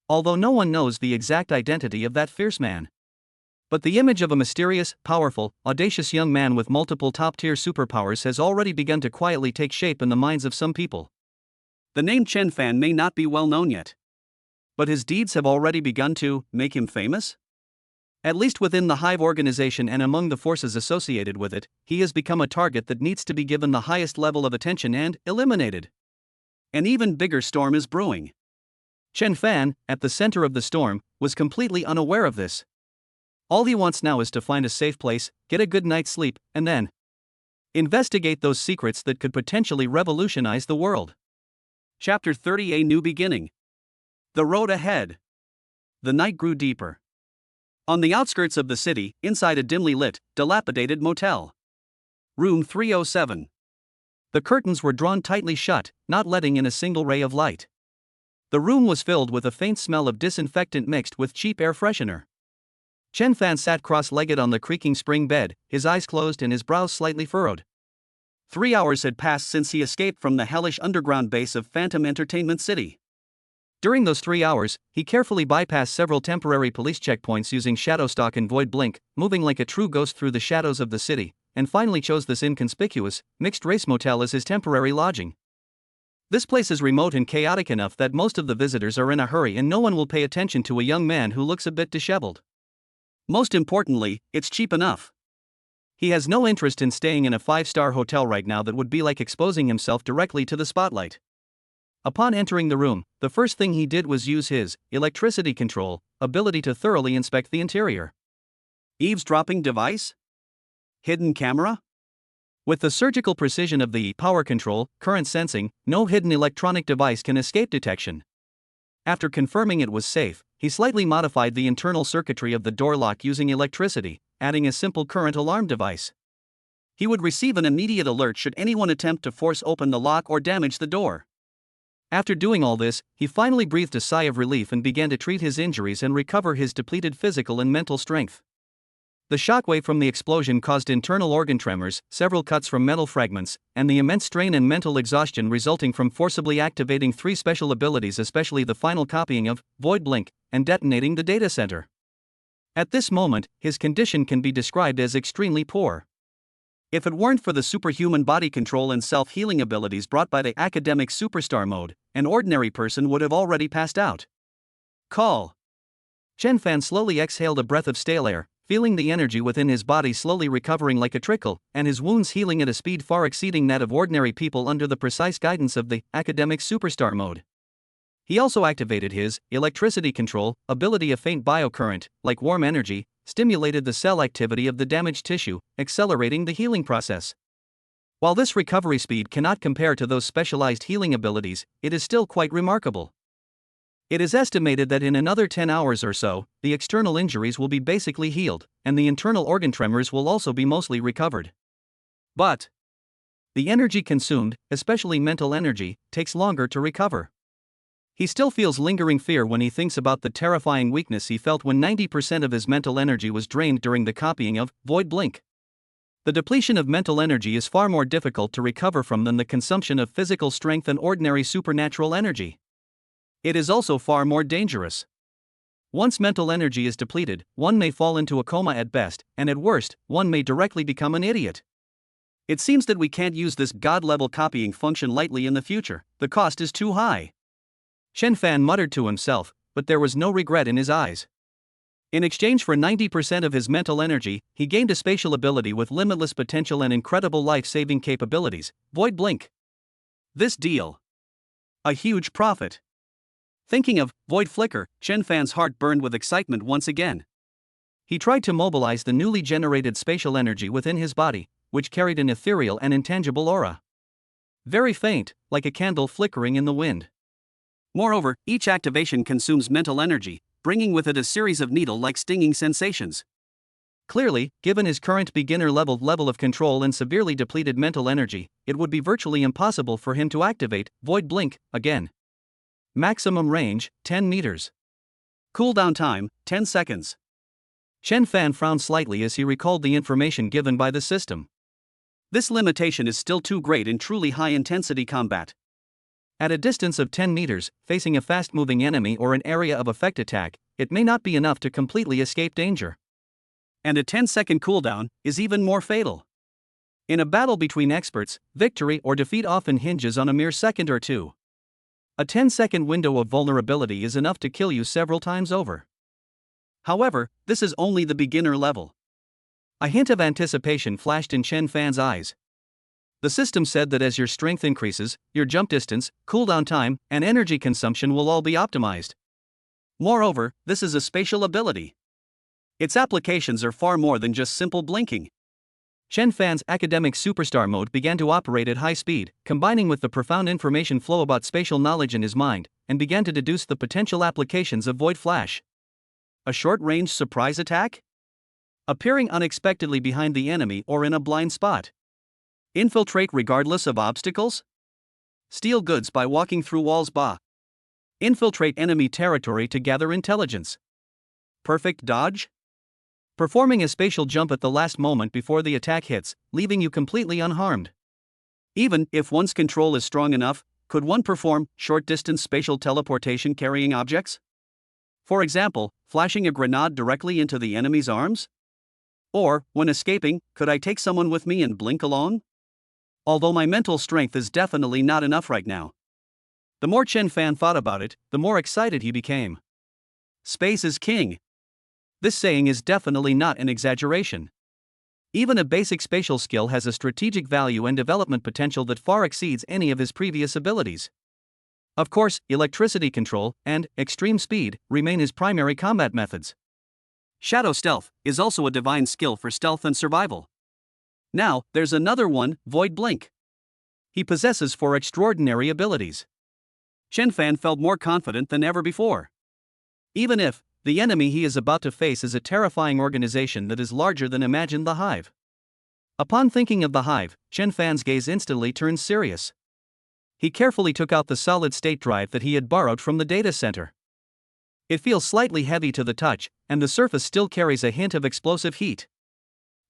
S1: Although no one knows the exact identity of that fierce man. But the image of a mysterious, powerful, audacious young man with multiple top-tier superpowers has already begun to quietly take shape in the minds of some people. The name Chen Fan may not be well known yet. But his deeds have already begun to make him famous? At least within the Hive organization and among the forces associated with it, he has become a target that needs to be given the highest level of attention and eliminated. An even bigger storm is brewing. Chen Fan, at the center of the storm, was completely unaware of this. All he wants now is to find a safe place, get a good night's sleep, and then investigate those secrets that could potentially revolutionize the world. Chapter 30: A New Beginning. The road ahead. The night grew deeper. On the outskirts of the city, inside a dimly lit, dilapidated motel. Room 307. The curtains were drawn tightly shut, not letting in a single ray of light. The room was filled with a faint smell of disinfectant mixed with cheap air freshener. Chen Fan sat cross-legged on the creaking spring bed, his eyes closed and his brows slightly furrowed. 3 hours had passed since he escaped from the hellish underground base of Phantom Entertainment City. During those 3 hours, he carefully bypassed several temporary police checkpoints using Shadowstalk and Void Blink, moving like a true ghost through the shadows of the city, and finally chose this inconspicuous, mixed-race motel as his temporary lodging. This place is remote and chaotic enough that most of the visitors are in a hurry and no one will pay attention to a young man who looks a bit disheveled. Most importantly, it's cheap enough. He has no interest in staying in a 5-star hotel right now that would be like exposing himself directly to the spotlight. Upon entering the room, the first thing he did was use his electricity control ability to thoroughly inspect the interior. Eavesdropping device? Hidden camera? With the surgical precision of the power control, current sensing, no hidden electronic device can escape detection. After confirming it was safe, he slightly modified the internal circuitry of the door lock using electricity, adding a simple current alarm device. He would receive an immediate alert should anyone attempt to force open the lock or damage the door. After doing all this, he finally breathed a sigh of relief and began to treat his injuries and recover his depleted physical and mental strength. The shockwave from the explosion caused internal organ tremors, several cuts from metal fragments, and the immense strain and mental exhaustion resulting from forcibly activating 3 special abilities, especially the final copying of Void Blink and detonating the data center. At this moment, his condition can be described as extremely poor. If it weren't for the superhuman body control and self-healing abilities brought by the academic superstar mode, an ordinary person would have already passed out. Call. Chen Fan slowly exhaled a breath of stale air, feeling the energy within his body slowly recovering like a trickle, and his wounds healing at a speed far exceeding that of ordinary people under the precise guidance of the academic superstar mode. He also activated his electricity control ability. A faint biocurrent, like warm energy, stimulated the cell activity of the damaged tissue, accelerating the healing process. While this recovery speed cannot compare to those specialized healing abilities, it is still quite remarkable. It is estimated that in another 10 hours or so, the external injuries will be basically healed, and the internal organ tremors will also be mostly recovered. But the energy consumed, especially mental energy, takes longer to recover. He still feels lingering fear when he thinks about the terrifying weakness he felt when 90% of his mental energy was drained during the copying of Void Blink. The depletion of mental energy is far more difficult to recover from than the consumption of physical strength and ordinary supernatural energy. It is also far more dangerous. Once mental energy is depleted, one may fall into a coma at best, and at worst, one may directly become an idiot. It seems that we can't use this god-level copying function lightly in the future. The cost is too high. Chen Fan muttered to himself, but there was no regret in his eyes. In exchange for 90% of his mental energy, he gained a spatial ability with limitless potential and incredible life-saving capabilities, Void Blink. This deal. A huge profit. Thinking of Void Flicker, Chen Fan's heart burned with excitement once again. He tried to mobilize the newly generated spatial energy within his body, which carried an ethereal and intangible aura. Very faint, like a candle flickering in the wind. Moreover, each activation consumes mental energy, bringing with it a series of needle-like stinging sensations. Clearly, given his current beginner-level of control and severely depleted mental energy, it would be virtually impossible for him to activate Void Blink again. Maximum range, 10 meters. Cooldown time, 10 seconds. Chen Fan frowned slightly as he recalled the information given by the system. This limitation is still too great in truly high-intensity combat. At a distance of 10 meters, facing a fast-moving enemy or an area of effect attack, it may not be enough to completely escape danger. And a 10-second cooldown is even more fatal. In a battle between experts, victory or defeat often hinges on a mere second or two. A 10-second window of vulnerability is enough to kill you several times over. However, this is only the beginner level. A hint of anticipation flashed in Chen Fan's eyes. The system said that as your strength increases, your jump distance, cooldown time, and energy consumption will all be optimized. Moreover, this is a spatial ability. Its applications are far more than just simple blinking. Chen Fan's academic superstar mode began to operate at high speed, combining with the profound information flow about spatial knowledge in his mind, and began to deduce the potential applications of Void Flash. A short-range surprise attack? Appearing unexpectedly behind the enemy or in a blind spot. Infiltrate regardless of obstacles? Steal goods by walking through walls. Infiltrate enemy territory to gather intelligence. Perfect dodge? Performing a spatial jump at the last moment before the attack hits, leaving you completely unharmed. Even if one's control is strong enough, could one perform short-distance spatial teleportation carrying objects? For example, flashing a grenade directly into the enemy's arms? Or, when escaping, could I take someone with me and blink along? Although my mental strength is definitely not enough right now. The more Chen Fan thought about it, the more excited he became. Space is king. This saying is definitely not an exaggeration. Even a basic spatial skill has a strategic value and development potential that far exceeds any of his previous abilities. Of course, electricity control and extreme speed remain his primary combat methods. Shadow stealth is also a divine skill for stealth and survival. Now, there's another one, Void Blink. He possesses 4 extraordinary abilities. Chen Fan felt more confident than ever before. Even if the enemy he is about to face is a terrifying organization that is larger than imagined the Hive. Upon thinking of the Hive, Chen Fan's gaze instantly turned serious. He carefully took out the solid-state drive that he had borrowed from the data center. It feels slightly heavy to the touch, and the surface still carries a hint of explosive heat.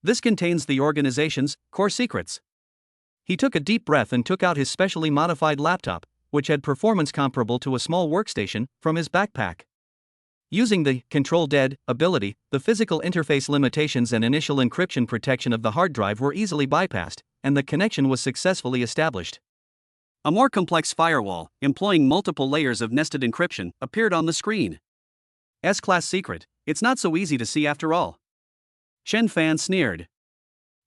S1: This contains the organization's core secrets. He took a deep breath and took out his specially modified laptop, which had performance comparable to a small workstation, from his backpack. Using the Control-Dead ability, the physical interface limitations and initial encryption protection of the hard drive were easily bypassed, and the connection was successfully established. A more complex firewall, employing multiple layers of nested encryption, appeared on the screen. S-Class secret, it's not so easy to see after all. Chen Fan sneered.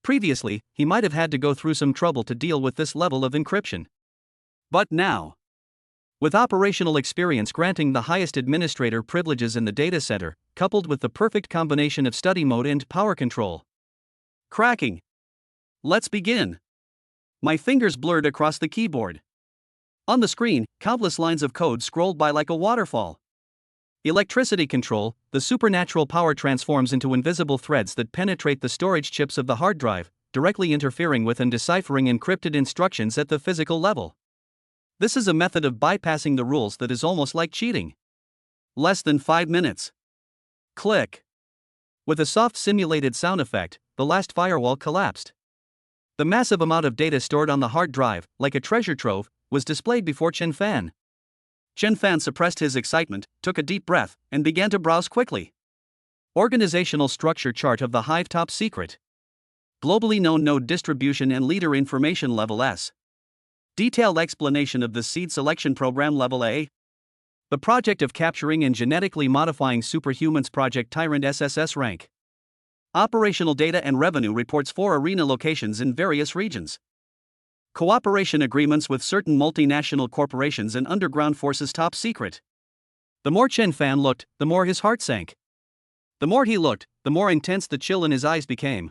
S1: Previously, he might have had to go through some trouble to deal with this level of encryption. But now, with operational experience granting the highest administrator privileges in the data center, coupled with the perfect combination of study mode and power control. Cracking. Let's begin. My fingers blurred across the keyboard. On the screen, countless lines of code scrolled by like a waterfall. Electricity control, the supernatural power transforms into invisible threads that penetrate the storage chips of the hard drive, directly interfering with and deciphering encrypted instructions at the physical level. This is a method of bypassing the rules that is almost like cheating. Less than 5 minutes. Click. With a soft simulated sound effect, the last firewall collapsed. The massive amount of data stored on the hard drive, like a treasure trove, was displayed before Chen Fan. Chen Fan suppressed his excitement, took a deep breath, and began to browse quickly. Organizational structure chart of the Hive top secret. Globally known node distribution and leader information level S. Detailed explanation of the seed selection program level A. The project of capturing and genetically modifying superhumans project Tyrant SSS rank. Operational data and revenue reports for arena locations in various regions. Cooperation agreements with certain multinational corporations and underground forces top secret. The more Chen Fan looked, the more his heart sank. The more he looked, the more intense the chill in his eyes became.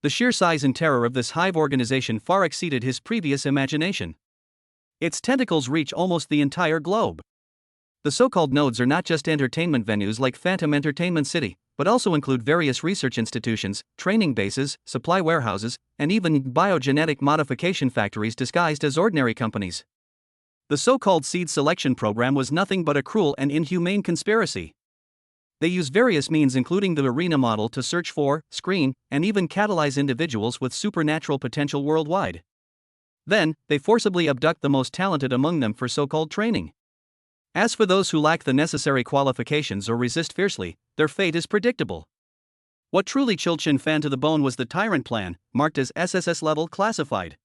S1: The sheer size and terror of this Hive organization far exceeded his previous imagination. Its tentacles reach almost the entire globe. The so-called nodes are not just entertainment venues like Phantom Entertainment City, but also include various research institutions, training bases, supply warehouses, and even biogenetic modification factories disguised as ordinary companies. The so-called seed selection program was nothing but a cruel and inhumane conspiracy. They use various means, including the arena model, to search for, screen, and even catalyze individuals with supernatural potential worldwide. Then, they forcibly abduct the most talented among them for so-called training. As for those who lack the necessary qualifications or resist fiercely, their fate is predictable. What truly chilled Chen Fan to the bone was the Tyrant plan, marked as SSS level classified.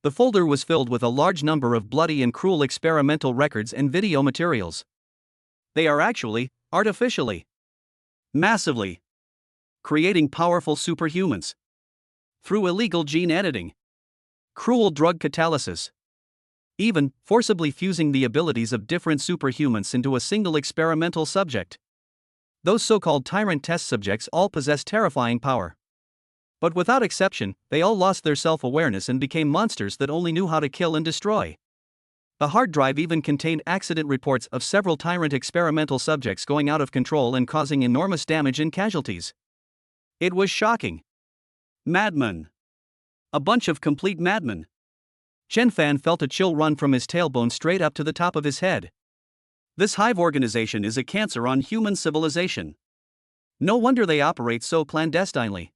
S1: The folder was filled with a large number of bloody and cruel experimental records and video materials. They are actually, artificially, massively, creating powerful superhumans through illegal gene editing, cruel drug catalysis, even forcibly fusing the abilities of different superhumans into a single experimental subject. Those so-called Tyrant test subjects all possess terrifying power. But without exception, they all lost their self-awareness and became monsters that only knew how to kill and destroy. The hard drive even contained accident reports of several Tyrant experimental subjects going out of control and causing enormous damage and casualties. It was shocking. Madmen. A bunch of complete madmen. Chen Fan felt a chill run from his tailbone straight up to the top of his head. This hive organization is a cancer on human civilization. No wonder they operate so clandestinely.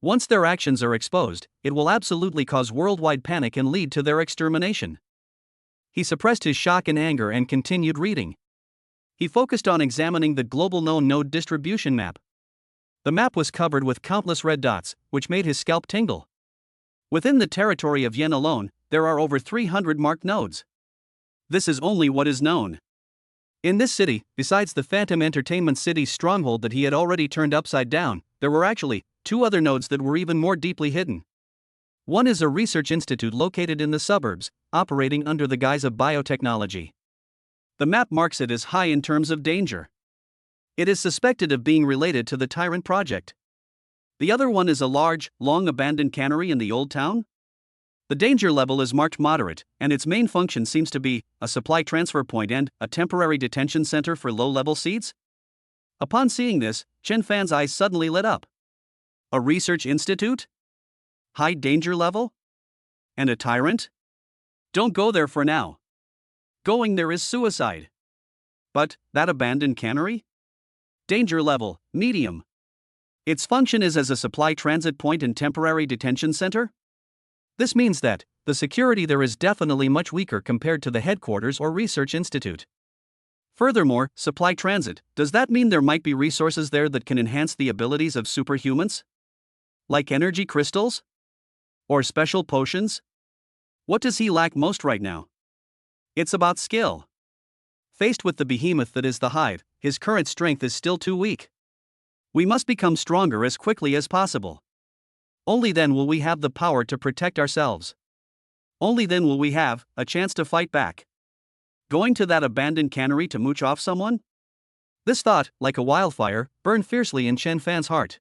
S1: Once their actions are exposed, it will absolutely cause worldwide panic and lead to their extermination. He suppressed his shock and anger and continued reading. He focused on examining the global known node distribution map. The map was covered with countless red dots, which made his scalp tingle. Within the territory of Yen alone, there are over 300 marked nodes. This is only what is known. In this city, besides the Phantom Entertainment City's stronghold that he had already turned upside down, there were actually 2 other nodes that were even more deeply hidden. One is a research institute located in the suburbs, operating under the guise of biotechnology. The map marks it as high in terms of danger. It is suspected of being related to the Tyrant project. The other one is a large, long-abandoned cannery in the old town. The danger level is marked moderate, and its main function seems to be a supply transfer point and a temporary detention center for low-level seeds. Upon seeing this, Chen Fan's eyes suddenly lit up. A research institute? High danger level? And a Tyrant? Don't go there for now. Going there is suicide. But that abandoned cannery? Danger level, medium. Its function is as a supply transit point and temporary detention center? This means that the security there is definitely much weaker compared to the headquarters or research institute. Furthermore, supply transit, does that mean there might be resources there that can enhance the abilities of superhumans? Like energy crystals? Or special potions? What does he lack most right now? It's about skill. Faced with the behemoth that is the hive, his current strength is still too weak. We must become stronger as quickly as possible. Only then will we have the power to protect ourselves. Only then will we have a chance to fight back. Going to that abandoned cannery to mooch off someone? This thought, like a wildfire, burned fiercely in Chen Fan's heart.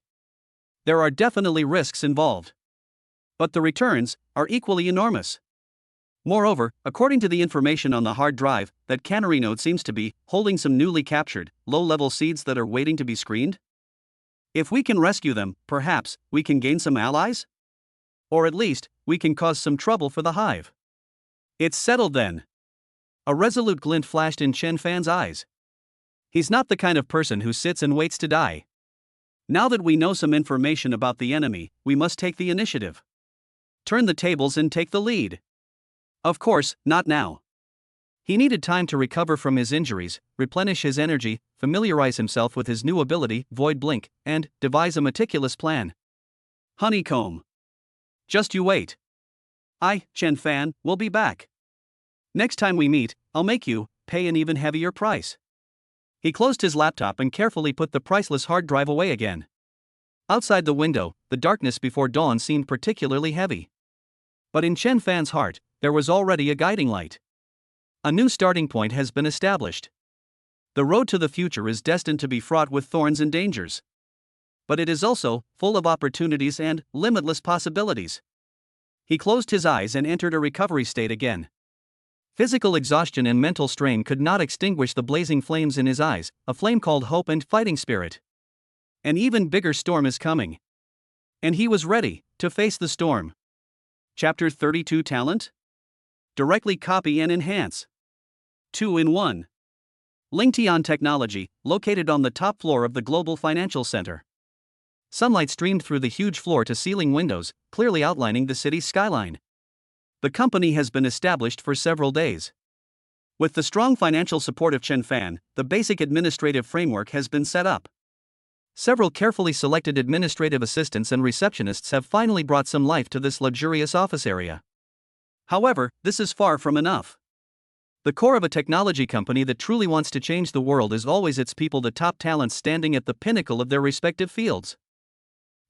S1: There are definitely risks involved. But the returns are equally enormous. Moreover, according to the information on the hard drive, that cannery node seems to be holding some newly captured, low-level seeds that are waiting to be screened. If we can rescue them, perhaps we can gain some allies? Or at least, we can cause some trouble for the hive. It's settled then. A resolute glint flashed in Chen Fan's eyes. He's not the kind of person who sits and waits to die. Now that we know some information about the enemy, we must take the initiative. Turn the tables and take the lead. Of course, not now. He needed time to recover from his injuries, replenish his energy, familiarize himself with his new ability, Void Blink, and devise a meticulous plan. Honeycomb. Just you wait. I, Chen Fan, will be back. Next time we meet, I'll make you pay an even heavier price. He closed his laptop and carefully put the priceless hard drive away again. Outside the window, the darkness before dawn seemed particularly heavy. But in Chen Fan's heart, there was already a guiding light. A new starting point has been established. The road to the future is destined to be fraught with thorns and dangers. But it is also full of opportunities and limitless possibilities. He closed his eyes and entered a recovery state again. Physical exhaustion and mental strain could not extinguish the blazing flames in his eyes, a flame called hope and fighting spirit. An even bigger storm is coming. And he was ready to face the storm. Chapter 32 Talent? Directly copy and enhance. 2 in 1. Lingtian Technology, located on the top floor of the Global Financial Center. Sunlight streamed through the huge floor-to-ceiling windows, clearly outlining the city's skyline. The company has been established for several days. With the strong financial support of Chen Fan, the basic administrative framework has been set up. Several carefully selected administrative assistants and receptionists have finally brought some life to this luxurious office area. However, this is far from enough. The core of a technology company that truly wants to change the world is always its people, the top talents standing at the pinnacle of their respective fields.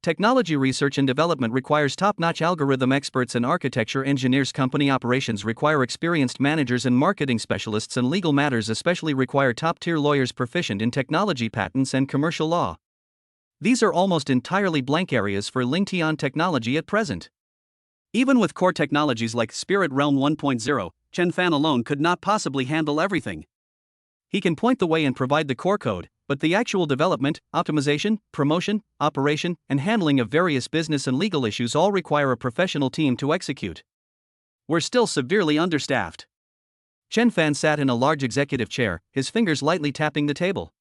S1: Technology research and development requires top-notch algorithm experts and architecture engineers. Company operations require experienced managers and marketing specialists, and legal matters especially require top-tier lawyers proficient in technology patents and commercial law. These are almost entirely blank areas for Lingtian Technology at present. Even with core technologies like Spirit Realm 1.0, Chen Fan alone could not possibly handle everything. He can point the way and provide the core code, but the actual development, optimization, promotion, operation, and handling of various business and legal issues all require a professional team to execute. We're still severely understaffed. Chen Fan sat in a large executive chair, his fingers lightly tapping the table.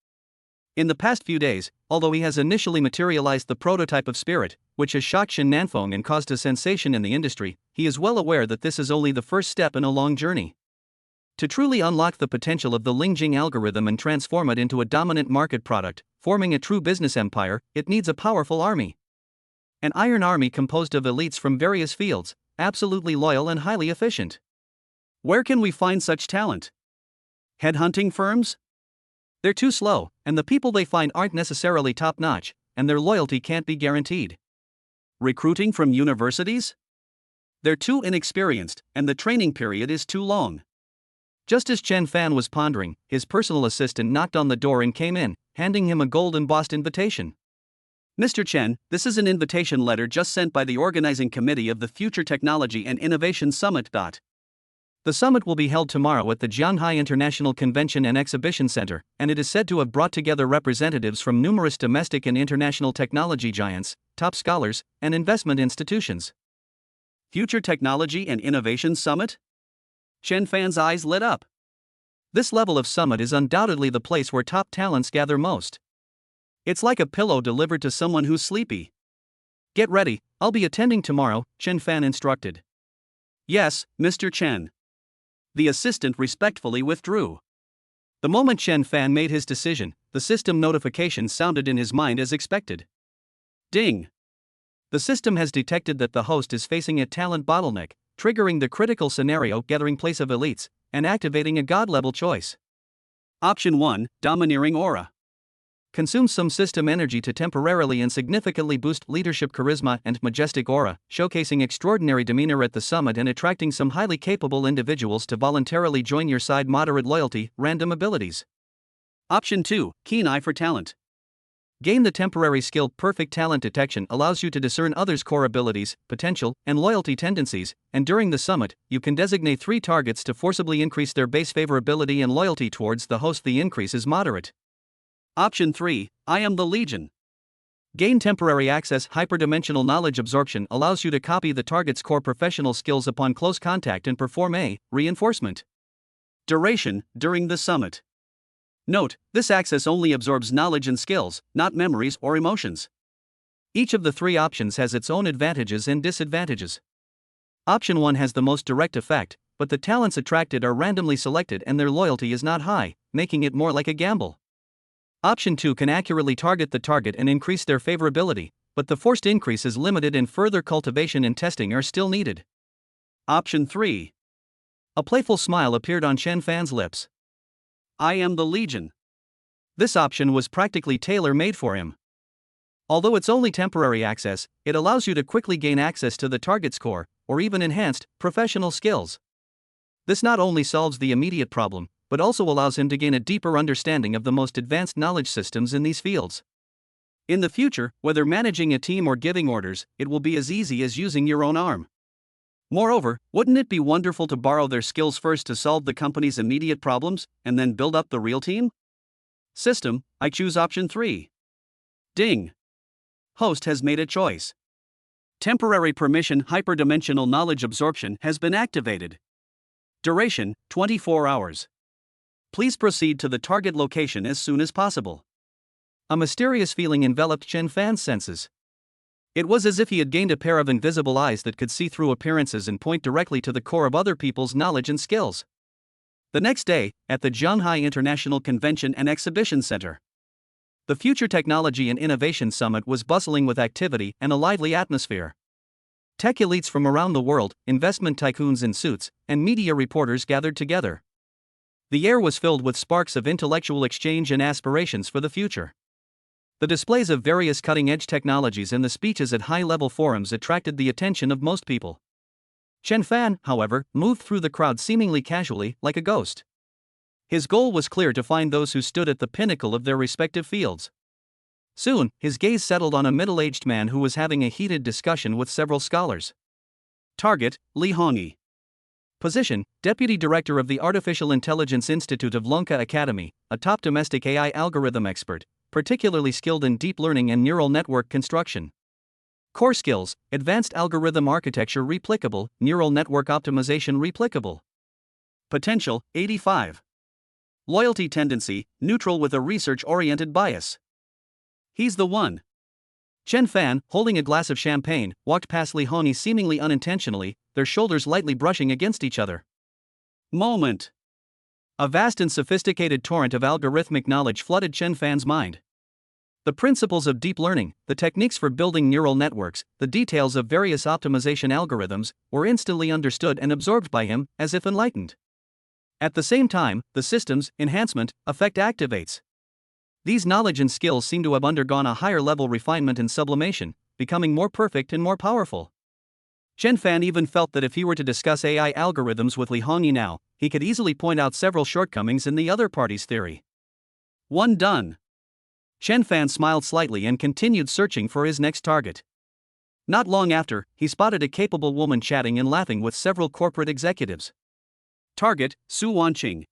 S1: In the past few days, although he has initially materialized the prototype of Spirit, which has shocked Shin Nanfeng and caused a sensation in the industry, he is well aware that this is only the first step in a long journey. To truly unlock the potential of the Lingjing algorithm and transform it into a dominant market product, forming a true business empire, it needs a powerful army. An iron army composed of elites from various fields, absolutely loyal and highly efficient. Where can we find such talent? Headhunting firms? They're too slow, and the people they find aren't necessarily top-notch, and their loyalty can't be guaranteed. Recruiting from universities? They're too inexperienced, and the training period is too long. Just as Chen Fan was pondering, his personal assistant knocked on the door and came in, handing him a gold-embossed invitation. Mr. Chen, this is an invitation letter just sent by the organizing committee of the Future Technology and Innovation Summit. The summit will be held tomorrow at the Jianghai International Convention and Exhibition Center, and it is said to have brought together representatives from numerous domestic and international technology giants, top scholars, and investment institutions. Future Technology and Innovation Summit? Chen Fan's eyes lit up. This level of summit is undoubtedly the place where top talents gather most. It's like a pillow delivered to someone who's sleepy. Get ready, I'll be attending tomorrow, Chen Fan instructed. Yes, Mr. Chen. The assistant respectfully withdrew. The moment Chen Fan made his decision, the system notification sounded in his mind as expected. Ding! The system has detected that the host is facing a talent bottleneck, triggering the critical scenario gathering place of elites, and activating a god-level choice. Option 1, Domineering Aura. Consumes some system energy to temporarily and significantly boost leadership charisma and majestic aura, showcasing extraordinary demeanor at the summit and attracting some highly capable individuals to voluntarily join your side. Moderate loyalty, random abilities. Option 2, Keen Eye for Talent. Gain the temporary skill Perfect Talent Detection allows you to discern others' core abilities, potential, and loyalty tendencies, and during the summit, you can designate 3 targets to forcibly increase their base favorability and loyalty towards the host. The increase is moderate. Option 3, I Am the Legion. Gain temporary access Hyperdimensional knowledge absorption allows you to copy the target's core professional skills upon close contact and perform a reinforcement. Duration, during the summit. Note, this access only absorbs knowledge and skills, not memories or emotions. Each of the 3 options has its own advantages and disadvantages. Option 1 has the most direct effect, but the talents attracted are randomly selected and their loyalty is not high, making it more like a gamble. Option 2 can accurately target the target and increase their favorability, but the forced increase is limited and further cultivation and testing are still needed. Option 3. A playful smile appeared on Chen Fan's lips. I Am the Legion. This option was practically tailor-made for him. Although it's only temporary access, it allows you to quickly gain access to the target's core, or even enhanced, professional skills. This not only solves the immediate problem, but also allows him to gain a deeper understanding of the most advanced knowledge systems in these fields. In the future, whether managing a team or giving orders, it will be as easy as using your own arm. Moreover, wouldn't it be wonderful to borrow their skills first to solve the company's immediate problems, and then build up the real team? System, I choose option 3. Ding! Host has made a choice. Temporary permission Hyperdimensional knowledge absorption has been activated. Duration, 24 hours. Please proceed to the target location as soon as possible. A mysterious feeling enveloped Chen Fan's senses. It was as if he had gained a pair of invisible eyes that could see through appearances and point directly to the core of other people's knowledge and skills. The next day, at the Shanghai International Convention and Exhibition Center, the Future Technology and Innovation Summit was bustling with activity and a lively atmosphere. Tech elites from around the world, investment tycoons in suits, and media reporters gathered together. The air was filled with sparks of intellectual exchange and aspirations for the future. The displays of various cutting-edge technologies and the speeches at high-level forums attracted the attention of most people. Chen Fan, however, moved through the crowd seemingly casually, like a ghost. His goal was clear: to find those who stood at the pinnacle of their respective fields. Soon, his gaze settled on a middle-aged man who was having a heated discussion with several scholars. Target: Li Hongyi. Position: Deputy Director of the Artificial Intelligence Institute of Lonka Academy, a top domestic AI algorithm expert, particularly skilled in deep learning and neural network construction. Core skills: advanced algorithm architecture replicable, neural network optimization replicable. Potential: 85. Loyalty tendency: neutral with a research-oriented bias. He's the one. Chen Fan, holding a glass of champagne, walked past Li Hongyi seemingly unintentionally, their shoulders lightly brushing against each other. Moment. A vast and sophisticated torrent of algorithmic knowledge flooded Chen Fan's mind. The principles of deep learning, the techniques for building neural networks, the details of various optimization algorithms, were instantly understood and absorbed by him, as if enlightened. At the same time, the system's enhancement effect activates. These knowledge and skills seem to have undergone a higher level refinement and sublimation, becoming more perfect and more powerful. Chen Fan even felt that if he were to discuss AI algorithms with Li Hongyi now, he could easily point out several shortcomings in the other party's theory. One done. Chen Fan smiled slightly and continued searching for his next target. Not long after, he spotted a capable woman chatting and laughing with several corporate executives. Target: Su Wanqing.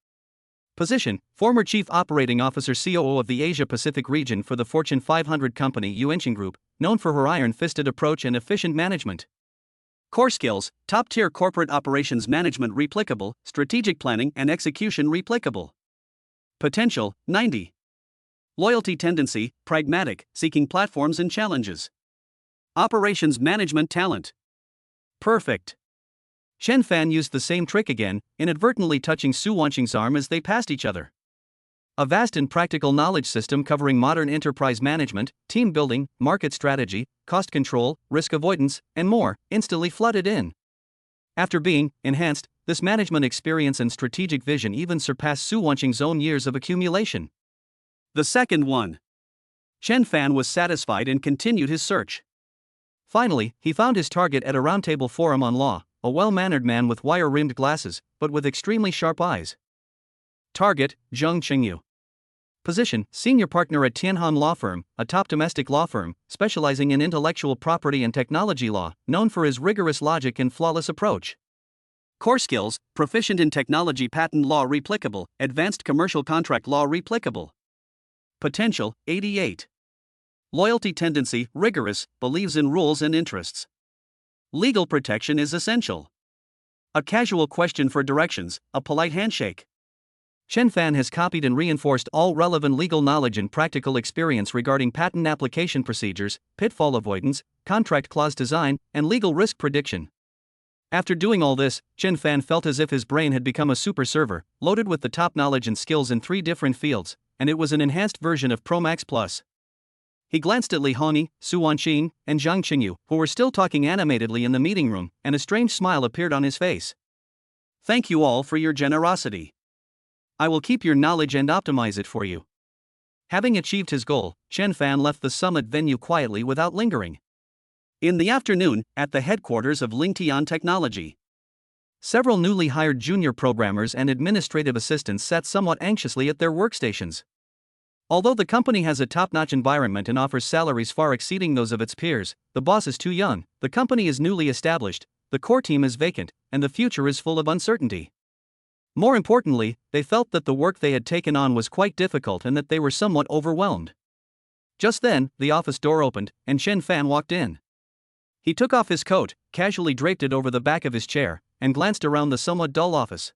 S1: Position: former Chief Operating Officer COO of the Asia-Pacific region for the Fortune 500 company Yuanqing Group, known for her iron-fisted approach and efficient management. Core skills: top-tier corporate operations management replicable, strategic planning and execution replicable. Potential: 90. Loyalty tendency: pragmatic, seeking platforms and challenges. Operations management talent. Perfect. Chen Fan used the same trick again, inadvertently touching Su Wanqing's arm as they passed each other. A vast and practical knowledge system covering modern enterprise management, team building, market strategy, cost control, risk avoidance, and more, instantly flooded in. After being enhanced, this management experience and strategic vision even surpassed Su Wanqing's own years of accumulation. The second one. Chen Fan was satisfied and continued his search. Finally, he found his target at a roundtable forum on law, a well-mannered man with wire-rimmed glasses, but with extremely sharp eyes. Target: Zheng Qingyu. Position: senior partner at Tianhan Law Firm, a top domestic law firm, specializing in intellectual property and technology law, known for his rigorous logic and flawless approach. Core skills: proficient in technology patent law replicable, advanced commercial contract law replicable. Potential: 88. Loyalty tendency: rigorous, believes in rules and interests. Legal protection is essential. A casual question for directions, a polite handshake. Chen Fan has copied and reinforced all relevant legal knowledge and practical experience regarding patent application procedures, pitfall avoidance, contract clause design, and legal risk prediction. After doing all this, Chen Fan felt as if his brain had become a super server, loaded with the top knowledge and skills in 3 different fields, and it was an enhanced version of Pro Max Plus. He glanced at Li Hongyi, Su Wanqing, and Zheng Qingyu, who were still talking animatedly in the meeting room, and a strange smile appeared on his face. Thank you all for your generosity. I will keep your knowledge and optimize it for you. Having achieved his goal, Chen Fan left the summit venue quietly without lingering. In the afternoon, at the headquarters of Lingtian Technology, several newly hired junior programmers and administrative assistants sat somewhat anxiously at their workstations. Although the company has a top-notch environment and offers salaries far exceeding those of its peers, the boss is too young, the company is newly established, the core team is vacant, and the future is full of uncertainty. More importantly, they felt that the work they had taken on was quite difficult and that they were somewhat overwhelmed. Just then, the office door opened, and Chen Fan walked in. He took off his coat, casually draped it over the back of his chair, and glanced around the somewhat dull office.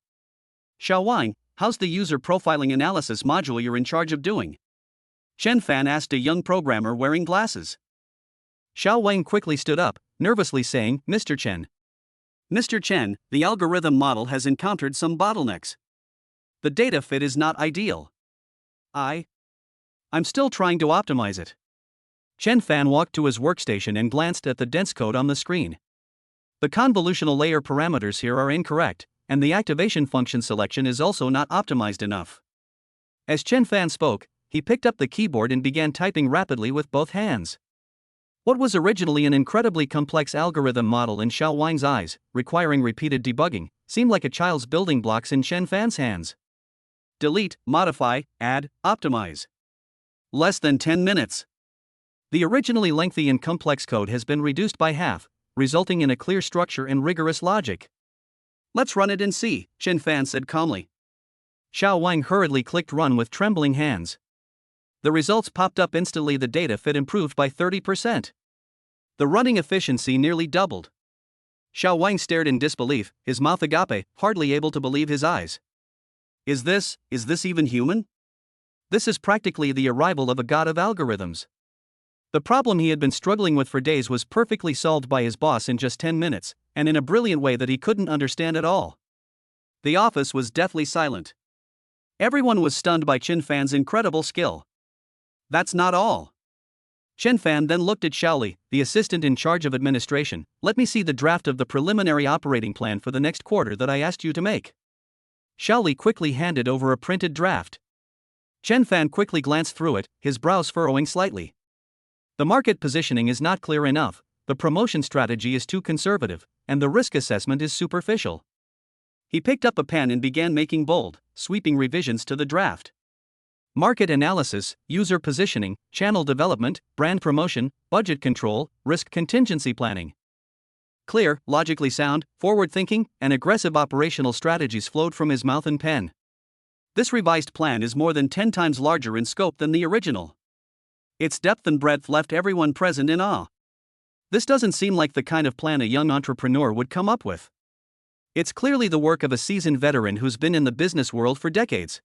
S1: Xiao Wang, how's the user profiling analysis module you're in charge of doing? Chen Fan asked a young programmer wearing glasses. Xiao Wang quickly stood up, nervously saying, Mr. Chen. Mr. Chen, the algorithm model has encountered some bottlenecks. The data fit is not ideal. I'm still trying to optimize it. Chen Fan walked to his workstation and glanced at the dense code on the screen. The convolutional layer parameters here are incorrect, and the activation function selection is also not optimized enough. As Chen Fan spoke, he picked up the keyboard and began typing rapidly with both hands. What was originally an incredibly complex algorithm model in Xiao Wang's eyes, requiring repeated debugging, seemed like a child's building blocks in Chen Fan's hands. Delete, modify, add, optimize. Less than 10 minutes. The originally lengthy and complex code has been reduced by half, resulting in a clear structure and rigorous logic. Let's run it and see, Chen Fan said calmly. Xiao Wang hurriedly clicked run with trembling hands. The results popped up instantly. The data fit improved by 30%. The running efficiency nearly doubled. Xiao Wang stared in disbelief, his mouth agape, hardly able to believe his eyes. Is this even human? This is practically the arrival of a god of algorithms. The problem he had been struggling with for days was perfectly solved by his boss in just 10 minutes, and in a brilliant way that he couldn't understand at all. The office was deathly silent. Everyone was stunned by Chen Fan's incredible skill. That's not all. Chen Fan then looked at Xiaoli, the assistant in charge of administration. Let me see the draft of the preliminary operating plan for the next quarter that I asked you to make. Xiaoli quickly handed over a printed draft. Chen Fan quickly glanced through it, his brows furrowing slightly. The market positioning is not clear enough, the promotion strategy is too conservative, and the risk assessment is superficial. He picked up a pen and began making bold, sweeping revisions to the draft. Market analysis, user positioning, channel development, brand promotion, budget control, risk contingency planning. Clear, logically sound, forward-thinking, and aggressive operational strategies flowed from his mouth and pen. This revised plan is more than 10 times larger in scope than the original. Its depth and breadth left everyone present in awe. This doesn't seem like the kind of plan a young entrepreneur would come up with. It's clearly the work of a seasoned veteran who's been in the business world for decades.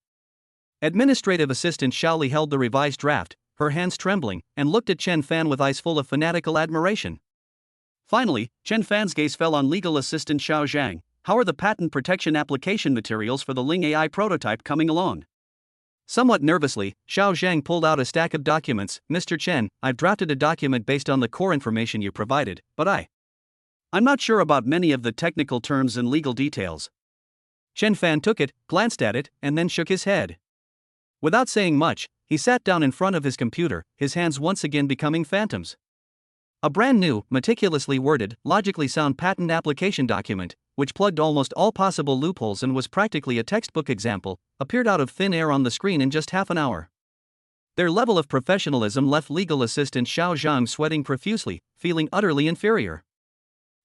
S1: Administrative assistant Xiaoli held the revised draft, her hands trembling, and looked at Chen Fan with eyes full of fanatical admiration. Finally, Chen Fan's gaze fell on legal assistant Xiao Zhang. How are the patent protection application materials for the Ling AI prototype coming along? Somewhat nervously, Xiao Zhang pulled out a stack of documents. Mr. Chen, I've drafted a document based on the core information you provided, but I'm not sure about many of the technical terms and legal details. Chen Fan took it, glanced at it, and then shook his head. Without saying much, he sat down in front of his computer, his hands once again becoming phantoms. A brand new, meticulously worded, logically sound patent application document, which plugged almost all possible loopholes and was practically a textbook example, appeared out of thin air on the screen in just half an hour. Their level of professionalism left legal assistant Xiao Zhang sweating profusely, feeling utterly inferior.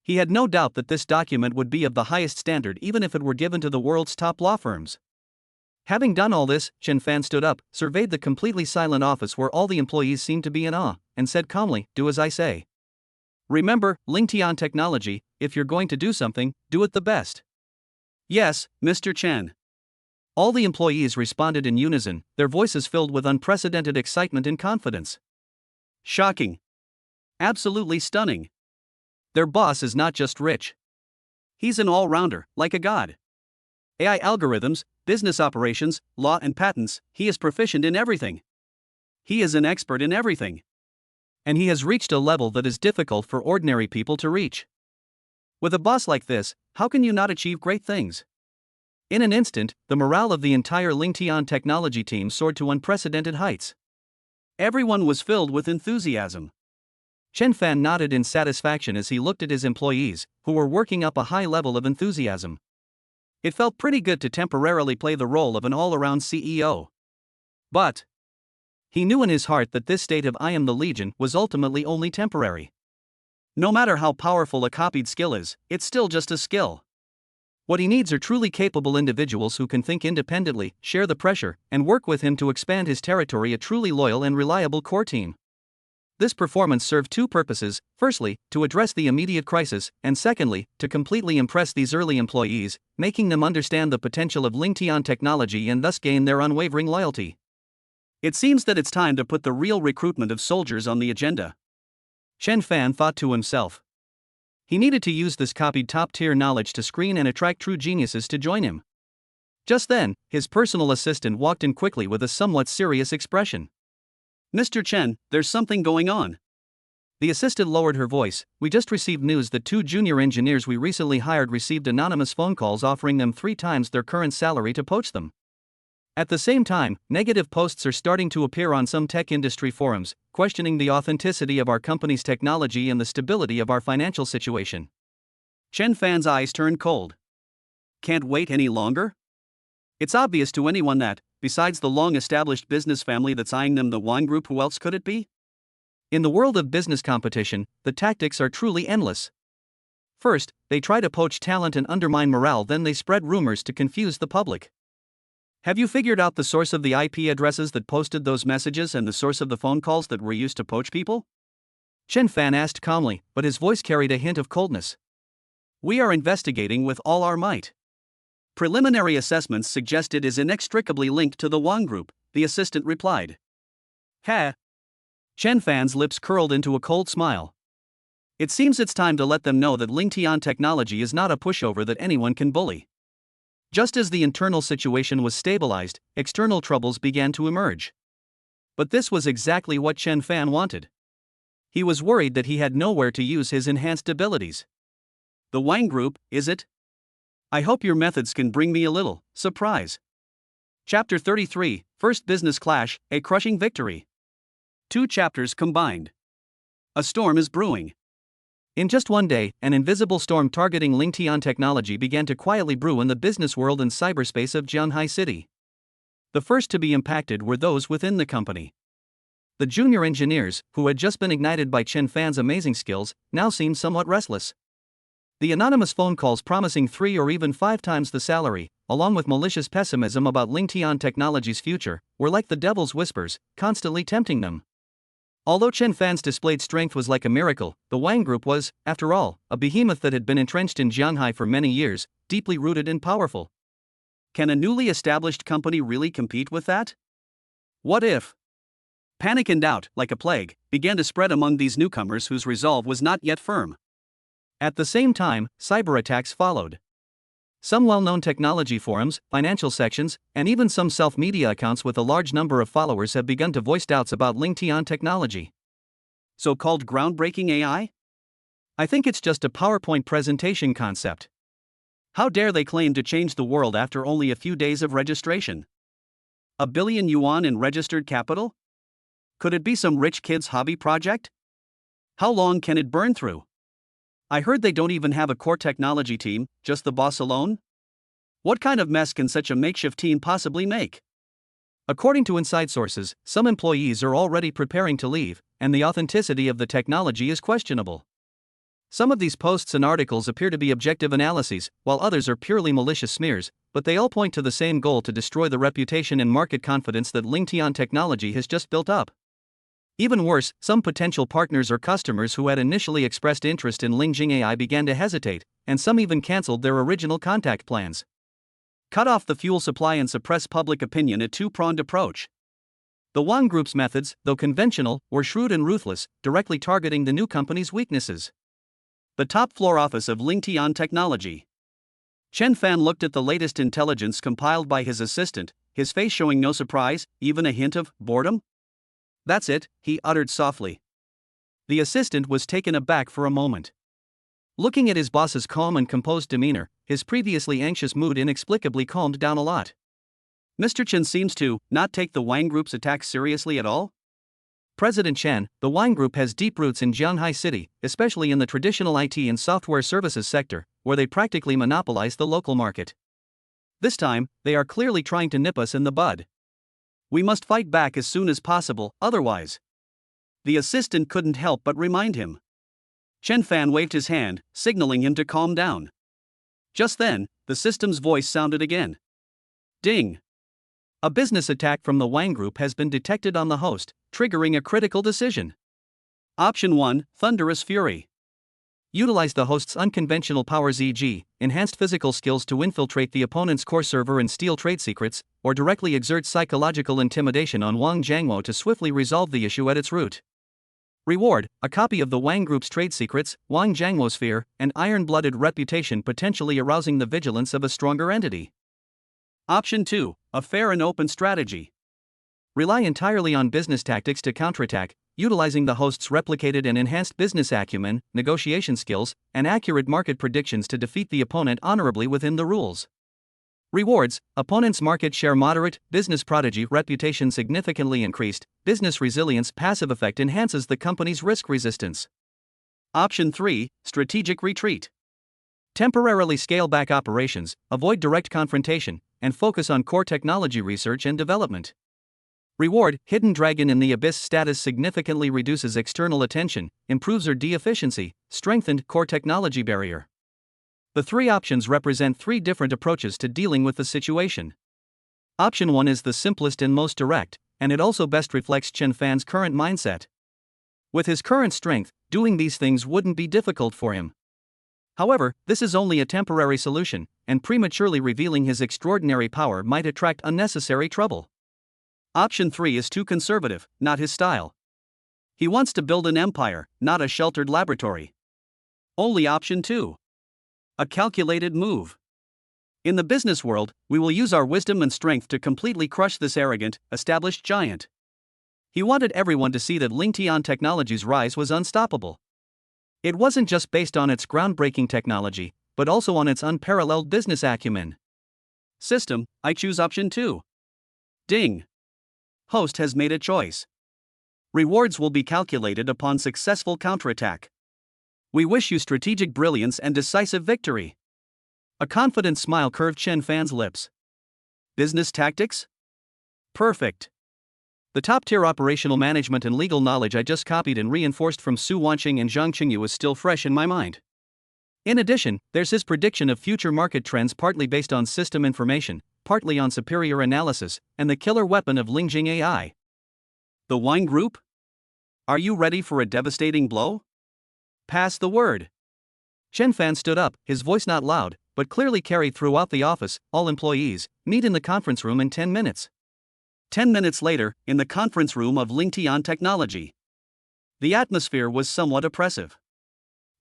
S1: He had no doubt that this document would be of the highest standard even if it were given to the world's top law firms. Having done all this, Chen Fan stood up, surveyed the completely silent office where all the employees seemed to be in awe, and said calmly, "Do as I say. Remember, Lingtian technology, if you're going to do something, do it the best." "Yes, Mr. Chen." All the employees responded in unison, their voices filled with unprecedented excitement and confidence. Shocking. Absolutely stunning. Their boss is not just rich. He's an all-rounder, like a god. AI algorithms, business operations, law and patents, he is proficient in everything. He is an expert in everything. And he has reached a level that is difficult for ordinary people to reach. With a boss like this, how can you not achieve great things? In an instant, the morale of the entire Lingtian technology team soared to unprecedented heights. Everyone was filled with enthusiasm. Chen Fan nodded in satisfaction as he looked at his employees, who were working up a high level of enthusiasm. It felt pretty good to temporarily play the role of an all-around CEO. But he knew in his heart that this state of I am the Legion was ultimately only temporary. No matter how powerful a copied skill is, it's still just a skill. What he needs are truly capable individuals who can think independently, share the pressure, and work with him to expand his territory. A truly loyal and reliable core team. This performance served two purposes: firstly, to address the immediate crisis, and secondly, to completely impress these early employees, making them understand the potential of LinkedIn technology and thus gain their unwavering loyalty. It seems that it's time to put the real recruitment of soldiers on the agenda, Chen Fan thought to himself. He needed to use this copied top-tier knowledge to screen and attract true geniuses to join him. Just then, his personal assistant walked in quickly with a somewhat serious expression. "Mr. Chen, there's something going on." The assistant lowered her voice. "We just received news that two junior engineers we recently hired received anonymous phone calls offering them 3 times their current salary to poach them. At the same time, negative posts are starting to appear on some tech industry forums, questioning the authenticity of our company's technology and the stability of our financial situation." Chen Fan's eyes turned cold. Can't wait any longer? It's obvious to anyone that, besides the long-established business family that's eyeing them, the wine group, who else could it be? In the world of business competition, the tactics are truly endless. First, they try to poach talent and undermine morale, then they spread rumors to confuse the public. Have you figured out the source of the IP addresses that posted those messages and the source of the phone calls that were used to poach people? Chen Fan asked calmly, but his voice carried a hint of coldness. "We are investigating with all our might. Preliminary assessments suggest it is inextricably linked to the Wang Group," the assistant replied. "Ha!" Chen Fan's lips curled into a cold smile. It seems it's time to let them know that LinkedIn technology is not a pushover that anyone can bully. Just as the internal situation was stabilized, external troubles began to emerge. But this was exactly what Chen Fan wanted. He was worried that he had nowhere to use his enhanced abilities. "The Wang Group, is it? I hope your methods can bring me a little surprise." Chapter 33, First Business Clash, A Crushing Victory. 2 chapters combined. A storm is brewing. In just one day, an invisible storm targeting LinkedIn technology began to quietly brew in the business world and cyberspace of Jianhai City. The first to be impacted were those within the company. The junior engineers, who had just been ignited by Chen Fan's amazing skills, now seemed somewhat restless. The anonymous phone calls promising 3 or even 5 times the salary, along with malicious pessimism about LinkedIn technology's future, were like the devil's whispers, constantly tempting them. Although Chen Fan's displayed strength was like a miracle, the Wang Group was, after all, a behemoth that had been entrenched in Jianhai for many years, deeply rooted and powerful. Can a newly established company really compete with that? What if? Panic and doubt, like a plague, began to spread among these newcomers whose resolve was not yet firm. At the same time, cyber attacks followed. Some well-known technology forums, financial sections, and even some self-media accounts with a large number of followers have begun to voice doubts about LinkedIn technology. So-called groundbreaking AI? I think it's just a PowerPoint presentation concept. How dare they claim to change the world after only a few days of registration? $1 billion in registered capital? Could it be some rich kid's hobby project? How long can it burn through? I heard they don't even have a core technology team, just the boss alone? What kind of mess can such a makeshift team possibly make? According to inside sources, some employees are already preparing to leave, and the authenticity of the technology is questionable. Some of these posts and articles appear to be objective analyses, while others are purely malicious smears, but they all point to the same goal: to destroy the reputation and market confidence that LinkedIn technology has just built up. Even worse, some potential partners or customers who had initially expressed interest in Lingjing AI began to hesitate, and some even cancelled their original contact plans. Cut off the fuel supply and suppress public opinion, a two-pronged approach. The Wang Group's methods, though conventional, were shrewd and ruthless, directly targeting the new company's weaknesses. The top floor office of LinkedIn Technology. Chen Fan looked at the latest intelligence compiled by his assistant, his face showing no surprise, even a hint of boredom. "That's it," he uttered softly. The assistant was taken aback for a moment. Looking at his boss's calm and composed demeanor, his previously anxious mood inexplicably calmed down a lot. "Mr. Chen seems to not take the Wang Group's attacks seriously at all?" President Chen, the Wang Group has deep roots in Jianhai City, especially in the traditional IT and software services sector, where they practically monopolize the local market. This time, they are clearly trying to nip us in the bud. We must fight back as soon as possible, otherwise. The assistant couldn't help but remind him. Chen Fan waved his hand, signaling him to calm down. Just then, the system's voice sounded again. Ding! A business attack from the Wang Group has been detected on the host, triggering a critical decision. Option 1, Thunderous Fury. Utilize the host's unconventional powers, e.g., enhanced physical skills to infiltrate the opponent's core server and steal trade secrets, or directly exert psychological intimidation on Wang Jiangwo to swiftly resolve the issue at its root. Reward: a copy of the Wang Group's trade secrets, Wang Jiangwo's fear, and iron-blooded reputation, potentially arousing the vigilance of a stronger entity. Option 2, a fair and open strategy. Rely entirely on business tactics to counterattack, utilizing the host's replicated and enhanced business acumen, negotiation skills, and accurate market predictions to defeat the opponent honorably within the rules. Rewards: opponent's market share moderate, business prodigy reputation significantly increased, business resilience passive effect enhances the company's risk resistance. Option 3, strategic retreat. Temporarily scale back operations, avoid direct confrontation, and focus on core technology research and development. Reward: hidden dragon in the abyss status significantly reduces external attention, improves R&D efficiency, strengthened core technology barrier. The three options represent three different approaches to dealing with the situation. Option 1 is the simplest and most direct, and it also best reflects Chen Fan's current mindset. With his current strength, doing these things wouldn't be difficult for him. However, this is only a temporary solution, and prematurely revealing his extraordinary power might attract unnecessary trouble. Option 3 is too conservative, not his style. He wants to build an empire, not a sheltered laboratory. Only option 2. A calculated move. In the business world, we will use our wisdom and strength to completely crush this arrogant, established giant. He wanted everyone to see that Lingtian Technology's rise was unstoppable. It wasn't just based on its groundbreaking technology, but also on its unparalleled business acumen. System: I choose option 2. Ding. Host has made a choice. Rewards will be calculated upon successful counterattack. We wish you strategic brilliance and decisive victory. A confident smile curved Chen Fan's lips. Business tactics? Perfect. The top-tier operational management and legal knowledge I just copied and reinforced from Su Wanqing and Zhang Qingyu is still fresh in my mind. In addition, there's his prediction of future market trends, partly based on system information, partly on superior analysis, and the killer weapon of Lingjing AI. The Wine Group? Are you ready for a devastating blow? Pass the word. Chen Fan stood up, his voice not loud, but clearly carried throughout the office. All employees, meet in the conference room in 10 minutes. 10 minutes later, in the conference room of Lingtian Technology. The atmosphere was somewhat oppressive.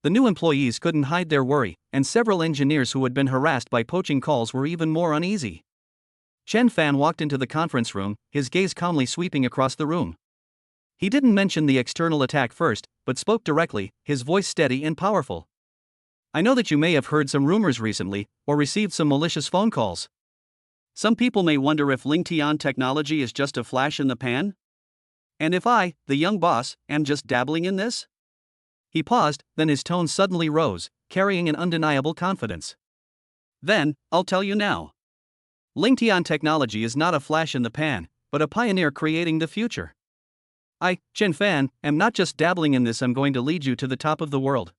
S1: The new employees couldn't hide their worry, and several engineers who had been harassed by poaching calls were even more uneasy. Chen Fan walked into the conference room, his gaze calmly sweeping across the room. He didn't mention the external attack first, but spoke directly, his voice steady and powerful. I know that you may have heard some rumors recently, or received some malicious phone calls. Some people may wonder if Lingtian Technology is just a flash in the pan? And if I, the young boss, am just dabbling in this? He paused, then his tone suddenly rose, carrying an undeniable confidence. Then, I'll tell you now. Lingtian Technology is not a flash in the pan, but a pioneer creating the future. I, Chen Fan, am not just dabbling in this, I'm going to lead you to the top of the world.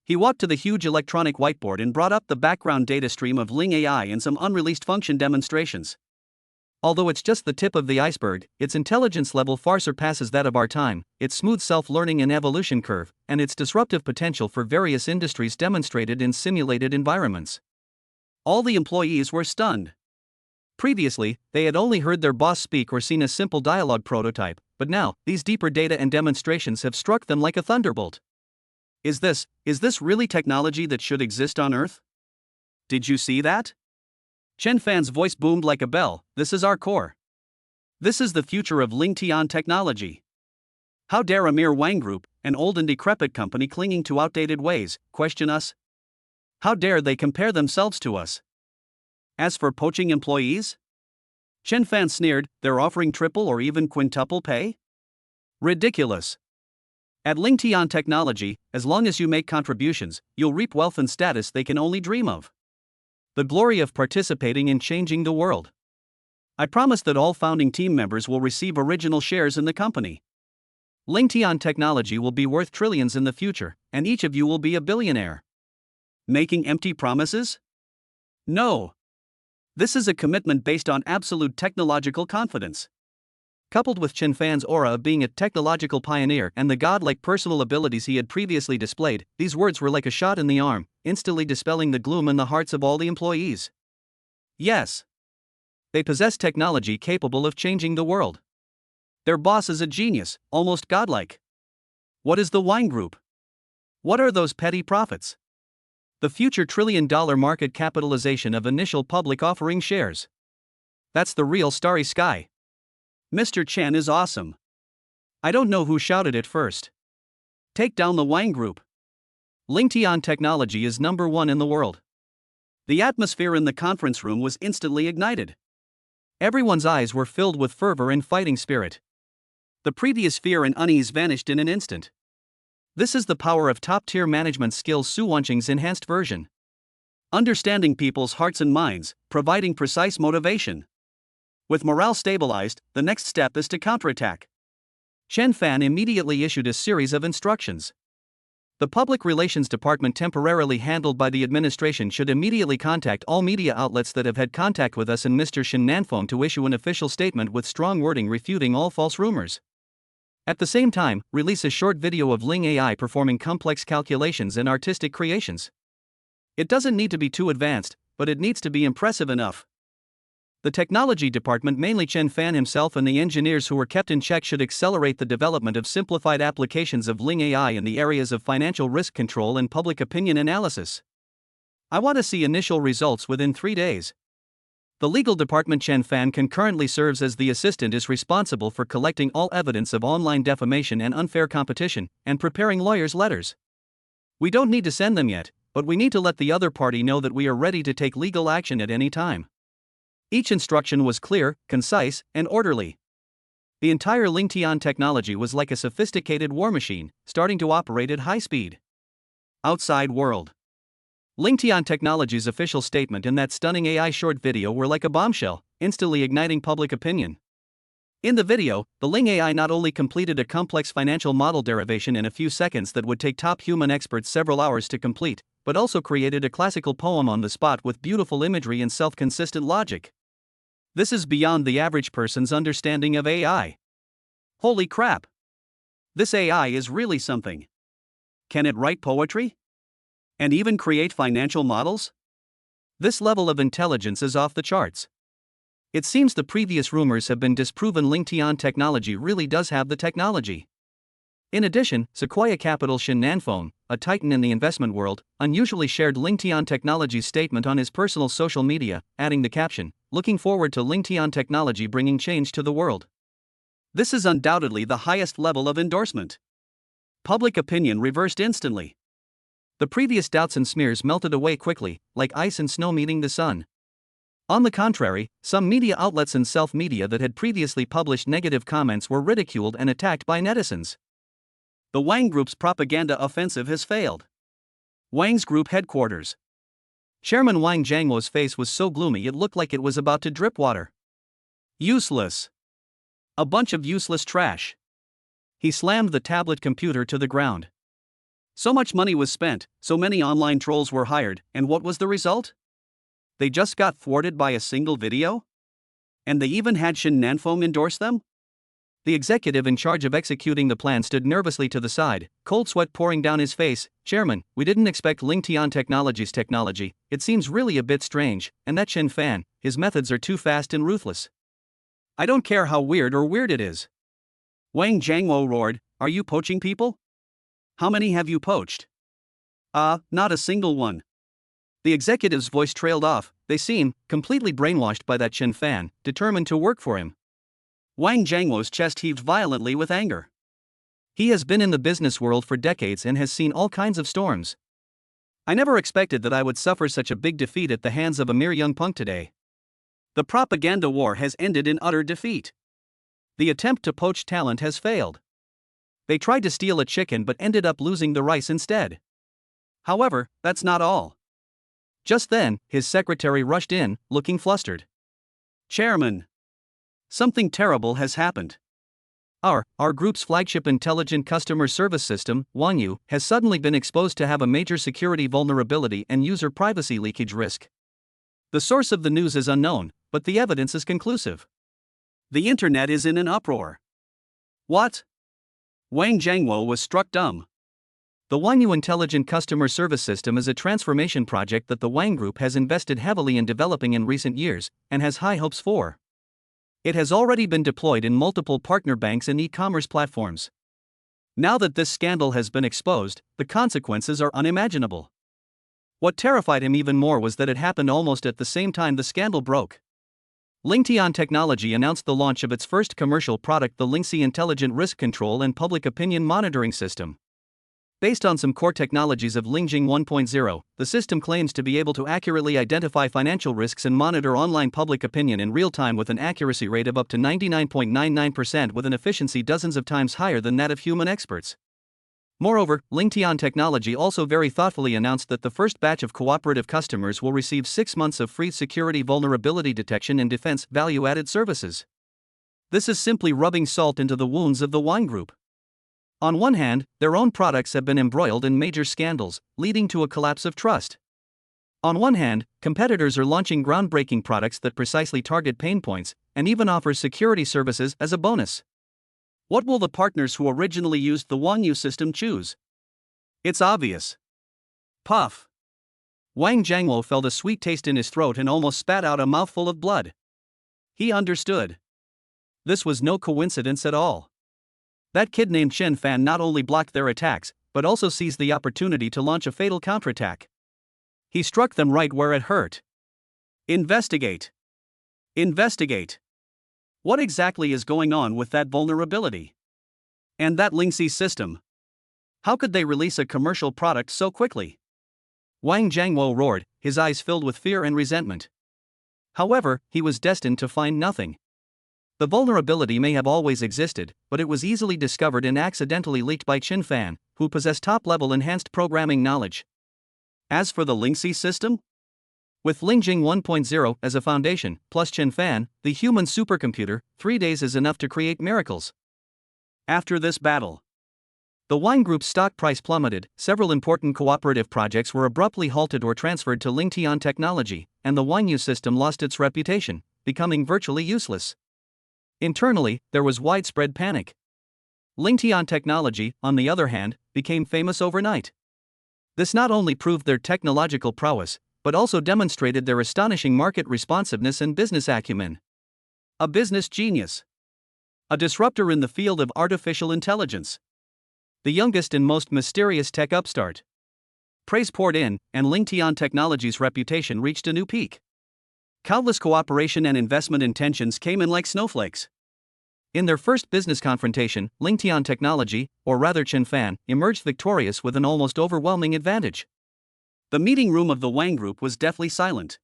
S1: He walked to the huge electronic whiteboard and brought up the background data stream of Ling AI and some unreleased function demonstrations. Although it's just the tip of the iceberg, its intelligence level far surpasses that of our time, its smooth self-learning and evolution curve, and its disruptive potential for various industries demonstrated in simulated environments. All the employees were stunned. Previously, they had only heard their boss speak or seen a simple dialogue prototype, but now, these deeper data and demonstrations have struck them like a thunderbolt. Is this really technology that should exist on Earth? Did you see that? Chen Fan's voice boomed like a bell. This is our core. This is the future of Lingtian Technology. How dare a mere Wang Group, an old and decrepit company clinging to outdated ways, question us? How dare they compare themselves to us? As for poaching employees? Chen Fan sneered, they're offering triple or even quintuple pay? Ridiculous. At Lingtian Technology, as long as you make contributions, you'll reap wealth and status they can only dream of. The glory of participating in changing the world. I promise that all founding team members will receive original shares in the company. Lingtian Technology will be worth trillions in the future, and each of you will be a billionaire. Making empty promises? No. This is a commitment based on absolute technological confidence. Coupled with Chen Fan's aura of being a technological pioneer and the godlike personal abilities he had previously displayed, these words were like a shot in the arm, instantly dispelling the gloom in the hearts of all the employees. Yes, they possess technology capable of changing the world. Their boss is a genius, almost godlike. What is the Wang Group? What are those petty profits? The future trillion-dollar market capitalization of initial public offering shares. That's the real starry sky. Mr. Chen is awesome. I don't know who shouted it first. Take down the Wang Group. Lingtian technology is number one in the world. The atmosphere in the conference room was instantly ignited. Everyone's eyes were filled with fervor and fighting spirit. The previous fear and unease vanished in an instant. This is the power of top-tier management skills, Su Wanqing's enhanced version. Understanding people's hearts and minds, providing precise motivation. With morale stabilized, the next step is to counterattack. Chen Fan immediately issued a series of instructions. The public relations department temporarily handled by the administration should immediately contact all media outlets that have had contact with us and Mr. Shen Nanfeng to issue an official statement with strong wording refuting all false rumors. At the same time, release a short video of Ling AI performing complex calculations and artistic creations. It doesn't need to be too advanced, but it needs to be impressive enough. The technology department, mainly Chen Fan himself and the engineers who were kept in check, should accelerate the development of simplified applications of Ling AI in the areas of financial risk control and public opinion analysis. I want to see initial results within 3 days. The legal department, Chen Fan concurrently serves as the assistant, is responsible for collecting all evidence of online defamation and unfair competition, and preparing lawyers' letters. We don't need to send them yet, but we need to let the other party know that we are ready to take legal action at any time. Each instruction was clear, concise, and orderly. The entire Lingtian technology was like a sophisticated war machine, starting to operate at high speed. Outside world. Lingtian Technology's official statement and that stunning AI short video were like a bombshell, instantly igniting public opinion. In the video, the Ling AI not only completed a complex financial model derivation in a few seconds that would take top human experts several hours to complete, but also created a classical poem on the spot with beautiful imagery and self-consistent logic. This is beyond the average person's understanding of AI. Holy crap! This AI is really something. Can it write poetry? And even create financial models? This level of intelligence is off the charts. It seems the previous rumors have been disproven. Lingtian technology really does have the technology. In addition, Sequoia Capital Shen Nanfeng, a titan in the investment world, unusually shared Lingtian Technology's statement on his personal social media, adding the caption, "Looking forward to Lingtian Technology bringing change to the world." This is undoubtedly the highest level of endorsement. Public opinion reversed instantly. The previous doubts and smears melted away quickly, like ice and snow meeting the sun. On the contrary, some media outlets and self-media that had previously published negative comments were ridiculed and attacked by netizens. The Wang Group's propaganda offensive has failed. Wang's Group headquarters. Chairman Wang Jiangwo's face was so gloomy it looked like it was about to drip water. Useless. A bunch of useless trash. He slammed the tablet computer to the ground. So much money was spent, so many online trolls were hired, and what was the result? They just got thwarted by a single video? And they even had Shen Nanfeng endorse them? The executive in charge of executing the plan stood nervously to the side, cold sweat pouring down his face. "Chairman, we didn't expect Lingtian Technology's technology. It seems really a bit strange, and that Chen Fan, his methods are too fast and ruthless. I don't care how weird it is." Wang Jiangwo roared, "Are you poaching people? How many have you poached?" Not a single one." The executive's voice trailed off. "They seem completely brainwashed by that Chen Fan, determined to work for him." Wang Jiangwo's chest heaved violently with anger. He has been in the business world for decades and has seen all kinds of storms. "I never expected that I would suffer such a big defeat at the hands of a mere young punk today. The propaganda war has ended in utter defeat. The attempt to poach talent has failed. They tried to steal a chicken but ended up losing the rice instead. However, that's not all." Just then, his secretary rushed in, looking flustered. "Chairman, something terrible has happened. Our group's flagship intelligent customer service system, Wanyu, has suddenly been exposed to have a major security vulnerability and user privacy leakage risk. The source of the news is unknown, but the evidence is conclusive. The internet is in an uproar. What? Wang Jiangwo was struck dumb. The Wanyu Intelligent Customer Service System is a transformation project that the Wang Group has invested heavily in developing in recent years, and has high hopes for. It has already been deployed in multiple partner banks and e-commerce platforms. Now that this scandal has been exposed, the consequences are unimaginable. What terrified him even more was that it happened almost at the same time the scandal broke. Lingtian Technology announced the launch of its first commercial product, the Lingxi Intelligent Risk Control and Public Opinion Monitoring System. Based on some core technologies of Lingjing 1.0, the system claims to be able to accurately identify financial risks and monitor online public opinion in real time with an accuracy rate of up to 99.99% with an efficiency dozens of times higher than that of human experts. Moreover, Lingtian Technology also very thoughtfully announced that the first batch of cooperative customers will receive 6 months of free security vulnerability detection and defense value-added services. This is simply rubbing salt into the wounds of the Wang Group. On one hand, their own products have been embroiled in major scandals, leading to a collapse of trust. On one hand, competitors are launching groundbreaking products that precisely target pain points, and even offer security services as a bonus. What will the partners who originally used the Wanyu system choose? It's obvious. Puff. Wang Jiangwo felt a sweet taste in his throat and almost spat out a mouthful of blood. He understood. This was no coincidence at all. That kid named Chen Fan not only blocked their attacks, but also seized the opportunity to launch a fatal counterattack. He struck them right where it hurt. Investigate. Investigate. What exactly is going on with that vulnerability? And that Lingxi system? How could they release a commercial product so quickly? Wang Jiangwo roared, his eyes filled with fear and resentment. However, he was destined to find nothing. The vulnerability may have always existed, but it was easily discovered and accidentally leaked by Qin Fan, who possessed top-level enhanced programming knowledge. As for the Lingxi system? With Lingjing 1.0 as a foundation, plus Qin Fan, the human supercomputer, 3 days is enough to create miracles. After this battle, the Wang Group's stock price plummeted, several important cooperative projects were abruptly halted or transferred to Lingtian Technology, and the Wanyu system lost its reputation, becoming virtually useless. Internally, there was widespread panic. Lingtian Technology, on the other hand, became famous overnight. This not only proved their technological prowess, but also demonstrated their astonishing market responsiveness and business acumen. A business genius. A disruptor in the field of artificial intelligence. The youngest and most mysterious tech upstart. Praise poured in, and Lingtian Technology's reputation reached a new peak. Countless cooperation and investment intentions came in like snowflakes. In their first business confrontation, Lingtian Technology, or rather Qin Fan, emerged victorious with an almost overwhelming advantage. The meeting room of the Wang Group was deathly silent.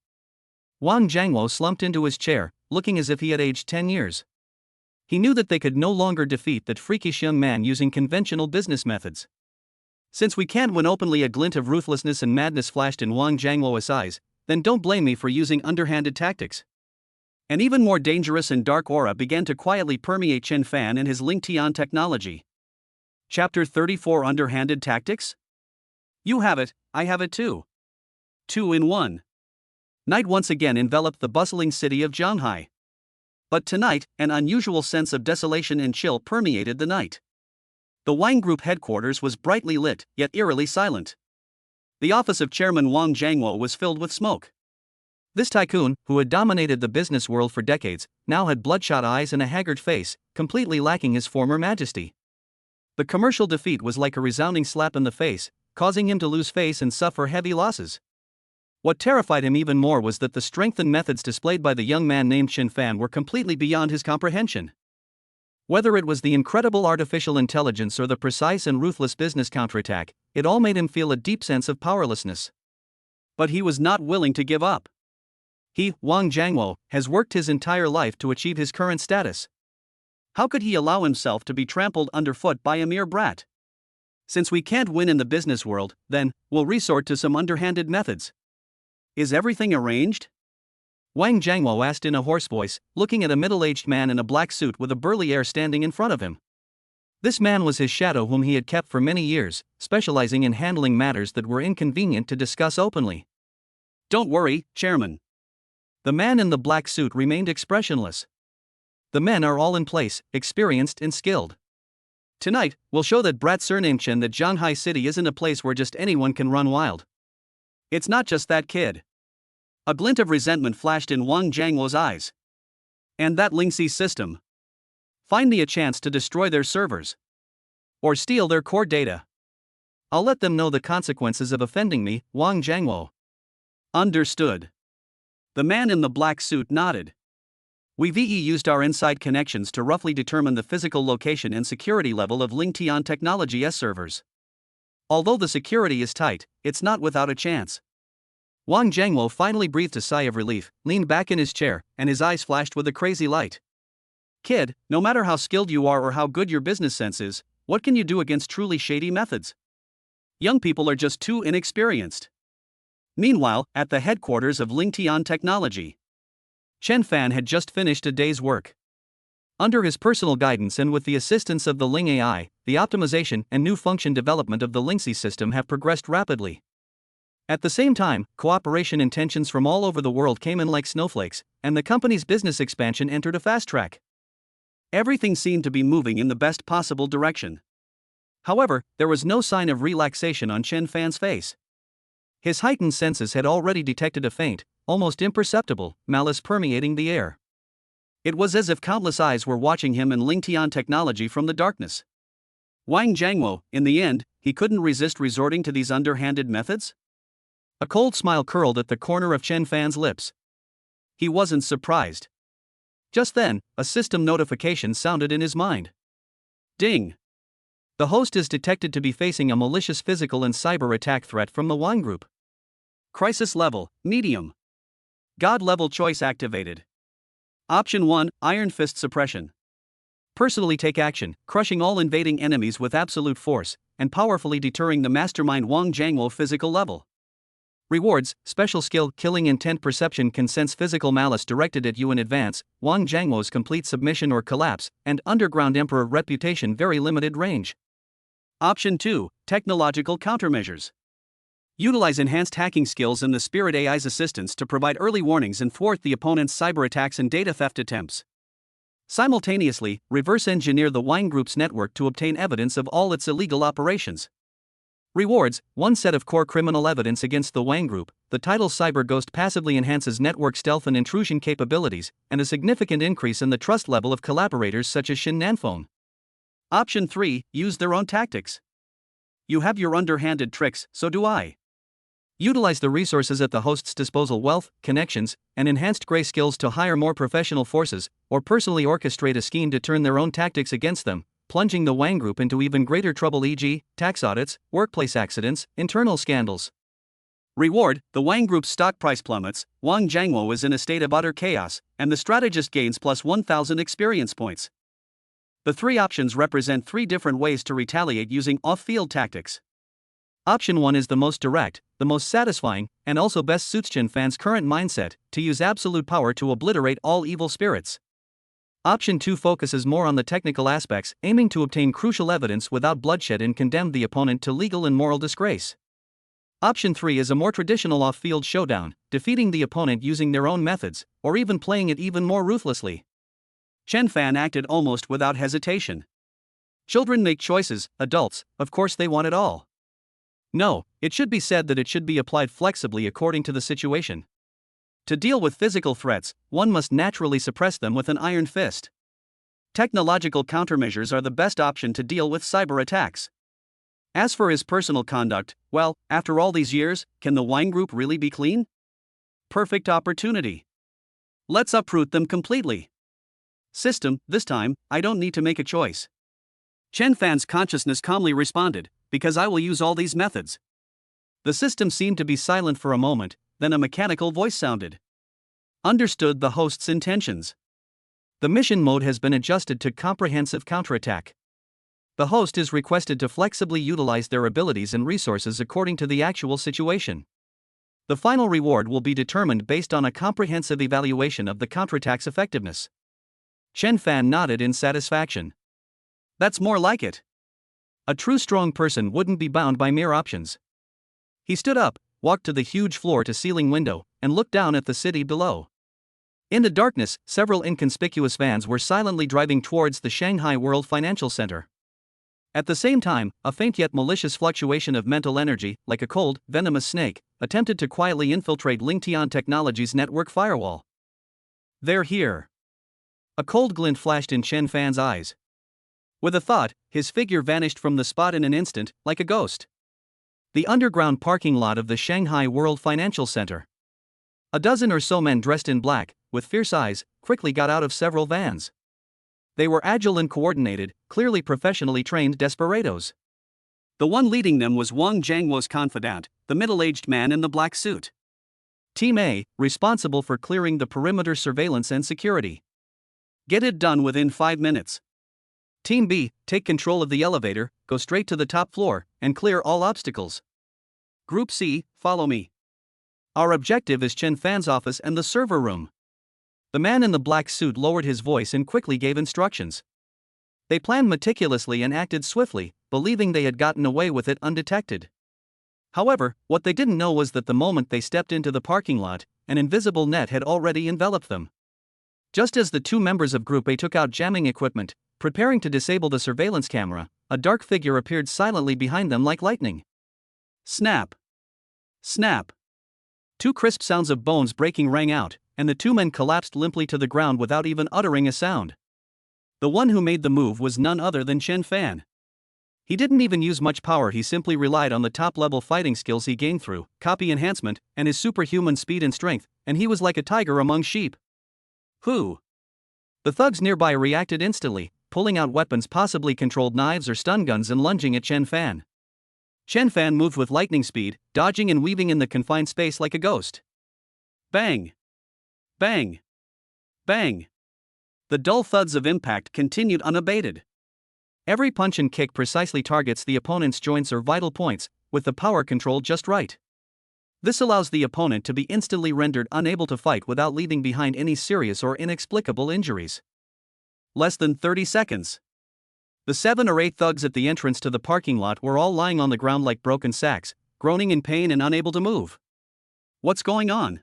S1: Wang Jiangwo slumped into his chair, looking as if he had aged 10 years. He knew that they could no longer defeat that freakish young man using conventional business methods. Since we can't win openly, a glint of ruthlessness and madness flashed in Wang Jiangwo's eyes, then don't blame me for using underhanded tactics. An even more dangerous and dark aura began to quietly permeate Qin Fan and his Lingtian Technology. Chapter 34: Underhanded Tactics? You have it, I have it too. 2 in 1. Night once again enveloped the bustling city of Zhanghai. But tonight, an unusual sense of desolation and chill permeated the night. The Wang Group headquarters was brightly lit, yet eerily silent. The office of Chairman Wang Jiangwo was filled with smoke. This tycoon, who had dominated the business world for decades, now had bloodshot eyes and a haggard face, completely lacking his former majesty. The commercial defeat was like a resounding slap in the face, causing him to lose face and suffer heavy losses. What terrified him even more was that the strength and methods displayed by the young man named Qin Fan were completely beyond his comprehension. Whether it was the incredible artificial intelligence or the precise and ruthless business counterattack, it all made him feel a deep sense of powerlessness. But he was not willing to give up. He, Wang Jiangwo, has worked his entire life to achieve his current status. How could he allow himself to be trampled underfoot by a mere brat? Since we can't win in the business world, then, we'll resort to some underhanded methods. Is everything arranged? Wang Jiangwo asked in a hoarse voice, looking at a middle-aged man in a black suit with a burly air standing in front of him. This man was his shadow, whom he had kept for many years, specializing in handling matters that were inconvenient to discuss openly. Don't worry, Chairman. The man in the black suit remained expressionless. The men are all in place, experienced and skilled. Tonight, we'll show that Brat Surname Chen that Shanghai City isn't a place where just anyone can run wild. It's not just that kid. A glint of resentment flashed in Wang Jiangwo's eyes. And that Lingxi system. Find me a chance to destroy their servers. Or steal their core data. I'll let them know the consequences of offending me, Wang Jiangwo. Understood. The man in the black suit nodded. We've used our inside connections to roughly determine the physical location and security level of Lingtian Technology servers. Although the security is tight, it's not without a chance. Wang Jiangwo finally breathed a sigh of relief, leaned back in his chair, and his eyes flashed with a crazy light. Kid, no matter how skilled you are or how good your business sense is, what can you do against truly shady methods? Young people are just too inexperienced. Meanwhile, at the headquarters of Lingtian Technology, Chen Fan had just finished a day's work. Under his personal guidance and with the assistance of the Ling AI, the optimization and new function development of the Lingxi system have progressed rapidly. At the same time, cooperation intentions from all over the world came in like snowflakes, and the company's business expansion entered a fast track. Everything seemed to be moving in the best possible direction. However, there was no sign of relaxation on Chen Fan's face. His heightened senses had already detected a faint, almost imperceptible, malice permeating the air. It was as if countless eyes were watching him and Lingtian Technology from the darkness. Wang Jiangwo, in the end, he couldn't resist resorting to these underhanded methods? A cold smile curled at the corner of Chen Fan's lips. He wasn't surprised. Just then, a system notification sounded in his mind. Ding! The host is detected to be facing a malicious physical and cyber attack threat from the Wang Group. Crisis level, medium. God level choice activated. Option 1, Iron Fist Suppression. Personally take action, crushing all invading enemies with absolute force, and powerfully deterring the mastermind Wang Jiangwo physical level. Rewards, special skill, killing intent perception can sense physical malice directed at you in advance, Wang Jiangwo's complete submission or collapse, and underground emperor reputation very limited range. Option 2, technological countermeasures. Utilize enhanced hacking skills and the Spirit AI's assistance to provide early warnings and thwart the opponent's cyber attacks and data theft attempts. Simultaneously, reverse engineer the Wang Group's network to obtain evidence of all its illegal operations. Rewards, 1 set of core criminal evidence against the Wang Group. The title Cyber Ghost passively enhances network stealth and intrusion capabilities, and a significant increase in the trust level of collaborators such as Shin Nanfeng. Option 3, use their own tactics. You have your underhanded tricks, so do I. Utilize the resources at the host's disposal, wealth, connections, and enhanced gray skills to hire more professional forces, or personally orchestrate a scheme to turn their own tactics against them, plunging the Wang Group into even greater trouble, e.g., tax audits, workplace accidents, internal scandals. Reward, the Wang Group's stock price plummets, Wang Jiangwo is in a state of utter chaos, and the strategist gains plus 1,000 experience points. The 3 options represent 3 different ways to retaliate using off-field tactics. Option 1 is the most direct, the most satisfying, and also best suits Chen Fan's current mindset, to use absolute power to obliterate all evil spirits. Option 2 focuses more on the technical aspects, aiming to obtain crucial evidence without bloodshed and condemn the opponent to legal and moral disgrace. Option 3 is a more traditional off-field showdown, defeating the opponent using their own methods, or even playing it even more ruthlessly. Chen Fan acted almost without hesitation. Children make choices, adults, of course they want it all. No, it should be said that it should be applied flexibly according to the situation. To deal with physical threats, one must naturally suppress them with an iron fist. Technological countermeasures are the best option to deal with cyber attacks. As for his personal conduct, well, after all these years, can the Wang Group really be clean? Perfect opportunity. Let's uproot them completely. System, this time, I don't need to make a choice. Chen Fan's consciousness calmly responded, because I will use all these methods. The system seemed to be silent for a moment, then a mechanical voice sounded. Understood the host's intentions. The mission mode has been adjusted to comprehensive counterattack. The host is requested to flexibly utilize their abilities and resources according to the actual situation. The final reward will be determined based on a comprehensive evaluation of the counterattack's effectiveness. Chen Fan nodded in satisfaction. That's more like it. A true strong person wouldn't be bound by mere options. He stood up, walked to the huge floor-to-ceiling window, and looked down at the city below. In the darkness, several inconspicuous vans were silently driving towards the Shanghai World Financial Center. At the same time, a faint yet malicious fluctuation of mental energy, like a cold, venomous snake, attempted to quietly infiltrate Lingtian Technologies' network firewall. "They're here." A cold glint flashed in Chen Fan's eyes. With a thought, his figure vanished from the spot in an instant, like a ghost. The underground parking lot of the Shanghai World Financial Center. A dozen or so men dressed in black, with fierce eyes, quickly got out of several vans. They were agile and coordinated, clearly professionally trained desperados. The one leading them was Wang Jiangwo's confidant, the middle-aged man in the black suit. Team A, responsible for clearing the perimeter surveillance and security. Get it done within 5 minutes. Team B, take control of the elevator, go straight to the top floor, and clear all obstacles. Group C, follow me. Our objective is Chen Fan's office and the server room. The man in the black suit lowered his voice and quickly gave instructions. They planned meticulously and acted swiftly, believing they had gotten away with it undetected. However, what they didn't know was that the moment they stepped into the parking lot, an invisible net had already enveloped them. Just as the two members of Group A took out jamming equipment, preparing to disable the surveillance camera, a dark figure appeared silently behind them like lightning. Snap! Snap! Two crisp sounds of bones breaking rang out, and the two men collapsed limply to the ground without even uttering a sound. The one who made the move was none other than Chen Fan. He didn't even use much power, he simply relied on the top-level fighting skills he gained through copy enhancement and his superhuman speed and strength, and he was like a tiger among sheep. Who? The thugs nearby reacted instantly, pulling out weapons, possibly controlled knives or stun guns, and lunging at Chen Fan. Chen Fan moved with lightning speed, dodging and weaving in the confined space like a ghost. Bang! Bang! Bang! The dull thuds of impact continued unabated. Every punch and kick precisely targets the opponent's joints or vital points, with the power controlled just right. This allows the opponent to be instantly rendered unable to fight without leaving behind any serious or inexplicable injuries. Less than 30 seconds. The 7 or 8 thugs at the entrance to the parking lot were all lying on the ground like broken sacks, groaning in pain and unable to move. What's going on?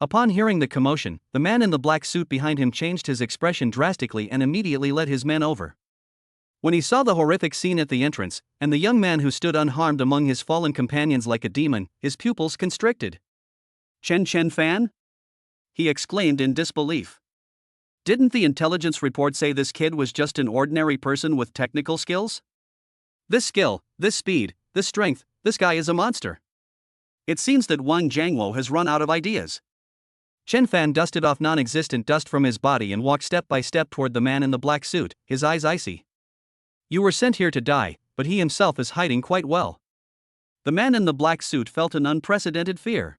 S1: Upon hearing the commotion, the man in the black suit behind him changed his expression drastically and immediately led his men over. When he saw the horrific scene at the entrance, and the young man who stood unharmed among his fallen companions like a demon, his pupils constricted. Chen Fan? He exclaimed in disbelief. Didn't the intelligence report say this kid was just an ordinary person with technical skills? This skill, this speed, this strength, this guy is a monster. It seems that Wang Jiangwo has run out of ideas. Chen Fan dusted off non-existent dust from his body and walked step by step toward the man in the black suit, his eyes icy. You were sent here to die, but he himself is hiding quite well. The man in the black suit felt an unprecedented fear.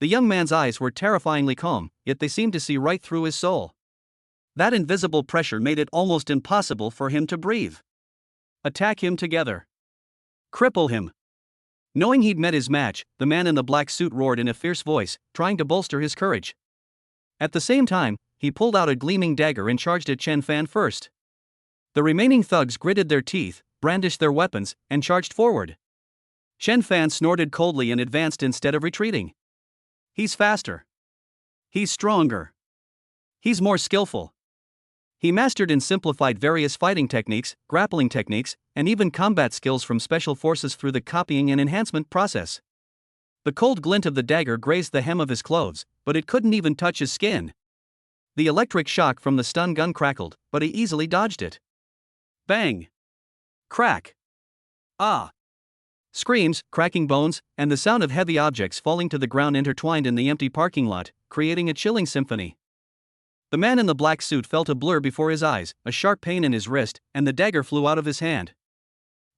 S1: The young man's eyes were terrifyingly calm, yet they seemed to see right through his soul. That invisible pressure made it almost impossible for him to breathe. Attack him together. Cripple him. Knowing he'd met his match, the man in the black suit roared in a fierce voice, trying to bolster his courage. At the same time, he pulled out a gleaming dagger and charged at Chen Fan first. The remaining thugs gritted their teeth, brandished their weapons, and charged forward. Chen Fan snorted coldly and advanced instead of retreating. He's faster. He's stronger. He's more skillful. He mastered and simplified various fighting techniques, grappling techniques, and even combat skills from special forces through the copying and enhancement process. The cold glint of the dagger grazed the hem of his clothes, but it couldn't even touch his skin. The electric shock from the stun gun crackled, but he easily dodged it. Bang! Crack! Ah! Screams, cracking bones, and the sound of heavy objects falling to the ground intertwined in the empty parking lot, creating a chilling symphony. The man in the black suit felt a blur before his eyes, a sharp pain in his wrist, and the dagger flew out of his hand.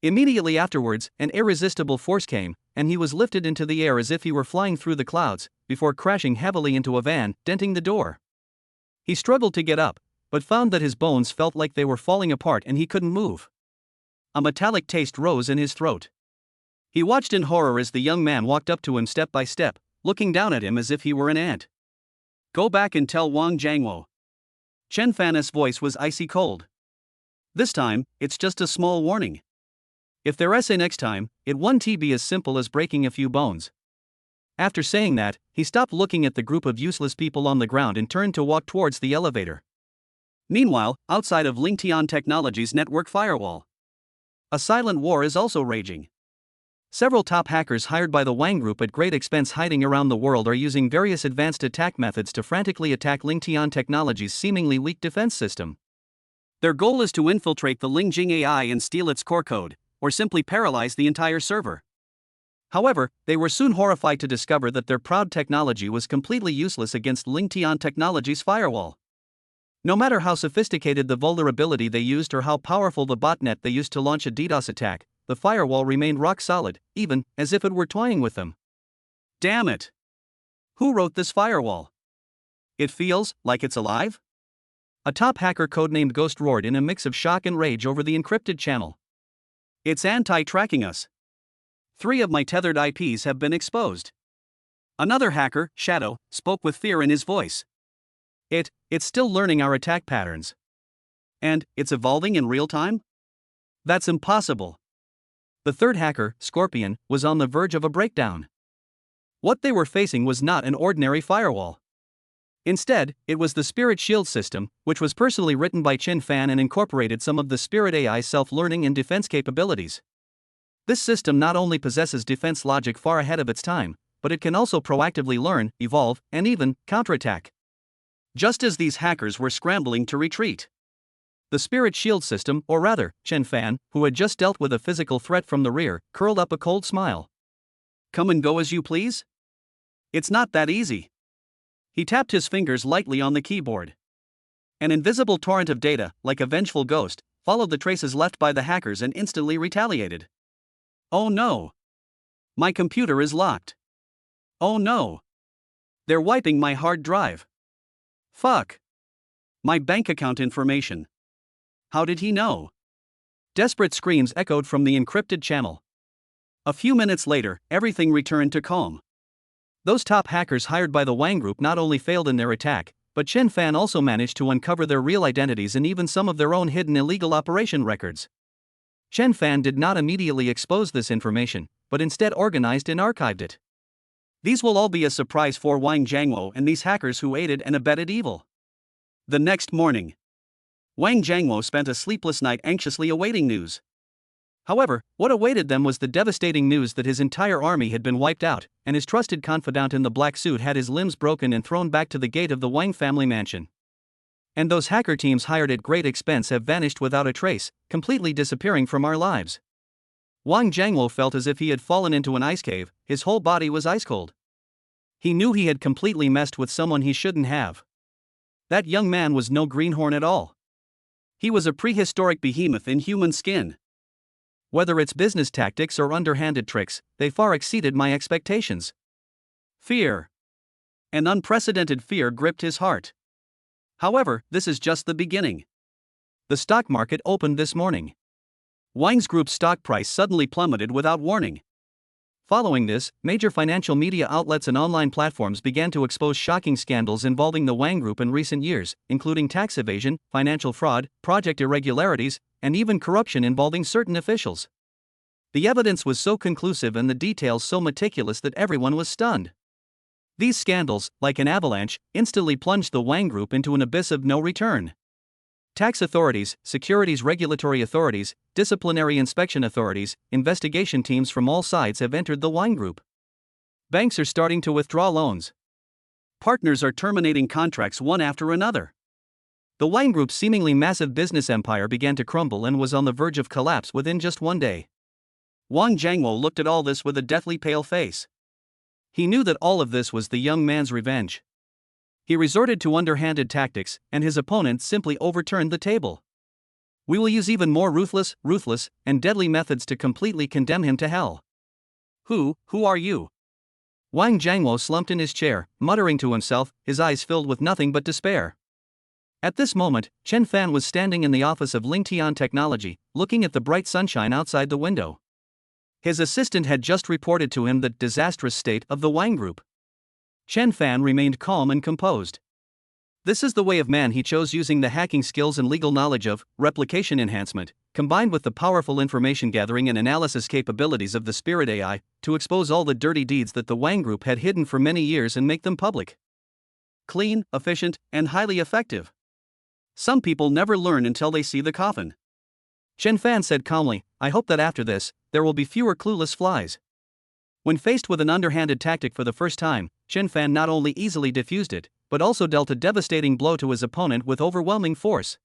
S1: Immediately afterwards, an irresistible force came, and he was lifted into the air as if he were flying through the clouds, before crashing heavily into a van, denting the door. He struggled to get up, but found that his bones felt like they were falling apart and he couldn't move. A metallic taste rose in his throat. He watched in horror as the young man walked up to him step by step, looking down at him as if he were an ant. Go back and tell Wang Jiangwo. Chen Fan's voice was icy cold. This time, it's just a small warning. If they're SA next time, it won't be as simple as breaking a few bones. After saying that, he stopped looking at the group of useless people on the ground and turned to walk towards the elevator. Meanwhile, outside of Lingtian Technologies' network firewall, a silent war is also raging. Several top hackers hired by the Wang Group at great expense hiding around the world are using various advanced attack methods to frantically attack Lingtian Technologies' seemingly weak defense system. Their goal is to infiltrate the Lingjing AI and steal its core code, or simply paralyze the entire server. However, they were soon horrified to discover that their proud technology was completely useless against Lingtian Technologies' firewall. No matter how sophisticated the vulnerability they used or how powerful the botnet they used to launch a DDoS attack, the firewall remained rock solid, even as if it were toying with them. Damn it! Who wrote this firewall? It feels like it's alive? A top hacker codenamed Ghost roared in a mix of shock and rage over the encrypted channel. It's anti-tracking us. 3 of my tethered IPs have been exposed. Another hacker, Shadow, spoke with fear in his voice. It's still learning our attack patterns. And it's evolving in real time? That's impossible. The third hacker, Scorpion, was on the verge of a breakdown. What they were facing was not an ordinary firewall. Instead, it was the Spirit Shield system, which was personally written by Chin Fan and incorporated some of the Spirit AI's self-learning and defense capabilities. This system not only possesses defense logic far ahead of its time, but it can also proactively learn, evolve, and even counterattack. Just as these hackers were scrambling to retreat, the Spirit Shield system, or rather, Chen Fan, who had just dealt with a physical threat from the rear, curled up a cold smile. Come and go as you please? It's not that easy. He tapped his fingers lightly on the keyboard. An invisible torrent of data, like a vengeful ghost, followed the traces left by the hackers and instantly retaliated. Oh no! My computer is locked. Oh no! They're wiping my hard drive. Fuck! My bank account information. How did he know? Desperate screams echoed from the encrypted channel. A few minutes later, everything returned to calm. Those top hackers hired by the Wang Group not only failed in their attack, but Chen Fan also managed to uncover their real identities and even some of their own hidden illegal operation records. Chen Fan did not immediately expose this information, but instead organized and archived it. These will all be a surprise for Wang Jiangwo and these hackers who aided and abetted evil. The next morning, Wang Jiangwo spent a sleepless night anxiously awaiting news. However, what awaited them was the devastating news that his entire army had been wiped out, and his trusted confidant in the black suit had his limbs broken and thrown back to the gate of the Wang family mansion. And those hacker teams hired at great expense have vanished without a trace, completely disappearing from our lives. Wang Jiangwo felt as if he had fallen into an ice cave, his whole body was ice cold. He knew he had completely messed with someone he shouldn't have. That young man was no greenhorn at all. He was a prehistoric behemoth in human skin. Whether it's business tactics or underhanded tricks, they far exceeded my expectations. Fear. An unprecedented fear gripped his heart. However, this is just the beginning. The stock market opened this morning. Wang's Group's stock price suddenly plummeted without warning. Following this, major financial media outlets and online platforms began to expose shocking scandals involving the Wang Group in recent years, including tax evasion, financial fraud, project irregularities, and even corruption involving certain officials. The evidence was so conclusive and the details so meticulous that everyone was stunned. These scandals, like an avalanche, instantly plunged the Wang Group into an abyss of no return. Tax authorities, securities regulatory authorities, disciplinary inspection authorities, investigation teams from all sides have entered the Wang Group. Banks are starting to withdraw loans. Partners are terminating contracts one after another. The Wang Group's seemingly massive business empire began to crumble and was on the verge of collapse within just one day. Wang Jiangwo looked at all this with a deathly pale face. He knew that all of this was the young man's revenge. He resorted to underhanded tactics, and his opponent simply overturned the table. We will use even more ruthless, and deadly methods to completely condemn him to hell. Who are you? Wang Jiangwo slumped in his chair, muttering to himself, his eyes filled with nothing but despair. At this moment, Chen Fan was standing in the office of Lingtian Technology, looking at the bright sunshine outside the window. His assistant had just reported to him the disastrous state of the Wang Group. Chen Fan remained calm and composed. This is the way of man he chose, using the hacking skills and legal knowledge of replication enhancement, combined with the powerful information gathering and analysis capabilities of the Spirit AI, to expose all the dirty deeds that the Wang Group had hidden for many years and make them public. Clean, efficient, and highly effective. Some people never learn until they see the coffin. Chen Fan said calmly, "I hope that after this, there will be fewer clueless flies." When faced with an underhanded tactic for the first time, Chen Fan not only easily diffused it, but also dealt a devastating blow to his opponent with overwhelming force.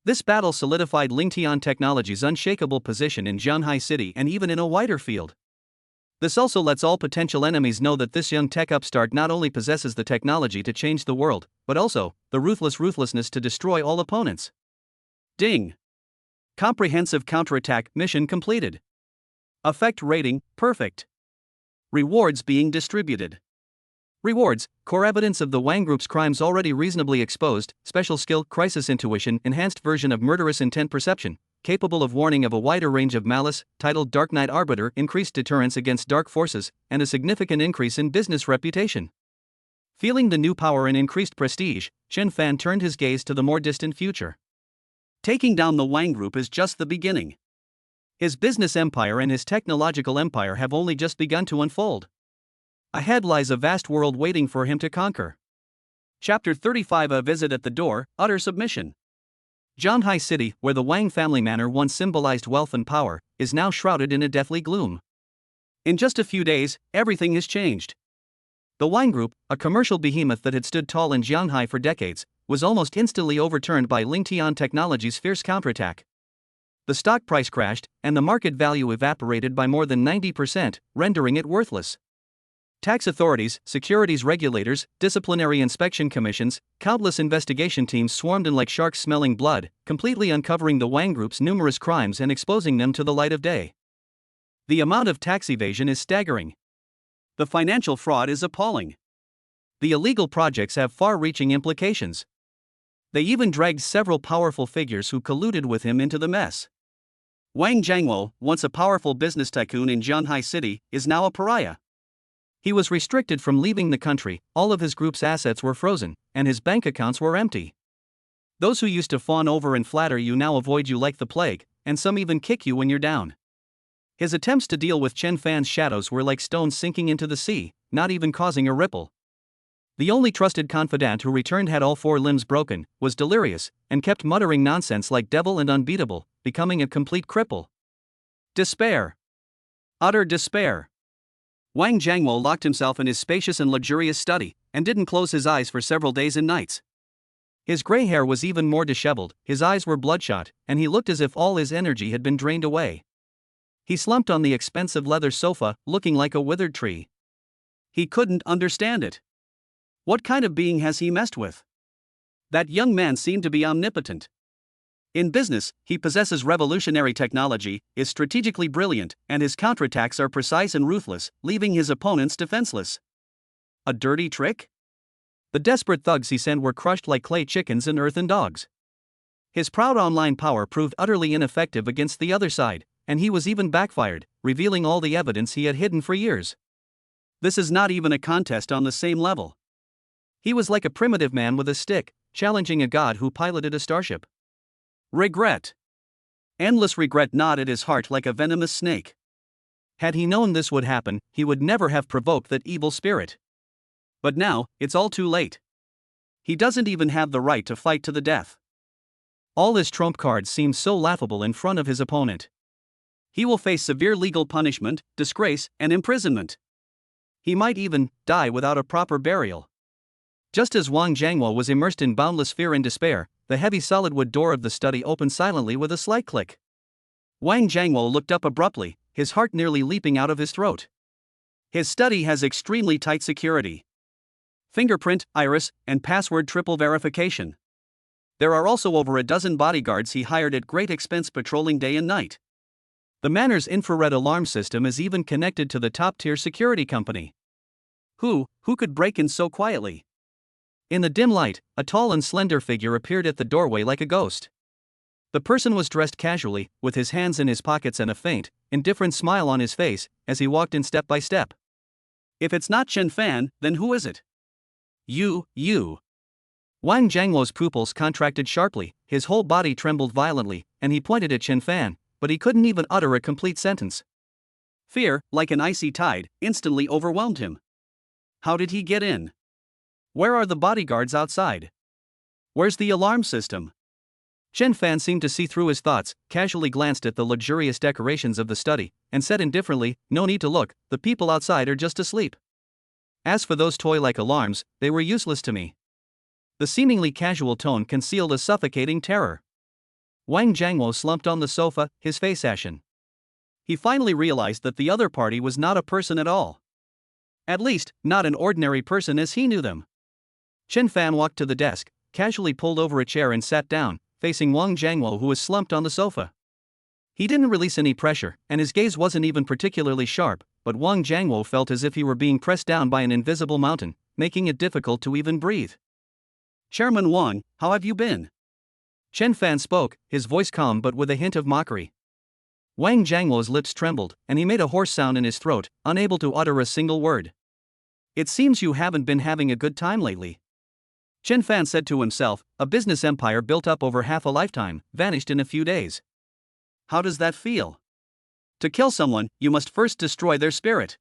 S1: This battle solidified Lingtian Technology's unshakable position in Zhanghai City and even in a wider field. This also lets all potential enemies know that this young tech upstart not only possesses the technology to change the world, but also the ruthlessness to destroy all opponents. Ding! Comprehensive counterattack mission completed. Effect rating, perfect. Rewards being distributed. Rewards, core evidence of the Wang Group's crimes already reasonably exposed, special skill, crisis intuition, enhanced version of murderous intent perception, capable of warning of a wider range of malice, titled Dark Knight Arbiter, increased deterrence against dark forces, and a significant increase in business reputation. Feeling the new power and increased prestige, Chen Fan turned his gaze to the more distant future. Taking down the Wang Group is just the beginning. His business empire and his technological empire have only just begun to unfold. Ahead lies a vast world waiting for him to conquer. Chapter 35: A Visit at the Door, Utter Submission. Zhanghai City, where the Wang family manor once symbolized wealth and power, is now shrouded in a deathly gloom. In just a few days, everything has changed. The Wang Group, a commercial behemoth that had stood tall in Zhanghai for decades, was almost instantly overturned by Lingtian Technology's fierce counterattack. The stock price crashed, and the market value evaporated by more than 90%, rendering it worthless. Tax authorities, securities regulators, disciplinary inspection commissions, countless investigation teams swarmed in like sharks smelling blood, completely uncovering the Wang Group's numerous crimes and exposing them to the light of day. The amount of tax evasion is staggering. The financial fraud is appalling. The illegal projects have far-reaching implications. They even dragged several powerful figures who colluded with him into the mess. Wang Jiangwo, once a powerful business tycoon in Zhanghai City, is now a pariah. He was restricted from leaving the country, all of his group's assets were frozen, and his bank accounts were empty. Those who used to fawn over and flatter you now avoid you like the plague, and some even kick you when you're down. His attempts to deal with Chen Fan's shadows were like stones sinking into the sea, not even causing a ripple. The only trusted confidant who returned had all four limbs broken, was delirious, and kept muttering nonsense like devil and unbeatable, becoming a complete cripple. Despair. Utter despair. Wang Jiangwo locked himself in his spacious and luxurious study, and didn't close his eyes for several days and nights. His gray hair was even more disheveled, his eyes were bloodshot, and he looked as if all his energy had been drained away. He slumped on the expensive leather sofa, looking like a withered tree. He couldn't understand it. What kind of being has he messed with? That young man seemed to be omnipotent. In business, he possesses revolutionary technology, is strategically brilliant, and his counterattacks are precise and ruthless, leaving his opponents defenseless. A dirty trick? The desperate thugs he sent were crushed like clay chickens and earthen dogs. His proud online power proved utterly ineffective against the other side, and he was even backfired, revealing all the evidence he had hidden for years. This is not even a contest on the same level. He was like a primitive man with a stick, challenging a god who piloted a starship. Regret. Endless regret gnawed at his heart like a venomous snake. Had he known this would happen, he would never have provoked that evil spirit. But now, it's all too late. He doesn't even have the right to fight to the death. All his trump cards seem so laughable in front of his opponent. He will face severe legal punishment, disgrace, and imprisonment. He might even die without a proper burial. Just as Wang Jiangwo was immersed in boundless fear and despair, the heavy solid wood door of the study opened silently with a slight click. Wang Jiangwo looked up abruptly, his heart nearly leaping out of his throat. His study has extremely tight security. Fingerprint, iris, and password triple verification. There are also over a dozen bodyguards he hired at great expense patrolling day and night. The manor's infrared alarm system is even connected to the top-tier security company. Who could break in so quietly? In the dim light, a tall and slender figure appeared at the doorway like a ghost. The person was dressed casually, with his hands in his pockets and a faint, indifferent smile on his face, as he walked in step by step. If it's not Chen Fan, then who is it? You. Wang Jiangluo's pupils contracted sharply, his whole body trembled violently, and he pointed at Chen Fan, but he couldn't even utter a complete sentence. Fear, like an icy tide, instantly overwhelmed him. How did he get in? Where are the bodyguards outside? Where's the alarm system? Chen Fan seemed to see through his thoughts, casually glanced at the luxurious decorations of the study, and said indifferently, "No need to look, the people outside are just asleep. As for those toy-like alarms, they were useless to me." The seemingly casual tone concealed a suffocating terror. Wang Jiangluo slumped on the sofa, his face ashen. He finally realized that the other party was not a person at all. At least, not an ordinary person as he knew them. Chen Fan walked to the desk, casually pulled over a chair and sat down, facing Wang Jiangluo, who was slumped on the sofa. He didn't release any pressure, and his gaze wasn't even particularly sharp, but Wang Jiangluo felt as if he were being pressed down by an invisible mountain, making it difficult to even breathe. "Chairman Wang, how have you been?" Chen Fan spoke, his voice calm but with a hint of mockery. Wang Jiangluo's lips trembled, and he made a hoarse sound in his throat, unable to utter a single word. "It seems you haven't been having a good time lately." Chen Fan said to himself, a business empire built up over half a lifetime, vanished in a few days. How does that feel? To kill someone, you must first destroy their spirit.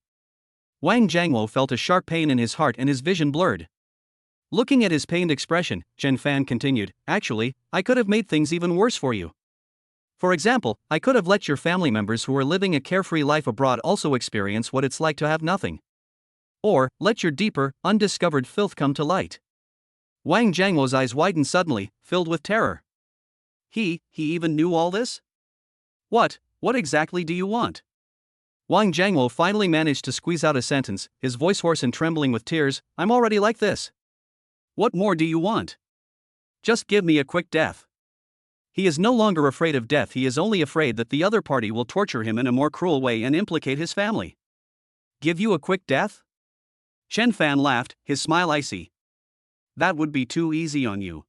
S1: Wang Jiangluo felt a sharp pain in his heart and his vision blurred. Looking at his pained expression, Chen Fan continued, "Actually, I could have made things even worse for you. For example, I could have let your family members who are living a carefree life abroad also experience what it's like to have nothing. Or, let your deeper, undiscovered filth come to light." Wang Jiangluo's eyes widened suddenly, filled with terror. He even knew all this? What exactly do you want? Wang Jiangluo finally managed to squeeze out a sentence, his voice hoarse and trembling with tears. "I'm already like this. What more do you want? Just give me a quick death." He is no longer afraid of death, he is only afraid that the other party will torture him in a more cruel way and implicate his family. Give you a quick death? Chen Fan laughed, his smile icy. That would be too easy on you.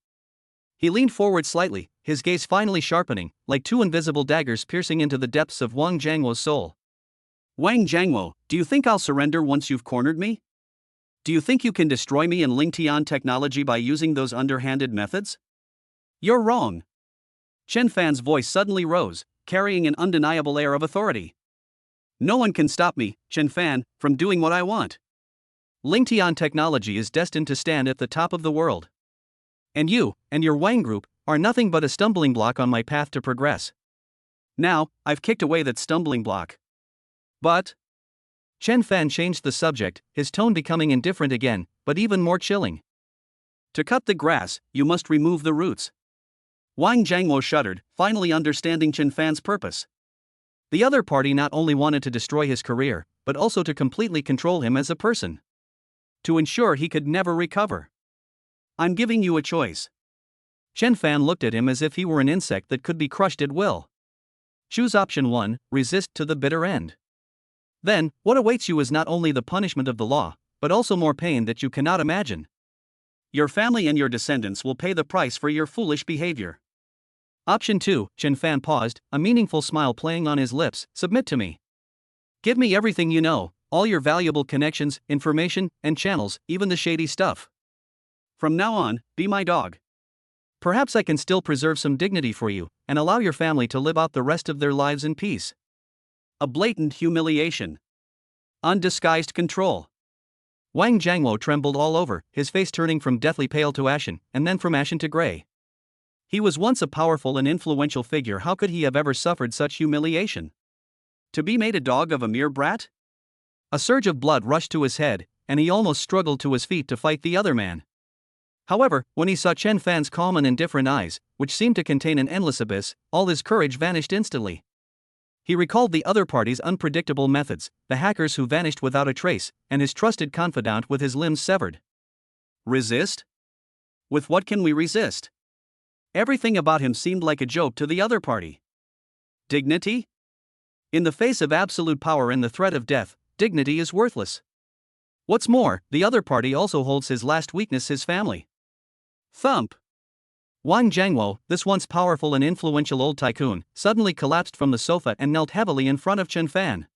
S1: He leaned forward slightly, his gaze finally sharpening, like two invisible daggers piercing into the depths of Wang Jiangluo's soul. "Wang Jiangluo, do you think I'll surrender once you've cornered me? Do you think you can destroy me in Lingtian technology by using those underhanded methods? You're wrong." Chen Fan's voice suddenly rose, carrying an undeniable air of authority. "No one can stop me, Chen Fan, from doing what I want. Lingtian technology is destined to stand at the top of the world. And you, and your Wang group, are nothing but a stumbling block on my path to progress. Now, I've kicked away that stumbling block. But..." Chen Fan changed the subject, his tone becoming indifferent again, but even more chilling. "To cut the grass, you must remove the roots." Wang Jiangluo shuddered, finally understanding Chen Fan's purpose. The other party not only wanted to destroy his career, but also to completely control him as a person. To ensure he could never recover. "I'm giving you a choice." Chen Fan looked at him as if he were an insect that could be crushed at will. Choose option 1, resist to the bitter end. Then, what awaits you is not only the punishment of the law, but also more pain that you cannot imagine. Your family and your descendants will pay the price for your foolish behavior. Option 2, Chen Fan paused, a meaningful smile playing on his lips, submit to me. Give me everything you know, all your valuable connections, information, and channels, even the shady stuff. From now on, be my dog. Perhaps I can still preserve some dignity for you, and allow your family to live out the rest of their lives in peace. A blatant humiliation. Undisguised control. Wang Jiangluo trembled all over, his face turning from deathly pale to ashen, and then from ashen to gray. He was once a powerful and influential figure, how could he have ever suffered such humiliation? To be made a dog of a mere brat? A surge of blood rushed to his head, and he almost struggled to his feet to fight the other man. However, when he saw Chen Fan's calm and indifferent eyes, which seemed to contain an endless abyss, all his courage vanished instantly. He recalled the other party's unpredictable methods, the hackers who vanished without a trace, and his trusted confidant with his limbs severed. Resist? With what can we resist? Everything about him seemed like a joke to the other party. Dignity? In the face of absolute power and the threat of death, dignity is worthless. What's more, the other party also holds his last weakness, his family. Thump! Wang Jiangluo, this once powerful and influential old tycoon, suddenly collapsed from the sofa and knelt heavily in front of Chen Fan.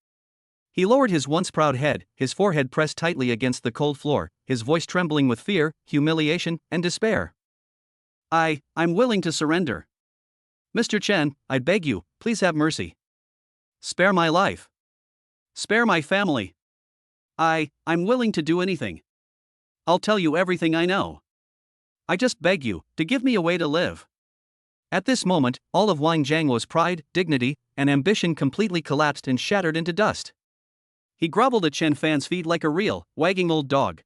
S1: He lowered his once proud head, his forehead pressed tightly against the cold floor, his voice trembling with fear, humiliation, and despair. I'm willing to surrender. Mr. Chen, I beg you, please have mercy. Spare my life. Spare my family. I'm willing to do anything. I'll tell you everything I know. I just beg you to give me a way to live. At this moment, all of Wang Jiangwo's pride, dignity, and ambition completely collapsed and shattered into dust. He groveled at Chen Fan's feet like a real, wagging old dog.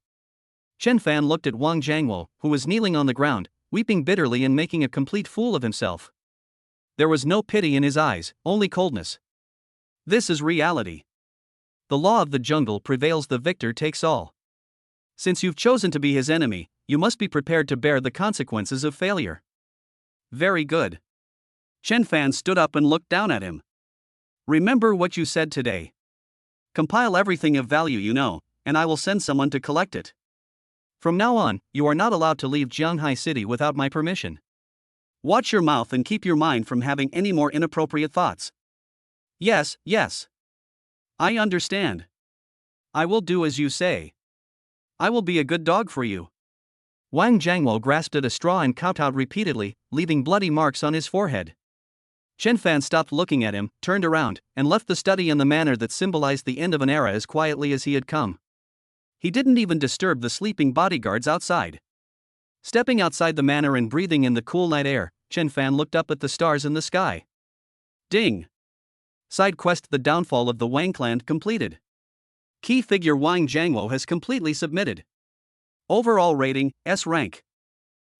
S1: Chen Fan looked at Wang Jiangwo, who was kneeling on the ground, weeping bitterly and making a complete fool of himself. There was no pity in his eyes, only coldness. This is reality. The law of the jungle prevails, the victor takes all. Since you've chosen to be his enemy, you must be prepared to bear the consequences of failure. Very good. Chen Fan stood up and looked down at him. Remember what you said today. Compile everything of value you know, and I will send someone to collect it. From now on, you are not allowed to leave Jianghai City without my permission. Watch your mouth and keep your mind from having any more inappropriate thoughts. Yes. I understand. I will do as you say. I will be a good dog for you. Wang Jiangwo grasped at a straw and kowtowed repeatedly, leaving bloody marks on his forehead. Chen Fan stopped looking at him, turned around, and left the study in the manner that symbolized the end of an era as quietly as he had come. He didn't even disturb the sleeping bodyguards outside. Stepping outside the manor and breathing in the cool night air, Chen Fan looked up at the stars in the sky. Ding! Side quest: The downfall of the Wang clan completed. Key figure: Wang Jiangwo has completely submitted. Overall rating, S rank.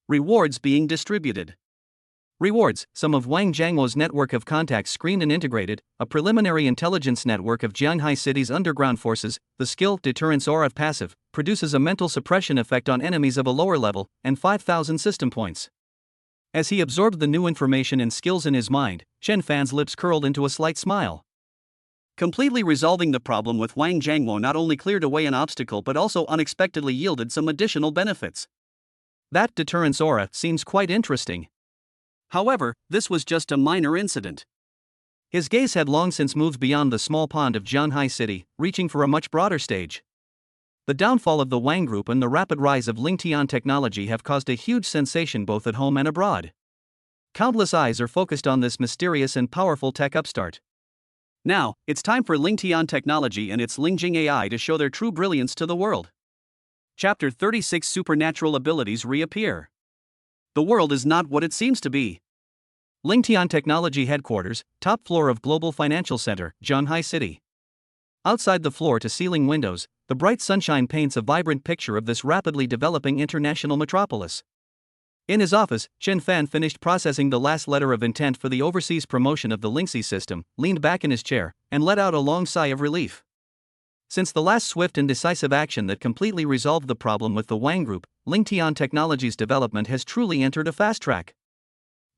S1: Rewards being distributed. Rewards: some of Wang Jiangwo's network of contacts screened and integrated, a preliminary intelligence network of Jianghai City's underground forces, the skill Deterrence Aura passive, produces a mental suppression effect on enemies of a lower level, and 5,000 system points. As he absorbed the new information and skills in his mind, Chen Fan's lips curled into a slight smile. Completely resolving the problem with Wang Jiangwo not only cleared away an obstacle but also unexpectedly yielded some additional benefits. That Deterrence Aura seems quite interesting. However, this was just a minor incident. His gaze had long since moved beyond the small pond of Jianghai City, reaching for a much broader stage. The downfall of the Wang Group and the rapid rise of Lingtian technology have caused a huge sensation both at home and abroad. Countless eyes are focused on this mysterious and powerful tech upstart. Now, it's time for Lingtian technology and its Lingjing AI to show their true brilliance to the world. Chapter 36: Supernatural abilities reappear. The world is not what it seems to be. Lingtian Technology Headquarters, top floor of Global Financial Center, Jianghai City. Outside the floor-to-ceiling windows, the bright sunshine paints a vibrant picture of this rapidly developing international metropolis. In his office, Chen Fan finished processing the last letter of intent for the overseas promotion of the Lingxi system, leaned back in his chair, and let out a long sigh of relief. Since the last swift and decisive action that completely resolved the problem with the Wang Group, Lingtian Technology's development has truly entered a fast track.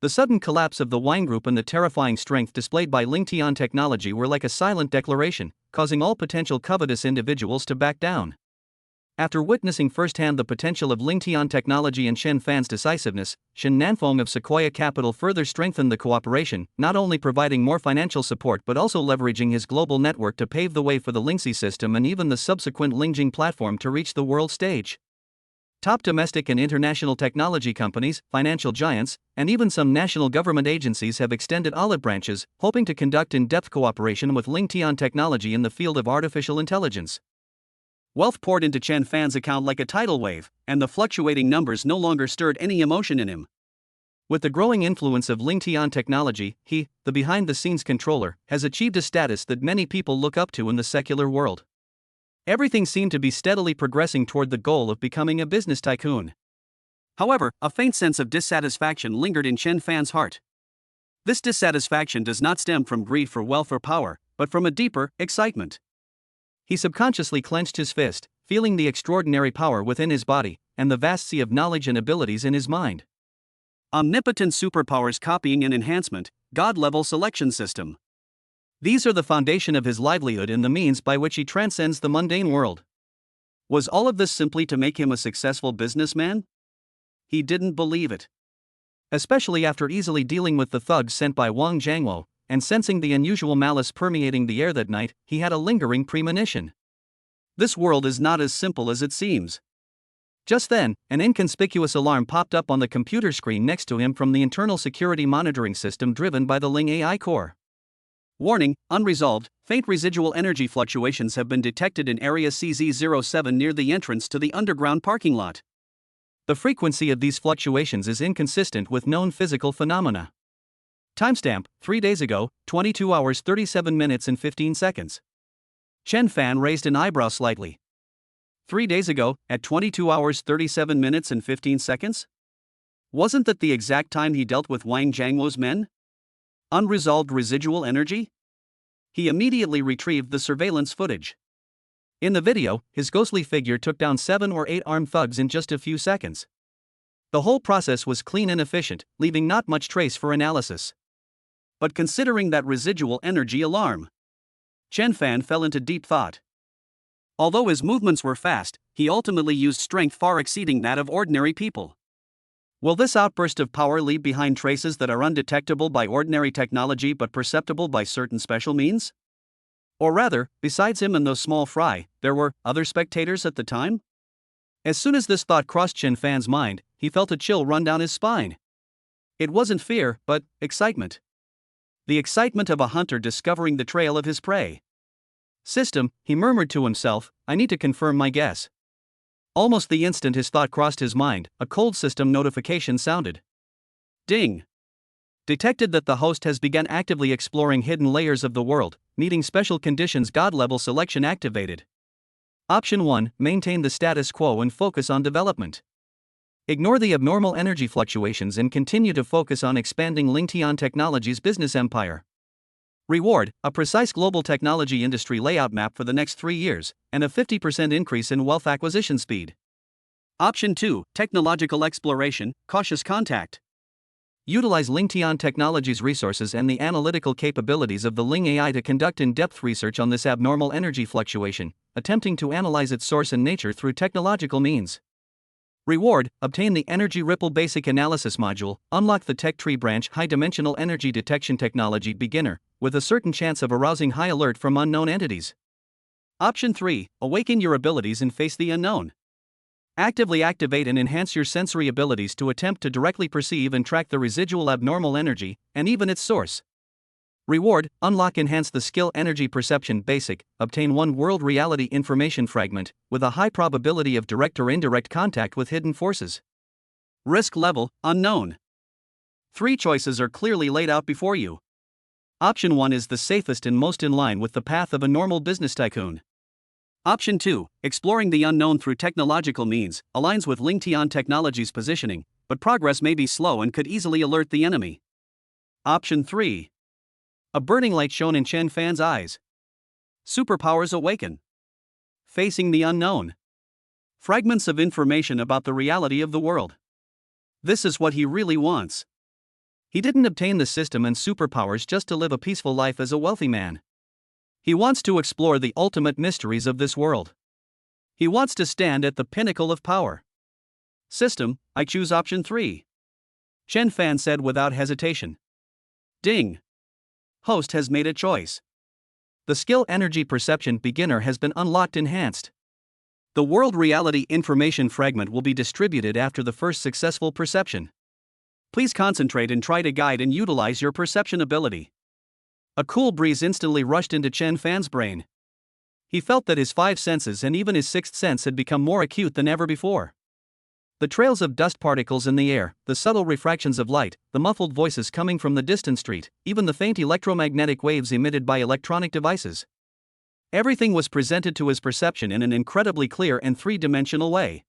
S1: The sudden collapse of the Wang Group and the terrifying strength displayed by Lingtian Technology were like a silent declaration, causing all potential covetous individuals to back down. After witnessing firsthand the potential of Lingtian Technology and Chen Fan's decisiveness, Shen Nanfeng of Sequoia Capital further strengthened the cooperation, not only providing more financial support but also leveraging his global network to pave the way for the Lingxi system and even the subsequent Lingjing platform to reach the world stage. Top domestic and international technology companies, financial giants, and even some national government agencies have extended olive branches, hoping to conduct in-depth cooperation with Lingtian Technology in the field of artificial intelligence. Wealth poured into Chen Fan's account like a tidal wave, and the fluctuating numbers no longer stirred any emotion in him. With the growing influence of Lingtian Technology, he, the behind-the-scenes controller, has achieved a status that many people look up to in the secular world. Everything seemed to be steadily progressing toward the goal of becoming a business tycoon. However, a faint sense of dissatisfaction lingered in Chen Fan's heart. This dissatisfaction does not stem from greed for wealth or power, but from a deeper excitement. He subconsciously clenched his fist, feeling the extraordinary power within his body, and the vast sea of knowledge and abilities in his mind. Omnipotent superpowers, copying and enhancement, God-level selection system. These are the foundation of his livelihood and the means by which he transcends the mundane world. Was all of this simply to make him a successful businessman? He didn't believe it. Especially after easily dealing with the thugs sent by Wang Jiangwo, and sensing the unusual malice permeating the air that night, he had a lingering premonition. This world is not as simple as it seems. Just then, an inconspicuous alarm popped up on the computer screen next to him from the internal security monitoring system driven by the Ling AI core. Warning, unresolved, faint residual energy fluctuations have been detected in area CZ07 near the entrance to the underground parking lot. The frequency of these fluctuations is inconsistent with known physical phenomena. Timestamp, 3 days ago, 22 hours 37 minutes and 15 seconds. Chen Fan raised an eyebrow slightly. 3 days ago, at 22 hours 37 minutes and 15 seconds? Wasn't that the exact time he dealt with Wang Jiangwo's men? Unresolved residual energy? He immediately retrieved the surveillance footage. In the video, his ghostly figure took down 7 or 8 armed thugs in just a few seconds. The whole process was clean and efficient, leaving not much trace for analysis. But considering that residual energy alarm, Chen Fan fell into deep thought. Although his movements were fast, he ultimately used strength far exceeding that of ordinary people. Will this outburst of power leave behind traces that are undetectable by ordinary technology but perceptible by certain special means? Or rather, besides him and those small fry, there were other spectators at the time? As soon as this thought crossed Chen Fan's mind, he felt a chill run down his spine. It wasn't fear, but excitement. The excitement of a hunter discovering the trail of his prey. System, he murmured to himself, I need to confirm my guess. Almost the instant his thought crossed his mind, a cold system notification sounded. Ding! Detected that the host has begun actively exploring hidden layers of the world, needing special conditions. God-level selection activated. Option 1, maintain the status quo and focus on development. Ignore the abnormal energy fluctuations and continue to focus on expanding Lingtian Technology's business empire. Reward, a precise global technology industry layout map for the next 3 years, and a 50% increase in wealth acquisition speed. Option 2, technological exploration, cautious contact. Utilize Lingtian Technology's resources and the analytical capabilities of the Ling AI to conduct in-depth research on this abnormal energy fluctuation, attempting to analyze its source and nature through technological means. Reward, obtain the Energy Ripple Basic Analysis module, unlock the Tech Tree Branch High-Dimensional Energy Detection Technology Beginner, with a certain chance of arousing high alert from unknown entities. Option 3, awaken your abilities and face the unknown. Actively activate and enhance your sensory abilities to attempt to directly perceive and track the residual abnormal energy, and even its source. Reward, unlock enhance the skill Energy Perception Basic, obtain 1 world reality information fragment, with a high probability of direct or indirect contact with hidden forces. Risk level, unknown. 3 choices are clearly laid out before you. Option 1 is the safest and most in line with the path of a normal business tycoon. Option 2, exploring the unknown through technological means, aligns with Lingtian Technology's positioning, but progress may be slow and could easily alert the enemy. Option 3. A burning light shone in Chen Fan's eyes. Superpowers awaken. Facing the unknown. Fragments of information about the reality of the world. This is what he really wants. He didn't obtain the system and superpowers just to live a peaceful life as a wealthy man. He wants to explore the ultimate mysteries of this world. He wants to stand at the pinnacle of power. System, I choose option 3. Chen Fan said without hesitation. Ding! Host has made a choice. The skill Energy Perception Beginner has been unlocked enhanced. The World Reality Information Fragment will be distributed after the first successful perception. Please concentrate and try to guide and utilize your perception ability. A cool breeze instantly rushed into Chen Fan's brain. He felt that his 5 senses and even his 6th sense had become more acute than ever before. The trails of dust particles in the air, the subtle refractions of light, the muffled voices coming from the distant street, even the faint electromagnetic waves emitted by electronic devices. Everything was presented to his perception in an incredibly clear and 3-dimensional way.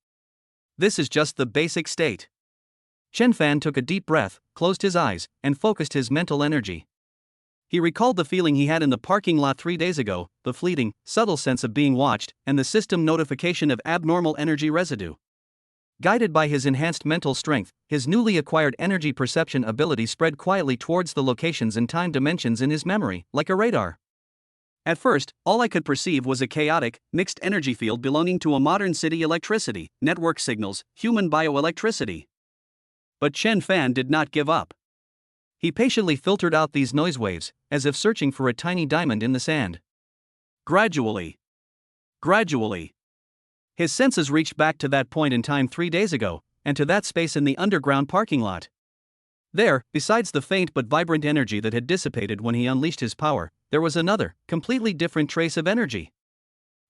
S1: This is just the basic state. Chen Fan took a deep breath, closed his eyes, and focused his mental energy. He recalled the feeling he had in the parking lot 3 days ago, the fleeting, subtle sense of being watched, and the system notification of abnormal energy residue. Guided by his enhanced mental strength, his newly acquired energy perception ability spread quietly towards the locations and time dimensions in his memory, like a radar. At first, all I could perceive was a chaotic, mixed energy field belonging to a modern city electricity, network signals, human bioelectricity. But Chen Fan did not give up. He patiently filtered out these noise waves, as if searching for a tiny diamond in the sand. Gradually, His senses reached back to that point in time 3 days ago, and to that space in the underground parking lot. There, besides the faint but vibrant energy that had dissipated when he unleashed his power, there was another, completely different trace of energy.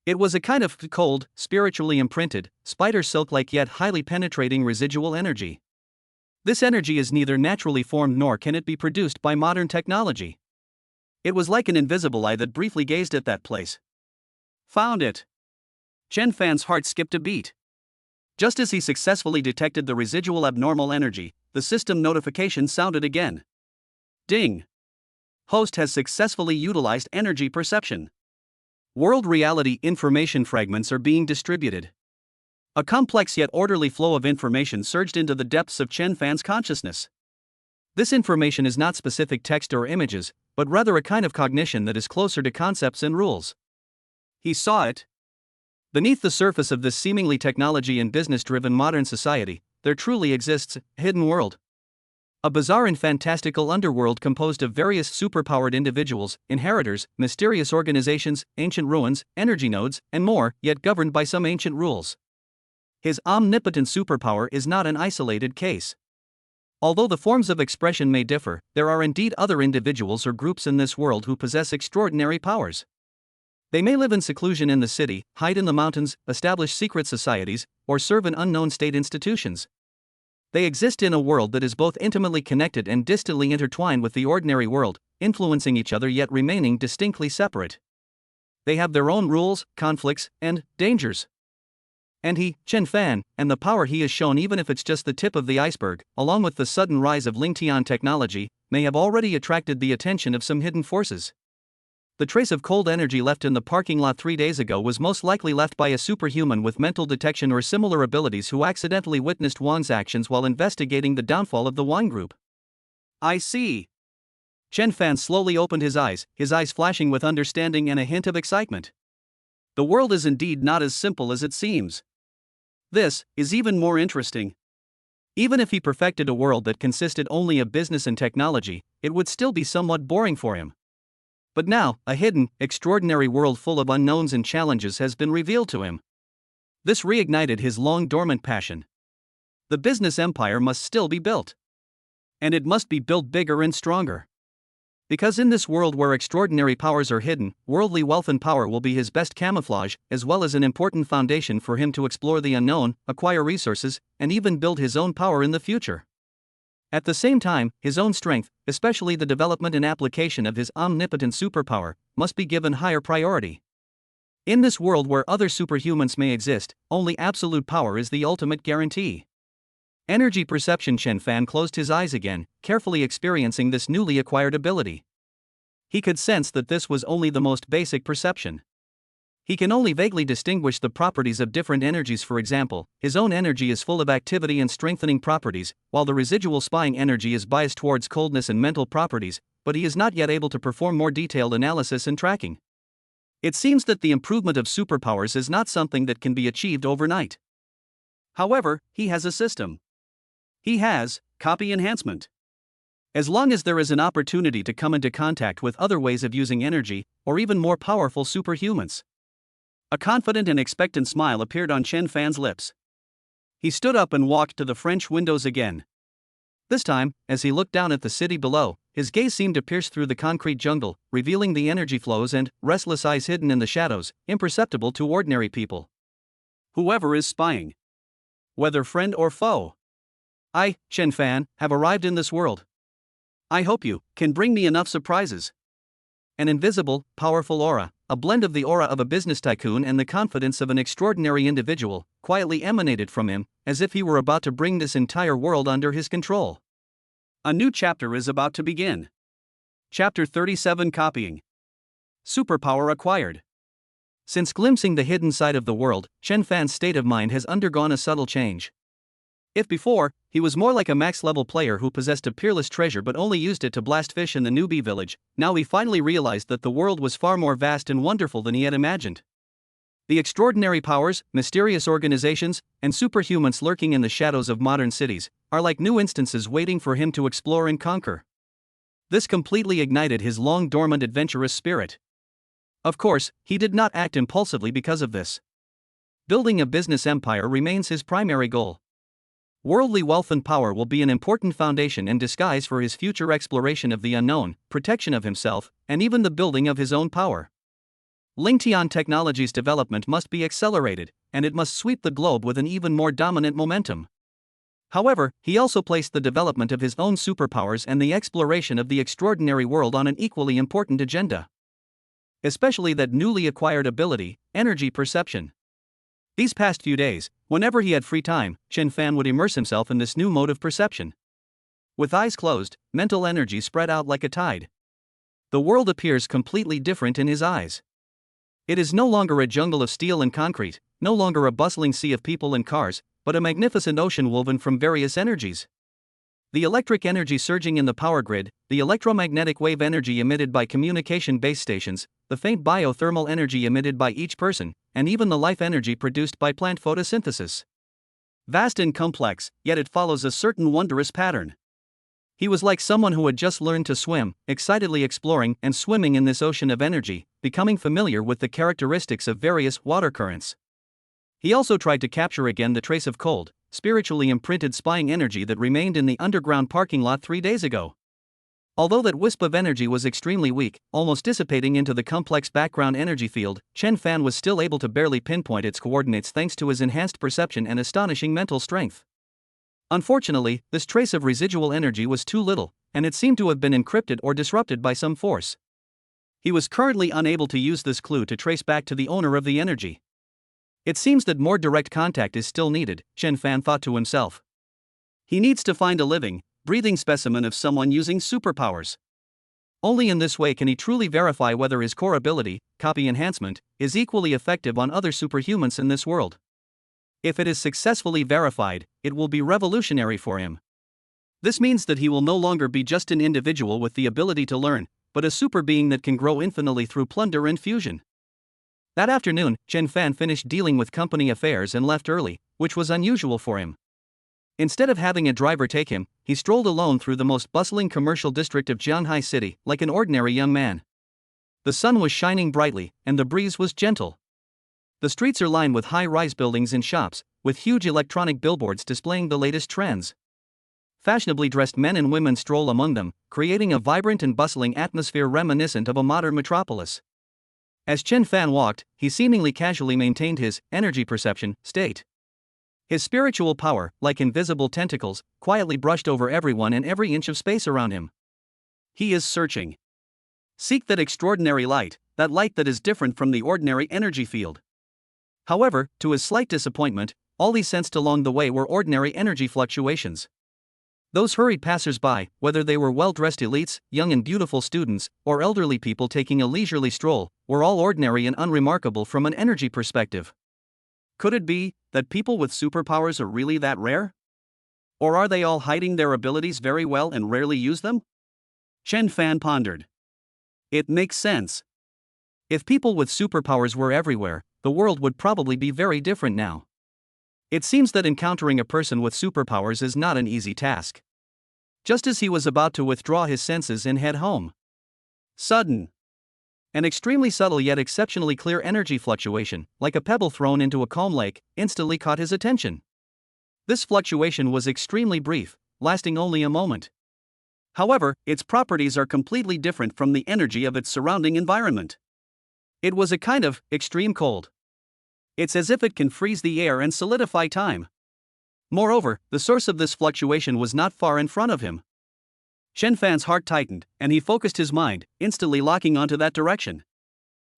S1: It was a kind of cold, spiritually imprinted, spider silk-like yet highly penetrating residual energy. This energy is neither naturally formed nor can it be produced by modern technology. It was like an invisible eye that briefly gazed at that place. Found it. Chen Fan's heart skipped a beat. Just as he successfully detected the residual abnormal energy, the system notification sounded again. Ding! Host has successfully utilized energy perception. World reality information fragments are being distributed. A complex yet orderly flow of information surged into the depths of Chen Fan's consciousness. This information is not specific text or images, but rather a kind of cognition that is closer to concepts and rules. He saw it. Beneath the surface of this seemingly technology and business-driven modern society, there truly exists a hidden world. A bizarre and fantastical underworld composed of various superpowered individuals, inheritors, mysterious organizations, ancient ruins, energy nodes, and more, yet governed by some ancient rules. His omnipotent superpower is not an isolated case. Although the forms of expression may differ, there are indeed other individuals or groups in this world who possess extraordinary powers. They may live in seclusion in the city, hide in the mountains, establish secret societies, or serve in unknown state institutions. They exist in a world that is both intimately connected and distantly intertwined with the ordinary world, influencing each other yet remaining distinctly separate. They have their own rules, conflicts, and dangers. And he, Chen Fan, and the power he has shown, even if it's just the tip of the iceberg, along with the sudden rise of Lingtian technology, may have already attracted the attention of some hidden forces. The trace of cold energy left in the parking lot 3 days ago was most likely left by a superhuman with mental detection or similar abilities who accidentally witnessed Wang's actions while investigating the downfall of the Wang group. I see. Chen Fan slowly opened his eyes flashing with understanding and a hint of excitement. The world is indeed not as simple as it seems. This is even more interesting. Even if he perfected a world that consisted only of business and technology, it would still be somewhat boring for him. But now, a hidden, extraordinary world full of unknowns and challenges has been revealed to him. This reignited his long-dormant passion. The business empire must still be built. And it must be built bigger and stronger. Because in this world where extraordinary powers are hidden, worldly wealth and power will be his best camouflage, as well as an important foundation for him to explore the unknown, acquire resources, and even build his own power in the future. At the same time, his own strength, especially the development and application of his omnipotent superpower, must be given higher priority. In this world where other superhumans may exist, only absolute power is the ultimate guarantee. Energy perception. Chen Fan closed his eyes again, carefully experiencing this newly acquired ability. He could sense that this was only the most basic perception. He can only vaguely distinguish the properties of different energies. For example, his own energy is full of activity and strengthening properties, while the residual spying energy is biased towards coldness and mental properties, but he is not yet able to perform more detailed analysis and tracking. It seems that the improvement of superpowers is not something that can be achieved overnight. However, he has a system. He has copy enhancement. As long as there is an opportunity to come into contact with other ways of using energy, or even more powerful superhumans. A confident and expectant smile appeared on Chen Fan's lips. He stood up and walked to the French windows again. This time, as he looked down at the city below, his gaze seemed to pierce through the concrete jungle, revealing the energy flows and restless eyes hidden in the shadows, imperceptible to ordinary people. Whoever is spying, whether friend or foe, I, Chen Fan, have arrived in this world. I hope you can bring me enough surprises. An invisible, powerful aura, a blend of the aura of a business tycoon and the confidence of an extraordinary individual, quietly emanated from him, as if he were about to bring this entire world under his control. A new chapter is about to begin. Chapter 37: Copying. Superpower acquired. Since glimpsing the hidden side of the world, Chen Fan's state of mind has undergone a subtle change. If before, he was more like a max-level player who possessed a peerless treasure but only used it to blast fish in the newbie village, now he finally realized that the world was far more vast and wonderful than he had imagined. The extraordinary powers, mysterious organizations, and superhumans lurking in the shadows of modern cities are like new instances waiting for him to explore and conquer. This completely ignited his long-dormant adventurous spirit. Of course, he did not act impulsively because of this. building a business empire remains his primary goal. Worldly wealth and power will be an important foundation and disguise for his future exploration of the unknown, protection of himself, and even the building of his own power. Lingtian technology's development must be accelerated, and it must sweep the globe with an even more dominant momentum. However, he also placed the development of his own superpowers and the exploration of the extraordinary world on an equally important agenda. Especially that newly acquired ability, energy perception. These past few days, whenever he had free time, Chen Fan would immerse himself in this new mode of perception. With eyes closed, mental energy spread out like a tide. The world appears completely different in his eyes. It is no longer a jungle of steel and concrete, no longer a bustling sea of people and cars, but a magnificent ocean woven from various energies. The electric energy surging in the power grid, the electromagnetic wave energy emitted by communication base stations, the faint biothermal energy emitted by each person, and even the life energy produced by plant photosynthesis. Vast and complex, yet it follows a certain wondrous pattern. He was like someone who had just learned to swim, excitedly exploring and swimming in this ocean of energy, becoming familiar with the characteristics of various water currents. He also tried to capture again the trace of cold, spiritually imprinted spying energy that remained in the underground parking lot 3 days ago. Although that wisp of energy was extremely weak, almost dissipating into the complex background energy field, Chen Fan was still able to barely pinpoint its coordinates thanks to his enhanced perception and astonishing mental strength. Unfortunately, this trace of residual energy was too little, and it seemed to have been encrypted or disrupted by some force. He was currently unable to use this clue to trace back to the owner of the energy. It seems that more direct contact is still needed, Chen Fan thought to himself. He needs to find a living, breathing specimen of someone using superpowers. Only in this way can he truly verify whether his core ability, copy enhancement, is equally effective on other superhumans in this world. If it is successfully verified, it will be revolutionary for him. This means that he will no longer be just an individual with the ability to learn, but a super being that can grow infinitely through plunder and fusion. That afternoon, Chen Fan finished dealing with company affairs and left early, which was unusual for him. Instead of having a driver take him, he strolled alone through the most bustling commercial district of Jianghai City, like an ordinary young man. The sun was shining brightly, and the breeze was gentle. The streets are lined with high-rise buildings and shops, with huge electronic billboards displaying the latest trends. Fashionably dressed men and women stroll among them, creating a vibrant and bustling atmosphere reminiscent of a modern metropolis. As Chen Fan walked, he seemingly casually maintained his energy perception state. His spiritual power, like invisible tentacles, quietly brushed over everyone and every inch of space around him. He is searching. Seek that extraordinary light, that light that is different from the ordinary energy field. However, to his slight disappointment, all he sensed along the way were ordinary energy fluctuations. Those hurried passers-by, whether they were well-dressed elites, young and beautiful students, or elderly people taking a leisurely stroll, were all ordinary and unremarkable from an energy perspective. Could it be that people with superpowers are really that rare? Or are they all hiding their abilities very well and rarely use them? Chen Fan pondered. It makes sense. If people with superpowers were everywhere, the world would probably be very different now. It seems that encountering a person with superpowers is not an easy task. Just as he was about to withdraw his senses and head home, an extremely subtle yet exceptionally clear energy fluctuation, like a pebble thrown into a calm lake, instantly caught his attention. This fluctuation was extremely brief, lasting only a moment. However, its properties are completely different from the energy of its surrounding environment. It was a kind of extreme cold. It's as if it can freeze the air and solidify time. Moreover, the source of this fluctuation was not far in front of him. Chen Fan's heart tightened, and he focused his mind, instantly locking onto that direction.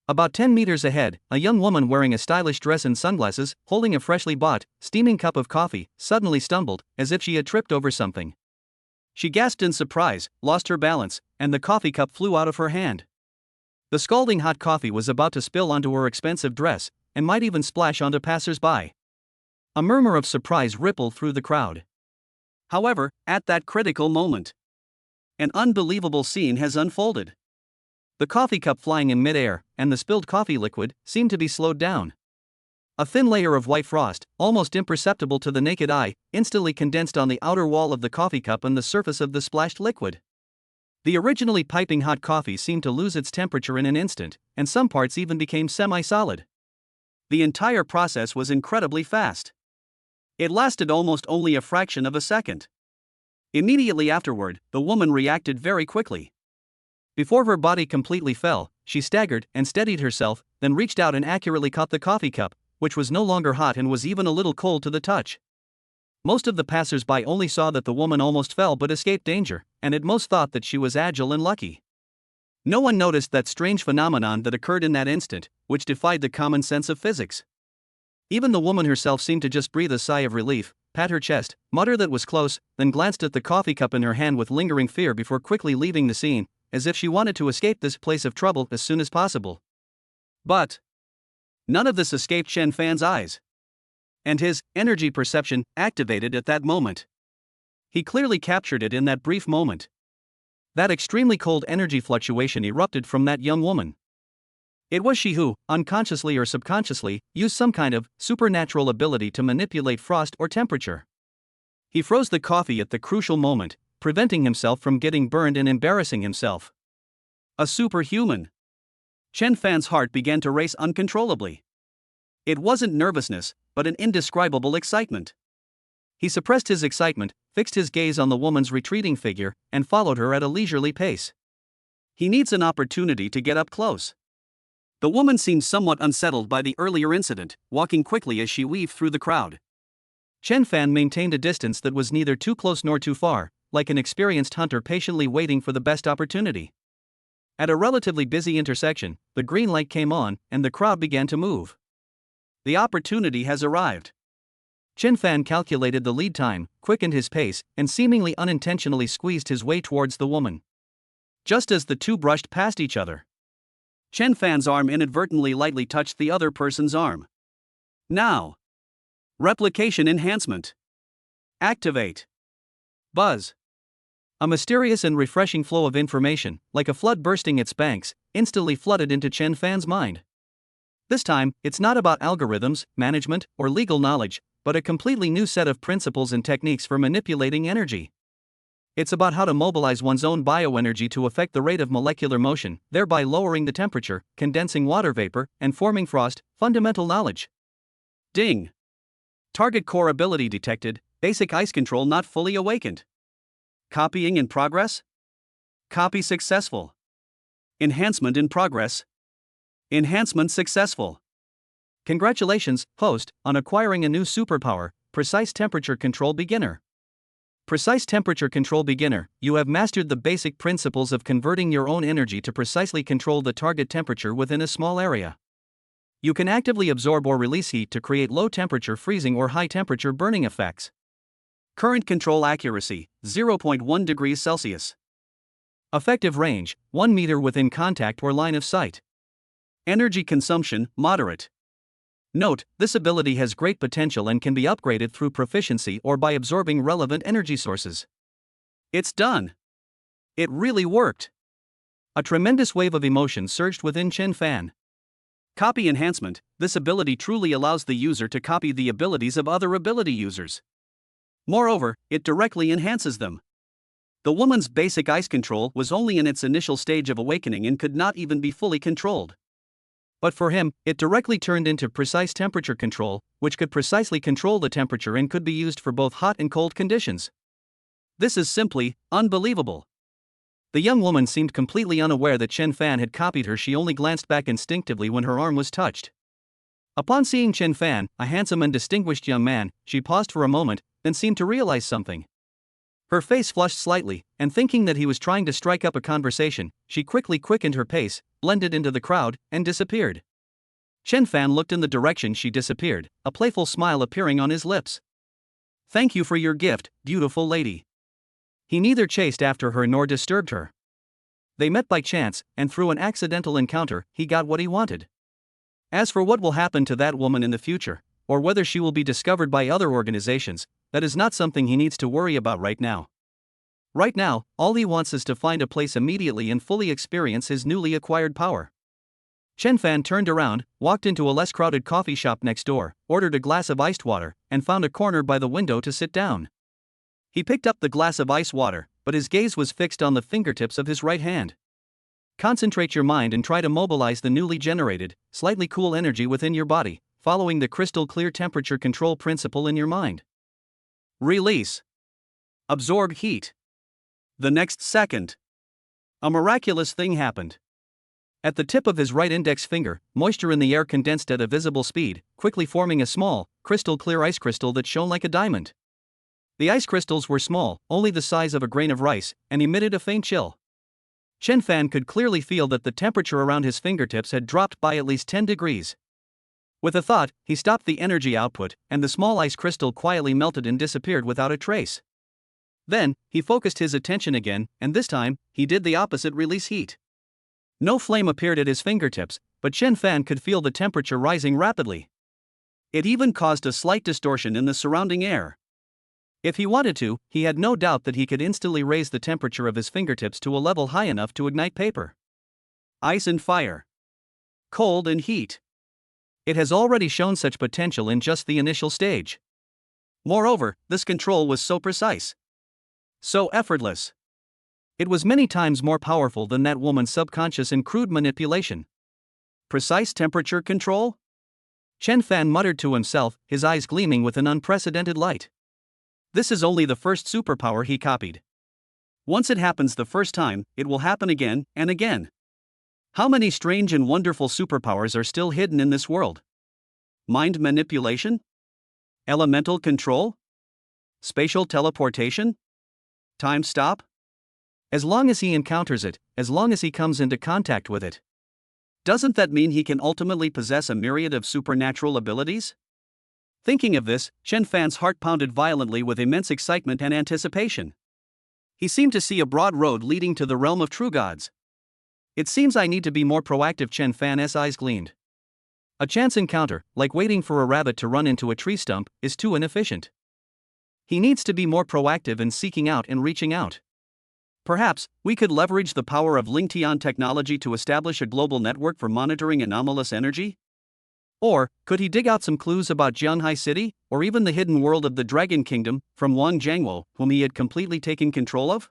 S1: About 10 meters ahead, a young woman wearing a stylish dress and sunglasses, holding a freshly bought, steaming cup of coffee, suddenly stumbled, as if she had tripped over something. She gasped in surprise, lost her balance, and the coffee cup flew out of her hand. The scalding hot coffee was about to spill onto her expensive dress, and might even splash onto passers-by. A murmur of surprise rippled through the crowd. However, at that critical moment, an unbelievable scene has unfolded. The coffee cup flying in midair, and the spilled coffee liquid, seemed to be slowed down. A thin layer of white frost, almost imperceptible to the naked eye, instantly condensed on the outer wall of the coffee cup and the surface of the splashed liquid. The originally piping hot coffee seemed to lose its temperature in an instant, and some parts even became semi-solid. The entire process was incredibly fast. It lasted almost only a fraction of a second. Immediately afterward, the woman reacted very quickly. Before her body completely fell, she staggered and steadied herself, then reached out and accurately caught the coffee cup, which was no longer hot and was even a little cold to the touch. Most of the passers-by only saw that the woman almost fell but escaped danger, and at most thought that she was agile and lucky. No one noticed that strange phenomenon that occurred in that instant, which defied the common sense of physics. Even the woman herself seemed to just breathe a sigh of relief, pat her chest, mutter that was close, then glanced at the coffee cup in her hand with lingering fear before quickly leaving the scene, as if she wanted to escape this place of trouble as soon as possible. But none of this escaped Chen Fan's eyes. And his energy perception activated at that moment. He clearly captured it in that brief moment. That extremely cold energy fluctuation erupted from that young woman. It was she who, unconsciously or subconsciously, used some kind of supernatural ability to manipulate frost or temperature. He froze the coffee at the crucial moment, preventing himself from getting burned and embarrassing himself. A superhuman. Chen Fan's heart began to race uncontrollably. It wasn't nervousness, but an indescribable excitement. He suppressed his excitement, fixed his gaze on the woman's retreating figure, and followed her at a leisurely pace. He needs an opportunity to get up close. The woman seemed somewhat unsettled by the earlier incident, walking quickly as she weaved through the crowd. Chen Fan maintained a distance that was neither too close nor too far, like an experienced hunter patiently waiting for the best opportunity. At a relatively busy intersection, the green light came on, and the crowd began to move. The opportunity has arrived. Chen Fan calculated the lead time, quickened his pace, and seemingly unintentionally squeezed his way towards the woman. Just as the two brushed past each other, Chen Fan's arm inadvertently lightly touched the other person's arm. Now. Replication enhancement. Activate. Buzz. A mysterious and refreshing flow of information, like a flood bursting its banks, instantly flooded into Chen Fan's mind. This time, it's not about algorithms, management, or legal knowledge, but a completely new set of principles and techniques for manipulating energy. It's about how to mobilize one's own bioenergy to affect the rate of molecular motion, thereby lowering the temperature, condensing water vapor, and forming frost. Fundamental knowledge. Ding. Target core ability detected, basic ice control not fully awakened. Copying in progress? Copy successful. Enhancement in progress. Enhancement successful. Congratulations, host, on acquiring a new superpower, Precise Temperature Control Beginner. Precise Temperature Control Beginner, you have mastered the basic principles of converting your own energy to precisely control the target temperature within a small area. You can actively absorb or release heat to create low temperature freezing or high temperature burning effects. Current control accuracy, 0.1 degrees Celsius. Effective range, 1 meter within contact or line of sight. Energy consumption, moderate. Note, this ability has great potential and can be upgraded through proficiency or by absorbing relevant energy sources. It's done. It really worked. A tremendous wave of emotion surged within Chen Fan. Copy enhancement, this ability truly allows the user to copy the abilities of other ability users. Moreover, it directly enhances them. The woman's basic ice control was only in its initial stage of awakening and could not even be fully controlled. But for him, it directly turned into precise temperature control, which could precisely control the temperature and could be used for both hot and cold conditions. This is simply unbelievable. The young woman seemed completely unaware that Chen Fan had copied her. She only glanced back instinctively when her arm was touched. Upon seeing Chen Fan, a handsome and distinguished young man, she paused for a moment, then seemed to realize something. Her face flushed slightly, and thinking that he was trying to strike up a conversation, she quickly quickened her pace, blended into the crowd, and disappeared. Chen Fan looked in the direction she disappeared, a playful smile appearing on his lips. Thank you for your gift, beautiful lady. He neither chased after her nor disturbed her. They met by chance, and through an accidental encounter, he got what he wanted. As for what will happen to that woman in the future, or whether she will be discovered by other organizations, that is not something he needs to worry about right now. Right now, all he wants is to find a place immediately and fully experience his newly acquired power. Chen Fan turned around, walked into a less crowded coffee shop next door, ordered a glass of iced water, and found a corner by the window to sit down. He picked up the glass of ice water, but his gaze was fixed on the fingertips of his right hand. Concentrate your mind and try to mobilize the newly generated, slightly cool energy within your body, following the crystal clear temperature control principle in your mind. Release. Absorb heat. The next second, a miraculous thing happened. At the tip of his right index finger, moisture in the air condensed at a visible speed, quickly forming a small, crystal clear ice crystal that shone like a diamond. The ice crystals were small, only the size of a grain of rice, and emitted a faint chill. Chen Fan could clearly feel that the temperature around his fingertips had dropped by at least 10 degrees. With a thought, he stopped the energy output, and the small ice crystal quietly melted and disappeared without a trace. Then, he focused his attention again, and this time, he did the opposite: release heat. No flame appeared at his fingertips, but Chen Fan could feel the temperature rising rapidly. It even caused a slight distortion in the surrounding air. If he wanted to, he had no doubt that he could instantly raise the temperature of his fingertips to a level high enough to ignite paper. Ice and fire. Cold and heat. It has already shown such potential in just the initial stage. Moreover, this control was so precise. So effortless. It was many times more powerful than that woman's subconscious and crude manipulation. Precise temperature control? Chen Fan muttered to himself, his eyes gleaming with an unprecedented light. This is only the first superpower he copied. Once it happens the first time, it will happen again and again. How many strange and wonderful superpowers are still hidden in this world? Mind manipulation? Elemental control? Spatial teleportation? Time stop? As long as he encounters it, as long as he comes into contact with it. Doesn't that mean he can ultimately possess a myriad of supernatural abilities? Thinking of this, Chen Fan's heart pounded violently with immense excitement and anticipation. He seemed to see a broad road leading to the realm of true gods. It seems I need to be more proactive. Chen Fan's eyes gleamed. A chance encounter, like waiting for a rabbit to run into a tree stump, is too inefficient. He needs to be more proactive in seeking out and reaching out. Perhaps, we could leverage the power of Lingtian technology to establish a global network for monitoring anomalous energy? Or, could he dig out some clues about Jianghai City, or even the hidden world of the Dragon Kingdom, from Wang Jiangwo, whom he had completely taken control of?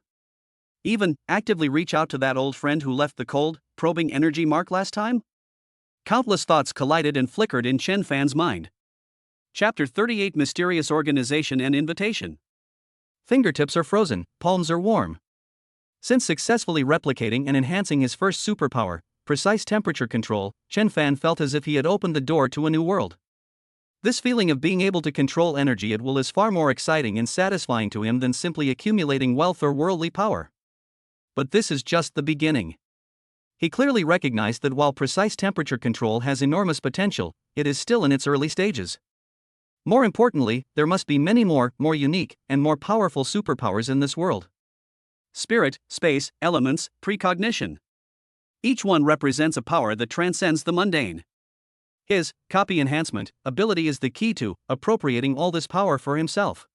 S1: Even, actively reach out to that old friend who left the cold, probing energy mark last time? Countless thoughts collided and flickered in Chen Fan's mind. Chapter 38: Mysterious Organization and Invitation. Fingertips are frozen, palms are warm. Since successfully replicating and enhancing his first superpower, precise temperature control, Chen Fan felt as if he had opened the door to a new world. This feeling of being able to control energy at will is far more exciting and satisfying to him than simply accumulating wealth or worldly power. But this is just the beginning. He clearly recognized that while precise temperature control has enormous potential, it is still in its early stages. More importantly, there must be many more unique, and more powerful superpowers in this world. Spirit, space, elements, precognition. Each one represents a power that transcends the mundane. His copy enhancement ability is the key to appropriating all this power for himself.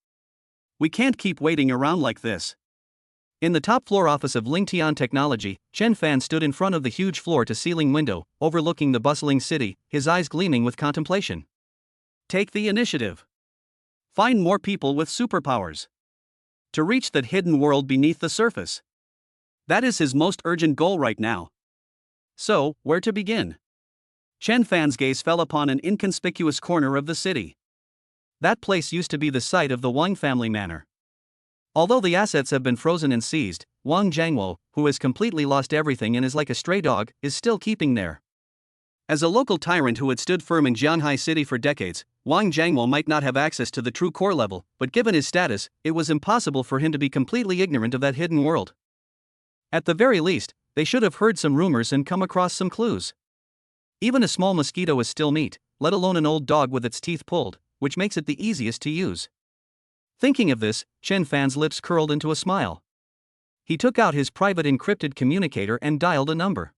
S1: We can't keep waiting around like this. In the top floor office of Lingtian Technology, Chen Fan stood in front of the huge floor-to-ceiling window, overlooking the bustling city, his eyes gleaming with contemplation. Take the initiative. Find more people with superpowers. To reach that hidden world beneath the surface. That is his most urgent goal right now. So, where to begin? Chen Fan's gaze fell upon an inconspicuous corner of the city. That place used to be the site of the Wang family manor. Although the assets have been frozen and seized, Wang Jiangwo, who has completely lost everything and is like a stray dog, is still keeping there. As a local tyrant who had stood firm in Jianghai City for decades, Wang Jiangwo might not have access to the true core level, but given his status, it was impossible for him to be completely ignorant of that hidden world. At the very least, they should have heard some rumors and come across some clues. Even a small mosquito is still meat, let alone an old dog with its teeth pulled, which makes it the easiest to use. Thinking of this, Chen Fan's lips curled into a smile. He took out his private encrypted communicator and dialed a number.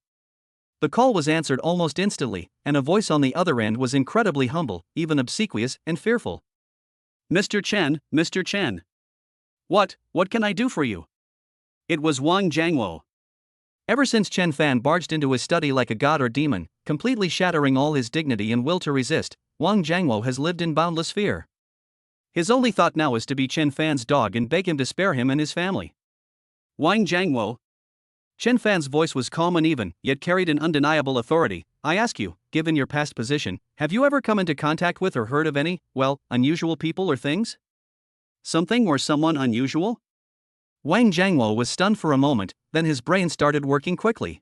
S1: The call was answered almost instantly, and a voice on the other end was incredibly humble, even obsequious and fearful. Mr. Chen, Mr. Chen. What can I do for you? It was Wang Jiangwo. Ever since Chen Fan barged into his study like a god or demon, completely shattering all his dignity and will to resist, Wang Jiangwo has lived in boundless fear. His only thought now is to be Chen Fan's dog and beg him to spare him and his family. Wang Jiangwo. Chen Fan's voice was calm and even, yet carried an undeniable authority. I ask you, given your past position, have you ever come into contact with or heard of any, well, unusual people or things? Something or someone unusual? Wang Jiangwo was stunned for a moment, then his brain started working quickly.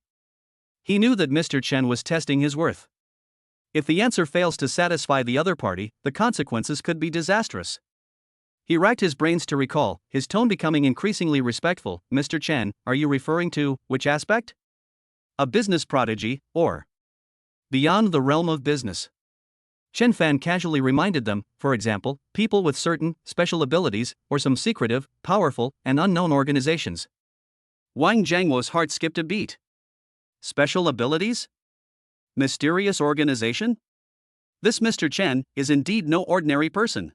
S1: He knew that Mr. Chen was testing his worth. If the answer fails to satisfy the other party, the consequences could be disastrous. He racked his brains to recall, his tone becoming increasingly respectful. Mr. Chen, are you referring to which aspect? A business prodigy, or beyond the realm of business? Chen Fan casually reminded them, for example, people with certain special abilities, or some secretive, powerful, and unknown organizations. Wang Jiangwo's heart skipped a beat. Special abilities? Mysterious organization? This Mr. Chen is indeed no ordinary person.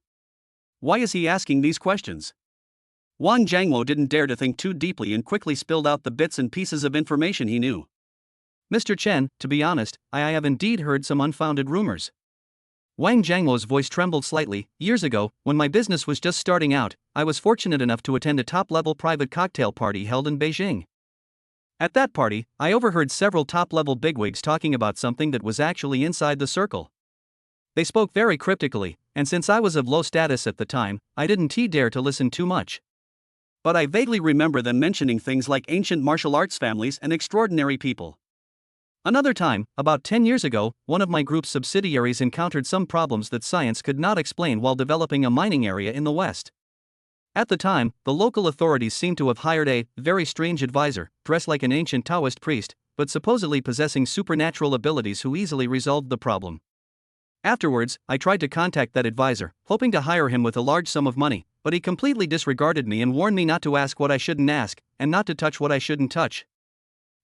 S1: Why is he asking these questions? Wang Jiangwo didn't dare to think too deeply and quickly spilled out the bits and pieces of information he knew. Mr. Chen, to be honest, I have indeed heard some unfounded rumors. Wang Jiangwo's voice trembled slightly. Years ago, when my business was just starting out, I was fortunate enough to attend a top-level private cocktail party held in Beijing. At that party, I overheard several top-level bigwigs talking about something that was actually inside the circle. They spoke very cryptically, and since I was of low status at the time, I didn't dare to listen too much. But I vaguely remember them mentioning things like ancient martial arts families and extraordinary people. Another time, about 10 years ago, one of my group's subsidiaries encountered some problems that science could not explain while developing a mining area in the West. At the time, the local authorities seemed to have hired a very strange advisor, dressed like an ancient Taoist priest, but supposedly possessing supernatural abilities who easily resolved the problem. Afterwards, I tried to contact that advisor, hoping to hire him with a large sum of money, but he completely disregarded me and warned me not to ask what I shouldn't ask, and not to touch what I shouldn't touch.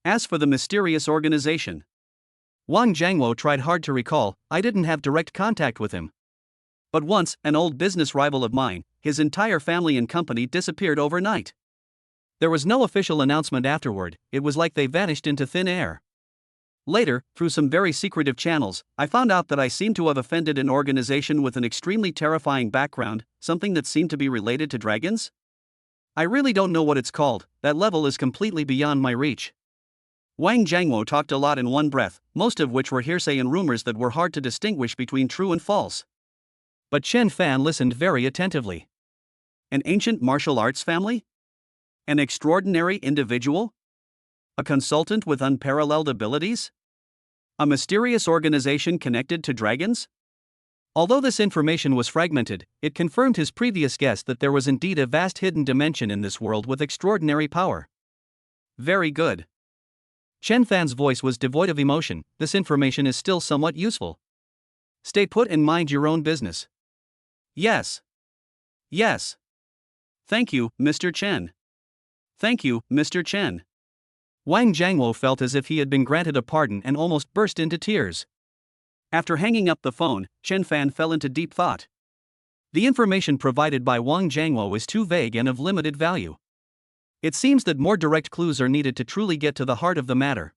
S1: As for the mysterious organization, Wang Jiangwo tried hard to recall. I didn't have direct contact with him. But once, an old business rival of mine, his entire family and company disappeared overnight. There was no official announcement afterward, it was like they vanished into thin air. Later, through some very secretive channels, I found out that I seemed to have offended an organization with an extremely terrifying background, something that seemed to be related to dragons? I really don't know what it's called, that level is completely beyond my reach. Wang Jiangwo talked a lot in one breath, most of which were hearsay and rumors that were hard to distinguish between true and false. But Chen Fan listened very attentively. An ancient martial arts family? An extraordinary individual? A consultant with unparalleled abilities? A mysterious organization connected to dragons? Although this information was fragmented, it confirmed his previous guess that there was indeed a vast hidden dimension in this world with extraordinary power. Very good. Chen Fan's voice was devoid of emotion. This information is still somewhat useful. Stay put and mind your own business. Yes. Yes. Thank you, Mr. Chen. Thank you, Mr. Chen. Wang Jiangwo felt as if he had been granted a pardon and almost burst into tears. After hanging up the phone, Chen Fan fell into deep thought. The information provided by Wang Jiangwo is too vague and of limited value. It seems that more direct clues are needed to truly get to the heart of the matter.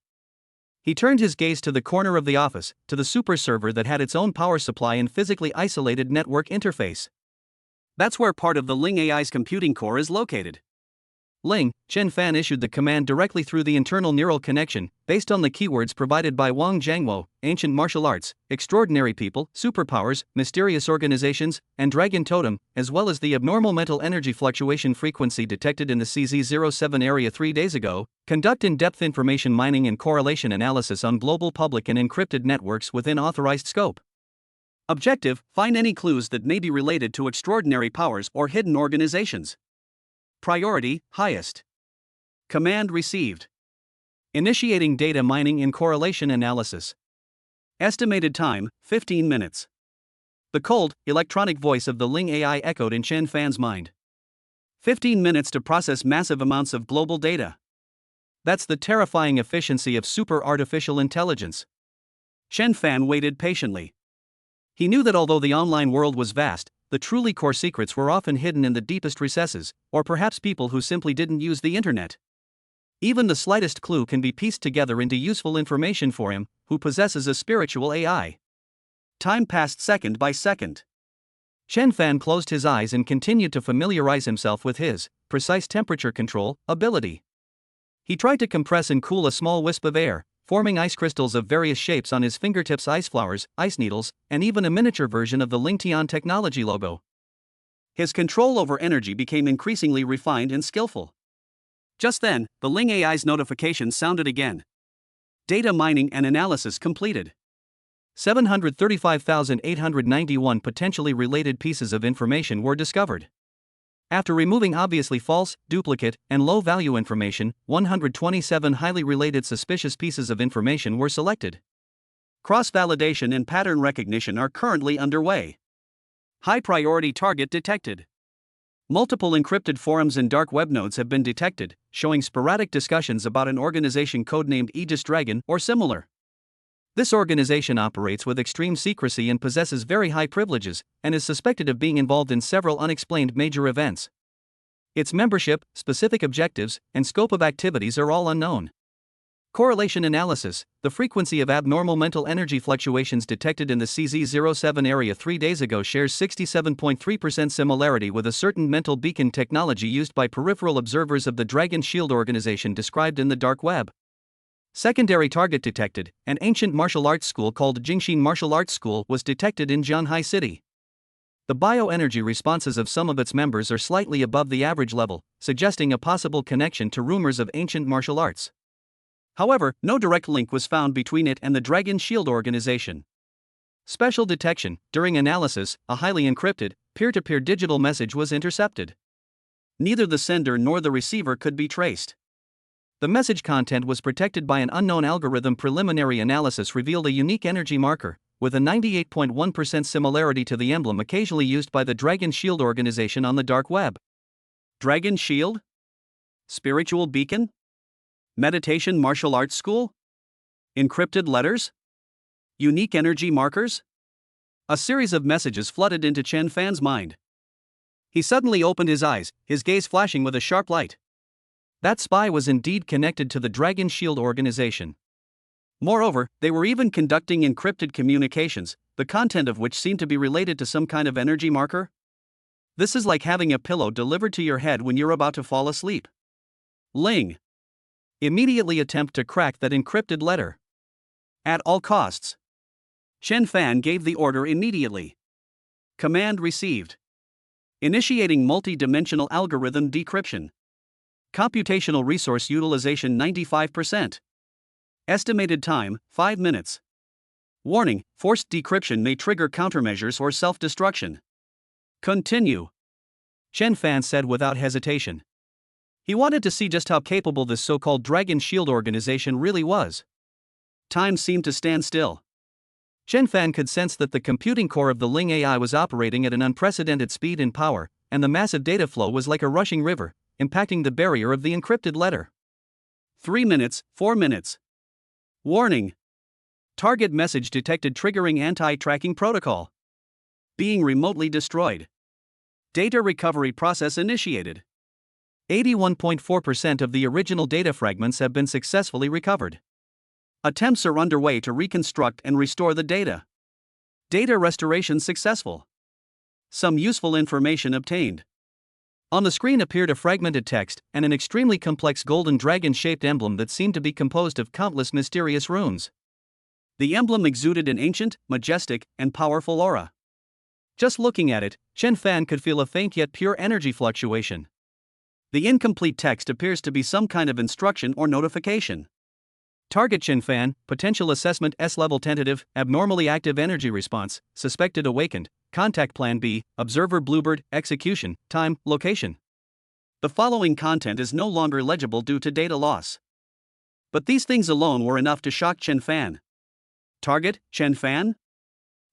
S1: He turned his gaze to the corner of the office, to the super server that had its own power supply and physically isolated network interface. That's where part of the Ling AI's computing core is located. Ling, Chen Fan issued the command directly through the internal neural connection, based on the keywords provided by Wang Jiangwo: ancient martial arts, extraordinary people, superpowers, mysterious organizations, and dragon totem, as well as the abnormal mental energy fluctuation frequency detected in the CZ07 area 3 days ago. Conduct in-depth information mining and correlation analysis on global public and encrypted networks within authorized scope. Objective: find any clues that may be related to extraordinary powers or hidden organizations. Priority: highest. Command received. Initiating data mining and correlation analysis. Estimated time: 15 minutes. The cold, electronic voice of the Ling AI echoed in Chen Fan's mind. 15 minutes to process massive amounts of global data. That's the terrifying efficiency of super artificial intelligence. Chen Fan waited patiently. He knew that although the online world was vast, the truly core secrets were often hidden in the deepest recesses, or perhaps people who simply didn't use the internet. Even the slightest clue can be pieced together into useful information for him, who possesses a spiritual AI. Time passed second by second. Chen Fan closed his eyes and continued to familiarize himself with his precise temperature control ability. He tried to compress and cool a small wisp of air, forming ice crystals of various shapes on his fingertips, ice flowers, ice needles, and even a miniature version of the Lingtian technology logo. His control over energy became increasingly refined and skillful. Just then, the Ling AI's notification sounded again. Data mining and analysis completed. 735,891 potentially related pieces of information were discovered. After removing obviously false, duplicate, and low-value information, 127 highly related suspicious pieces of information were selected. Cross-validation and pattern recognition are currently underway. High-priority target detected. Multiple encrypted forums and dark web nodes have been detected, showing sporadic discussions about an organization codenamed Aegis Dragon or similar. This organization operates with extreme secrecy and possesses very high privileges, and is suspected of being involved in several unexplained major events. Its membership, specific objectives, and scope of activities are all unknown. Correlation analysis: the frequency of abnormal mental energy fluctuations detected in the CZ07 area 3 days ago shares 67.3% similarity with a certain mental beacon technology used by peripheral observers of the Dragon Shield organization described in the dark web. Secondary target detected: an ancient martial arts school called Jingshin Martial Arts School was detected in Jianhai City. The bioenergy responses of some of its members are slightly above the average level, suggesting a possible connection to rumors of ancient martial arts. However, no direct link was found between it and the Dragon Shield organization. Special detection: during analysis, a highly encrypted, peer-to-peer digital message was intercepted. Neither the sender nor the receiver could be traced. The message content was protected by an unknown algorithm. Preliminary analysis revealed a unique energy marker, with a 98.1% similarity to the emblem occasionally used by the Dragon Shield organization on the dark web. Dragon Shield? Spiritual beacon? Meditation martial arts school? Encrypted letters? Unique energy markers? A series of messages flooded into Chen Fan's mind. He suddenly opened his eyes, his gaze flashing with a sharp light. That spy was indeed connected to the Dragon Shield organization. Moreover, they were even conducting encrypted communications, the content of which seemed to be related to some kind of energy marker. This is like having a pillow delivered to your head when you're about to fall asleep. Ling. Immediately attempt to crack that encrypted letter. At all costs. Chen Fan gave the order immediately. Command received. Initiating multi-dimensional algorithm decryption. Computational resource utilization 95%. Estimated time, 5 minutes. Warning: forced decryption may trigger countermeasures or self-destruction. Continue. Chen Fan said without hesitation. He wanted to see just how capable this so-called Dragon Shield organization really was. Time seemed to stand still. Chen Fan could sense that the computing core of the Ling AI was operating at an unprecedented speed and power, and the massive data flow was like a rushing river, impacting the barrier of the encrypted letter. 3 minutes, 4 minutes. Warning. Target message detected triggering anti-tracking protocol. Being remotely destroyed. Data recovery process initiated. 81.4% of the original data fragments have been successfully recovered. Attempts are underway to reconstruct and restore the data. Data restoration successful. Some useful information obtained. On the screen appeared a fragmented text and an extremely complex golden dragon-shaped emblem that seemed to be composed of countless mysterious runes. The emblem exuded an ancient, majestic, and powerful aura. Just looking at it, Chen Fan could feel a faint yet pure energy fluctuation. The incomplete text appears to be some kind of instruction or notification. Target: Chen Fan, potential assessment S-level tentative, abnormally active energy response, suspected awakened, contact plan B, observer Bluebird, execution, time, location. The following content is no longer legible due to data loss. But these things alone were enough to shock Chen Fan. Target: Chen Fan?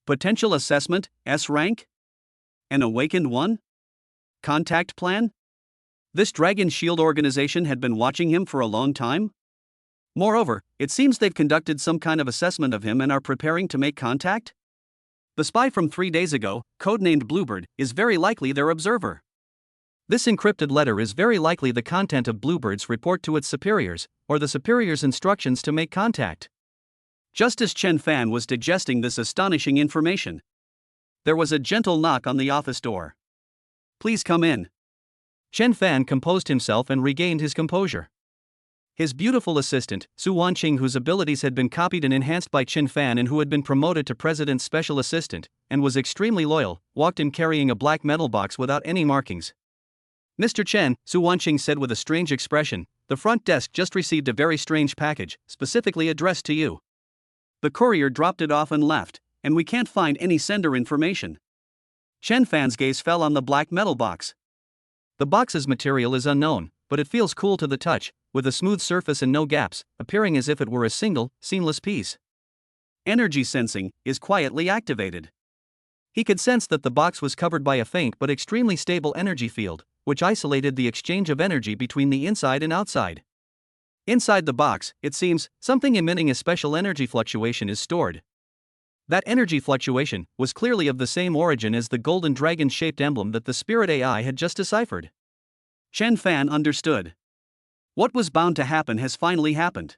S1: Potential assessment, S rank? An awakened one? Contact plan? This Dragon Shield organization had been watching him for a long time? Moreover, it seems they've conducted some kind of assessment of him and are preparing to make contact? The spy from 3 days ago, codenamed Bluebird, is very likely their observer. This encrypted letter is very likely the content of Bluebird's report to its superiors, or the superior's instructions to make contact. Just as Chen Fan was digesting this astonishing information, there was a gentle knock on the office door. "Please come in." Chen Fan composed himself and regained his composure. His beautiful assistant, Su Wanqing, whose abilities had been copied and enhanced by Qin Fan and who had been promoted to president's special assistant, and was extremely loyal, walked in carrying a black metal box without any markings. "Mr. Chen," Su Wanqing said with a strange expression, "the front desk just received a very strange package, specifically addressed to you. The courier dropped it off and left, and we can't find any sender information." Chen Fan's gaze fell on the black metal box. The box's material is unknown, but it feels cool to the touch, with a smooth surface and no gaps, appearing as if it were a single, seamless piece. Energy sensing is quietly activated. He could sense that the box was covered by a faint but extremely stable energy field, which isolated the exchange of energy between the inside and outside. Inside the box, it seems, something emitting a special energy fluctuation is stored. That energy fluctuation was clearly of the same origin as the golden dragon-shaped emblem that the spirit AI had just deciphered. Chen Fan understood. What was bound to happen has finally happened.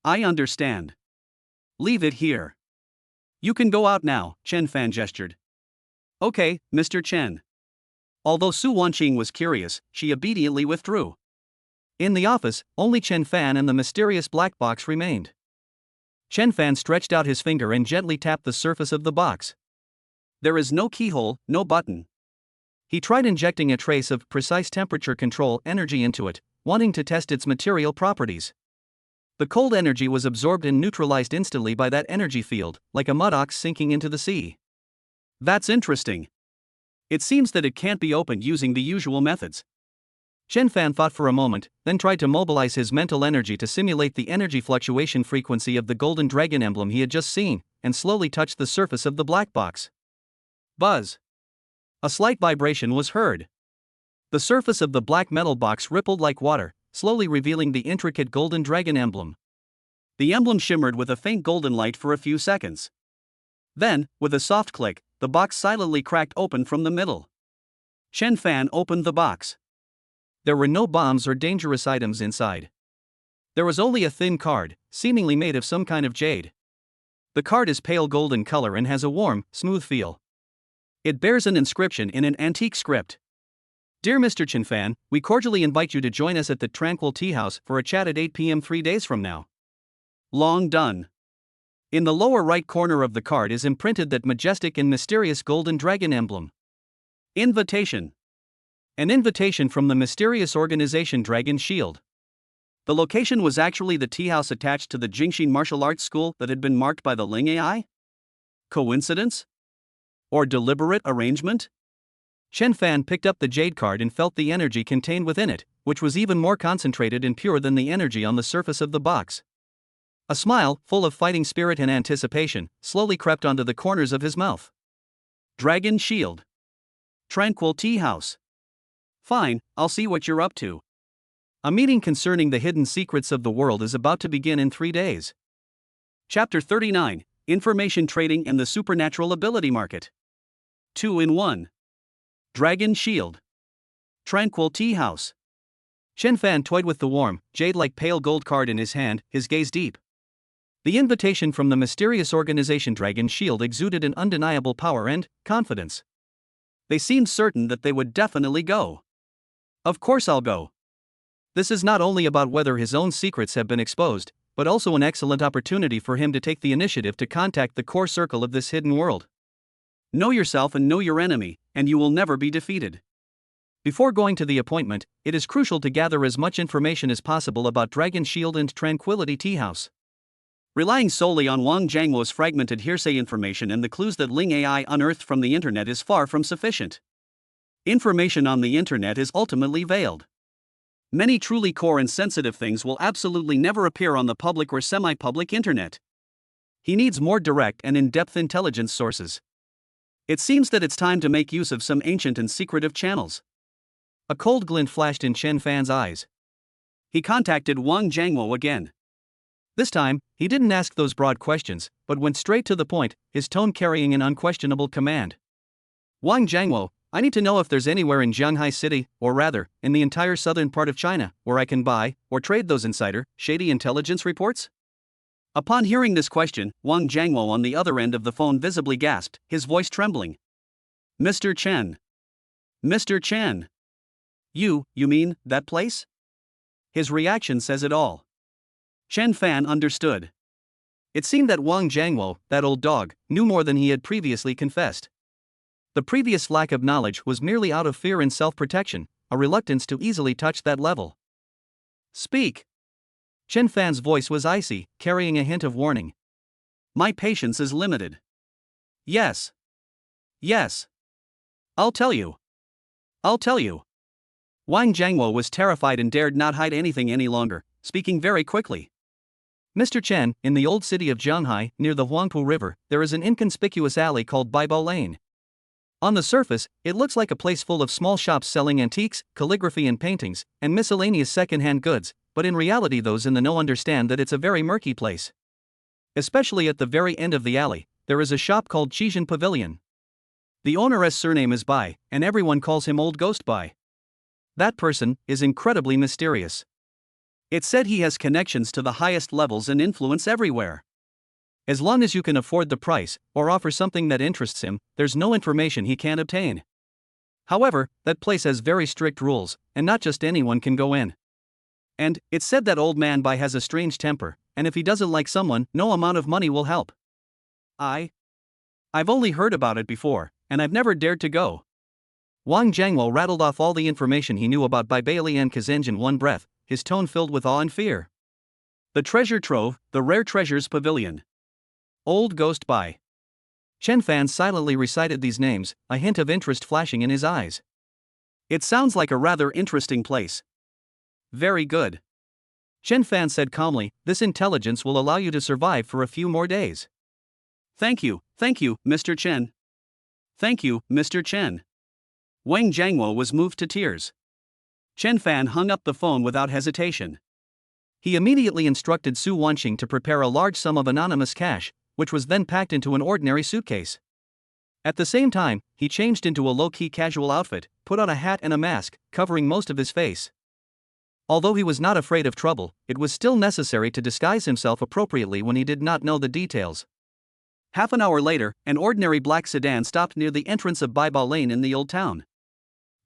S1: "I understand. Leave it here. You can go out now," Chen Fan gestured. "Okay, Mr. Chen." Although Su Wanqing was curious, she obediently withdrew. In the office, only Chen Fan and the mysterious black box remained. Chen Fan stretched out his finger and gently tapped the surface of the box. There is no keyhole, no button. He tried injecting a trace of precise temperature control energy into it, wanting to test its material properties. The cold energy was absorbed and neutralized instantly by that energy field, like a mud ox sinking into the sea. That's interesting. It seems that it can't be opened using the usual methods. Chen Fan thought for a moment, then tried to mobilize his mental energy to simulate the energy fluctuation frequency of the golden dragon emblem he had just seen, and slowly touched the surface of the black box. Buzz. A slight vibration was heard. The surface of the black metal box rippled like water, slowly revealing the intricate golden dragon emblem. The emblem shimmered with a faint golden light for a few seconds. Then, with a soft click, the box silently cracked open from the middle. Chen Fan opened the box. There were no bombs or dangerous items inside. There was only a thin card, seemingly made of some kind of jade. The card is pale golden color and has a warm, smooth feel. It bears an inscription in an antique script. "Dear Mr. Chen Fan, we cordially invite you to join us at the Tranquil Tea House for a chat at 8 p.m. 3 days from now. Long done." In the lower right corner of the card is imprinted that majestic and mysterious golden dragon emblem. Invitation. An invitation from the mysterious organization Dragon Shield. The location was actually the tea house attached to the Jingxin martial arts school that had been marked by the Ling AI? Coincidence? Or deliberate arrangement? Chen Fan picked up the jade card and felt the energy contained within it, which was even more concentrated and pure than the energy on the surface of the box. A smile, full of fighting spirit and anticipation, slowly crept onto the corners of his mouth. Dragon Shield. Tranquil Tea House. Fine, I'll see what you're up to. A meeting concerning the hidden secrets of the world is about to begin in 3 days. Chapter 39, Information Trading and the Supernatural Ability Market. 2 in 1. Dragon Shield. Tranquil Tea House. Chen Fan toyed with the warm, jade-like pale gold card in his hand, his gaze deep. The invitation from the mysterious organization Dragon Shield exuded an undeniable power and confidence. They seemed certain that they would definitely go. Of course I'll go. This is not only about whether his own secrets have been exposed, but also an excellent opportunity for him to take the initiative to contact the core circle of this hidden world. Know yourself and know your enemy, and you will never be defeated. Before going to the appointment, it is crucial to gather as much information as possible about Dragon Shield and Tranquility Tea House. Relying solely on Wang Jiangwo's fragmented hearsay information and the clues that Ling AI unearthed from the internet is far from sufficient. Information on the internet is ultimately veiled. Many truly core and sensitive things will absolutely never appear on the public or semi-public internet. He needs more direct and in-depth intelligence sources. It seems that it's time to make use of some ancient and secretive channels. A cold glint flashed in Chen Fan's eyes. He contacted Wang Jiangwo again. This time, he didn't ask those broad questions, but went straight to the point, his tone carrying an unquestionable command. "Wang Jiangwo, I need to know if there's anywhere in Jianghai City, or rather, in the entire southern part of China, where I can buy or trade those insider, shady intelligence reports?" Upon hearing this question, Wang Jiangwo on the other end of the phone visibly gasped, his voice trembling. "Mr. Chen. Mr. Chen. You mean, that place?" His reaction says it all. Chen Fan understood. It seemed that Wang Jiangwo, that old dog, knew more than he had previously confessed. The previous lack of knowledge was merely out of fear and self-protection, a reluctance to easily touch that level. Speak! Chen Fan's voice was icy, carrying a hint of warning. My patience is limited. Yes. Yes. I'll tell you. I'll tell you. Wang Jiangwo was terrified and dared not hide anything any longer, speaking very quickly. Mr. Chen, in the old city of Zhanghai, near the Huangpu River, there is an inconspicuous alley called Baibao Lane. On the surface, it looks like a place full of small shops selling antiques, calligraphy and paintings, and miscellaneous second-hand goods, but in reality those in the know understand that it's a very murky place. Especially at the very end of the alley, there is a shop called Chijin Pavilion. The owner's surname is Bai, and everyone calls him Old Ghost Bai. That person is incredibly mysterious. It's said he has connections to the highest levels and influence everywhere. As long as you can afford the price, or offer something that interests him, there's no information he can't obtain. However, that place has very strict rules, and not just anyone can go in. And, it's said that old man Bai has a strange temper, and if he doesn't like someone, no amount of money will help. I've only heard about it before, and I've never dared to go. Wang Jiangwo rattled off all the information he knew about Bai Bailey and Kazenge in one breath, his tone filled with awe and fear. The treasure trove, the rare treasures pavilion. Old Ghost Bai. Chen Fan silently recited these names, a hint of interest flashing in his eyes. It sounds like a rather interesting place. Very good. Chen Fan said calmly, this intelligence will allow you to survive for a few more days. Thank you, Mr. Chen. Thank you, Mr. Chen. Wang Jiangwo was moved to tears. Chen Fan hung up the phone without hesitation. He immediately instructed Su Wanqing to prepare a large sum of anonymous cash, which was then packed into an ordinary suitcase. At the same time, he changed into a low-key casual outfit, put on a hat and a mask, covering most of his face. Although he was not afraid of trouble, it was still necessary to disguise himself appropriately when he did not know the details. Half an hour later, an ordinary black sedan stopped near the entrance of Baibao Lane in the old town.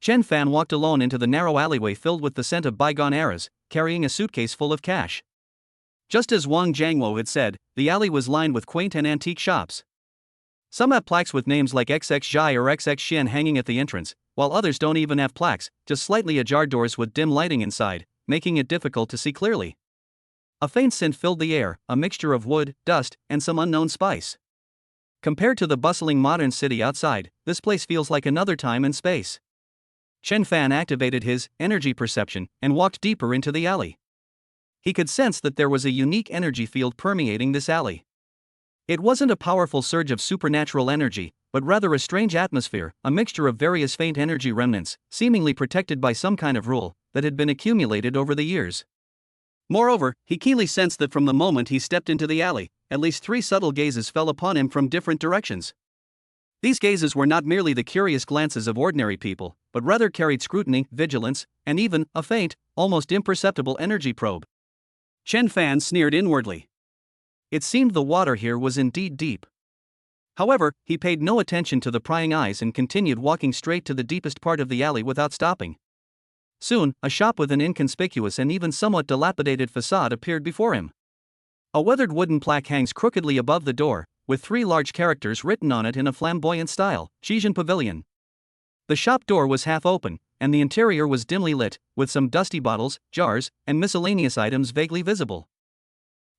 S1: Chen Fan walked alone into the narrow alleyway filled with the scent of bygone eras, carrying a suitcase full of cash. Just as Wang Jiangwo had said, the alley was lined with quaint and antique shops. Some have plaques with names like XX Zhai or XX Xian hanging at the entrance, while others don't even have plaques, just slightly ajar doors with dim lighting inside, making it difficult to see clearly. A faint scent filled the air, a mixture of wood, dust, and some unknown spice. Compared to the bustling modern city outside, this place feels like another time and space. Chen Fan activated his energy perception and walked deeper into the alley. He could sense that there was a unique energy field permeating this alley. It wasn't a powerful surge of supernatural energy, but rather a strange atmosphere, a mixture of various faint energy remnants, seemingly protected by some kind of rule that had been accumulated over the years. Moreover, he keenly sensed that from the moment he stepped into the alley, at least 3 subtle gazes fell upon him from different directions. These gazes were not merely the curious glances of ordinary people, but rather carried scrutiny, vigilance, and even a faint, almost imperceptible energy probe. Chen Fan sneered inwardly. It seemed the water here was indeed deep. However, he paid no attention to the prying eyes and continued walking straight to the deepest part of the alley without stopping. Soon, a shop with an inconspicuous and even somewhat dilapidated facade appeared before him. A weathered wooden plaque hangs crookedly above the door, with 3 large characters written on it in a flamboyant style, Chijin Pavilion. The shop door was half open, and the interior was dimly lit, with some dusty bottles, jars, and miscellaneous items vaguely visible.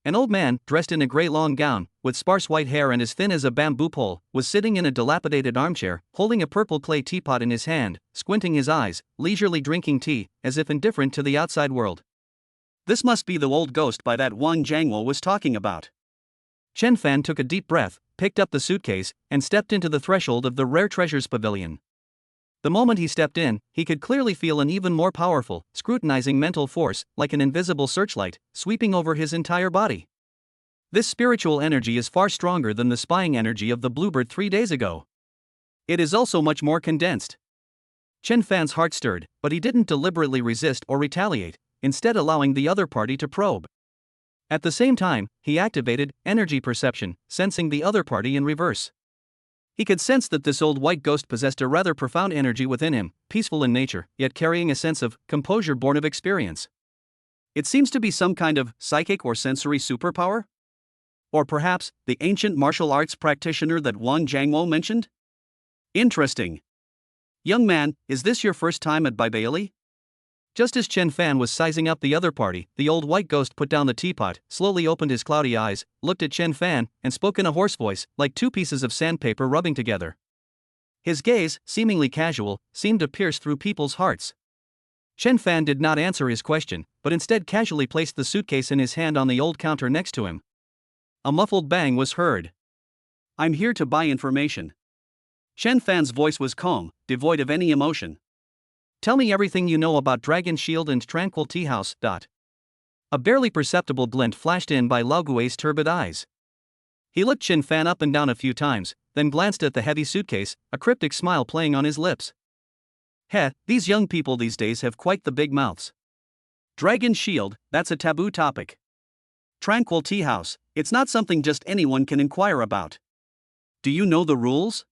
S1: An old man, dressed in a grey long gown, with sparse white hair and as thin as a bamboo pole, was sitting in a dilapidated armchair, holding a purple clay teapot in his hand, squinting his eyes, leisurely drinking tea, as if indifferent to the outside world. This must be the old ghost by that Wang Jiangwo was talking about. Chen Fan took a deep breath, picked up the suitcase, and stepped into the threshold of the Rare Treasures Pavilion. The moment he stepped in, he could clearly feel an even more powerful, scrutinizing mental force, like an invisible searchlight, sweeping over his entire body. This spiritual energy is far stronger than the spying energy of the Bluebird 3 days ago. It is also much more condensed. Chen Fan's heart stirred, but he didn't deliberately resist or retaliate, instead allowing the other party to probe. At the same time, he activated energy perception, sensing the other party in reverse. He could sense that this old white ghost possessed a rather profound energy within him, peaceful in nature, yet carrying a sense of composure born of experience. It seems to be some kind of psychic or sensory superpower? Or perhaps, the ancient martial arts practitioner that Wang Jiangwo mentioned? Interesting. Young man, is this your first time at Bailey? Just as Chen Fan was sizing up the other party, the old white ghost put down the teapot, slowly opened his cloudy eyes, looked at Chen Fan, and spoke in a hoarse voice, like two pieces of sandpaper rubbing together. His gaze, seemingly casual, seemed to pierce through people's hearts. Chen Fan did not answer his question, but instead casually placed the suitcase in his hand on the old counter next to him. A muffled bang was heard. I'm here to buy information. Chen Fan's voice was calm, devoid of any emotion. Tell me everything you know about Dragon Shield and Tranquil Tea House. A barely perceptible glint flashed in by Lao Gui's turbid eyes. He looked Chen Fan up and down a few times, then glanced at the heavy suitcase, a cryptic smile playing on his lips. These young people these days have quite the big mouths. Dragon Shield, that's a taboo topic. Tranquil Tea House, it's not something just anyone can inquire about. Do you know the rules?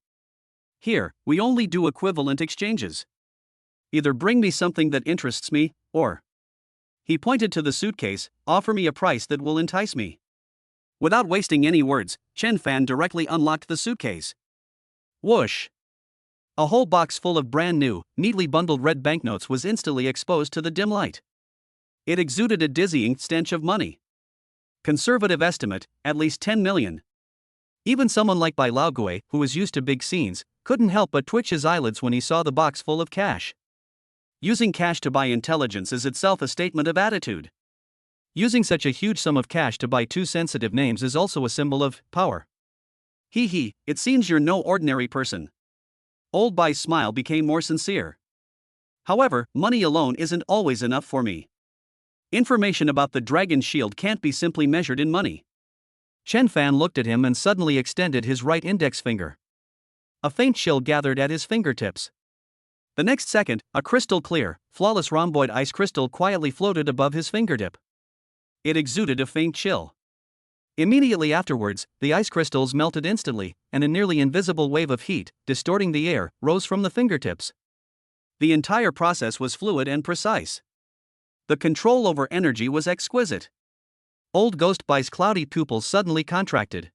S1: Here, we only do equivalent exchanges. Either bring me something that interests me, or... He pointed to the suitcase, offer me a price that will entice me. Without wasting any words, Chen Fan directly unlocked the suitcase. Whoosh! A whole box full of brand new, neatly bundled red banknotes was instantly exposed to the dim light. It exuded a dizzying stench of money. Conservative estimate, at least 10 million. Even someone like Bai Laogui, who was used to big scenes, couldn't help but twitch his eyelids when he saw the box full of cash. Using cash to buy intelligence is itself a statement of attitude. Using such a huge sum of cash to buy two sensitive names is also a symbol of power. It seems you're no ordinary person. Old Bai's smile became more sincere. However, money alone isn't always enough for me. Information about the Dragon Shield can't be simply measured in money. Chen Fan looked at him and suddenly extended his right index finger. A faint chill gathered at his fingertips. The next second, a crystal-clear, flawless rhomboid ice crystal quietly floated above his fingertip. It exuded a faint chill. Immediately afterwards, the ice crystals melted instantly, and a nearly invisible wave of heat, distorting the air, rose from the fingertips. The entire process was fluid and precise. The control over energy was exquisite. Old Ghost Bai's cloudy pupils suddenly contracted.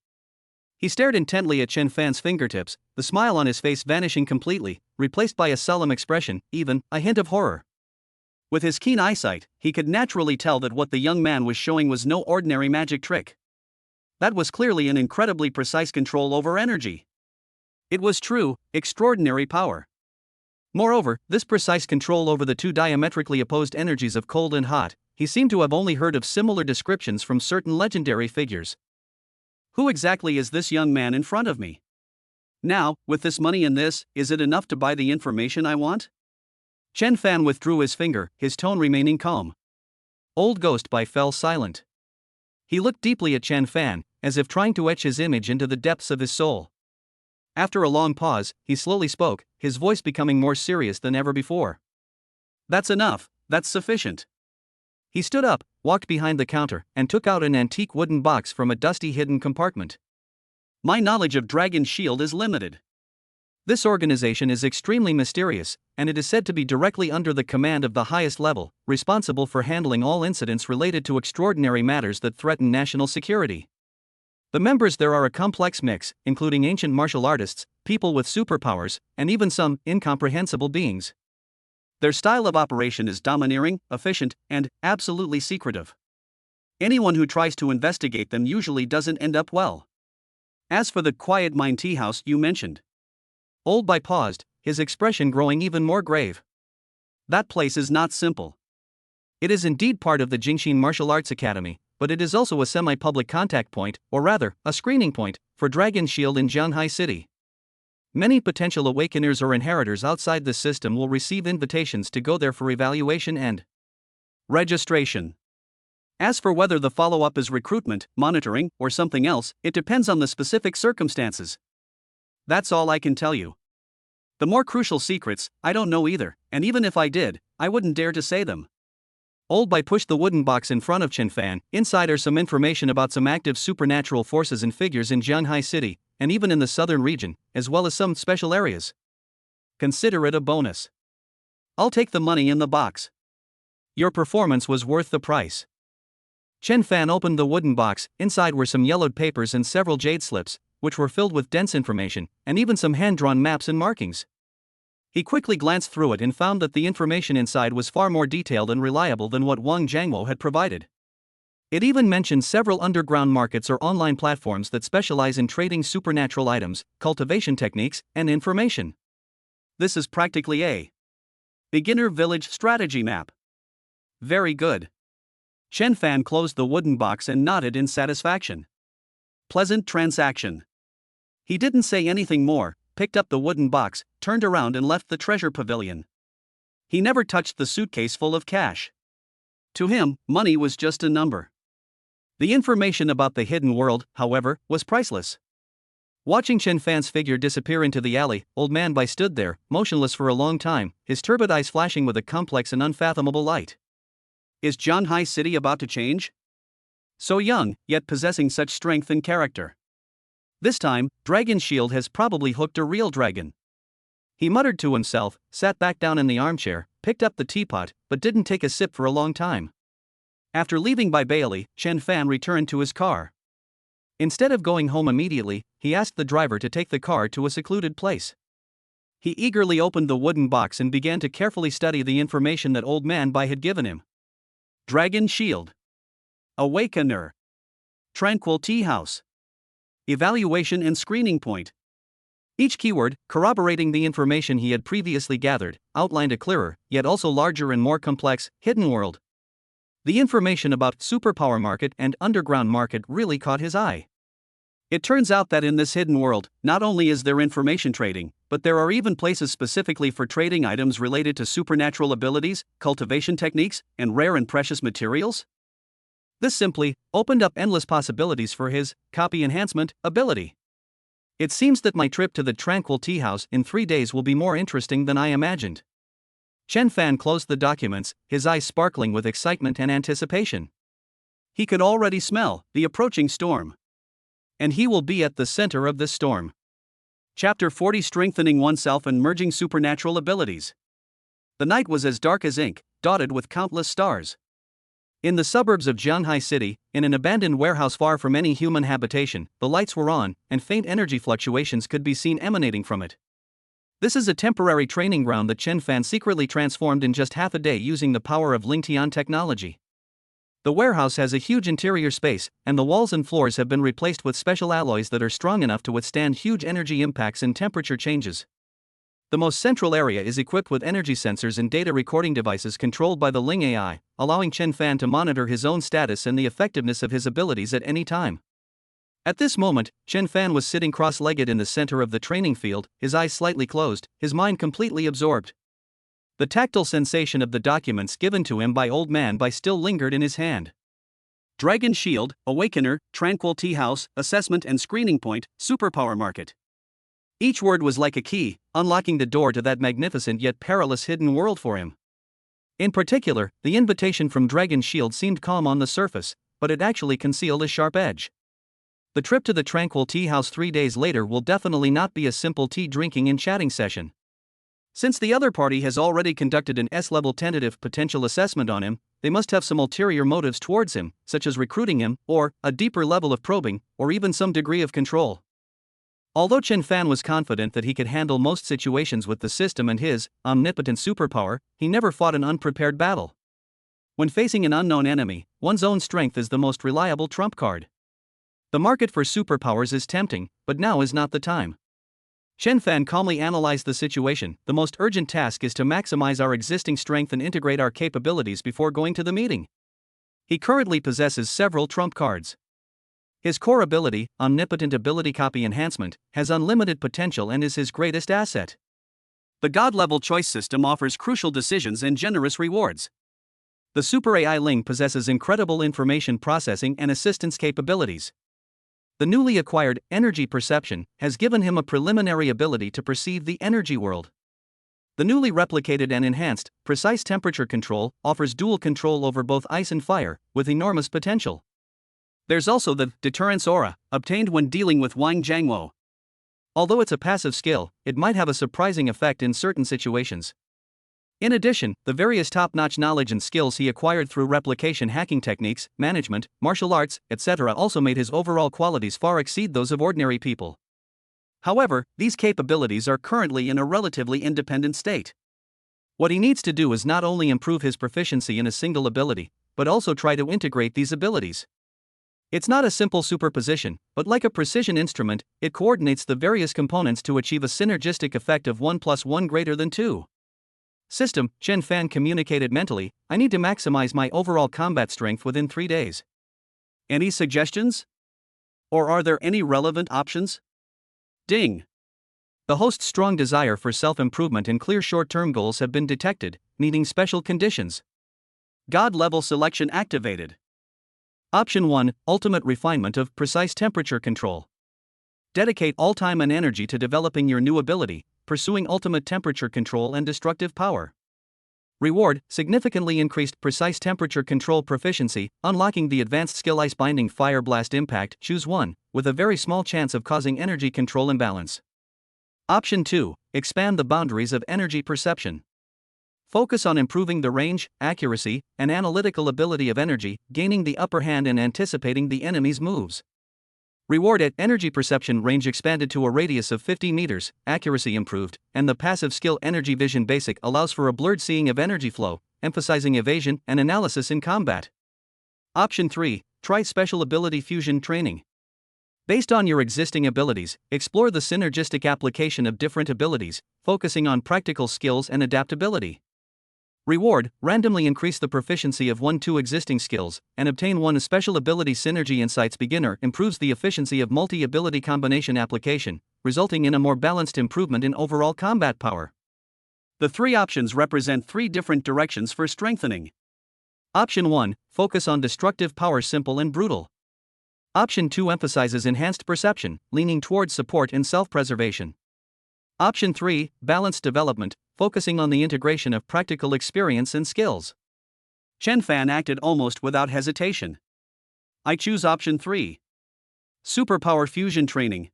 S1: He stared intently at Chen Fan's fingertips, the smile on his face vanishing completely, replaced by a solemn expression, even a hint of horror. With his keen eyesight, he could naturally tell that what the young man was showing was no ordinary magic trick. That was clearly an incredibly precise control over energy. It was true, extraordinary power. Moreover, this precise control over the two diametrically opposed energies of cold and hot, he seemed to have only heard of similar descriptions from certain legendary figures. Who exactly is this young man in front of me? Now, with this money and this, is it enough to buy the information I want? Chen Fan withdrew his finger, his tone remaining calm. Old Ghost Bai fell silent. He looked deeply at Chen Fan, as if trying to etch his image into the depths of his soul. After a long pause, he slowly spoke, his voice becoming more serious than ever before. That's enough, that's sufficient. He stood up, walked behind the counter, and took out an antique wooden box from a dusty hidden compartment. My knowledge of Dragon Shield is limited. This organization is extremely mysterious, and it is said to be directly under the command of the highest level, responsible for handling all incidents related to extraordinary matters that threaten national security. The members there are a complex mix, including ancient martial artists, people with superpowers, and even some incomprehensible beings. Their style of operation is domineering, efficient, and absolutely secretive. Anyone who tries to investigate them usually doesn't end up well. As for the Quiet Mind Tea House you mentioned. Old Bai paused, his expression growing even more grave. That place is not simple. It is indeed part of the Jingxin Martial Arts Academy, but it is also a semi-public contact point, or rather, a screening point, for Dragon Shield in Jianghai City. Many potential awakeners or inheritors outside the system will receive invitations to go there for evaluation and registration. As for whether the follow-up is recruitment, monitoring, or something else, it depends on the specific circumstances. That's all I can tell you. The more crucial secrets, I don't know either, and even if I did, I wouldn't dare to say them. Old Bai pushed the wooden box in front of Chen Fan. Inside are some information about some active supernatural forces and figures in Jianghai City, and even in the southern region, as well as some special areas. Consider it a bonus. I'll take the money in the box. Your performance was worth the price. Chen Fan opened the wooden box. Inside were some yellowed papers and several jade slips, which were filled with dense information, and even some hand-drawn maps and markings. He quickly glanced through it and found that the information inside was far more detailed and reliable than what Wang Jiangwo had provided. It even mentioned several underground markets or online platforms that specialize in trading supernatural items, cultivation techniques, and information. This is practically a beginner village strategy map. Very good. Chen Fan closed the wooden box and nodded in satisfaction. Pleasant transaction. He didn't say anything more, picked up the wooden box, turned around and left the treasure pavilion. He never touched the suitcase full of cash. To him, money was just a number. The information about the hidden world, however, was priceless. Watching Chen Fan's figure disappear into the alley, Old Man Bai stood there, motionless for a long time, his turbid eyes flashing with a complex and unfathomable light. Is Zhanghai City about to change? So young, yet possessing such strength and character. This time, Dragon Shield has probably hooked a real dragon. He muttered to himself, sat back down in the armchair, picked up the teapot, but didn't take a sip for a long time. After leaving by Bailey, Chen Fan returned to his car. Instead of going home immediately, he asked the driver to take the car to a secluded place. He eagerly opened the wooden box and began to carefully study the information that Old Man Bai had given him. Dragon Shield. Awakener. Tranquil Tea House. Evaluation and screening point. Each keyword, corroborating the information he had previously gathered, outlined a clearer, yet also larger and more complex, hidden world. The information about superpower market and underground market really caught his eye. It turns out that in this hidden world, not only is there information trading, but there are even places specifically for trading items related to supernatural abilities, cultivation techniques, and rare and precious materials. This simply opened up endless possibilities for his copy enhancement ability. It seems that my trip to the Tranquil Tea House in 3 days will be more interesting than I imagined. Chen Fan closed the documents, his eyes sparkling with excitement and anticipation. He could already smell the approaching storm. And he will be at the center of this storm. Chapter 40: Strengthening Oneself and Merging Supernatural Abilities. The night was as dark as ink, dotted with countless stars. In the suburbs of Zhanghai City, in an abandoned warehouse far from any human habitation, the lights were on, and faint energy fluctuations could be seen emanating from it. This is a temporary training ground that Chen Fan secretly transformed in just half a day using the power of Lingtian technology. The warehouse has a huge interior space, and the walls and floors have been replaced with special alloys that are strong enough to withstand huge energy impacts and temperature changes. The most central area is equipped with energy sensors and data recording devices controlled by the Ling AI, allowing Chen Fan to monitor his own status and the effectiveness of his abilities at any time. At this moment, Chen Fan was sitting cross-legged in the center of the training field, his eyes slightly closed, his mind completely absorbed. The tactile sensation of the documents given to him by Old Man Bai still lingered in his hand. Dragon Shield, Awakener, Tranquil Tea House, Assessment and Screening Point, Superpower Market. Each word was like a key, unlocking the door to that magnificent yet perilous hidden world for him. In particular, the invitation from Dragon Shield seemed calm on the surface, but it actually concealed a sharp edge. The trip to the Tranquil Tea House 3 days later will definitely not be a simple tea drinking and chatting session. Since the other party has already conducted an S-level tentative potential assessment on him, they must have some ulterior motives towards him, such as recruiting him, or a deeper level of probing, or even some degree of control. Although Chen Fan was confident that he could handle most situations with the system and his omnipotent superpower, he never fought an unprepared battle. When facing an unknown enemy, one's own strength is the most reliable trump card. The market for superpowers is tempting, but now is not the time. Chen Fan calmly analyzed the situation. The most urgent task is to maximize our existing strength and integrate our capabilities before going to the meeting. He currently possesses several trump cards. His core ability, Omnipotent Ability Copy Enhancement, has unlimited potential and is his greatest asset. The God-level choice system offers crucial decisions and generous rewards. The Super AI Ling possesses incredible information processing and assistance capabilities. The newly acquired Energy Perception has given him a preliminary ability to perceive the energy world. The newly replicated and enhanced Precise Temperature Control offers dual control over both ice and fire, with enormous potential. There's also the Deterrence Aura, obtained when dealing with Wang Jiangwo. Although it's a passive skill, it might have a surprising effect in certain situations. In addition, the various top-notch knowledge and skills he acquired through replication hacking techniques, management, martial arts, etc. also made his overall qualities far exceed those of ordinary people. However, these capabilities are currently in a relatively independent state. What he needs to do is not only improve his proficiency in a single ability, but also try to integrate these abilities. It's not a simple superposition, but like a precision instrument, it coordinates the various components to achieve a synergistic effect of 1 + 1 greater than 2. System, Chen Fan communicated mentally, I need to maximize my overall combat strength within 3 days. Any suggestions? Or are there any relevant options? Ding. The host's strong desire for self-improvement and clear short-term goals have been detected, needing special conditions. God level selection activated. Option 1, Ultimate refinement of precise temperature control. Dedicate all time and energy to developing your new ability, pursuing ultimate temperature control and destructive power. Reward, significantly increased precise temperature control proficiency, unlocking the advanced skill Ice Binding Fire Blast Impact. Choose one, with a very small chance of causing energy control imbalance. Option 2, expand the boundaries of energy perception. Focus on improving the range, accuracy, and analytical ability of energy, gaining the upper hand and anticipating the enemy's moves. Reward at energy perception range expanded to a radius of 50 meters, accuracy improved, and the passive skill Energy Vision Basic allows for a blurred seeing of energy flow, emphasizing evasion and analysis in combat. Option 3, try special ability fusion training. Based on your existing abilities, explore the synergistic application of different abilities, focusing on practical skills and adaptability. Reward, randomly increase the proficiency of 1-2 existing skills, and obtain one special ability. Synergy Insights Beginner improves the efficiency of multi-ability combination application, resulting in a more balanced improvement in overall combat power. The 3 options represent 3 different directions for strengthening. Option 1, focus on destructive power, simple and brutal. Option 2 emphasizes enhanced perception, leaning towards support and self-preservation. Option 3, balanced development, focusing on the integration of practical experience and skills. Chen Fan acted almost without hesitation. I choose option 3. Superpower fusion training.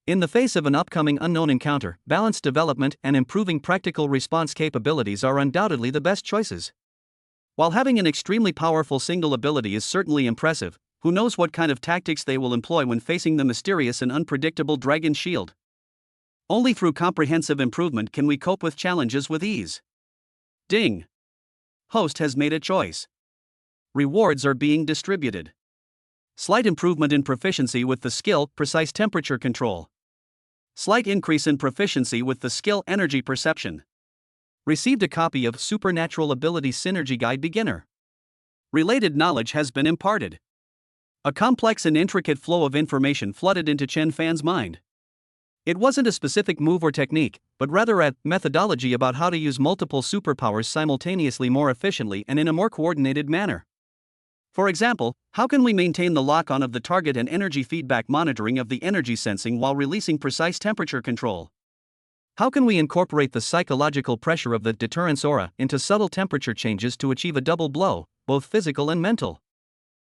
S1: In the face of an upcoming unknown encounter, balanced development and improving practical response capabilities are undoubtedly the best choices. While having an extremely powerful single ability is certainly impressive, who knows what kind of tactics they will employ when facing the mysterious and unpredictable Dragon Shield. Only through comprehensive improvement can we cope with challenges with ease. Ding. Host has made a choice. Rewards are being distributed. Slight improvement in proficiency with the skill Precise Temperature Control. Slight increase in proficiency with the skill Energy Perception. Received a copy of Supernatural Ability Synergy Guide Beginner. Related knowledge has been imparted. A complex and intricate flow of information flooded into Chen Fan's mind. It wasn't a specific move or technique, but rather a methodology about how to use multiple superpowers simultaneously more efficiently and in a more coordinated manner. For example, how can we maintain the lock-on of the target and energy feedback monitoring of the energy sensing while releasing precise temperature control? How can we incorporate the psychological pressure of the deterrence aura into subtle temperature changes to achieve a double blow, both physical and mental?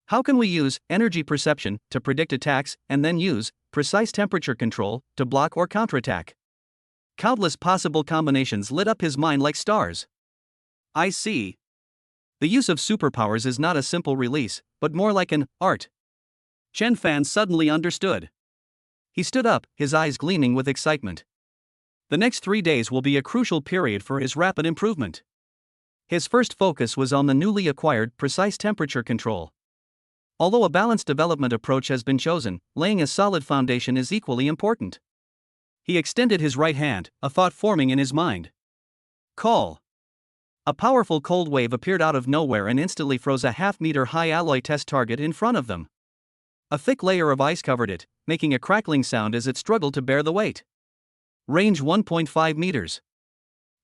S1: How can we use energy perception to predict attacks and then use precise temperature control to block or counterattack? Countless possible combinations lit up his mind like stars. I see. The use of superpowers is not a simple release, but more like an art. Chen Fan suddenly understood. He stood up, his eyes gleaming with excitement. The next 3 days will be a crucial period for his rapid improvement. His first focus was on the newly acquired precise temperature control. Although a balanced development approach has been chosen, laying a solid foundation is equally important. He extended his right hand, a thought forming in his mind. Call. A powerful cold wave appeared out of nowhere and instantly froze a half-meter-high alloy test target in front of them. A thick layer of ice covered it, making a crackling sound as it struggled to bear the weight. Range 1.5 meters.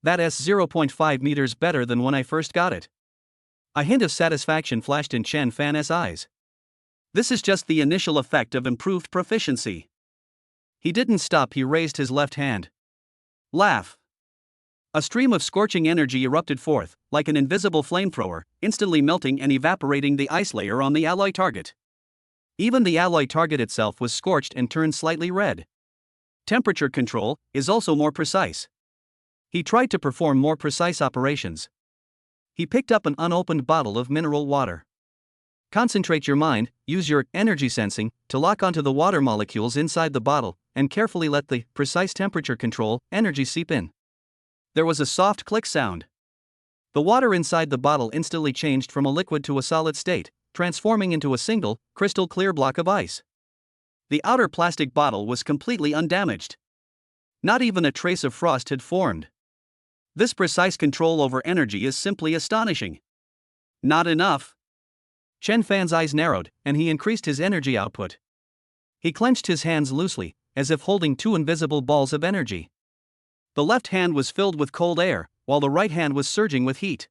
S1: That's 0.5 meters better than when I first got it. A hint of satisfaction flashed in Chen Fan's eyes. This is just the initial effect of improved proficiency. He didn't stop, he raised his left hand. Laugh. A stream of scorching energy erupted forth, like an invisible flamethrower, instantly melting and evaporating the ice layer on the alloy target. Even the alloy target itself was scorched and turned slightly red. Temperature control is also more precise. He tried to perform more precise operations. He picked up an unopened bottle of mineral water. Concentrate your mind, use your energy sensing to lock onto the water molecules inside the bottle, and carefully let the precise temperature control energy seep in. There was a soft click sound. The water inside the bottle instantly changed from a liquid to a solid state, transforming into a single, crystal clear block of ice. The outer plastic bottle was completely undamaged. Not even a trace of frost had formed. This precise control over energy is simply astonishing. Not enough. Chen Fan's eyes narrowed, and he increased his energy output. He clenched his hands loosely, as if holding two invisible balls of energy. The left hand was filled with cold air, while the right hand was surging with heat.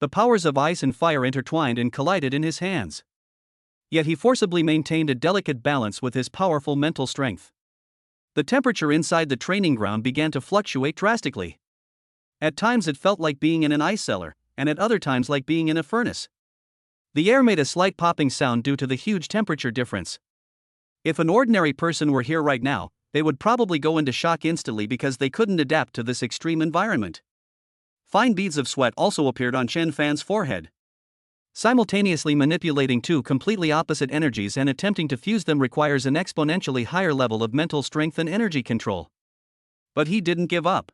S1: The powers of ice and fire intertwined and collided in his hands. Yet he forcibly maintained a delicate balance with his powerful mental strength. The temperature inside the training ground began to fluctuate drastically. At times it felt like being in an ice cellar, and at other times like being in a furnace. The air made a slight popping sound due to the huge temperature difference. If an ordinary person were here right now, they would probably go into shock instantly because they couldn't adapt to this extreme environment. Fine beads of sweat also appeared on Chen Fan's forehead. Simultaneously manipulating two completely opposite energies and attempting to fuse them requires an exponentially higher level of mental strength and energy control. But he didn't give up.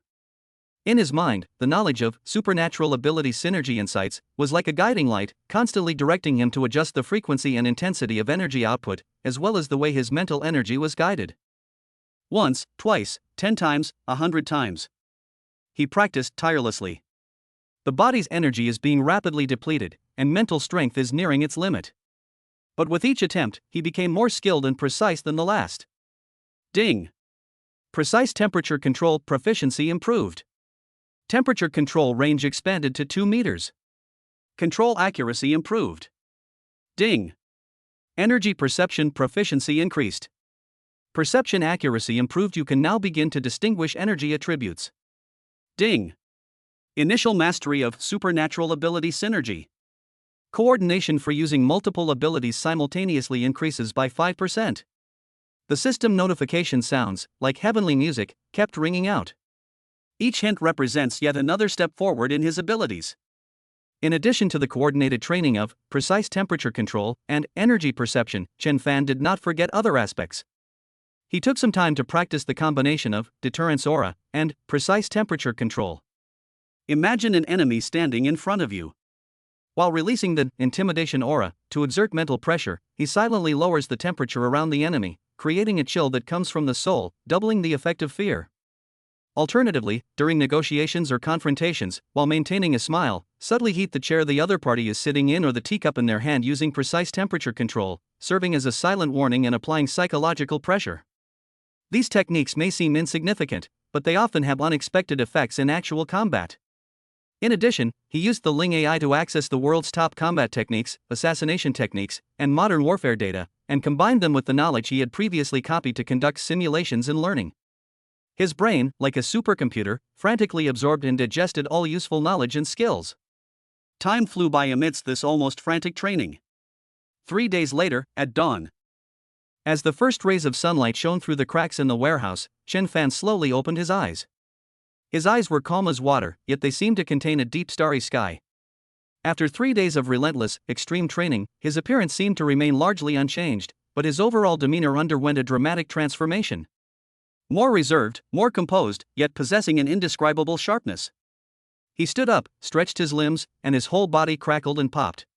S1: In his mind, the knowledge of supernatural ability synergy insights was like a guiding light, constantly directing him to adjust the frequency and intensity of energy output, as well as the way his mental energy was guided. Once, twice, 10 times, 100 times. He practiced tirelessly. The body's energy is being rapidly depleted, and mental strength is nearing its limit. But with each attempt, he became more skilled and precise than the last. Ding! Precise temperature control proficiency improved. Temperature control range expanded to 2 meters. Control accuracy improved. Ding! Energy perception proficiency increased. Perception accuracy improved. You can now begin to distinguish energy attributes. Ding! Initial mastery of supernatural ability synergy. Coordination for using multiple abilities simultaneously increases by 5%. The system notification sounds, like heavenly music, kept ringing out. Each hint represents yet another step forward in his abilities. In addition to the coordinated training of precise temperature control and energy perception, Chen Fan did not forget other aspects. He took some time to practice the combination of deterrence aura and precise temperature control. Imagine an enemy standing in front of you. While releasing the intimidation aura to exert mental pressure, he silently lowers the temperature around the enemy, creating a chill that comes from the soul, doubling the effect of fear. Alternatively, during negotiations or confrontations, while maintaining a smile, subtly heat the chair the other party is sitting in or the teacup in their hand using precise temperature control, serving as a silent warning and applying psychological pressure. These techniques may seem insignificant, but they often have unexpected effects in actual combat. In addition, he used the Ling AI to access the world's top combat techniques, assassination techniques, and modern warfare data, and combined them with the knowledge he had previously copied to conduct simulations and learning. His brain, like a supercomputer, frantically absorbed and digested all useful knowledge and skills. Time flew by amidst this almost frantic training. 3 days later, at dawn. As the first rays of sunlight shone through the cracks in the warehouse, Chen Fan slowly opened his eyes. His eyes were calm as water, yet they seemed to contain a deep starry sky. After 3 days of relentless, extreme training, his appearance seemed to remain largely unchanged, but his overall demeanor underwent a dramatic transformation. More reserved, more composed, yet possessing an indescribable sharpness. He stood up, stretched his limbs, and his whole body crackled and popped.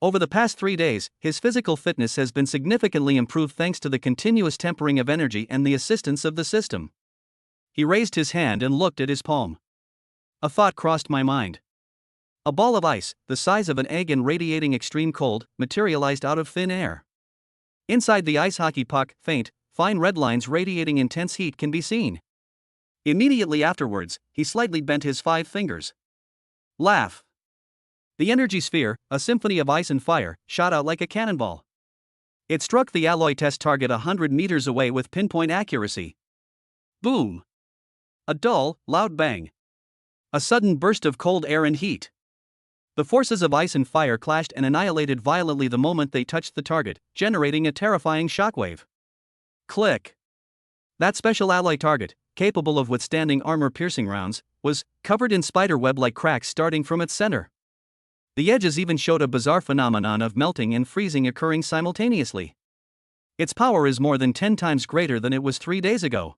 S1: Over the past 3 days, his physical fitness has been significantly improved thanks to the continuous tempering of energy and the assistance of the system. He raised his hand and looked at his palm. A thought crossed my mind. A ball of ice, the size of an egg and radiating extreme cold, materialized out of thin air. Inside the ice hockey puck, faint, fine red lines radiating intense heat can be seen. Immediately afterwards, he slightly bent his 5 fingers. Laugh. The energy sphere, a symphony of ice and fire, shot out like a cannonball. It struck the alloy test target 100 meters away with pinpoint accuracy. Boom. A dull, loud bang. A sudden burst of cold air and heat. The forces of ice and fire clashed and annihilated violently the moment they touched the target, generating a terrifying shockwave. Click. That special alloy target, capable of withstanding armor-piercing rounds, was covered in spider-web-like cracks starting from its center. The edges even showed a bizarre phenomenon of melting and freezing occurring simultaneously. Its power is more than 10 times greater than it was 3 days ago.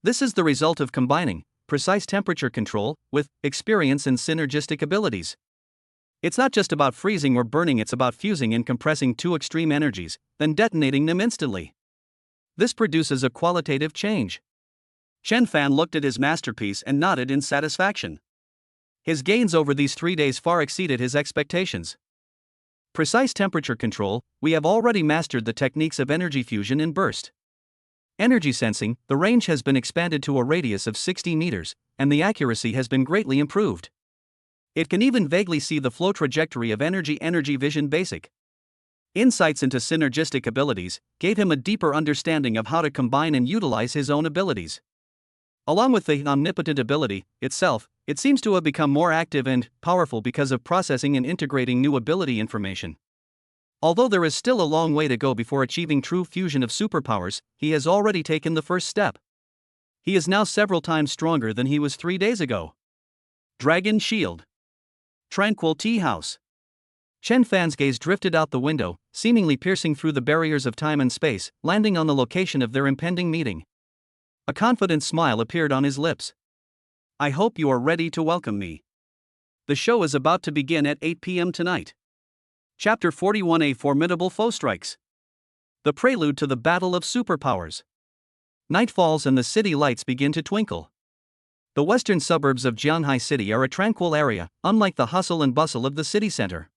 S1: This is the result of combining precise temperature control with experience and synergistic abilities. It's not just about freezing or burning, it's about fusing and compressing two extreme energies, then detonating them instantly. This produces a qualitative change. Chen Fan looked at his masterpiece and nodded in satisfaction. His gains over these 3 days far exceeded his expectations. Precise temperature control, we have already mastered the techniques of energy fusion and burst. Energy sensing, the range has been expanded to a radius of 60 meters, and the accuracy has been greatly improved. It can even vaguely see the flow trajectory of energy vision basic. Insights into synergistic abilities gave him a deeper understanding of how to combine and utilize his own abilities. Along with the omnipotent ability itself, it seems to have become more active and powerful because of processing and integrating new ability information. Although there is still a long way to go before achieving true fusion of superpowers, he has already taken the first step. He is now several times stronger than he was 3 days ago. Dragon Shield. Tranquil Tea House. Chen Fan's gaze drifted out the window, seemingly piercing through the barriers of time and space, landing on the location of their impending meeting. A confident smile appeared on his lips. I hope you are ready to welcome me. The show is about to begin at 8 p.m. tonight. Chapter 41: A Formidable Foe Strikes. The prelude to the Battle of Superpowers. Night falls and the city lights begin to twinkle. The western suburbs of Jianghai City are a tranquil area, unlike the hustle and bustle of the city center.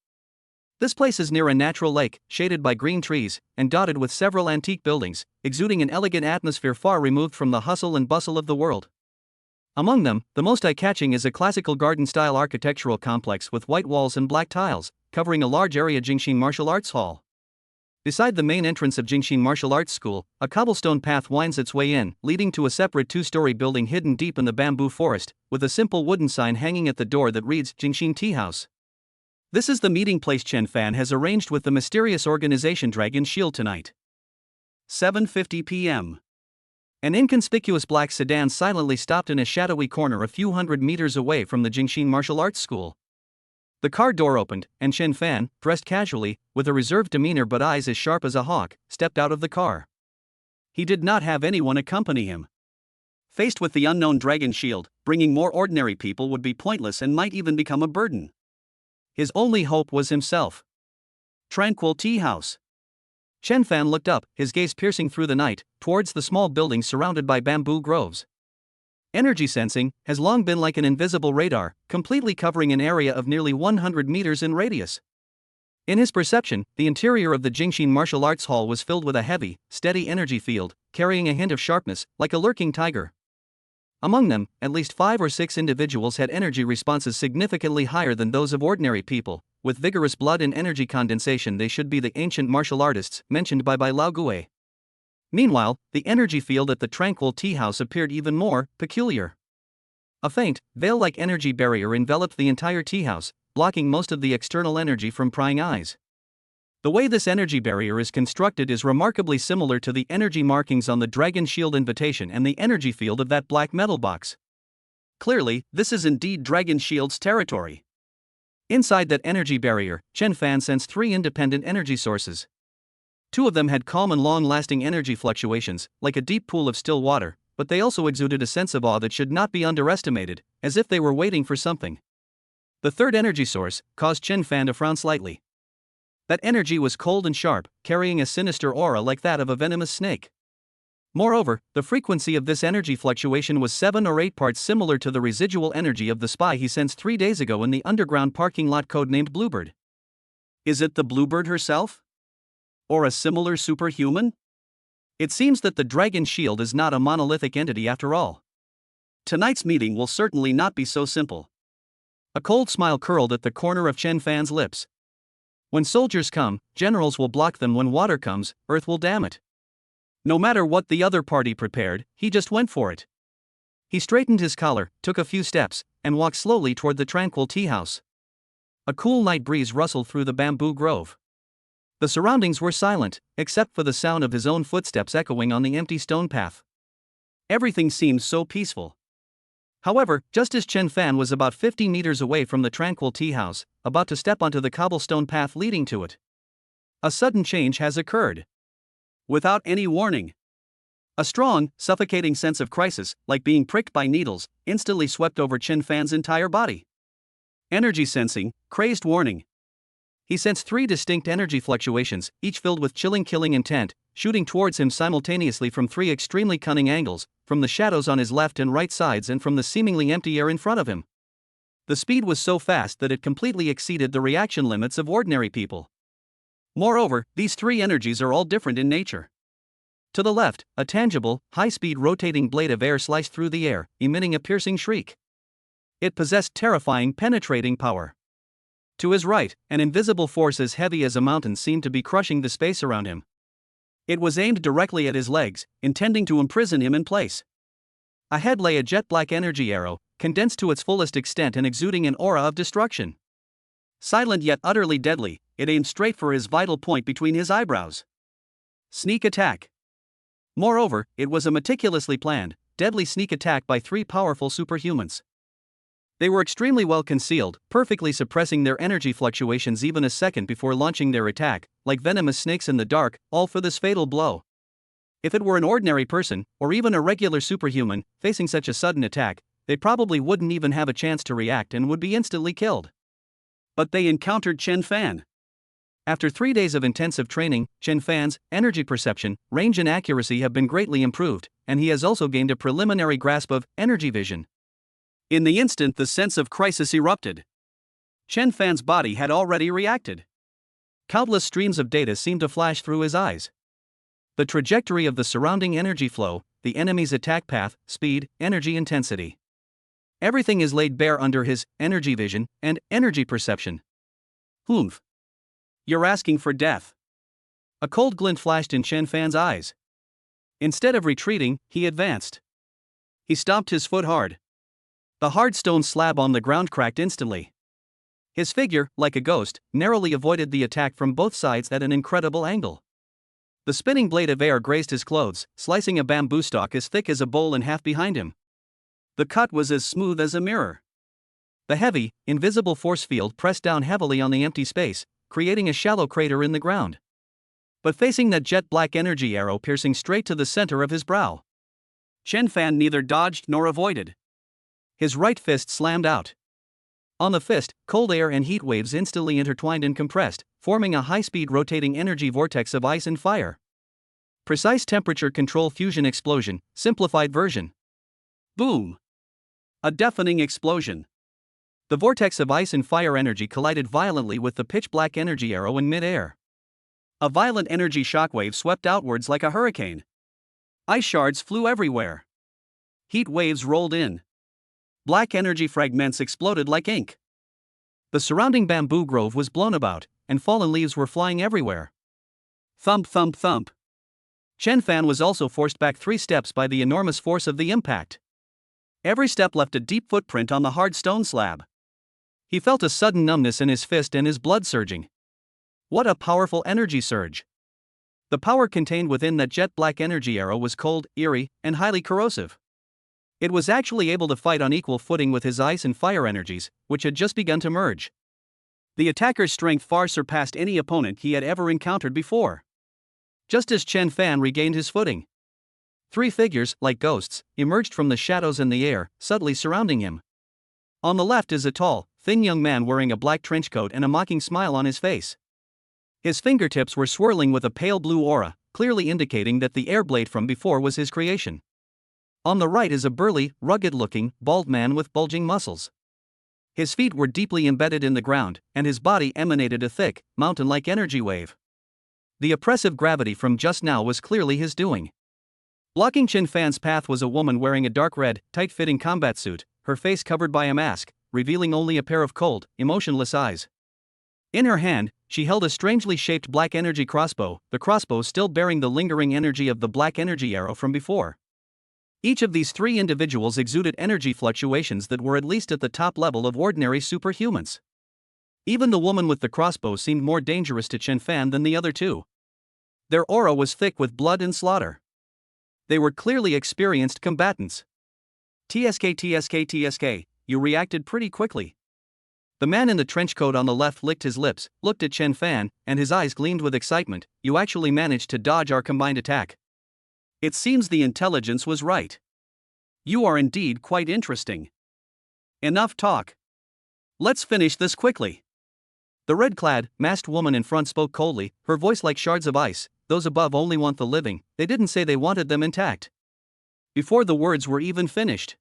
S1: This place is near a natural lake, shaded by green trees, and dotted with several antique buildings, exuding an elegant atmosphere far removed from the hustle and bustle of the world. Among them, the most eye-catching is a classical garden-style architectural complex with white walls and black tiles, covering a large area. Jingxin Martial Arts Hall. Beside the main entrance of Jingxin Martial Arts School, a cobblestone path winds its way in, leading to a separate 2-story building hidden deep in the bamboo forest, with a simple wooden sign hanging at the door that reads Jingxin Tea House. This is the meeting place Chen Fan has arranged with the mysterious organization Dragon Shield tonight. 7:50 p.m. An inconspicuous black sedan silently stopped in a shadowy corner a few hundred meters away from the Jingxin Martial Arts School. The car door opened, and Chen Fan, dressed casually, with a reserved demeanor but eyes as sharp as a hawk, stepped out of the car. He did not have anyone accompany him. Faced with the unknown Dragon Shield, bringing more ordinary people would be pointless and might even become a burden. His only hope was himself. Tranquil Tea House. Chen Fan looked up, his gaze piercing through the night, towards the small building surrounded by bamboo groves. Energy sensing has long been like an invisible radar, completely covering an area of nearly 100 meters in radius. In his perception, the interior of the Jingxin Martial Arts Hall was filled with a heavy, steady energy field, carrying a hint of sharpness, like a lurking tiger. Among them, at least 5 or 6 individuals had energy responses significantly higher than those of ordinary people. With vigorous blood and energy condensation, they should be the ancient martial artists mentioned by Lao Gue. Meanwhile, the energy field at the Tranquil Tea House appeared even more peculiar. A faint, veil-like energy barrier enveloped the entire tea house, blocking most of the external energy from prying eyes. The way this energy barrier is constructed is remarkably similar to the energy markings on the Dragon Shield invitation and the energy field of that black metal box. Clearly, this is indeed Dragon Shield's territory. Inside that energy barrier, Chen Fan sensed 3 independent energy sources. 2 of them had calm and long-lasting energy fluctuations, like a deep pool of still water, but they also exuded a sense of awe that should not be underestimated, as if they were waiting for something. The 3rd energy source caused Chen Fan to frown slightly. That energy was cold and sharp, carrying a sinister aura like that of a venomous snake. Moreover, the frequency of this energy fluctuation was 7 or 8 parts similar to the residual energy of the spy he sensed 3 days ago in the underground parking lot codenamed Bluebird. Is it the Bluebird herself? Or a similar superhuman? It seems that the Dragon Shield is not a monolithic entity after all. Tonight's meeting will certainly not be so simple. A cold smile curled at the corner of Chen Fan's lips. When soldiers come, generals will block them. When water comes, earth will dam it. No matter what the other party prepared, he just went for it. He straightened his collar, took a few steps, and walked slowly toward the Tranquil Tea House. A cool night breeze rustled through the bamboo grove. The surroundings were silent, except for the sound of his own footsteps echoing on the empty stone path. Everything seemed so peaceful. However, just as Chen Fan was about 50 meters away from the tranquil tea house, about to step onto the cobblestone path leading to it, a sudden change has occurred. Without any warning, a strong, suffocating sense of crisis, like being pricked by needles, instantly swept over Chen Fan's entire body. Energy sensing, crazed warning. He sensed 3 distinct energy fluctuations, each filled with chilling killing intent, shooting towards him simultaneously from 3 extremely cunning angles, from the shadows on his left and right sides and from the seemingly empty air in front of him. The speed was so fast that it completely exceeded the reaction limits of ordinary people. Moreover, these 3 energies are all different in nature. To the left, a tangible, high-speed rotating blade of air sliced through the air, emitting a piercing shriek. It possessed terrifying, penetrating power. To his right, an invisible force as heavy as a mountain seemed to be crushing the space around him. It was aimed directly at his legs, intending to imprison him in place. Ahead lay a jet-black energy arrow, condensed to its fullest extent and exuding an aura of destruction. Silent yet utterly deadly, it aimed straight for his vital point between his eyebrows. Sneak attack. Moreover, it was a meticulously planned, deadly sneak attack by 3 powerful superhumans. They were extremely well concealed, perfectly suppressing their energy fluctuations even a second before launching their attack, like venomous snakes in the dark, all for this fatal blow. If it were an ordinary person, or even a regular superhuman, facing such a sudden attack, they probably wouldn't even have a chance to react and would be instantly killed. But they encountered Chen Fan. After 3 days of intensive training, Chen Fan's energy perception, range and accuracy have been greatly improved, and he has also gained a preliminary grasp of energy vision. In the instant the sense of crisis erupted, Chen Fan's body had already reacted. Countless streams of data seemed to flash through his eyes. The trajectory of the surrounding energy flow, the enemy's attack path, speed, energy intensity. Everything is laid bare under his energy vision and energy perception. Humph. You're asking for death. A cold glint flashed in Chen Fan's eyes. Instead of retreating, he advanced. He stomped his foot hard. The hard stone slab on the ground cracked instantly. His figure, like a ghost, narrowly avoided the attack from both sides at an incredible angle. The spinning blade of air grazed his clothes, slicing a bamboo stalk as thick as a bowl in half behind him. The cut was as smooth as a mirror. The heavy, invisible force field pressed down heavily on the empty space, creating a shallow crater in the ground. But facing that jet-black energy arrow piercing straight to the center of his brow, Chen Fan neither dodged nor avoided. His right fist slammed out. On the fist, cold air and heat waves instantly intertwined and compressed, forming a high-speed rotating energy vortex of ice and fire. Precise temperature control fusion explosion, simplified version. Boom! A deafening explosion. The vortex of ice and fire energy collided violently with the pitch-black energy arrow in mid-air. A violent energy shockwave swept outwards like a hurricane. Ice shards flew everywhere. Heat waves rolled in. Black energy fragments exploded like ink. The surrounding bamboo grove was blown about, and fallen leaves were flying everywhere. Thump, thump, thump. Chen Fan was also forced back 3 steps by the enormous force of the impact. Every step left a deep footprint on the hard stone slab. He felt a sudden numbness in his fist and his blood surging. What a powerful energy surge! The power contained within that jet-black energy arrow was cold, eerie, and highly corrosive. It was actually able to fight on equal footing with his ice and fire energies, which had just begun to merge. The attacker's strength far surpassed any opponent he had ever encountered before. Just as Chen Fan regained his footing, 3 figures, like ghosts, emerged from the shadows in the air, subtly surrounding him. On the left is a tall, thin young man wearing a black trench coat and a mocking smile on his face. His fingertips were swirling with a pale blue aura, clearly indicating that the air blade from before was his creation. On the right is a burly, rugged-looking, bald man with bulging muscles. His feet were deeply embedded in the ground, and his body emanated a thick, mountain-like energy wave. The oppressive gravity from just now was clearly his doing. Blocking Chen Fan's path was a woman wearing a dark red, tight-fitting combat suit, her face covered by a mask, revealing only a pair of cold, emotionless eyes. In her hand, she held a strangely shaped black energy crossbow, the crossbow still bearing the lingering energy of the black energy arrow from before. Each of these 3 individuals exuded energy fluctuations that were at least at the top level of ordinary superhumans. Even the woman with the crossbow seemed more dangerous to Chen Fan than the other 2. Their aura was thick with blood and slaughter. They were clearly experienced combatants. TSK, you reacted pretty quickly. The man in the trench coat on the left licked his lips, looked at Chen Fan, and his eyes gleamed with excitement. You actually managed to dodge our combined attack. It seems the intelligence was right. You are indeed quite interesting. Enough talk. Let's finish this quickly. The red-clad, masked woman in front spoke coldly, her voice like shards of ice. Those above only want the living, they didn't say they wanted them intact. Before the words were even finished,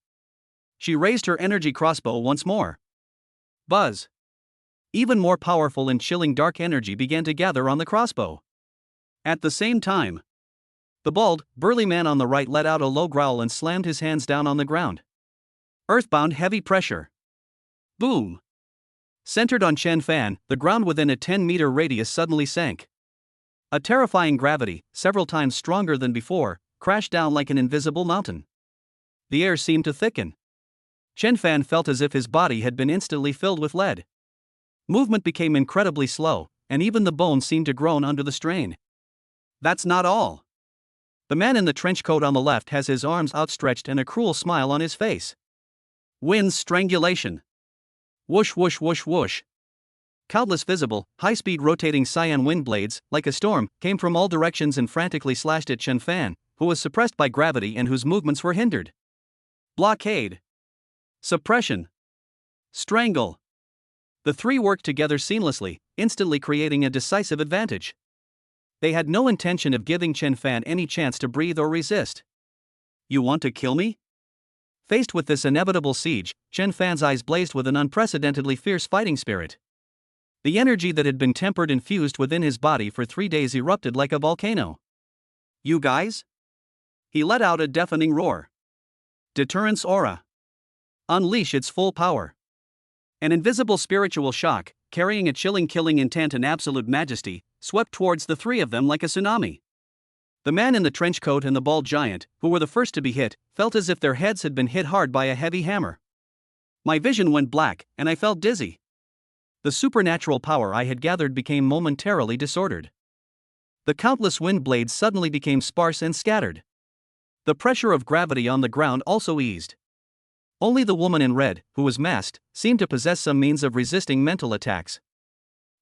S1: she raised her energy crossbow once more. Buzz. Even more powerful and chilling dark energy began to gather on the crossbow. At the same time, the bald, burly man on the right let out a low growl and slammed his hands down on the ground. Earthbound heavy pressure. Boom. Centered on Chen Fan, the ground within a 10-meter radius suddenly sank. A terrifying gravity, several times stronger than before, crashed down like an invisible mountain. The air seemed to thicken. Chen Fan felt as if his body had been instantly filled with lead. Movement became incredibly slow, and even the bones seemed to groan under the strain. That's not all. The man in the trench coat on the left has his arms outstretched and a cruel smile on his face. Wind strangulation. Whoosh whoosh whoosh whoosh. Countless visible, high-speed rotating cyan wind blades, like a storm, came from all directions and frantically slashed at Chen Fan, who was suppressed by gravity and whose movements were hindered. Blockade. Suppression. Strangle. The three worked together seamlessly, instantly creating a decisive advantage. They had no intention of giving Chen Fan any chance to breathe or resist. You want to kill me? Faced with this inevitable siege, Chen Fan's eyes blazed with an unprecedentedly fierce fighting spirit. The energy that had been tempered and fused within his body for 3 days erupted like a volcano. You guys? He let out a deafening roar. Deterrence aura. Unleash its full power. An invisible spiritual shock, carrying a chilling killing intent and absolute majesty, swept towards the three of them like a tsunami. The man in the trench coat and the bald giant, who were the first to be hit, felt as if their heads had been hit hard by a heavy hammer. My vision went black, and I felt dizzy. The supernatural power I had gathered became momentarily disordered. The countless wind blades suddenly became sparse and scattered. The pressure of gravity on the ground also eased. Only the woman in red, who was masked, seemed to possess some means of resisting mental attacks.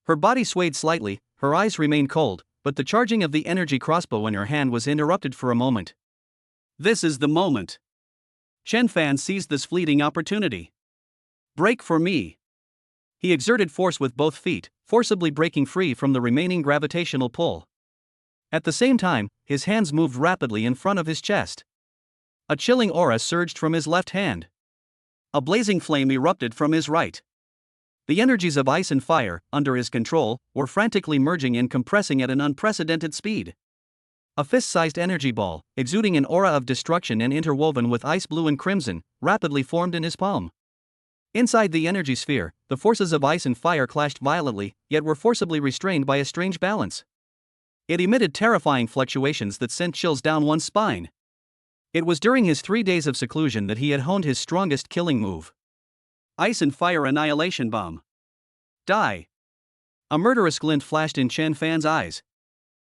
S1: Her body swayed slightly, her eyes remained cold, but the charging of the energy crossbow in her hand was interrupted for a moment. This is the moment. Chen Fan seized this fleeting opportunity. Break for me. He exerted force with both feet, forcibly breaking free from the remaining gravitational pull. At the same time, his hands moved rapidly in front of his chest. A chilling aura surged from his left hand. A blazing flame erupted from his right. The energies of ice and fire, under his control, were frantically merging and compressing at an unprecedented speed. A fist-sized energy ball, exuding an aura of destruction and interwoven with ice blue and crimson, rapidly formed in his palm. Inside the energy sphere, the forces of ice and fire clashed violently, yet were forcibly restrained by a strange balance. It emitted terrifying fluctuations that sent chills down one's spine. It was during his 3 days of seclusion that he had honed his strongest killing move. Ice and Fire Annihilation Bomb. Die. A murderous glint flashed in Chen Fan's eyes.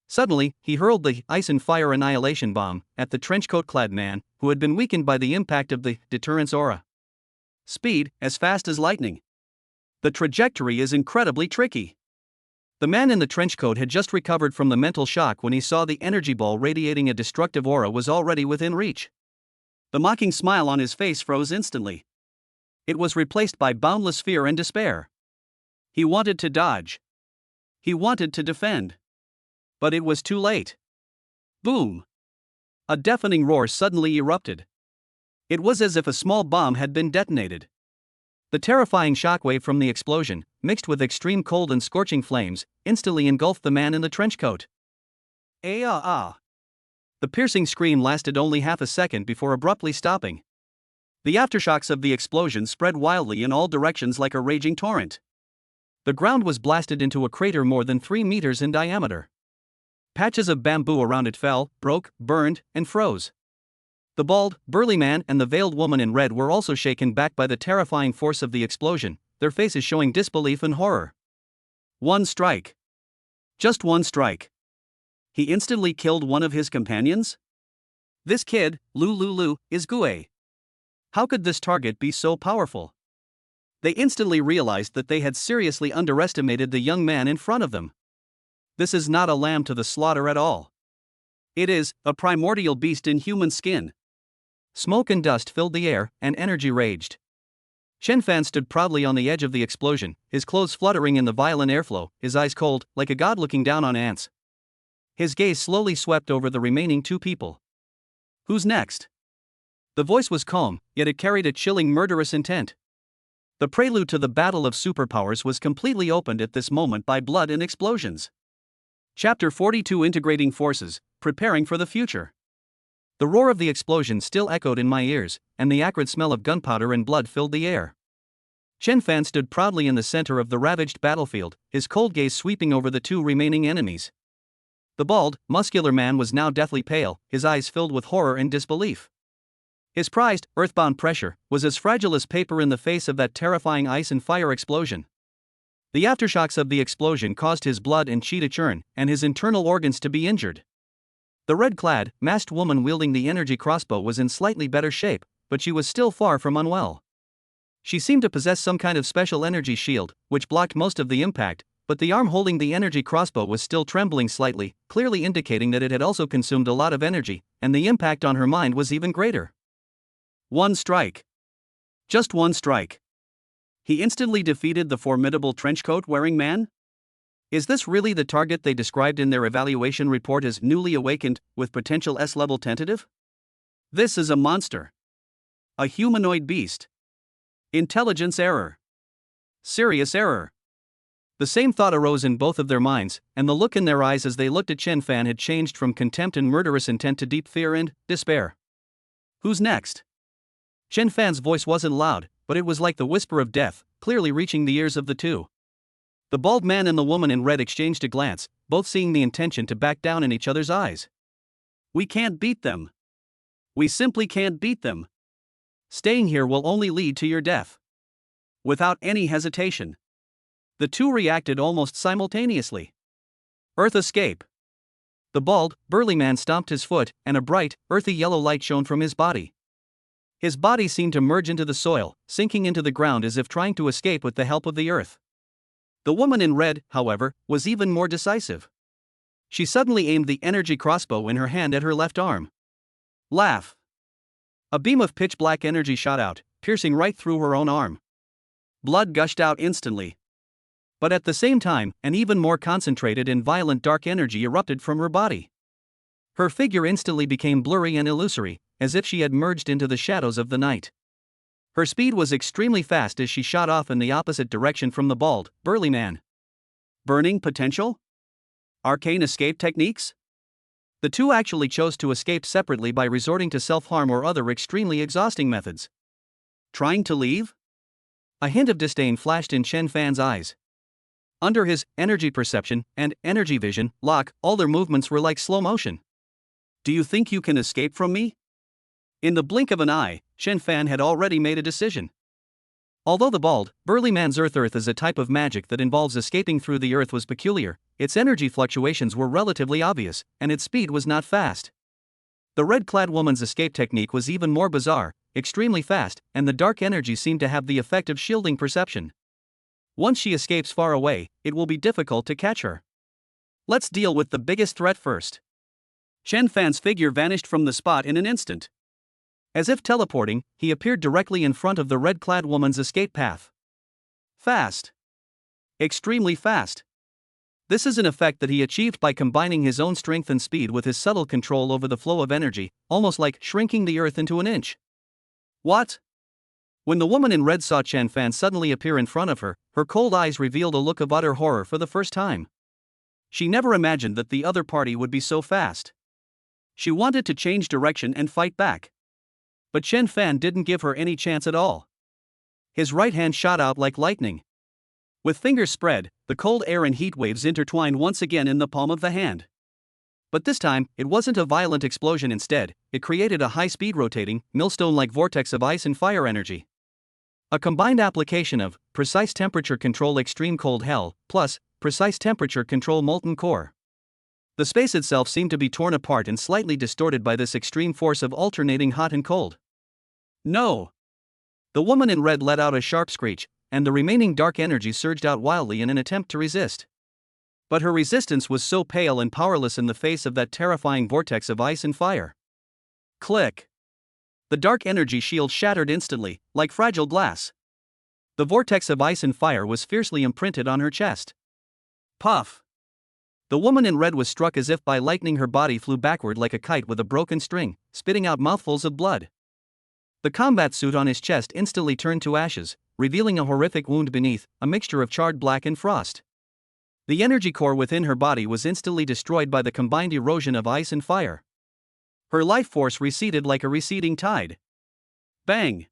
S1: Suddenly, he hurled the Ice and Fire Annihilation Bomb at the trenchcoat-clad man, who had been weakened by the impact of the deterrence aura. Speed, as fast as lightning. The trajectory is incredibly tricky. The man in the trenchcoat had just recovered from the mental shock when he saw the energy ball radiating a destructive aura was already within reach. The mocking smile on his face froze instantly. It was replaced by boundless fear and despair. He wanted to dodge. He wanted to defend. But it was too late. Boom! A deafening roar suddenly erupted. It was as if a small bomb had been detonated. The terrifying shockwave from the explosion, mixed with extreme cold and scorching flames, instantly engulfed the man in the trenchcoat. Ah! The piercing scream lasted only half a second before abruptly stopping. The aftershocks of the explosion spread wildly in all directions like a raging torrent. The ground was blasted into a crater more than 3 meters in diameter. Patches of bamboo around it fell, broke, burned, and froze. The bald, burly man and the veiled woman in red were also shaken back by the terrifying force of the explosion, their faces showing disbelief and horror. One strike. Just one strike. He instantly killed one of his companions? This kid, Lu, is Gue. How could this target be so powerful? They instantly realized that they had seriously underestimated the young man in front of them. This is not a lamb to the slaughter at all. It is a primordial beast in human skin. Smoke and dust filled the air, and energy raged. Chen Fan stood proudly on the edge of the explosion, his clothes fluttering in the violent airflow, his eyes cold, like a god looking down on ants. His gaze slowly swept over the remaining two people. Who's next? The voice was calm, yet it carried a chilling murderous intent. The prelude to the battle of superpowers was completely opened at this moment by blood and explosions. Chapter 42: Integrating Forces, Preparing for the Future. The roar of the explosion still echoed in my ears, and the acrid smell of gunpowder and blood filled the air. Chen Fan stood proudly in the center of the ravaged battlefield, his cold gaze sweeping over the two remaining enemies. The bald, muscular man was now deathly pale, his eyes filled with horror and disbelief. His prized, earthbound pressure was as fragile as paper in the face of that terrifying ice and fire explosion. The aftershocks of the explosion caused his blood and chi to churn, and his internal organs to be injured. The red-clad, masked woman wielding the energy crossbow was in slightly better shape, but she was still far from unwell. She seemed to possess some kind of special energy shield, which blocked most of the impact, but the arm holding the energy crossbow was still trembling slightly, clearly indicating that it had also consumed a lot of energy, and the impact on her mind was even greater. One strike. Just one strike. He instantly defeated the formidable trenchcoat-wearing man? Is this really the target they described in their evaluation report as newly awakened, with potential S-level tentative? This is a monster. A humanoid beast. Intelligence error. Serious error. The same thought arose in both of their minds, and the look in their eyes as they looked at Chen Fan had changed from contempt and murderous intent to deep fear and despair. Who's next? Chen Fan's voice wasn't loud, but it was like the whisper of death, clearly reaching the ears of the two. The bald man and the woman in red exchanged a glance, both seeing the intention to back down in each other's eyes. We can't beat them. We simply can't beat them. Staying here will only lead to your death. Without any hesitation. The two reacted almost simultaneously. Earth escape. The bald, burly man stomped his foot, and a bright, earthy yellow light shone from his body. His body seemed to merge into the soil, sinking into the ground as if trying to escape with the help of the earth. The woman in red, however, was even more decisive. She suddenly aimed the energy crossbow in her hand at her left arm. Laugh. A beam of pitch-black energy shot out, piercing right through her own arm. Blood gushed out instantly. But at the same time, an even more concentrated and violent dark energy erupted from her body. Her figure instantly became blurry and illusory, as if she had merged into the shadows of the night. Her speed was extremely fast as she shot off in the opposite direction from the bald, burly man. Burning potential? Arcane escape techniques? The two actually chose to escape separately by resorting to self-harm or other extremely exhausting methods. Trying to leave? A hint of disdain flashed in Chen Fan's eyes. Under his energy perception and energy vision lock, all their movements were like slow motion. Do you think you can escape from me? In the blink of an eye, Chen Fan had already made a decision. Although the bald, burly man's earth is a type of magic that involves escaping through the earth was peculiar, its energy fluctuations were relatively obvious, and its speed was not fast. The red-clad woman's escape technique was even more bizarre, extremely fast, and the dark energy seemed to have the effect of shielding perception. Once she escapes far away, it will be difficult to catch her. Let's deal with the biggest threat first. Chen Fan's figure vanished from the spot in an instant. As if teleporting, he appeared directly in front of the red-clad woman's escape path. Fast. Extremely fast. This is an effect that he achieved by combining his own strength and speed with his subtle control over the flow of energy, almost like shrinking the earth into an inch. What? When the woman in red saw Chen Fan suddenly appear in front of her, her cold eyes revealed a look of utter horror for the first time. She never imagined that the other party would be so fast. She wanted to change direction and fight back. But Chen Fan didn't give her any chance at all. His right hand shot out like lightning. With fingers spread, the cold air and heat waves intertwined once again in the palm of the hand. But this time, it wasn't a violent explosion. Instead, it created a high-speed rotating, millstone-like vortex of ice and fire energy. A combined application of precise temperature control extreme cold hell plus precise temperature control molten core. The space itself seemed to be torn apart and slightly distorted by this extreme force of alternating hot and cold. No! The woman in red let out a sharp screech, and the remaining dark energy surged out wildly in an attempt to resist. But her resistance was so pale and powerless in the face of that terrifying vortex of ice and fire. Click! The dark energy shield shattered instantly, like fragile glass. The vortex of ice and fire was fiercely imprinted on her chest. Puff! The woman in red was struck as if by lightning. Her body flew backward like a kite with a broken string, spitting out mouthfuls of blood. The combat suit on his chest instantly turned to ashes, revealing a horrific wound beneath, a mixture of charred black and frost. The energy core within her body was instantly destroyed by the combined erosion of ice and fire. Her life force receded like a receding tide. Bang!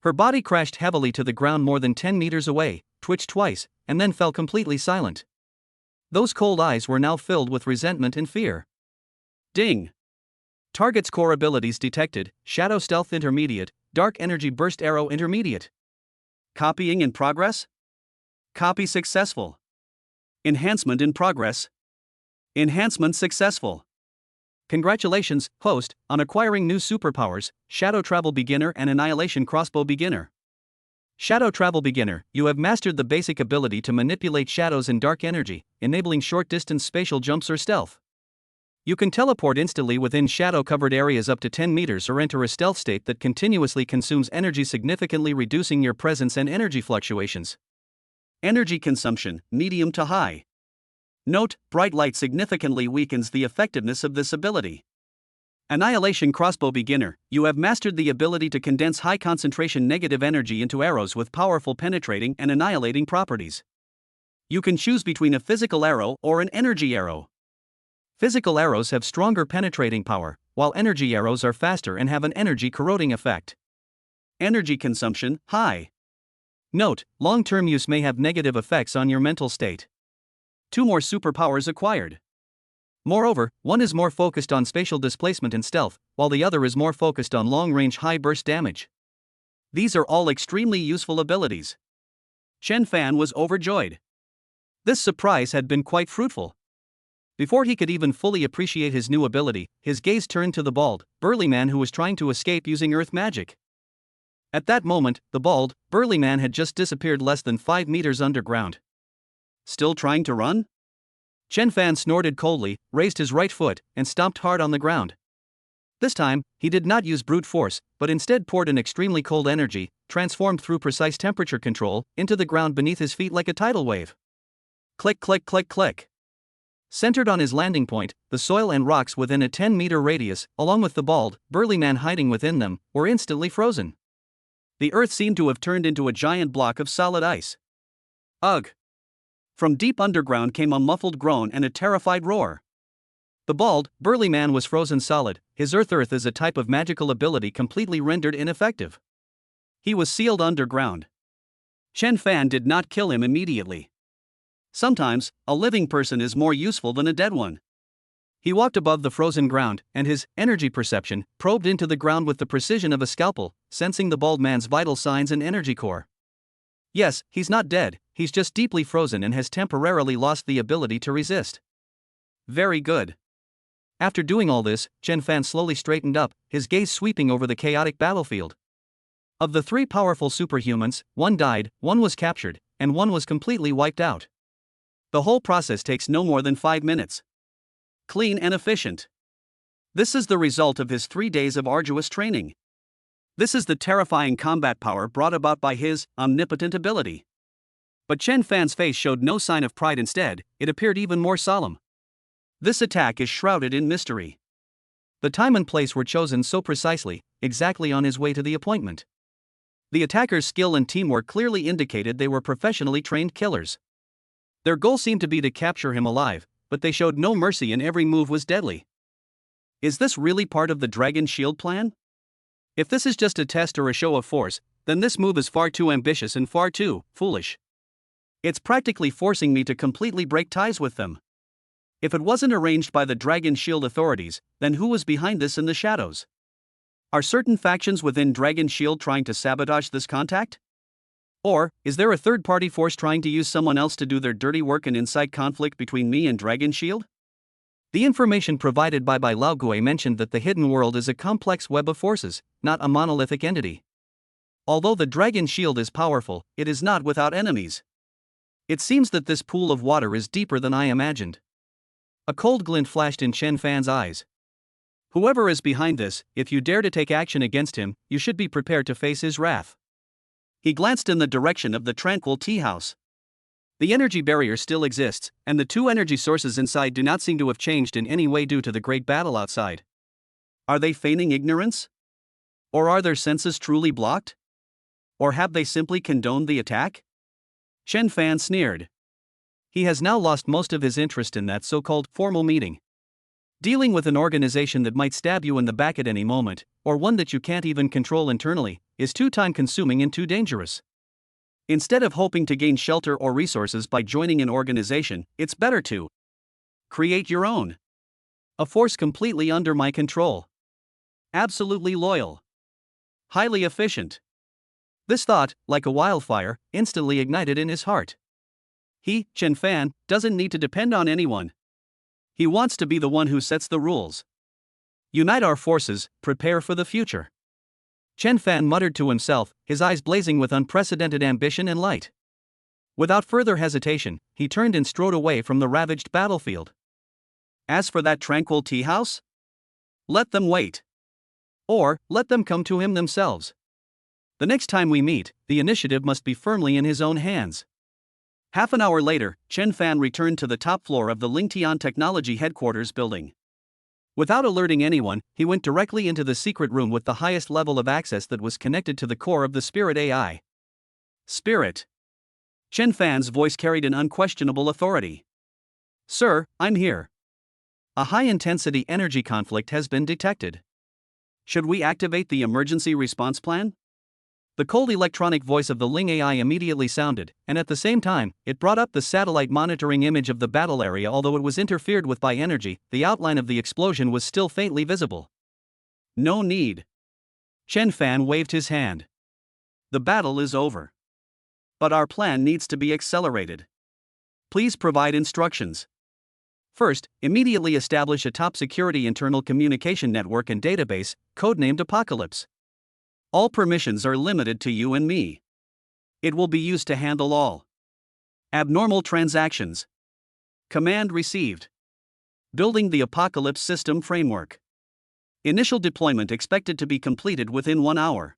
S1: Her body crashed heavily to the ground more than 10 meters away, twitched twice, and then fell completely silent. Those cold eyes were now filled with resentment and fear. Ding! Target's core abilities detected: Shadow Stealth Intermediate, Dark Energy Burst Arrow Intermediate. Copying in progress? Copy successful. Enhancement in progress. Enhancement successful. Congratulations, host, on acquiring new superpowers, Shadow Travel Beginner and Annihilation Crossbow Beginner. Shadow Travel Beginner, you have mastered the basic ability to manipulate shadows and dark energy, enabling short-distance spatial jumps or stealth. You can teleport instantly within shadow-covered areas up to 10 meters or enter a stealth state that continuously consumes energy, significantly reducing your presence and energy fluctuations. Energy consumption, medium to high. Note, bright light significantly weakens the effectiveness of this ability. Annihilation Crossbow Beginner, you have mastered the ability to condense high concentration negative energy into arrows with powerful penetrating and annihilating properties. You can choose between a physical arrow or an energy arrow. Physical arrows have stronger penetrating power, while energy arrows are faster and have an energy corroding effect. Energy consumption, high. Note, long-term use may have negative effects on your mental state. 2 more superpowers acquired. Moreover, one is more focused on spatial displacement and stealth, while the other is more focused on long-range high-burst damage. These are all extremely useful abilities. Chen Fan was overjoyed. This surprise had been quite fruitful. Before he could even fully appreciate his new ability, his gaze turned to the bald, burly man who was trying to escape using earth magic. At that moment, the bald, burly man had just disappeared less than 5 meters underground. Still trying to run? Chen Fan snorted coldly, raised his right foot, and stomped hard on the ground. This time, he did not use brute force, but instead poured an extremely cold energy, transformed through precise temperature control, into the ground beneath his feet like a tidal wave. Click, click, click, click. Centered on his landing point, the soil and rocks within a 10-meter radius, along with the bald, burly man hiding within them, were instantly frozen. The earth seemed to have turned into a giant block of solid ice. Ugh! From deep underground came a muffled groan and a terrified roar. The bald, burly man was frozen solid. His earth is a type of magical ability completely rendered ineffective. He was sealed underground. Chen Fan did not kill him immediately. Sometimes, a living person is more useful than a dead one. He walked above the frozen ground, and his energy perception probed into the ground with the precision of a scalpel, sensing the bald man's vital signs and energy core. Yes, he's not dead, he's just deeply frozen and has temporarily lost the ability to resist. Very good. After doing all this, Chen Fan slowly straightened up, his gaze sweeping over the chaotic battlefield. Of the 3 powerful superhumans, 1 died, 1 was captured, and 1 was completely wiped out. The whole process takes no more than 5 minutes. Clean and efficient. This is the result of his 3 days of arduous training. This is the terrifying combat power brought about by his omnipotent ability. But Chen Fan's face showed no sign of pride. Instead, it appeared even more solemn. This attack is shrouded in mystery. The time and place were chosen so precisely, exactly on his way to the appointment. The attacker's skill and teamwork clearly indicated they were professionally trained killers. Their goal seemed to be to capture him alive, but they showed no mercy and every move was deadly. Is this really part of the Dragon Shield plan? If this is just a test or a show of force, then this move is far too ambitious and far too foolish. It's practically forcing me to completely break ties with them. If it wasn't arranged by the Dragon Shield authorities, then who was behind this in the shadows? Are certain factions within Dragon Shield trying to sabotage this contact? Or, is there a third-party force trying to use someone else to do their dirty work and incite conflict between me and Dragon Shield? The information provided by Bai Laogui mentioned that the hidden world is a complex web of forces, not a monolithic entity. Although the dragon shield is powerful, it is not without enemies. It seems that this pool of water is deeper than I imagined. A cold glint flashed in Chen Fan's eyes. Whoever is behind this, if you dare to take action against him, you should be prepared to face his wrath. He glanced in the direction of the tranquil tea house. The energy barrier still exists, and the two energy sources inside do not seem to have changed in any way due to the great battle outside. Are they feigning ignorance? Or are their senses truly blocked? Or have they simply condoned the attack? Chen Fan sneered. He has now lost most of his interest in that so-called formal meeting. Dealing with an organization that might stab you in the back at any moment, or one that you can't even control internally, is too time-consuming and too dangerous. Instead of hoping to gain shelter or resources by joining an organization, it's better to create your own. A force completely under my control. Absolutely loyal. Highly efficient. This thought, like a wildfire, instantly ignited in his heart. He, Chen Fan, doesn't need to depend on anyone. He wants to be the one who sets the rules. Unite our forces, prepare for the future. Chen Fan muttered to himself, his eyes blazing with unprecedented ambition and light. Without further hesitation, he turned and strode away from the ravaged battlefield. As for that tranquil tea house? Let them wait. Or, let them come to him themselves. The next time we meet, the initiative must be firmly in his own hands. Half an hour later, Chen Fan returned to the top floor of the Lingtian Technology Headquarters building. Without alerting anyone, he went directly into the secret room with the highest level of access that was connected to the core of the Spirit AI. Spirit. Chen Fan's voice carried an unquestionable authority. Sir, I'm here. A high-intensity energy conflict has been detected. Should we activate the emergency response plan? The cold electronic voice of the Ling AI immediately sounded, and at the same time, it brought up the satellite monitoring image of the battle area. Although it was interfered with by energy, the outline of the explosion was still faintly visible. No need. Chen Fan waved his hand. The battle is over. But our plan needs to be accelerated. Please provide instructions. First, immediately establish a top-security internal communication network and database, codenamed Apocalypse. All permissions are limited to you and me. It will be used to handle all abnormal transactions. Command received. Building the Apocalypse system framework. Initial deployment expected to be completed within 1 hour.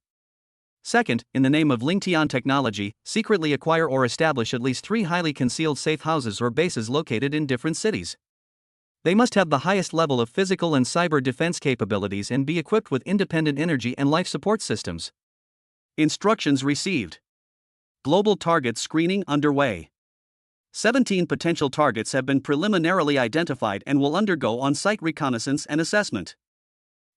S1: Second, in the name of Lingtian Technology, secretly acquire or establish at least 3 highly concealed safe houses or bases located in different cities. They must have the highest level of physical and cyber defense capabilities and be equipped with independent energy and life support systems. Instructions received. Global target screening underway. 17 potential targets have been preliminarily identified and will undergo on-site reconnaissance and assessment.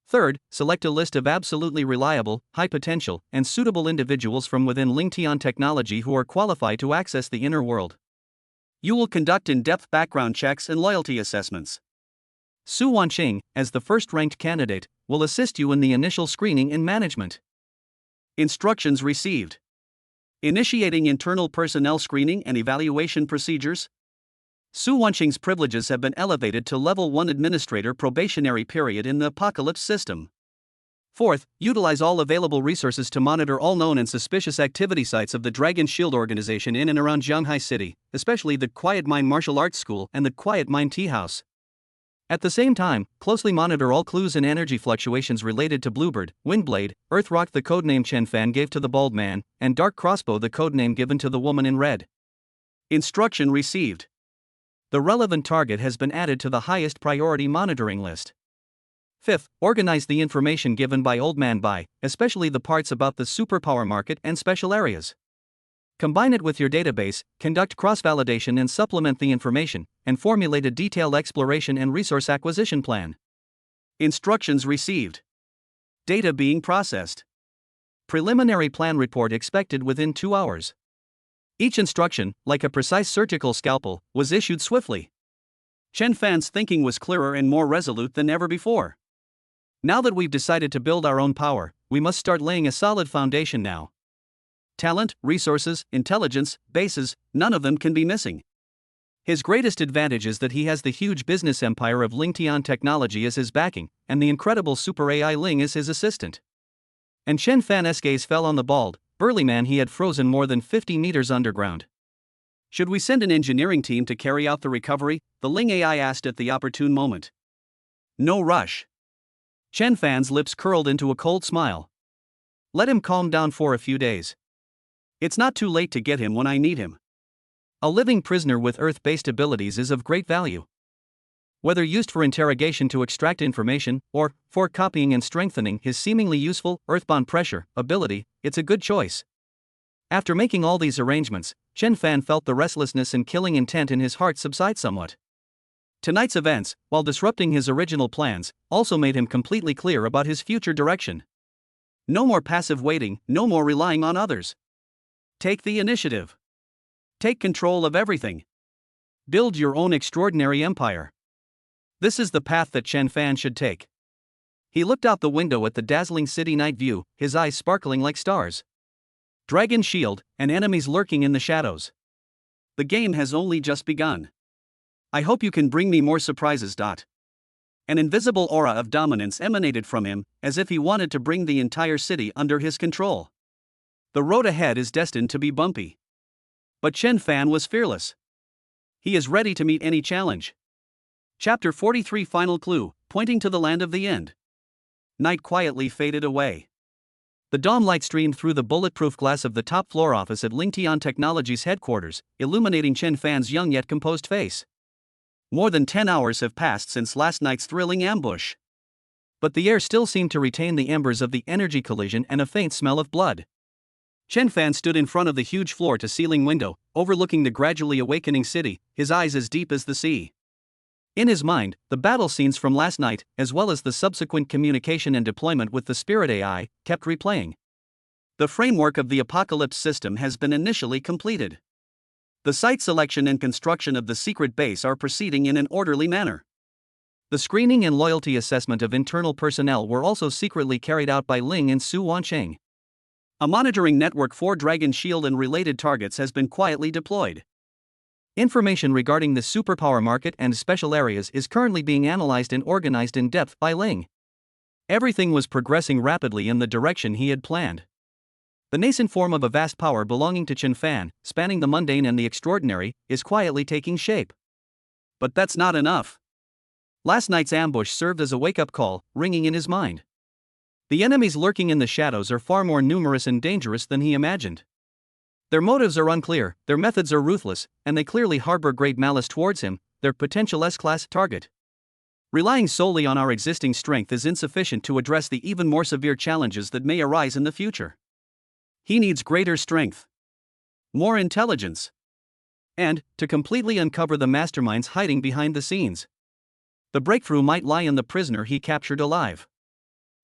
S1: Third, select a list of absolutely reliable, high potential, and suitable individuals from within Lingtian Technology who are qualified to access the inner world. You will conduct in-depth background checks and loyalty assessments. Su Wanqing, as the first-ranked candidate, will assist you in the initial screening and management. Instructions received. Initiating internal personnel screening and evaluation procedures. Su Wanqing's privileges have been elevated to Level 1 Administrator probationary period in the Apocalypse system. Fourth, utilize all available resources to monitor all known and suspicious activity sites of the Dragon Shield organization in and around Shanghai City, especially the Quiet Mind Martial Arts School and the Quiet Mind Tea House. At the same time, closely monitor all clues and energy fluctuations related to Bluebird, Windblade, Earthrock the codename Chen Fan gave to the bald man, and Dark Crossbow the codename given to the woman in red. Instruction received. The relevant target has been added to the highest priority monitoring list. Fifth, organize the information given by Old Man Bai, especially the parts about the superpower market and special areas. Combine it with your database, conduct cross-validation and supplement the information, and formulate a detailed exploration and resource acquisition plan. Instructions received. Data being processed. Preliminary plan report expected within 2 hours. Each instruction, like a precise surgical scalpel, was issued swiftly. Chen Fan's thinking was clearer and more resolute than ever before. Now that we've decided to build our own power, we must start laying a solid foundation now. Talent, resources, intelligence, bases, none of them can be missing. His greatest advantage is that he has the huge business empire of Lingtian technology as his backing, and the incredible super AI Ling as his assistant. And Chen Fan's gaze fell on the bald, burly man he had frozen more than 50 meters underground. Should we send an engineering team to carry out the recovery? The Ling AI asked at the opportune moment. No rush. Chen Fan's lips curled into a cold smile. Let him calm down for a few days. It's not too late to get him when I need him. A living prisoner with Earth-based abilities is of great value. Whether used for interrogation to extract information, or for copying and strengthening his seemingly useful Earthbound pressure ability, it's a good choice. After making all these arrangements, Chen Fan felt the restlessness and killing intent in his heart subside somewhat. Tonight's events, while disrupting his original plans, also made him completely clear about his future direction. No more passive waiting, no more relying on others. Take the initiative. Take control of everything. Build your own extraordinary empire. This is the path that Chen Fan should take. He looked out the window at the dazzling city night view, his eyes sparkling like stars. Dragon shield, and enemies lurking in the shadows. The game has only just begun. I hope you can bring me more surprises. An invisible aura of dominance emanated from him, as if he wanted to bring the entire city under his control. The road ahead is destined to be bumpy. But Chen Fan was fearless. He is ready to meet any challenge. Chapter 43 Final Clue, pointing to the land of the end. Night quietly faded away. The dawn light streamed through the bulletproof glass of the top-floor office at Lingtian Technologies headquarters, illuminating Chen Fan's young yet composed face. More than 10 hours have passed since last night's thrilling ambush. But the air still seemed to retain the embers of the energy collision and a faint smell of blood. Chen Fan stood in front of the huge floor-to-ceiling window, overlooking the gradually awakening city, his eyes as deep as the sea. In his mind, the battle scenes from last night, as well as the subsequent communication and deployment with the Spirit AI, kept replaying. The framework of the Apocalypse system has been initially completed. The site selection and construction of the secret base are proceeding in an orderly manner. The screening and loyalty assessment of internal personnel were also secretly carried out by Ling and Su Wancheng. A monitoring network for Dragon Shield and related targets has been quietly deployed. Information regarding the superpower market and special areas is currently being analyzed and organized in depth by Ling. Everything was progressing rapidly in the direction he had planned. The nascent form of a vast power belonging to Chen Fan, spanning the mundane and the extraordinary, is quietly taking shape. But that's not enough. Last night's ambush served as a wake-up call, ringing in his mind. The enemies lurking in the shadows are far more numerous and dangerous than he imagined. Their motives are unclear, their methods are ruthless, and they clearly harbor great malice towards him, their potential S-class target. Relying solely on our existing strength is insufficient to address the even more severe challenges that may arise in the future. He needs greater strength, more intelligence, and to completely uncover the masterminds hiding behind the scenes. The breakthrough might lie in the prisoner he captured alive.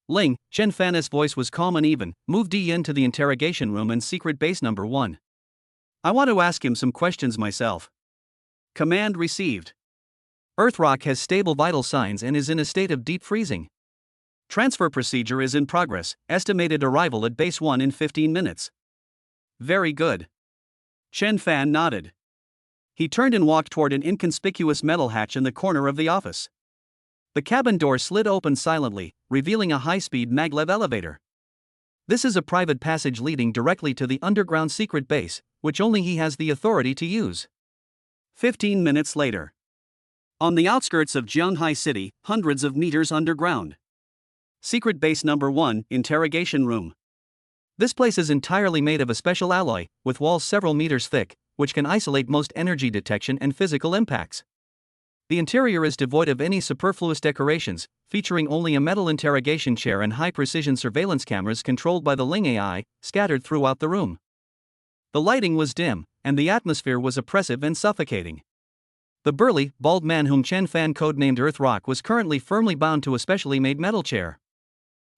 S1: Ling, Chen Fan's voice was calm and even, moved Yi into the interrogation room and secret base number 1. I want to ask him some questions myself. Command received. Earthrock has stable vital signs and is in a state of deep freezing. Transfer procedure is in progress, estimated arrival at base 1 in 15 minutes. Very good. Chen Fan nodded. He turned and walked toward an inconspicuous metal hatch in the corner of the office. The cabin door slid open silently, revealing a high-speed maglev elevator. This is a private passage leading directly to the underground secret base, which only he has the authority to use. 15 minutes later. On the outskirts of Jianghai City, hundreds of meters underground. Secret base number 1, interrogation room. This place is entirely made of a special alloy, with walls several meters thick, which can isolate most energy detection and physical impacts. The interior is devoid of any superfluous decorations, featuring only a metal interrogation chair and high-precision surveillance cameras controlled by the Ling AI, scattered throughout the room. The lighting was dim, and the atmosphere was oppressive and suffocating. The burly, bald man whom Chen Fan codenamed Earthrock was currently firmly bound to a specially made metal chair.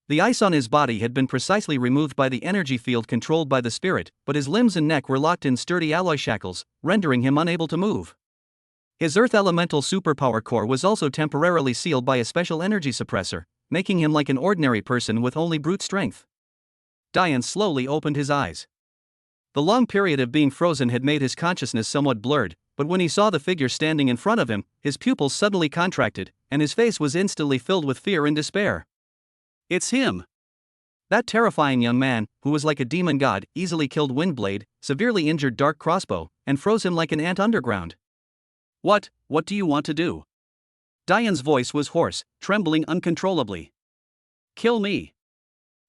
S1: The ice on his body had been precisely removed by the energy field controlled by the spirit, but his limbs and neck were locked in sturdy alloy shackles, rendering him unable to move. His Earth Elemental Superpower Core was also temporarily sealed by a special energy suppressor, making him like an ordinary person with only brute strength. Dian slowly opened his eyes. The long period of being frozen had made his consciousness somewhat blurred, but when he saw the figure standing in front of him, his pupils suddenly contracted, and his face was instantly filled with fear and despair. It's him! That terrifying young man, who was like a demon god, easily killed Windblade, severely injured Dark Crossbow, and froze him like an ant underground. What do you want to do? Diane's voice was hoarse, trembling uncontrollably. Kill me.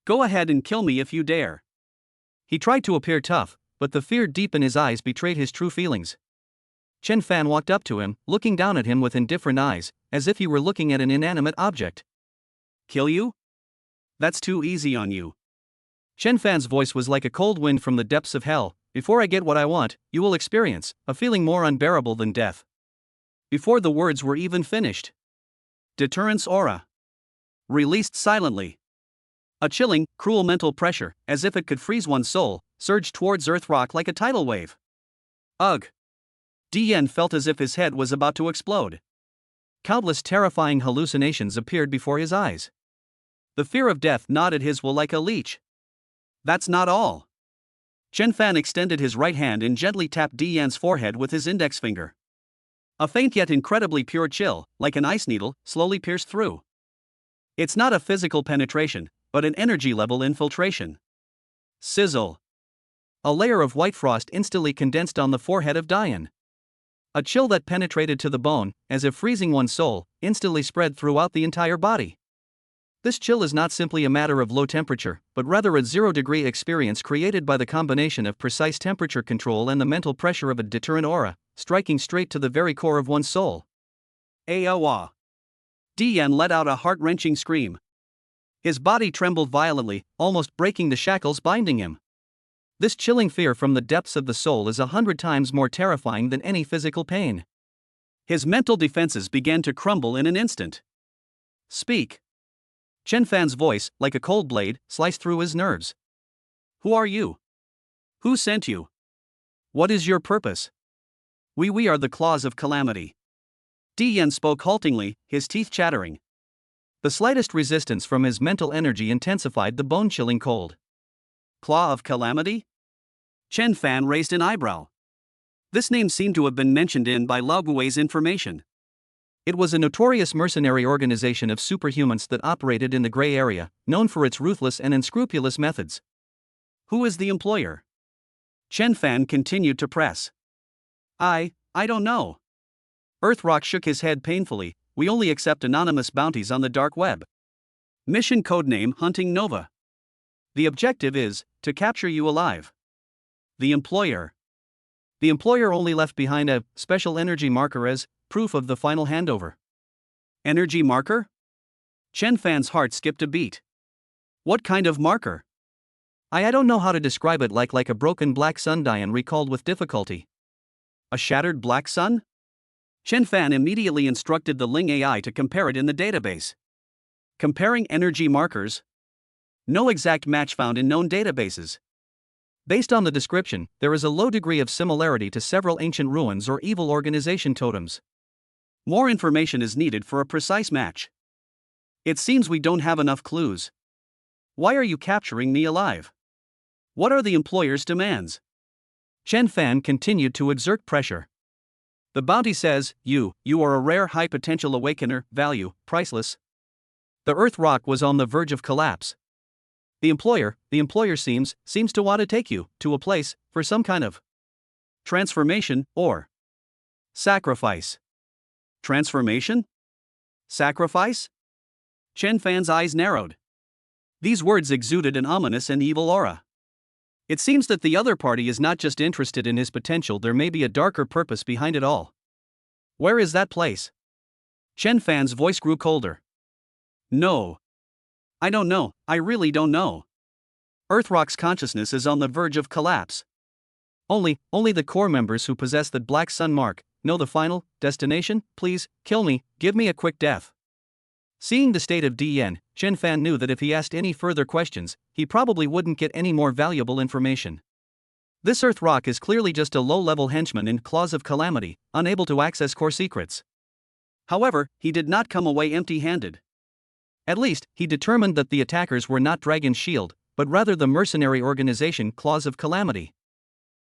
S1: Go ahead and kill me if you dare. He tried to appear tough, but the fear deep in his eyes betrayed his true feelings. Chen Fan walked up to him, looking down at him with indifferent eyes, as if he were looking at an inanimate object. Kill you? That's too easy on you. Chen Fan's voice was like a cold wind from the depths of hell. Before I get what I want, you will experience a feeling more unbearable than death. Before the words were even finished, Deterrence Aura released silently. A chilling, cruel mental pressure, as if it could freeze one's soul, surged towards Earthrock like a tidal wave. Ugh! Dian felt as if his head was about to explode. Countless terrifying hallucinations appeared before his eyes. The fear of death gnawed at his will like a leech. That's not all. Chen Fan extended his right hand and gently tapped Dian's forehead with his index finger. A faint yet incredibly pure chill, like an ice needle, slowly pierced through. It's not a physical penetration, but an energy-level infiltration. Sizzle. A layer of white frost instantly condensed on the forehead of Dian. A chill that penetrated to the bone, as if freezing one's soul, instantly spread throughout the entire body. This chill is not simply a matter of low temperature, but rather a zero-degree experience created by the combination of precise temperature control and the mental pressure of a deterrent aura, striking straight to the very core of one's soul. Aowa! Dian let out a heart-wrenching scream. His body trembled violently, almost breaking the shackles binding him. This chilling fear from the depths of the soul is 100 times more terrifying than any physical pain. His mental defenses began to crumble in an instant. Speak. Chen Fan's voice, like a cold blade, sliced through his nerves. Who are you? Who sent you? What is your purpose? We are the Claws of Calamity. Dian spoke haltingly, his teeth chattering. The slightest resistance from his mental energy intensified the bone-chilling cold. Claw of Calamity? Chen Fan raised an eyebrow. This name seemed to have been mentioned in by Lao Gui's information. It was a notorious mercenary organization of superhumans that operated in the gray area, known for its ruthless and unscrupulous methods. Who is the employer? Chen Fan continued to press. I don't know. Earthrock shook his head painfully. We only accept anonymous bounties on the dark web. Mission codename Hunting Nova. The objective is to capture you alive. The employer. The employer only left behind a special energy marker as proof of the final handover. Energy marker? Chen Fan's heart skipped a beat. What kind of marker? I don't know how to describe it, like a broken black sun, Dian recalled with difficulty. A shattered black sun? Chen Fan immediately instructed the Ling AI to compare it in the database. Comparing energy markers? No exact match found in known databases. Based on the description, there is a low degree of similarity to several ancient ruins or evil organization totems. More information is needed for a precise match. It seems we don't have enough clues. Why are you capturing me alive? What are the employer's demands? Chen Fan continued to exert pressure. The bounty says, you are a rare high-potential awakener, value, priceless. The Earthrock was on the verge of collapse. The employer seems to want to take you to a place for some kind of transformation or sacrifice. Transformation? Sacrifice? Chen Fan's eyes narrowed. These words exuded an ominous and evil aura. It seems that the other party is not just interested in his potential, there may be a darker purpose behind it all. Where is that place? Chen Fan's voice grew colder. No. I don't know, I really don't know. Earthrock's consciousness is on the verge of collapse. Only the core members who possess the Black Sun mark know the final destination. Please, kill me, give me a quick death. Seeing the state of Dian, Chen Fan knew that if he asked any further questions, he probably wouldn't get any more valuable information. This Earthrock is clearly just a low-level henchman in Claws of Calamity, unable to access core secrets. However, he did not come away empty-handed. At least, he determined that the attackers were not Dragon's Shield, but rather the mercenary organization Claws of Calamity.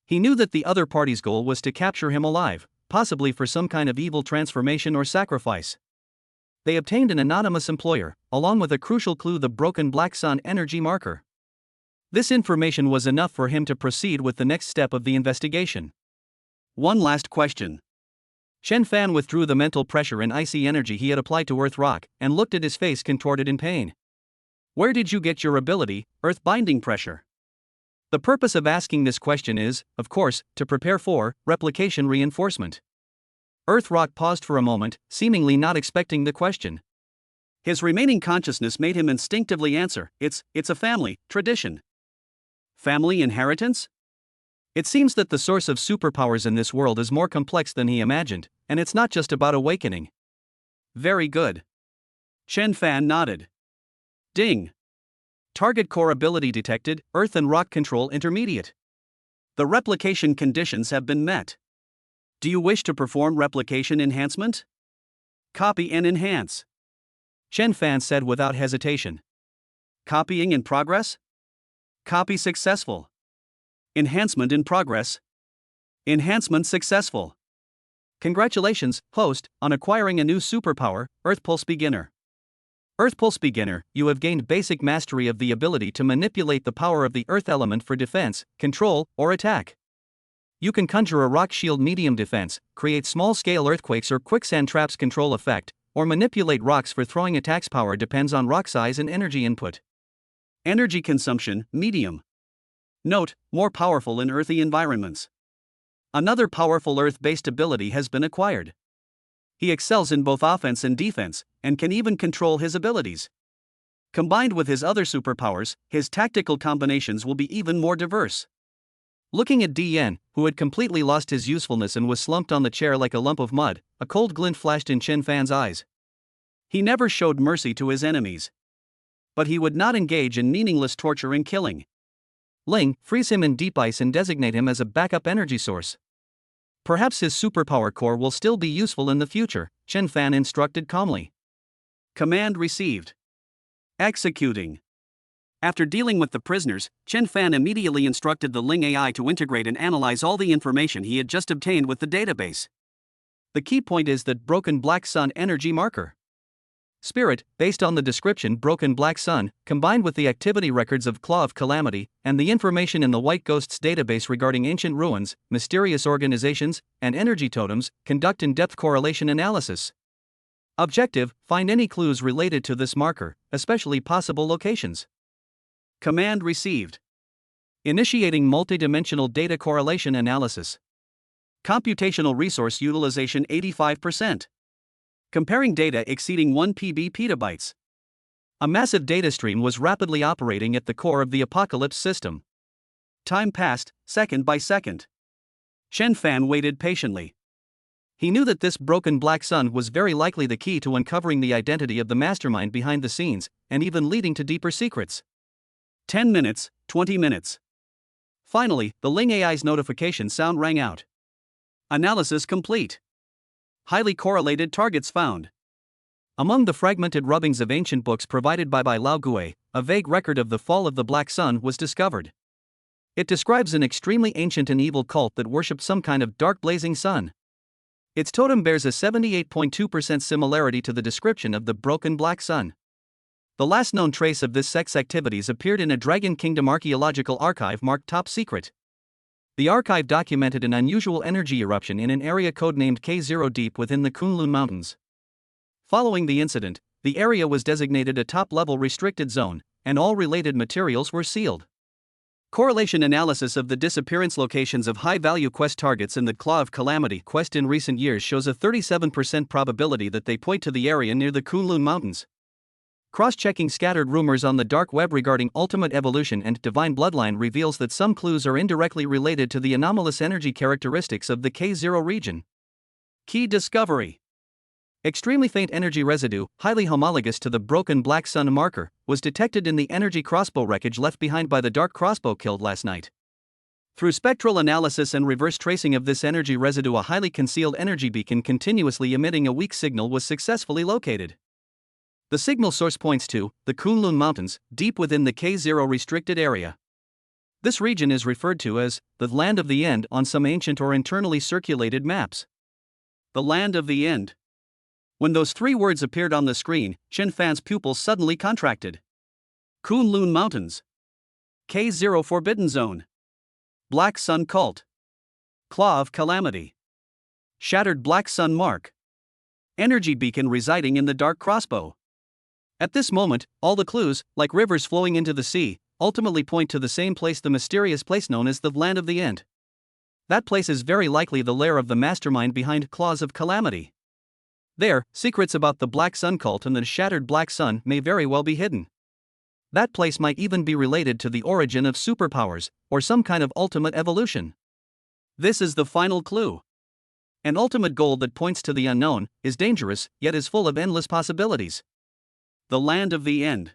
S1: He knew that the other party's goal was to capture him alive, possibly for some kind of evil transformation or sacrifice. They obtained an anonymous employer, along with a crucial clue: the broken black sun energy marker. This information was enough for him to proceed with the next step of the investigation. One last question. Chen Fan withdrew the mental pressure and icy energy he had applied to Earth Rock, and looked at his face contorted in pain. Where did you get your ability, Earth Binding Pressure? The purpose of asking this question is, of course, to prepare for replication reinforcement. Earth Rock paused for a moment, seemingly not expecting the question. His remaining consciousness made him instinctively answer, it's a family tradition. Family inheritance? It seems that the source of superpowers in this world is more complex than he imagined, and it's not just about awakening. Very good. Chen Fan nodded. Ding. Target core ability detected, Earth and Rock Control Intermediate. The replication conditions have been met. Do you wish to perform replication enhancement? Copy and enhance. Chen Fan said without hesitation. Copying in progress? Copy successful. Enhancement in progress. Enhancement successful. Congratulations, host, on acquiring a new superpower, Earth Pulse Beginner. Earth Pulse Beginner, you have gained basic mastery of the ability to manipulate the power of the Earth element for defense, control, or attack. You can conjure a rock shield medium defense, create small-scale earthquakes or quicksand traps control effect, or manipulate rocks for throwing attacks. Power depends on rock size and energy input. Energy consumption, medium. Note, more powerful in earthy environments. Another powerful Earth-based ability has been acquired. He excels in both offense and defense, and can even control his abilities. Combined with his other superpowers, his tactical combinations will be even more diverse. Looking at DN, who had completely lost his usefulness and was slumped on the chair like a lump of mud, a cold glint flashed in Chen Fan's eyes. He never showed mercy to his enemies. But he would not engage in meaningless torture and killing. Ling, freeze him in deep ice and designate him as a backup energy source. Perhaps his superpower core will still be useful in the future, Chen Fan instructed calmly. Command received. Executing. After dealing with the prisoners, Chen Fan immediately instructed the Ling AI to integrate and analyze all the information he had just obtained with the database. The key point is that broken black sun energy marker. Spirit, based on the description broken black sun, combined with the activity records of Claw of Calamity, and the information in the White Ghosts database regarding ancient ruins, mysterious organizations, and energy totems, conduct in-depth correlation analysis. Objective, find any clues related to this marker, especially possible locations. Command received. Initiating multidimensional data correlation analysis. Computational resource utilization 85%. Comparing data exceeding 1 petabytes. A massive data stream was rapidly operating at the core of the Apocalypse system. Time passed, second by second. Chen Fan waited patiently. He knew that this broken black sun was very likely the key to uncovering the identity of the mastermind behind the scenes, and even leading to deeper secrets. 10 minutes, 20 minutes. Finally, the Ling AI's notification sound rang out. Analysis complete. Highly correlated targets found. Among the fragmented rubbings of ancient books provided by Lao Gui, a vague record of the fall of the Black Sun was discovered. It describes an extremely ancient and evil cult that worshipped some kind of dark blazing sun. Its totem bears a 78.2% similarity to the description of the broken black sun. The last known trace of this sect's activities appeared in a Dragon Kingdom archaeological archive marked Top Secret. The archive documented an unusual energy eruption in an area codenamed K0 deep within the Kunlun Mountains. Following the incident, the area was designated a top-level restricted zone, and all related materials were sealed. Correlation analysis of the disappearance locations of high-value quest targets in the Claw of Calamity quest in recent years shows a 37% probability that they point to the area near the Kunlun Mountains. Cross-checking scattered rumors on the dark web regarding ultimate evolution and divine bloodline reveals that some clues are indirectly related to the anomalous energy characteristics of the K0 region. Key discovery. Extremely faint energy residue, highly homologous to the broken black sun marker, was detected in the energy crossbow wreckage left behind by the dark crossbow killed last night. Through spectral analysis and reverse tracing of this energy residue, a highly concealed energy beacon continuously emitting a weak signal was successfully located. The signal source points to the Kunlun Mountains, deep within the K0 restricted area. This region is referred to as the Land of the End on some ancient or internally circulated maps. The land of the end. When those three words appeared on the screen, Chen Fan's pupils suddenly contracted. Kunlun Mountains. K0 Forbidden Zone. Black Sun Cult. Claw of Calamity. Shattered Black Sun Mark. Energy beacon residing in the dark crossbow. At this moment, all the clues, like rivers flowing into the sea, ultimately point to the same place, the mysterious place known as the Land of the End. That place is very likely the lair of the mastermind behind Claws of Calamity. There, secrets about the Black Sun cult and the Shattered Black Sun may very well be hidden. That place might even be related to the origin of superpowers, or some kind of ultimate evolution. This is the final clue. An ultimate goal that points to the unknown, is dangerous, yet is full of endless possibilities. The Land of the End.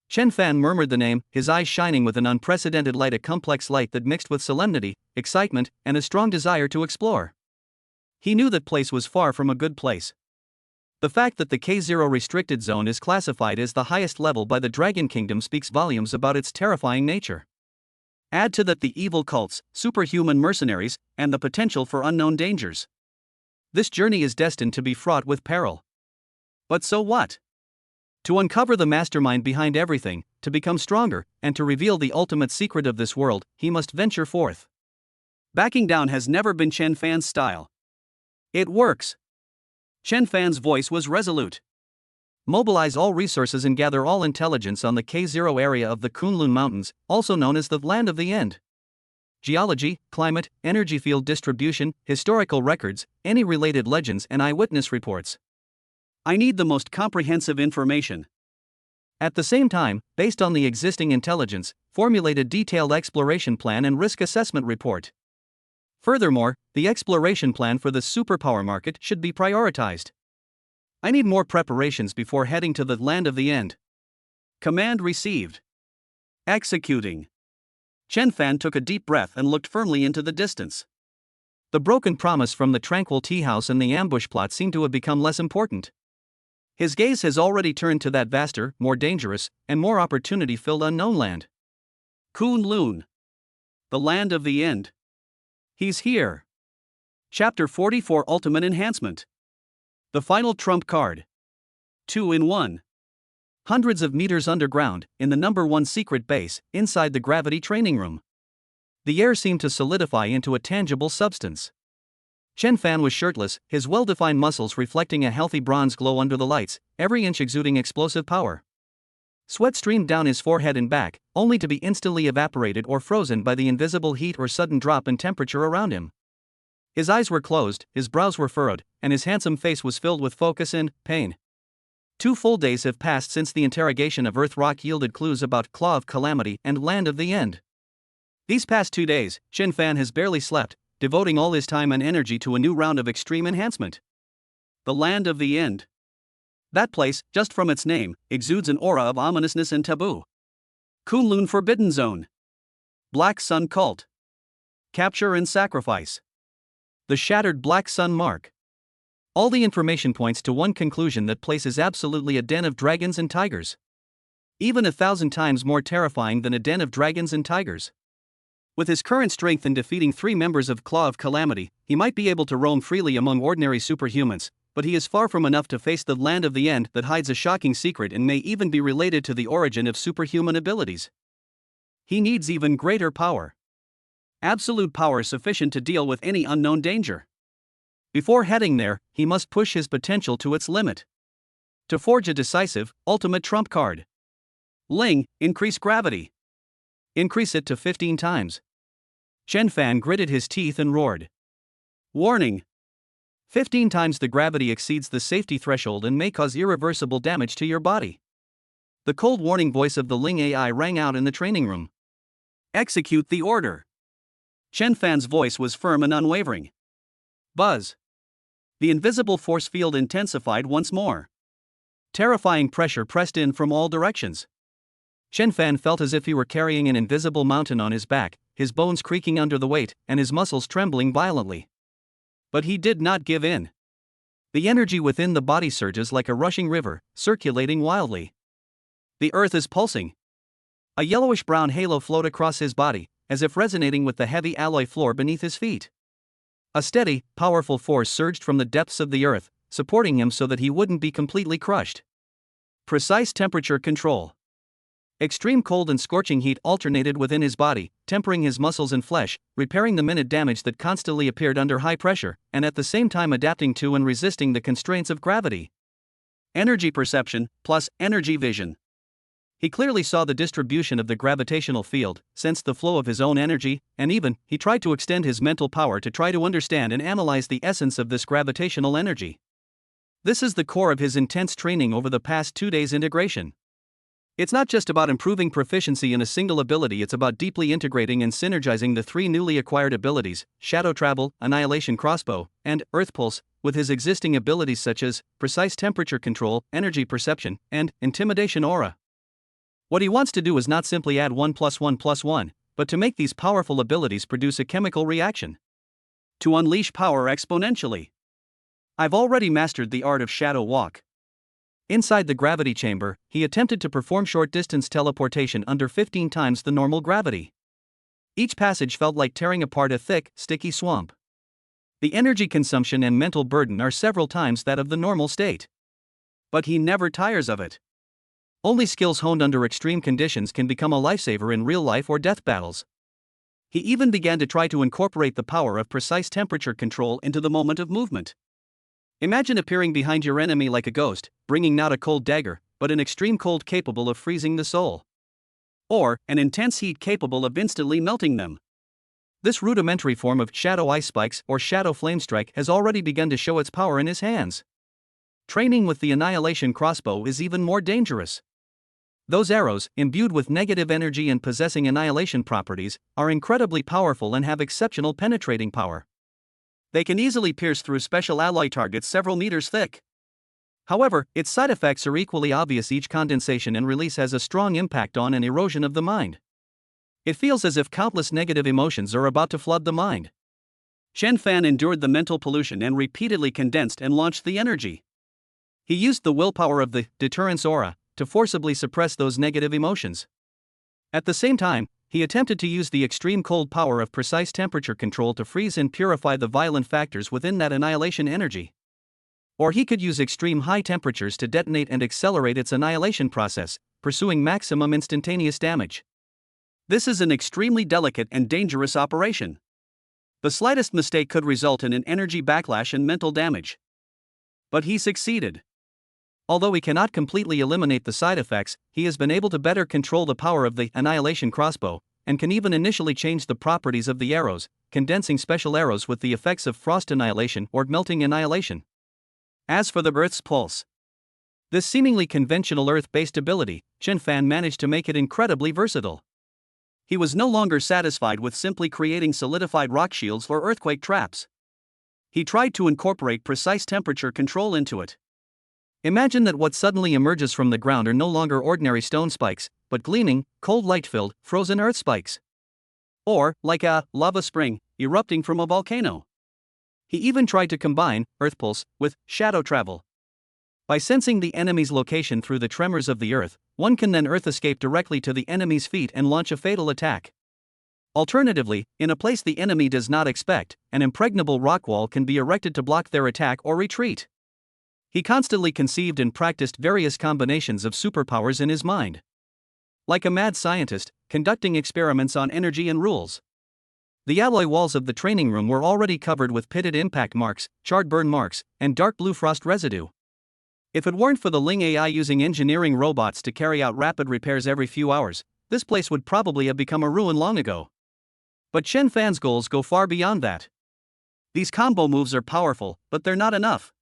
S1: Chen Fan murmured the name, his eyes shining with an unprecedented light, a complex light that mixed with solemnity, excitement, and a strong desire to explore. He knew that place was far from a good place. The fact that the K0 restricted zone is classified as the highest level by the Dragon Kingdom speaks volumes about its terrifying nature. Add to that the evil cults, superhuman mercenaries, and the potential for unknown dangers. This journey is destined to be fraught with peril. But so what? To uncover the mastermind behind everything, to become stronger, and to reveal the ultimate secret of this world, he must venture forth. Backing down has never been Chen Fan's style. It works. Chen Fan's voice was resolute. Mobilize all resources and gather all intelligence on the K0 area of the Kunlun Mountains, also known as the Land of the End. Geology, climate, energy field distribution, historical records, any related legends and eyewitness reports. I need the most comprehensive information. At the same time, based on the existing intelligence, formulate a detailed exploration plan and risk assessment report. Furthermore, the exploration plan for the superpower market should be prioritized. I need more preparations before heading to the Land of the End. Command received. Executing. Chen Fan took a deep breath and looked firmly into the distance. The broken promise from the tranquil tea house and the ambush plot seemed to have become less important. His gaze has already turned to that vaster, more dangerous, and more opportunity-filled unknown land. Kunlun. The Land of the End. He's here. Chapter 44 Ultimate Enhancement. The final trump card. 2 in 1. Hundreds of meters underground, in the number 1 secret base, inside the gravity training room. The air seemed to solidify into a tangible substance. Chen Fan was shirtless, his well-defined muscles reflecting a healthy bronze glow under the lights, every inch exuding explosive power. Sweat streamed down his forehead and back, only to be instantly evaporated or frozen by the invisible heat or sudden drop in temperature around him. His eyes were closed, his brows were furrowed, and his handsome face was filled with focus and pain. 2 full days have passed since the interrogation of Earth Rock yielded clues about Claw of Calamity and Land of the End. These past 2 days, Chen Fan has barely slept, devoting all his time and energy to a new round of extreme enhancement. The Land of the End. That place, just from its name, exudes an aura of ominousness and taboo. Kunlun Forbidden Zone. Black Sun Cult. Capture and Sacrifice. The Shattered Black Sun Mark. All the information points to one conclusion: that place is absolutely a den of dragons and tigers. Even 1,000 times more terrifying than a den of dragons and tigers. With his current strength in defeating 3 members of Claw of Calamity, he might be able to roam freely among ordinary superhumans, but he is far from enough to face the Land of the End that hides a shocking secret and may even be related to the origin of superhuman abilities. He needs even greater power. Absolute power sufficient to deal with any unknown danger. Before heading there, he must push his potential to its limit. To forge a decisive, ultimate trump card. Ling, increase gravity. Increase it to 15 times. Chen Fan gritted his teeth and roared. Warning. 15 times the gravity exceeds the safety threshold and may cause irreversible damage to your body. The cold warning voice of the Ling AI rang out in the training room. Execute the order. Chen Fan's voice was firm and unwavering. Buzz. The invisible force field intensified once more. Terrifying pressure pressed in from all directions. Chen Fan felt as if he were carrying an invisible mountain on his back, his bones creaking under the weight, and his muscles trembling violently. But he did not give in. The energy within the body surges like a rushing river, circulating wildly. The earth is pulsing. A yellowish-brown halo flowed across his body, as if resonating with the heavy alloy floor beneath his feet. A steady, powerful force surged from the depths of the earth, supporting him so that he wouldn't be completely crushed. Precise temperature control. Extreme cold and scorching heat alternated within his body, tempering his muscles and flesh, repairing the minute damage that constantly appeared under high pressure, and at the same time adapting to and resisting the constraints of gravity. Energy perception plus energy vision. He clearly saw the distribution of the gravitational field, sensed the flow of his own energy, and even, he tried to extend his mental power to try to understand and analyze the essence of this gravitational energy. This is the core of his intense training over the past 2 days' integration. It's not just about improving proficiency in a single ability, it's about deeply integrating and synergizing the 3 newly acquired abilities, Shadow Travel, Annihilation Crossbow, and Earth Pulse, with his existing abilities such as Precise Temperature Control, Energy Perception, and Intimidation Aura. What he wants to do is not simply add 1 + 1 + 1, but to make these powerful abilities produce a chemical reaction. To unleash power exponentially. I've already mastered the art of Shadow Walk. Inside the gravity chamber, he attempted to perform short-distance teleportation under 15 times the normal gravity. Each passage felt like tearing apart a thick, sticky swamp. The energy consumption and mental burden are several times that of the normal state. But he never tires of it. Only skills honed under extreme conditions can become a lifesaver in real life or death battles. He even began to try to incorporate the power of precise temperature control into the moment of movement. Imagine appearing behind your enemy like a ghost, bringing not a cold dagger, but an extreme cold capable of freezing the soul. Or, an intense heat capable of instantly melting them. This rudimentary form of shadow ice spikes or shadow flame strike has already begun to show its power in his hands. Training with the Annihilation Crossbow is even more dangerous. Those arrows, imbued with negative energy and possessing annihilation properties, are incredibly powerful and have exceptional penetrating power. They can easily pierce through special alloy targets several meters thick. However, its side effects are equally obvious. Each condensation and release has a strong impact on and erosion of the mind. It feels as if countless negative emotions are about to flood the mind. Chen Fan endured the mental pollution and repeatedly condensed and launched the energy. He used the willpower of the deterrence aura to forcibly suppress those negative emotions. At the same time, he attempted to use the extreme cold power of precise temperature control to freeze and purify the violent factors within that annihilation energy. Or he could use extreme high temperatures to detonate and accelerate its annihilation process, pursuing maximum instantaneous damage. This is an extremely delicate and dangerous operation. The slightest mistake could result in an energy backlash and mental damage. But he succeeded. Although he cannot completely eliminate the side effects, he has been able to better control the power of the Annihilation Crossbow, and can even initially change the properties of the arrows, condensing special arrows with the effects of frost annihilation or melting annihilation. As for the Earth's Pulse, this seemingly conventional Earth-based ability, Chen Fan managed to make it incredibly versatile. He was no longer satisfied with simply creating solidified rock shields or earthquake traps. He tried to incorporate precise temperature control into it. Imagine that what suddenly emerges from the ground are no longer ordinary stone spikes, but gleaming, cold light-filled, frozen earth spikes. Or, like a lava spring, erupting from a volcano. He even tried to combine Earth Pulse with Shadow Travel. By sensing the enemy's location through the tremors of the earth, one can then earth escape directly to the enemy's feet and launch a fatal attack. Alternatively, in a place the enemy does not expect, an impregnable rock wall can be erected to block their attack or retreat. He constantly conceived and practiced various combinations of superpowers in his mind. Like a mad scientist, conducting experiments on energy and rules. The alloy walls of the training room were already covered with pitted impact marks, charred burn marks, and dark blue frost residue. If it weren't for the Ling AI using engineering robots to carry out rapid repairs every few hours, this place would probably have become a ruin long ago. But Chen Fan's goals go far beyond that. These combo moves are powerful, but they're not enough.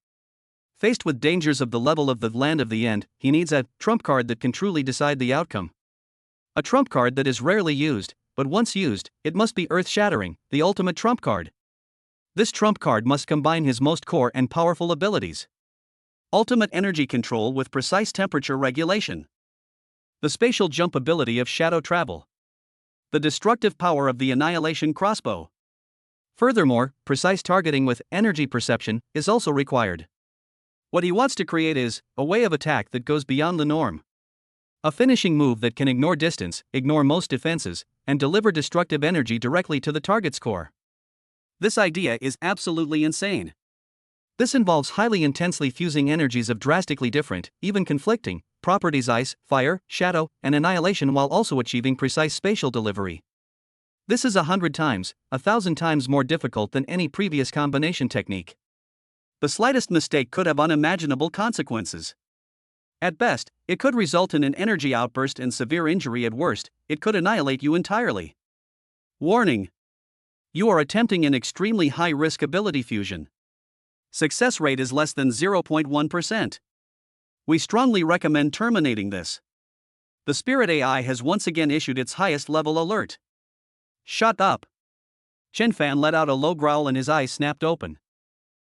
S1: Faced with dangers of the level of the land of the end, he needs a trump card that can truly decide the outcome. A trump card that is rarely used, but once used, it must be earth-shattering, the ultimate trump card. This trump card must combine his most core and powerful abilities. Ultimate energy control with precise temperature regulation. The spatial jump ability of Shadow Travel. The destructive power of the Annihilation Crossbow. Furthermore, precise targeting with energy perception is also required. What he wants to create is a way of attack that goes beyond the norm. A finishing move that can ignore distance, ignore most defenses, and deliver destructive energy directly to the target's core. This idea is absolutely insane. This involves highly intensely fusing energies of drastically different, even conflicting, properties: ice, fire, shadow, and annihilation, while also achieving precise spatial delivery. This is 100 times, 1,000 times more difficult than any previous combination technique. The slightest mistake could have unimaginable consequences. At best, it could result in an energy outburst and severe injury. At worst, it could annihilate you entirely. Warning: you are attempting an extremely high-risk ability fusion. Success rate is less than 0.1%. We strongly recommend terminating this. The Spirit AI has once again issued its highest level alert. Shut up. Chen Fan let out a low growl and his eyes snapped open.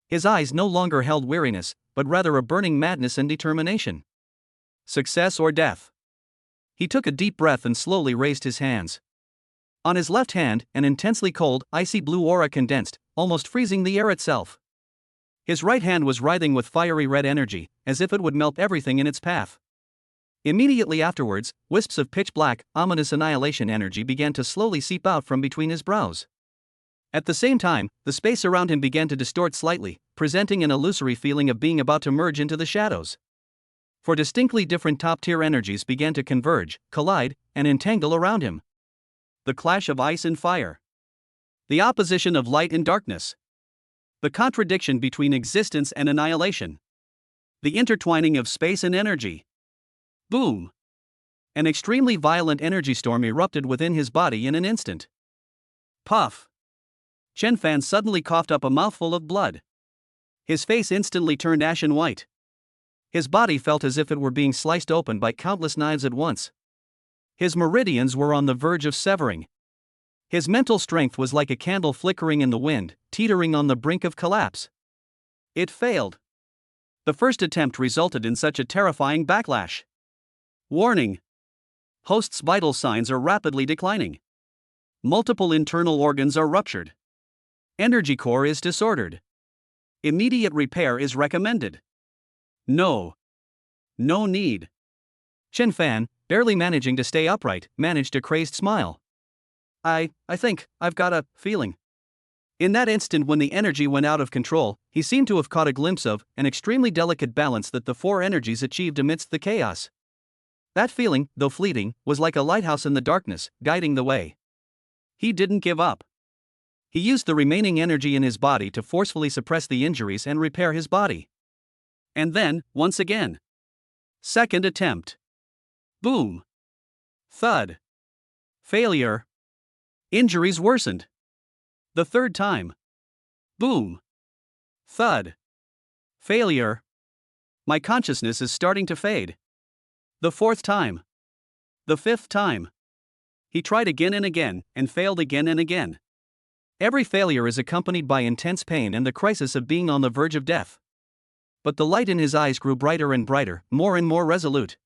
S1: His eyes no longer held weariness, but rather a burning madness and determination. Success or death. He took a deep breath and slowly raised his hands. On his left hand, an intensely cold, icy blue aura condensed, almost freezing the air itself. His right hand was writhing with fiery red energy, as if it would melt everything in its path. Immediately afterwards, wisps of pitch black, ominous annihilation energy began to slowly seep out from between his brows. At the same time, the space around him began to distort slightly, presenting an illusory feeling of being about to merge into the shadows. Four distinctly different top-tier energies began to converge, collide, and entangle around him. The clash of ice and fire. The opposition of light and darkness. The contradiction between existence and annihilation. The intertwining of space and energy. Boom! An extremely violent energy storm erupted within his body in an instant. Puff! Chen Fan suddenly coughed up a mouthful of blood. His face instantly turned ashen white. His body felt as if it were being sliced open by countless knives at once. His meridians were on the verge of severing. His mental strength was like a candle flickering in the wind, teetering on the brink of collapse. It failed. The first attempt resulted in such a terrifying backlash. Warning: host's vital signs are rapidly declining. Multiple internal organs are ruptured. Energy core is disordered. Immediate repair is recommended. No need. Chen Fan, barely managing to stay upright, managed a crazed smile. I think I've got a feeling. In that instant when the energy went out of control, he seemed to have caught a glimpse of an extremely delicate balance that the four energies achieved amidst the chaos. That feeling, though fleeting, was like a lighthouse in the darkness, guiding the way. He didn't give up. He used the remaining energy in his body to forcefully suppress the injuries and repair his body. And then, once again. Second attempt. Boom. Thud. Failure. Injuries worsened. The third time. Boom. Thud. Failure. My consciousness is starting to fade. The fourth time. The fifth time. He tried again and again, and failed again and again. Every failure is accompanied by intense pain and the crisis of being on the verge of death. But the light in his eyes grew brighter and brighter, more and more resolute.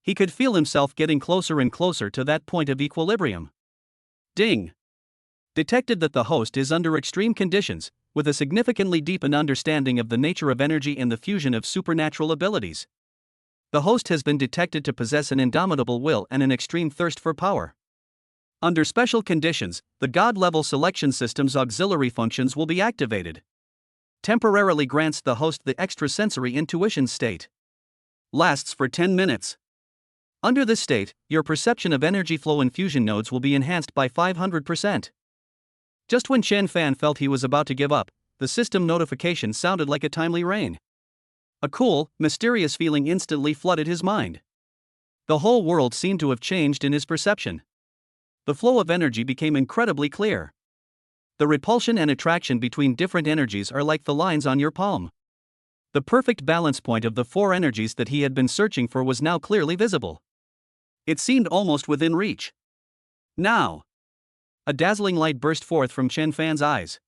S1: He could feel himself getting closer and closer to that point of equilibrium. Ding! Detected that the host is under extreme conditions, with a significantly deepened understanding of the nature of energy and the fusion of supernatural abilities. The host has been detected to possess an indomitable will and an extreme thirst for power. Under special conditions, the God-level selection system's auxiliary functions will be activated. Temporarily grants the host the extrasensory intuition state. Lasts for 10 minutes. Under this state, your perception of energy flow and fusion nodes will be enhanced by 500%. Just when Chen Fan felt he was about to give up, the system notification sounded like a timely rain. A cool, mysterious feeling instantly flooded his mind. The whole world seemed to have changed in his perception. The flow of energy became incredibly clear. The repulsion and attraction between different energies are like the lines on your palm. The perfect balance point of the four energies that he had been searching for was now clearly visible. It seemed almost within reach. Now! A dazzling light burst forth from Chen Fan's eyes.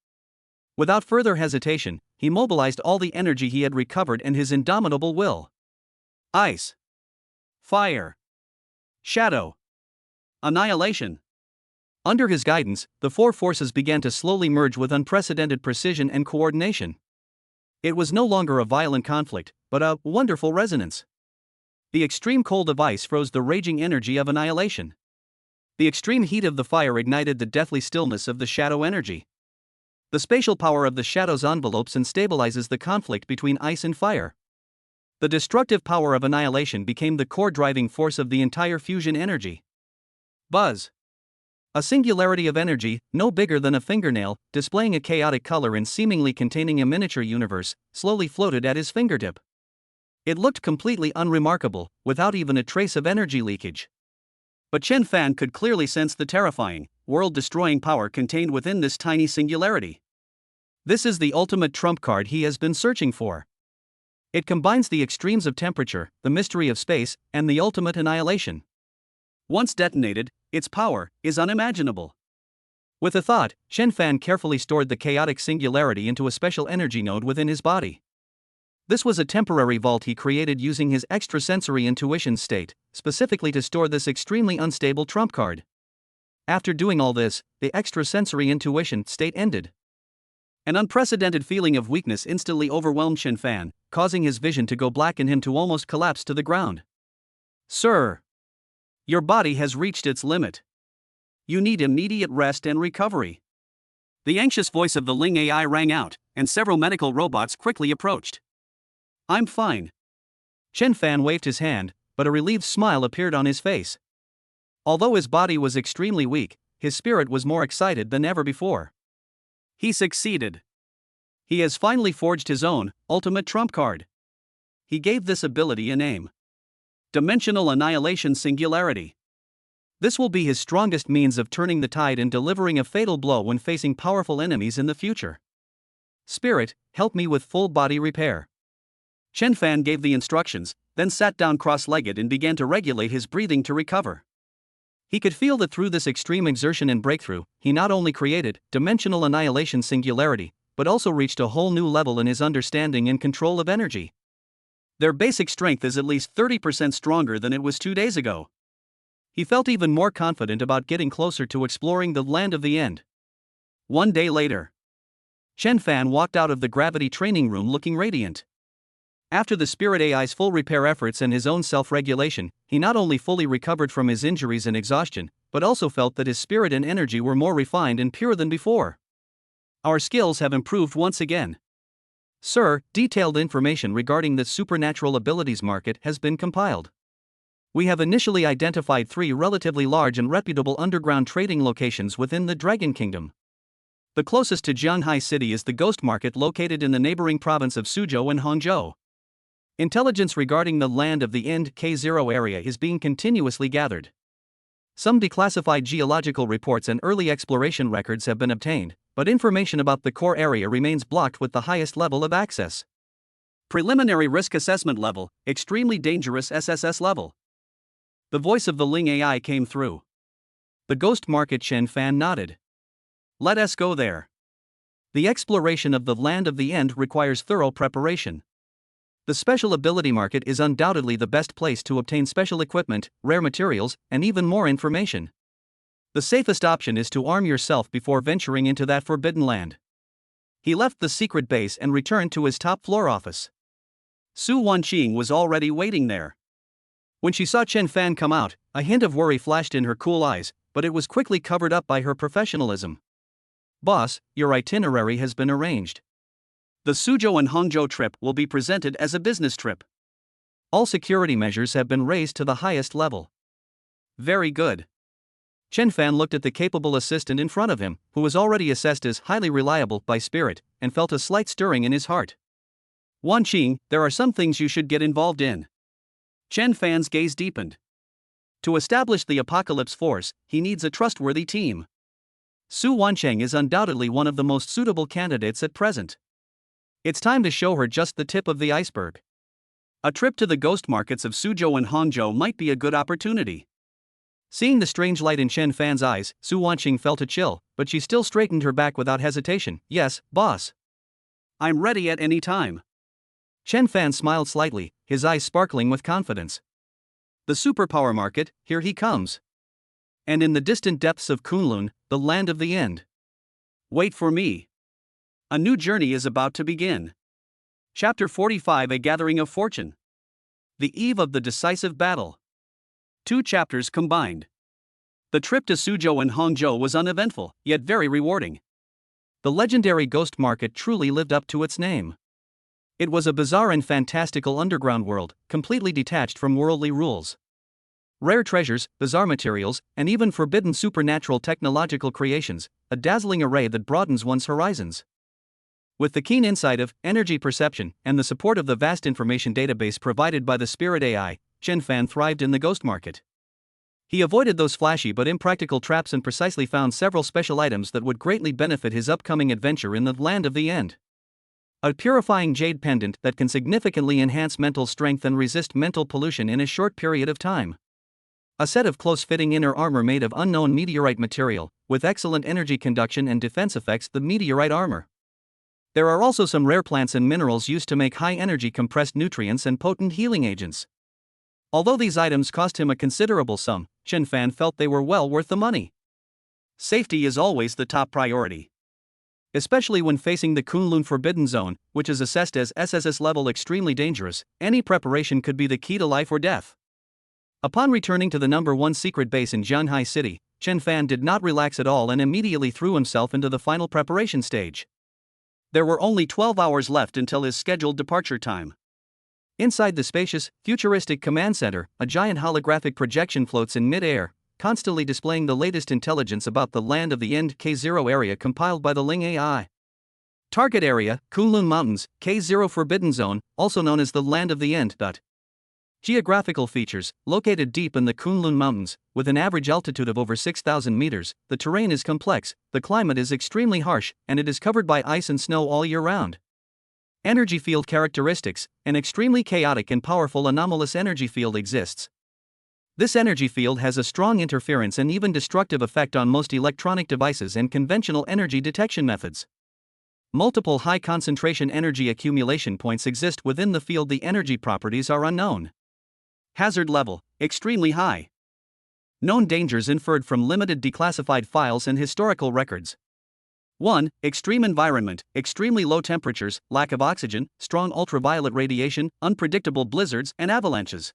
S1: Without further hesitation, he mobilized all the energy he had recovered and his indomitable will. Ice. Fire. Shadow. Annihilation. Under his guidance, the four forces began to slowly merge with unprecedented precision and coordination. It was no longer a violent conflict, but a wonderful resonance. The extreme cold of ice froze the raging energy of annihilation. The extreme heat of the fire ignited the deathly stillness of the shadow energy. The spatial power of the shadows envelopes and stabilizes the conflict between ice and fire. The destructive power of annihilation became the core driving force of the entire fusion energy. Buzz. A singularity of energy, no bigger than a fingernail, displaying a chaotic color and seemingly containing a miniature universe, slowly floated at his fingertip. It looked completely unremarkable, without even a trace of energy leakage. But Chen Fan could clearly sense the terrifying, world-destroying power contained within this tiny singularity. This is the ultimate trump card he has been searching for. It combines the extremes of temperature, the mystery of space, and the ultimate annihilation. Once detonated, its power is unimaginable. With a thought, Chen Fan carefully stored the chaotic singularity into a special energy node within his body. This was a temporary vault he created using his extrasensory intuition state, specifically to store this extremely unstable trump card. After doing all this, the extrasensory intuition state ended. An unprecedented feeling of weakness instantly overwhelmed Chen Fan, causing his vision to go black and him to almost collapse to the ground. Sir! Your body has reached its limit. You need immediate rest and recovery. The anxious voice of the Ling AI rang out, and several medical robots quickly approached. I'm fine. Chen Fan waved his hand, but a relieved smile appeared on his face. Although his body was extremely weak, his spirit was more excited than ever before. He succeeded. He has finally forged his own ultimate trump card. He gave this ability a name: Dimensional Annihilation Singularity. This will be his strongest means of turning the tide and delivering a fatal blow when facing powerful enemies in the future. Spirit, help me with full body repair. Chen Fan gave the instructions, then sat down cross-legged and began to regulate his breathing to recover. He could feel that through this extreme exertion and breakthrough, he not only created dimensional annihilation singularity, but also reached a whole new level in his understanding and control of energy. Their basic strength is at least 30% stronger than it was 2 days ago. He felt even more confident about getting closer to exploring the land of the end. 1 day later, Chen Fan walked out of the gravity training room looking radiant. After the Spirit AI's full repair efforts and his own self-regulation, he not only fully recovered from his injuries and exhaustion, but also felt that his spirit and energy were more refined and pure than before. Our skills have improved once again. Sir, detailed information regarding the supernatural abilities market has been compiled. We have initially identified 3 relatively large and reputable underground trading locations within the Dragon Kingdom. The closest to Jianghai City is the Ghost Market located in the neighboring province of Suzhou and Hangzhou. Intelligence regarding the land of the End K0 area is being continuously gathered. Some declassified geological reports and early exploration records have been obtained, but information about the core area remains blocked with the highest level of access. Preliminary risk assessment level, extremely dangerous SSS level. The voice of the Ling AI came through. The Ghost Market. Chen Fan nodded. Let us go there. The exploration of the land of the end requires thorough preparation. The special ability market is undoubtedly the best place to obtain special equipment, rare materials, and even more information. The safest option is to arm yourself before venturing into that forbidden land. He left the secret base and returned to his top floor office. Su Wanqing was already waiting there. When she saw Chen Fan come out, a hint of worry flashed in her cool eyes, but it was quickly covered up by her professionalism. Boss, your itinerary has been arranged. The Suzhou and Hangzhou trip will be presented as a business trip. All security measures have been raised to the highest level. Very good. Chen Fan looked at the capable assistant in front of him, who was already assessed as highly reliable by spirit, and felt a slight stirring in his heart. Wanqing, there are some things you should get involved in. Chen Fan's gaze deepened. To establish the Apocalypse Force, he needs a trustworthy team. Su Wanqing is undoubtedly one of the most suitable candidates at present. It's time to show her just the tip of the iceberg. A trip to the ghost markets of Suzhou and Hangzhou might be a good opportunity. Seeing the strange light in Chen Fan's eyes, Su Wanqing felt a chill, but she still straightened her back without hesitation. Yes, boss. I'm ready at any time. Chen Fan smiled slightly, his eyes sparkling with confidence. The superpower market, here he comes. And in the distant depths of Kunlun, the land of the end. Wait for me. A new journey is about to begin. Chapter 45: A Gathering of Fortune. The eve of the decisive battle. 2 chapters combined. The trip to Suzhou and Hangzhou was uneventful, yet very rewarding. The legendary ghost market truly lived up to its name. It was a bizarre and fantastical underground world, completely detached from worldly rules. Rare treasures, bizarre materials, and even forbidden supernatural technological creations, a dazzling array that broadens one's horizons. With the keen insight of energy perception and the support of the vast information database provided by the Spirit AI, Chen Fan thrived in the ghost market. He avoided those flashy but impractical traps and precisely found several special items that would greatly benefit his upcoming adventure in the Land of the End. A purifying jade pendant that can significantly enhance mental strength and resist mental pollution in a short period of time. A set of close-fitting inner armor made of unknown meteorite material, with excellent energy conduction and defense effects, the meteorite armor. There are also some rare plants and minerals used to make high-energy compressed nutrients and potent healing agents. Although these items cost him a considerable sum, Chen Fan felt they were well worth the money. Safety is always the top priority. Especially when facing the Kunlun Forbidden Zone, which is assessed as SSS level extremely dangerous, any preparation could be the key to life or death. Upon returning to the number 1 secret base in Jianhai City, Chen Fan did not relax at all and immediately threw himself into the final preparation stage. There were only 12 hours left until his scheduled departure time. Inside the spacious, futuristic command center, a giant holographic projection floats in mid-air, constantly displaying the latest intelligence about the Land of the End K0 area compiled by the Ling AI. Target area, Kunlun Mountains, K0 Forbidden Zone, also known as the Land of the End. Geographical features, located deep in the Kunlun Mountains, with an average altitude of over 6,000 meters, the terrain is complex, the climate is extremely harsh, and it is covered by ice and snow all year round. Energy field characteristics, an extremely chaotic and powerful anomalous energy field exists. This energy field has a strong interference and even destructive effect on most electronic devices and conventional energy detection methods. Multiple high-concentration energy accumulation points exist within the field. The energy properties are unknown. Hazard level, extremely high. Known dangers inferred from limited declassified files and historical records. 1. Extreme environment, extremely low temperatures, lack of oxygen, strong ultraviolet radiation, unpredictable blizzards, and avalanches.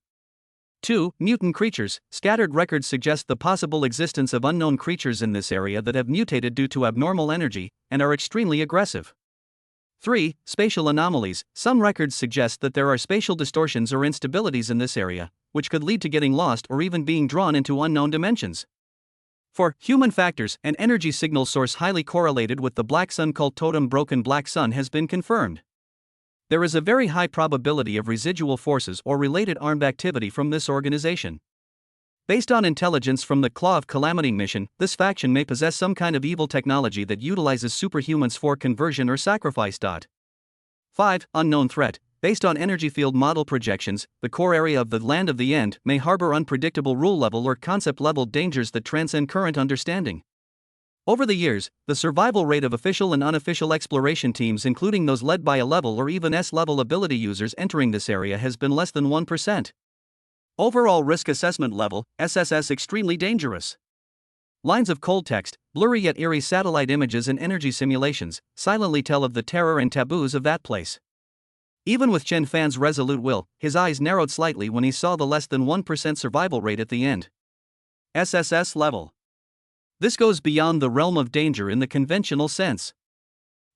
S1: 2. Mutant creatures, scattered records suggest the possible existence of unknown creatures in this area that have mutated due to abnormal energy, and are extremely aggressive. 3. Spatial anomalies, some records suggest that there are spatial distortions or instabilities in this area, which could lead to getting lost or even being drawn into unknown dimensions. 4. Human factors, an energy signal source highly correlated with the Black Sun cult totem Broken Black Sun has been confirmed. There is a very high probability of residual forces or related armed activity from this organization. Based on intelligence from the Claw of Calamity mission, this faction may possess some kind of evil technology that utilizes superhumans for conversion or sacrifice. 5. Unknown threat. Based on energy field model projections, the core area of the Land of the End may harbor unpredictable rule level or concept level dangers that transcend current understanding. Over the years, the survival rate of official and unofficial exploration teams, including those led by a level or even S-level ability users entering this area, has been less than 1%. Overall risk assessment level, SSS, extremely dangerous. Lines of cold text, blurry yet eerie satellite images and energy simulations silently tell of the terror and taboos of that place. Even with Chen Fan's resolute will, his eyes narrowed slightly when he saw the less than 1% survival rate at the end. SSS level. This goes beyond the realm of danger in the conventional sense.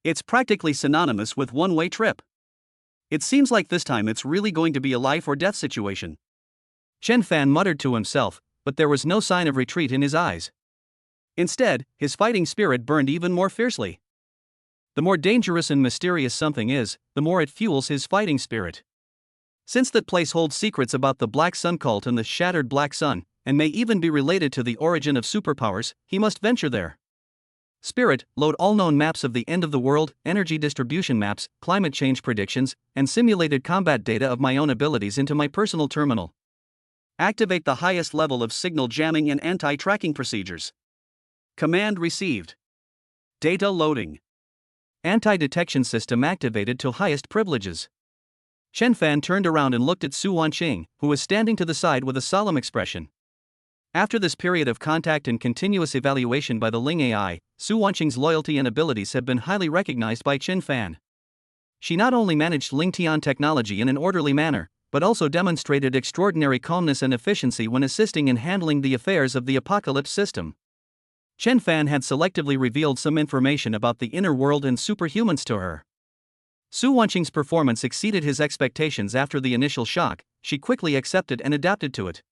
S1: It's practically synonymous with one-way trip. It seems like this time it's really going to be a life or death situation. Chen Fan muttered to himself, but there was no sign of retreat in his eyes. Instead, his fighting spirit burned even more fiercely. The more dangerous and mysterious something is, the more it fuels his fighting spirit. Since that place holds secrets about the Black Sun cult and the shattered Black Sun, and may even be related to the origin of superpowers, he must venture there. Spirit, load all known maps of the end of the world, energy distribution maps, climate change predictions, and simulated combat data of my own abilities into my personal terminal. Activate the highest level of signal jamming and anti-tracking procedures. Command received. Data loading. Anti-detection system activated to highest privileges. Chen Fan turned around and looked at Su Wanqing, who was standing to the side with a solemn expression. After this period of contact and continuous evaluation by the Ling AI, Su Wanqing's loyalty and abilities have been highly recognized by Chen Fan. She not only managed Ling Tian technology in an orderly manner, but also demonstrated extraordinary calmness and efficiency when assisting in handling the affairs of the Apocalypse system. Chen Fan had selectively revealed some information about the inner world and superhumans to her. Su Wanqing's performance exceeded his expectations after the initial shock. She quickly accepted and adapted to it.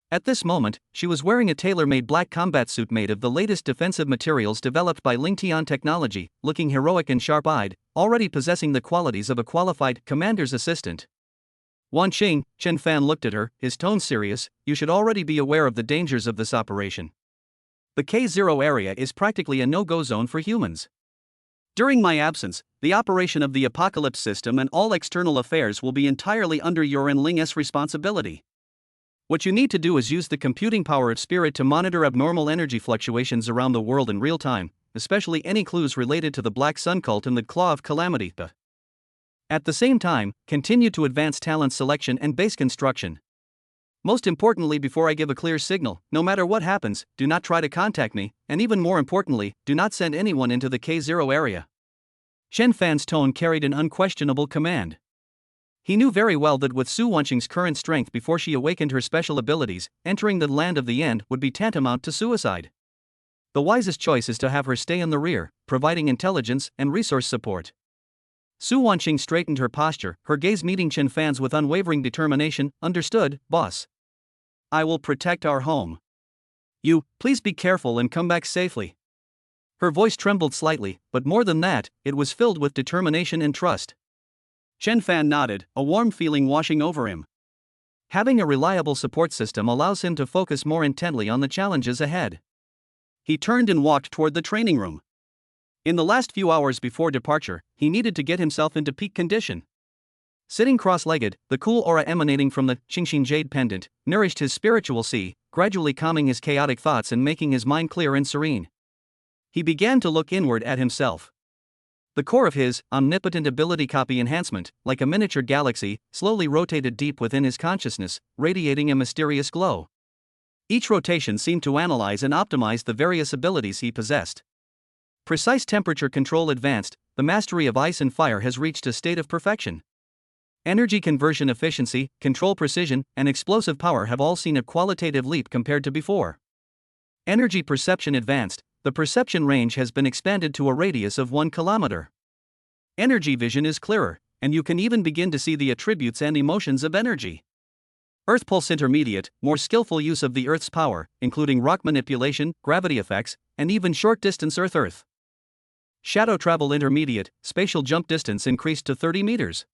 S1: At this moment, she was wearing a tailor-made black combat suit made of the latest defensive materials developed by Lingtian technology, looking heroic and sharp-eyed, already possessing the qualities of a qualified commander's assistant. Wanqing, Chen Fan looked at her, his tone serious. You should already be aware of the dangers of this operation. The K0 area is practically a no-go zone for humans. During my absence, the operation of the Apocalypse system and all external affairs will be entirely under your and Ling S responsibility. What you need to do is use the computing power of spirit to monitor abnormal energy fluctuations around the world in real time, especially any clues related to the Black Sun cult and the Claw of Calamity. At the same time, continue to advance talent selection and base construction. Most importantly, before I give a clear signal, no matter what happens, do not try to contact me, and even more importantly, do not send anyone into the K0 area. Chen Fan's tone carried an unquestionable command. He knew very well that with Su Wanqing's current strength before she awakened her special abilities, entering the land of the end would be tantamount to suicide. The wisest choice is to have her stay in the rear, providing intelligence and resource support. Su Wanqing straightened her posture, her gaze meeting Chen Fan's with unwavering determination. Understood, boss. I will protect our home. You, please be careful and come back safely. Her voice trembled slightly, but more than that, it was filled with determination and trust. Chen Fan nodded, a warm feeling washing over him. Having a reliable support system allows him to focus more intently on the challenges ahead. He turned and walked toward the training room. In the last few hours before departure, he needed to get himself into peak condition. Sitting cross-legged, the cool aura emanating from the Qingxin Jade pendant nourished his spiritual sea, gradually calming his chaotic thoughts and making his mind clear and serene. He began to look inward at himself. The core of his omnipotent ability copy enhancement, like a miniature galaxy, slowly rotated deep within his consciousness, radiating a mysterious glow. Each rotation seemed to analyze and optimize the various abilities he possessed. Precise temperature control advanced, the mastery of ice and fire has reached a state of perfection. Energy conversion efficiency, control precision, and explosive power have all seen a qualitative leap compared to before. Energy perception advanced, the perception range has been expanded to a radius of 1 kilometer. Energy vision is clearer, and you can even begin to see the attributes and emotions of energy. Earth pulse intermediate, more skillful use of the Earth's power, including rock manipulation, gravity effects, and even short-distance Earth-Earth. Shadow travel intermediate, spatial jump distance increased to 30 meters.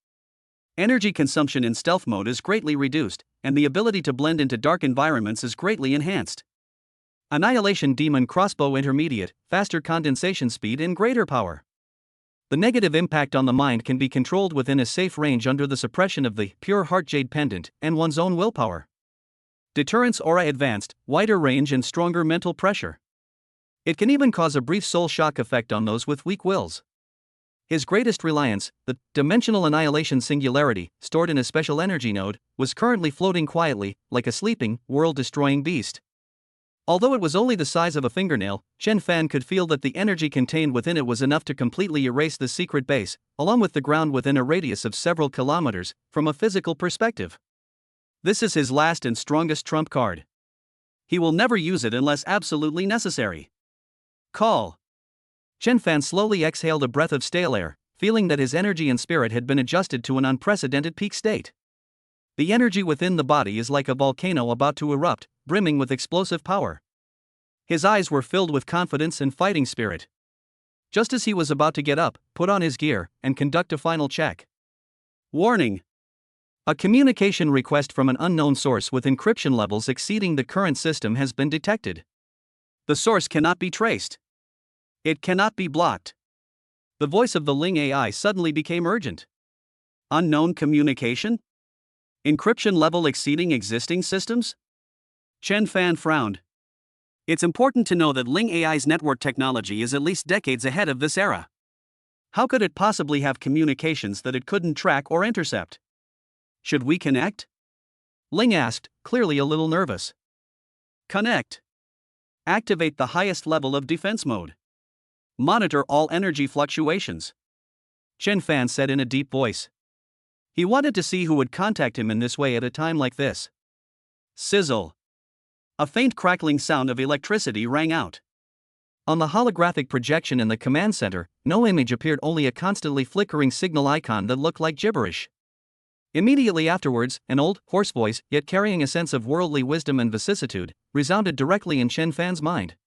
S1: Energy consumption in stealth mode is greatly reduced, and the ability to blend into dark environments is greatly enhanced. Annihilation demon crossbow intermediate, faster condensation speed and greater power. The negative impact on the mind can be controlled within a safe range under the suppression of the pure heart jade pendant and one's own willpower. Deterrence aura advanced, wider range and stronger mental pressure. It can even cause a brief soul shock effect on those with weak wills. His greatest reliance, the dimensional annihilation singularity, stored in a special energy node, was currently floating quietly, like a sleeping, world-destroying beast. Although it was only the size of a fingernail, Chen Fan could feel that the energy contained within it was enough to completely erase the secret base, along with the ground within a radius of several kilometers, from a physical perspective. This is his last and strongest trump card. He will never use it unless absolutely necessary. Call. Chen Fan slowly exhaled a breath of stale air, feeling that his energy and spirit had been adjusted to an unprecedented peak state. The energy within the body is like a volcano about to erupt, brimming with explosive power. His eyes were filled with confidence and fighting spirit. Just as he was about to get up, put on his gear, and conduct a final check. Warning! A communication request from an unknown source with encryption levels exceeding the current system has been detected. The source cannot be traced. It cannot be blocked. The voice of the Ling AI suddenly became urgent. Unknown communication? Encryption level exceeding existing systems? Chen Fan frowned. It's important to know that Ling AI's network technology is at least decades ahead of this era. How could it possibly have communications that it couldn't track or intercept? Should we connect? Ling asked, clearly a little nervous. Connect. Activate the highest level of defense mode. Monitor all energy fluctuations. Chen Fan said in a deep voice. He wanted to see who would contact him in this way at a time like this. Sizzle. A faint crackling sound of electricity rang out. On the holographic projection in the command center, no image appeared, only a constantly flickering signal icon that looked like gibberish. Immediately afterwards, an old, hoarse voice, yet carrying a sense of worldly wisdom and vicissitude, resounded directly in Chen Fan's mind.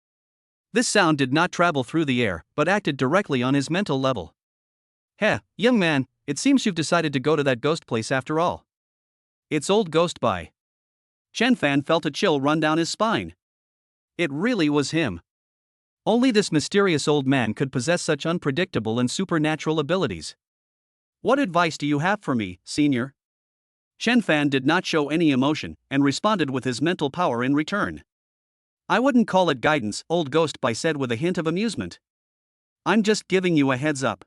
S1: This sound did not travel through the air, but acted directly on his mental level. "Heh, young man, it seems you've decided to go to that ghost place after all. It's old Ghost Bai." Chen Fan felt a chill run down his spine. It really was him. Only this mysterious old man could possess such unpredictable and supernatural abilities. "What advice do you have for me, senior?" Chen Fan did not show any emotion, and responded with his mental power in return. "I wouldn't call it guidance," old Ghost Bai said with a hint of amusement. "I'm just giving you a heads up.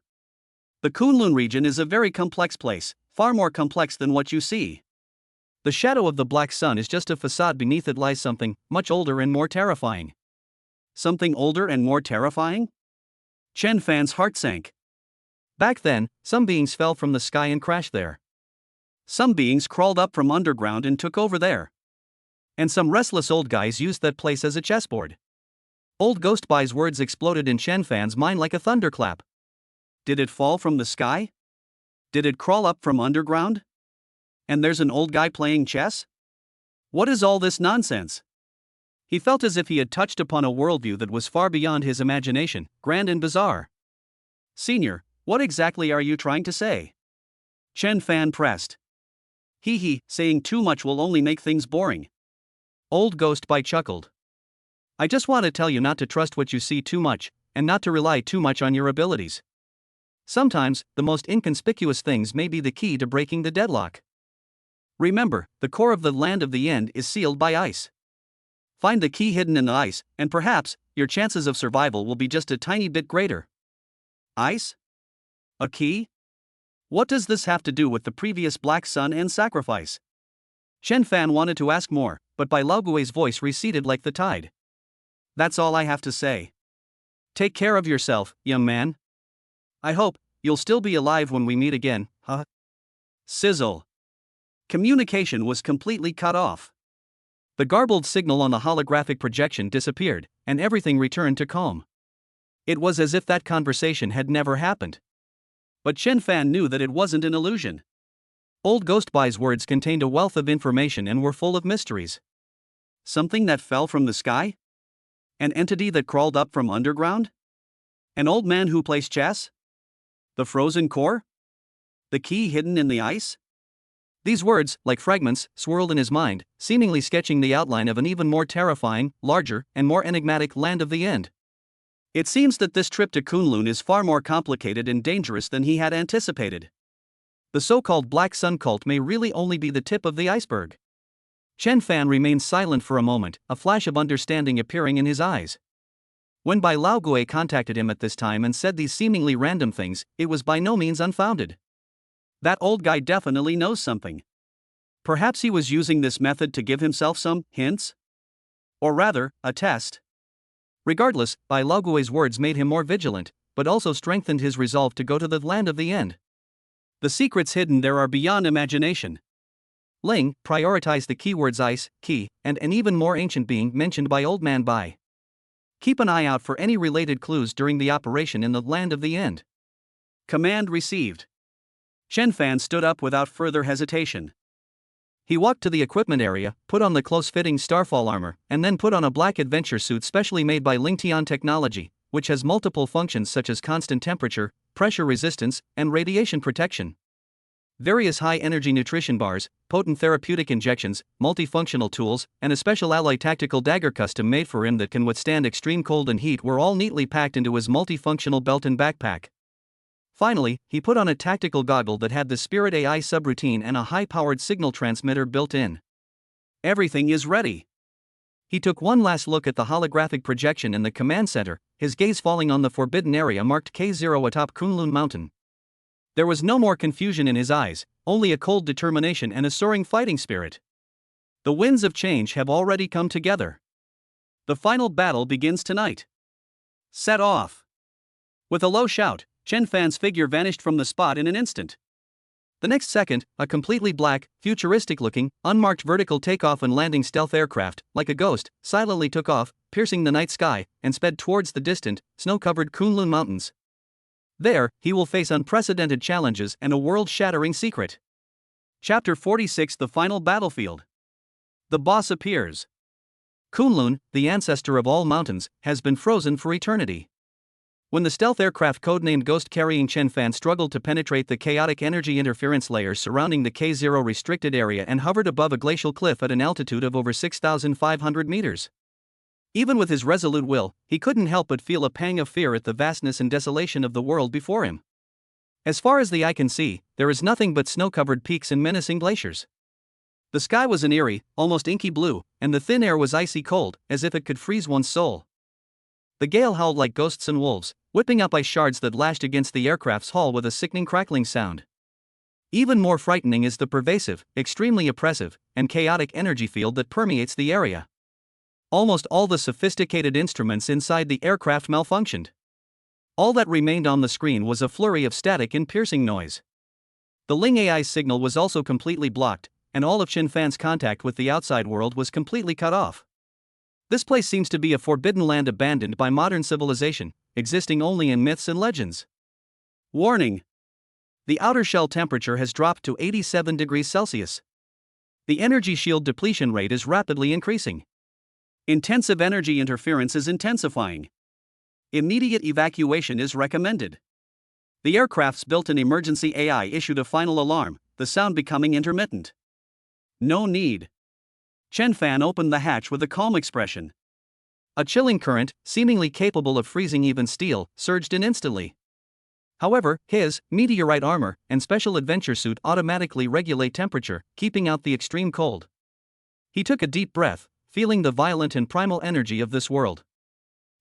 S1: The Kunlun region is a very complex place, far more complex than what you see. The shadow of the Black Sun is just a facade, beneath it lies something much older and more terrifying." Something older and more terrifying? Chen Fan's heart sank. Back then, some beings fell from the sky and crashed there. Some beings crawled up from underground and took over there. And some restless old guys used that place as a chessboard. Old Ghost Bai's words exploded in Chen Fan's mind like a thunderclap. Did it fall from the sky? Did it crawl up from underground? And there's an old guy playing chess? What is all this nonsense? He felt as if he had touched upon a worldview that was far beyond his imagination, grand and bizarre. "Senior, what exactly are you trying to say?" Chen Fan pressed. "Hee, saying too much will only make things boring." Old Ghost Bai chuckled. "I just want to tell you not to trust what you see too much, and not to rely too much on your abilities. Sometimes, the most inconspicuous things may be the key to breaking the deadlock. Remember, the core of the land of the end is sealed by ice. Find the key hidden in the ice, and perhaps, your chances of survival will be just a tiny bit greater." Ice? A key? What does this have to do with the previous Black Sun and sacrifice? Chen Fan wanted to ask more, but Bai Laogui's voice receded like the tide. "That's all I have to say. Take care of yourself, young man. I hope you'll still be alive when we meet again, huh?" Sizzle. Communication was completely cut off. The garbled signal on the holographic projection disappeared, and everything returned to calm. It was as if that conversation had never happened. But Chen Fan knew that it wasn't an illusion. Old Ghost Bai's words contained a wealth of information and were full of mysteries. Something that fell from the sky? An entity that crawled up from underground? An old man who plays chess? The frozen core? The key hidden in the ice? These words, like fragments, swirled in his mind, seemingly sketching the outline of an even more terrifying, larger, and more enigmatic land of the end. It seems that this trip to Kunlun is far more complicated and dangerous than he had anticipated. The so-called Black Sun cult may really only be the tip of the iceberg. Chen Fan remained silent for a moment, a flash of understanding appearing in his eyes. When Bai Laogui contacted him at this time and said these seemingly random things, it was by no means unfounded. That old guy definitely knows something. Perhaps he was using this method to give himself some hints? Or rather, a test. Regardless, Bai Laogui's words made him more vigilant, but also strengthened his resolve to go to the land of the end. The secrets hidden there are beyond imagination. Ling prioritized the keywords ice, key, and an even more ancient being mentioned by Old Man Bai. Keep an eye out for any related clues during the operation in the land of the end. Command received. Chen Fan stood up without further hesitation. He walked to the equipment area, put on the close-fitting Starfall armor, and then put on a black adventure suit specially made by Lingtian technology, which has multiple functions such as constant temperature, pressure resistance, and radiation protection. Various high-energy nutrition bars, potent therapeutic injections, multifunctional tools, and a special alloy tactical dagger custom-made for him that can withstand extreme cold and heat were all neatly packed into his multifunctional belt and backpack. Finally, he put on a tactical goggle that had the Spirit AI subroutine and a high-powered signal transmitter built in. Everything is ready. He took one last look at the holographic projection in the command center, his gaze falling on the forbidden area marked K0 atop Kunlun Mountain. There was no more confusion in his eyes, only a cold determination and a soaring fighting spirit. The winds of change have already come together. The final battle begins tonight. Set off. With a low shout, Chen Fan's figure vanished from the spot in an instant. The next second, a completely black, futuristic-looking, unmarked vertical takeoff and landing stealth aircraft, like a ghost, silently took off, piercing the night sky, and sped towards the distant, snow-covered Kunlun Mountains. There, he will face unprecedented challenges and a world-shattering secret. Chapter 46: The Final Battlefield. The boss appears. Kunlun, the ancestor of all mountains, has been frozen for eternity. When the stealth aircraft codenamed Ghost carrying Chen Fan struggled to penetrate the chaotic energy interference layers surrounding the K0 restricted area and hovered above a glacial cliff at an altitude of over 6,500 meters. Even with his resolute will, he couldn't help but feel a pang of fear at the vastness and desolation of the world before him. As far as the eye can see, there is nothing but snow-covered peaks and menacing glaciers. The sky was an eerie, almost inky blue, and the thin air was icy cold, as if it could freeze one's soul. The gale howled like ghosts and wolves, whipping up ice shards that lashed against the aircraft's hull with a sickening crackling sound. Even more frightening is the pervasive, extremely oppressive, and chaotic energy field that permeates the area. Almost all the sophisticated instruments inside the aircraft malfunctioned. All that remained on the screen was a flurry of static and piercing noise. The Ling AI's signal was also completely blocked, and all of Chen Fan's contact with the outside world was completely cut off. This place seems to be a forbidden land abandoned by modern civilization, existing only in myths and legends. Warning! The outer shell temperature has dropped to 87 degrees Celsius. The energy shield depletion rate is rapidly increasing. Intensive energy interference is intensifying. Immediate evacuation is recommended. The aircraft's built-in emergency AI issued a final alarm, the sound becoming intermittent. No need. Chen Fan opened the hatch with a calm expression. A chilling current, seemingly capable of freezing even steel, surged in instantly. However, his meteorite armor and special adventure suit automatically regulate temperature, keeping out the extreme cold. He took a deep breath, feeling the violent and primal energy of this world.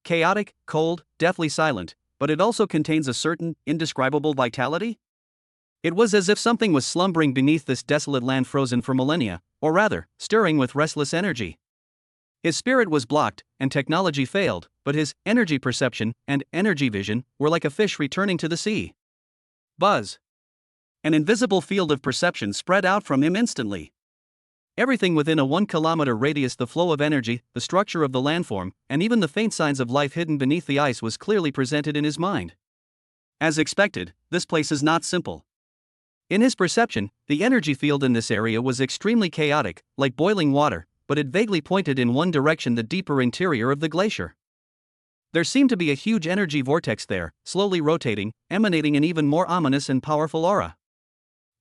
S1: Chaotic, cold, deathly silent, but it also contains a certain, indescribable vitality? It was as if something was slumbering beneath this desolate land frozen for millennia, or rather, stirring with restless energy. His spirit was blocked, and technology failed, but his energy perception and energy vision were like a fish returning to the sea. Buzz! An invisible field of perception spread out from him instantly. Everything within a 1-kilometer radius, the flow of energy, the structure of the landform, and even the faint signs of life hidden beneath the ice was clearly presented in his mind. As expected, this place is not simple. In his perception, the energy field in this area was extremely chaotic, like boiling water, but it vaguely pointed in one direction, the deeper interior of the glacier. There seemed to be a huge energy vortex there, slowly rotating, emanating an even more ominous and powerful aura.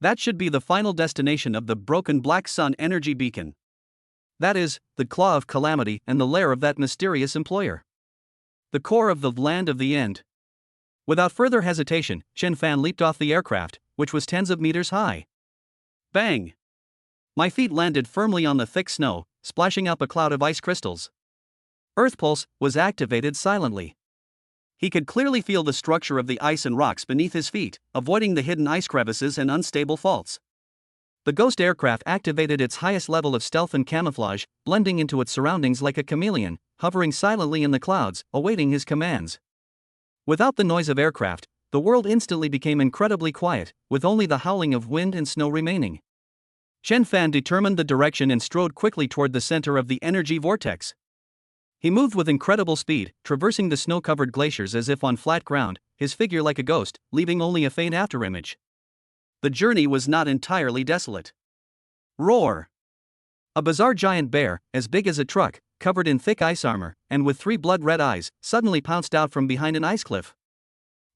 S1: That should be the final destination of the broken Black Sun energy beacon. That is, the claw of calamity and the lair of that mysterious employer. The core of the land of the end. Without further hesitation, Chen Fan leaped off the aircraft, which was tens of meters high. Bang! My feet landed firmly on the thick snow, splashing up a cloud of ice crystals. Earth Pulse was activated silently. He could clearly feel the structure of the ice and rocks beneath his feet, avoiding the hidden ice crevices and unstable faults. The Ghost aircraft activated its highest level of stealth and camouflage, blending into its surroundings like a chameleon, hovering silently in the clouds, awaiting his commands. Without the noise of aircraft, the world instantly became incredibly quiet, with only the howling of wind and snow remaining. Chen Fan determined the direction and strode quickly toward the center of the energy vortex. He moved with incredible speed, traversing the snow-covered glaciers as if on flat ground, his figure like a ghost, leaving only a faint afterimage. The journey was not entirely desolate. Roar! A bizarre giant bear, as big as a truck, covered in thick ice armor, and with 3 blood-red eyes, suddenly pounced out from behind an ice cliff.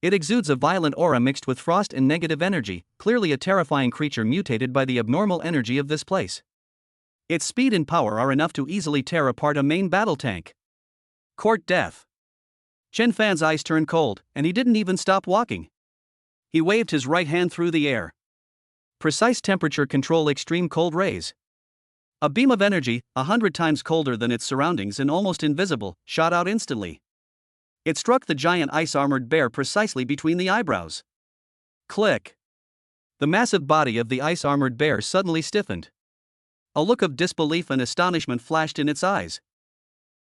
S1: It exudes a violent aura mixed with frost and negative energy, clearly a terrifying creature mutated by the abnormal energy of this place. Its speed and power are enough to easily tear apart a main battle tank. Court death. Chen Fan's eyes turned cold, and he didn't even stop walking. He waved his right hand through the air. Precise temperature control, extreme cold rays. A beam of energy, 100 times colder than its surroundings and almost invisible, shot out instantly. It struck the giant ice-armored bear precisely between the eyebrows. Click! The massive body of the ice-armored bear suddenly stiffened. A look of disbelief and astonishment flashed in its eyes.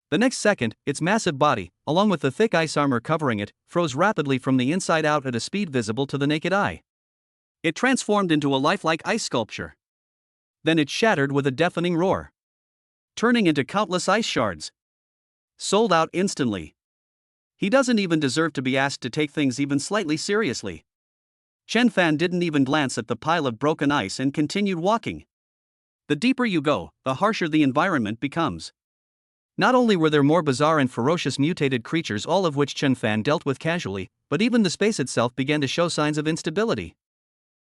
S1: The next second, its massive body, along with the thick ice armor covering it, froze rapidly from the inside out at a speed visible to the naked eye. It transformed into a lifelike ice sculpture. Then it shattered with a deafening roar, turning into countless ice shards. Sold out instantly. He doesn't even deserve to be asked to take things even slightly seriously. Chen Fan didn't even glance at the pile of broken ice and continued walking. The deeper you go, the harsher the environment becomes. Not only were there more bizarre and ferocious mutated creatures, all of which Chen Fan dealt with casually, but even the space itself began to show signs of instability.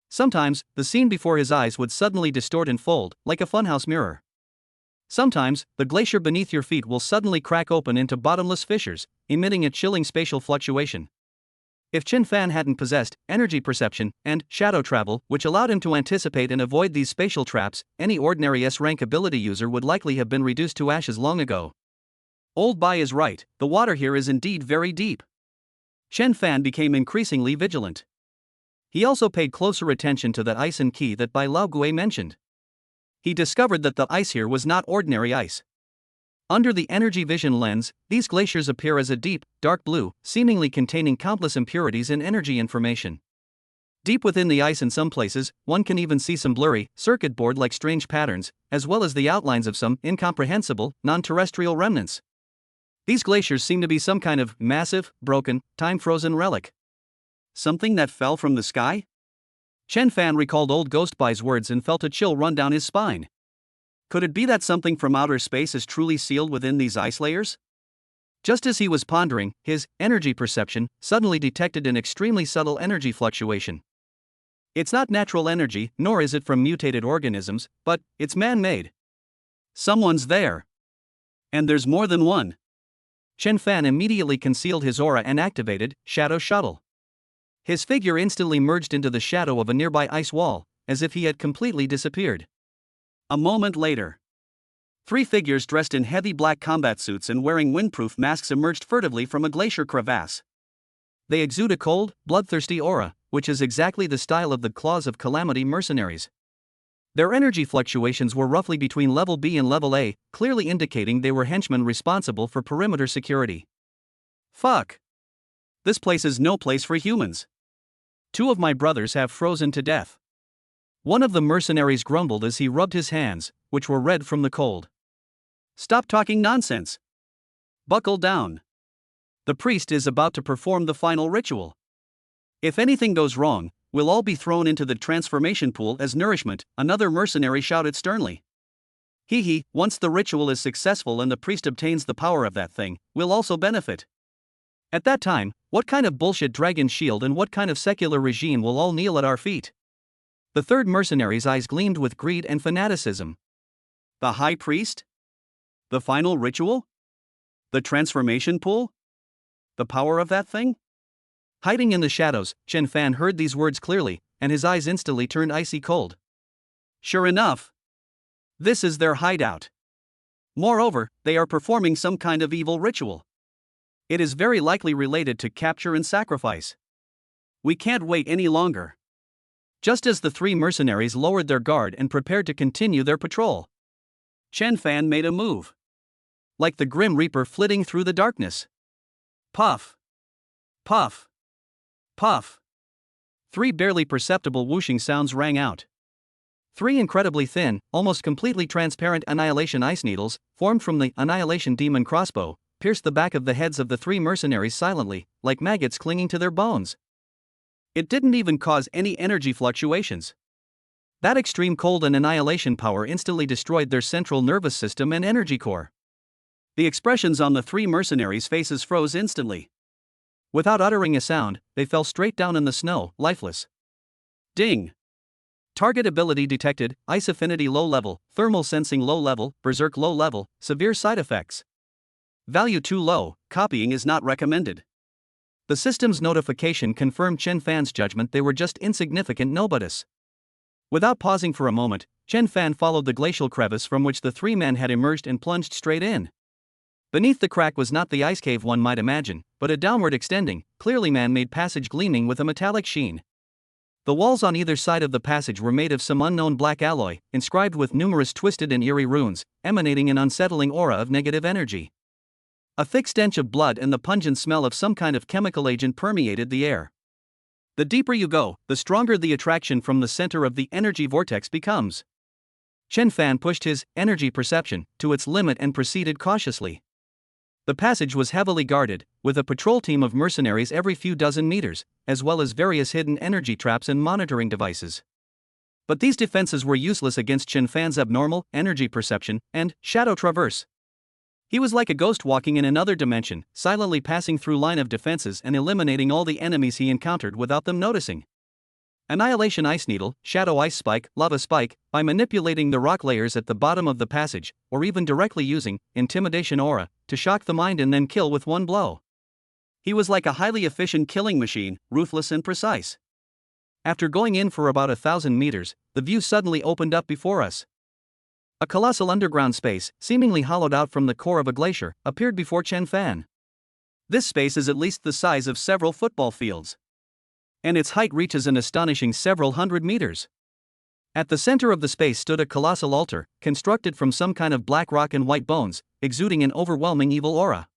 S1: Sometimes, the scene before his eyes would suddenly distort and fold, like a funhouse mirror. Sometimes, the glacier beneath your feet will suddenly crack open into bottomless fissures, emitting a chilling spatial fluctuation. If Chen Fan hadn't possessed energy perception and shadow travel, which allowed him to anticipate and avoid these spatial traps, any ordinary S-rank ability user would likely have been reduced to ashes long ago. Old Bai is right, the water here is indeed very deep. Chen Fan became increasingly vigilant. He also paid closer attention to that ice and key that Bai Laogui mentioned. He discovered that the ice here was not ordinary ice. Under the energy vision lens, these glaciers appear as a deep, dark blue, seemingly containing countless impurities and energy information. Deep within the ice in some places, one can even see some blurry, circuit board-like strange patterns, as well as the outlines of some incomprehensible, non-terrestrial remnants. These glaciers seem to be some kind of massive, broken, time-frozen relic. Something that fell from the sky? Chen Fan recalled old Ghost Bai's words and felt a chill run down his spine. Could it be that something from outer space is truly sealed within these ice layers? Just as he was pondering, his energy perception suddenly detected an extremely subtle energy fluctuation. It's not natural energy, nor is it from mutated organisms, but it's man-made. Someone's there. And there's more than one. Chen Fan immediately concealed his aura and activated Shadow Shuttle. His figure instantly merged into the shadow of a nearby ice wall, as if he had completely disappeared. A moment later, 3 figures dressed in heavy black combat suits and wearing windproof masks emerged furtively from a glacier crevasse. They exude a cold, bloodthirsty aura, which is exactly the style of the Claws of Calamity mercenaries. Their energy fluctuations were roughly between level B and level A, clearly indicating they were henchmen responsible for perimeter security. Fuck. This place is no place for humans. 2 of my brothers have frozen to death. One of the mercenaries grumbled as he rubbed his hands, which were red from the cold. Stop talking nonsense. Buckle down. The priest is about to perform the final ritual. If anything goes wrong, we'll all be thrown into the transformation pool as nourishment, another mercenary shouted sternly. Hee, once the ritual is successful and the priest obtains the power of that thing, we'll also benefit. At that time, what kind of bullshit dragon shield and what kind of secular regime will all kneel at our feet? The third mercenary's eyes gleamed with greed and fanaticism. The high priest? The final ritual? The transformation pool? The power of that thing? Hiding in the shadows, Chen Fan heard these words clearly, and his eyes instantly turned icy cold. Sure enough. This is their hideout. Moreover, they are performing some kind of evil ritual. It is very likely related to capture and sacrifice. We can't wait any longer. Just as the 3 mercenaries lowered their guard and prepared to continue their patrol, Chen Fan made a move. Like the Grim Reaper flitting through the darkness. Puff. Puff. Puff. 3 barely perceptible whooshing sounds rang out. 3 incredibly thin, almost completely transparent Annihilation ice needles, formed from the Annihilation Demon crossbow, pierced the back of the heads of the 3 mercenaries silently, like maggots clinging to their bones. It didn't even cause any energy fluctuations. That extreme cold and annihilation power instantly destroyed their central nervous system and energy core. The expressions on the 3 mercenaries' faces froze instantly. Without uttering a sound, they fell straight down in the snow, lifeless. Ding! Target ability detected, Ice Affinity low level, Thermal Sensing low level, Berserk low level, Severe side effects. Value too low, copying is not recommended. The system's notification confirmed Chen Fan's judgment they were just insignificant nobodies. Without pausing for a moment, Chen Fan followed the glacial crevice from which the 3 men had emerged and plunged straight in. Beneath the crack was not the ice cave one might imagine, but a downward extending, clearly man-made passage gleaming with a metallic sheen. The walls on either side of the passage were made of some unknown black alloy, inscribed with numerous twisted and eerie runes, emanating an unsettling aura of negative energy. A thick stench of blood and the pungent smell of some kind of chemical agent permeated the air. The deeper you go, the stronger the attraction from the center of the energy vortex becomes. Chen Fan pushed his energy perception to its limit and proceeded cautiously. The passage was heavily guarded, with a patrol team of mercenaries every few dozen meters, as well as various hidden energy traps and monitoring devices. But these defenses were useless against Chen Fan's abnormal energy perception and shadow traverse. He was like a ghost walking in another dimension, silently passing through line of defenses and eliminating all the enemies he encountered without them noticing. Annihilation Ice Needle, Shadow Ice Spike, Lava Spike, by manipulating the rock layers at the bottom of the passage, or even directly using Intimidation Aura to shock the mind and then kill with one blow. He was like a highly efficient killing machine, ruthless and precise. After going in for about 1,000 meters, the view suddenly opened up before us. A colossal underground space, seemingly hollowed out from the core of a glacier, appeared before Chen Fan. This space is at least the size of several football fields. And its height reaches an astonishing several hundred meters. At the center of the space stood a colossal altar, constructed from some kind of black rock and white bones, exuding an overwhelming evil aura.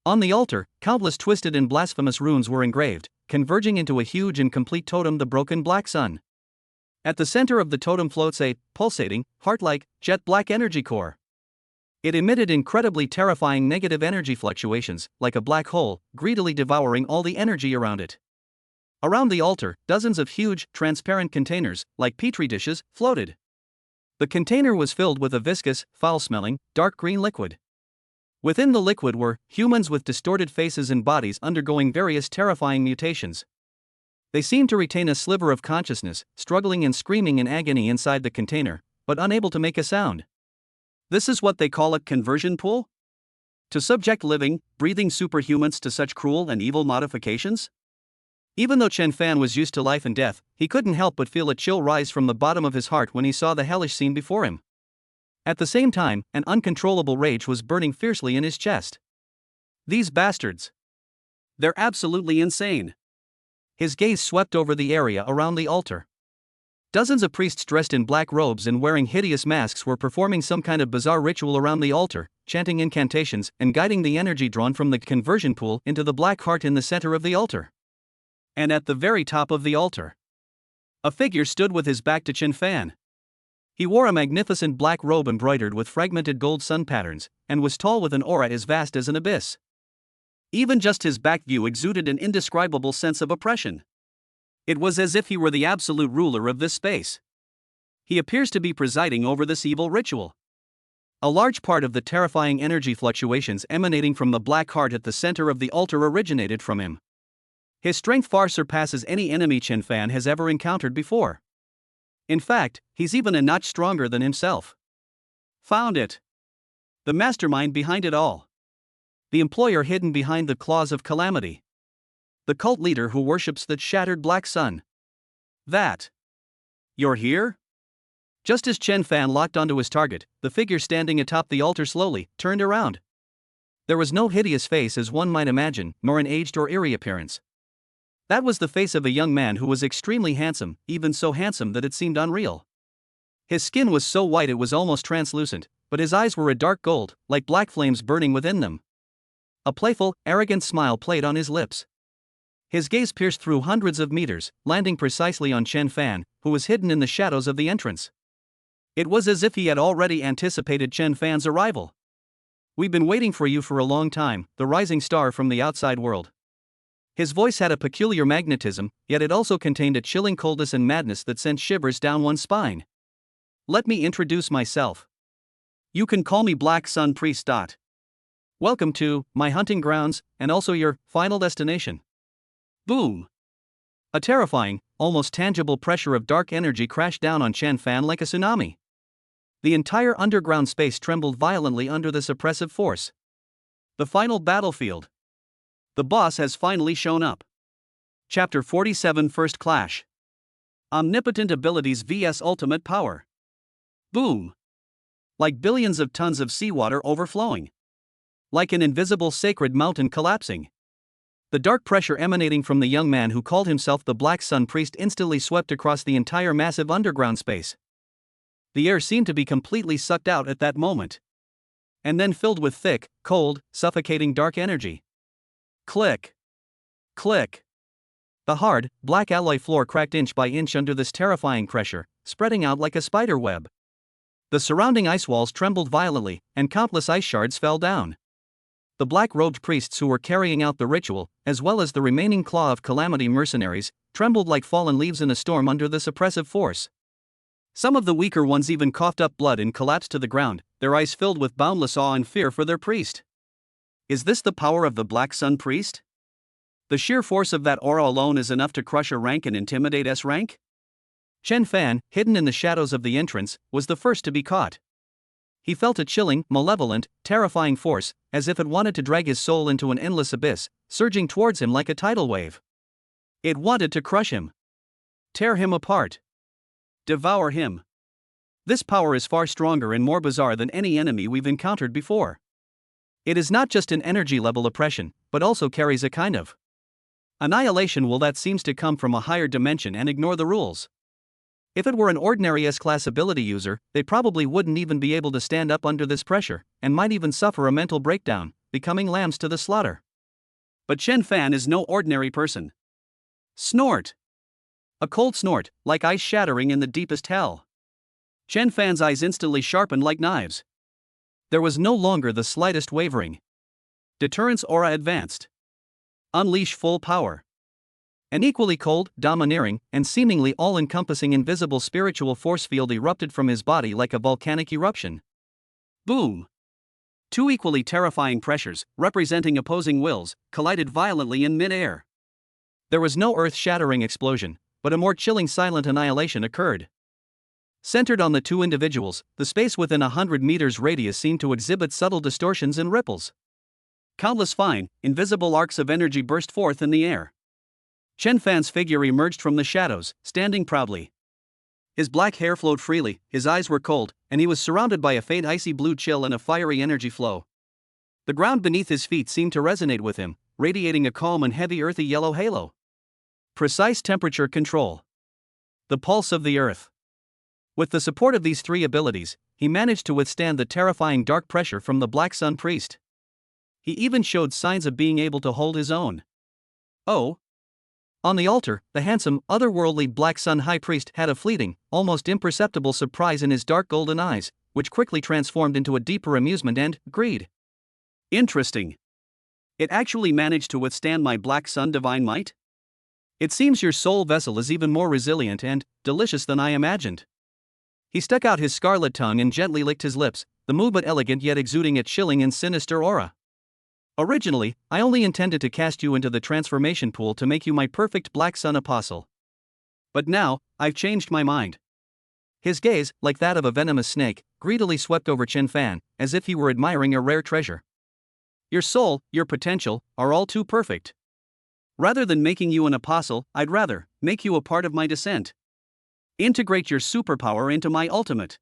S1: On the altar, countless twisted and blasphemous runes were engraved, converging into a huge and complete totem, the broken black sun. At the center of the totem floats a pulsating, heart-like, jet-black energy core. It emitted incredibly terrifying negative energy fluctuations, like a black hole, greedily devouring all the energy around it. Around the altar, dozens of huge, transparent containers, like petri dishes, floated. The container was filled with a viscous, foul-smelling, dark green liquid. Within the liquid were humans with distorted faces and bodies undergoing various terrifying mutations. They seemed to retain a sliver of consciousness, struggling and screaming in agony inside the container, but unable to make a sound. This is what they call a conversion pool? To subject living, breathing superhumans to such cruel and evil modifications? Even though Chen Fan was used to life and death, he couldn't help but feel a chill rise from the bottom of his heart when he saw the hellish scene before him. At the same time, an uncontrollable rage was burning fiercely in his chest. These bastards! They're absolutely insane! His gaze swept over the area around the altar. Dozens of priests dressed in black robes and wearing hideous masks were performing some kind of bizarre ritual around the altar, chanting incantations and guiding the energy drawn from the conversion pool into the black heart in the center of the altar. And at the very top of the altar, a figure stood with his back to Chen Fan. He wore a magnificent black robe embroidered with fragmented gold sun patterns, and was tall with an aura as vast as an abyss. Even just his back view exuded an indescribable sense of oppression. It was as if he were the absolute ruler of this space. He appears to be presiding over this evil ritual. A large part of the terrifying energy fluctuations emanating from the black heart at the center of the altar originated from him. His strength far surpasses any enemy Chen Fan has ever encountered before. In fact, he's even a notch stronger than himself. Found it. The mastermind behind it all. The employer hidden behind the claws of calamity. The cult leader who worships the shattered black sun. That. You're here? Just as Chen Fan locked onto his target, the figure standing atop the altar slowly turned around. There was no hideous face as one might imagine, nor an aged or eerie appearance. That was the face of a young man who was extremely handsome, even so handsome that it seemed unreal. His skin was so white it was almost translucent, but his eyes were a dark gold, like black flames burning within them. A playful, arrogant smile played on his lips. His gaze pierced through hundreds of meters, landing precisely on Chen Fan, who was hidden in the shadows of the entrance. It was as if he had already anticipated Chen Fan's arrival. "We've been waiting for you for a long time, the rising star from the outside world." His voice had a peculiar magnetism, yet it also contained a chilling coldness and madness that sent shivers down one's spine. "Let me introduce myself. You can call me Black Sun Priest. Welcome to my hunting grounds, and also your final destination." Boom! A terrifying, almost tangible pressure of dark energy crashed down on Chen Fan like a tsunami. The entire underground space trembled violently under this oppressive force. The final battlefield. The boss has finally shown up. Chapter 47, First Clash. Omnipotent abilities vs ultimate power. Boom! Like billions of tons of seawater overflowing. Like an invisible sacred mountain collapsing. The dark pressure emanating from the young man who called himself the Black Sun Priest instantly swept across the entire massive underground space. The air seemed to be completely sucked out at that moment. And then filled with thick, cold, suffocating dark energy. Click. Click. The hard, black alloy floor cracked inch by inch under this terrifying pressure, spreading out like a spider web. The surrounding ice walls trembled violently, and countless ice shards fell down. The black-robed priests who were carrying out the ritual, as well as the remaining claw of calamity mercenaries, trembled like fallen leaves in a storm under this oppressive force. Some of the weaker ones even coughed up blood and collapsed to the ground, their eyes filled with boundless awe and fear for their priest. Is this the power of the Black Sun Priest? The sheer force of that aura alone is enough to crush a rank and intimidate S rank? Chen Fan, hidden in the shadows of the entrance, was the first to be caught. He felt a chilling, malevolent, terrifying force, as if it wanted to drag his soul into an endless abyss, surging towards him like a tidal wave. It wanted to crush him. Tear him apart. Devour him. This power is far stronger and more bizarre than any enemy we've encountered before. It is not just an energy-level oppression, but also carries a kind of annihilation will that seems to come from a higher dimension and ignore the rules. If it were an ordinary S-class ability user, they probably wouldn't even be able to stand up under this pressure, and might even suffer a mental breakdown, becoming lambs to the slaughter. But Chen Fan is no ordinary person. Snort! A cold snort, like ice shattering in the deepest hell. Chen Fan's eyes instantly sharpened like knives. There was no longer the slightest wavering. Deterrence aura advanced. Unleash full power. An equally cold, domineering, and seemingly all-encompassing invisible spiritual force field erupted from his body like a volcanic eruption. Boom! Two equally terrifying pressures, representing opposing wills, collided violently in mid-air. There was no earth-shattering explosion, but a more chilling silent annihilation occurred. Centered on the two individuals, the space within 100 meters radius seemed to exhibit subtle distortions and ripples. Countless fine, invisible arcs of energy burst forth in the air. Chen Fan's figure emerged from the shadows, standing proudly. His black hair flowed freely, his eyes were cold, and he was surrounded by a faint icy blue chill and a fiery energy flow. The ground beneath his feet seemed to resonate with him, radiating a calm and heavy earthy yellow halo. Precise temperature control. The pulse of the earth. With the support of these three abilities, he managed to withstand the terrifying dark pressure from the Black Sun Priest. He even showed signs of being able to hold his own. Oh! On the altar, the handsome, otherworldly Black Sun High Priest had a fleeting, almost imperceptible surprise in his dark golden eyes, which quickly transformed into a deeper amusement and greed. Interesting. It actually managed to withstand my Black Sun divine might? It seems your soul vessel is even more resilient and delicious than I imagined. He stuck out his scarlet tongue and gently licked his lips, the movement elegant yet exuding a chilling and sinister aura. Originally, I only intended to cast you into the transformation pool to make you my perfect Black Sun apostle. But now, I've changed my mind. His gaze, like that of a venomous snake, greedily swept over Chen Fan, as if he were admiring a rare treasure. Your soul, your potential, are all too perfect. Rather than making you an apostle, I'd rather make you a part of my descent. Integrate your superpower into my ultimate.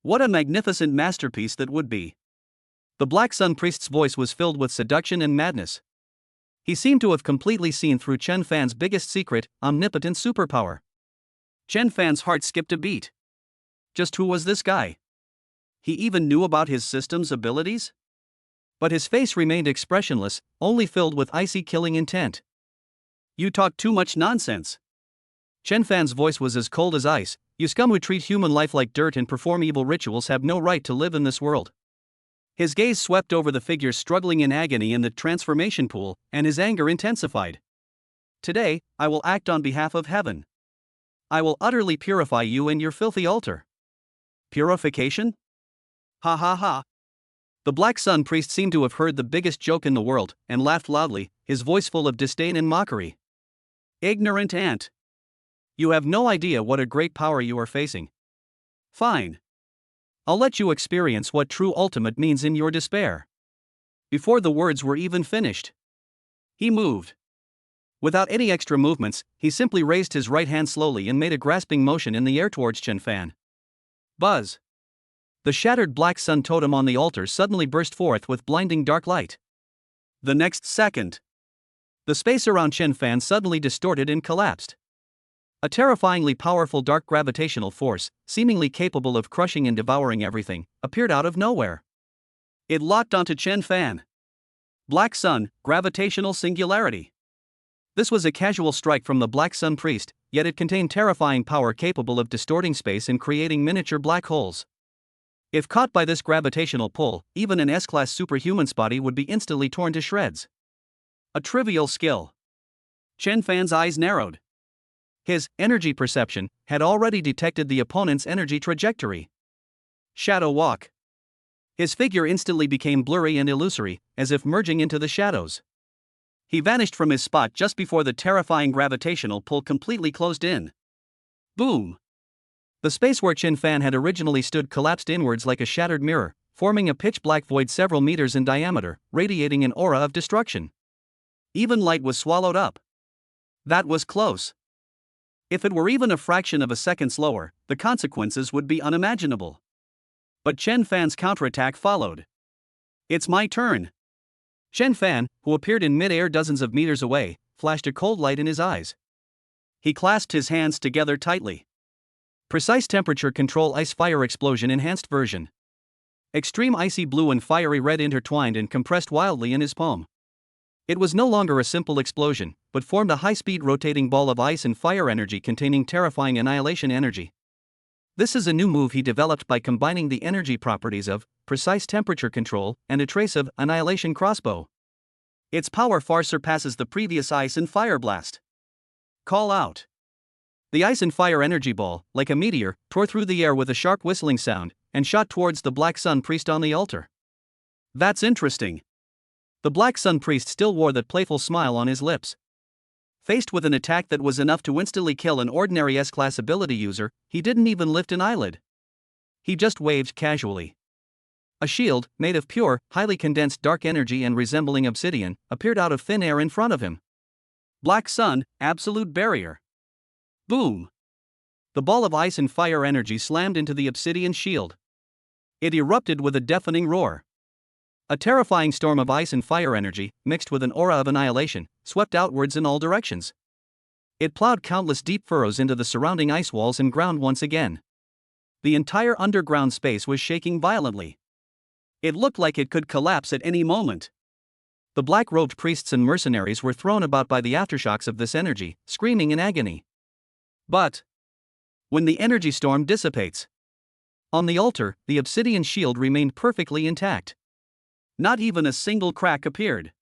S1: What a magnificent masterpiece that would be. The Black Sun Priest's voice was filled with seduction and madness. He seemed to have completely seen through Chen Fan's biggest secret, omnipotent superpower. Chen Fan's heart skipped a beat. Just who was this guy? He even knew about his system's abilities? But his face remained expressionless, only filled with icy killing intent. You talk too much nonsense. Chen Fan's voice was as cold as ice. You scum who treat human life like dirt and perform evil rituals have no right to live in this world. His gaze swept over the figures struggling in agony in the transformation pool, and his anger intensified. Today, I will act on behalf of heaven. I will utterly purify you and your filthy altar. Purification? Ha ha ha. The Black Sun Priest seemed to have heard the biggest joke in the world, and laughed loudly, his voice full of disdain and mockery. Ignorant ant. You have no idea what a great power you are facing. Fine. I'll let you experience what true ultimate means in your despair. Before the words were even finished, he moved. Without any extra movements, he simply raised his right hand slowly and made a grasping motion in the air towards Chen Fan. Buzz! The shattered Black Sun totem on the altar suddenly burst forth with blinding dark light. The next second, the space around Chen Fan suddenly distorted and collapsed. A terrifyingly powerful dark gravitational force, seemingly capable of crushing and devouring everything, appeared out of nowhere. It locked onto Chen Fan. Black Sun, gravitational singularity. This was a casual strike from the Black Sun Priest, yet it contained terrifying power capable of distorting space and creating miniature black holes. If caught by this gravitational pull, even an S-class superhuman's body would be instantly torn to shreds. A trivial skill. Chen Fan's eyes narrowed. His energy perception had already detected the opponent's energy trajectory. Shadow walk. His figure instantly became blurry and illusory, as if merging into the shadows. He vanished from his spot just before the terrifying gravitational pull completely closed in. Boom! The space where Chen Fan had originally stood collapsed inwards like a shattered mirror, forming a pitch-black void several meters in diameter, radiating an aura of destruction. Even light was swallowed up. That was close. If it were even a fraction of a second slower, the consequences would be unimaginable. But Chen Fan's counterattack followed. It's my turn. Chen Fan, who appeared in mid-air dozens of meters away, flashed a cold light in his eyes. He clasped his hands together tightly. Precise temperature control ice fire explosion enhanced version. Extreme icy blue and fiery red intertwined and compressed wildly in his palm. It was no longer a simple explosion, but formed a high-speed rotating ball of ice and fire energy containing terrifying annihilation energy. This is a new move he developed by combining the energy properties of precise temperature control and a trace of annihilation crossbow. Its power far surpasses the previous ice and fire blast. Call out. The ice and fire energy ball, like a meteor, tore through the air with a sharp whistling sound and shot towards the Black Sun Priest on the altar. That's interesting. The Black Sun Priest still wore that playful smile on his lips. Faced with an attack that was enough to instantly kill an ordinary S-class ability user, he didn't even lift an eyelid. He just waved casually. A shield, made of pure, highly condensed dark energy and resembling obsidian, appeared out of thin air in front of him. Black Sun, absolute barrier. Boom! The ball of ice and fire energy slammed into the obsidian shield. It erupted with a deafening roar. A terrifying storm of ice and fire energy, mixed with an aura of annihilation, swept outwards in all directions. It plowed countless deep furrows into the surrounding ice walls and ground once again. The entire underground space was shaking violently. It looked like it could collapse at any moment. The black-robed priests and mercenaries were thrown about by the aftershocks of this energy, screaming in agony. But when the energy storm dissipates, on the altar, the obsidian shield remained perfectly intact. Not even a single crack appeared.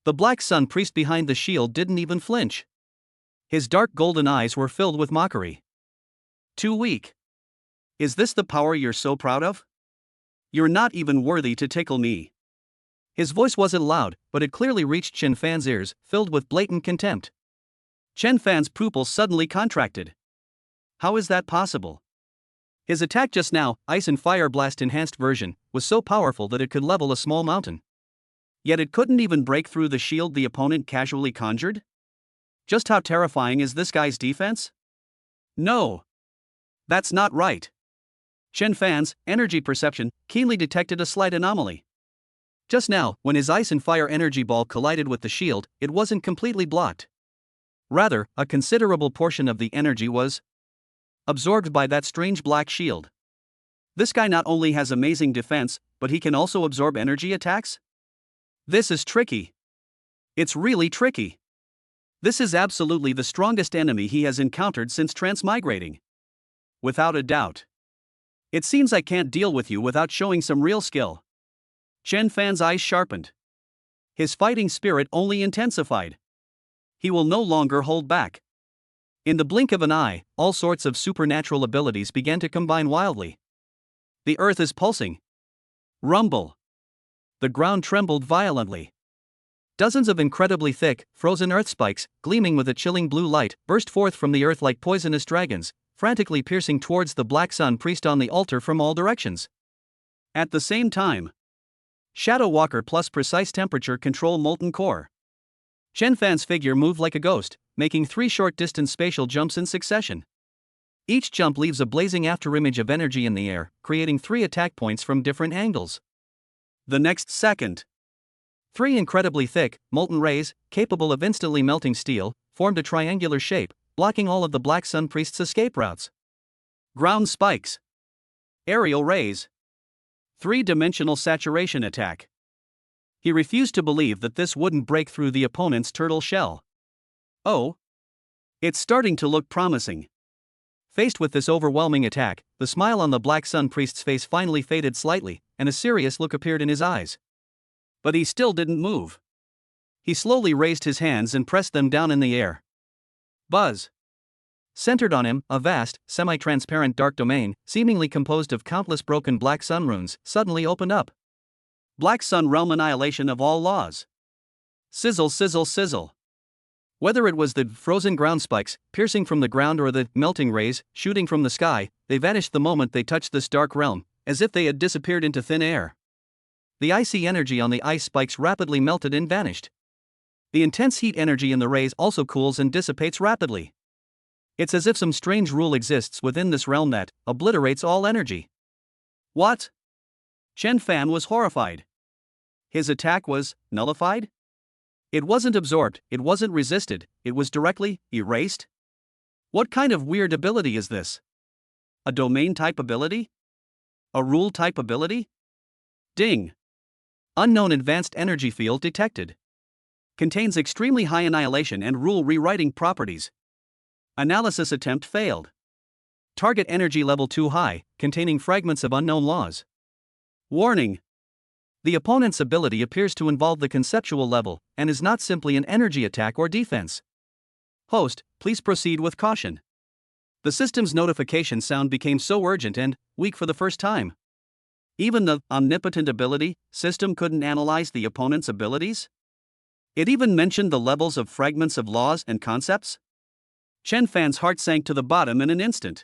S1: The Black Sun Priest behind the shield didn't even flinch. His dark golden eyes were filled with mockery. Too weak. Is this the power you're so proud of? You're not even worthy to tickle me. His voice wasn't loud, but it clearly reached Chen Fan's ears, filled with blatant contempt. Chen Fan's pupils suddenly contracted. How is that possible? His attack just now, Ice and Fire Blast Enhanced version, was so powerful that it could level a small mountain. Yet it couldn't even break through the shield the opponent casually conjured? Just how terrifying is this guy's defense? No. That's not right. Chen Fan's energy perception keenly detected a slight anomaly. Just now, when his ice and fire energy ball collided with the shield, it wasn't completely blocked. Rather, a considerable portion of the energy was absorbed by that strange black shield. This guy not only has amazing defense, but he can also absorb energy attacks? This is tricky. It's really tricky. This is absolutely the strongest enemy he has encountered since transmigrating. Without a doubt. It seems I can't deal with you without showing some real skill. Chen Fan's eyes sharpened. His fighting spirit only intensified. He will no longer hold back. In the blink of an eye, all sorts of supernatural abilities began to combine wildly. The earth is pulsing. Rumble. The ground trembled violently. Dozens of incredibly thick, frozen earth spikes, gleaming with a chilling blue light, burst forth from the earth like poisonous dragons, frantically piercing towards the Black Sun Priest on the altar from all directions. At the same time, Shadow Walker plus Precise Temperature Control Molten Core. Chen Fan's figure moved like a ghost, making 3 short-distance spatial jumps in succession. Each jump leaves a blazing afterimage of energy in the air, creating 3 attack points from different angles. The next second, 3 incredibly thick, molten rays, capable of instantly melting steel, formed a triangular shape, blocking all of the Black Sun Priest's escape routes. Ground spikes. Aerial rays. 3-dimensional saturation attack. He refused to believe that this wouldn't break through the opponent's turtle shell. Oh, it's starting to look promising. Faced with this overwhelming attack, the smile on the Black Sun Priest's face finally faded slightly, and a serious look appeared in his eyes. But he still didn't move. He slowly raised his hands and pressed them down in the air. Buzz. Centered on him, a vast, semi-transparent dark domain, seemingly composed of countless broken Black Sun runes, suddenly opened up. Black Sun Realm Annihilation of all laws. Sizzle, sizzle, sizzle. Whether it was the frozen ground spikes, piercing from the ground, or the melting rays, shooting from the sky, they vanished the moment they touched this dark realm, as if they had disappeared into thin air. The icy energy on the ice spikes rapidly melted and vanished. The intense heat energy in the rays also cools and dissipates rapidly. It's as if some strange rule exists within this realm that obliterates all energy. What? Chen Fan was horrified. His attack was nullified? It wasn't absorbed, it wasn't resisted, it was directly erased? What kind of weird ability is this? A domain type ability? A rule type ability? Ding! Unknown advanced energy field detected. Contains extremely high annihilation and rule rewriting properties. Analysis attempt failed. Target energy level too high, containing fragments of unknown laws. Warning! The opponent's ability appears to involve the conceptual level, and is not simply an energy attack or defense. Host, please proceed with caution. The system's notification sound became so urgent and weak for the first time. Even the omnipotent ability system couldn't analyze the opponent's abilities? It even mentioned the levels of fragments of laws and concepts? Chen Fan's heart sank to the bottom in an instant.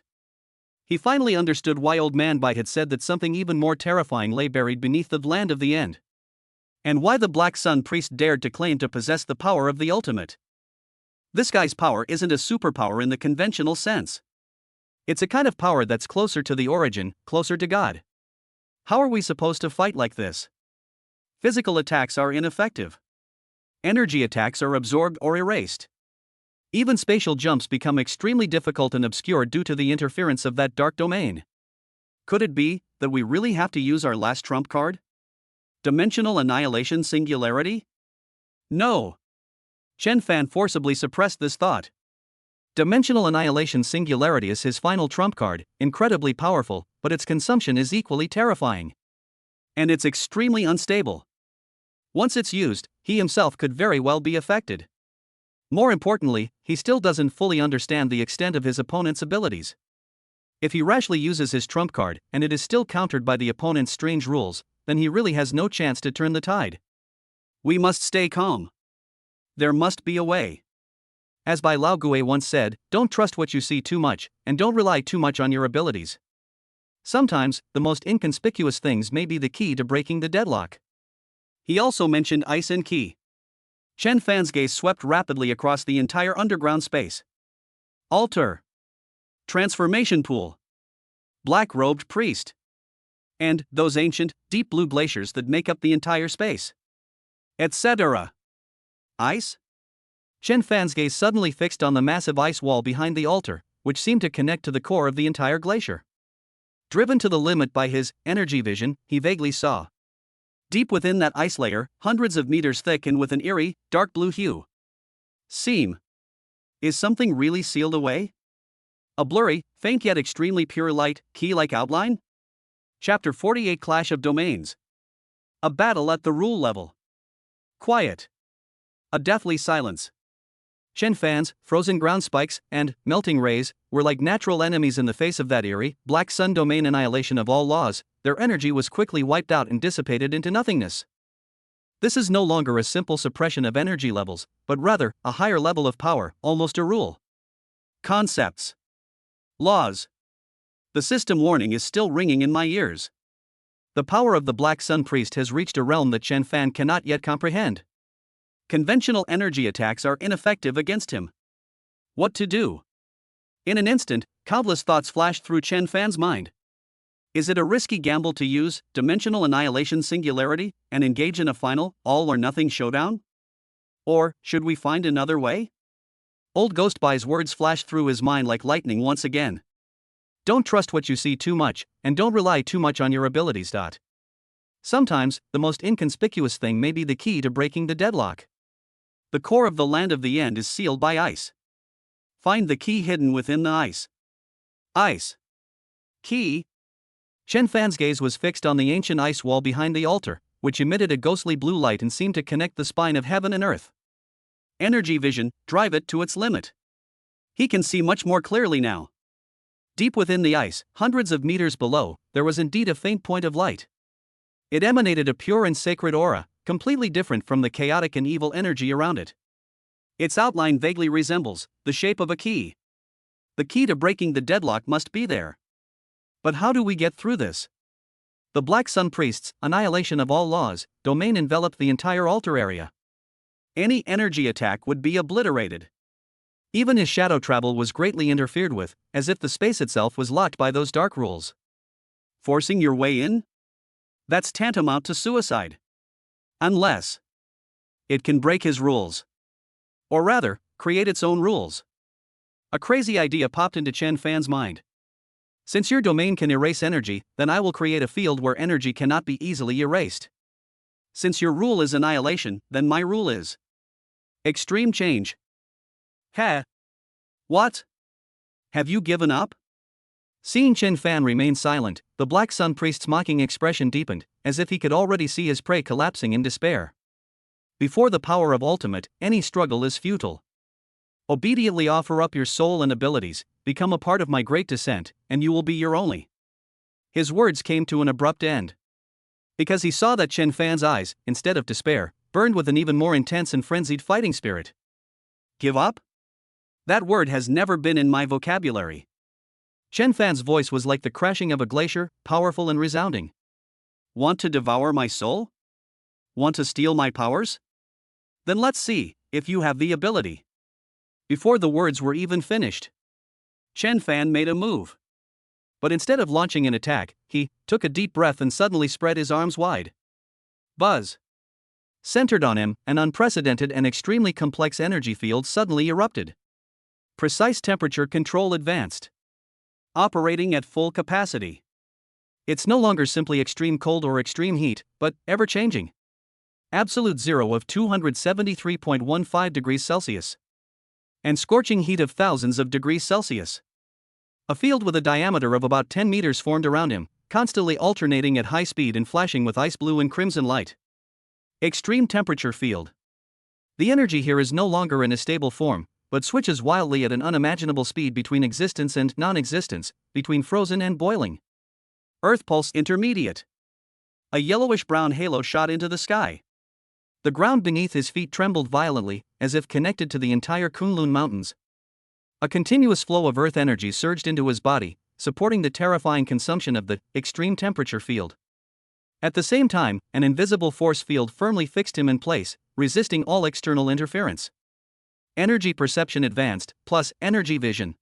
S1: He finally understood why Old Man Bite had said that something even more terrifying lay buried beneath the land of the end. And why the Black Sun Priest dared to claim to possess the power of the ultimate. This guy's power isn't a superpower in the conventional sense. It's a kind of power that's closer to the origin, closer to God. How are we supposed to fight like this? Physical attacks are ineffective. Energy attacks are absorbed or erased. Even spatial jumps become extremely difficult and obscure due to the interference of that dark domain. Could it be that we really have to use our last trump card? Dimensional annihilation singularity? No. Chen Fan forcibly suppressed this thought. Dimensional annihilation singularity is his final trump card, incredibly powerful, but its consumption is equally terrifying. And it's extremely unstable. Once it's used, he himself could very well be affected. More importantly, he still doesn't fully understand the extent of his opponent's abilities. If he rashly uses his trump card, and it is still countered by the opponent's strange rules, then he really has no chance to turn the tide. We must stay calm. There must be a way. As Bai Lao Gue once said, don't trust what you see too much, and don't rely too much on your abilities. Sometimes, the most inconspicuous things may be the key to breaking the deadlock. He also mentioned ice and ki. Chen Fan's gaze swept rapidly across the entire underground space. Altar. Transformation pool. Black-robed priest. And those ancient, deep blue glaciers that make up the entire space. Etc. Ice? Chen Fan's gaze suddenly fixed on the massive ice wall behind the altar, which seemed to connect to the core of the entire glacier. Driven to the limit by his energy vision, he vaguely saw. Deep within that ice layer, hundreds of meters thick and with an eerie, dark blue hue. Seam. Is something really sealed away? A blurry, faint yet extremely pure light, key-like outline? Chapter 48 Clash of Domains. A battle at the rule level. Quiet. A deathly silence. Chen Fan's frozen ground spikes and melting rays were like natural enemies in the face of that eerie, black sun domain annihilation of all laws. Their energy was quickly wiped out and dissipated into nothingness. This is no longer a simple suppression of energy levels, but rather a higher level of power, almost a rule. Concepts. Laws. The system warning is still ringing in my ears. The power of the Black Sun Priest has reached a realm that Chen Fan cannot yet comprehend. Conventional energy attacks are ineffective against him. What to do? In an instant, countless thoughts flashed through Chen Fan's mind. Is it a risky gamble to use dimensional annihilation singularity and engage in a final, all-or-nothing showdown? Or should we find another way? Old Ghost Bai's words flashed through his mind like lightning once again. Don't trust what you see too much, and don't rely too much on your abilities. Sometimes, the most inconspicuous thing may be the key to breaking the deadlock. The core of the land of the end is sealed by ice. Find the key hidden within the ice. Ice. Key. Chen Fan's gaze was fixed on the ancient ice wall behind the altar, which emitted a ghostly blue light and seemed to connect the spine of heaven and earth. Energy vision, drive it to its limit. He can see much more clearly now. Deep within the ice, hundreds of meters below, there was indeed a faint point of light. It emanated a pure and sacred aura, completely different from the chaotic and evil energy around it. Its outline vaguely resembles the shape of a key. The key to breaking the deadlock must be there. But how do we get through this? The Black Sun Priest's annihilation of all laws, domain enveloped the entire altar area. Any energy attack would be obliterated. Even his shadow travel was greatly interfered with, as if the space itself was locked by those dark rules. Forcing your way in? That's tantamount to suicide. Unless it can break his rules. Or rather, create its own rules. A crazy idea popped into Chen Fan's mind. Since your domain can erase energy, then I will create a field where energy cannot be easily erased. Since your rule is annihilation, then my rule is extreme change. Heh? What? Have you given up? Seeing Chen Fan remain silent, the Black Sun Priest's mocking expression deepened, as if he could already see his prey collapsing in despair. Before the power of ultimate, any struggle is futile. Obediently offer up your soul and abilities, become a part of my great descent, and you will be your only. His words came to an abrupt end. Because he saw that Chen Fan's eyes, instead of despair, burned with an even more intense and frenzied fighting spirit. Give up? That word has never been in my vocabulary. Chen Fan's voice was like the crashing of a glacier, powerful and resounding. Want to devour my soul? Want to steal my powers? Then let's see if you have the ability. Before the words were even finished, Chen Fan made a move. But instead of launching an attack, he took a deep breath and suddenly spread his arms wide. Buzz. Centered on him, an unprecedented and extremely complex energy field suddenly erupted. Precise temperature control advanced. Operating at full capacity. It's no longer simply extreme cold or extreme heat, but ever-changing. Absolute zero of 273.15 degrees Celsius. And scorching heat of thousands of degrees Celsius. A field with a diameter of about 10 meters formed around him, constantly alternating at high speed and flashing with ice blue and crimson light. Extreme temperature field. The energy here is no longer in a stable form, but switches wildly at an unimaginable speed between existence and non-existence, between frozen and boiling. Earth pulse intermediate. A yellowish-brown halo shot into the sky. The ground beneath his feet trembled violently, as if connected to the entire Kunlun Mountains. A continuous flow of earth energy surged into his body, supporting the terrifying consumption of the extreme temperature field. At the same time, an invisible force field firmly fixed him in place, resisting all external interference. Energy perception advanced, plus energy vision.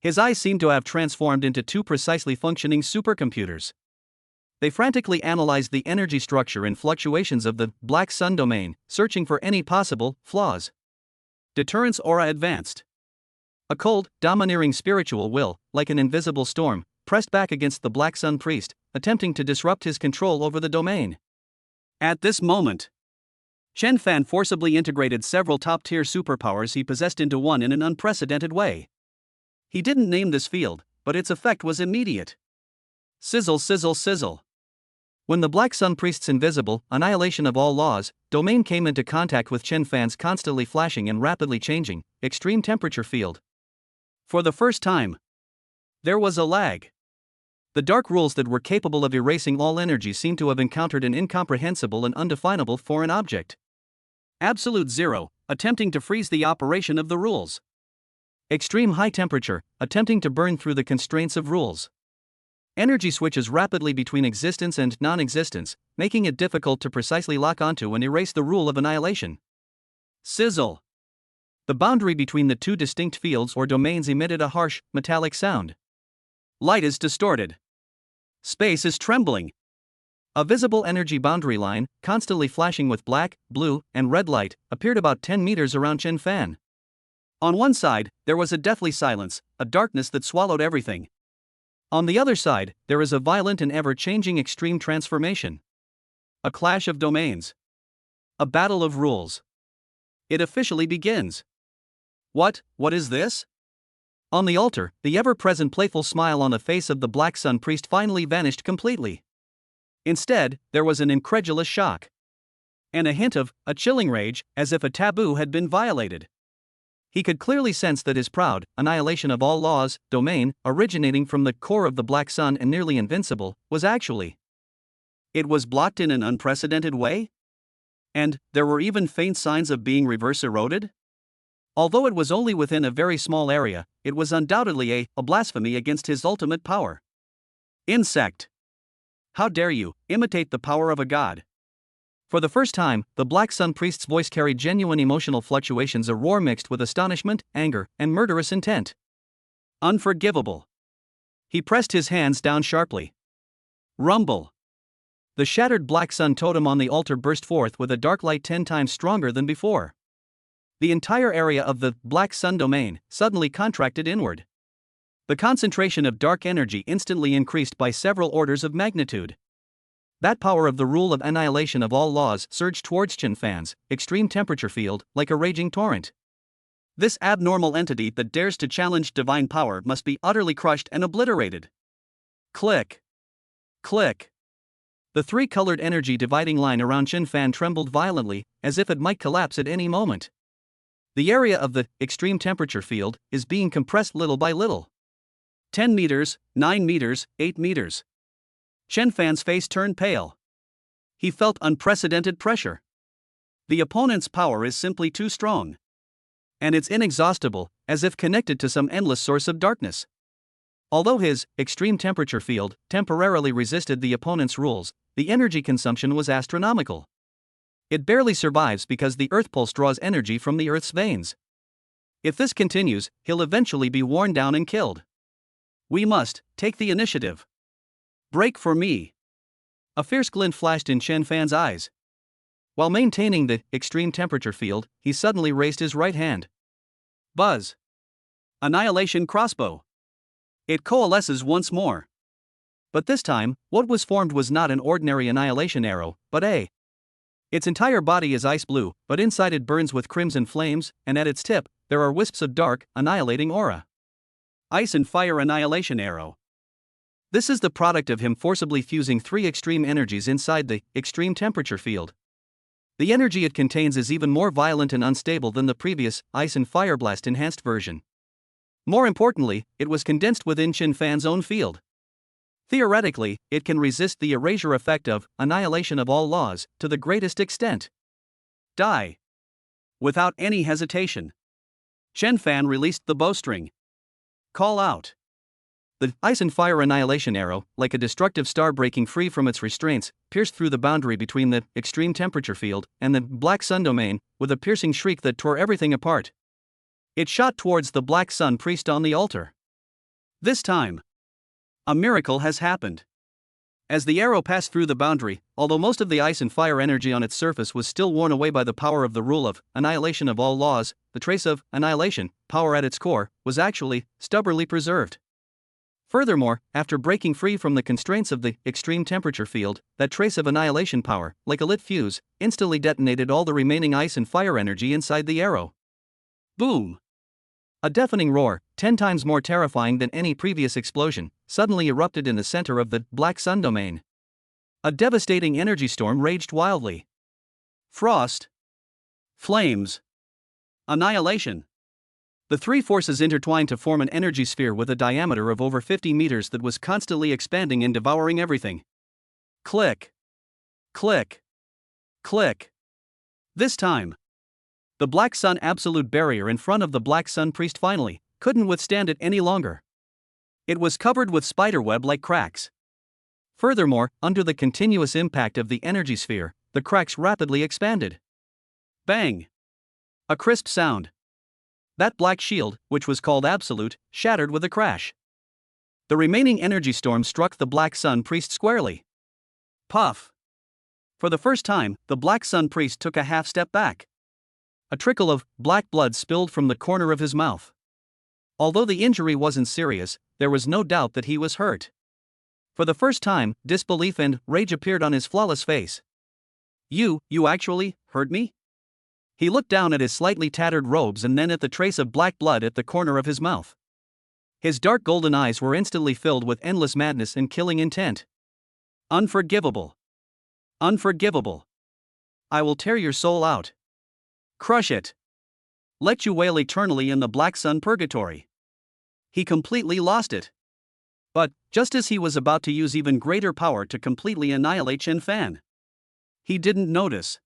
S1: His eyes seemed to have transformed into two precisely functioning supercomputers. They frantically analyzed the energy structure and fluctuations of the Black Sun domain, searching for any possible flaws. Deterrence aura advanced. A cold, domineering spiritual will, like an invisible storm, pressed back against the Black Sun Priest, attempting to disrupt his control over the domain. At this moment, Chen Fan forcibly integrated several top-tier superpowers he possessed into one in an unprecedented way. He didn't name this field, but its effect was immediate. Sizzle, sizzle, sizzle. When the Black Sun Priest's invisible annihilation of all laws domain came into contact with Chen Fan's constantly flashing and rapidly changing extreme temperature field. For the first time, there was a lag. The dark rules that were capable of erasing all energy seemed to have encountered an incomprehensible and undefinable foreign object. Absolute zero, attempting to freeze the operation of the rules. Extreme high temperature, attempting to burn through the constraints of rules. Energy switches rapidly between existence and non-existence, making it difficult to precisely lock onto and erase the rule of annihilation. Sizzle. The boundary between the two distinct fields or domains emitted a harsh, metallic sound. Light is distorted. Space is trembling. A visible energy boundary line, constantly flashing with black, blue, and red light, appeared about 10 meters around Chen Fan. On one side, there was a deathly silence, a darkness that swallowed everything. On the other side, there is a violent and ever-changing extreme transformation. A clash of domains. A battle of rules. It officially begins. What is this? On the altar, the ever-present playful smile on the face of the Black Sun priest finally vanished completely. Instead, there was an incredulous shock. And a hint of a chilling rage, as if a taboo had been violated. He could clearly sense that his proud annihilation of all laws, domain, originating from the core of the Black Sun and nearly invincible, was actually. It was blocked in an unprecedented way? And there were even faint signs of being reverse eroded? Although it was only within a very small area, it was undoubtedly a blasphemy against his ultimate power. Insect! How dare you imitate the power of a god? For the first time, the Black Sun priest's voice carried genuine emotional fluctuations, a roar mixed with astonishment, anger, and murderous intent. Unforgivable. He pressed his hands down sharply. Rumble. The shattered Black Sun totem on the altar burst forth with a dark light 10 times stronger than before. The entire area of the Black Sun domain suddenly contracted inward. The concentration of dark energy instantly increased by several orders of magnitude. That power of the rule of annihilation of all laws surged towards Qianfan's extreme temperature field like a raging torrent. This abnormal entity that dares to challenge divine power must be utterly crushed and obliterated. Click. Click. The three-colored energy dividing line around Qianfan trembled violently, as if it might collapse at any moment. The area of the extreme temperature field is being compressed little by little. 10 meters, 9 meters, 8 meters. Qianfan's face turned pale. He felt unprecedented pressure. The opponent's power is simply too strong. And it's inexhaustible, as if connected to some endless source of darkness. Although his extreme temperature field temporarily resisted the opponent's rules, the energy consumption was astronomical. It barely survives because the Earth pulse draws energy from the Earth's veins. If this continues, he'll eventually be worn down and killed. We must take the initiative. Break for me. A fierce glint flashed in Qianfan's eyes. While maintaining the extreme temperature field, he suddenly raised his right hand. Buzz. Annihilation crossbow. It coalesces once more. But this time, what was formed was not an ordinary annihilation arrow, but its entire body is ice blue, but inside it burns with crimson flames, and at its tip, there are wisps of dark, annihilating aura. Ice and fire annihilation arrow. This is the product of him forcibly fusing 3 extreme energies inside the extreme temperature field. The energy it contains is even more violent and unstable than the previous ice and fire blast enhanced version. More importantly, it was condensed within Qianfan's own field. Theoretically, it can resist the erasure effect of annihilation of all laws to the greatest extent. Die. Without any hesitation, Qianfan released the bowstring. Call out. The ice and fire annihilation arrow, like a destructive star breaking free from its restraints, pierced through the boundary between the extreme temperature field and the Black Sun domain, with a piercing shriek that tore everything apart. It shot towards the Black Sun priest on the altar. This time, a miracle has happened. As the arrow passed through the boundary, although most of the ice and fire energy on its surface was still worn away by the power of the rule of annihilation of all laws, the trace of annihilation, power at its core, was actually stubbornly preserved. Furthermore, after breaking free from the constraints of the extreme temperature field, that trace of annihilation power, like a lit fuse, instantly detonated all the remaining ice and fire energy inside the arrow. Boom! A deafening roar, 10 times more terrifying than any previous explosion, suddenly erupted in the center of the Black Sun domain. A devastating energy storm raged wildly. Frost. Flames. Annihilation. The 3 forces intertwined to form an energy sphere with a diameter of over 50 meters that was constantly expanding and devouring everything. Click. Click. Click. This time, the Black Sun absolute barrier in front of the Black Sun priest finally couldn't withstand it any longer. It was covered with spiderweb-like cracks. Furthermore, under the continuous impact of the energy sphere, the cracks rapidly expanded. Bang! A crisp sound. That black shield, which was called absolute, shattered with a crash. The remaining energy storm struck the Black Sun priest squarely. Puff! For the first time, the Black Sun priest took a half step back. A trickle of black blood spilled from the corner of his mouth. Although the injury wasn't serious, there was no doubt that he was hurt. For the first time, disbelief and rage appeared on his flawless face. You actually hurt me? He looked down at his slightly tattered robes and then at the trace of black blood at the corner of his mouth. His dark golden eyes were instantly filled with endless madness and killing intent. Unforgivable. Unforgivable. I will tear your soul out. Crush it. Let you wail eternally in the black sun purgatory. He completely lost it. But, just as he was about to use even greater power to completely annihilate Chen Fan, he didn't notice.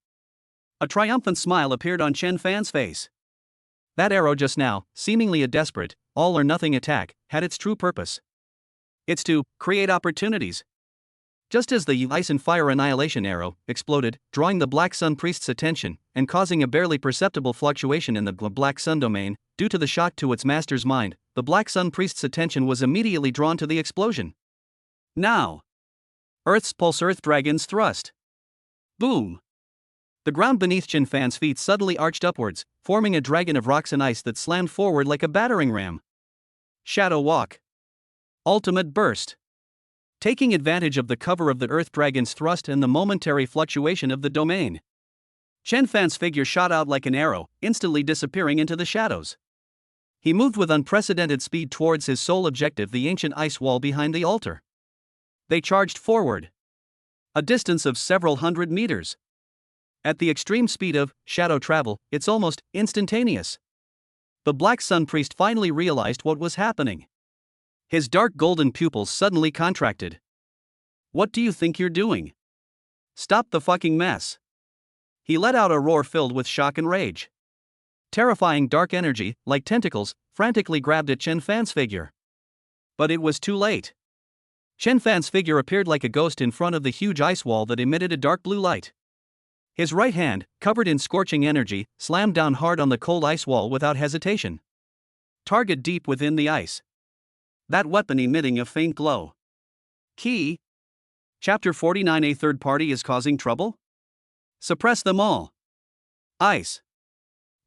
S1: A triumphant smile appeared on Chen Fan's face. That arrow just now, seemingly a desperate, all-or-nothing attack, had its true purpose. It's to create opportunities. Just as the ice and fire annihilation arrow exploded, drawing the Black Sun Priest's attention, and causing a barely perceptible fluctuation in the Black Sun domain, due to the shock to its master's mind, the Black Sun Priest's attention was immediately drawn to the explosion. Now! Earth's Pulse Earth Dragon's Thrust. Boom! The ground beneath Chen Fan's feet suddenly arched upwards, forming a dragon of rocks and ice that slammed forward like a battering ram. Shadow Walk. Ultimate Burst. Taking advantage of the cover of the Earth Dragon's thrust and the momentary fluctuation of the domain, Chen Fan's figure shot out like an arrow, instantly disappearing into the shadows. He moved with unprecedented speed towards his sole objective, the ancient ice wall behind the altar. They charged forward. A distance of several hundred meters. At the extreme speed of shadow travel, it's almost instantaneous. The Black Sun Priest finally realized what was happening. His dark golden pupils suddenly contracted. What do you think you're doing? Stop the fucking mess. He let out a roar filled with shock and rage. Terrifying dark energy, like tentacles, frantically grabbed at Chen Fan's figure. But it was too late. Chen Fan's figure appeared like a ghost in front of the huge ice wall that emitted a dark blue light. His right hand, covered in scorching energy, slammed down hard on the cold ice wall without hesitation. Target deep within the ice. That weapon emitting a faint glow. Key. Chapter 49. A third party is causing trouble? Suppress them all. Ice.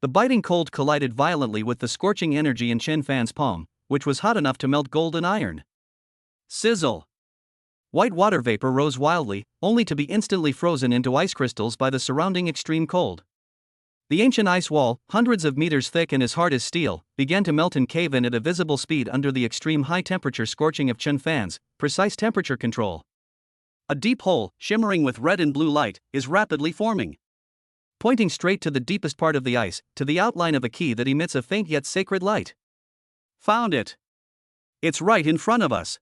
S1: The biting cold collided violently with the scorching energy in Chen Fan's palm, which was hot enough to melt gold and iron. Sizzle. White water vapor rose wildly, only to be instantly frozen into ice crystals by the surrounding extreme cold. The ancient ice wall, hundreds of meters thick and as hard as steel, began to melt and cave in at a visible speed under the extreme high-temperature scorching of Chen Fan's precise temperature control. A deep hole, shimmering with red and blue light, is rapidly forming. Pointing straight to the deepest part of the ice, to the outline of a key that emits a faint yet sacred light. Found it. It's right in front of us.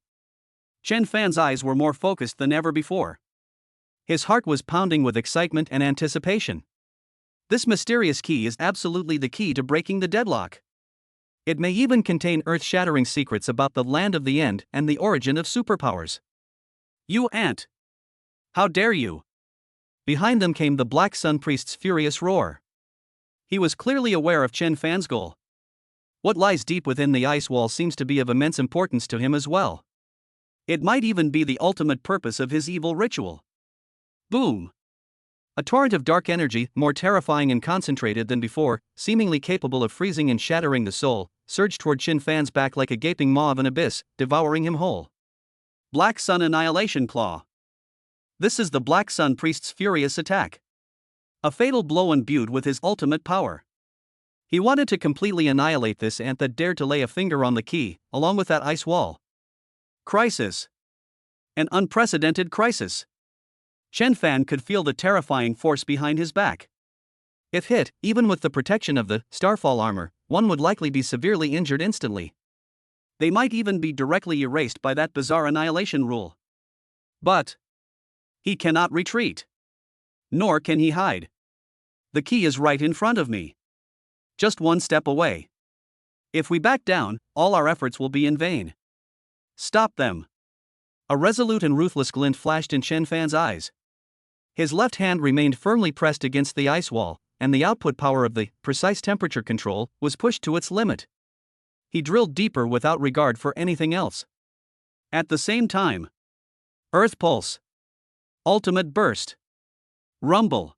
S1: Chen Fan's eyes were more focused than ever before. His heart was pounding with excitement and anticipation. This mysterious key is absolutely the key to breaking the deadlock. It may even contain earth-shattering secrets about the land of the end and the origin of superpowers. You ant! How dare you! Behind them came the Black Sun Priest's furious roar. He was clearly aware of Chen Fan's goal. What lies deep within the ice wall seems to be of immense importance to him as well. It might even be the ultimate purpose of his evil ritual. Boom! A torrent of dark energy, more terrifying and concentrated than before, seemingly capable of freezing and shattering the soul, surged toward Chen Fan's back like a gaping maw of an abyss, devouring him whole. Black Sun Annihilation Claw. This is the Black Sun Priest's furious attack. A fatal blow imbued with his ultimate power. He wanted to completely annihilate this ant that dared to lay a finger on the key, along with that ice wall. Crisis. An unprecedented crisis. Chen Fan could feel the terrifying force behind his back. If hit, even with the protection of the Starfall armor, one would likely be severely injured instantly. They might even be directly erased by that bizarre annihilation rule. But he cannot retreat. Nor can he hide. The key is right in front of me. Just one step away. If we back down, all our efforts will be in vain. Stop them. A resolute and ruthless glint flashed in Chen Fan's eyes. His left hand remained firmly pressed against the ice wall, and the output power of the precise temperature control was pushed to its limit. He drilled deeper without regard for anything else. At the same time, Earth Pulse. Ultimate Burst. Rumble.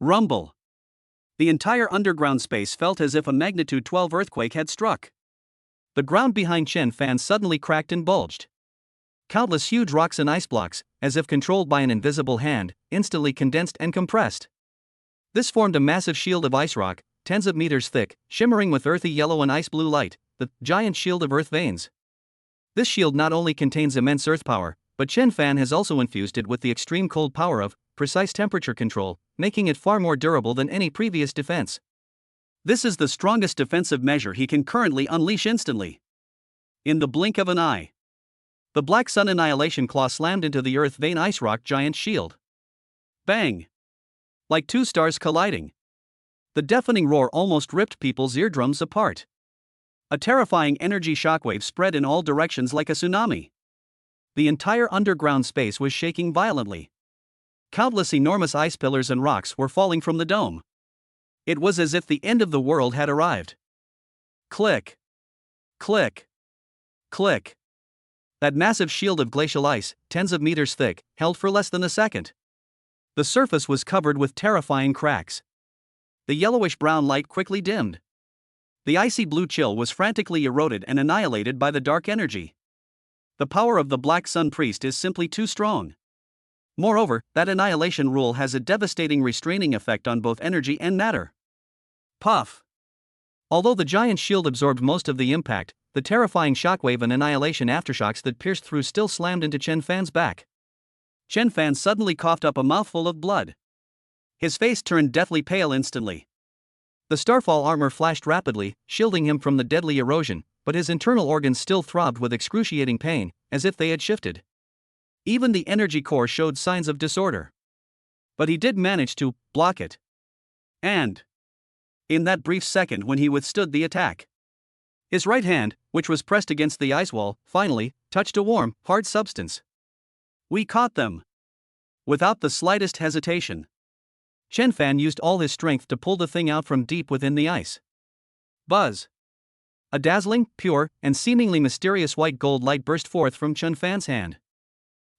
S1: Rumble. The entire underground space felt as if a magnitude 12 earthquake had struck. The ground behind Chen Fan suddenly cracked and bulged. Countless huge rocks and ice blocks, as if controlled by an invisible hand, instantly condensed and compressed. This formed a massive shield of ice rock, tens of meters thick, shimmering with earthy yellow and ice blue light, the giant shield of earth veins. This shield not only contains immense earth power, but Chen Fan has also infused it with the extreme cold power of precise temperature control, making it far more durable than any previous defense. This is the strongest defensive measure he can currently unleash instantly. In the blink of an eye, the Black Sun Annihilation Claw slammed into the earth vein ice rock giant's shield. Bang! Like two stars colliding. The deafening roar almost ripped people's eardrums apart. A terrifying energy shockwave spread in all directions like a tsunami. The entire underground space was shaking violently. Countless enormous ice pillars and rocks were falling from the dome. It was as if the end of the world had arrived. Click. Click. Click. That massive shield of glacial ice, tens of meters thick, held for less than a second. The surface was covered with terrifying cracks. The yellowish-brown light quickly dimmed. The icy blue chill was frantically eroded and annihilated by the dark energy. The power of the Black Sun Priest is simply too strong. Moreover, that annihilation rule has a devastating restraining effect on both energy and matter. Puff! Although the giant shield absorbed most of the impact, the terrifying shockwave and annihilation aftershocks that pierced through still slammed into Chen Fan's back. Chen Fan suddenly coughed up a mouthful of blood. His face turned deathly pale instantly. The Starfall armor flashed rapidly, shielding him from the deadly erosion, but his internal organs still throbbed with excruciating pain, as if they had shifted. Even the energy core showed signs of disorder. But he did manage to block it. And in that brief second when he withstood the attack, his right hand, which was pressed against the ice wall, finally touched a warm, hard substance. We caught them. Without the slightest hesitation, Chen Fan used all his strength to pull the thing out from deep within the ice. Buzz! A dazzling, pure, and seemingly mysterious white gold light burst forth from Chen Fan's hand.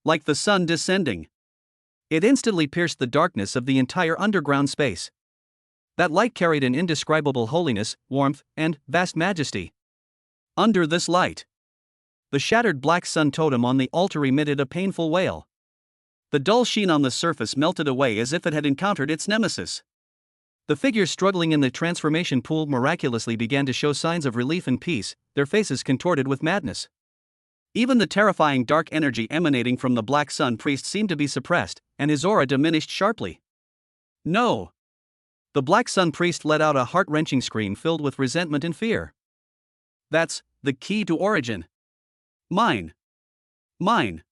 S1: Like the sun descending. It instantly pierced the darkness of the entire underground space. That light carried an indescribable holiness, warmth, and vast majesty. Under this light, the shattered black sun totem on the altar emitted a painful wail. The dull sheen on the surface melted away as if it had encountered its nemesis. The figures struggling in the transformation pool miraculously began to show signs of relief and peace, their faces contorted with madness. Even the terrifying dark energy emanating from the Black Sun Priest seemed to be suppressed, and his aura diminished sharply. No! The Black Sun Priest let out a heart-wrenching scream filled with resentment and fear. That's the key to origin. Mine. Mine.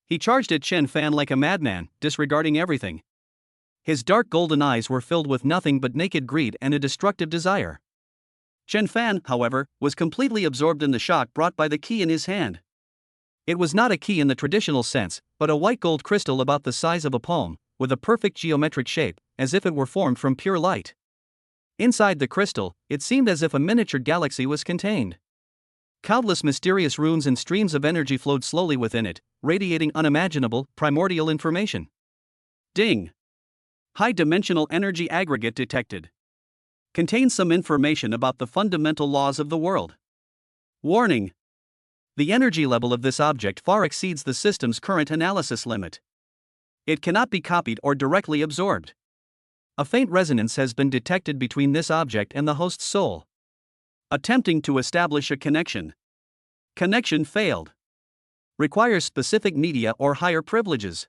S1: He charged at Chen Fan like a madman, disregarding everything. His dark golden eyes were filled with nothing but naked greed and a destructive desire. Chen Fan, however, was completely absorbed in the shock brought by the key in his hand. It was not a key in the traditional sense, but a white gold crystal about the size of a palm, with a perfect geometric shape, as if it were formed from pure light. Inside the crystal, it seemed as if a miniature galaxy was contained. Countless mysterious runes and streams of energy flowed slowly within it, radiating unimaginable, primordial information. Ding! High-dimensional energy aggregate detected. Contains some information about the fundamental laws of the world. Warning! The energy level of this object far exceeds the system's current analysis limit. It cannot be copied or directly absorbed. A faint resonance has been detected between this object and the host's soul. Attempting to establish a connection. Connection failed. Requires specific media or higher privileges.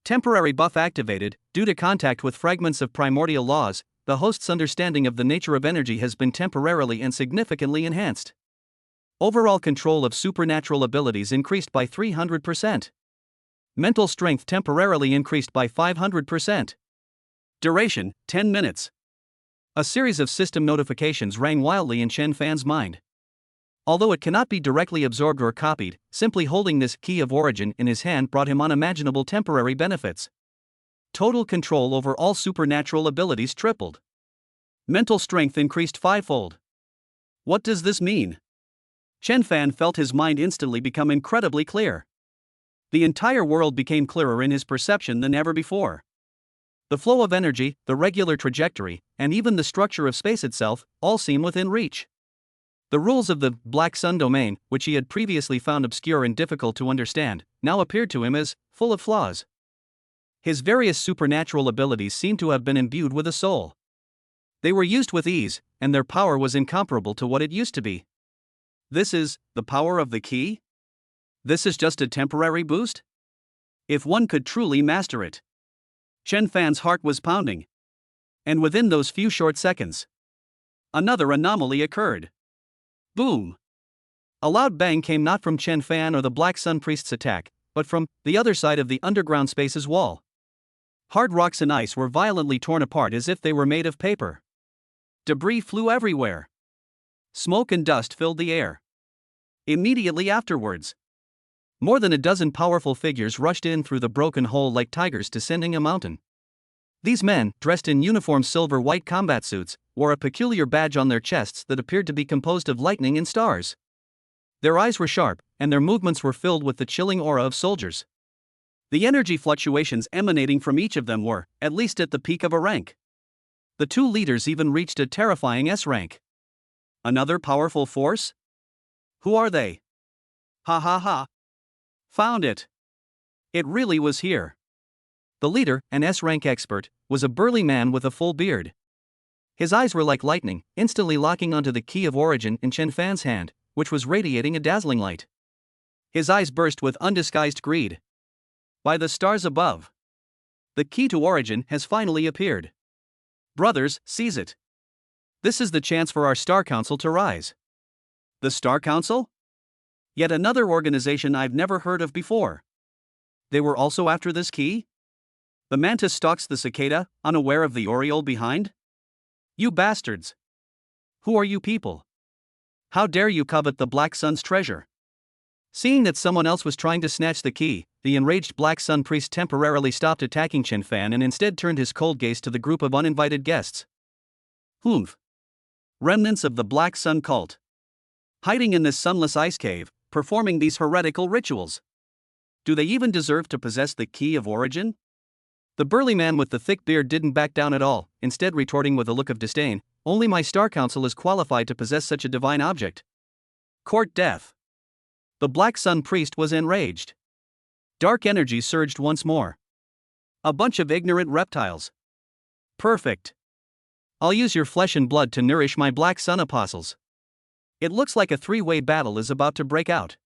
S1: Temporary buff activated. Due to contact with fragments of primordial laws, the host's understanding of the nature of energy has been temporarily and significantly enhanced. Overall control of supernatural abilities increased by 300%. Mental strength temporarily increased by 500%. Duration, 10 minutes. A series of system notifications rang wildly in Chen Fan's mind. Although it cannot be directly absorbed or copied, simply holding this key of origin in his hand brought him unimaginable temporary benefits. Total control over all supernatural abilities tripled. Mental strength increased fivefold. What does this mean? Chen Fan felt his mind instantly become incredibly clear. The entire world became clearer in his perception than ever before. The flow of energy, the regular trajectory, and even the structure of space itself, all seem within reach. The rules of the Black Sun domain, which he had previously found obscure and difficult to understand, now appeared to him as full of flaws. His various supernatural abilities seemed to have been imbued with a soul. They were used with ease, and their power was incomparable to what it used to be. This is the power of the key? This is just a temporary boost? If one could truly master it. Chen Fan's heart was pounding. And within those few short seconds, another anomaly occurred. Boom! A loud bang came not from Chen Fan or the Black Sun Priest's attack, but from the other side of the underground space's wall. Hard rocks and ice were violently torn apart as if they were made of paper. Debris flew everywhere. Smoke and dust filled the air. Immediately afterwards, more than a dozen powerful figures rushed in through the broken hole like tigers descending a mountain. These men, dressed in uniform silver-white combat suits, wore a peculiar badge on their chests that appeared to be composed of lightning and stars. Their eyes were sharp, and their movements were filled with the chilling aura of soldiers. The energy fluctuations emanating from each of them were, at least at the peak of a rank. The two leaders even reached a terrifying S rank. Another powerful force? Who are they? Ha ha ha. Found it. It really was here. The leader, an S-rank expert, was a burly man with a full beard. His eyes were like lightning, instantly locking onto the key of origin in Chen Fan's hand, which was radiating a dazzling light. His eyes burst with undisguised greed. By the stars above! The key to origin has finally appeared. Brothers, seize it. This is the chance for our Star Council to rise. The Star Council? Yet another organization I've never heard of before. They were also after this key? The mantis stalks the cicada, unaware of the oriole behind? You bastards! Who are you people? How dare you covet the Black Sun's treasure? Seeing that someone else was trying to snatch the key, the enraged Black Sun priest temporarily stopped attacking Chen Fan and instead turned his cold gaze to the group of uninvited guests. Humph! Remnants of the Black Sun cult. Hiding in this sunless ice cave, performing these heretical rituals. Do they even deserve to possess the key of origin? The burly man with the thick beard didn't back down at all, instead retorting with a look of disdain, only my Star Council is qualified to possess such a divine object. Court death. The Black Sun priest was enraged. Dark energy surged once more. A bunch of ignorant reptiles. Perfect. I'll use your flesh and blood to nourish my Black Sun apostles. It looks like a three-way battle is about to break out.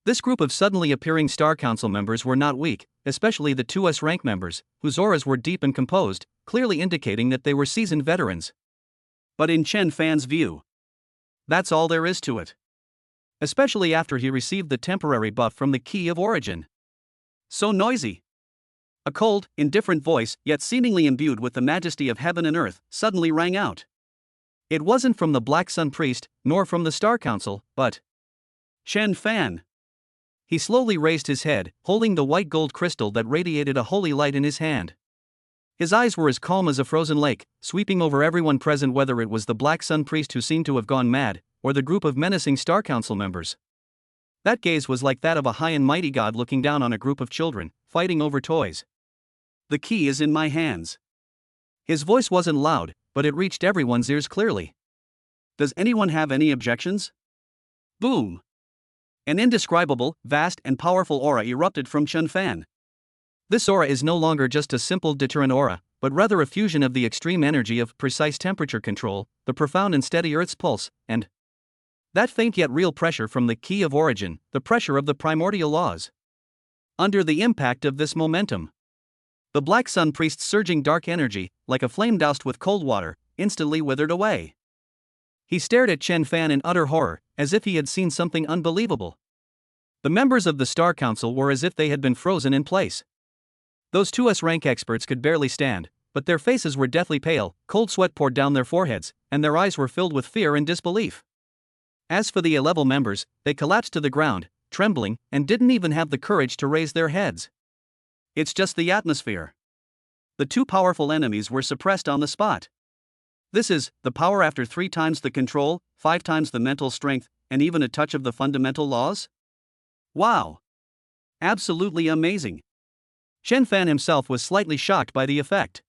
S1: This group of suddenly appearing Star Council members were not weak, especially the two S-rank members, whose auras were deep and composed, clearly indicating that they were seasoned veterans. But in Chen Fan's view, that's all there is to it. Especially after he received the temporary buff from the key of origin. So noisy. A cold, indifferent voice, yet seemingly imbued with the majesty of heaven and earth, suddenly rang out. It wasn't from the Black Sun priest, nor from the Star Council, but Chen Fan. He slowly raised his head, holding the white gold crystal that radiated a holy light in his hand. His eyes were as calm as a frozen lake, sweeping over everyone present, whether it was the Black Sun priest who seemed to have gone mad, or the group of menacing Star Council members. That gaze was like that of a high and mighty god looking down on a group of children, fighting over toys. The key is in my hands. His voice wasn't loud, but it reached everyone's ears clearly. Does anyone have any objections? Boom! An indescribable, vast and powerful aura erupted from Chen Fan. This aura is no longer just a simple deterrent aura, but rather a fusion of the extreme energy of precise temperature control, the profound and steady Earth's pulse, and that faint yet real pressure from the key of origin, the pressure of the primordial laws. Under the impact of this momentum, the Black Sun priest's surging dark energy, like a flame doused with cold water, instantly withered away. He stared at Chen Fan in utter horror, as if he had seen something unbelievable. The members of the Star Council were as if they had been frozen in place. Those two S-rank experts could barely stand, but their faces were deathly pale, cold sweat poured down their foreheads, and their eyes were filled with fear and disbelief. As for the A-level members, they collapsed to the ground, trembling, and didn't even have the courage to raise their heads. It's just the atmosphere. The two powerful enemies were suppressed on the spot. This is the power after 3 times the control, 5 times the mental strength, and even a touch of the fundamental laws? Wow! Absolutely amazing. Chen Fan himself was slightly shocked by the effect.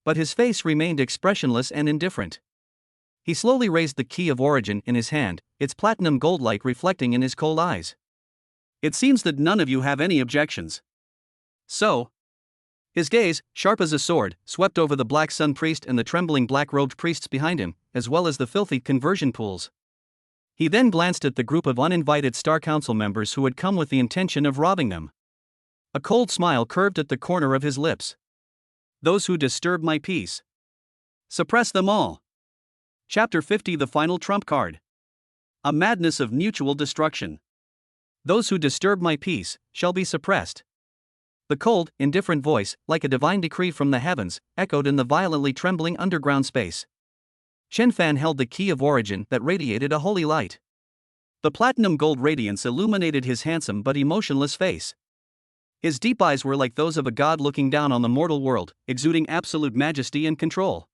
S1: But his face remained expressionless and indifferent. He slowly raised the key of origin in his hand, its platinum gold light reflecting in his cold eyes. It seems that none of you have any objections. So, His gaze, sharp as a sword, swept over the Black Sun priest and the trembling black-robed priests behind him, as well as the filthy conversion pools. He then glanced at the group of uninvited Star Council members who had come with the intention of robbing them. A cold smile curved at the corner of his lips. Those who disturb my peace. Suppress them all. Chapter 50, the final trump card. A madness of mutual destruction. Those who disturb my peace shall be suppressed. The cold, indifferent voice, like a divine decree from the heavens, echoed in the violently trembling underground space. Chen Fan held the key of origin that radiated a holy light. The platinum gold radiance illuminated his handsome but emotionless face. His deep eyes were like those of a god looking down on the mortal world, exuding absolute majesty and control.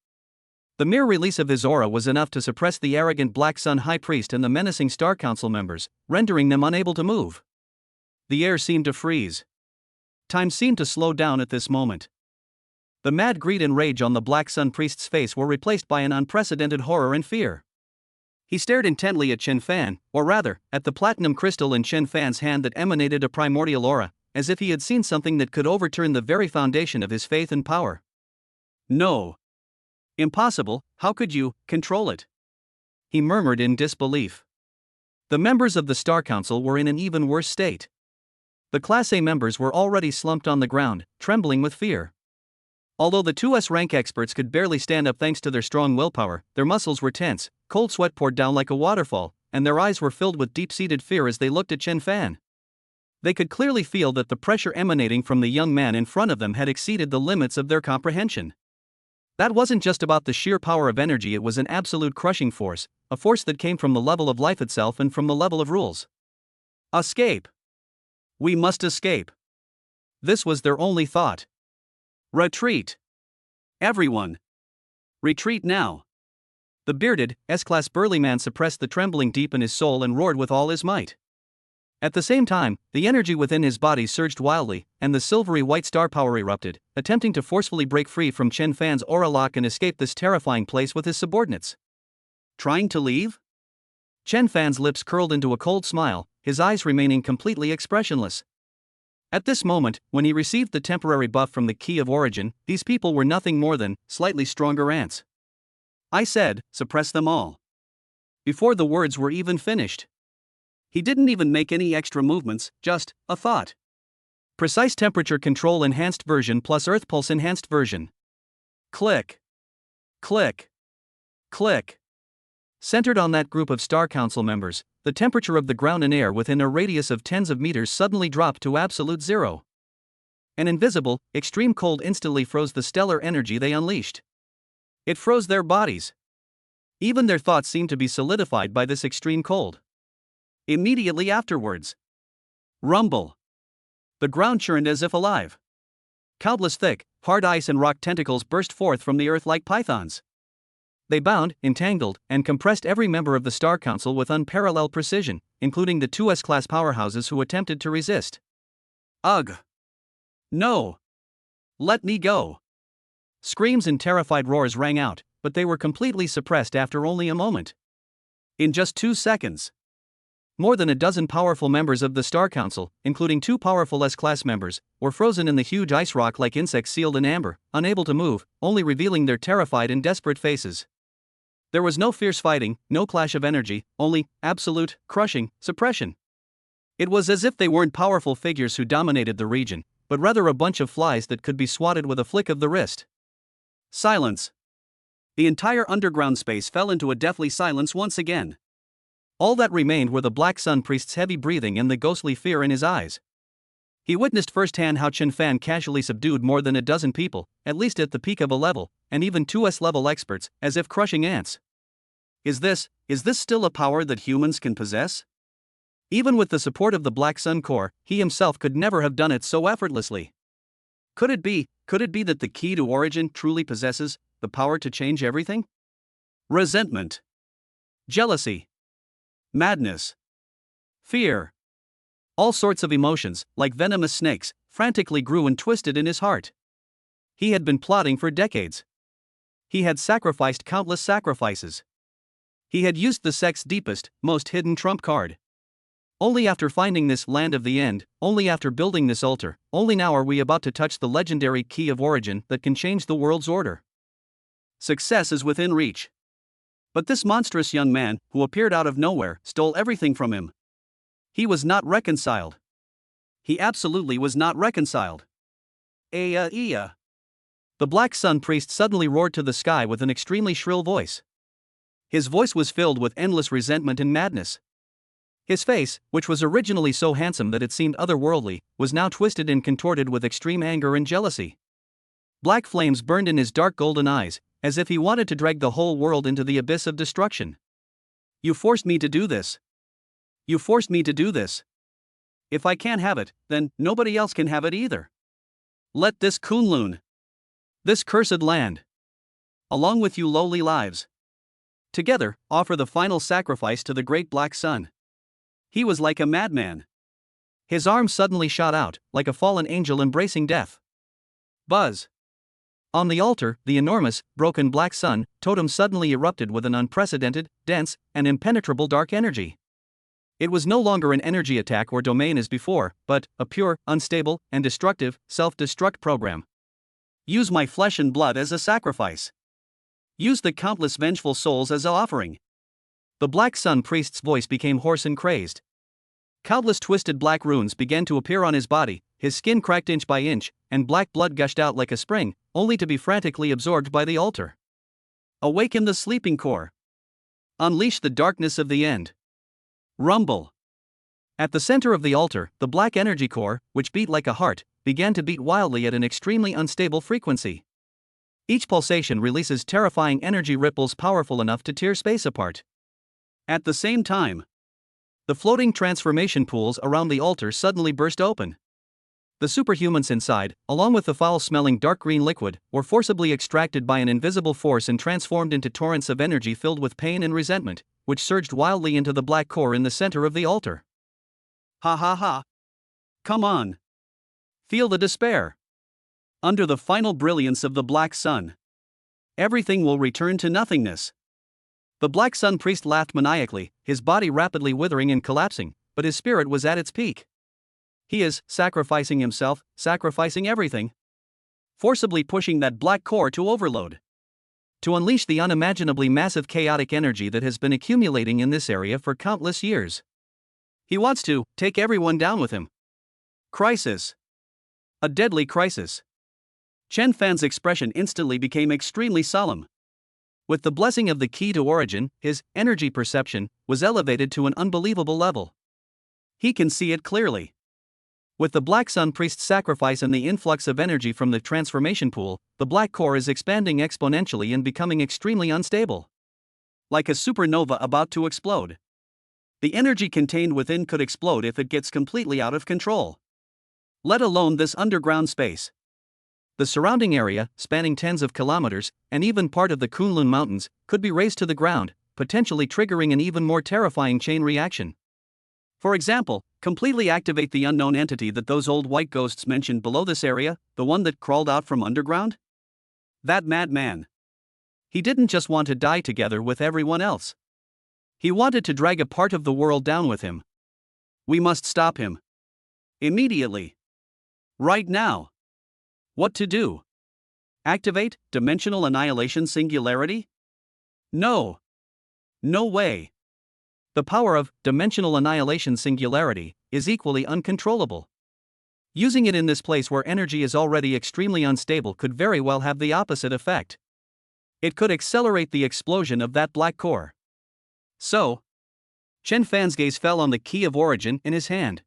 S1: The mere release of his aura was enough to suppress the arrogant Black Sun High Priest and the menacing Star Council members, rendering them unable to move. The air seemed to freeze. Time seemed to slow down at this moment. The mad greed and rage on the Black Sun Priest's face were replaced by an unprecedented horror and fear. He stared intently at Chen Fan, or rather, at the platinum crystal in Chen Fan's hand that emanated a primordial aura, as if he had seen something that could overturn the very foundation of his faith and power. No. Impossible, how could you control it? He murmured in disbelief. The members of the Star Council were in an even worse state. The Class A members were already slumped on the ground, trembling with fear. Although the 2S rank experts could barely stand up thanks to their strong willpower, their muscles were tense, cold sweat poured down like a waterfall, and their eyes were filled with deep-seated fear as they looked at Chen Fan. They could clearly feel that the pressure emanating from the young man in front of them had exceeded the limits of their comprehension. That wasn't just about the sheer power of energy, it was an absolute crushing force, a force that came from the level of life itself and from the level of rules. Escape! We must escape. This was their only thought. Retreat! Everyone! Retreat now! The bearded, S-class burly man suppressed the trembling deep in his soul and roared with all his might. At the same time, the energy within his body surged wildly, and the silvery white star power erupted, attempting to forcefully break free from Chen Fan's aura lock and escape this terrifying place with his subordinates. Trying to leave? Chen Fan's lips curled into a cold smile, his eyes remaining completely expressionless. At this moment, when he received the temporary buff from the key of origin, these people were nothing more than slightly stronger ants. I said, suppress them all. Before the words were even finished. He didn't even make any extra movements, just a thought. Precise temperature control enhanced version plus earth pulse enhanced version. Click. Click. Click. Centered on that group of Star Council members, the temperature of the ground and air within a radius of tens of meters suddenly dropped to absolute zero. An invisible, extreme cold instantly froze the stellar energy they unleashed. It froze their bodies. Even their thoughts seemed to be solidified by this extreme cold. Immediately afterwards, rumble. The ground churned as if alive. Countless thick, hard ice and rock tentacles burst forth from the earth like pythons. They bound, entangled, and compressed every member of the Star Council with unparalleled precision, including the 2S-class powerhouses who attempted to resist. Ugh! No! Let me go! Screams and terrified roars rang out, but they were completely suppressed after only a moment. In just 2 seconds. More than a dozen powerful members of the Star Council, including 2 powerful S-class members, were frozen in the huge ice rock like insects sealed in amber, unable to move, only revealing their terrified and desperate faces. There was no fierce fighting, no clash of energy, only absolute, crushing suppression. It was as if they weren't powerful figures who dominated the region, but rather a bunch of flies that could be swatted with a flick of the wrist. Silence. The entire underground space fell into a deathly silence once again. All that remained were the Black Sun Priest's heavy breathing and the ghostly fear in his eyes. He witnessed firsthand how Chen Fan casually subdued more than a dozen people, at least at the peak of a level, and even 2S level experts, as if crushing ants. Is this still a power that humans can possess? Even with the support of the Black Sun Core, he himself could never have done it so effortlessly. Could it be that the key to origin truly possesses the power to change everything? Resentment. Jealousy. Madness. Fear. All sorts of emotions, like venomous snakes, frantically grew and twisted in his heart. He had been plotting for decades. He had sacrificed countless sacrifices. He had used the sect's deepest, most hidden trump card. Only after finding this land of the end, only after building this altar, only now are we about to touch the legendary key of origin that can change the world's order. Success is within reach. But this monstrous young man, who appeared out of nowhere, stole everything from him. He was not reconciled. He absolutely was not reconciled. The Black Sun Priest suddenly roared to the sky with an extremely shrill voice. His voice was filled with endless resentment and madness. His face, which was originally so handsome that it seemed otherworldly, was now twisted and contorted with extreme anger and jealousy. Black flames burned in his dark golden eyes, as if he wanted to drag the whole world into the abyss of destruction. You forced me to do this. You forced me to do this. If I can't have it, then nobody else can have it either. Let this Kunlun, this cursed land, along with you lowly lives, together, offer the final sacrifice to the great Black Sun. He was like a madman. His arms suddenly shot out, like a fallen angel embracing death. Buzz. On the altar, the enormous, broken Black Sun totem suddenly erupted with an unprecedented, dense, and impenetrable dark energy. It was no longer an energy attack or domain as before, but a pure, unstable, and destructive, self-destruct program. Use my flesh and blood as a sacrifice. Use the countless vengeful souls as an offering. The Black Sun Priest's voice became hoarse and crazed. Countless twisted black runes began to appear on his body, his skin cracked inch by inch, and black blood gushed out like a spring, only to be frantically absorbed by the altar. Awaken the sleeping core. Unleash the darkness of the end. Rumble. At the center of the altar, the black energy core, which beat like a heart, began to beat wildly at an extremely unstable frequency. Each pulsation releases terrifying energy ripples powerful enough to tear space apart. At the same time, the floating transformation pools around the altar suddenly burst open. The superhumans inside, along with the foul-smelling dark green liquid, were forcibly extracted by an invisible force and transformed into torrents of energy filled with pain and resentment, which surged wildly into the black core in the center of the altar. Ha ha ha. Come on. Feel the despair. Under the final brilliance of the Black Sun, everything will return to nothingness. The Black Sun Priest laughed maniacally, his body rapidly withering and collapsing, but his spirit was at its peak. He is sacrificing himself, sacrificing everything. Forcibly pushing that black core to overload. To unleash the unimaginably massive chaotic energy that has been accumulating in this area for countless years. He wants to take everyone down with him. Crisis. A deadly crisis. Chen Fan's expression instantly became extremely solemn. With the blessing of the key to origin, his energy perception was elevated to an unbelievable level. He can see it clearly. With the Black Sun Priest's sacrifice and the influx of energy from the transformation pool, the black core is expanding exponentially and becoming extremely unstable. Like a supernova about to explode. The energy contained within could explode if it gets completely out of control. Let alone this underground space. The surrounding area, spanning tens of kilometers, and even part of the Kunlun Mountains, could be razed to the ground, potentially triggering an even more terrifying chain reaction. For example, completely activate the unknown entity that those old white ghosts mentioned below this area, the one that crawled out from underground? That madman. He didn't just want to die together with everyone else. He wanted to drag a part of the world down with him. We must stop him. Immediately. Right now. What to do? Activate dimensional annihilation singularity? No. No way. The power of dimensional annihilation singularity is equally uncontrollable. Using it in this place where energy is already extremely unstable could very well have the opposite effect. It could accelerate the explosion of that black core. So, Chen Fan's gaze fell on the key of origin in his hand.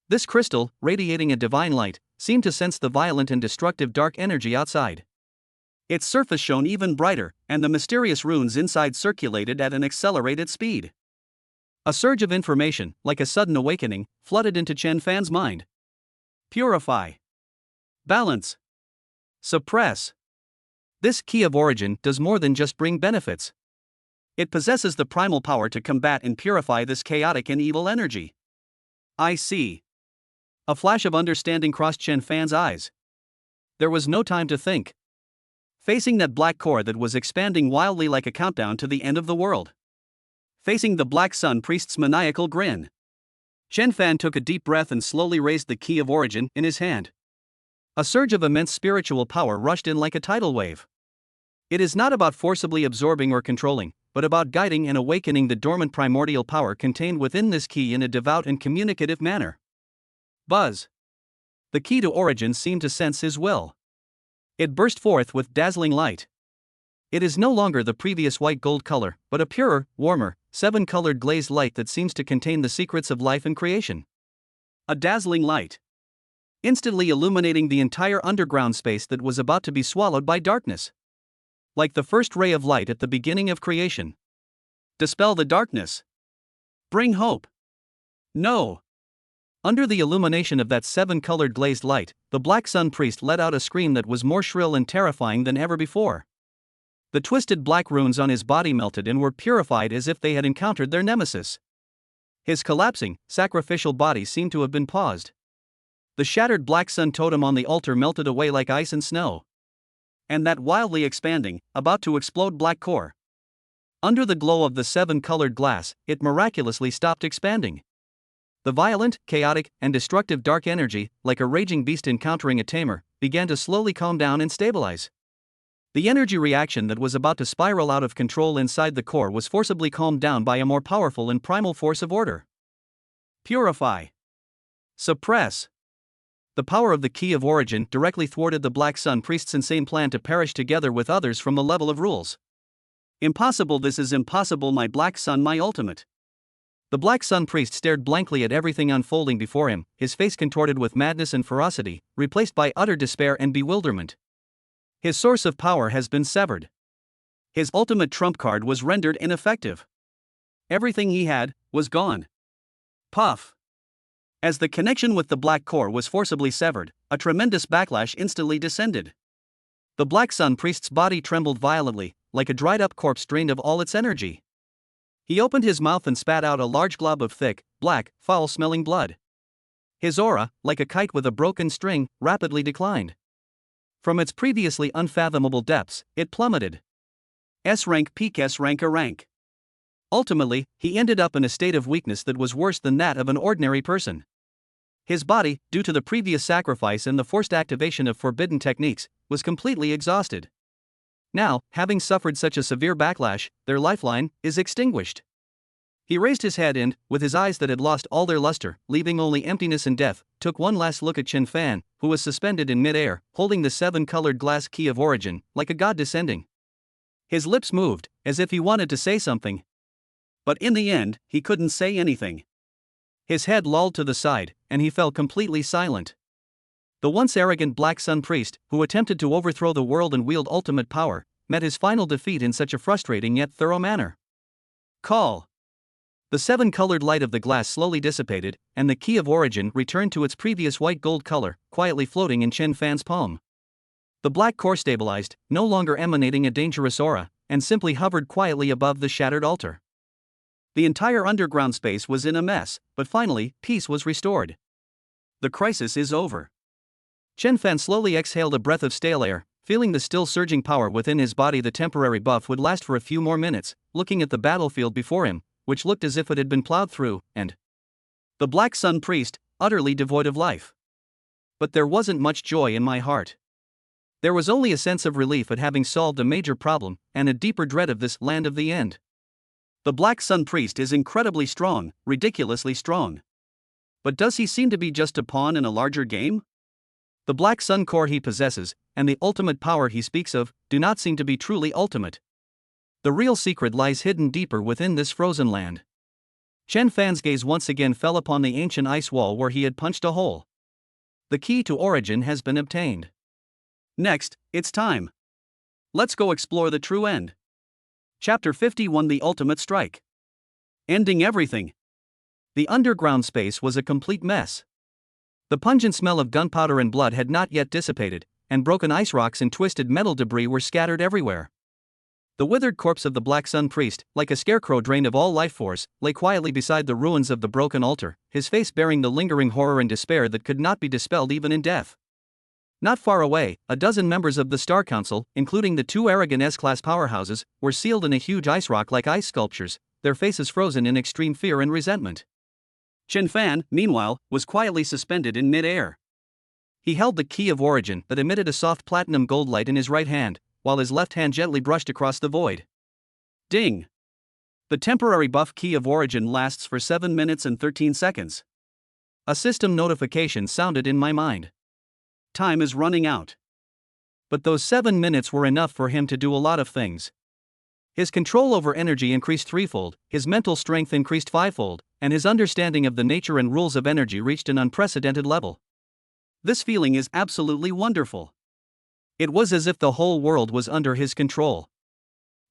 S1: This crystal, radiating a divine light, seemed to sense the violent and destructive dark energy outside. Its surface shone even brighter, and the mysterious runes inside circulated at an accelerated speed. A surge of information, like a sudden awakening, flooded into Chen Fan's mind. Purify. Balance. Suppress. This key of origin does more than just bring benefits. It possesses the primal power to combat and purify this chaotic and evil energy. I see. A flash of understanding crossed Chen Fan's eyes. There was no time to think. Facing that black core that was expanding wildly like a countdown to the end of the world. Facing the Black Sun Priest's maniacal grin. Chen Fan took a deep breath and slowly raised the key of origin in his hand. A surge of immense spiritual power rushed in like a tidal wave. It is not about forcibly absorbing or controlling, but about guiding and awakening the dormant primordial power contained within this key in a devout and communicative manner. Buzz. The key to origin seemed to sense his will. It burst forth with dazzling light. It is no longer the previous white gold color, but a purer, warmer, seven-colored glazed light that seems to contain the secrets of life and creation. A dazzling light, instantly illuminating the entire underground space that was about to be swallowed by darkness. Like the first ray of light at the beginning of creation. Dispel the darkness. Bring hope. No. Under the illumination of that seven-colored glazed light, the Black Sun Priest let out a scream that was more shrill and terrifying than ever before. The twisted black runes on his body melted and were purified as if they had encountered their nemesis. His collapsing, sacrificial body seemed to have been paused. The shattered black sun totem on the altar melted away like ice and snow. And that wildly expanding, about to explode black core. Under the glow of the seven-colored glass, it miraculously stopped expanding. The violent, chaotic, and destructive dark energy, like a raging beast encountering a tamer, began to slowly calm down and stabilize. The energy reaction that was about to spiral out of control inside the core was forcibly calmed down by a more powerful and primal force of order. Purify. Suppress. The power of the key of origin directly thwarted the Black Sun Priest's insane plan to perish together with others from the level of rules. Impossible, this is impossible, my Black Sun, my ultimate. The Black Sun Priest stared blankly at everything unfolding before him, his face contorted with madness and ferocity, replaced by utter despair and bewilderment. His source of power has been severed. His ultimate trump card was rendered ineffective. Everything he had was gone. Puff. As the connection with the black core was forcibly severed, a tremendous backlash instantly descended. The Black Sun Priest's body trembled violently, like a dried-up corpse drained of all its energy. He opened his mouth and spat out a large glob of thick, black, foul-smelling blood. His aura, like a kite with a broken string, rapidly declined. From its previously unfathomable depths, it plummeted. S-rank peak, S-rank a rank. Ultimately, he ended up in a state of weakness that was worse than that of an ordinary person. His body, due to the previous sacrifice and the forced activation of forbidden techniques, was completely exhausted. Now, having suffered such a severe backlash, their lifeline is extinguished. He raised his head and, with his eyes that had lost all their luster, leaving only emptiness and death, took one last look at Chen Fan, who was suspended in mid-air, holding the seven-colored glass key of origin, like a god descending. His lips moved, as if he wanted to say something. But in the end, he couldn't say anything. His head lolled to the side, and he fell completely silent. The once arrogant Black Sun Priest, who attempted to overthrow the world and wield ultimate power, met his final defeat in such a frustrating yet thorough manner. Call. The seven-colored light of the glass slowly dissipated, and the key of origin returned to its previous white gold color, quietly floating in Chen Fan's palm. The black core stabilized, no longer emanating a dangerous aura, and simply hovered quietly above the shattered altar. The entire underground space was in a mess, but finally, peace was restored. The crisis is over. Chen Fan slowly exhaled a breath of stale air, feeling the still surging power within his body. The temporary buff would last for a few more minutes, looking at the battlefield before him, which looked as if it had been plowed through, and the Black Sun Priest, utterly devoid of life. But there wasn't much joy in my heart. There was only a sense of relief at having solved a major problem, and a deeper dread of this land of the end. The Black Sun Priest is incredibly strong, ridiculously strong. But does he seem to be just a pawn in a larger game? The Black Sun core he possesses, and the ultimate power he speaks of, do not seem to be truly ultimate. The real secret lies hidden deeper within this frozen land. Chen Fan's gaze once again fell upon the ancient ice wall where he had punched a hole. The key to origin has been obtained. Next, it's time. Let's go explore the true end. Chapter 51, The Ultimate Strike. Ending everything. The underground space was a complete mess. The pungent smell of gunpowder and blood had not yet dissipated, and broken ice rocks and twisted metal debris were scattered everywhere. The withered corpse of the Black Sun Priest, like a scarecrow drained of all life force, lay quietly beside the ruins of the broken altar, his face bearing the lingering horror and despair that could not be dispelled even in death. Not far away, a dozen members of the Star Council, including the two arrogant S-class powerhouses, were sealed in a huge ice rock like ice sculptures, their faces frozen in extreme fear and resentment. Chen Fan, meanwhile, was quietly suspended in mid-air. He held the key of origin that emitted a soft platinum gold light in his right hand, while his left hand gently brushed across the void. Ding! The temporary buff key of origin lasts for 7 minutes and 13 seconds. A system notification sounded in my mind. Time is running out. But those 7 minutes were enough for him to do a lot of things. His control over energy increased threefold, his mental strength increased fivefold, and his understanding of the nature and rules of energy reached an unprecedented level. This feeling is absolutely wonderful. It was as if the whole world was under his control.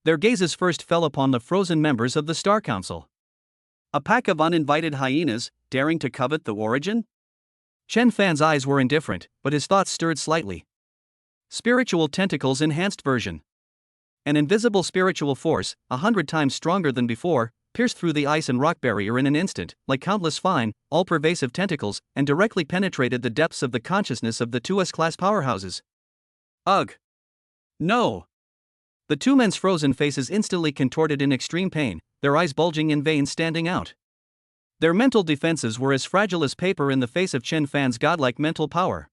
S1: Their gazes first fell upon the frozen members of the Star Council. A pack of uninvited hyenas, daring to covet the origin? Chen Fan's eyes were indifferent, but his thoughts stirred slightly. Spiritual tentacles enhanced version. An invisible spiritual force, 100 times stronger than before, pierced through the ice and rock barrier in an instant, like countless fine, all-pervasive tentacles, and directly penetrated the depths of the consciousness of the two S-class powerhouses. Ugh! No! The two men's frozen faces instantly contorted in extreme pain, their eyes bulging in veins standing out. Their mental defenses were as fragile as paper in the face of Chen Fan's godlike mental power.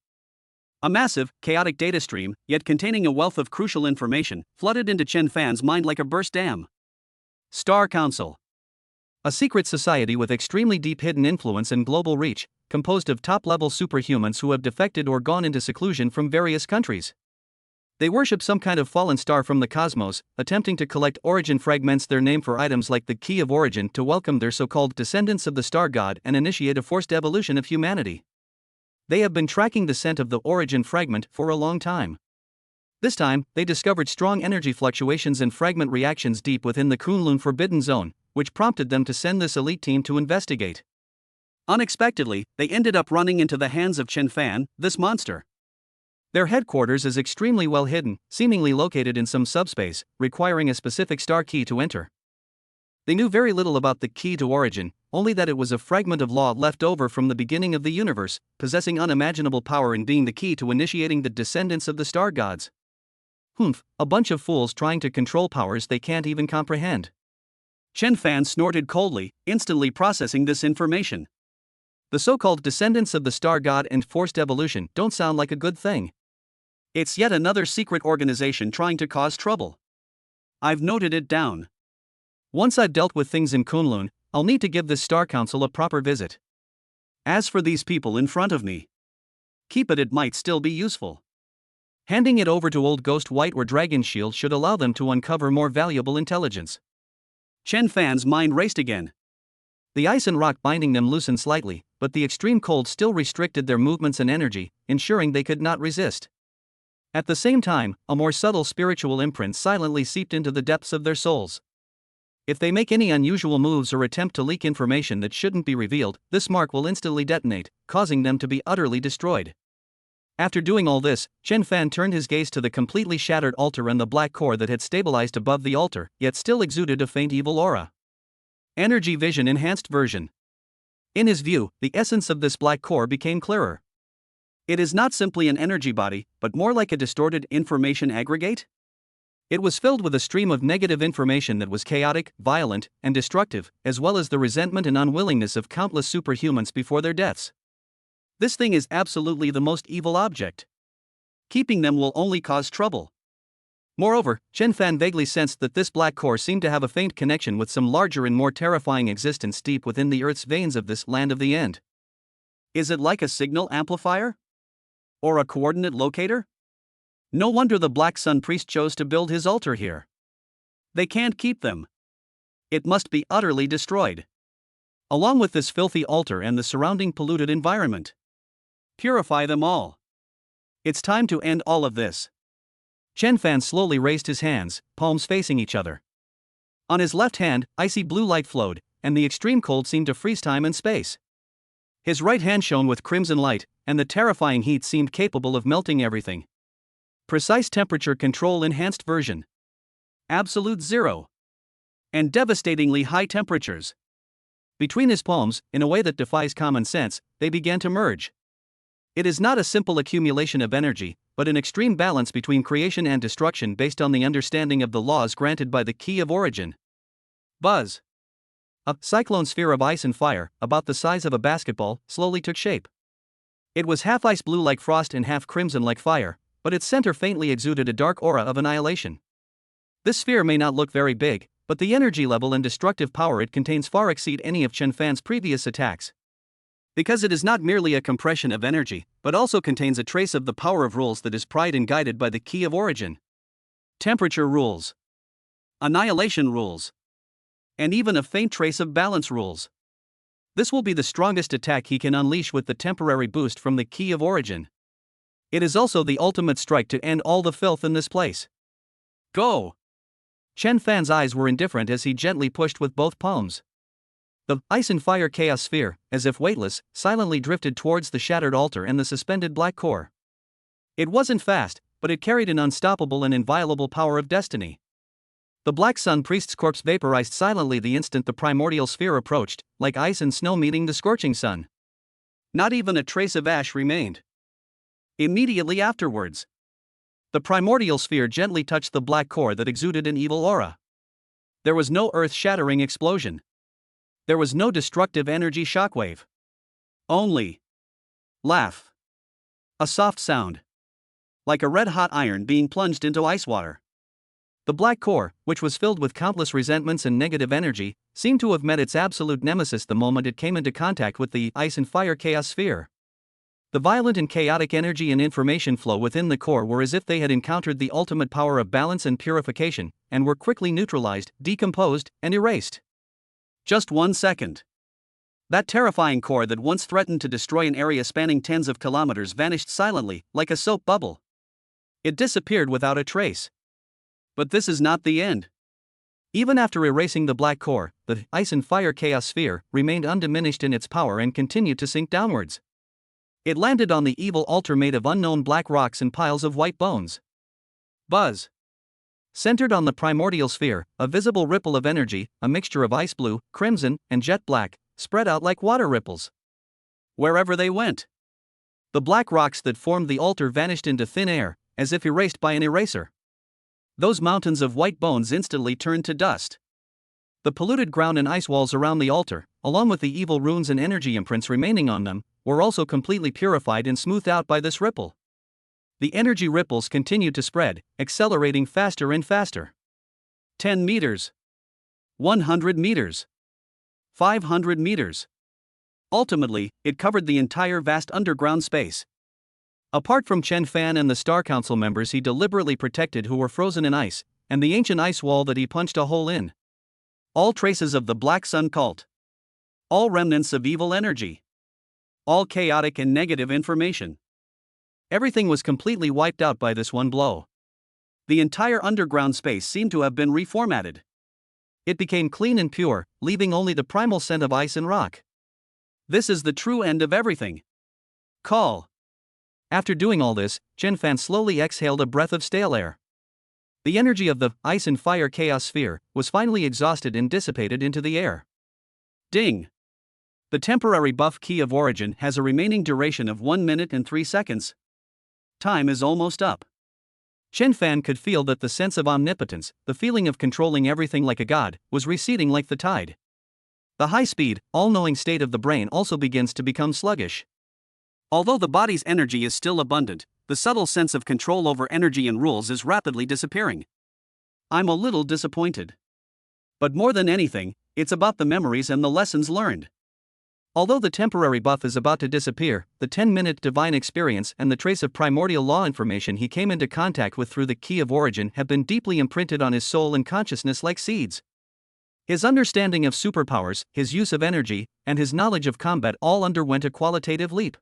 S1: A massive, chaotic data stream, yet containing a wealth of crucial information, flooded into Chen Fan's mind like a burst dam. Star Council. A secret society with extremely deep hidden influence and global reach, composed of top-level superhumans who have defected or gone into seclusion from various countries. They worship some kind of fallen star from the cosmos, attempting to collect origin fragments, their name for items like the key of origin, to welcome their so-called descendants of the star god and initiate a forced evolution of humanity. They have been tracking the scent of the origin fragment for a long time. This time, they discovered strong energy fluctuations and fragment reactions deep within the Kunlun Forbidden Zone, which prompted them to send this elite team to investigate. Unexpectedly, they ended up running into the hands of Chen Fan, this monster. Their headquarters is extremely well hidden, seemingly located in some subspace, requiring a specific star key to enter. They knew very little about the key to origin, only that it was a fragment of law left over from the beginning of the universe, possessing unimaginable power and being the key to initiating the descendants of the star gods. Humph, a bunch of fools trying to control powers they can't even comprehend. Chen Fan snorted coldly, instantly processing this information. The so-called descendants of the star god and forced evolution don't sound like a good thing. It's yet another secret organization trying to cause trouble. I've noted it down. Once I've dealt with things in Kunlun, I'll need to give this Star Council a proper visit. As for these people in front of me, keep it might still be useful. Handing it over to Old Ghost White or Dragon Shield should allow them to uncover more valuable intelligence. Chen Fan's mind raced again. The ice and rock binding them loosened slightly, but the extreme cold still restricted their movements and energy, ensuring they could not resist. At the same time, a more subtle spiritual imprint silently seeped into the depths of their souls. If they make any unusual moves or attempt to leak information that shouldn't be revealed, this mark will instantly detonate, causing them to be utterly destroyed. After doing all this, Chen Fan turned his gaze to the completely shattered altar and the black core that had stabilized above the altar, yet still exuded a faint evil aura. Energy Vision Enhanced Version. In his view, the essence of this black core became clearer. It is not simply an energy body, but more like a distorted information aggregate? It was filled with a stream of negative information that was chaotic, violent, and destructive, as well as the resentment and unwillingness of countless superhumans before their deaths. This thing is absolutely the most evil object. Keeping them will only cause trouble. Moreover, Chen Fan vaguely sensed that this black core seemed to have a faint connection with some larger and more terrifying existence deep within the Earth's veins of this land of the end. Is it like a signal amplifier? Or a coordinate locator? No wonder the Black Sun Priest chose to build his altar here. They can't keep them. It must be utterly destroyed. Along with this filthy altar and the surrounding polluted environment. Purify them all. It's time to end all of this. Chen Fan slowly raised his hands, palms facing each other. On his left hand, icy blue light flowed, and the extreme cold seemed to freeze time and space. His right hand shone with crimson light, and the terrifying heat seemed capable of melting everything. Precise temperature control enhanced version. Absolute zero. And devastatingly high temperatures. Between his palms, in a way that defies common sense, they began to merge. It is not a simple accumulation of energy, but an extreme balance between creation and destruction based on the understanding of the laws granted by the key of origin. Buzz. A cyclone sphere of ice and fire, about the size of a basketball, slowly took shape. It was half ice blue like frost and half crimson like fire, but its center faintly exuded a dark aura of annihilation. This sphere may not look very big, but the energy level and destructive power it contains far exceed any of Chen Fan's previous attacks. Because it is not merely a compression of energy, but also contains a trace of the power of rules that is pried and guided by the key of origin. Temperature rules, annihilation rules, and even a faint trace of balance rules. This will be the strongest attack he can unleash with the temporary boost from the key of origin. It is also the ultimate strike to end all the filth in this place. Go! Chen Fan's eyes were indifferent as he gently pushed with both palms. The ice and fire chaos sphere, as if weightless, silently drifted towards the shattered altar and the suspended black core. It wasn't fast, but it carried an unstoppable and inviolable power of destiny. The Black Sun Priest's corpse vaporized silently the instant the primordial sphere approached, like ice and snow meeting the scorching sun. Not even a trace of ash remained. Immediately afterwards, the primordial sphere gently touched the black core that exuded an evil aura. There was no earth-shattering explosion. There was no destructive energy shockwave. Only laugh. A soft sound, like a red-hot iron being plunged into ice water. The black core, which was filled with countless resentments and negative energy, seemed to have met its absolute nemesis the moment it came into contact with the ice and fire chaos sphere. The violent and chaotic energy and information flow within the core were as if they had encountered the ultimate power of balance and purification, and were quickly neutralized, decomposed, and erased. Just 1 second. That terrifying core that once threatened to destroy an area spanning tens of kilometers vanished silently, like a soap bubble. It disappeared without a trace. But this is not the end. Even after erasing the black core, the ice and fire chaos sphere remained undiminished in its power and continued to sink downwards. It landed on the evil altar made of unknown black rocks and piles of white bones. Buzz. Centered on the primordial sphere, a visible ripple of energy, a mixture of ice blue, crimson, and jet black, spread out like water ripples. Wherever they went, the black rocks that formed the altar vanished into thin air, as if erased by an eraser. Those mountains of white bones instantly turned to dust. The polluted ground and ice walls around the altar, along with the evil runes and energy imprints remaining on them, were also completely purified and smoothed out by this ripple. The energy ripples continued to spread, accelerating faster and faster. 10 meters. 100 meters. 500 meters. Ultimately, it covered the entire vast underground space. Apart from Chen Fan and the Star Council members he deliberately protected who were frozen in ice, and the ancient ice wall that he punched a hole in. All traces of the Black Sun cult. All remnants of evil energy. All chaotic and negative information. Everything was completely wiped out by this one blow. The entire underground space seemed to have been reformatted. It became clean and pure, leaving only the primal scent of ice and rock. This is the true end of everything. Call. After doing all this, Chen Fan slowly exhaled a breath of stale air. The energy of the ice and fire chaos sphere was finally exhausted and dissipated into the air. Ding. The temporary buff key of origin has a remaining duration of 1 minute and 3 seconds. Time is almost up. Chen Fan could feel that the sense of omnipotence, the feeling of controlling everything like a god, was receding like the tide. The high-speed, all-knowing state of the brain also begins to become sluggish. Although the body's energy is still abundant, the subtle sense of control over energy and rules is rapidly disappearing. I'm a little disappointed. But more than anything, it's about the memories and the lessons learned. Although the temporary buff is about to disappear, the 10-minute divine experience and the trace of primordial law information he came into contact with through the key of origin have been deeply imprinted on his soul and consciousness like seeds. His understanding of superpowers, his use of energy, and his knowledge of combat all underwent a qualitative leap.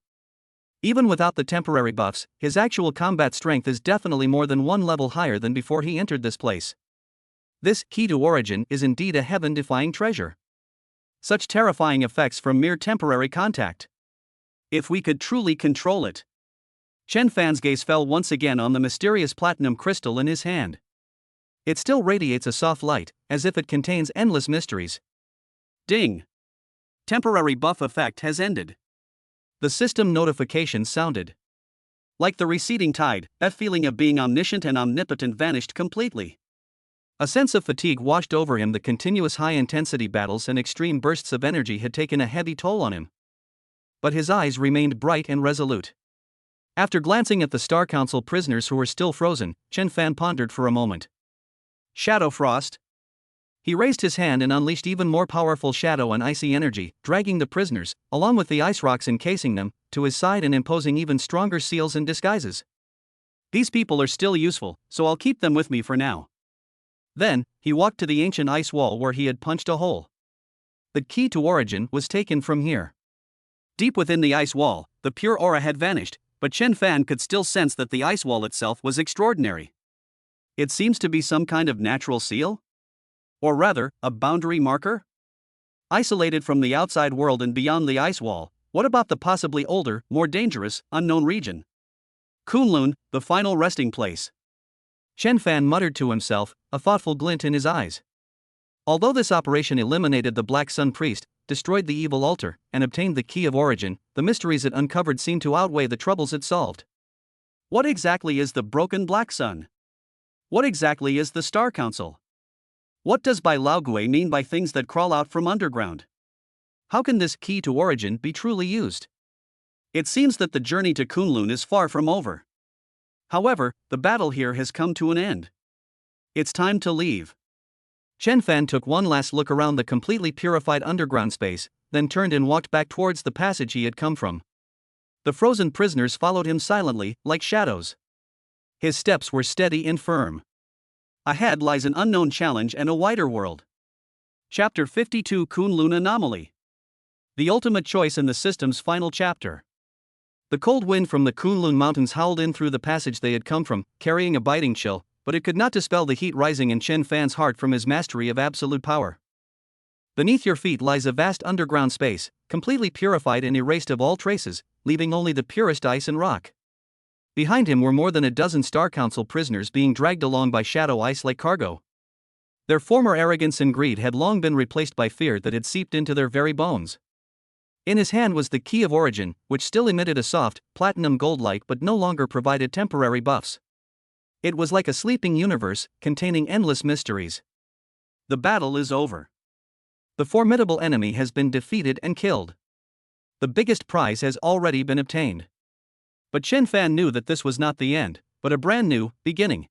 S1: Even without the temporary buffs, his actual combat strength is definitely more than one level higher than before he entered this place. This key to origin is indeed a heaven-defying treasure. Such terrifying effects from mere temporary contact. If we could truly control it. Chen Fan's gaze fell once again on the mysterious platinum crystal in his hand. It still radiates a soft light, as if it contains endless mysteries. Ding! Temporary buff effect has ended. The system notification sounded. Like the receding tide, that feeling of being omniscient and omnipotent vanished completely. A sense of fatigue washed over him. The continuous high-intensity battles and extreme bursts of energy had taken a heavy toll on him. But his eyes remained bright and resolute. After glancing at the Star Council prisoners who were still frozen, Chen Fan pondered for a moment. Shadow Frost. He raised his hand and unleashed even more powerful shadow and icy energy, dragging the prisoners, along with the ice rocks encasing them, to his side and imposing even stronger seals and disguises. These people are still useful, so I'll keep them with me for now. Then, he walked to the ancient ice wall where he had punched a hole. The key to origin was taken from here. Deep within the ice wall, the pure aura had vanished, but Chen Fan could still sense that the ice wall itself was extraordinary. It seems to be some kind of natural seal? Or rather, a boundary marker? Isolated from the outside world and beyond the ice wall, what about the possibly older, more dangerous, unknown region? Kunlun, the final resting place. Chen Fan muttered to himself, a thoughtful glint in his eyes. Although this operation eliminated the Black Sun Priest, destroyed the evil altar, and obtained the key of origin, the mysteries it uncovered seemed to outweigh the troubles it solved. What exactly is the broken Black Sun? What exactly is the Star Council? What does Bai Lao Gui mean by things that crawl out from underground? How can this key to origin be truly used? It seems that the journey to Kunlun is far from over. However, the battle here has come to an end. It's time to leave. Chen Fan took one last look around the completely purified underground space, then turned and walked back towards the passage he had come from. The frozen prisoners followed him silently, like shadows. His steps were steady and firm. Ahead lies an unknown challenge and a wider world. Chapter 52 Kunlun Anomaly. The ultimate choice in the system's final chapter. The cold wind from the Kunlun Mountains howled in through the passage they had come from, carrying a biting chill, but it could not dispel the heat rising in Chen Fan's heart from his mastery of absolute power. Beneath your feet lies a vast underground space, completely purified and erased of all traces, leaving only the purest ice and rock. Behind him were more than a dozen Star Council prisoners being dragged along by shadow ice like cargo. Their former arrogance and greed had long been replaced by fear that had seeped into their very bones. In his hand was the key of origin, which still emitted a soft, platinum gold light but no longer provided temporary buffs. It was like a sleeping universe, containing endless mysteries. The battle is over. The formidable enemy has been defeated and killed. The biggest prize has already been obtained. But Chen Fan knew that this was not the end, but a brand new beginning.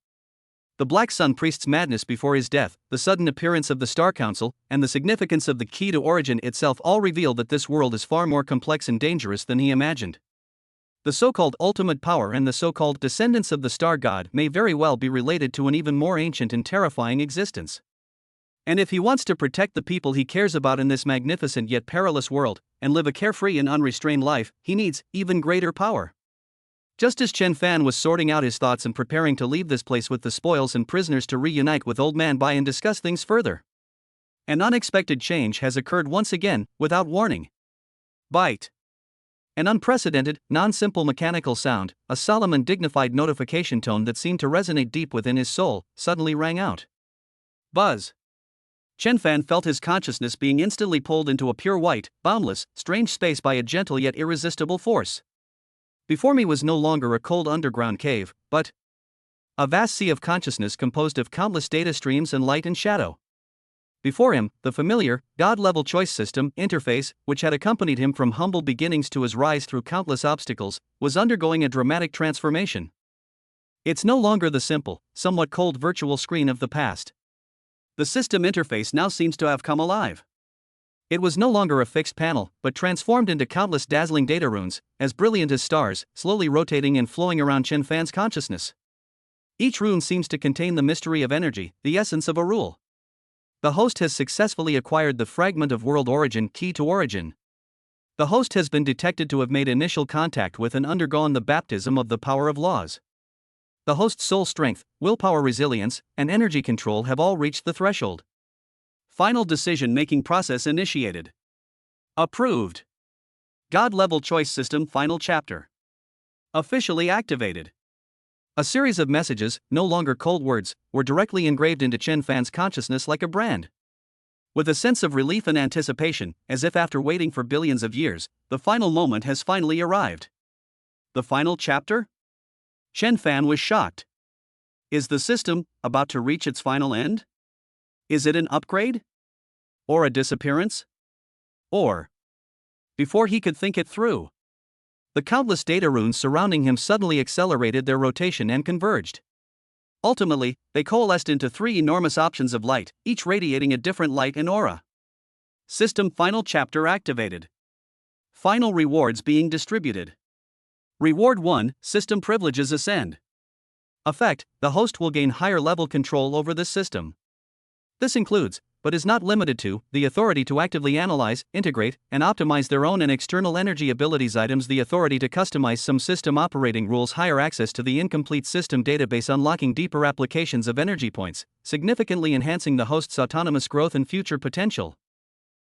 S1: The Black Sun Priest's madness before his death, the sudden appearance of the Star Council, and the significance of the key to origin itself all reveal that this world is far more complex and dangerous than he imagined. The so-called ultimate power and the so-called descendants of the Star God may very well be related to an even more ancient and terrifying existence. And if he wants to protect the people he cares about in this magnificent yet perilous world, and live a carefree and unrestrained life, he needs even greater power. Just as Chen Fan was sorting out his thoughts and preparing to leave this place with the spoils and prisoners to reunite with Old Man Bai and discuss things further, an unexpected change has occurred once again, without warning. Bite. An unprecedented, non-simple mechanical sound, a solemn and dignified notification tone that seemed to resonate deep within his soul, suddenly rang out. Buzz. Chen Fan felt his consciousness being instantly pulled into a pure white, boundless, strange space by a gentle yet irresistible force. Before me was no longer a cold underground cave, but a vast sea of consciousness composed of countless data streams and light and shadow. Before him, the familiar, God-level choice system interface, which had accompanied him from humble beginnings to his rise through countless obstacles, was undergoing a dramatic transformation. It's no longer the simple, somewhat cold virtual screen of the past. The system interface now seems to have come alive. It was no longer a fixed panel, but transformed into countless dazzling data runes, as brilliant as stars, slowly rotating and flowing around Chen Fan's consciousness. Each rune seems to contain the mystery of energy, the essence of a rule. The host has successfully acquired the fragment of world origin key to origin. The host has been detected to have made initial contact with and undergone the baptism of the power of laws. The host's soul strength, willpower resilience, and energy control have all reached the threshold. Final decision-making process initiated. Approved. God-level choice system final chapter. Officially activated. A series of messages, no longer cold words, were directly engraved into Chen Fan's consciousness like a brand. With a sense of relief and anticipation, as if after waiting for billions of years, the final moment has finally arrived. The final chapter? Chen Fan was shocked. Is the system about to reach its final end? Is it an upgrade? Or a disappearance? Or, before he could think it through, the countless data runes surrounding him suddenly accelerated their rotation and converged. Ultimately, they coalesced into 3 enormous options of light, each radiating a different light and aura. System Final Chapter activated. Final rewards being distributed. Reward 1: System privileges ascend. Effect: the host will gain higher level control over this system. This includes, but is not limited to, the authority to actively analyze, integrate, and optimize their own and external energy abilities items, the authority to customize some system operating rules, higher access to the incomplete system database, unlocking deeper applications of energy points, significantly enhancing the host's autonomous growth and future potential.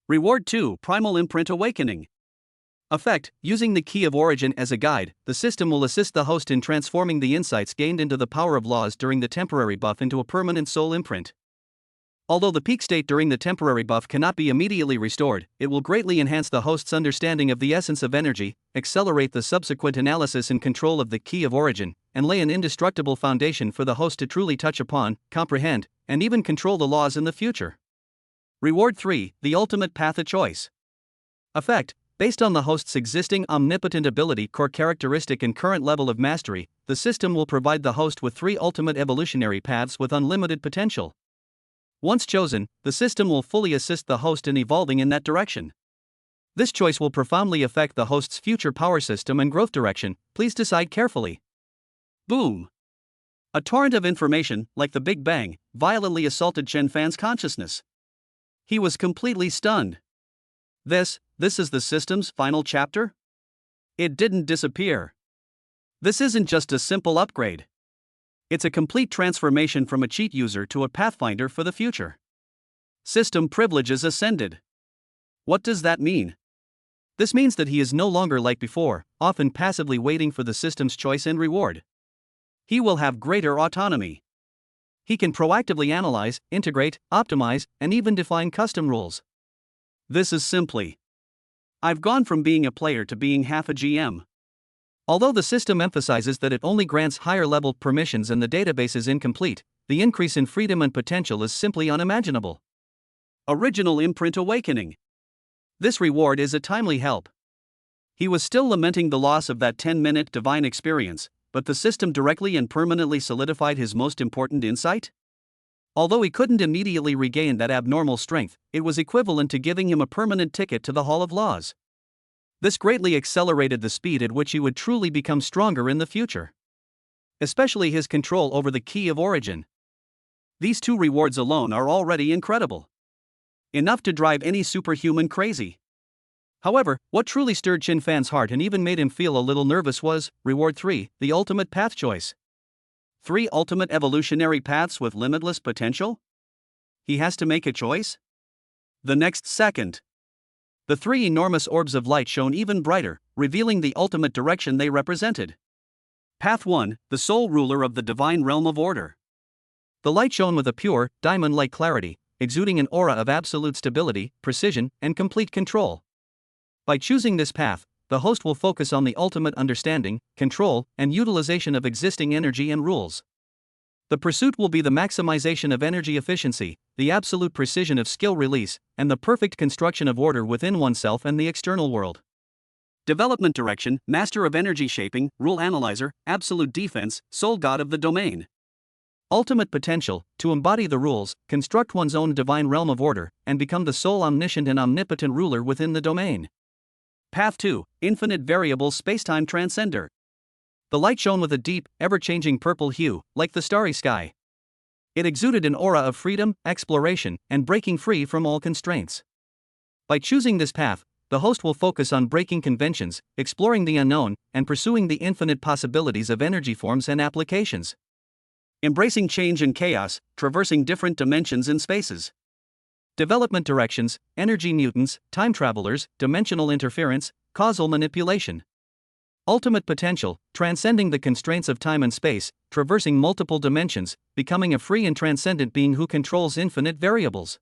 S1: Reward 2: Primal Imprint Awakening. Effect: using the key of origin as a guide, the system will assist the host in transforming the insights gained into the power of laws during the temporary buff into a permanent soul imprint. Although the peak state during the temporary buff cannot be immediately restored, it will greatly enhance the host's understanding of the essence of energy, accelerate the subsequent analysis and control of the key of origin, and lay an indestructible foundation for the host to truly touch upon, comprehend, and even control the laws in the future. Reward 3: The Ultimate Path of Choice. Effect: based on the host's existing omnipotent ability, core characteristic, and current level of mastery, the system will provide the host with 3 ultimate evolutionary paths with unlimited potential. Once chosen, the system will fully assist the host in evolving in that direction. This choice will profoundly affect the host's future power system and growth direction. Please decide carefully. Boom! A torrent of information, like the Big Bang, violently assaulted Chen Fan's consciousness. He was completely stunned. This is the system's final chapter? It didn't disappear. This isn't just a simple upgrade. It's a complete transformation from a cheat user to a pathfinder for the future. System privileges ascended. What does that mean? This means that he is no longer like before, often passively waiting for the system's choice and reward. He will have greater autonomy. He can proactively analyze, integrate, optimize, and even define custom rules. This is simply, I've gone from being a player to being half a GM. Although the system emphasizes that it only grants higher level permissions and the database is incomplete, the increase in freedom and potential is simply unimaginable. Original Imprint Awakening. This reward is a timely help. He was still lamenting the loss of that 10-minute divine experience, but the system directly and permanently solidified his most important insight? Although he couldn't immediately regain that abnormal strength, it was equivalent to giving him a permanent ticket to the Hall of Laws. This greatly accelerated the speed at which he would truly become stronger in the future. Especially his control over the key of origin. These 2 rewards alone are already incredible. Enough to drive any superhuman crazy. However, what truly stirred Chen Fan's heart and even made him feel a little nervous was Reward 3: The Ultimate Path Choice. 3 ultimate evolutionary paths with limitless potential? He has to make a choice? The next second, the 3 enormous orbs of light shone even brighter, revealing the ultimate direction they represented. Path 1: The Sole Ruler of the Divine Realm of Order. The light shone with a pure, diamond-like clarity, exuding an aura of absolute stability, precision, and complete control. By choosing this path, the host will focus on the ultimate understanding, control, and utilization of existing energy and rules. The pursuit will be the maximization of energy efficiency, the absolute precision of skill release, and the perfect construction of order within oneself and the external world. Development direction: Master of Energy Shaping, Rule Analyzer, Absolute Defense, Soul God of the Domain. Ultimate potential: to embody the rules, construct one's own divine realm of order, and become the sole omniscient and omnipotent ruler within the domain. Path 2: Infinite Variable Spacetime Transcender. The light shone with a deep, ever-changing purple hue, like the starry sky. It exuded an aura of freedom, exploration, and breaking free from all constraints. By choosing this path, the host will focus on breaking conventions, exploring the unknown, and pursuing the infinite possibilities of energy forms and applications. Embracing change and chaos, traversing different dimensions and spaces. Development directions: energy mutants, time travelers, dimensional interference, causal manipulation. Ultimate potential: transcending the constraints of time and space, traversing multiple dimensions, becoming a free and transcendent being who controls infinite variables.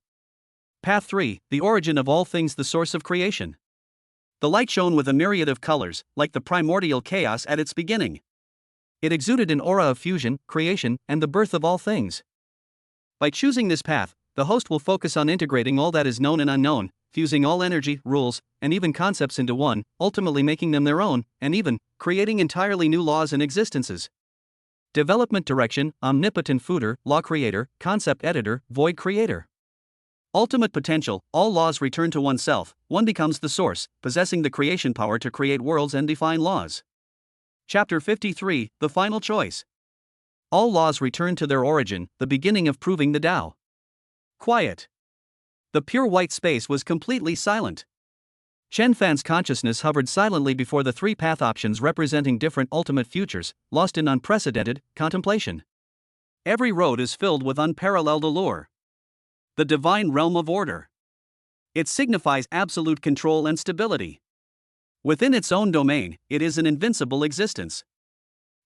S1: Path 3: The Origin of All Things, the Source of Creation. The light shone with a myriad of colors, like the primordial chaos at its beginning. It exuded an aura of fusion, creation, and the birth of all things. By choosing this path, the host will focus on integrating all that is known and unknown, fusing all energy, rules, and even concepts into one, ultimately making them their own, and even creating entirely new laws and existences. Development direction: omnipotent fooder, law creator, concept editor, void creator. Ultimate potential: all laws return to oneself, one becomes the source, possessing the creation power to create worlds and define laws. Chapter 53, The Final Choice. All laws return to their origin, the beginning of proving the Tao. Quiet. The pure white space was completely silent. Chen Fan's consciousness hovered silently before the three path options representing different ultimate futures, lost in unprecedented contemplation. Every road is filled with unparalleled allure. The divine realm of order. It signifies absolute control and stability. Within its own domain, it is an invincible existence.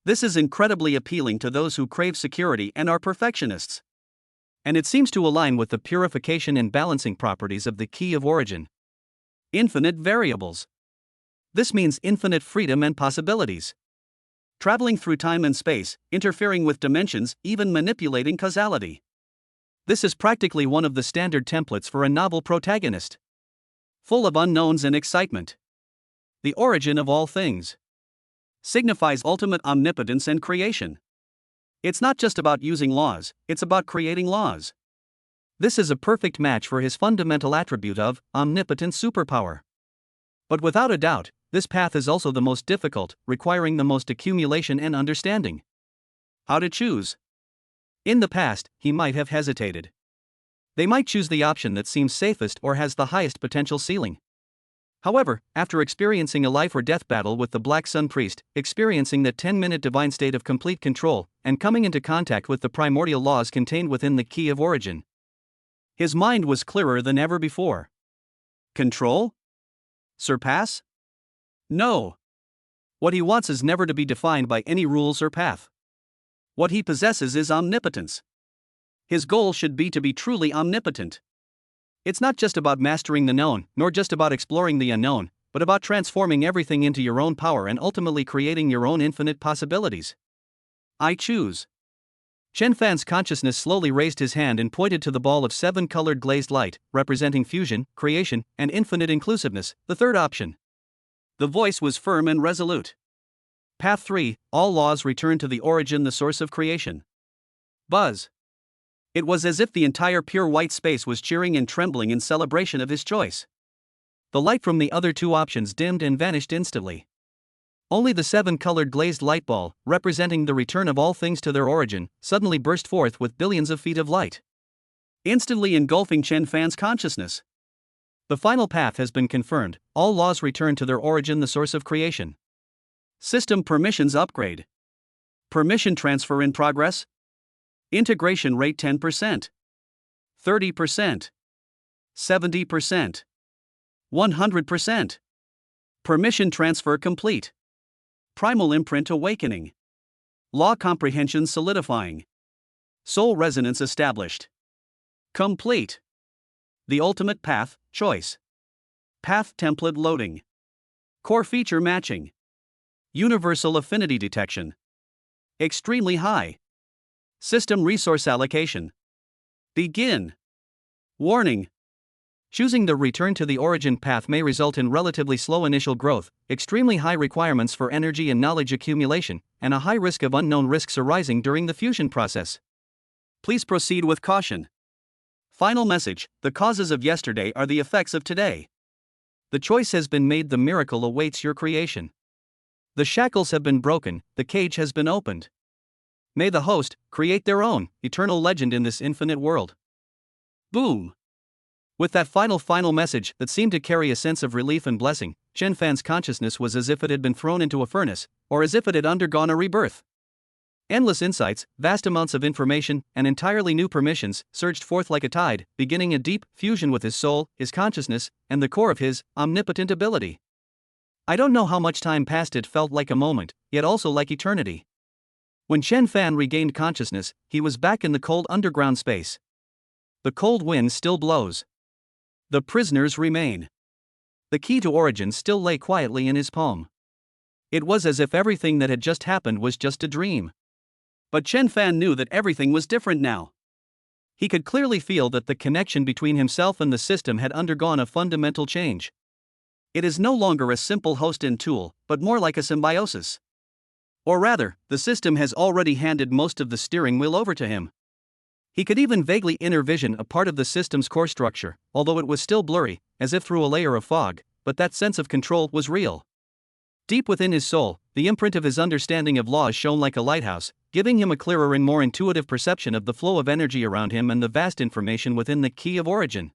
S1: This is incredibly appealing to those who crave security and are perfectionists. And it seems to align with the purification and balancing properties of the key of origin. Infinite variables. This means infinite freedom and possibilities. Traveling through time and space, interfering with dimensions, even manipulating causality. This is practically one of the standard templates for a novel protagonist. Full of unknowns and excitement. The origin of all things. Signifies ultimate omnipotence and creation. It's not just about using laws, it's about creating laws. This is a perfect match for his fundamental attribute of omnipotent superpower. But without a doubt, this path is also the most difficult, requiring the most accumulation and understanding. How to choose? In the past, he might have hesitated. They might choose the option that seems safest or has the highest potential ceiling. However, after experiencing a life or death battle with the Black Sun Priest, experiencing the 10-minute divine state of complete control, and coming into contact with the primordial laws contained within the key of origin, his mind was clearer than ever before. Control? Surpass? No. What he wants is never to be defined by any rules or path. What he possesses is omnipotence. His goal should be to be truly omnipotent. It's not just about mastering the known, nor just about exploring the unknown, but about transforming everything into your own power and ultimately creating your own infinite possibilities. I choose. Chen Fan's consciousness slowly raised his hand and pointed to the ball of 7-colored glazed light, representing fusion, creation, and infinite inclusiveness, the third option. The voice was firm and resolute. Path 3, all laws return to the origin, the source of creation. Buzz. It was as if the entire pure white space was cheering and trembling in celebration of his choice. The light from the other two options dimmed and vanished instantly. Only the 7-colored glazed light ball, representing the return of all things to their origin, suddenly burst forth with billions of feet of light, instantly engulfing Chen Fan's consciousness. The final path has been confirmed, all laws return to their origin, the source of creation. System permissions upgrade. Permission transfer in progress. Integration rate 10%. 30%. 70%. 100%. Permission transfer complete. Primal imprint awakening. Law comprehension solidifying. Soul resonance established. Complete. The ultimate path, choice. Path template loading. Core feature matching. Universal affinity detection. Extremely high. System resource allocation. Begin. Warning. Choosing the return to the origin path may result in relatively slow initial growth, extremely high requirements for energy and knowledge accumulation, and a high risk of unknown risks arising during the fusion process. Please proceed with caution. Final message: the causes of yesterday are the effects of today. The choice has been made, the miracle awaits your creation. The shackles have been broken, the cage has been opened. May the host create their own eternal legend in this infinite world. Boom! With that final message that seemed to carry a sense of relief and blessing, Chen Fan's consciousness was as if it had been thrown into a furnace, or as if it had undergone a rebirth. Endless insights, vast amounts of information, and entirely new permissions surged forth like a tide, beginning a deep fusion with his soul, his consciousness, and the core of his omnipotent ability. I don't know how much time passed. It felt like a moment, yet also like eternity. When Chen Fan regained consciousness, he was back in the cold underground space. The cold wind still blows. The prisoners remain. The key to origin still lay quietly in his palm. It was as if everything that had just happened was just a dream. But Chen Fan knew that everything was different now. He could clearly feel that the connection between himself and the system had undergone a fundamental change. It is no longer a simple host and tool, but more like a symbiosis. Or rather, the system has already handed most of the steering wheel over to him. He could even vaguely inner vision a part of the system's core structure, although it was still blurry, as if through a layer of fog, but that sense of control was real. Deep within his soul, the imprint of his understanding of laws shone like a lighthouse, giving him a clearer and more intuitive perception of the flow of energy around him and the vast information within the key of origin.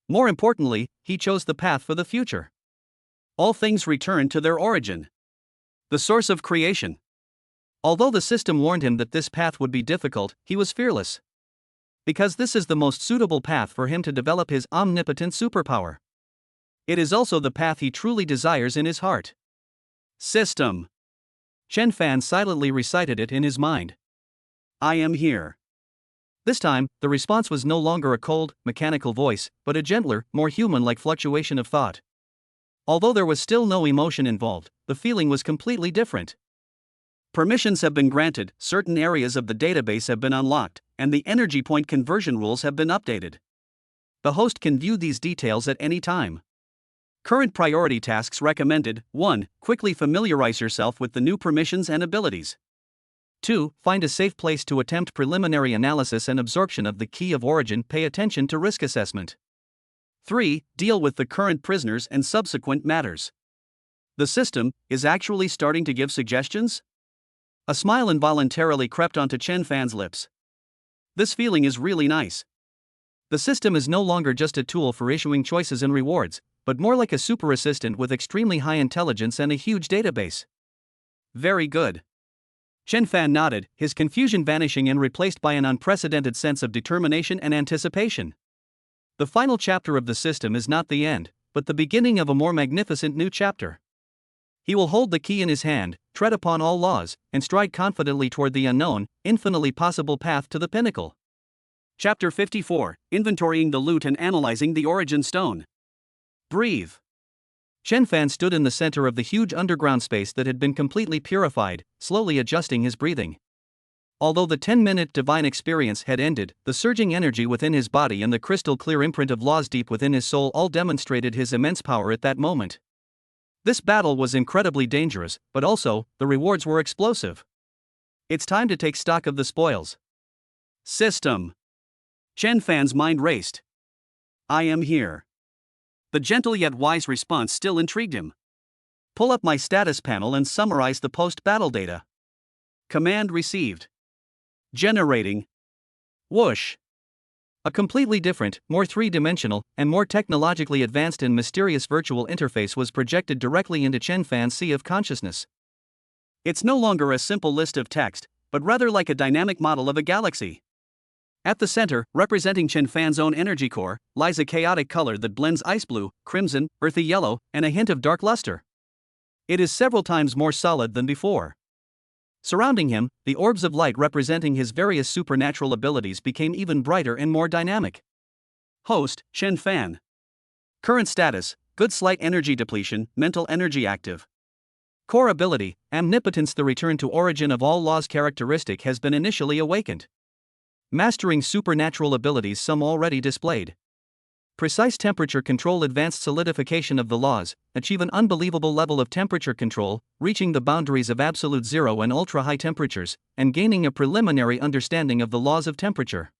S1: More importantly, he chose the path for the future. All things return to their origin. The source of creation. Although the system warned him that this path would be difficult, he was fearless. Because this is the most suitable path for him to develop his omnipotent superpower. It is also the path he truly desires in his heart. System. Chen Fan silently recited it in his mind. I am here. This time, the response was no longer a cold, mechanical voice, but a gentler, more human-like fluctuation of thought. Although there was still no emotion involved, the feeling was completely different. Permissions have been granted, certain areas of the database have been unlocked, and the energy point conversion rules have been updated. The host can view these details at any time. Current priority tasks recommended: 1. Quickly familiarize yourself with the new permissions and abilities. 2. Find a safe place to attempt preliminary analysis and absorption of the key of origin. Pay attention to risk assessment. 3. Deal with the current prisoners and subsequent matters. The system is actually starting to give suggestions? A smile involuntarily crept onto Chen Fan's lips. This feeling is really nice. The system is no longer just a tool for issuing choices and rewards, but more like a super assistant with extremely high intelligence and a huge database. Very good. Chen Fan nodded, his confusion vanishing and replaced by an unprecedented sense of determination and anticipation. The final chapter of the system is not the end, but the beginning of a more magnificent new chapter. He will hold the key in his hand, tread upon all laws, and stride confidently toward the unknown, infinitely possible path to the pinnacle. Chapter 54: Inventorying the Loot and Analyzing the Origin Stone. Breathe. Chen Fan stood in the center of the huge underground space that had been completely purified, slowly adjusting his breathing. Although the 10-minute divine experience had ended, the surging energy within his body and the crystal-clear imprint of laws deep within his soul all demonstrated his immense power at that moment. This battle was incredibly dangerous, but also, the rewards were explosive. It's time to take stock of the spoils. System. Chen Fan's mind raced. I am here. The gentle yet wise response still intrigued him. Pull up my status panel and summarize the post-battle data. Command received. Generating. Whoosh. A completely different, more three-dimensional, and more technologically advanced and mysterious virtual interface was projected directly into Chen Fan's sea of consciousness. It's no longer a simple list of text, but rather like a dynamic model of a galaxy. At the center, representing Chen Fan's own energy core, lies a chaotic color that blends ice blue, crimson, earthy yellow, and a hint of dark luster. It is several times more solid than before. Surrounding him, the orbs of light representing his various supernatural abilities became even brighter and more dynamic. Host, Chen Fan. Current status, good slight energy depletion, mental energy active. Core ability, omnipotence. The return to origin of all laws characteristic has been initially awakened. Mastering supernatural abilities, some already displayed. Precise temperature control, advanced solidification of the laws, achieve an unbelievable level of temperature control, reaching the boundaries of absolute zero and ultra-high temperatures, and gaining a preliminary understanding of the laws of temperature.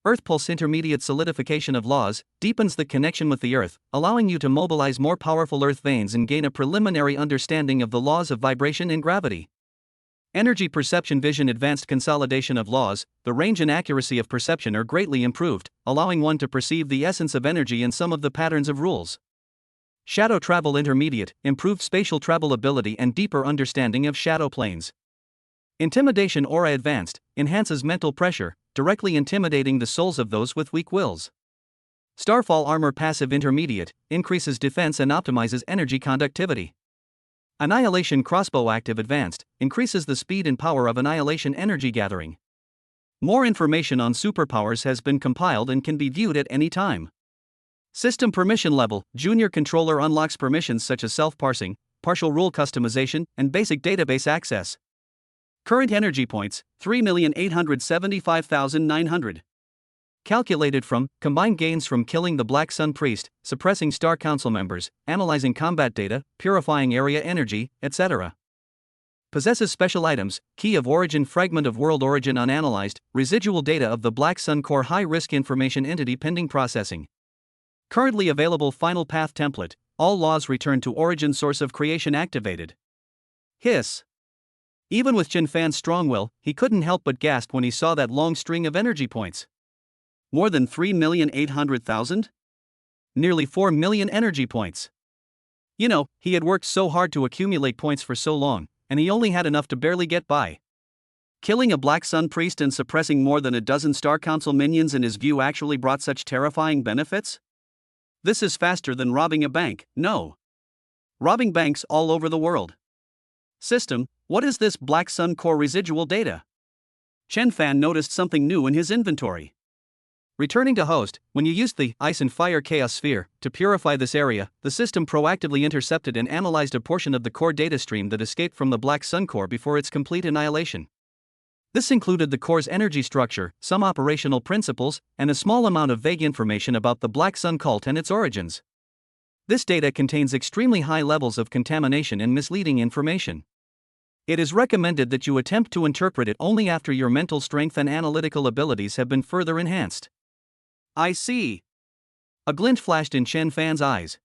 S1: Earth pulse, intermediate solidification of laws, deepens the connection with the Earth, allowing you to mobilize more powerful Earth veins and gain a preliminary understanding of the laws of vibration and gravity. Energy perception vision, advanced consolidation of laws, the range and accuracy of perception are greatly improved, allowing one to perceive the essence of energy in some of the patterns of rules. Shadow travel, intermediate, improved spatial travel ability and deeper understanding of shadow planes. Intimidation aura, advanced, enhances mental pressure, directly intimidating the souls of those with weak wills. Starfall armor, passive, intermediate, increases defense and optimizes energy conductivity. Annihilation crossbow, active, advanced, increases the speed and power of annihilation energy gathering. More information on superpowers has been compiled and can be viewed at any time. System permission level, junior controller unlocks permissions such as self-parsing, partial rule customization, and basic database access. Current energy points, 3,875,900. calculated from combined gains from killing the Black Sun Priest, suppressing Star Council members, analyzing combat data, purifying area energy, etc. Possesses special items, key of origin, fragment of world origin unanalyzed, residual data of the Black Sun Core, high-risk information entity pending processing. Currently available final path template, all laws return to origin source of creation activated. Hiss. Even with Chen Fan's strong will, he couldn't help but gasp when he saw that long string of energy points. More than 3,800,000? Nearly 4 million energy points. You know, he had worked so hard to accumulate points for so long, and he only had enough to barely get by. Killing a Black Sun Priest and suppressing more than a dozen Star Council minions in his view actually brought such terrifying benefits? This is faster than robbing a bank, no. Robbing banks all over the world. System, what is this Black Sun Core residual data? Chen Fan noticed something new in his inventory. Returning to host, when you used the Ice and Fire Chaos Sphere to purify this area, the system proactively intercepted and analyzed a portion of the core data stream that escaped from the Black Sun Core before its complete annihilation. This included the core's energy structure, some operational principles, and a small amount of vague information about the Black Sun cult and its origins. This data contains extremely high levels of contamination and misleading information. It is recommended that you attempt to interpret it only after your mental strength and analytical abilities have been further enhanced. I see. A glint flashed in Chen Fan's eyes.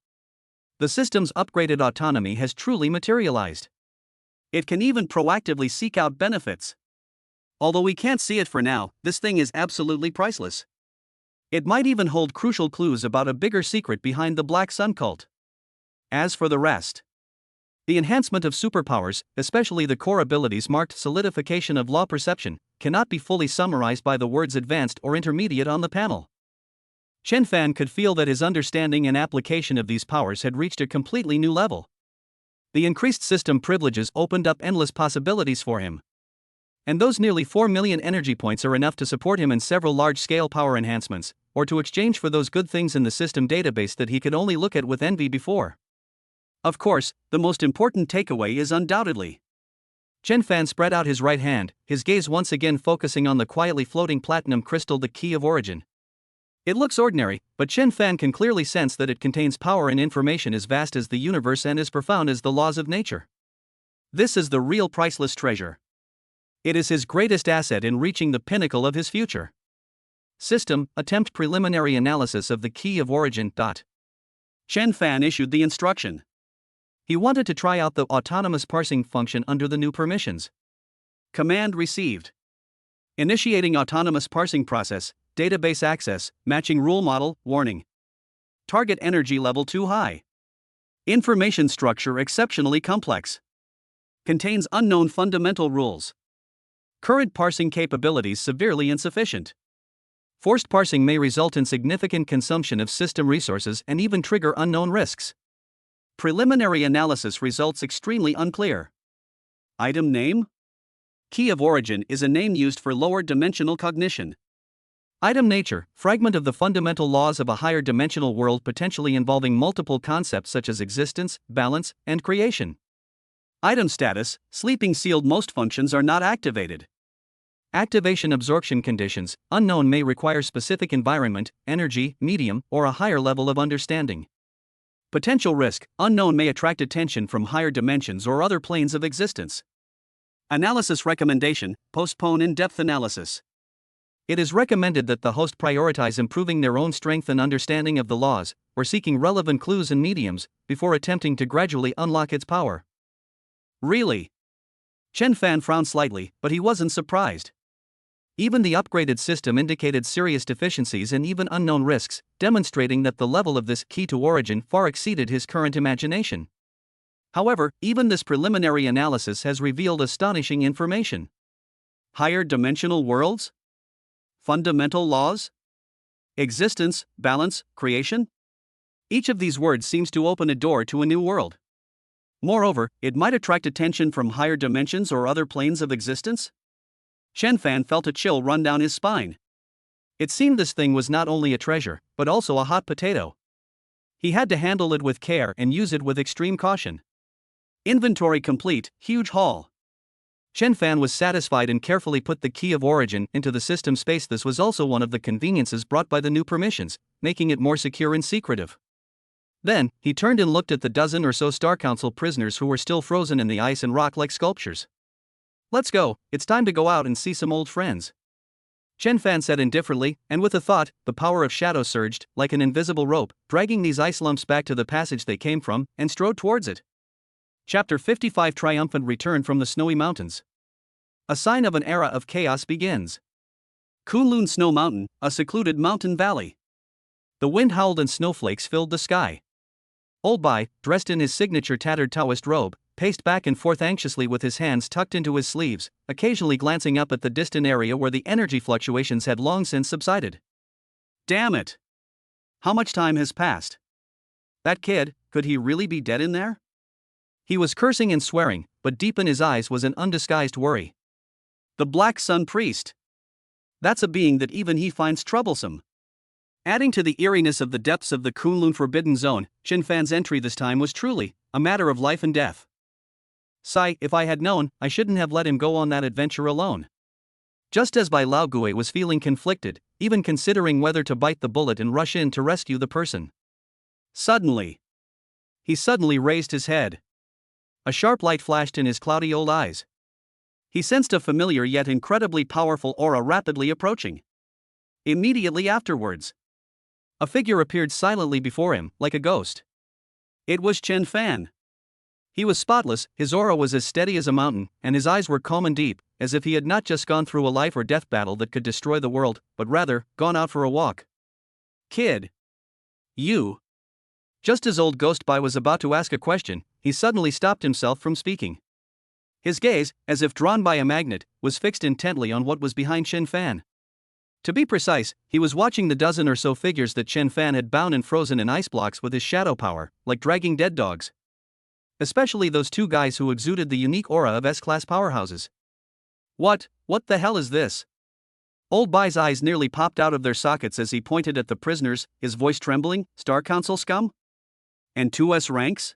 S1: The system's upgraded autonomy has truly materialized. It can even proactively seek out benefits. Although we can't see it for now, this thing is absolutely priceless. It might even hold crucial clues about a bigger secret behind the Black Sun cult. As for the rest, the enhancement of superpowers, especially the core abilities marked solidification of law perception, cannot be fully summarized by the words advanced or intermediate on the panel. Chen Fan could feel that his understanding and application of these powers had reached a completely new level. The increased system privileges opened up endless possibilities for him. And those nearly 4 million energy points are enough to support him in several large-scale power enhancements, or to exchange for those good things in the system database that he could only look at with envy before. Of course, the most important takeaway is undoubtedly. Chen Fan spread out his right hand, his gaze once again focusing on the quietly floating platinum crystal, the key of origin. It looks ordinary, but Chen Fan can clearly sense that it contains power and information as vast as the universe and as profound as the laws of nature. This is the real priceless treasure. It is his greatest asset in reaching the pinnacle of his future. System, attempt preliminary analysis of the key of origin. Chen Fan issued the instruction. He wanted to try out the autonomous parsing function under the new permissions. Command received. Initiating autonomous parsing process, database access, matching rule model, warning. Target energy level too high. Information structure exceptionally complex. Contains unknown fundamental rules. Current parsing capabilities severely insufficient. Forced parsing may result in significant consumption of system resources and even trigger unknown risks. Preliminary analysis results extremely unclear. Item name? Key of origin is a name used for lower dimensional cognition. Item nature, fragment of the fundamental laws of a higher dimensional world potentially involving multiple concepts such as existence, balance, and creation. Item status, sleeping sealed, most functions are not activated. Activation absorption conditions, unknown, may require specific environment, energy, medium, or a higher level of understanding. Potential risk, unknown, may attract attention from higher dimensions or other planes of existence. Analysis recommendation, postpone in-depth analysis. It is recommended that the host prioritize improving their own strength and understanding of the laws, or seeking relevant clues and mediums, before attempting to gradually unlock its power. Really? Chen Fan frowned slightly, but he wasn't surprised. Even the upgraded system indicated serious deficiencies and even unknown risks, demonstrating that the level of this key to origin far exceeded his current imagination. However, even this preliminary analysis has revealed astonishing information. Higher dimensional worlds? Fundamental laws? Existence, balance, creation? Each of these words seems to open a door to a new world. Moreover, it might attract attention from higher dimensions or other planes of existence? Chen Fan felt a chill run down his spine. It seemed this thing was not only a treasure, but also a hot potato. He had to handle it with care and use it with extreme caution. Inventory complete, huge haul. Chen Fan was satisfied and carefully put the key of origin into the system space. This was also one of the conveniences brought by the new permissions, making it more secure and secretive. Then, he turned and looked at the dozen or so Star Council prisoners who were still frozen in the ice and rock like sculptures. "Let's go, it's time to go out and see some old friends," Chen Fan said indifferently, and with a thought, the power of shadow surged, like an invisible rope, dragging these ice lumps back to the passage they came from, and strode towards it. Chapter 55 Triumphant Return from the Snowy Mountains. A sign of an era of chaos begins. Kunlun Snow Mountain, a secluded mountain valley. The wind howled and snowflakes filled the sky. Old Bai, dressed in his signature tattered Taoist robe, paced back and forth anxiously with his hands tucked into his sleeves, occasionally glancing up at the distant area where the energy fluctuations had long since subsided. Damn it! How much time has passed? That kid, could he really be dead in there? He was cursing and swearing, but deep in his eyes was an undisguised worry. The Black Sun Priest. That's a being that even he finds troublesome. Adding to the eeriness of the depths of the Kunlun Forbidden Zone, Chen Fan's entry this time was truly a matter of life and death. Sigh, if I had known, I shouldn't have let him go on that adventure alone. Just as Bai Laogue was feeling conflicted, even considering whether to bite the bullet and rush in to rescue the person. He suddenly raised his head. A sharp light flashed in his cloudy old eyes. He sensed a familiar yet incredibly powerful aura rapidly approaching. Immediately afterwards, a figure appeared silently before him, like a ghost. It was Chen Fan. He was spotless, his aura was as steady as a mountain, and his eyes were calm and deep, as if he had not just gone through a life or death battle that could destroy the world, but rather, gone out for a walk. "Kid. You." Just as old Ghost Bai was about to ask a question, he suddenly stopped himself from speaking. His gaze, as if drawn by a magnet, was fixed intently on what was behind Chen Fan. To be precise, he was watching the dozen or so figures that Chen Fan had bound and frozen in ice blocks with his shadow power, like dragging dead dogs. Especially those two guys who exuded the unique aura of S-class powerhouses. What the hell is this? Old Bai's eyes nearly popped out of their sockets as he pointed at the prisoners, his voice trembling. Star Council scum? And 2S ranks?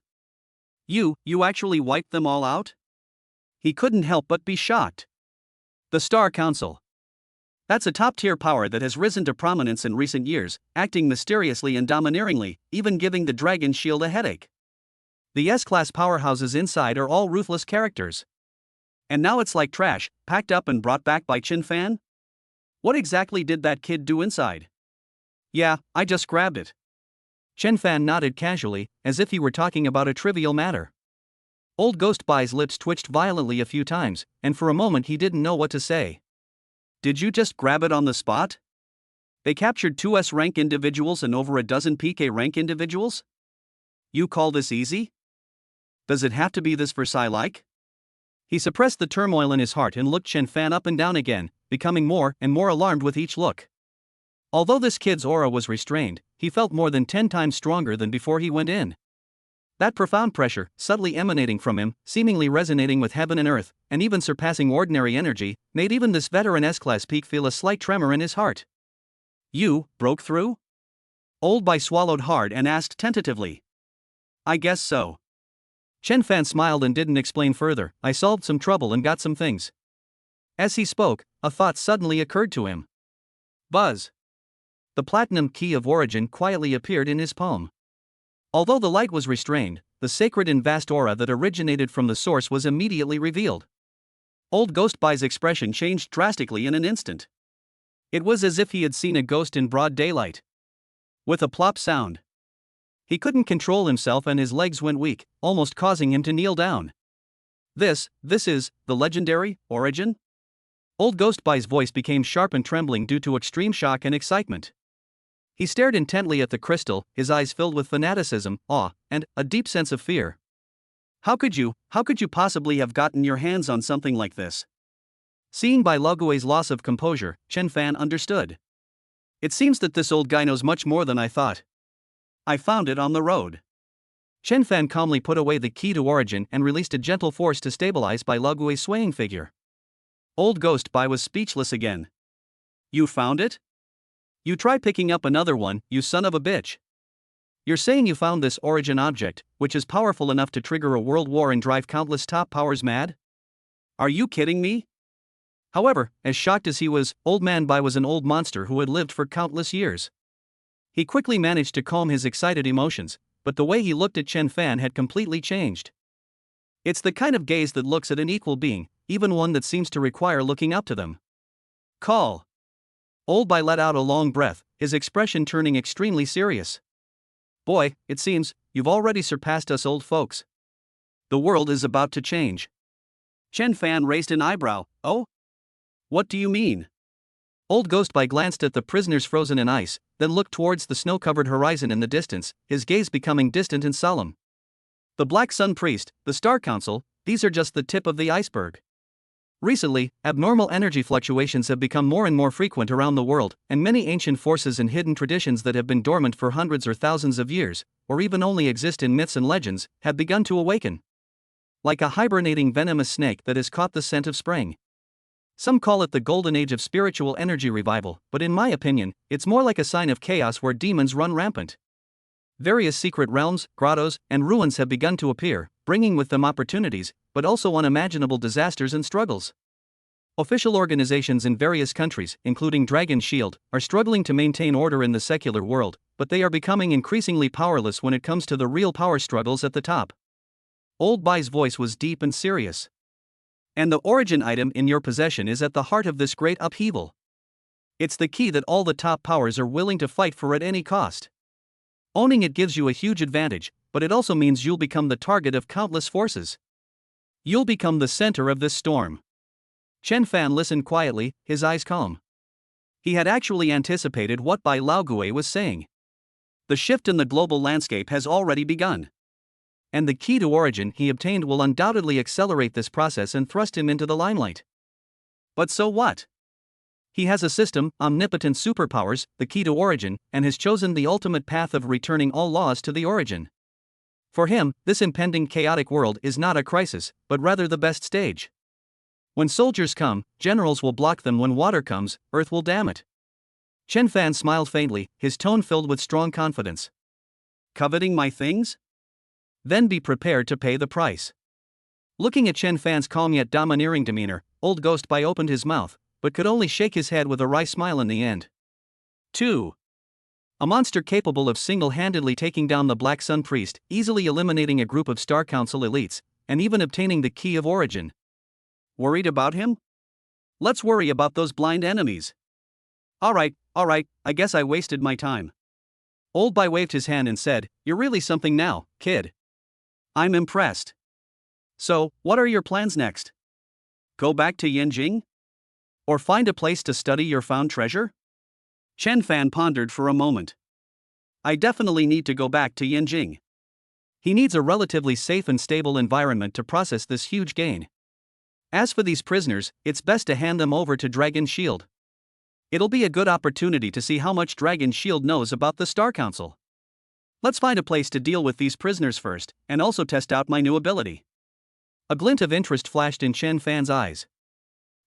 S1: You actually wiped them all out? He couldn't help but be shocked. The Star Council. That's a top-tier power that has risen to prominence in recent years, acting mysteriously and domineeringly, even giving the Dragon Shield a headache. The S-class powerhouses inside are all ruthless characters. And now it's like trash, packed up and brought back by Chen Fan? What exactly did that kid do inside? Yeah, I just grabbed it. Chen Fan nodded casually, as if he were talking about a trivial matter. Old Ghost Bai's lips twitched violently a few times, and for a moment he didn't know what to say. Did you just grab it on the spot? They captured 2S rank individuals and over a dozen PK rank individuals? You call this easy? Does it have to be this Versailles-like? He suppressed the turmoil in his heart and looked Chen Fan up and down again, becoming more and more alarmed with each look. Although this kid's aura was restrained, he felt more than 10 times stronger than before he went in. That profound pressure, subtly emanating from him, seemingly resonating with heaven and earth, and even surpassing ordinary energy, made even this veteran S-class peak feel a slight tremor in his heart. You broke through? Old Bai swallowed hard and asked tentatively. I guess so. Chen Fan smiled and didn't explain further. I solved some trouble and got some things. As he spoke, a thought suddenly occurred to him. Buzz. The platinum key of origin quietly appeared in his palm. Although the light was restrained, the sacred and vast aura that originated from the source was immediately revealed. Old Ghost Bai's expression changed drastically in an instant. It was as if he had seen a ghost in broad daylight. With a plop sound, he couldn't control himself and his legs went weak, almost causing him to kneel down. This is the legendary origin? Old Ghost Bai's voice became sharp and trembling due to extreme shock and excitement. He stared intently at the crystal, his eyes filled with fanaticism, awe, and a deep sense of fear. How could you possibly have gotten your hands on something like this? Seeing Bai Laogue's loss of composure, Chen Fan understood. It seems that this old guy knows much more than I thought. I found it on the road. Chen Fan calmly put away the key to origin and released a gentle force to stabilize Bai Laogue's swaying figure. Old Ghost Bai was speechless again. You found it? You try picking up another one, you son of a bitch. You're saying you found this origin object, which is powerful enough to trigger a world war and drive countless top powers mad? Are you kidding me? However, as shocked as he was, Old Man Bai was an old monster who had lived for countless years. He quickly managed to calm his excited emotions, but the way he looked at Chen Fan had completely changed. It's the kind of gaze that looks at an equal being, even one that seems to require looking up to them. Call. Old Bai let out a long breath, his expression turning extremely serious. Boy, it seems, you've already surpassed us old folks. The world is about to change. Chen Fan raised an eyebrow. Oh? What do you mean? Old Ghost Bai glanced at the prisoners frozen in ice, then looked towards the snow-covered horizon in the distance, his gaze becoming distant and solemn. The Black Sun Priest, the Star Council, these are just the tip of the iceberg. Recently, abnormal energy fluctuations have become more and more frequent around the world, and many ancient forces and hidden traditions that have been dormant for hundreds or thousands of years, or even only exist in myths and legends, have begun to awaken. Like a hibernating venomous snake that has caught the scent of spring. Some call it the golden age of spiritual energy revival, but in my opinion, it's more like a sign of chaos where demons run rampant. Various secret realms, grottos, and ruins have begun to appear, bringing with them opportunities, but also unimaginable disasters and struggles. Official organizations in various countries, including Dragon Shield, are struggling to maintain order in the secular world, but they are becoming increasingly powerless when it comes to the real power struggles at the top. Old Bai's voice was deep and serious. And the origin item in your possession is at the heart of this great upheaval. It's the key that all the top powers are willing to fight for at any cost. Owning it gives you a huge advantage, but it also means you'll become the target of countless forces. You'll become the center of this storm. Chen Fan listened quietly, his eyes calm. He had actually anticipated what Bai Laogue was saying. The shift in the global landscape has already begun. And the key to origin he obtained will undoubtedly accelerate this process and thrust him into the limelight. But so what? He has a system, omnipotent superpowers, the key to origin, and has chosen the ultimate path of returning all laws to the origin. For him, this impending chaotic world is not a crisis, but rather the best stage. When soldiers come, generals will block them. When water comes, earth will dam it. Chen Fan smiled faintly, his tone filled with strong confidence. Coveting my things? Then be prepared to pay the price. Looking at Chen Fan's calm yet domineering demeanor, Old Ghost Bai opened his mouth, but could only shake his head with a wry smile in the end. 2. A monster capable of single-handedly taking down the Black Sun Priest, easily eliminating a group of Star Council elites, and even obtaining the key of origin. Worried about him? Let's worry about those blind enemies. Alright, I guess I wasted my time. Old Bai waved his hand and said, You're really something now, kid. I'm impressed. So, what are your plans next? Go back to Yanjing? Or find a place to study your found treasure? Chen Fan pondered for a moment. I definitely need to go back to Yanjing. He needs a relatively safe and stable environment to process this huge gain. As for these prisoners, it's best to hand them over to Dragon Shield. It'll be a good opportunity to see how much Dragon Shield knows about the Star Council. Let's find a place to deal with these prisoners first, and also test out my new ability. A glint of interest flashed in Chen Fan's eyes.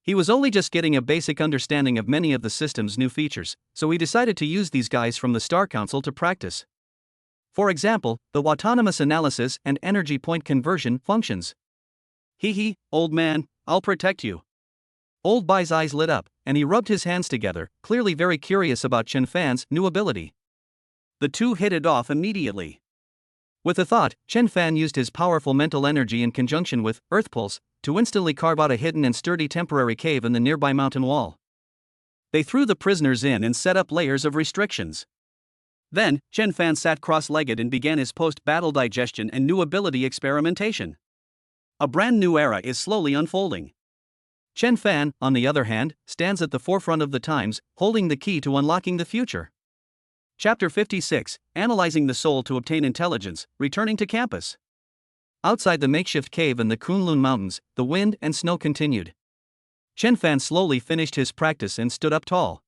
S1: He was only just getting a basic understanding of many of the system's new features, so he decided to use these guys from the Star Council to practice. For example, the autonomous analysis and energy point conversion functions. Hee, old man, I'll protect you. Old Bai's eyes lit up, and he rubbed his hands together, clearly very curious about Chen Fan's new ability. The two hit it off immediately. With a thought, Chen Fan used his powerful mental energy in conjunction with Earth Pulse to instantly carve out a hidden and sturdy temporary cave in the nearby mountain wall. They threw the prisoners in and set up layers of restrictions. Then, Chen Fan sat cross-legged and began his post-battle digestion and new ability experimentation. A brand new era is slowly unfolding. Chen Fan, on the other hand, stands at the forefront of the times, holding the key to unlocking the future. Chapter 56, Analyzing the Soul to Obtain Intelligence, Returning to Campus. Outside the makeshift cave in the Kunlun Mountains, the wind and snow continued. Chen Fan slowly finished his practice and stood up tall.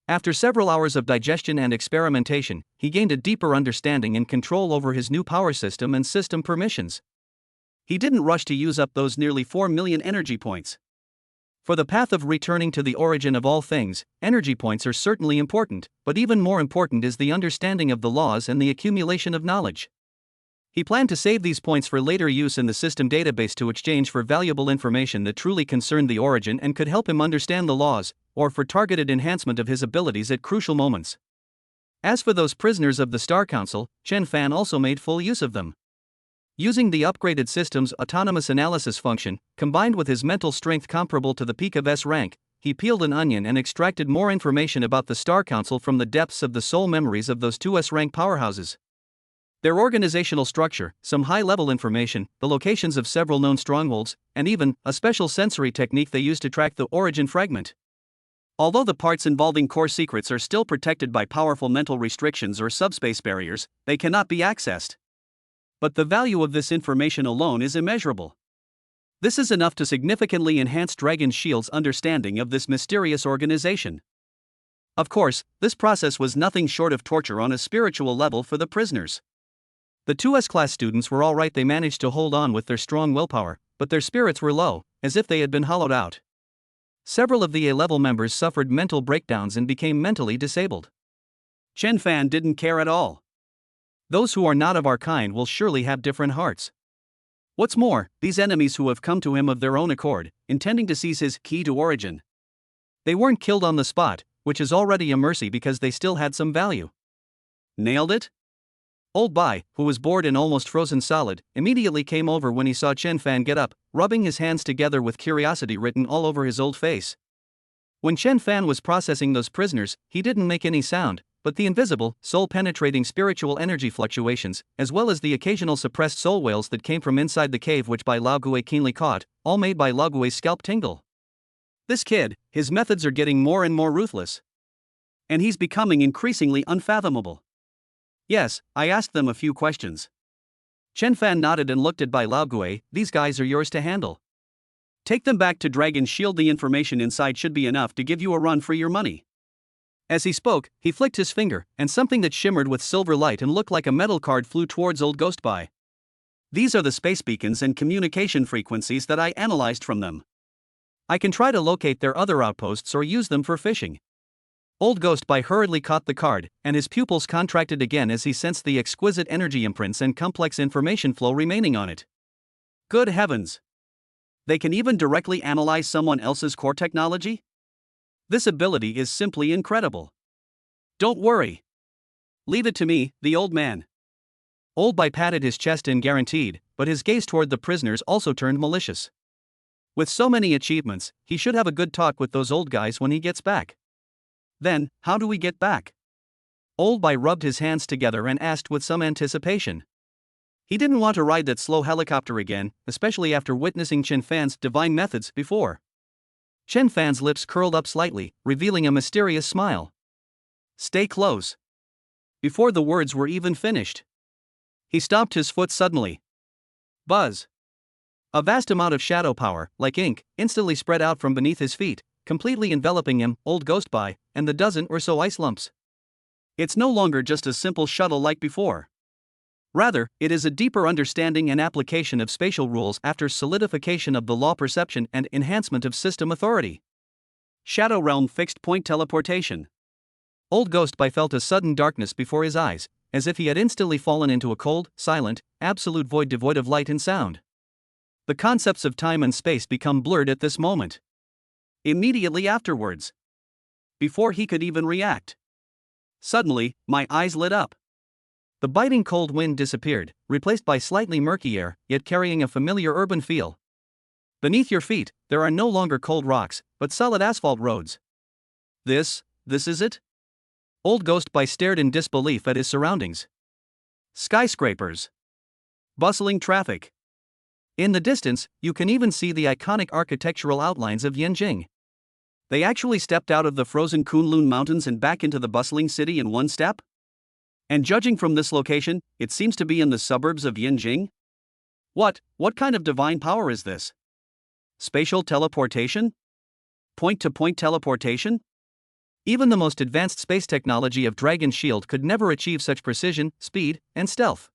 S1: After several hours of digestion and experimentation, he gained a deeper understanding and control over his new power system and system permissions. He didn't rush to use up those nearly 4 million energy points. For the path of returning to the origin of all things, energy points are certainly important, but even more important is the understanding of the laws and the accumulation of knowledge. He planned to save these points for later use in the system database to exchange for valuable information that truly concerned the origin and could help him understand the laws, or for targeted enhancement of his abilities at crucial moments. As for those prisoners of the Star Council, Chen Fan also made full use of them. Using the upgraded system's autonomous analysis function, combined with his mental strength comparable to the peak of S rank, he peeled an onion and extracted more information about the Star Council from the depths of the soul memories of those two S-rank powerhouses. Their organizational structure, some high-level information, the locations of several known strongholds, and even a special sensory technique they use to track the origin fragment. Although the parts involving core secrets are still protected by powerful mental restrictions or subspace barriers, they cannot be accessed. But the value of this information alone is immeasurable. This is enough to significantly enhance Dragon Shield's understanding of this mysterious organization. Of course, this process was nothing short of torture on a spiritual level for the prisoners. The 2S class students were alright, they managed to hold on with their strong willpower, but their spirits were low, as if they had been hollowed out. Several of the A-level members suffered mental breakdowns and became mentally disabled. Chen Fan didn't care at all. Those who are not of our kind will surely have different hearts. What's more, these enemies who have come to him of their own accord, intending to seize his key to origin. They weren't killed on the spot, which is already a mercy because they still had some value. Nailed it? Old Bai, who was bored and almost frozen solid, immediately came over when he saw Chen Fan get up, rubbing his hands together with curiosity written all over his old face. When Chen Fan was processing those prisoners, he didn't make any sound, but the invisible, soul-penetrating spiritual energy fluctuations, as well as the occasional suppressed soul wails that came from inside the cave which Bai Laogue keenly caught, all made Bai Laogue's scalp tingle. This kid, his methods are getting more and more ruthless. And he's becoming increasingly unfathomable. Yes, I asked them a few questions. Chen Fan nodded and looked at Bai Laogue. These guys are yours to handle. Take them back to Dragon Shield. The information inside should be enough to give you a run for your money. As he spoke, he flicked his finger, and something that shimmered with silver light and looked like a metal card flew towards old Ghost Bai. These are the space beacons and communication frequencies that I analyzed from them. I can try to locate their other outposts or use them for fishing. Old Ghost Bai hurriedly caught the card, and his pupils contracted again as he sensed the exquisite energy imprints and complex information flow remaining on it. Good heavens! They can even directly analyze someone else's core technology? This ability is simply incredible. Don't worry. Leave it to me, the old man. Old Bai patted his chest and guaranteed, but his gaze toward the prisoners also turned malicious. With so many achievements, he should have a good talk with those old guys when he gets back. Then, how do we get back? Old Bai rubbed his hands together and asked with some anticipation. He didn't want to ride that slow helicopter again, especially after witnessing Chen Fan's divine methods before. Chen Fan's lips curled up slightly, revealing a mysterious smile. Stay close. Before the words were even finished, he stopped his foot suddenly. Buzz. A vast amount of shadow power, like ink, instantly spread out from beneath his feet, completely enveloping him, old Ghost Bai, and the dozen or so ice lumps. It's no longer just a simple shuttle like before. Rather, it is a deeper understanding and application of spatial rules after solidification of the law perception and enhancement of system authority. Shadow Realm Fixed Point Teleportation. Old Ghost Bai felt a sudden darkness before his eyes, as if he had instantly fallen into a cold, silent, absolute void devoid of light and sound. The concepts of time and space become blurred at this moment. Immediately afterwards. Before he could even react. Suddenly, my eyes lit up. The biting cold wind disappeared, replaced by slightly murky air, yet carrying a familiar urban feel. Beneath your feet, there are no longer cold rocks, but solid asphalt roads. This is it? Old Ghost Bai stared in disbelief at his surroundings. Skyscrapers. Bustling traffic. In the distance, you can even see the iconic architectural outlines of Yanjing. They actually stepped out of the frozen Kunlun Mountains and back into the bustling city in one step? And judging from this location, it seems to be in the suburbs of Yanjing? What kind of divine power is this? Spatial teleportation? Point-to-point teleportation? Even the most advanced space technology of Dragon Shield could never achieve such precision, speed, and stealth.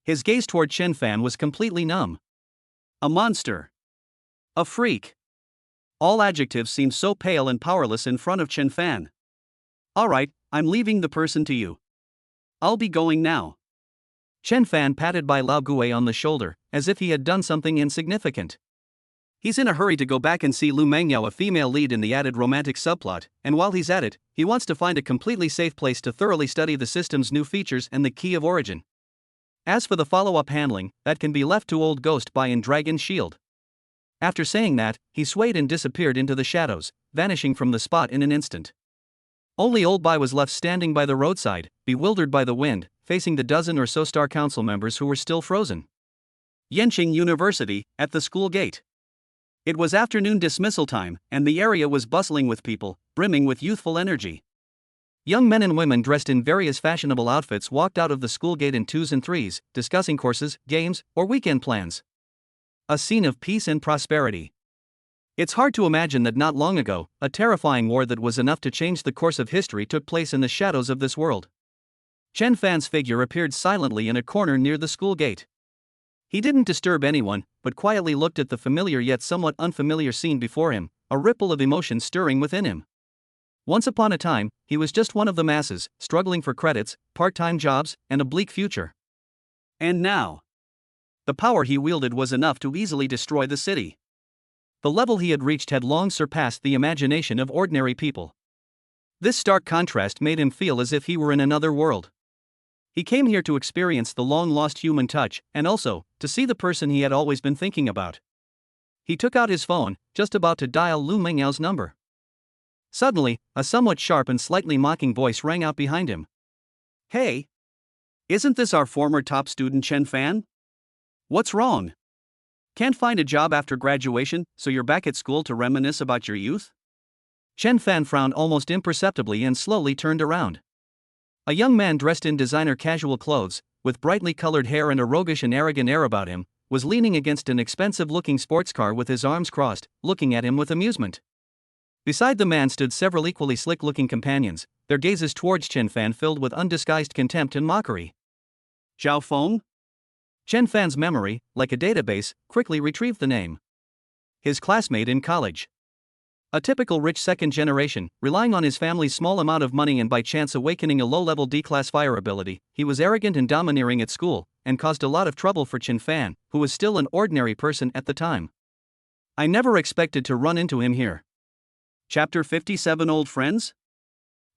S1: His gaze toward Chen Fan was completely numb. A monster. A freak. All adjectives seemed so pale and powerless in front of Chen Fan. Alright, I'm leaving the person to you. I'll be going now. Chen Fan patted Bai Lao Gui on the shoulder, as if he had done something insignificant. He's in a hurry to go back and see Lu Mengyao, a female lead in the added romantic subplot, and while he's at it, he wants to find a completely safe place to thoroughly study the system's new features and the key of origin. As for the follow-up handling, that can be left to old Ghost Bai and Dragon Shield. After saying that, he swayed and disappeared into the shadows, vanishing from the spot in an instant. Only old Bai was left standing by the roadside, bewildered by the wind, facing the dozen or so Star Council members who were still frozen. Yenqing University, at the school gate. It was afternoon dismissal time, and the area was bustling with people, brimming with youthful energy. Young men and women dressed in various fashionable outfits walked out of the school gate in twos and threes, discussing courses, games, or weekend plans. A scene of peace and prosperity. It's hard to imagine that not long ago, a terrifying war that was enough to change the course of history took place in the shadows of this world. Chen Fan's figure appeared silently in a corner near the school gate. He didn't disturb anyone, but quietly looked at the familiar yet somewhat unfamiliar scene before him, a ripple of emotion stirring within him. Once upon a time, he was just one of the masses, struggling for credits, part-time jobs, and a bleak future. And now, the power he wielded was enough to easily destroy the city. The level he had reached had long surpassed the imagination of ordinary people. This stark contrast made him feel as if he were in another world. He came here to experience the long-lost human touch, and also, to see the person he had always been thinking about. He took out his phone, just about to dial Lu Mengyao's number. Suddenly, a somewhat sharp and slightly mocking voice rang out behind him. "Hey! Isn't this our former top student Chen Fan? What's wrong? Can't find a job after graduation, so you're back at school to reminisce about your youth?" Chen Fan frowned almost imperceptibly and slowly turned around. A young man dressed in designer casual clothes, with brightly colored hair and a roguish and arrogant air about him, was leaning against an expensive-looking sports car with his arms crossed, looking at him with amusement. Beside the man stood several equally slick-looking companions, their gazes towards Chen Fan filled with undisguised contempt and mockery. Zhao Feng? Chen Fan's memory, like a database, quickly retrieved the name. His classmate in college. A typical rich second generation, relying on his family's small amount of money and by chance awakening a low-level D-class fire ability, he was arrogant and domineering at school, and caused a lot of trouble for Chen Fan, who was still an ordinary person at the time. I never expected to run into him here. Chapter 57 Old Friends?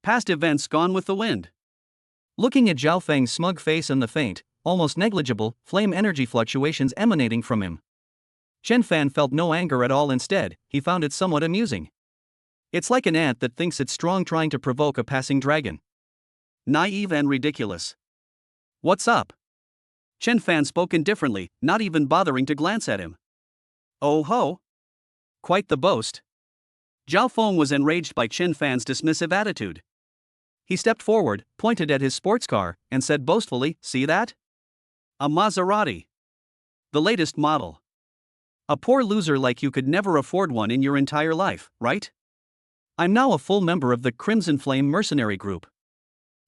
S1: Past events gone with the wind. Looking at Zhao Feng's smug face and the faint, almost negligible, flame energy fluctuations emanating from him, Chen Fan felt no anger at all. Instead, he found it somewhat amusing. It's like an ant that thinks it's strong trying to provoke a passing dragon. Naive and ridiculous. What's up? Chen Fan spoke indifferently, not even bothering to glance at him. Oh ho! Quite the boast. Zhao Feng was enraged by Chen Fan's dismissive attitude. He stepped forward, pointed at his sports car, and said boastfully, "See that? A Maserati. The latest model. A poor loser like you could never afford one in your entire life, right? I'm now a full member of the Crimson Flame Mercenary Group.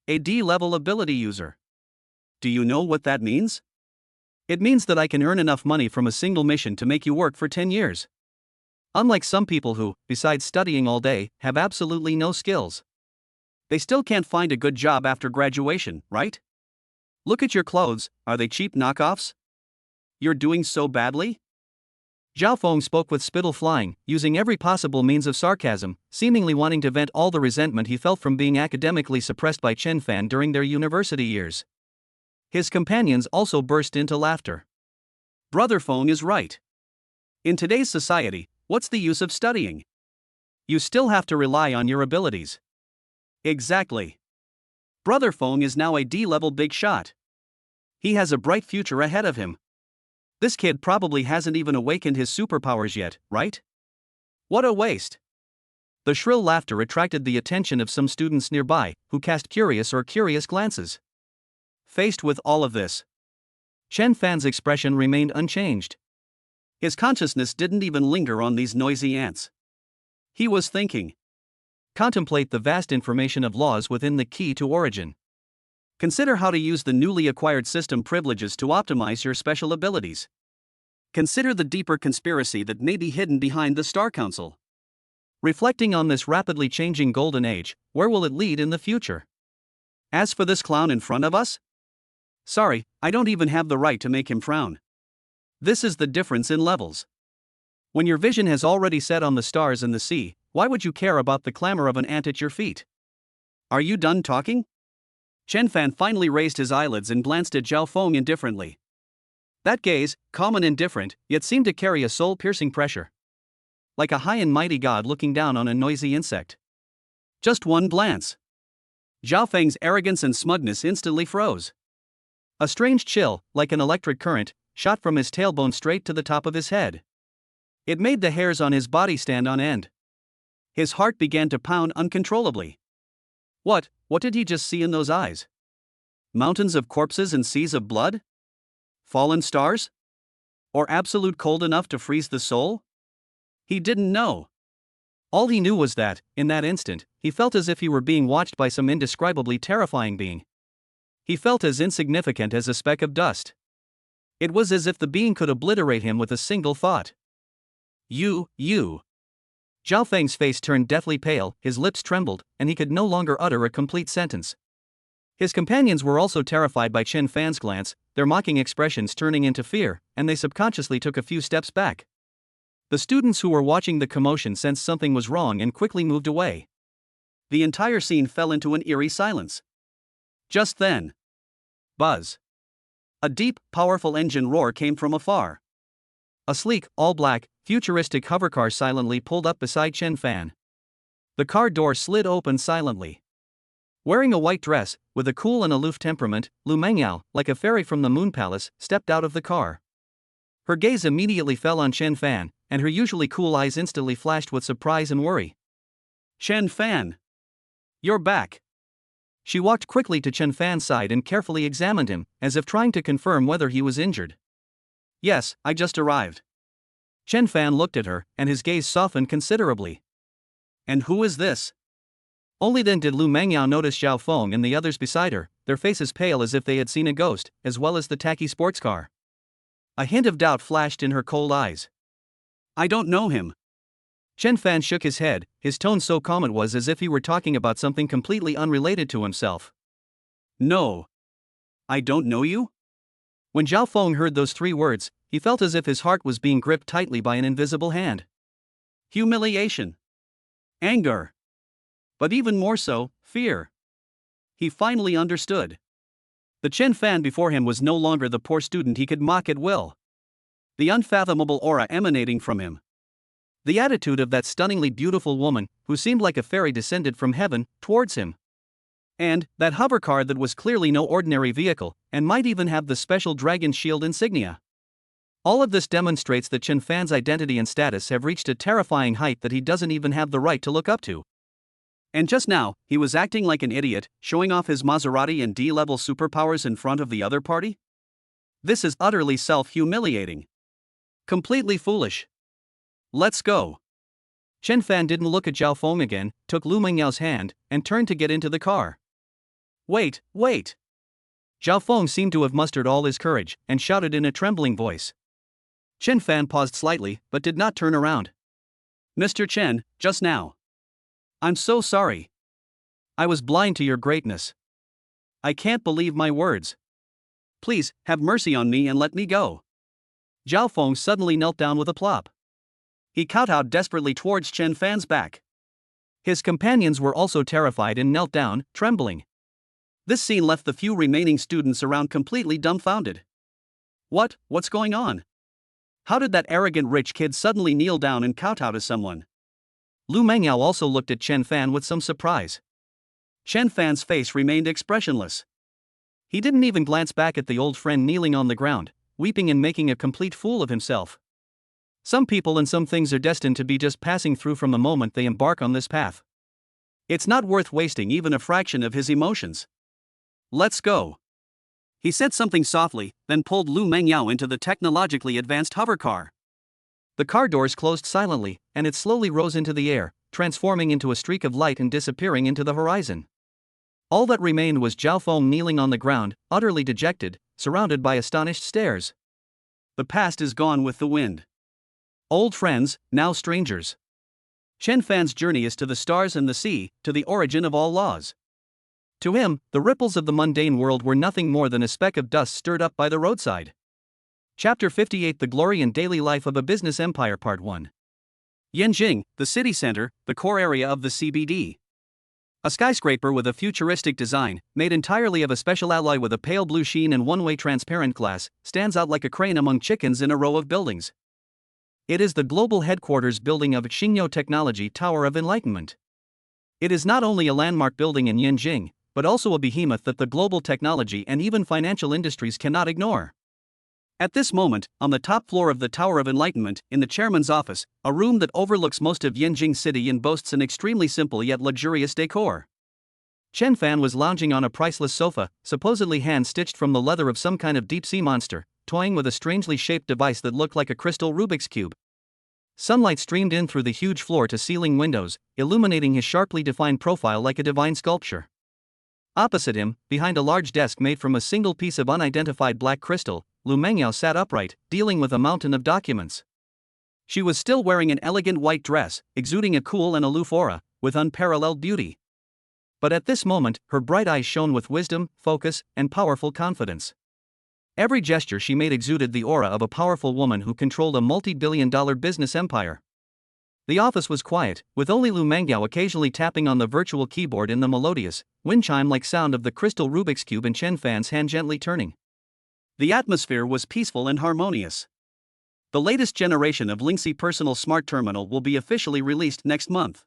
S1: A D-level ability user. Do you know what that means? It means that I can earn enough money from a single mission to make you work for 10 years. Unlike some people who, besides studying all day, have absolutely no skills. They still can't find a good job after graduation, right? Look at your clothes, are they cheap knockoffs? You're doing so badly?" Zhao Feng spoke with spittle flying, using every possible means of sarcasm, seemingly wanting to vent all the resentment he felt from being academically suppressed by Chen Fan during their university years. His companions also burst into laughter. Brother Feng is right. In today's society, what's the use of studying? You still have to rely on your abilities. Exactly. Brother Feng is now a D-level big shot. He has a bright future ahead of him. This kid probably hasn't even awakened his superpowers yet, right? What a waste. The shrill laughter attracted the attention of some students nearby, who cast curious glances. Faced with all of this, Chen Fan's expression remained unchanged. His consciousness didn't even linger on these noisy ants. He was thinking. Contemplate the vast information of laws within the key to origin. Consider how to use the newly acquired system privileges to optimize your special abilities. Consider the deeper conspiracy that may be hidden behind the Star Council. Reflecting on this rapidly changing golden age, where will it lead in the future? As for this clown in front of us? Sorry, I don't even have the right to make him frown. This is the difference in levels. When your vision has already set on the stars and the sea, why would you care about the clamor of an ant at your feet? Are you done talking? Chen Fan finally raised his eyelids and glanced at Zhao Feng indifferently. That gaze, calm and indifferent, yet seemed to carry a soul-piercing pressure. Like a high and mighty god looking down on a noisy insect. Just one glance. Zhao Feng's arrogance and smugness instantly froze. A strange chill, like an electric current, shot from his tailbone straight to the top of his head. It made the hairs on his body stand on end. His heart began to pound uncontrollably. What did he just see in those eyes? Mountains of corpses and seas of blood? Fallen stars? Or absolute cold enough to freeze the soul? He didn't know. All he knew was that, in that instant, he felt as if he were being watched by some indescribably terrifying being. He felt as insignificant as a speck of dust. It was as if the being could obliterate him with a single thought. You. Zhao Feng's face turned deathly pale, his lips trembled, and he could no longer utter a complete sentence. His companions were also terrified by Chen Fan's glance, their mocking expressions turning into fear, and they subconsciously took a few steps back. The students who were watching the commotion sensed something was wrong and quickly moved away. The entire scene fell into an eerie silence. Just then. Buzz. A deep, powerful engine roar came from afar. A sleek, all-black, futuristic hovercar silently pulled up beside Chen Fan. The car door slid open silently. Wearing a white dress, with a cool and aloof temperament, Lu Mengyao, like a fairy from the Moon Palace, stepped out of the car. Her gaze immediately fell on Chen Fan, and her usually cool eyes instantly flashed with surprise and worry. Chen Fan! You're back! She walked quickly to Chen Fan's side and carefully examined him, as if trying to confirm whether he was injured. Yes, I just arrived. Chen Fan looked at her, and his gaze softened considerably. And who is this? Only then did Lu Mengyao notice Zhao Feng and the others beside her, their faces pale as if they had seen a ghost, as well as the tacky sports car. A hint of doubt flashed in her cold eyes. I don't know him. Chen Fan shook his head, his tone so calm it was as if he were talking about something completely unrelated to himself. No. I don't know you? When Zhao Feng heard those 3 words, he felt as if his heart was being gripped tightly by an invisible hand. Humiliation. Anger. But even more so, fear. He finally understood. The Chen Fan before him was no longer the poor student he could mock at will. The unfathomable aura emanating from him. The attitude of that stunningly beautiful woman, who seemed like a fairy descended from heaven, towards him. And that hovercar that was clearly no ordinary vehicle, and might even have the special dragon shield insignia. All of this demonstrates that Chen Fan's identity and status have reached a terrifying height that he doesn't even have the right to look up to. And just now, he was acting like an idiot, showing off his Maserati and D-level superpowers in front of the other party? This is utterly self-humiliating. Completely foolish. Let's go. Chen Fan didn't look at Zhao Feng again, took Lu Mengyao's hand, and turned to get into the car. Wait. Zhao Feng seemed to have mustered all his courage, and shouted in a trembling voice. Chen Fan paused slightly, but did not turn around. Mr. Chen, just now. I'm so sorry. I was blind to your greatness. I can't believe my words. Please, have mercy on me and let me go. Zhao Feng suddenly knelt down with a plop. He kowtowed desperately towards Chen Fan's back. His companions were also terrified and knelt down, trembling. This scene left the few remaining students around completely dumbfounded. What's going on? How did that arrogant rich kid suddenly kneel down and kowtow to someone? Lu Mengyao also looked at Chen Fan with some surprise. Chen Fan's face remained expressionless. He didn't even glance back at the old friend kneeling on the ground, weeping and making a complete fool of himself. Some people and some things are destined to be just passing through from the moment they embark on this path. It's not worth wasting even a fraction of his emotions. Let's go. He said something softly, then pulled Lu Mengyao into the technologically advanced hovercar. The car doors closed silently, and it slowly rose into the air, transforming into a streak of light and disappearing into the horizon. All that remained was Zhao Feng kneeling on the ground, utterly dejected, surrounded by astonished stares. The past is gone with the wind. Old friends, now strangers. Chen Fan's journey is to the stars and the sea, to the origin of all laws. To him, the ripples of the mundane world were nothing more than a speck of dust stirred up by the roadside. Chapter 58: The Glory and Daily Life of a Business Empire, Part 1. Yanjing, the city center, the core area of the CBD. A skyscraper with a futuristic design, made entirely of a special alloy with a pale blue sheen and one-way transparent glass, stands out like a crane among chickens in a row of buildings. It is the global headquarters building of Xingyo Technology Tower of Enlightenment. It is not only a landmark building in Yanjing, but also a behemoth that the global technology and even financial industries cannot ignore. At this moment, on the top floor of the Tower of Enlightenment, in the chairman's office, a room that overlooks most of Yanjing City and boasts an extremely simple yet luxurious decor. Chen Fan was lounging on a priceless sofa, supposedly hand-stitched from the leather of some kind of deep-sea monster, toying with a strangely shaped device that looked like a crystal Rubik's Cube. Sunlight streamed in through the huge floor-to-ceiling windows, illuminating his sharply defined profile like a divine sculpture. Opposite him, behind a large desk made from a single piece of unidentified black crystal, Lu Mengyao sat upright, dealing with a mountain of documents. She was still wearing an elegant white dress, exuding a cool and aloof aura, with unparalleled beauty. But at this moment, her bright eyes shone with wisdom, focus, and powerful confidence. Every gesture she made exuded the aura of a powerful woman who controlled a multi-billion-dollar business empire. The office was quiet, with only Lu Mengyao occasionally tapping on the virtual keyboard in the melodious, wind chime-like sound of the crystal Rubik's Cube and Chen Fan's hand gently turning. The atmosphere was peaceful and harmonious. The latest generation of Lingxi Personal Smart Terminal will be officially released next month.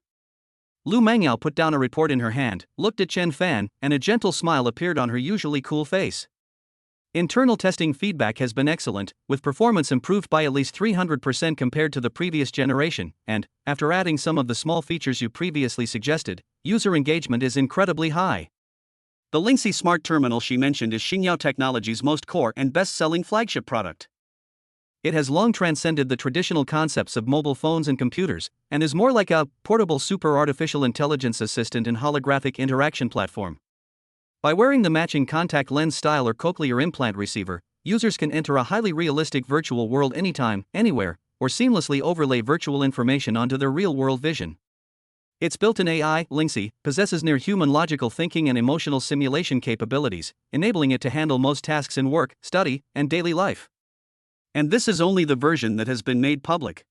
S1: Lu Mengyao put down a report in her hand, looked at Chen Fan, and a gentle smile appeared on her usually cool face. Internal testing feedback has been excellent, with performance improved by at least 300% compared to the previous generation, and, after adding some of the small features you previously suggested, user engagement is incredibly high. The Lingxi Smart Terminal she mentioned is Xingyo Technology's most core and best-selling flagship product. It has long transcended the traditional concepts of mobile phones and computers, and is more like a portable super artificial intelligence assistant and holographic interaction platform. By wearing the matching contact lens style or cochlear implant receiver, users can enter a highly realistic virtual world anytime, anywhere, or seamlessly overlay virtual information onto their real-world vision. Its built-in AI, Lingxi, possesses near-human logical thinking and emotional simulation capabilities, enabling it to handle most tasks in work, study, and daily life. And this is only the version that has been made public.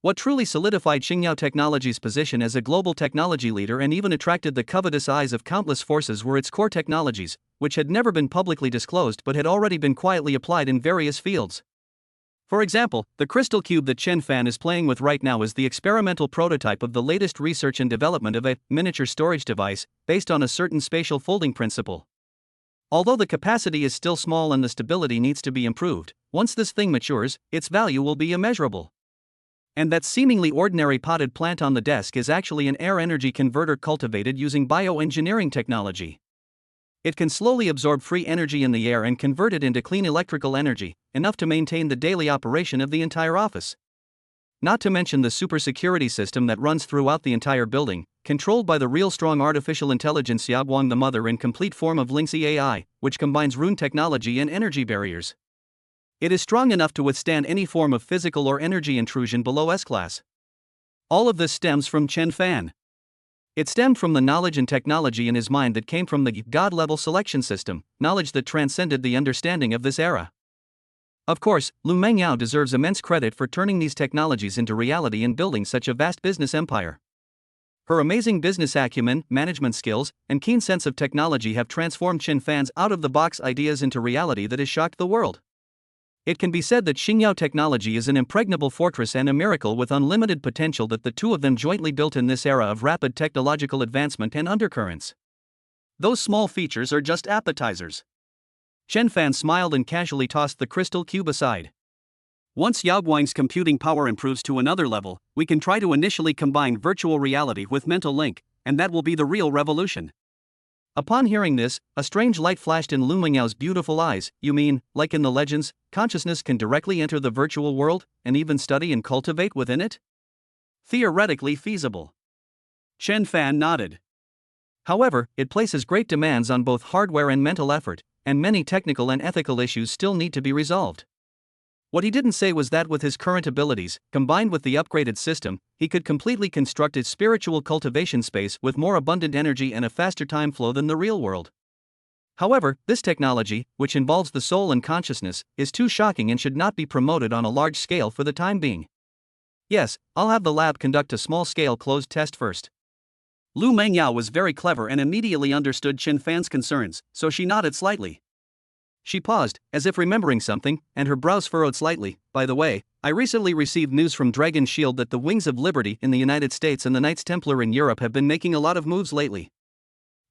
S1: What truly solidified Xingyo Technology's position as a global technology leader and even attracted the covetous eyes of countless forces were its core technologies, which had never been publicly disclosed but had already been quietly applied in various fields. For example, the crystal cube that Chen Fan is playing with right now is the experimental prototype of the latest research and development of a miniature storage device based on a certain spatial folding principle. Although the capacity is still small and the stability needs to be improved, once this thing matures, its value will be immeasurable. And that seemingly ordinary potted plant on the desk is actually an air energy converter cultivated using bioengineering technology. It can slowly absorb free energy in the air and convert it into clean electrical energy, enough to maintain the daily operation of the entire office. Not to mention the super security system that runs throughout the entire building, controlled by the real strong artificial intelligence Yaguang the Mother in complete form of Lingxi AI, which combines rune technology and energy barriers. It is strong enough to withstand any form of physical or energy intrusion below S-class. All of this stems from Chen Fan. It stemmed from the knowledge and technology in his mind that came from the God-level selection system, knowledge that transcended the understanding of this era. Of course, Lu Mengyao deserves immense credit for turning these technologies into reality and building such a vast business empire. Her amazing business acumen, management skills, and keen sense of technology have transformed Chen Fan's out-of-the-box ideas into reality that has shocked the world. It can be said that Xingyo Technology is an impregnable fortress and a miracle with unlimited potential that the two of them jointly built in this era of rapid technological advancement and undercurrents. Those small features are just appetizers. Chen Fan smiled and casually tossed the crystal cube aside. Once Yaguang's computing power improves to another level, we can try to initially combine virtual reality with mental link, and that will be the real revolution. Upon hearing this, a strange light flashed in Lu Mengyao's beautiful eyes. You mean, like in the legends, consciousness can directly enter the virtual world, and even study and cultivate within it? Theoretically feasible. Chen Fan nodded. However, it places great demands on both hardware and mental effort, and many technical and ethical issues still need to be resolved. What he didn't say was that with his current abilities, combined with the upgraded system, he could completely construct a spiritual cultivation space with more abundant energy and a faster time flow than the real world. However, this technology, which involves the soul and consciousness, is too shocking and should not be promoted on a large scale for the time being. Yes, I'll have the lab conduct a small-scale closed test first. Lu Mengyao was very clever and immediately understood Chen Fan's concerns, so she nodded slightly. She paused, as if remembering something, and her brows furrowed slightly. By the way, I recently received news from Dragon Shield that the Wings of Liberty in the United States and the Knights Templar in Europe have been making a lot of moves lately.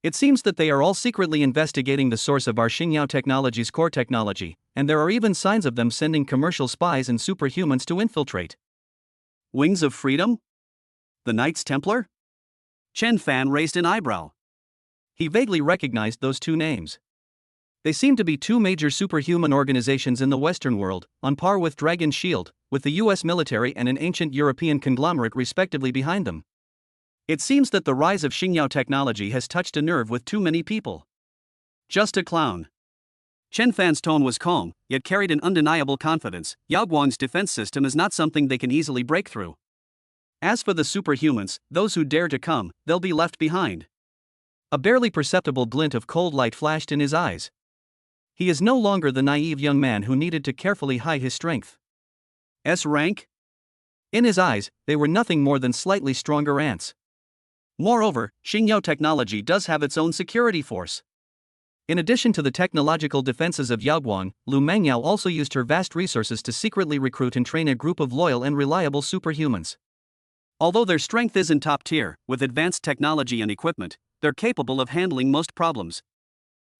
S1: It seems that they are all secretly investigating the source of our Xingyao Technology's core technology, and there are even signs of them sending commercial spies and superhumans to infiltrate. Wings of Freedom? The Knights Templar? Chen Fan raised an eyebrow. He vaguely recognized those two names. They seem to be two major superhuman organizations in the Western world, on par with Dragon Shield, with the US military and an ancient European conglomerate respectively behind them. It seems that the rise of Xingyao technology has touched a nerve with too many people. Just a clown. Chen Fan's tone was calm, yet carried an undeniable confidence. Yao Guang's defense system is not something they can easily break through. As for the superhumans, those who dare to come, they'll be left behind. A barely perceptible glint of cold light flashed in his eyes. He is no longer the naive young man who needed to carefully hide his strength. S rank? In his eyes, they were nothing more than slightly stronger ants. Moreover, Xingyao technology does have its own security force. In addition to the technological defenses of Yaoguang, Lu Mengyao also used her vast resources to secretly recruit and train a group of loyal and reliable superhumans. Although their strength isn't top tier, with advanced technology and equipment, they're capable of handling most problems.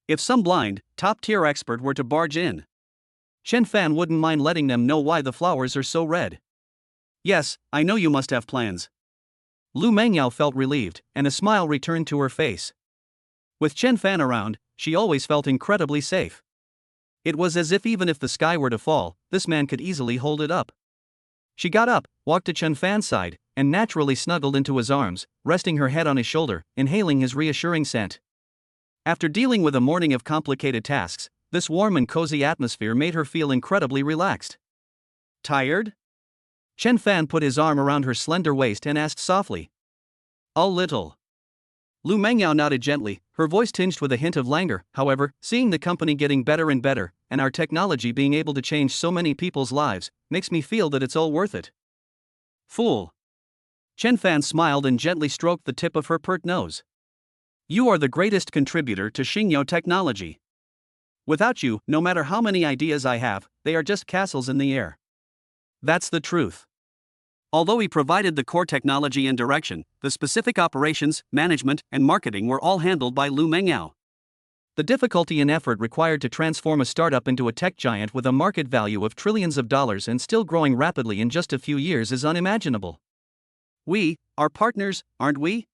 S1: If some blind, top-tier expert were to barge in, Chen Fan wouldn't mind letting them know why the flowers are so red. Yes, I know you must have plans. Lu Mengyao felt relieved, and a smile returned to her face. With Chen Fan around, she always felt incredibly safe. It was as if even if the sky were to fall, this man could easily hold it up. She got up, walked to Chen Fan's side, and naturally snuggled into his arms, resting her head on his shoulder, inhaling his reassuring scent. After dealing with a morning of complicated tasks, this warm and cozy atmosphere made her feel incredibly relaxed. Tired? Chen Fan put his arm around her slender waist and asked softly. A little. Lu Mengyao nodded gently, her voice tinged with a hint of languor. However, seeing the company getting better and better, and our technology being able to change so many people's lives, makes me feel that it's all worth it. Fool. Chen Fan smiled and gently stroked the tip of her pert nose. You are the greatest contributor to Xingyao technology. Without you, no matter how many ideas I have, they are just castles in the air. That's the truth. Although he provided the core technology and direction, the specific operations, management, and marketing were all handled by Lu Mengyao. The difficulty and effort required to transform a startup into a tech giant with a market value of trillions of dollars and still growing rapidly in just a few years is unimaginable. We are partners, aren't we?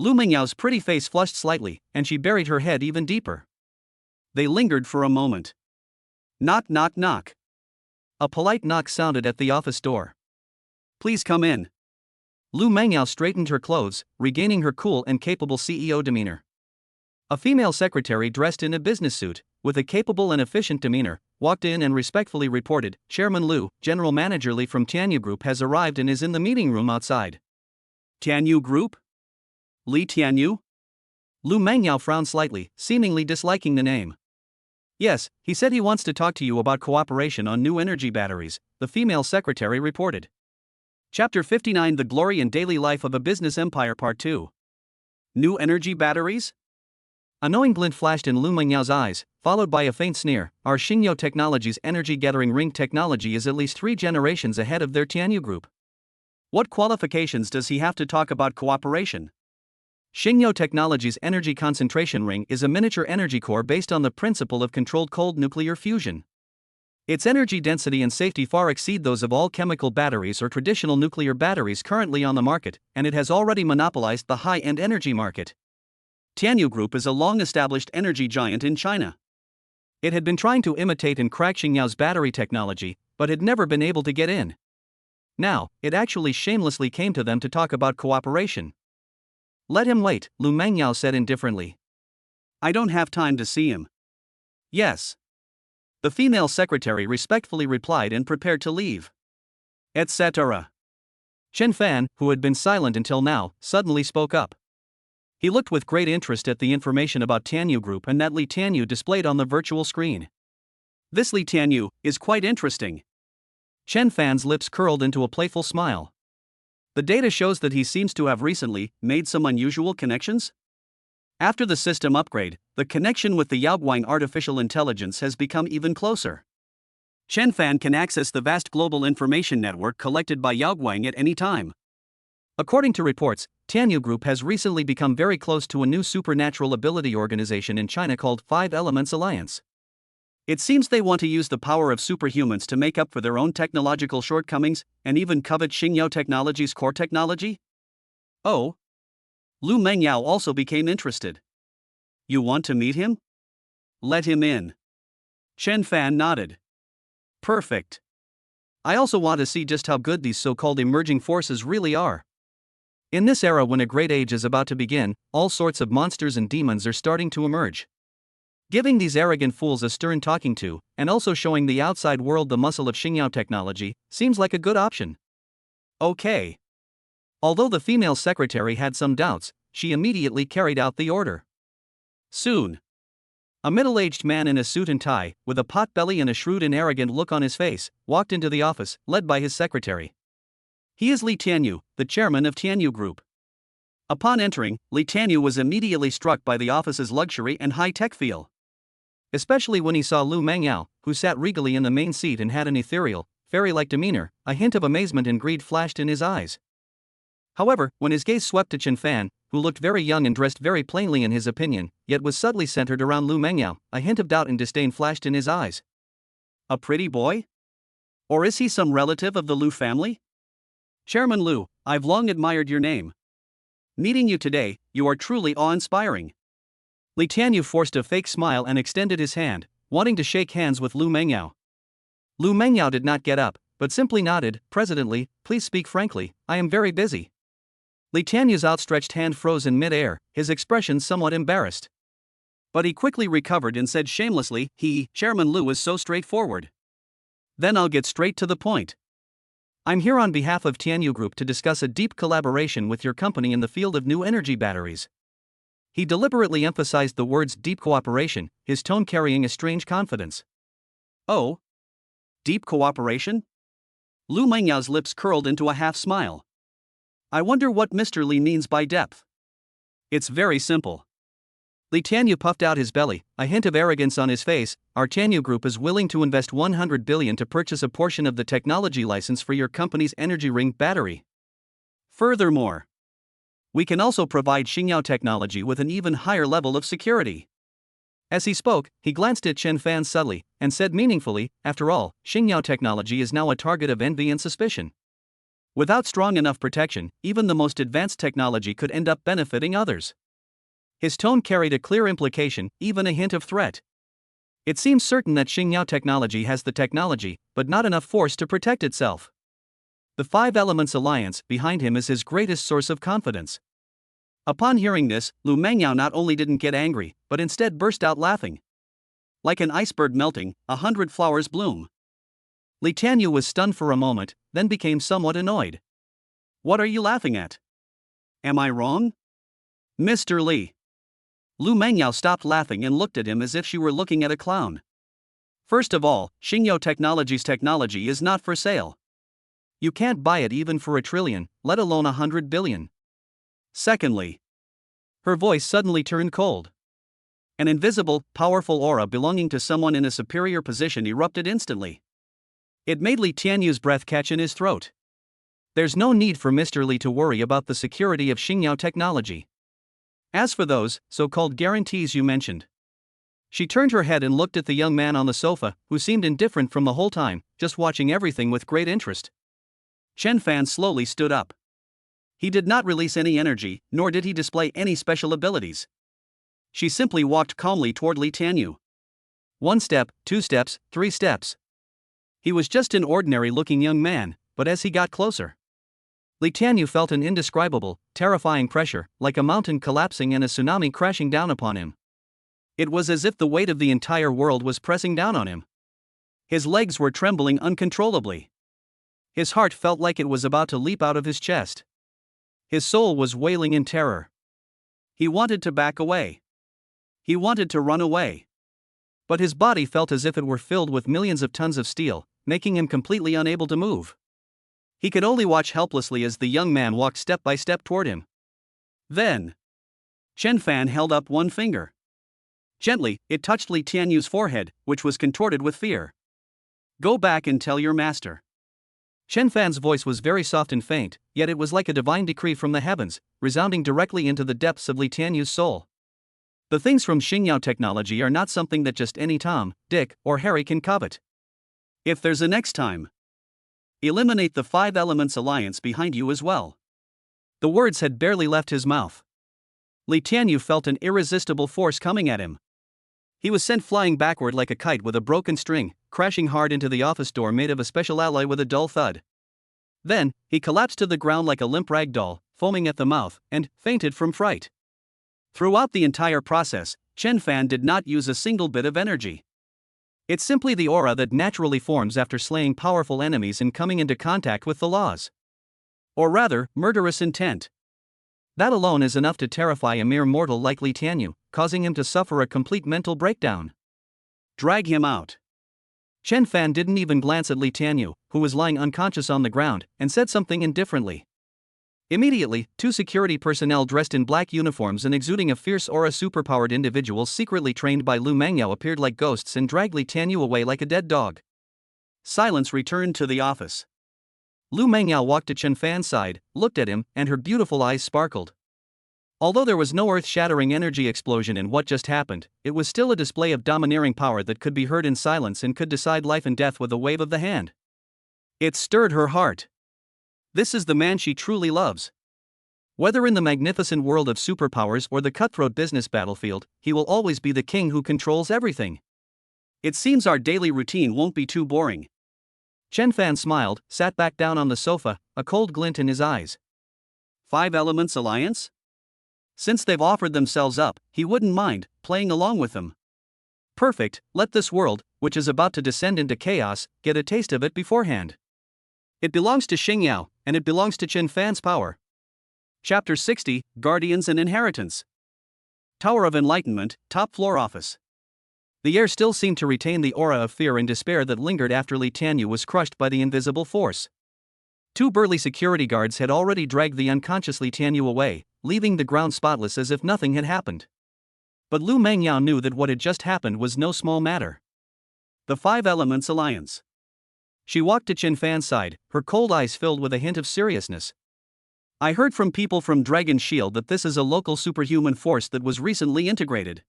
S1: Lu Mengyao's pretty face flushed slightly, and she buried her head even deeper. They lingered for a moment. Knock, knock, knock. A polite knock sounded at the office door. Please come in. Lu Mengyao straightened her clothes, regaining her cool and capable CEO demeanor. A female secretary dressed in a business suit, with a capable and efficient demeanor, walked in and respectfully reported, Chairman Lu, General Manager Li from Tianyu Group has arrived and is in the meeting room outside. Tianyu Group? Li Tianyu? Lu Mengyao frowned slightly, seemingly disliking the name. Yes, he said he wants to talk to you about cooperation on new energy batteries, the female secretary reported. Chapter 59 The Glory and Daily Life of a Business Empire Part 2. New energy batteries? A knowing glint flashed in Lu Mengyao's eyes, followed by a faint sneer. Our Xingyao Technology's energy-gathering ring technology is at least 3 generations ahead of their Tianyu Group. What qualifications does he have to talk about cooperation? Xingyao Technology's energy concentration ring is a miniature energy core based on the principle of controlled cold nuclear fusion. Its energy density and safety far exceed those of all chemical batteries or traditional nuclear batteries currently on the market, and it has already monopolized the high-end energy market. Tianyu Group is a long-established energy giant in China. It had been trying to imitate and crack Xingyao's battery technology, but had never been able to get in. Now, it actually shamelessly came to them to talk about cooperation. Let him wait, Lu Mengyao said indifferently. I don't have time to see him. Yes. The female secretary respectfully replied and prepared to leave. Etc. Chen Fan, who had been silent until now, suddenly spoke up. He looked with great interest at the information about Tianyu Group and that Li Tianyu displayed on the virtual screen. This Li Tianyu is quite interesting. Chen Fan's lips curled into a playful smile. The data shows that he seems to have recently made some unusual connections. After the system upgrade, the connection with the Yaoguang artificial intelligence has become even closer. Chen Fan can access the vast global information network collected by Yaoguang at any time. According to reports, Tianyu Group has recently become very close to a new supernatural ability organization in China called Five Elements Alliance. It seems they want to use the power of superhumans to make up for their own technological shortcomings, and even covet Xingyao Technology's core technology? Oh. Lu Mengyao also became interested. You want to meet him? Let him in. Chen Fan nodded. Perfect. I also want to see just how good these so-called emerging forces really are. In this era when a great age is about to begin, all sorts of monsters and demons are starting to emerge. Giving these arrogant fools a stern talking to, and also showing the outside world the muscle of Xingyao technology, seems like a good option. Okay. Although the female secretary had some doubts, she immediately carried out the order. Soon. A middle-aged man in a suit and tie, with a pot-belly and a shrewd and arrogant look on his face, walked into the office, led by his secretary. He is Li Tianyu, the chairman of Tianyu Group. Upon entering, Li Tianyu was immediately struck by the office's luxury and high-tech feel. Especially when he saw Lu Mengyao, who sat regally in the main seat and had an ethereal, fairy-like demeanor. A hint of amazement and greed flashed in his eyes. However, when his gaze swept to Chen Fan, who looked very young and dressed very plainly in his opinion, yet was subtly centered around Lu Mengyao, a hint of doubt and disdain flashed in his eyes. A pretty boy? Or is he some relative of the Lu family? Chairman Lu, I've long admired your name. Meeting you today, you are truly awe-inspiring. Li Tianyu forced a fake smile and extended his hand, wanting to shake hands with Lu Mengyao. Lu Mengyao did not get up, but simply nodded. President Li, please speak frankly, I am very busy. Li Tianyu's outstretched hand froze in mid-air, his expression somewhat embarrassed. But he quickly recovered and said shamelessly, Chairman Lu is so straightforward. Then I'll get straight to the point. I'm here on behalf of Tianyu Group to discuss a deep collaboration with your company in the field of new energy batteries. He deliberately emphasized the words deep cooperation, his tone carrying a strange confidence. Oh? Deep cooperation? Lu Mengyao's lips curled into a half-smile. I wonder what Mr. Li means by depth. It's very simple. Li Tianyu puffed out his belly, a hint of arrogance on his face. Our Tianyu Group is willing to invest 100 billion to purchase a portion of the technology license for your company's energy ring battery. Furthermore, we can also provide Xingyao technology with an even higher level of security. As he spoke, he glanced at Chen Fan subtly, and said meaningfully, after all, Xingyao technology is now a target of envy and suspicion. Without strong enough protection, even the most advanced technology could end up benefiting others. His tone carried a clear implication, even a hint of threat. It seems certain that Xingyao technology has the technology, but not enough force to protect itself. The Five Elements Alliance behind him is his greatest source of confidence. Upon hearing this, Lu Mengyao not only didn't get angry, but instead burst out laughing. Like an iceberg melting, 100 flowers bloom. Li Tianyu was stunned for a moment, then became somewhat annoyed. What are you laughing at? Am I wrong? Mr. Li. Lu Mengyao stopped laughing and looked at him as if she were looking at a clown. First of all, Xingyao Technology's technology is not for sale. You can't buy it even for 1 trillion, let alone 100 billion. Secondly, her voice suddenly turned cold. An invisible, powerful aura belonging to someone in a superior position erupted instantly. It made Li Tianyu's breath catch in his throat. There's no need for Mr. Li to worry about the security of Xingyao technology. As for those so-called guarantees you mentioned. She turned her head and looked at the young man on the sofa, who seemed indifferent from the whole time, just watching everything with great interest. Chen Fan slowly stood up. He did not release any energy, nor did he display any special abilities. She simply walked calmly toward Li Tianyu. 1 step, 2 steps, 3 steps. He was just an ordinary-looking young man, but as he got closer, Li Tianyu felt an indescribable, terrifying pressure, like a mountain collapsing and a tsunami crashing down upon him. It was as if the weight of the entire world was pressing down on him. His legs were trembling uncontrollably. His heart felt like it was about to leap out of his chest. His soul was wailing in terror. He wanted to back away. He wanted to run away. But his body felt as if it were filled with millions of tons of steel, making him completely unable to move. He could only watch helplessly as the young man walked step by step toward him. Then, Chen Fan held up one finger. Gently, it touched Li Tianyu's forehead, which was contorted with fear. "Go back and tell your master." Chen Fan's voice was very soft and faint, yet it was like a divine decree from the heavens, resounding directly into the depths of Li Tianyu's soul. The things from Xingyao technology are not something that just any Tom, Dick, or Harry can covet. If there's a next time, eliminate the 5 Elements Alliance behind you as well. The words had barely left his mouth. Li Tianyu felt an irresistible force coming at him. He was sent flying backward like a kite with a broken string, crashing hard into the office door made of a special alloy with a dull thud. Then, he collapsed to the ground like a limp rag doll, foaming at the mouth, and fainted from fright. Throughout the entire process, Chen Fan did not use a single bit of energy. It's simply the aura that naturally forms after slaying powerful enemies and coming into contact with the laws. Or rather, murderous intent. That alone is enough to terrify a mere mortal like Li Tianyu, causing him to suffer a complete mental breakdown. Drag him out. Chen Fan didn't even glance at Li Tianyu, who was lying unconscious on the ground, and said something indifferently. Immediately, 2 security personnel dressed in black uniforms and exuding a fierce aura superpowered individuals secretly trained by Lu Mengyao appeared like ghosts and dragged Li Tianyu away like a dead dog. Silence returned to the office. Lu Mengyao walked to Chen Fan's side, looked at him, and her beautiful eyes sparkled. Although there was no earth-shattering energy explosion in what just happened, it was still a display of domineering power that could be heard in silence and could decide life and death with a wave of the hand. It stirred her heart. This is the man she truly loves. Whether in the magnificent world of superpowers or the cutthroat business battlefield, he will always be the king who controls everything. It seems our daily routine won't be too boring. Chen Fan smiled, sat back down on the sofa, a cold glint in his eyes. 5 Elements Alliance? Since they've offered themselves up, he wouldn't mind playing along with them. Perfect, let this world, which is about to descend into chaos, get a taste of it beforehand. It belongs to Xingyao, and it belongs to Chen Fan's power. Chapter 60, Guardians and Inheritance. Tower of Enlightenment, top floor office. The air still seemed to retain the aura of fear and despair that lingered after Li Tianyu was crushed by the invisible force. 2 burly security guards had already dragged the unconscious Li Tianyu away, leaving the ground spotless as if nothing had happened. But Lu Mengyao knew that what had just happened was no small matter. The 5 Elements Alliance. She walked to Chen Fan's side, her cold eyes filled with a hint of seriousness. I heard from people from Dragon Shield that this is a local superhuman force that was recently integrated.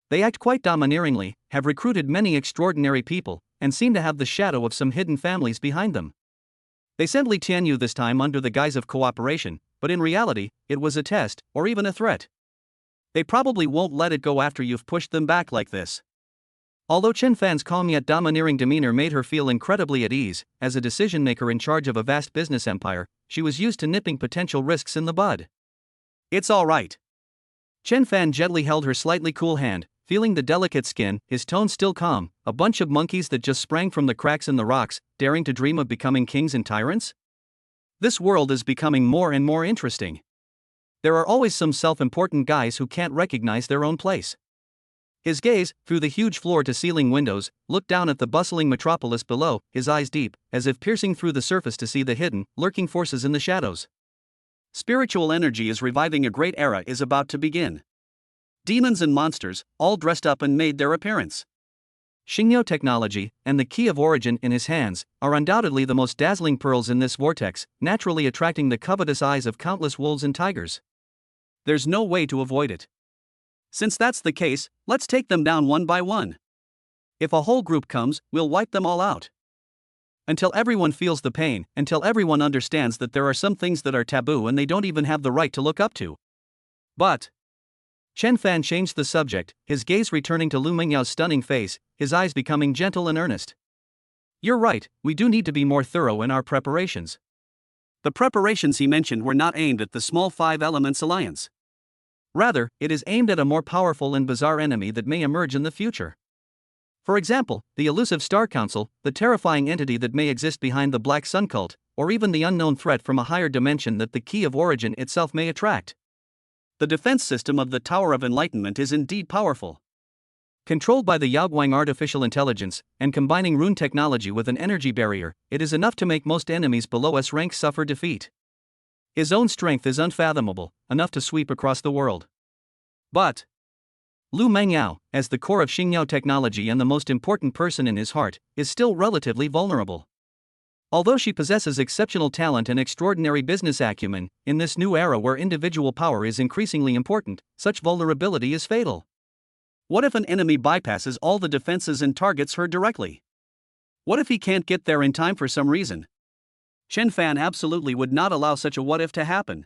S1: They act quite domineeringly, have recruited many extraordinary people, and seem to have the shadow of some hidden families behind them. They sent Li Tianyu this time under the guise of cooperation, but in reality, it was a test, or even a threat. They probably won't let it go after you've pushed them back like this. Although Chen Fan's calm yet domineering demeanor made her feel incredibly at ease, as a decision-maker in charge of a vast business empire, she was used to nipping potential risks in the bud. It's all right. Chen Fan gently held her slightly cool hand, feeling the delicate skin, his tone still calm. A bunch of monkeys that just sprang from the cracks in the rocks, daring to dream of becoming kings and tyrants? This world is becoming more and more interesting. There are always some self-important guys who can't recognize their own place. His gaze, through the huge floor-to-ceiling windows, looked down at the bustling metropolis below, his eyes deep, as if piercing through the surface to see the hidden, lurking forces in the shadows. Spiritual energy is reviving, a great era is about to begin. Demons and monsters, all dressed up and made their appearance. Xingyao technology, and the key of origin in his hands, are undoubtedly the most dazzling pearls in this vortex, naturally attracting the covetous eyes of countless wolves and tigers. There's no way to avoid it. Since that's the case, let's take them down one by one. If a whole group comes, we'll wipe them all out. Until everyone feels the pain, until everyone understands that there are some things that are taboo and they don't even have the right to look up to. But Chen Fan changed the subject, his gaze returning to Lu Mengyao's stunning face, his eyes becoming gentle and earnest. You're right, we do need to be more thorough in our preparations. The preparations he mentioned were not aimed at the small 5 Elements Alliance. Rather, it is aimed at a more powerful and bizarre enemy that may emerge in the future. For example, the elusive Star Council, the terrifying entity that may exist behind the Black Sun cult, or even the unknown threat from a higher dimension that the Key of Origin itself may attract. The defense system of the Tower of Enlightenment is indeed powerful. Controlled by the Yaoguang artificial intelligence, and combining rune technology with an energy barrier, it is enough to make most enemies below S rank suffer defeat. His own strength is unfathomable, enough to sweep across the world. But Lu Mengyao, as the core of Xingyao technology and the most important person in his heart, is still relatively vulnerable. Although she possesses exceptional talent and extraordinary business acumen, in this new era where individual power is increasingly important, such vulnerability is fatal. What if an enemy bypasses all the defenses and targets her directly? What if he can't get there in time for some reason? Chen Fan absolutely would not allow such a what if to happen.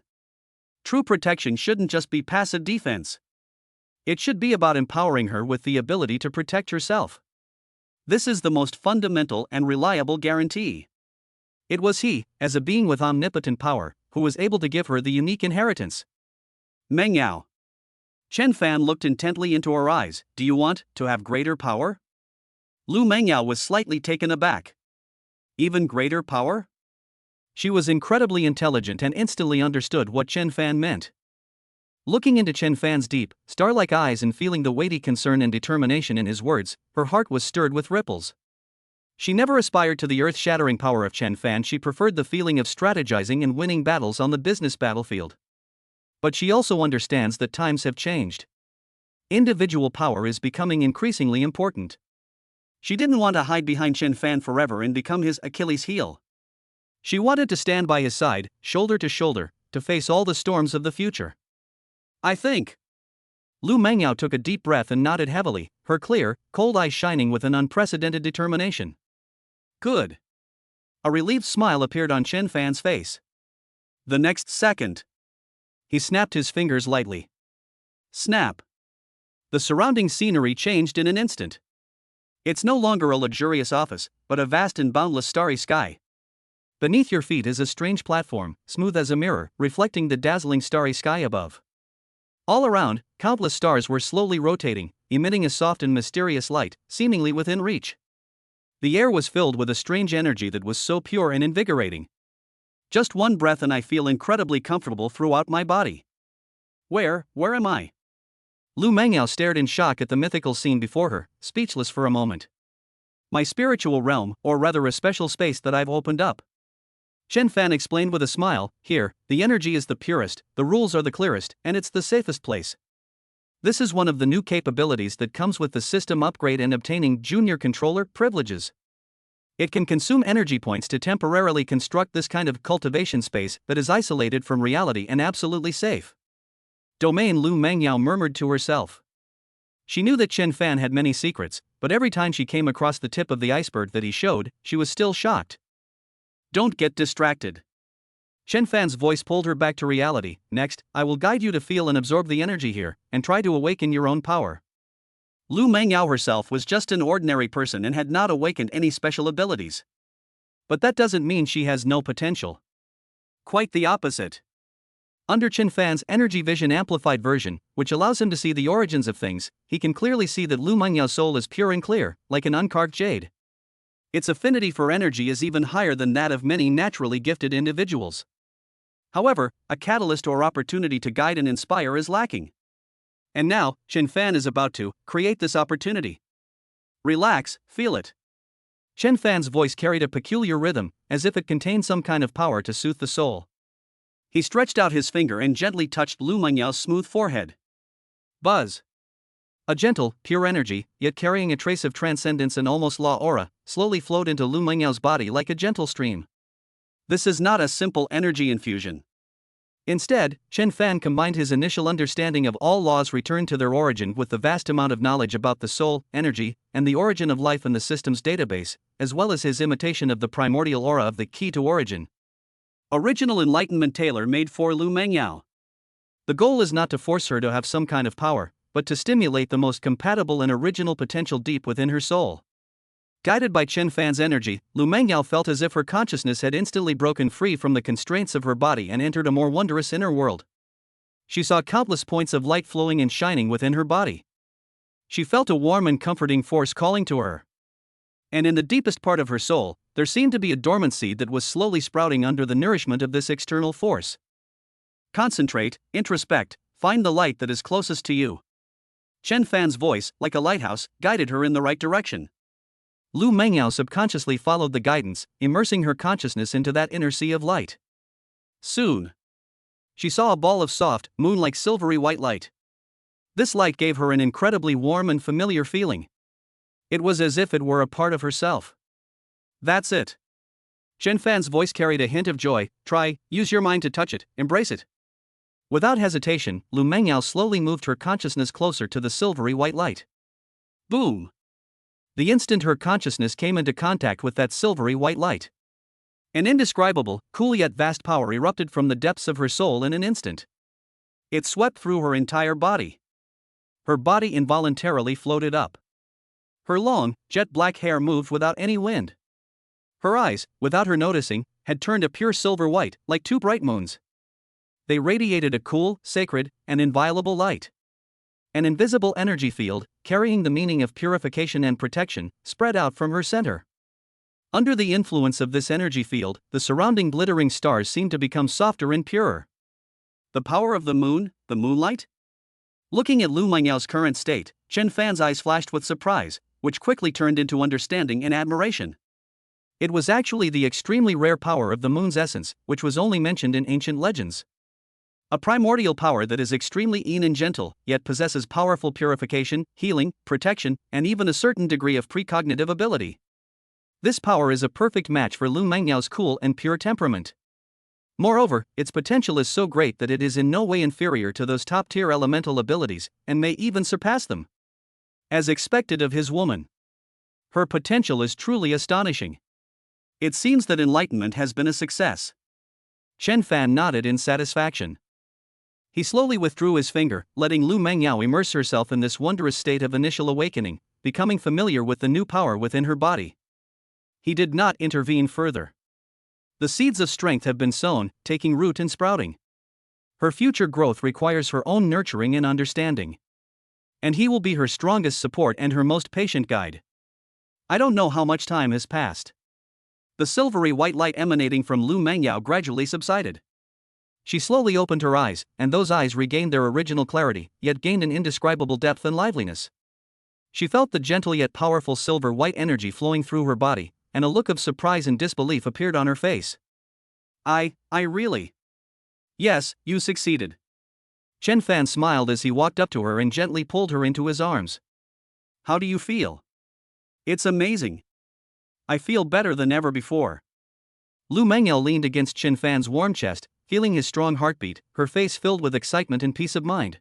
S1: True protection shouldn't just be passive defense. It should be about empowering her with the ability to protect herself. This is the most fundamental and reliable guarantee. It was he, as a being with omnipotent power, who was able to give her the unique inheritance. Mengyao. Chen Fan looked intently into her eyes. Do you want to have greater power? Lu Mengyao was slightly taken aback. Even greater power? She was incredibly intelligent and instantly understood what Chen Fan meant. Looking into Chen Fan's deep, star-like eyes and feeling the weighty concern and determination in his words, her heart was stirred with ripples. She never aspired to the earth-shattering power of Chen Fan. She preferred the feeling of strategizing and winning battles on the business battlefield. But she also understands that times have changed. Individual power is becoming increasingly important. She didn't want to hide behind Chen Fan forever and become his Achilles heel. She wanted to stand by his side, shoulder to shoulder, to face all the storms of the future. I think. Lu Mengyao took a deep breath and nodded heavily, her clear, cold eyes shining with an unprecedented determination. Good. A relieved smile appeared on Chen Fan's face. The next second, he snapped his fingers lightly. Snap. The surrounding scenery changed in an instant. It's no longer a luxurious office, but a vast and boundless starry sky. Beneath your feet is a strange platform, smooth as a mirror, reflecting the dazzling starry sky above. All around, countless stars were slowly rotating, emitting a soft and mysterious light, seemingly within reach. The air was filled with a strange energy that was so pure and invigorating. Just one breath and I feel incredibly comfortable throughout my body. Where am I? Lu Mengyao stared in shock at the mythical scene before her, speechless for a moment. My spiritual realm, or rather a special space that I've opened up. Chen Fan explained with a smile, here, the energy is the purest, the rules are the clearest, and it's the safest place. This is one of the new capabilities that comes with the system upgrade and obtaining junior controller privileges. It can consume energy points to temporarily construct this kind of cultivation space that is isolated from reality and absolutely safe. Domain. Lu Mengyao murmured to herself. She knew that Chen Fan had many secrets, but every time she came across the tip of the iceberg that he showed, she was still shocked. Don't get distracted. Chen Fan's voice pulled her back to reality. Next, I will guide you to feel and absorb the energy here, and try to awaken your own power. Lu Mengyao herself was just an ordinary person and had not awakened any special abilities. But that doesn't mean she has no potential. Quite the opposite. Under Chen Fan's energy vision amplified version, which allows him to see the origins of things, he can clearly see that Lu Mengyao's soul is pure and clear, like an uncarved jade. Its affinity for energy is even higher than that of many naturally gifted individuals. However, a catalyst or opportunity to guide and inspire is lacking. And now, Chen Fan is about to create this opportunity. Relax, feel it. Chen Fan's voice carried a peculiar rhythm, as if it contained some kind of power to soothe the soul. He stretched out his finger and gently touched Lu Mengyao's smooth forehead. Buzz. A gentle, pure energy, yet carrying a trace of transcendence and almost law aura, slowly flowed into Lu Mengyao's body like a gentle stream. This is not a simple energy infusion. Instead, Chen Fan combined his initial understanding of all laws returned to their origin with the vast amount of knowledge about the soul, energy, and the origin of life in the system's database, as well as his imitation of the primordial aura of the key to origin. Original enlightenment tailor-made for Lu Mengyao. The goal is not to force her to have some kind of power, but to stimulate the most compatible and original potential deep within her soul. Guided by Chen Fan's energy, Lu Mengyao felt as if her consciousness had instantly broken free from the constraints of her body and entered a more wondrous inner world. She saw countless points of light flowing and shining within her body. She felt a warm and comforting force calling to her. And in the deepest part of her soul, there seemed to be a dormant seed that was slowly sprouting under the nourishment of this external force. Concentrate, introspect, find the light that is closest to you. Chen Fan's voice, like a lighthouse, guided her in the right direction. Lu Mengyao subconsciously followed the guidance, immersing her consciousness into that inner sea of light. Soon, she saw a ball of soft, moon-like silvery white light. This light gave her an incredibly warm and familiar feeling. It was as if it were a part of herself. That's it. Chen Fan's voice carried a hint of joy. Try, use your mind to touch it, embrace it. Without hesitation, Lu Mengyao slowly moved her consciousness closer to the silvery white light. Boom! The instant her consciousness came into contact with that silvery white light, an indescribable, cool yet vast power erupted from the depths of her soul in an instant. It swept through her entire body. Her body involuntarily floated up. Her long, jet-black hair moved without any wind. Her eyes, without her noticing, had turned a pure silver white, like two bright moons. They radiated a cool, sacred, and inviolable light. An invisible energy field, carrying the meaning of purification and protection, spread out from her center. Under the influence of this energy field, the surrounding glittering stars seemed to become softer and purer. The power of the moon, the moonlight? Looking at Lu Mengyao's current state, Chen Fan's eyes flashed with surprise, which quickly turned into understanding and admiration. It was actually the extremely rare power of the moon's essence, which was only mentioned in ancient legends. A primordial power that is extremely keen and gentle, yet possesses powerful purification, healing, protection, and even a certain degree of precognitive ability. This power is a perfect match for Lu Mengyao's cool and pure temperament. Moreover, its potential is so great that it is in no way inferior to those top-tier elemental abilities, and may even surpass them. As expected of his woman, her potential is truly astonishing. It seems that enlightenment has been a success. Chen Fan nodded in satisfaction. He slowly withdrew his finger, letting Lu Mengyao immerse herself in this wondrous state of initial awakening, becoming familiar with the new power within her body. He did not intervene further. The seeds of strength have been sown, taking root and sprouting. Her future growth requires her own nurturing and understanding. And he will be her strongest support and her most patient guide. I don't know how much time has passed. The silvery white light emanating from Lu Mengyao gradually subsided. She slowly opened her eyes, and those eyes regained their original clarity, yet gained an indescribable depth and liveliness. She felt the gentle yet powerful silver white energy flowing through her body, and a look of surprise and disbelief appeared on her face. I really. Yes, you succeeded. Chen Fan smiled as he walked up to her and gently pulled her into his arms. How do you feel? It's amazing. I feel better than ever before. Lu Mengyao leaned against Chen Fan's warm chest, feeling his strong heartbeat, her face filled with excitement and peace of mind.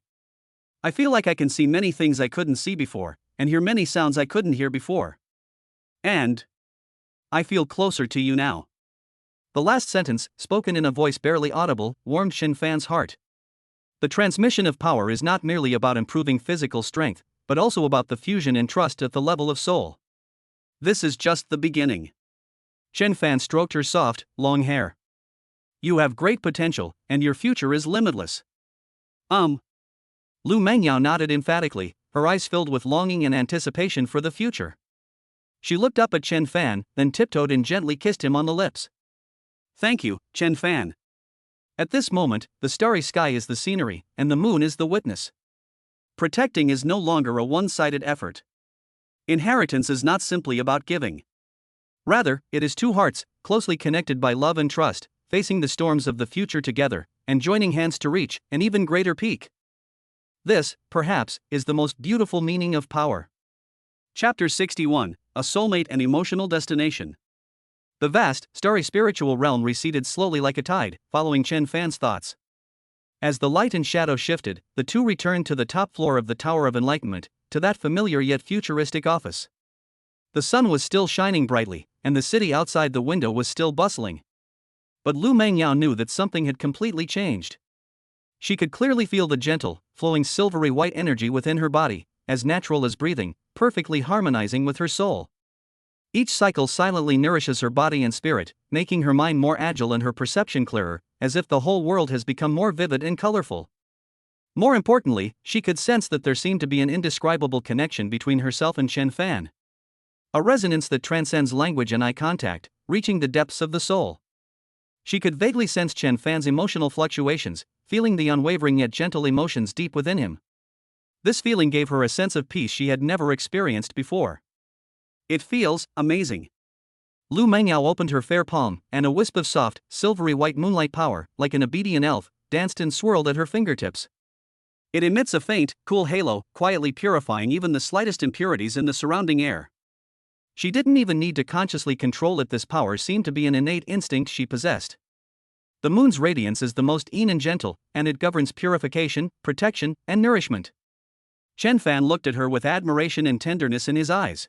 S1: I feel like I can see many things I couldn't see before, and hear many sounds I couldn't hear before. And I feel closer to you now. The last sentence, spoken in a voice barely audible, warmed Chen Fan's heart. The transmission of power is not merely about improving physical strength, but also about the fusion and trust at the level of soul. This is just the beginning. Chen Fan stroked her soft, long hair. You have great potential, and your future is limitless. Lu Mengyao nodded emphatically, her eyes filled with longing and anticipation for the future. She looked up at Chen Fan, then tiptoed and gently kissed him on the lips. Thank you, Chen Fan. At this moment, the starry sky is the scenery, and the moon is the witness. Protecting is no longer a one-sided effort. Inheritance is not simply about giving. Rather, it is two hearts, closely connected by love and trust, facing the storms of the future together, and joining hands to reach an even greater peak. This, perhaps, is the most beautiful meaning of power. Chapter 61, A Soulmate and Emotional Destination. The vast, starry spiritual realm receded slowly like a tide, following Chen Fan's thoughts. As the light and shadow shifted, the two returned to the top floor of the Tower of Enlightenment, to that familiar yet futuristic office. The sun was still shining brightly, and the city outside the window was still bustling. But Lu Mengyao knew that something had completely changed. She could clearly feel the gentle, flowing silvery white energy within her body, as natural as breathing, perfectly harmonizing with her soul. Each cycle silently nourishes her body and spirit, making her mind more agile and her perception clearer, as if the whole world has become more vivid and colorful. More importantly, she could sense that there seemed to be an indescribable connection between herself and Chen Fan. A resonance that transcends language and eye contact, reaching the depths of the soul. She could vaguely sense Chen Fan's emotional fluctuations, feeling the unwavering yet gentle emotions deep within him. This feeling gave her a sense of peace she had never experienced before. It feels amazing. Lu Mengyao opened her fair palm, and a wisp of soft, silvery white moonlight power, like an obedient elf, danced and swirled at her fingertips. It emits a faint, cool halo, quietly purifying even the slightest impurities in the surrounding air. She didn't even need to consciously control it. This power seemed to be an innate instinct she possessed. The moon's radiance is the most keen and gentle, and it governs purification, protection, and nourishment. Chen Fan looked at her with admiration and tenderness in his eyes.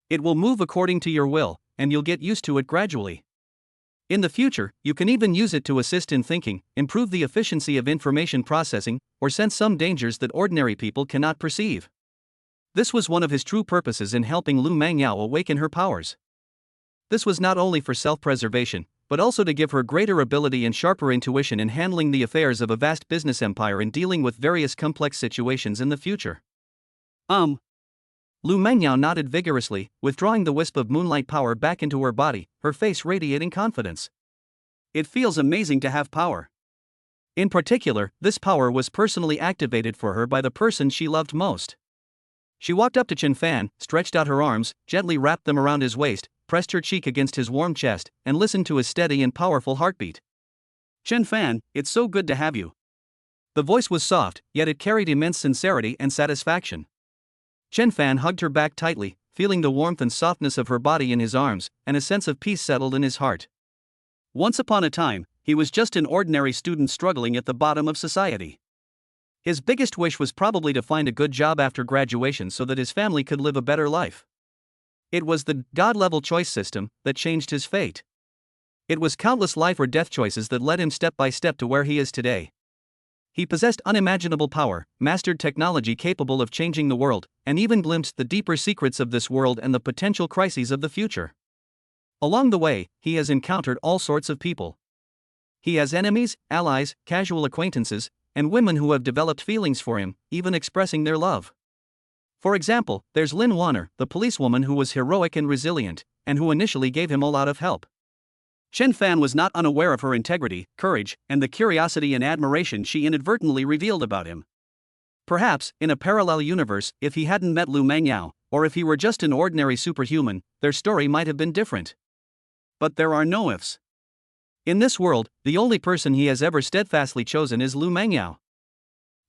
S1: It will move according to your will, and you'll get used to it gradually. In the future, you can even use it to assist in thinking, improve the efficiency of information processing, or sense some dangers that ordinary people cannot perceive. This was one of his true purposes in helping Lu Mengyao awaken her powers. This was not only for self-preservation, but also to give her greater ability and sharper intuition in handling the affairs of a vast business empire and dealing with various complex situations in the future. Lu Mengyao nodded vigorously, withdrawing the wisp of moonlight power back into her body, her face radiating confidence. It feels amazing to have power. In particular, this power was personally activated for her by the person she loved most. She walked up to Chen Fan, stretched out her arms, gently wrapped them around his waist, pressed her cheek against his warm chest, and listened to his steady and powerful heartbeat. Chen Fan, it's so good to have you. The voice was soft, yet it carried immense sincerity and satisfaction. Chen Fan hugged her back tightly, feeling the warmth and softness of her body in his arms, and a sense of peace settled in his heart. Once upon a time, he was just an ordinary student struggling at the bottom of society. His biggest wish was probably to find a good job after graduation so that his family could live a better life. It was the God-level choice system that changed his fate. It was countless life or death choices that led him step by step to where he is today. He possessed unimaginable power, mastered technology capable of changing the world, and even glimpsed the deeper secrets of this world and the potential crises of the future. Along the way, he has encountered all sorts of people. He has enemies, allies, casual acquaintances, and women who have developed feelings for him, even expressing their love. For example, there's Lin Wanner, the policewoman who was heroic and resilient, and who initially gave him a lot of help. Chen Fan was not unaware of her integrity, courage, and the curiosity and admiration she inadvertently revealed about him. Perhaps, in a parallel universe, if he hadn't met Lu Mengyao, or if he were just an ordinary superhuman, their story might have been different. But there are no ifs. In this world, the only person he has ever steadfastly chosen is Lu Mengyao.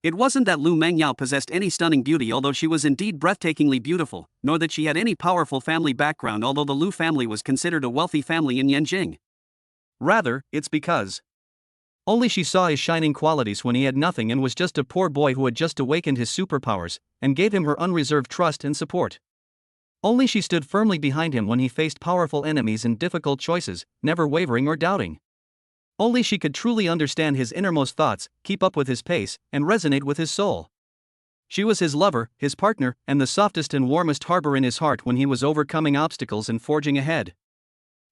S1: It wasn't that Lu Mengyao possessed any stunning beauty, although she was indeed breathtakingly beautiful, nor that she had any powerful family background, although the Lu family was considered a wealthy family in Yanjing. Rather, it's because only she saw his shining qualities when he had nothing and was just a poor boy who had just awakened his superpowers, and gave him her unreserved trust and support. Only she stood firmly behind him when he faced powerful enemies and difficult choices, never wavering or doubting. Only she could truly understand his innermost thoughts, keep up with his pace, and resonate with his soul. She was his lover, his partner, and the softest and warmest harbor in his heart when he was overcoming obstacles and forging ahead.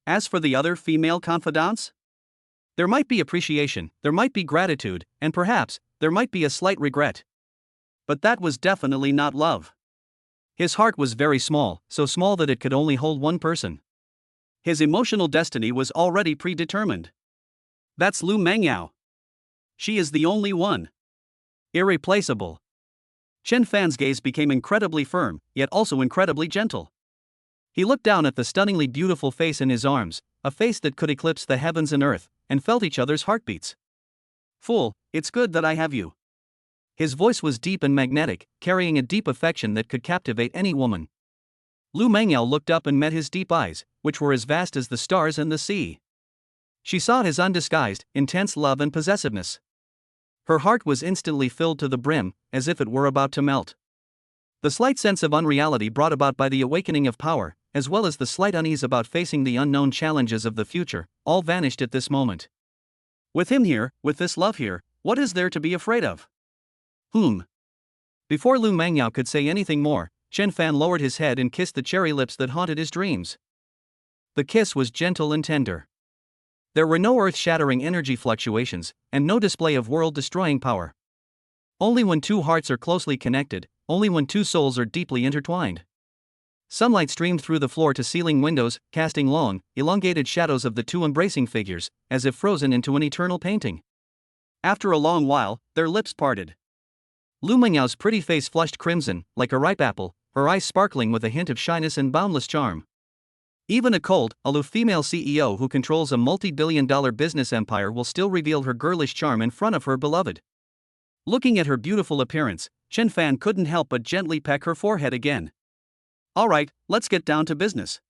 S1: As for the other female confidants, there might be appreciation, there might be gratitude, and perhaps, there might be a slight regret. But that was definitely not love. His heart was very small, so small that it could only hold one person. His emotional destiny was already predetermined. That's Lu Mengyao. She is the only one. Irreplaceable. Chen Fan's gaze became incredibly firm, yet also incredibly gentle. He looked down at the stunningly beautiful face in his arms, a face that could eclipse the heavens and earth, and felt each other's heartbeats. Fool, it's good that I have you. His voice was deep and magnetic, carrying a deep affection that could captivate any woman. Lu Mengyao looked up and met his deep eyes, which were as vast as the stars and the sea. She saw his undisguised, intense love and possessiveness. Her heart was instantly filled to the brim, as if it were about to melt. The slight sense of unreality brought about by the awakening of power, as well as the slight unease about facing the unknown challenges of the future, all vanished at this moment. With him here, with this love here, what is there to be afraid of? Before Lu Mengyao could say anything more, Chen Fan lowered his head and kissed the cherry lips that haunted his dreams. The kiss was gentle and tender. There were no earth-shattering energy fluctuations, and no display of world-destroying power. Only when two hearts are closely connected, only when two souls are deeply intertwined. Sunlight streamed through the floor-to-ceiling windows, casting long, elongated shadows of the two embracing figures, as if frozen into an eternal painting. After a long while, their lips parted. Lu Mengyao's pretty face flushed crimson, like a ripe apple, her eyes sparkling with a hint of shyness and boundless charm. Even a cold, aloof female CEO who controls a multi-billion-dollar business empire will still reveal her girlish charm in front of her beloved. Looking at her beautiful appearance, Chen Fan couldn't help but gently peck her forehead again. Alright, let's get down to business.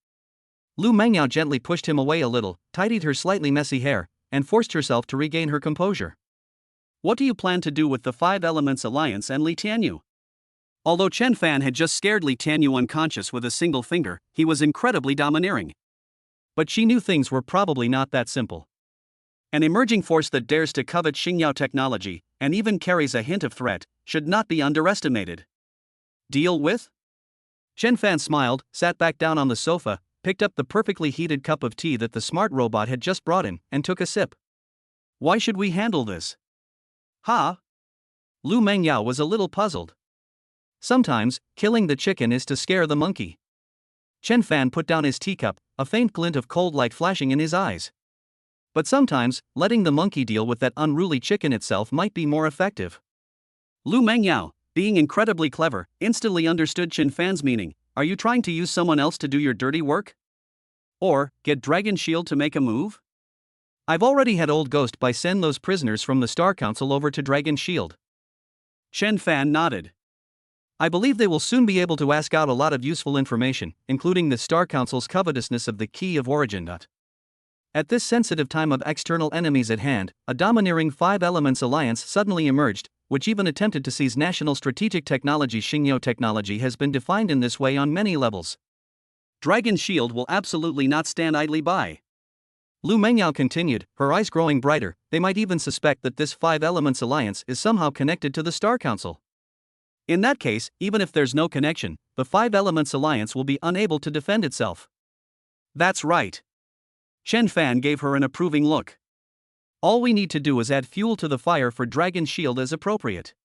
S1: Lu Mengyao gently pushed him away a little, tidied her slightly messy hair, and forced herself to regain her composure. What do you plan to do with the Five Elements Alliance and Li Tianyu? Although Chen Fan had just scared Li Tianyu unconscious with a single finger, he was incredibly domineering. But she knew things were probably not that simple. An emerging force that dares to covet Xingyao technology, and even carries a hint of threat, should not be underestimated. Deal with? Chen Fan smiled, sat back down on the sofa, picked up the perfectly heated cup of tea that the smart robot had just brought in, and took a sip. Why should we handle this? Lu Mengyao was a little puzzled. Sometimes, killing the chicken is to scare the monkey. Chen Fan put down his teacup, a faint glint of cold light flashing in his eyes. But sometimes, letting the monkey deal with that unruly chicken itself might be more effective. Lu Mengyao, being incredibly clever, instantly understood Chen Fan's meaning. Are you trying to use someone else to do your dirty work? Or, get Dragon Shield to make a move? I've already had Old Ghost by send those prisoners from the Star Council over to Dragon Shield. Chen Fan nodded. I believe they will soon be able to ask out a lot of useful information, including the Star Council's covetousness of the Key of Origin. At this sensitive time of external enemies at hand, a domineering Five Elements Alliance suddenly emerged, which even attempted to seize national strategic technology. Xingyao technology has been defined in this way on many levels. Dragon Shield will absolutely not stand idly by. Lu Mengyao continued, her eyes growing brighter. They might even suspect that this Five Elements Alliance is somehow connected to the Star Council. In that case, even if there's no connection, the Five Elements Alliance will be unable to defend itself. That's right. Chen Fan gave her an approving look. All we need to do is add fuel to the fire for Dragon Shield as appropriate.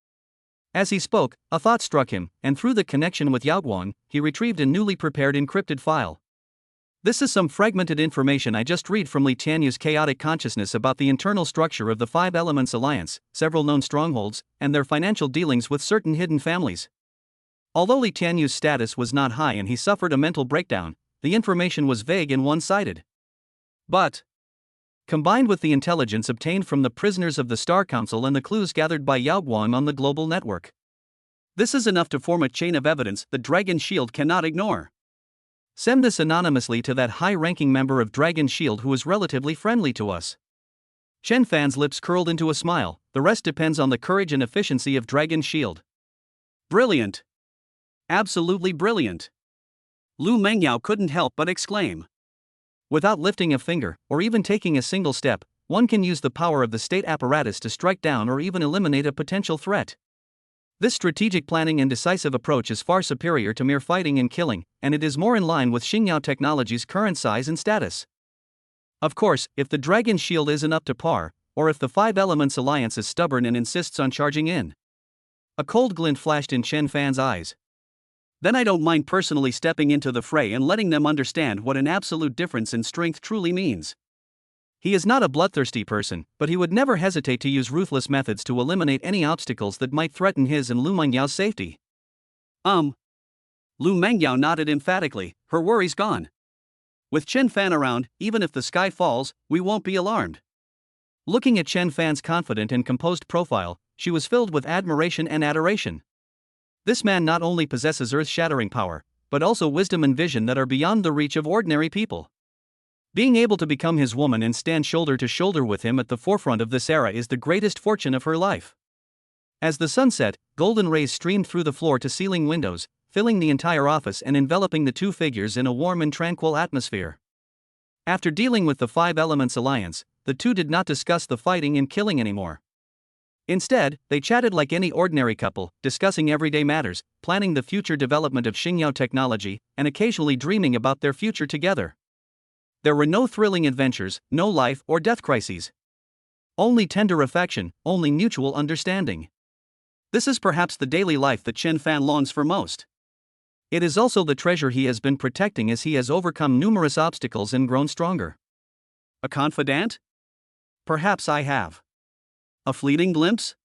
S1: As he spoke, a thought struck him, and through the connection with Yaoguang, he retrieved a newly prepared encrypted file. This is some fragmented information I just read from Li Tianyu's chaotic consciousness about the internal structure of the Five Elements Alliance, several known strongholds, and their financial dealings with certain hidden families. Although Li Tianyu's status was not high and he suffered a mental breakdown, the information was vague and one-sided. But, combined with the intelligence obtained from the prisoners of the Star Council and the clues gathered by Yaoguang on the global network, this is enough to form a chain of evidence that Dragon Shield cannot ignore. Send this anonymously to that high-ranking member of Dragon Shield who is relatively friendly to us. Chen Fan's lips curled into a smile. The rest depends on the courage and efficiency of Dragon Shield. Brilliant. Absolutely brilliant. Lu Mengyao couldn't help but exclaim. Without lifting a finger, or even taking a single step, one can use the power of the state apparatus to strike down or even eliminate a potential threat. This strategic planning and decisive approach is far superior to mere fighting and killing, and it is more in line with Xingyao technology's current size and status. Of course, if the Dragon Shield isn't up to par, or if the Five Elements Alliance is stubborn and insists on charging in. A cold glint flashed in Chen Fan's eyes. Then I don't mind personally stepping into the fray and letting them understand what an absolute difference in strength truly means. He is not a bloodthirsty person, but he would never hesitate to use ruthless methods to eliminate any obstacles that might threaten his and Lu Mengyao's safety. Lu Mengyao nodded emphatically, her worries gone. With Chen Fan around, even if the sky falls, we won't be alarmed. Looking at Chen Fan's confident and composed profile, she was filled with admiration and adoration. This man not only possesses earth-shattering power, but also wisdom and vision that are beyond the reach of ordinary people. Being able to become his woman and stand shoulder to shoulder with him at the forefront of this era is the greatest fortune of her life. As the sun set, golden rays streamed through the floor-to-ceiling windows, filling the entire office and enveloping the two figures in a warm and tranquil atmosphere. After dealing with the Five Elements Alliance, the two did not discuss the fighting and killing anymore. Instead, they chatted like any ordinary couple, discussing everyday matters, planning the future development of Xingyao technology, and occasionally dreaming about their future together. There were no thrilling adventures, no life or death crises. Only tender affection, only mutual understanding. This is perhaps the daily life that Chen Fan longs for most. It is also the treasure he has been protecting as he has overcome numerous obstacles and grown stronger. A confidant? Perhaps I have. A fleeting glimpse?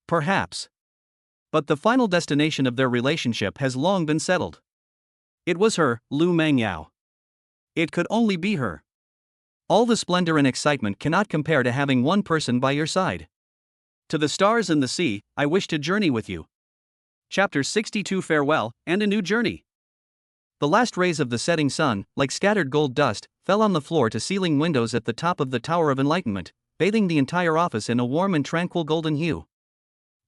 S1: Perhaps. But the final destination of their relationship has long been settled. It was her, Lu Mengyao. It could only be her. All the splendor and excitement cannot compare to having one person by your side. To the stars and the sea, I wish to journey with you. Chapter 62 Farewell, and a New Journey. The last rays of the setting sun, like scattered gold dust, fell on the floor-to-ceiling windows at the top of the Tower of Enlightenment, bathing the entire office in a warm and tranquil golden hue.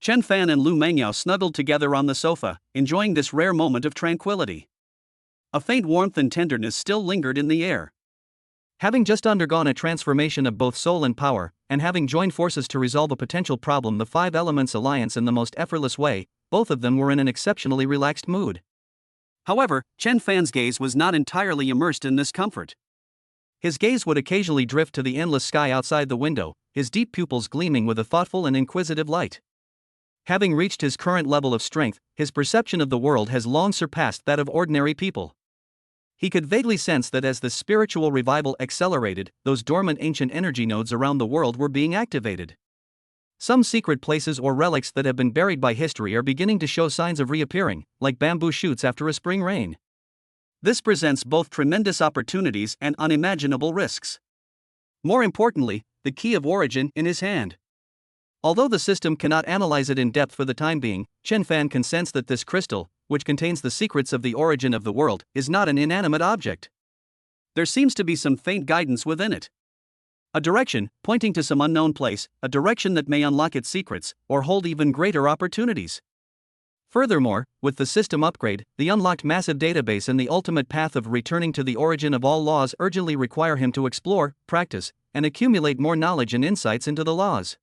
S1: Chen Fan and Lu Mengyao snuggled together on the sofa, enjoying this rare moment of tranquility. A faint warmth and tenderness still lingered in the air. Having just undergone a transformation of both soul and power, and having joined forces to resolve a potential problem, the Five Elements Alliance, in the most effortless way, both of them were in an exceptionally relaxed mood. However, Chen Fan's gaze was not entirely immersed in this comfort. His gaze would occasionally drift to the endless sky outside the window, his deep pupils gleaming with a thoughtful and inquisitive light. Having reached his current level of strength, his perception of the world has long surpassed that of ordinary people. He could vaguely sense that as the spiritual revival accelerated, those dormant ancient energy nodes around the world were being activated. Some secret places or relics that have been buried by history are beginning to show signs of reappearing, like bamboo shoots after a spring rain. This presents both tremendous opportunities and unimaginable risks. More importantly, the key of origin in his hand. Although the system cannot analyze it in depth for the time being, Chen Fan can sense that this crystal, which contains the secrets of the origin of the world, is not an inanimate object. There seems to be some faint guidance within it. A direction, pointing to some unknown place, a direction that may unlock its secrets, or hold even greater opportunities. Furthermore, with the system upgrade, the unlocked massive database and the ultimate path of returning to the origin of all laws urgently require him to explore, practice, and accumulate more knowledge and insights into the laws.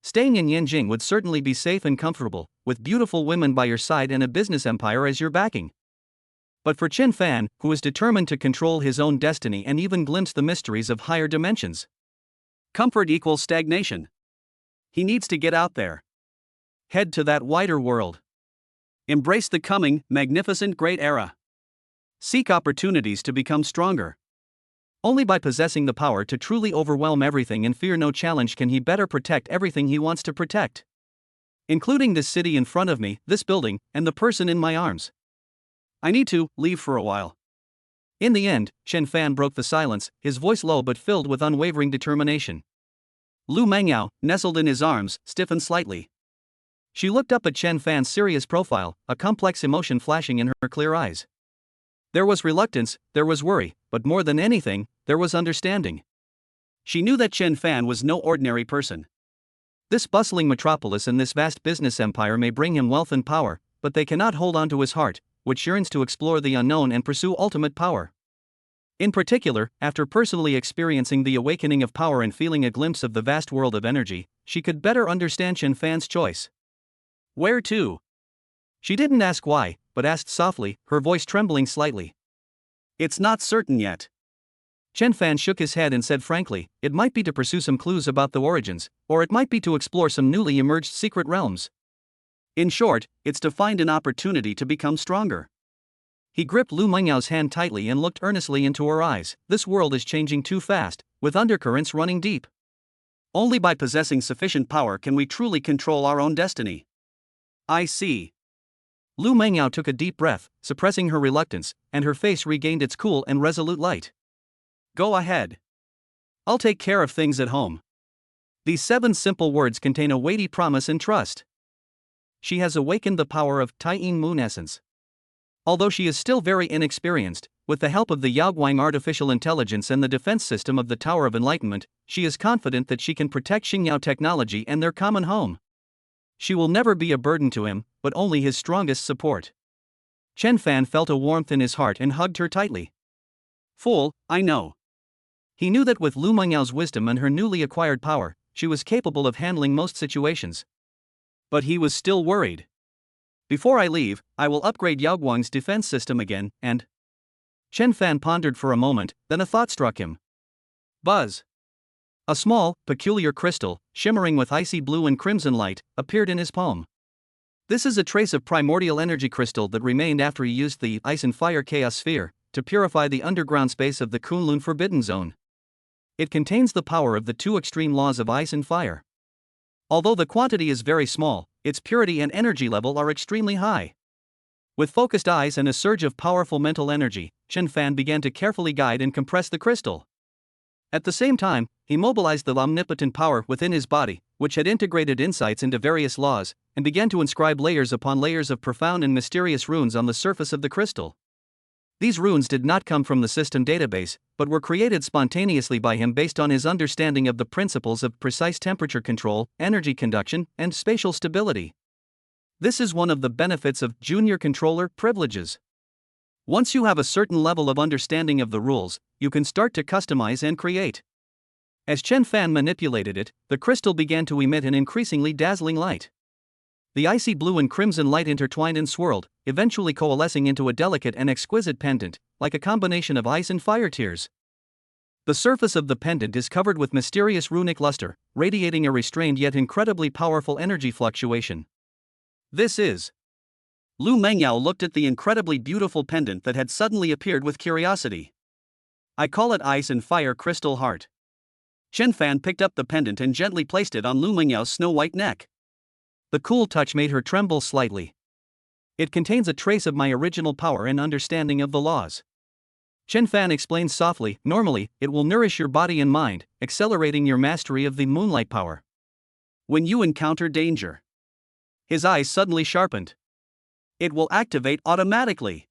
S1: Staying in Yanjing would certainly be safe and comfortable, with beautiful women by your side and a business empire as your backing. But for Chen Fan, who is determined to control his own destiny and even glimpse the mysteries of higher dimensions, comfort equals stagnation. He needs to get out there. Head to that wider world. Embrace the coming, magnificent great era. Seek opportunities to become stronger. Only by possessing the power to truly overwhelm everything and fear no challenge can he better protect everything he wants to protect. Including this city in front of me, this building, and the person in my arms. I need to leave for a while. In the end, Chen Fan broke the silence, his voice low but filled with unwavering determination. Lu Mengyao, nestled in his arms, stiffened slightly. She looked up at Chen Fan's serious profile, a complex emotion flashing in her clear eyes. There was reluctance, there was worry, but more than anything, there was understanding. She knew that Chen Fan was no ordinary person. This bustling metropolis and this vast business empire may bring him wealth and power, but they cannot hold on to his heart, which yearns to explore the unknown and pursue ultimate power. In particular, after personally experiencing the awakening of power and feeling a glimpse of the vast world of energy, she could better understand Chen Fan's choice. Where to? She didn't ask why, but asked softly, her voice trembling slightly. It's not certain yet. Chen Fan shook his head and said frankly, it might be to pursue some clues about the origins, or it might be to explore some newly emerged secret realms. In short, it's to find an opportunity to become stronger. He gripped Lu Mengyao's hand tightly and looked earnestly into her eyes. This world is changing too fast, with undercurrents running deep. Only by possessing sufficient power can we truly control our own destiny. I see. Lu Mengyao took a deep breath, suppressing her reluctance, and her face regained its cool and resolute light. Go ahead. I'll take care of things at home. These 7 simple words contain a weighty promise and trust. She has awakened the power of Taiyin Moon Essence. Although she is still very inexperienced, with the help of the Yaoguang artificial intelligence and the defense system of the Tower of Enlightenment, she is confident that she can protect Xingyao technology and their common home. She will never be a burden to him, but only his strongest support. Chen Fan felt a warmth in his heart and hugged her tightly. Fool, I know. He knew that with Lu Mengyao's wisdom and her newly acquired power, she was capable of handling most situations. But he was still worried. Before I leave, I will upgrade Yaoguang's defense system again, and... Chen Fan pondered for a moment, then a thought struck him. Buzz. A small, peculiar crystal, shimmering with icy blue and crimson light, appeared in his palm. This is a trace of primordial energy crystal that remained after he used the Ice and Fire Chaos Sphere to purify the underground space of the Kunlun Forbidden Zone. It contains the power of the two extreme laws of ice and fire. Although the quantity is very small, its purity and energy level are extremely high. With focused eyes and a surge of powerful mental energy, Chen Fan began to carefully guide and compress the crystal. At the same time, he mobilized the omnipotent power within his body, which had integrated insights into various laws, and began to inscribe layers upon layers of profound and mysterious runes on the surface of the crystal. These runes did not come from the system database, but were created spontaneously by him based on his understanding of the principles of precise temperature control, energy conduction, and spatial stability. This is one of the benefits of junior controller privileges. Once you have a certain level of understanding of the rules, you can start to customize and create. As Chen Fan manipulated it, the crystal began to emit an increasingly dazzling light. The icy blue and crimson light intertwined and swirled, eventually coalescing into a delicate and exquisite pendant, like a combination of ice and fire tears. The surface of the pendant is covered with mysterious runic luster, radiating a restrained yet incredibly powerful energy fluctuation. This is. Lu Mengyao looked at the incredibly beautiful pendant that had suddenly appeared with curiosity. I call it Ice and Fire Crystal Heart. Chen Fan picked up the pendant and gently placed it on Lu Mengyao's snow-white neck. The cool touch made her tremble slightly. It contains a trace of my original power and understanding of the laws. Chen Fan explained softly, normally, it will nourish your body and mind, accelerating your mastery of the moonlight power. When you encounter danger. His eyes suddenly sharpened. It will activate automatically,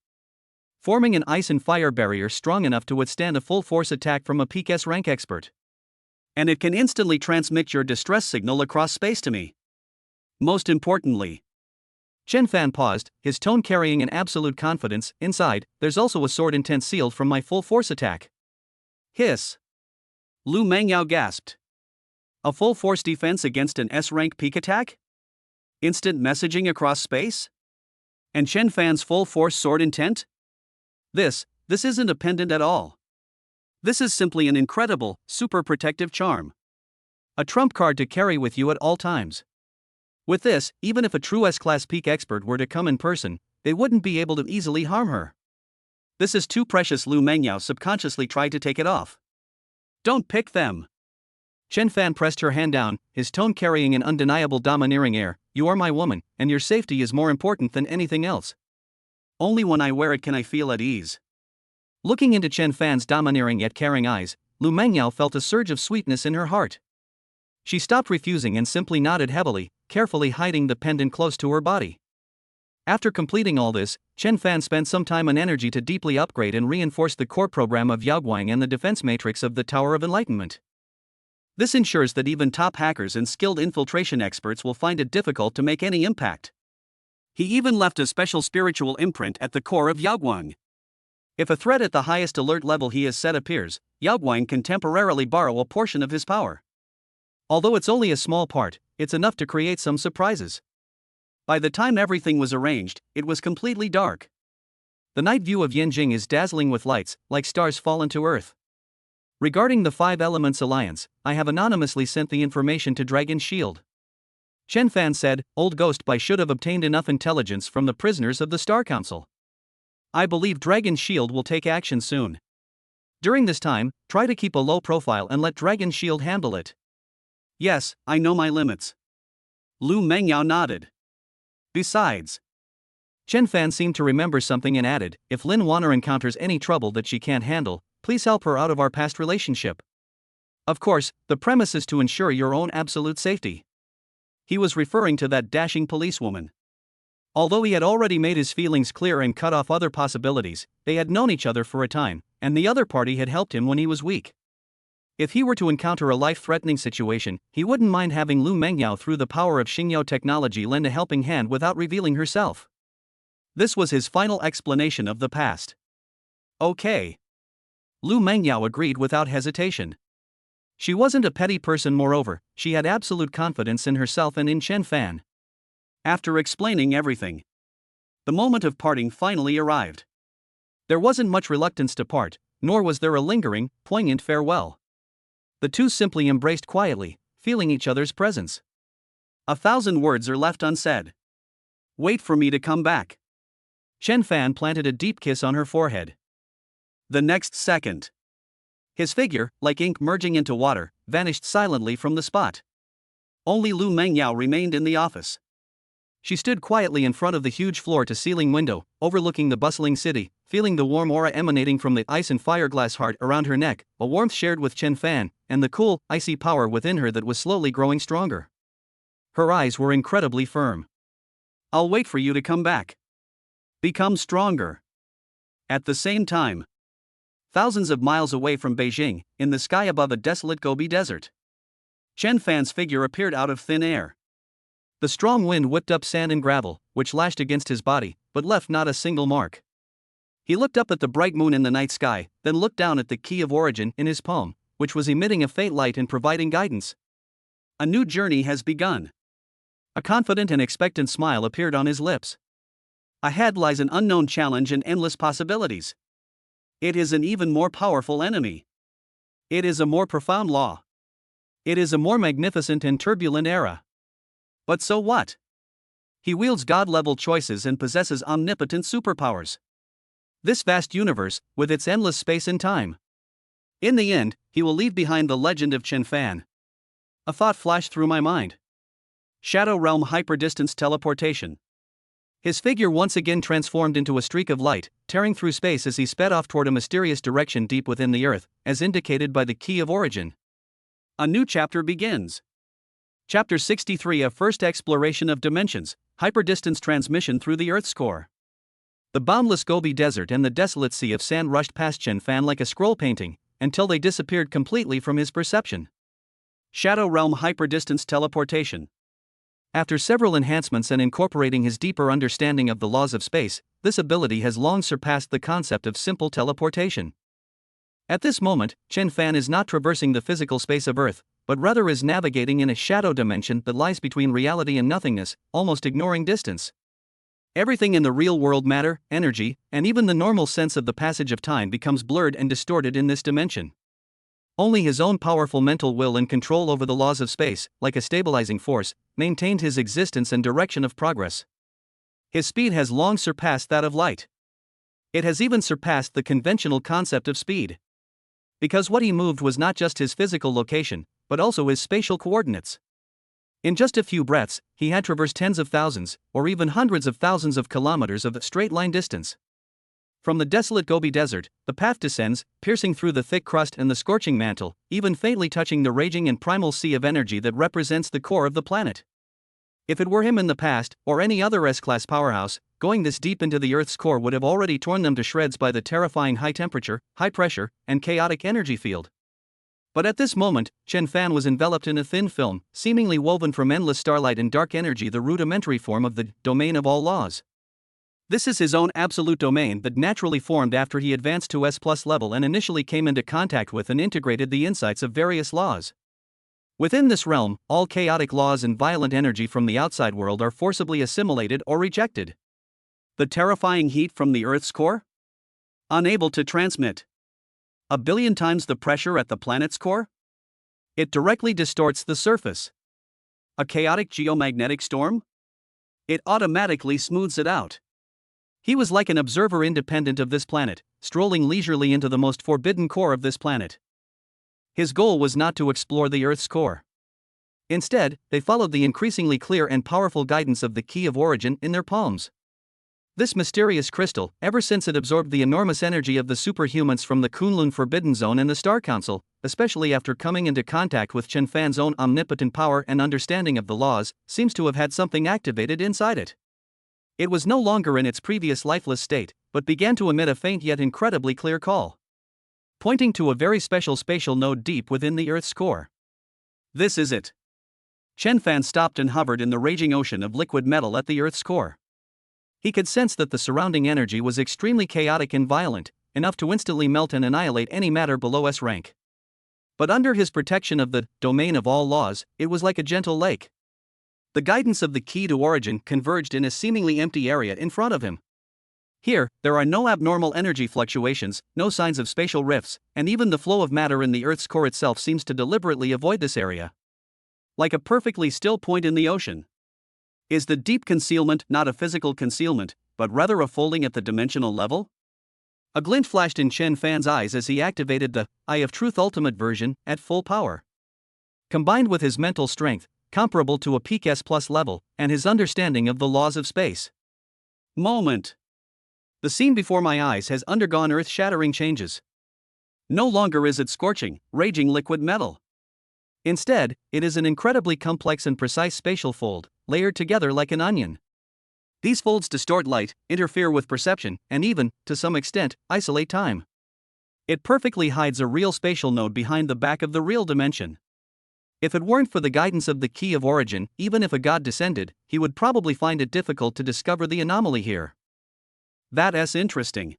S1: forming an ice and fire barrier strong enough to withstand a full-force attack from a peak S rank expert. And it can instantly transmit your distress signal across space to me. Most importantly. Chen Fan paused, his tone carrying an absolute confidence. Inside, there's also a sword intent sealed from my full-force attack. Hiss. Lu Mengyao gasped. A full-force defense against an S-rank peak attack? Instant messaging across space? And Chen Fan's full-force sword intent? This isn't a pendant at all. This is simply an incredible, super protective charm. A trump card to carry with you at all times. With this, even if a true S-class peak expert were to come in person, they wouldn't be able to easily harm her. This is too precious. Lu Mengyao subconsciously tried to take it off. Don't pick them. Chen Fan pressed her hand down, his tone carrying an undeniable domineering air. You are my woman, and your safety is more important than anything else. Only when I wear it can I feel at ease. Looking into Chen Fan's domineering yet caring eyes, Lu Mengyao felt a surge of sweetness in her heart. She stopped refusing and simply nodded heavily, carefully hiding the pendant close to her body. After completing all this, Chen Fan spent some time and energy to deeply upgrade and reinforce the core program of Yaoguang and the defense matrix of the Tower of Enlightenment. This ensures that even top hackers and skilled infiltration experts will find it difficult to make any impact. He even left a special spiritual imprint at the core of Yaoguang. If a threat at the highest alert level he has set appears, Yaoguang can temporarily borrow a portion of his power. Although it's only a small part, it's enough to create some surprises. By the time everything was arranged, it was completely dark. The night view of Yanjing is dazzling with lights, like stars fallen to earth. Regarding the Five Elements Alliance, I have anonymously sent the information to Dragon Shield. Chen Fan said, Old Ghost Bai should have obtained enough intelligence from the prisoners of the Star Council. I believe Dragon Shield will take action soon. During this time, try to keep a low profile and let Dragon Shield handle it. Yes, I know my limits. Lu Mengyao nodded. Besides, Chen Fan seemed to remember something and added, if Lin Wanner encounters any trouble that she can't handle, please help her out of our past relationship. Of course, the premise is to ensure your own absolute safety. He was referring to that dashing policewoman. Although he had already made his feelings clear and cut off other possibilities, they had known each other for a time, and the other party had helped him when he was weak. If he were to encounter a life-threatening situation, he wouldn't mind having Lu Mengyao through the power of Xingyao technology lend a helping hand without revealing herself. This was his final explanation of the past. Okay. Lu Mengyao agreed without hesitation. She wasn't a petty person. Moreover, she had absolute confidence in herself and in Chen Fan. After explaining everything, the moment of parting finally arrived. There wasn't much reluctance to part, nor was there a lingering, poignant farewell. The two simply embraced quietly, feeling each other's presence. 1,000 words are left unsaid. Wait for me to come back. Chen Fan planted a deep kiss on her forehead. The next second, his figure, like ink merging into water, vanished silently from the spot. Only Lu Mengyao remained in the office. She stood quietly in front of the huge floor-to-ceiling window, overlooking the bustling city, feeling the warm aura emanating from the ice and fireglass heart around her neck, a warmth shared with Chen Fan, and the cool, icy power within her that was slowly growing stronger. Her eyes were incredibly firm. I'll wait for you to come back. Become stronger. At the same time, thousands of miles away from Beijing, in the sky above a desolate Gobi desert, Chen Fan's figure appeared out of thin air. The strong wind whipped up sand and gravel, which lashed against his body, but left not a single mark. He looked up at the bright moon in the night sky, then looked down at the key of origin in his palm, which was emitting a faint light and providing guidance. A new journey has begun. A confident and expectant smile appeared on his lips. Ahead lies an unknown challenge and endless possibilities. It is an even more powerful enemy. It is a more profound law. It is a more magnificent and turbulent era. But so what? He wields God-level choices and possesses omnipotent superpowers. This vast universe, with its endless space and time. In the end, he will leave behind the legend of Chen Fan. A thought flashed through my mind. Shadow Realm Hyperdistance Teleportation. His figure once again transformed into a streak of light, tearing through space as he sped off toward a mysterious direction deep within the earth, as indicated by the key of origin. A new chapter begins. Chapter 63 of First Exploration of Dimensions, Hyperdistance Transmission through the Earth's core. The boundless Gobi Desert and the desolate sea of sand rushed past Chen Fan like a scroll painting, until they disappeared completely from his perception. Shadow Realm Hyperdistance Teleportation. After several enhancements and incorporating his deeper understanding of the laws of space, this ability has long surpassed the concept of simple teleportation. At this moment, Chen Fan is not traversing the physical space of Earth, but rather is navigating in a shadow dimension that lies between reality and nothingness, almost ignoring distance. Everything in the real world, matter, energy, and even the normal sense of the passage of time becomes blurred and distorted in this dimension. Only his own powerful mental will and control over the laws of space, like a stabilizing force, maintained his existence and direction of progress. His speed has long surpassed that of light. It has even surpassed the conventional concept of speed. Because what he moved was not just his physical location, but also his spatial coordinates. In just a few breaths, he had traversed tens of thousands, or even hundreds of thousands of kilometers of straight-line distance. From the desolate Gobi Desert, the path descends, piercing through the thick crust and the scorching mantle, even faintly touching the raging and primal sea of energy that represents the core of the planet. If it were him in the past, or any other S-class powerhouse, going this deep into the Earth's core would have already torn them to shreds by the terrifying high temperature, high pressure, and chaotic energy field. But at this moment, Chen Fan was enveloped in a thin film, seemingly woven from endless starlight and dark energy, the rudimentary form of the domain of all laws. This is his own absolute domain that naturally formed after he advanced to S+ level and initially came into contact with and integrated the insights of various laws. Within this realm, all chaotic laws and violent energy from the outside world are forcibly assimilated or rejected. The terrifying heat from the Earth's core? Unable to transmit 1 billion times the pressure at the planet's core? It directly distorts the surface. A chaotic geomagnetic storm? It automatically smooths it out. He was like an observer independent of this planet, strolling leisurely into the most forbidden core of this planet. His goal was not to explore the Earth's core. Instead, they followed the increasingly clear and powerful guidance of the key of origin in their palms. This mysterious crystal, ever since it absorbed the enormous energy of the superhumans from the Kunlun Forbidden Zone and the Star Council, especially after coming into contact with Chen Fan's own omnipotent power and understanding of the laws, seems to have had something activated inside it. It was no longer in its previous lifeless state, but began to emit a faint yet incredibly clear call, pointing to a very special spatial node deep within the Earth's core. This is it. Chen Fan stopped and hovered in the raging ocean of liquid metal at the Earth's core. He could sense that the surrounding energy was extremely chaotic and violent, enough to instantly melt and annihilate any matter below S rank. But under his protection of the domain of all laws, it was like a gentle lake. The guidance of the key to origin converged in a seemingly empty area in front of him. Here, there are no abnormal energy fluctuations, no signs of spatial rifts, and even the flow of matter in the Earth's core itself seems to deliberately avoid this area. Like a perfectly still point in the ocean. Is the deep concealment not a physical concealment, but rather a folding at the dimensional level? A glint flashed in Chen Fan's eyes as he activated the Eye of Truth Ultimate version at full power. Combined with his mental strength, comparable to a peak S+ level, and his understanding of the laws of space. Moment. The scene before my eyes has undergone earth-shattering changes. No longer is it scorching, raging liquid metal. Instead, it is an incredibly complex and precise spatial fold, layered together like an onion. These folds distort light, interfere with perception, and even, to some extent, isolate time. It perfectly hides a real spatial node behind the back of the real dimension. If it weren't for the guidance of the key of origin, even if a god descended, he would probably find it difficult to discover the anomaly here. That's interesting.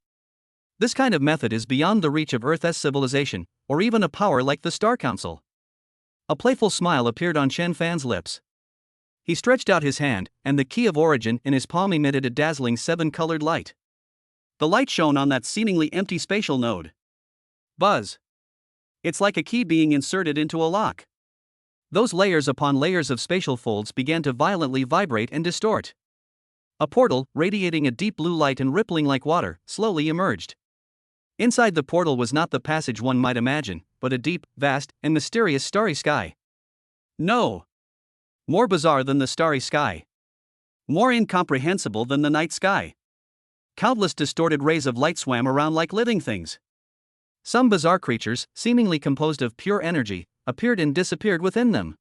S1: This kind of method is beyond the reach of Earth's civilization, or even a power like the Star Council. A playful smile appeared on Chen Fan's lips. He stretched out his hand, and the key of origin in his palm emitted a dazzling 7-colored light. The light shone on that seemingly empty spatial node. Buzz. It's like a key being inserted into a lock. Those layers upon layers of spatial folds began to violently vibrate and distort. A portal, radiating a deep blue light and rippling like water, slowly emerged. Inside the portal was not the passage one might imagine, but a deep, vast, and mysterious starry sky. No. More bizarre than the starry sky. More incomprehensible than the night sky. Countless distorted rays of light swam around like living things. Some bizarre creatures, seemingly composed of pure energy, appeared and disappeared within them.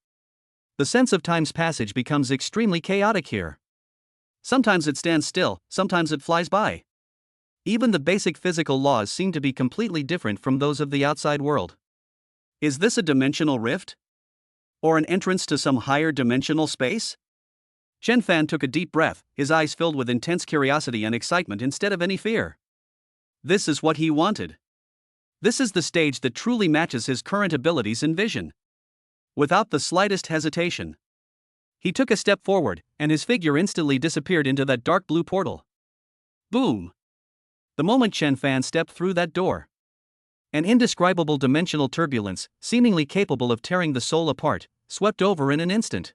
S1: The sense of time's passage becomes extremely chaotic here. Sometimes it stands still, sometimes it flies by. Even the basic physical laws seem to be completely different from those of the outside world. Is this a dimensional rift? Or an entrance to some higher dimensional space? Chen Fan took a deep breath, his eyes filled with intense curiosity and excitement instead of any fear. This is what he wanted. This is the stage that truly matches his current abilities and vision. Without the slightest hesitation, he took a step forward, and his figure instantly disappeared into that dark blue portal. Boom! The moment Chen Fan stepped through that door, an indescribable dimensional turbulence, seemingly capable of tearing the soul apart, swept over in an instant.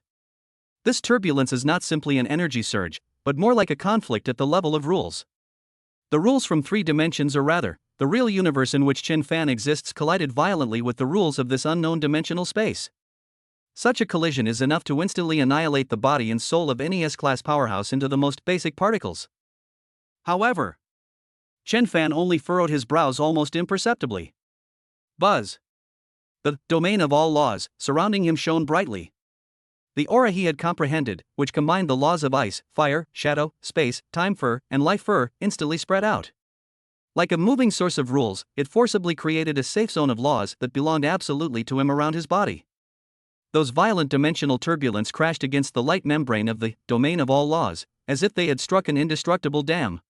S1: This turbulence is not simply an energy surge, but more like a conflict at the level of rules. The rules from 3 dimensions, or rather, the real universe in which Chen Fan exists, collided violently with the rules of this unknown dimensional space. Such a collision is enough to instantly annihilate the body and soul of any S-class powerhouse into the most basic particles. However, Chen Fan only furrowed his brows almost imperceptibly. Buzz. The domain of all laws surrounding him shone brightly. The aura he had comprehended, which combined the laws of ice, fire, shadow, space, time, and life, instantly spread out. Like a moving source of rules, it forcibly created a safe zone of laws that belonged absolutely to him around his body. Those violent dimensional turbulence crashed against the light membrane of the domain of all laws, as if they had struck an indestructible dam.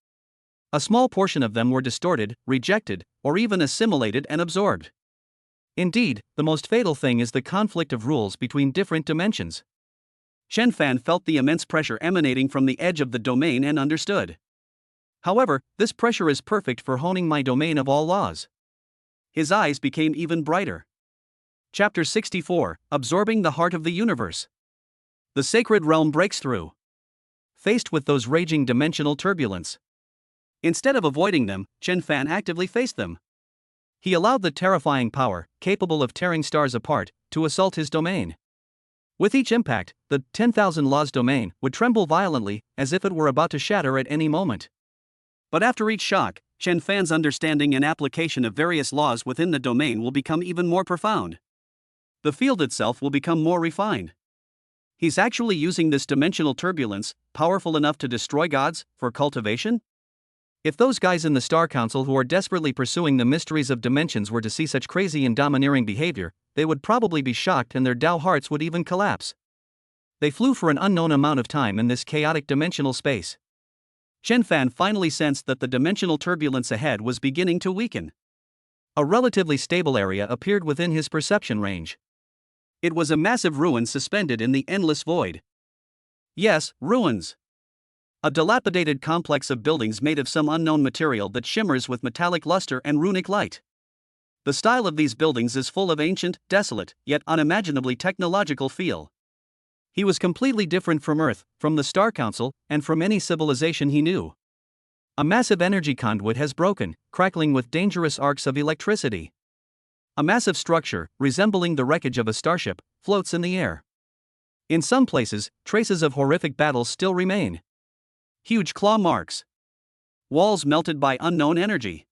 S1: A small portion of them were distorted, rejected, or even assimilated and absorbed. Indeed, the most fatal thing is the conflict of rules between different dimensions. Chen Fan felt the immense pressure emanating from the edge of the domain and understood. However, this pressure is perfect for honing my domain of all laws. His eyes became even brighter. Chapter 64, Absorbing the Heart of the Universe. The sacred realm breaks through. Faced with those raging dimensional turbulence, instead of avoiding them, Chen Fan actively faced them. He allowed the terrifying power, capable of tearing stars apart, to assault his domain. With each impact, the 10,000 laws domain would tremble violently, as if it were about to shatter at any moment. But after each shock, Chen Fan's understanding and application of various laws within the domain will become even more profound. The field itself will become more refined. He's actually using this dimensional turbulence, powerful enough to destroy gods, for cultivation? If those guys in the Star Council who are desperately pursuing the mysteries of dimensions were to see such crazy and domineering behavior, they would probably be shocked and their Tao hearts would even collapse. They flew for an unknown amount of time in this chaotic dimensional space. Chen Fan finally sensed that the dimensional turbulence ahead was beginning to weaken. A relatively stable area appeared within his perception range. It was a massive ruin suspended in the endless void. Yes, ruins. A dilapidated complex of buildings made of some unknown material that shimmers with metallic luster and runic light. The style of these buildings is full of ancient, desolate, yet unimaginably technological feel. He was completely different from Earth, from the Star Council, and from any civilization he knew. A massive energy conduit has broken, crackling with dangerous arcs of electricity. A massive structure, resembling the wreckage of a starship, floats in the air. In some places, traces of horrific battles still remain. Huge claw marks. Walls melted by unknown energy.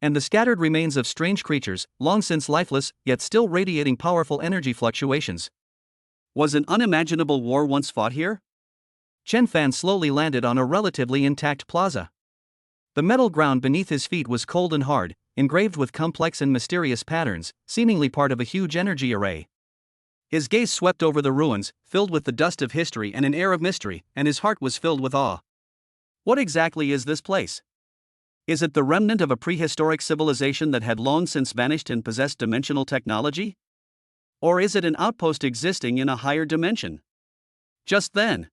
S1: And the scattered remains of strange creatures, long since lifeless, yet still radiating powerful energy fluctuations. Was an unimaginable war once fought here? Chen Fan slowly landed on a relatively intact plaza. The metal ground beneath his feet was cold and hard, engraved with complex and mysterious patterns, seemingly part of a huge energy array. His gaze swept over the ruins, filled with the dust of history and an air of mystery, and his heart was filled with awe. What exactly is this place? Is it the remnant of a prehistoric civilization that had long since vanished and possessed dimensional technology? Or is it an outpost existing in a higher dimension? Just then,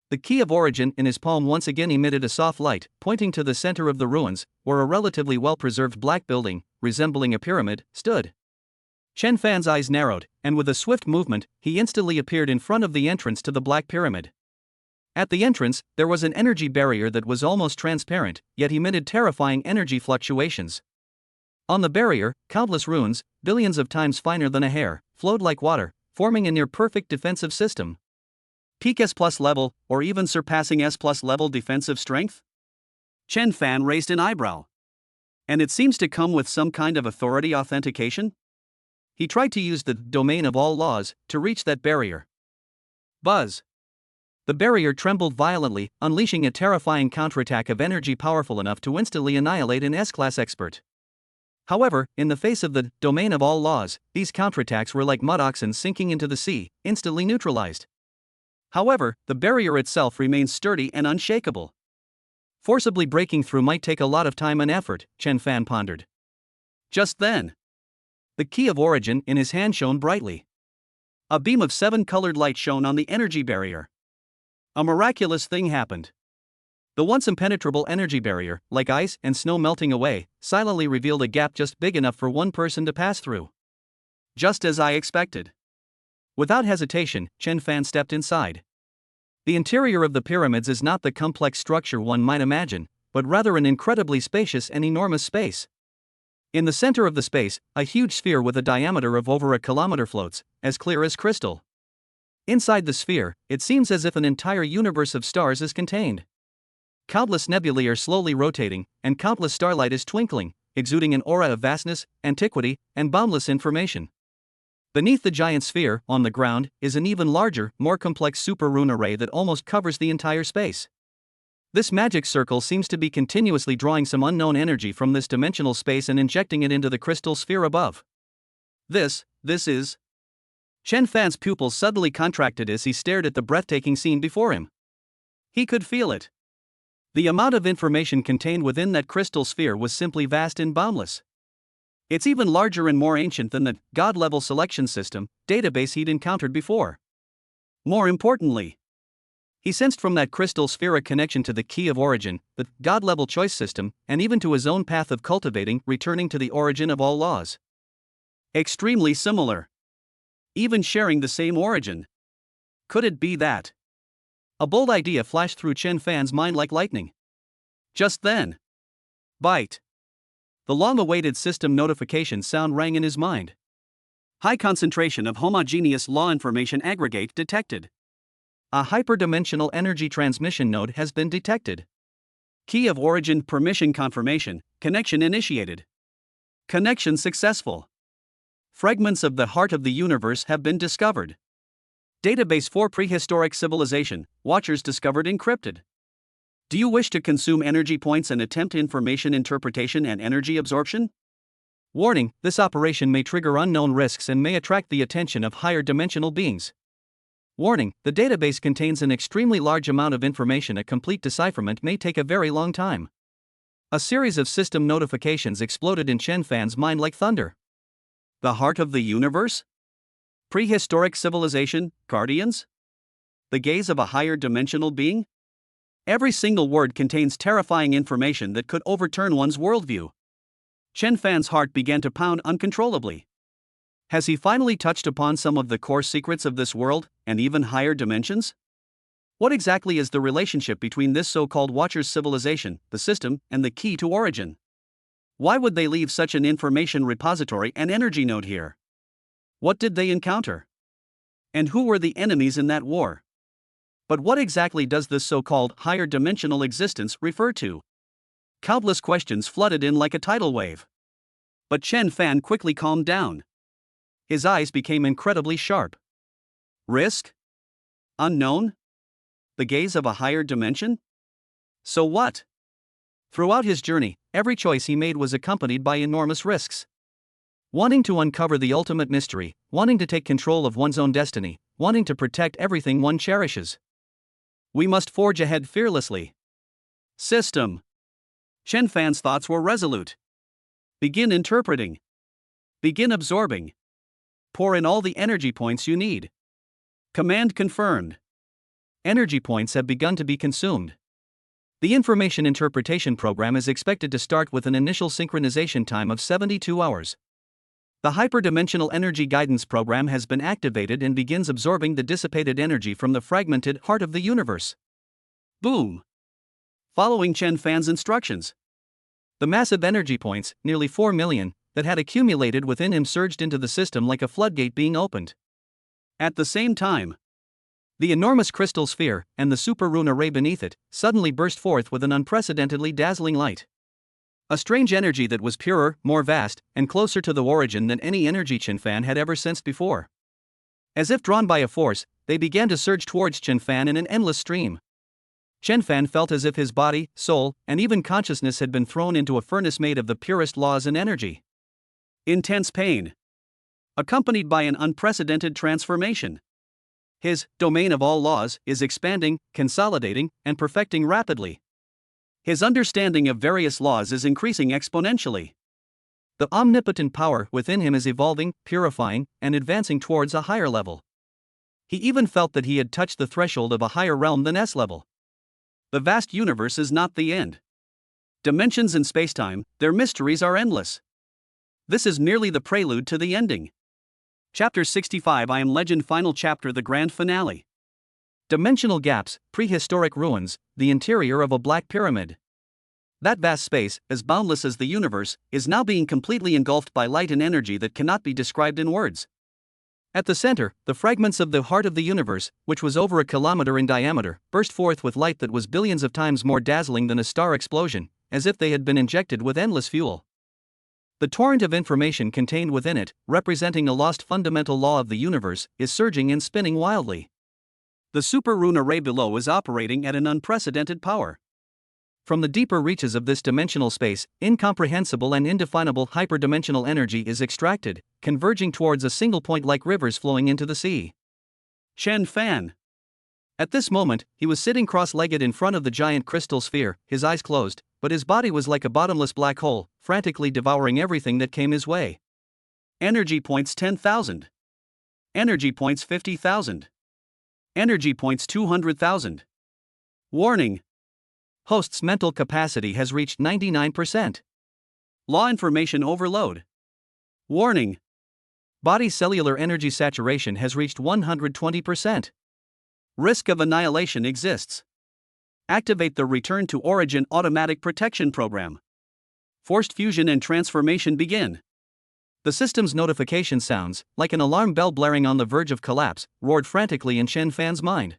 S1: the key of origin in his palm once again emitted a soft light, pointing to the center of the ruins, where a relatively well-preserved black building, resembling a pyramid, stood. Chen Fan's eyes narrowed, and with a swift movement, he instantly appeared in front of the entrance to the black pyramid. At the entrance, there was an energy barrier that was almost transparent, yet emitted terrifying energy fluctuations. On the barrier, countless runes, billions of times finer than a hair, flowed like water, forming a near-perfect defensive system. Peak S+ level, or even surpassing S+ level defensive strength? Chen Fan raised an eyebrow. And it seems to come with some kind of authority authentication? He tried to use the domain of all laws to reach that barrier. Buzz! The barrier trembled violently, unleashing a terrifying counterattack of energy powerful enough to instantly annihilate an S-class expert. However, in the face of the domain of all laws, these counterattacks were like mud oxen sinking into the sea, instantly neutralized. However, the barrier itself remains sturdy and unshakable. Forcibly breaking through might take a lot of time and effort, Chen Fan pondered. Just then, the key of origin in his hand shone brightly. A beam of 7-colored light shone on the energy barrier. A miraculous thing happened. The once impenetrable energy barrier, like ice and snow melting away, silently revealed a gap just big enough for one person to pass through. Just as I expected. Without hesitation, Chen Fan stepped inside. The interior of the pyramids is not the complex structure one might imagine, but rather an incredibly spacious and enormous space. In the center of the space, a huge sphere with a diameter of over a kilometer floats, as clear as crystal. Inside the sphere, it seems as if an entire universe of stars is contained. Countless nebulae are slowly rotating, and countless starlight is twinkling, exuding an aura of vastness, antiquity, and boundless information. Beneath the giant sphere, on the ground, is an even larger, more complex super-rune array that almost covers the entire space. This magic circle seems to be continuously drawing some unknown energy from this dimensional space and injecting it into the crystal sphere above. This is... Chen Fan's pupils suddenly contracted as he stared at the breathtaking scene before him. He could feel it. The amount of information contained within that crystal sphere was simply vast and boundless. It's even larger and more ancient than the God-level selection system database he'd encountered before. More importantly, he sensed from that crystal sphere a connection to the key of origin, the God-level choice system, and even to his own path of cultivating, returning to the origin of all laws. Extremely similar. Even sharing the same origin. Could it be that? A bold idea flashed through Chen Fan's mind like lightning. Just then. Bite. The long-awaited system notification sound rang in his mind. High concentration of homogeneous law information aggregate detected. A hyperdimensional energy transmission node has been detected. Key of origin permission confirmation, connection initiated. Connection successful. Fragments of the heart of the universe have been discovered. Database for prehistoric civilization, watchers discovered encrypted. Do you wish to consume energy points and attempt information interpretation and energy absorption? Warning, this operation may trigger unknown risks and may attract the attention of higher dimensional beings. Warning, the database contains an extremely large amount of information. A complete decipherment may take a very long time. A series of system notifications exploded in Chen Fan's mind like thunder. The heart of the universe? Prehistoric civilization, guardians? The gaze of a higher dimensional being? Every single word contains terrifying information that could overturn one's worldview. Chen Fan's heart began to pound uncontrollably. Has he finally touched upon some of the core secrets of this world, and even higher dimensions? What exactly is the relationship between this so-called Watcher's civilization, the system, and the key to origin? Why would they leave such an information repository and energy node here? What did they encounter? And who were the enemies in that war? But what exactly does this so-called higher dimensional existence refer to? Countless questions flooded in like a tidal wave. But Chen Fan quickly calmed down. His eyes became incredibly sharp. Risk? Unknown? The gaze of a higher dimension? So what? Throughout his journey, every choice he made was accompanied by enormous risks. Wanting to uncover the ultimate mystery, wanting to take control of one's own destiny, wanting to protect everything one cherishes. We must forge ahead fearlessly. System. Chen Fan's thoughts were resolute. Begin interpreting. Begin absorbing. Pour in all the energy points you need. Command confirmed. Energy points have begun to be consumed. The information interpretation program is expected to start with an initial synchronization time of 72 hours. The hyperdimensional energy guidance program has been activated and begins absorbing the dissipated energy from the fragmented heart of the universe. Boom! Following Chen Fan's instructions, the massive energy points, nearly 4 million, that had accumulated within him surged into the system like a floodgate being opened. At the same time, the enormous crystal sphere, and the super rune array beneath it, suddenly burst forth with an unprecedentedly dazzling light. A strange energy that was purer, more vast, and closer to the origin than any energy Chen Fan had ever sensed before. As if drawn by a force, they began to surge towards Chen Fan in an endless stream. Chen Fan felt as if his body, soul, and even consciousness had been thrown into a furnace made of the purest laws and energy. Intense pain, accompanied by an unprecedented transformation. His domain of all laws is expanding, consolidating, and perfecting rapidly. His understanding of various laws is increasing exponentially. The omnipotent power within him is evolving, purifying, and advancing towards a higher level. He even felt that he had touched the threshold of a higher realm than S-level. The vast universe is not the end. Dimensions in spacetime, their mysteries are endless. This is merely the prelude to the ending. Chapter 65 I Am Legend Final Chapter The Grand Finale. Dimensional gaps, prehistoric ruins, the interior of a black pyramid. That vast space, as boundless as the universe, is now being completely engulfed by light and energy that cannot be described in words. At the center, the fragments of the heart of the universe, which was over a kilometer in diameter, burst forth with light that was billions of times more dazzling than a star explosion, as if they had been injected with endless fuel. The torrent of information contained within it, representing a lost fundamental law of the universe, is surging and spinning wildly. The super rune array below is operating at an unprecedented power. From the deeper reaches of this dimensional space, incomprehensible and indefinable hyperdimensional energy is extracted, converging towards a single point like rivers flowing into the sea. Chen Fan. At this moment, he was sitting cross-legged in front of the giant crystal sphere, his eyes closed, but his body was like a bottomless black hole, frantically devouring everything that came his way. Energy points 10,000. Energy points 50,000. Energy points 200,000. Warning. Host's mental capacity has reached 99%. Law information overload. Warning. Body's cellular energy saturation has reached 120%. Risk of annihilation exists. Activate the Return to Origin Automatic Protection Program. Forced fusion and transformation begin. The system's notification sounds, like an alarm bell blaring on the verge of collapse, roared frantically in Chen Fan's mind.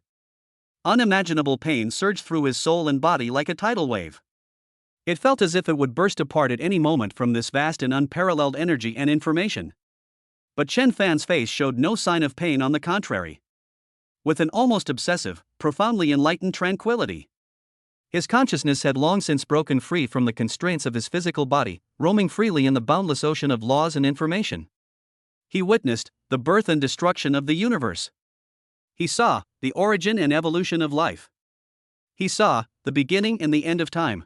S1: Unimaginable pain surged through his soul and body like a tidal wave. It felt as if it would burst apart at any moment from this vast and unparalleled energy and information. But Chen Fan's face showed no sign of pain, on the contrary. With an almost obsessive, profoundly enlightened tranquility. His consciousness had long since broken free from the constraints of his physical body, roaming freely in the boundless ocean of laws and information. He witnessed the birth and destruction of the universe. He saw the origin and evolution of life. He saw the beginning and the end of time.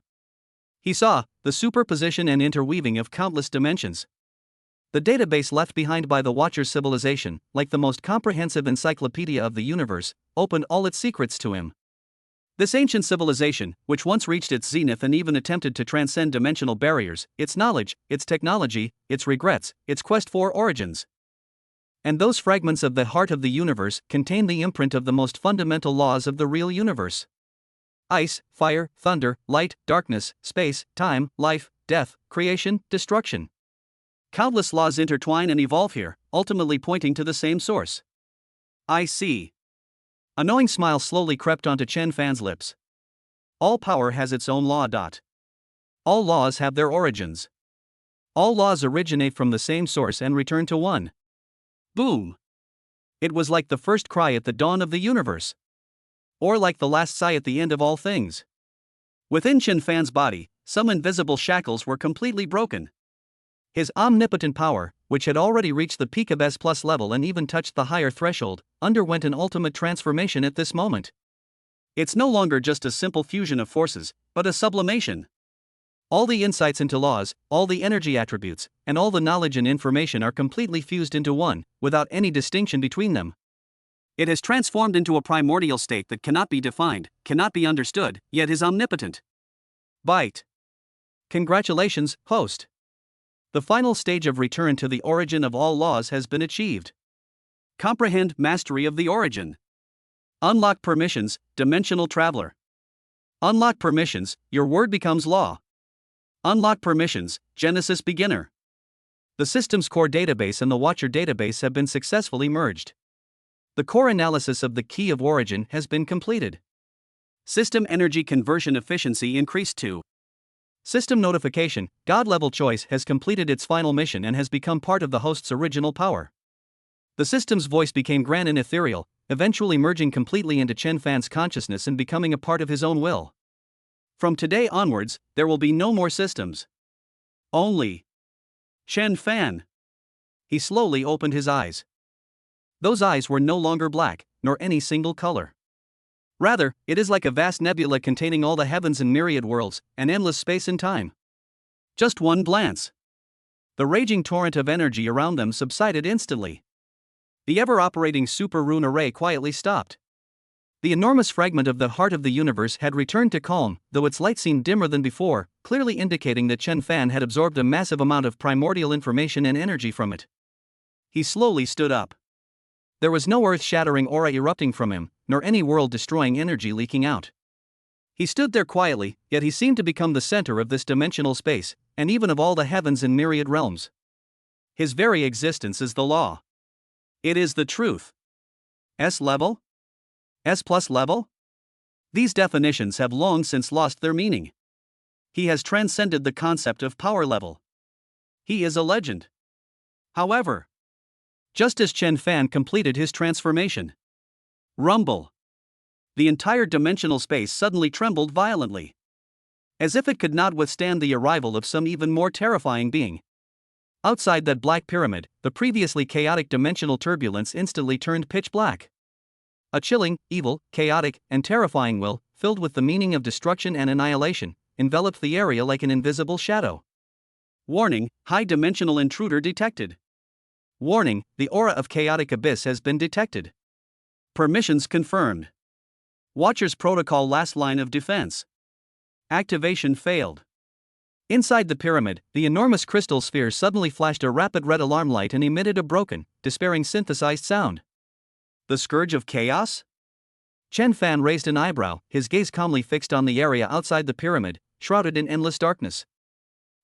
S1: He saw the superposition and interweaving of countless dimensions. The database left behind by the Watcher's civilization, like the most comprehensive encyclopedia of the universe, opened all its secrets to him. This ancient civilization, which once reached its zenith and even attempted to transcend dimensional barriers, its knowledge, its technology, its regrets, its quest for origins. And those fragments of the heart of the universe contain the imprint of the most fundamental laws of the real universe. Ice, fire, thunder, light, darkness, space, time, life, death, creation, destruction. Countless laws intertwine and evolve here, ultimately pointing to the same source. I see. A knowing smile slowly crept onto Chen Fan's lips. All power has its own law. All laws have their origins. All laws originate from the same source and return to one. Boom! It was like the first cry at the dawn of the universe. Or like the last sigh at the end of all things. Within Chen Fan's body, some invisible shackles were completely broken. His omnipotent power, which had already reached the peak of S+ level and even touched the higher threshold, underwent an ultimate transformation at this moment. It's no longer just a simple fusion of forces, but a sublimation. All the insights into laws, all the energy attributes, and all the knowledge and information are completely fused into one, without any distinction between them. It has transformed into a primordial state that cannot be defined, cannot be understood, yet is omnipotent. Bite. Congratulations, host. The final stage of return to the origin of all laws has been achieved. Comprehend mastery of the origin. Unlock permissions, dimensional traveler. Unlock permissions, your word becomes law. Unlock permissions, Genesis beginner. The system's core database and the Watcher database have been successfully merged. The core analysis of the key of origin has been completed. System energy conversion efficiency increased to. System notification, God-level choice has completed its final mission and has become part of the host's original power. The system's voice became grand and ethereal, eventually merging completely into Chen Fan's consciousness and becoming a part of his own will. From today onwards, there will be no more systems. Only Chen Fan. He slowly opened his eyes. Those eyes were no longer black, nor any single color. Rather, it is like a vast nebula containing all the heavens and myriad worlds, and endless space and time. Just one glance. The raging torrent of energy around them subsided instantly. The ever-operating super rune array quietly stopped. The enormous fragment of the heart of the universe had returned to calm, though its light seemed dimmer than before, clearly indicating that Chen Fan had absorbed a massive amount of primordial information and energy from it. He slowly stood up. There was no earth-shattering aura erupting from him, nor any world-destroying energy leaking out. He stood there quietly, yet he seemed to become the center of this dimensional space, and even of all the heavens and myriad realms. His very existence is the law. It is the truth. S level? S+ level? These definitions have long since lost their meaning. He has transcended the concept of power level. He is a legend. However, just as Chen Fan completed his transformation, rumble. The entire dimensional space suddenly trembled violently. As if it could not withstand the arrival of some even more terrifying being. Outside that black pyramid, the previously chaotic dimensional turbulence instantly turned pitch black. A chilling, evil, chaotic, and terrifying will, filled with the meaning of destruction and annihilation, enveloped the area like an invisible shadow. Warning, high-dimensional intruder detected. Warning, the aura of chaotic abyss has been detected. Permissions confirmed. Watcher's protocol last line of defense. Activation failed. Inside the pyramid, the enormous crystal sphere suddenly flashed a rapid red alarm light and emitted a broken, despairing synthesized sound. The scourge of chaos? Chen Fan raised an eyebrow, his gaze calmly fixed on the area outside the pyramid, shrouded in endless darkness.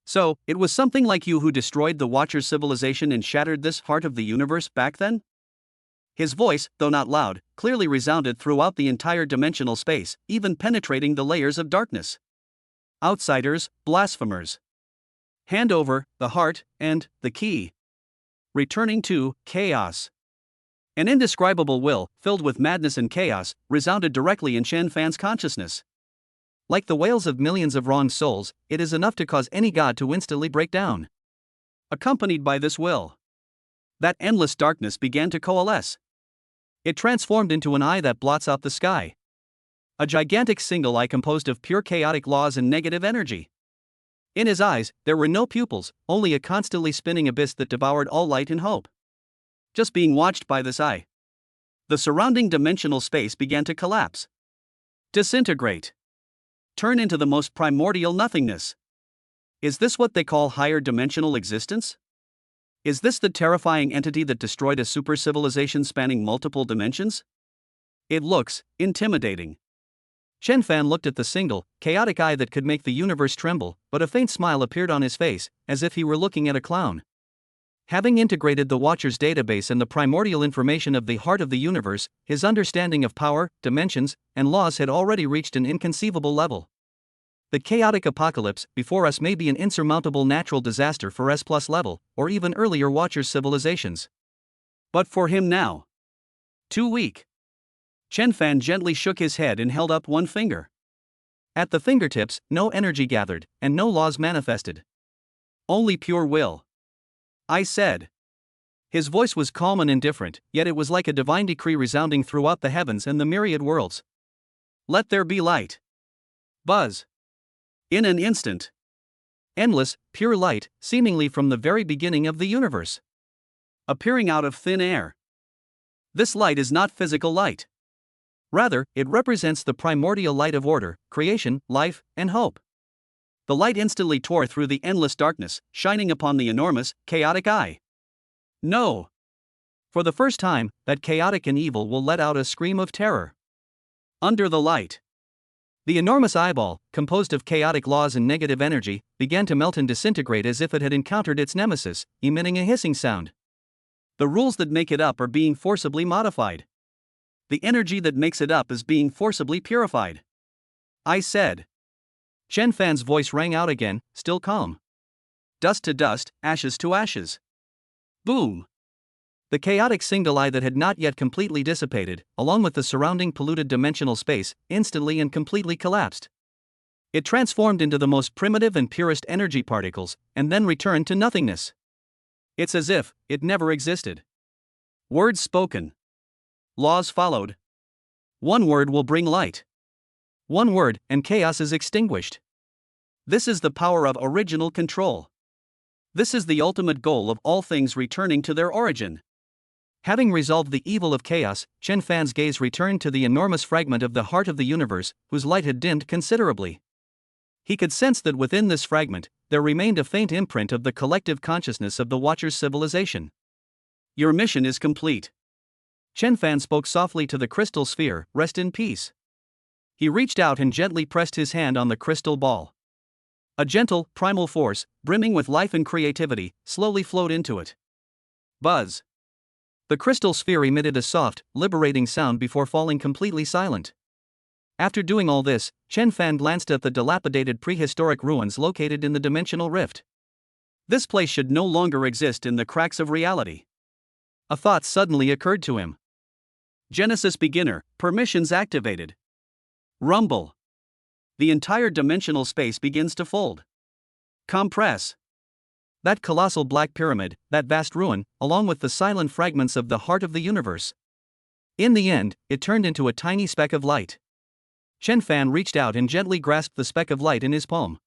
S1: So, it was something like you who destroyed the Watcher's civilization and shattered this heart of the universe back then? His voice, though not loud, clearly resounded throughout the entire dimensional space, even penetrating the layers of darkness. Outsiders, blasphemers. Hand over the heart and the key. Returning to chaos. An indescribable will, filled with madness and chaos, resounded directly in Chen Fan's consciousness. Like the wails of millions of wronged souls, it is enough to cause any god to instantly break down. Accompanied by this will, that endless darkness began to coalesce. It transformed into an eye that blots out the sky. A gigantic single eye composed of pure chaotic laws and negative energy. In his eyes, there were no pupils, only a constantly spinning abyss that devoured all light and hope. Just being watched by this eye, the surrounding dimensional space began to collapse. Disintegrate. Turn into the most primordial nothingness. Is this what they call higher dimensional existence? Is this the terrifying entity that destroyed a super civilization spanning multiple dimensions? It looks intimidating. Chen Fan looked at the single, chaotic eye that could make the universe tremble, but a faint smile appeared on his face, as if he were looking at a clown. Having integrated the Watcher's database and the primordial information of the heart of the universe, his understanding of power, dimensions, and laws had already reached an inconceivable level. The chaotic apocalypse before us may be an insurmountable natural disaster for S+ level, or even earlier Watcher's civilizations. But for him now, too weak. Chen Fan gently shook his head and held up one finger. At the fingertips, no energy gathered, and no laws manifested. Only pure will. I said. His voice was calm and indifferent, yet it was like a divine decree resounding throughout the heavens and the myriad worlds. Let there be light. Buzz. In an instant. Endless, pure light, seemingly from the very beginning of the universe. Appearing out of thin air. This light is not physical light. Rather, it represents the primordial light of order, creation, life, and hope. The light instantly tore through the endless darkness, shining upon the enormous, chaotic eye. No! For the first time, that chaotic and evil will let out a scream of terror. Under the light. The enormous eyeball, composed of chaotic laws and negative energy, began to melt and disintegrate as if it had encountered its nemesis, emitting a hissing sound. The rules that make it up are being forcibly modified. The energy that makes it up is being forcibly purified. I said. Chen Fan's voice rang out again, still calm. Dust to dust, ashes to ashes. Boom! The chaotic single eye that had not yet completely dissipated, along with the surrounding polluted dimensional space, instantly and completely collapsed. It transformed into the most primitive and purest energy particles, and then returned to nothingness. It's as if it never existed. Words spoken. Laws followed. One word will bring light. One word, and chaos is extinguished. This is the power of original control. This is the ultimate goal of all things returning to their origin. Having resolved the evil of chaos, Chen Fan's gaze returned to the enormous fragment of the heart of the universe, whose light had dimmed considerably. He could sense that within this fragment, there remained a faint imprint of the collective consciousness of the Watcher's civilization. Your mission is complete. Chen Fan spoke softly to the crystal sphere, rest in peace. He reached out and gently pressed his hand on the crystal ball. A gentle, primal force, brimming with life and creativity, slowly flowed into it. Buzz. The crystal sphere emitted a soft, liberating sound before falling completely silent. After doing all this, Chen Fan glanced at the dilapidated prehistoric ruins located in the dimensional rift. This place should no longer exist in the cracks of reality. A thought suddenly occurred to him. Genesis beginner, permissions activated. Rumble. The entire dimensional space begins to fold. Compress. That colossal black pyramid, that vast ruin, along with the silent fragments of the heart of the universe. In the end, it turned into a tiny speck of light. Chen Fan reached out and gently grasped the speck of light in his palm.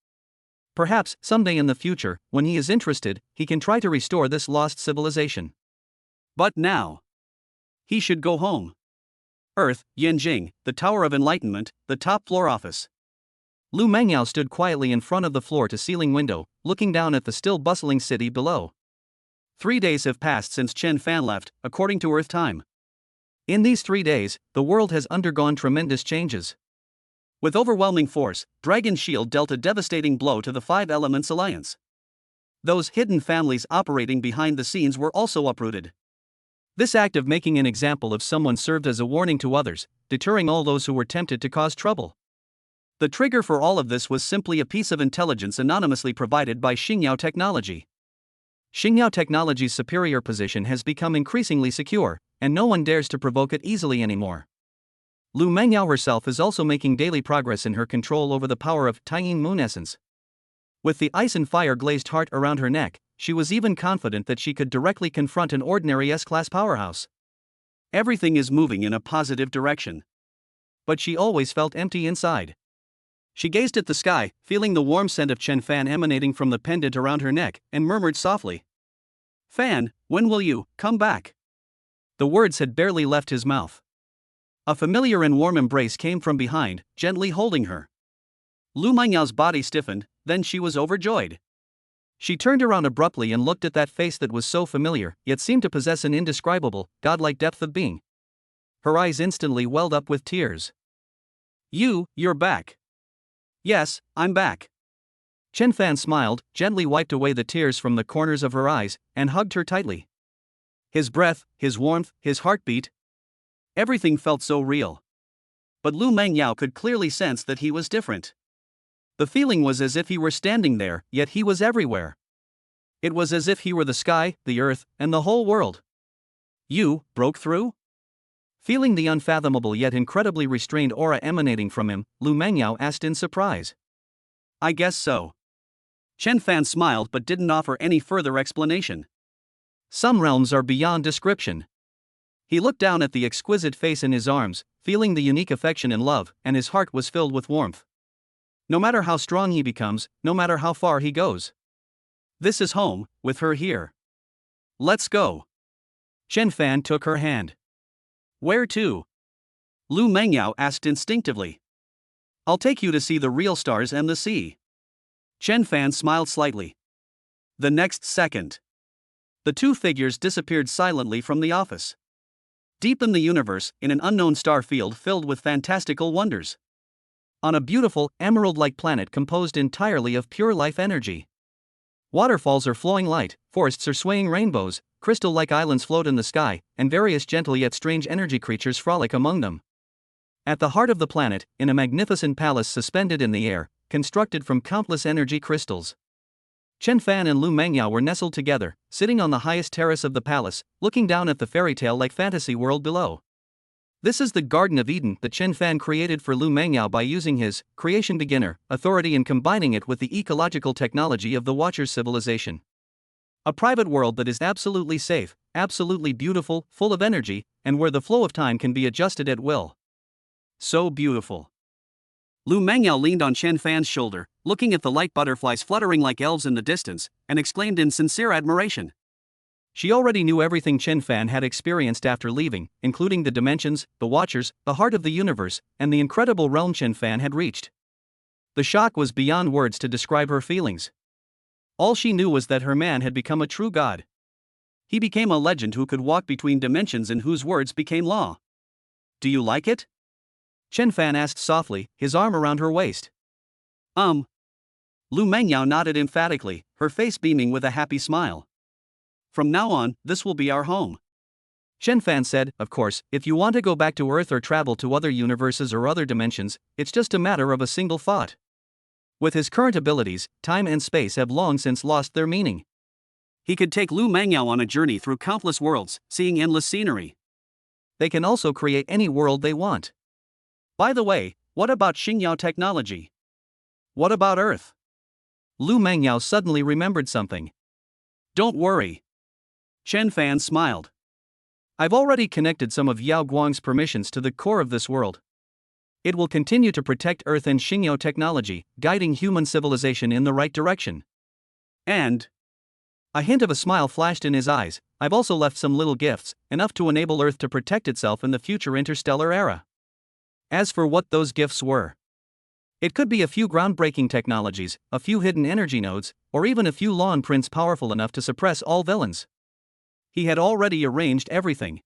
S1: Perhaps, someday in the future, when he is interested, he can try to restore this lost civilization. But now, he should go home. Earth, Yanjing, the Tower of Enlightenment, the top floor office. Lu Mengyao stood quietly in front of the floor-to-ceiling window, looking down at the still bustling city below. 3 days have passed since Chen Fan left, according to Earth time. In these 3 days, the world has undergone tremendous changes. With overwhelming force, Dragon Shield dealt a devastating blow to the Five Elements Alliance. Those hidden families operating behind the scenes were also uprooted. This act of making an example of someone served as a warning to others, deterring all those who were tempted to cause trouble. The trigger for all of this was simply a piece of intelligence anonymously provided by Xingyao Technology. Xingyao Technology's superior position has become increasingly secure, and no one dares to provoke it easily anymore. Lu Mengyao herself is also making daily progress in her control over the power of Taiyin Moon Essence. With the ice and fire glazed heart around her neck, she was even confident that she could directly confront an ordinary S-class powerhouse. Everything is moving in a positive direction. But she always felt empty inside. She gazed at the sky, feeling the warm scent of Chen Fan emanating from the pendant around her neck, and murmured softly, "Fan, when will you come back?" The words had barely left his mouth. A familiar and warm embrace came from behind, gently holding her. Lu Mengyao's body stiffened, then she was overjoyed. She turned around abruptly and looked at that face that was so familiar, yet seemed to possess an indescribable, godlike depth of being. Her eyes instantly welled up with tears. You're back. Yes, I'm back. Chen Fan smiled, gently wiped away the tears from the corners of her eyes, and hugged her tightly. His breath, his warmth, his heartbeat. Everything felt so real. But Lu Mengyao could clearly sense that he was different. The feeling was as if he were standing there, yet he was everywhere. It was as if he were the sky, the earth, and the whole world. You broke through? Feeling the unfathomable yet incredibly restrained aura emanating from him, Lu Mengyao asked in surprise. I guess so. Chen Fan smiled but didn't offer any further explanation. Some realms are beyond description. He looked down at the exquisite face in his arms, feeling the unique affection and love, and his heart was filled with warmth. No matter how strong he becomes, no matter how far he goes. This is home, with her here. Let's go. Chen Fan took her hand. Where to? Lu Mengyao asked instinctively. I'll take you to see the real stars and the sea. Chen Fan smiled slightly. The next second, the two figures disappeared silently from the office. Deep in the universe, in an unknown star field filled with fantastical wonders. On a beautiful, emerald-like planet composed entirely of pure life energy. Waterfalls are flowing light, forests are swaying rainbows, crystal-like islands float in the sky, and various gentle yet strange energy creatures frolic among them. At the heart of the planet, in a magnificent palace suspended in the air, constructed from countless energy crystals. Chen Fan and Lu Mengyao were nestled together, sitting on the highest terrace of the palace, looking down at the fairy tale-like fantasy world below. This is the Garden of Eden that Chen Fan created for Lu Mengyao by using his creation beginner authority and combining it with the ecological technology of the Watcher's civilization. A private world that is absolutely safe, absolutely beautiful, full of energy, and where the flow of time can be adjusted at will. So beautiful. Lu Mengyao leaned on Chen Fan's shoulder, looking at the light butterflies fluttering like elves in the distance, and exclaimed in sincere admiration. She already knew everything Chen Fan had experienced after leaving, including the dimensions, the Watchers, the heart of the universe, and the incredible realm Chen Fan had reached. The shock was beyond words to describe her feelings. All she knew was that her man had become a true god. He became a legend who could walk between dimensions and whose words became law. Do you like it? Chen Fan asked softly, his arm around her waist. Lu Mengyao nodded emphatically, her face beaming with a happy smile. From now on, this will be our home. Chen Fan said, of course, if you want to go back to Earth or travel to other universes or other dimensions, it's just a matter of a single thought. With his current abilities, time and space have long since lost their meaning. He could take Lu Mengyao on a journey through countless worlds, seeing endless scenery. They can also create any world they want. By the way, what about Xingyao technology? What about Earth? Lu Mengyao suddenly remembered something. Don't worry. Chen Fan smiled. I've already connected some of Yao Guang's permissions to the core of this world. It will continue to protect Earth and Xingyao technology, guiding human civilization in the right direction. And a hint of a smile flashed in his eyes. I've also left some little gifts, enough to enable Earth to protect itself in the future interstellar era. As for what those gifts were, it could be a few groundbreaking technologies, a few hidden energy nodes, or even a few law prints powerful enough to suppress all villains. He had already arranged everything.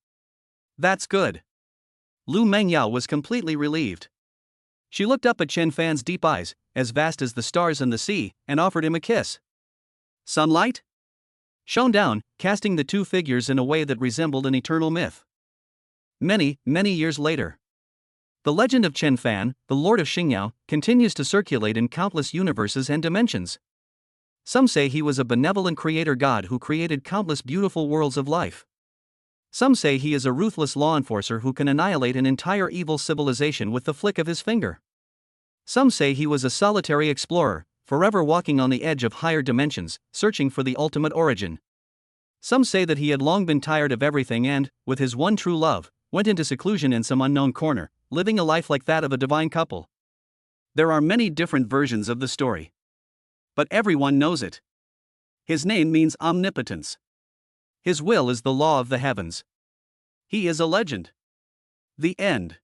S1: That's good. Lu Mengyao was completely relieved. She looked up at Chen Fan's deep eyes, as vast as the stars and the sea, and offered him a kiss. Sunlight shone down, casting the two figures in a way that resembled an eternal myth. Many, many years later, the legend of Chen Fan, the Lord of Xingyao, continues to circulate in countless universes and dimensions. Some say he was a benevolent creator god who created countless beautiful worlds of life. Some say he is a ruthless law enforcer who can annihilate an entire evil civilization with the flick of his finger. Some say he was a solitary explorer, forever walking on the edge of higher dimensions, searching for the ultimate origin. Some say that he had long been tired of everything and, with his one true love, went into seclusion in some unknown corner, living a life like that of a divine couple. There are many different versions of the story. But everyone knows it. His name means omnipotence. His will is the law of the heavens. He is a legend. The end.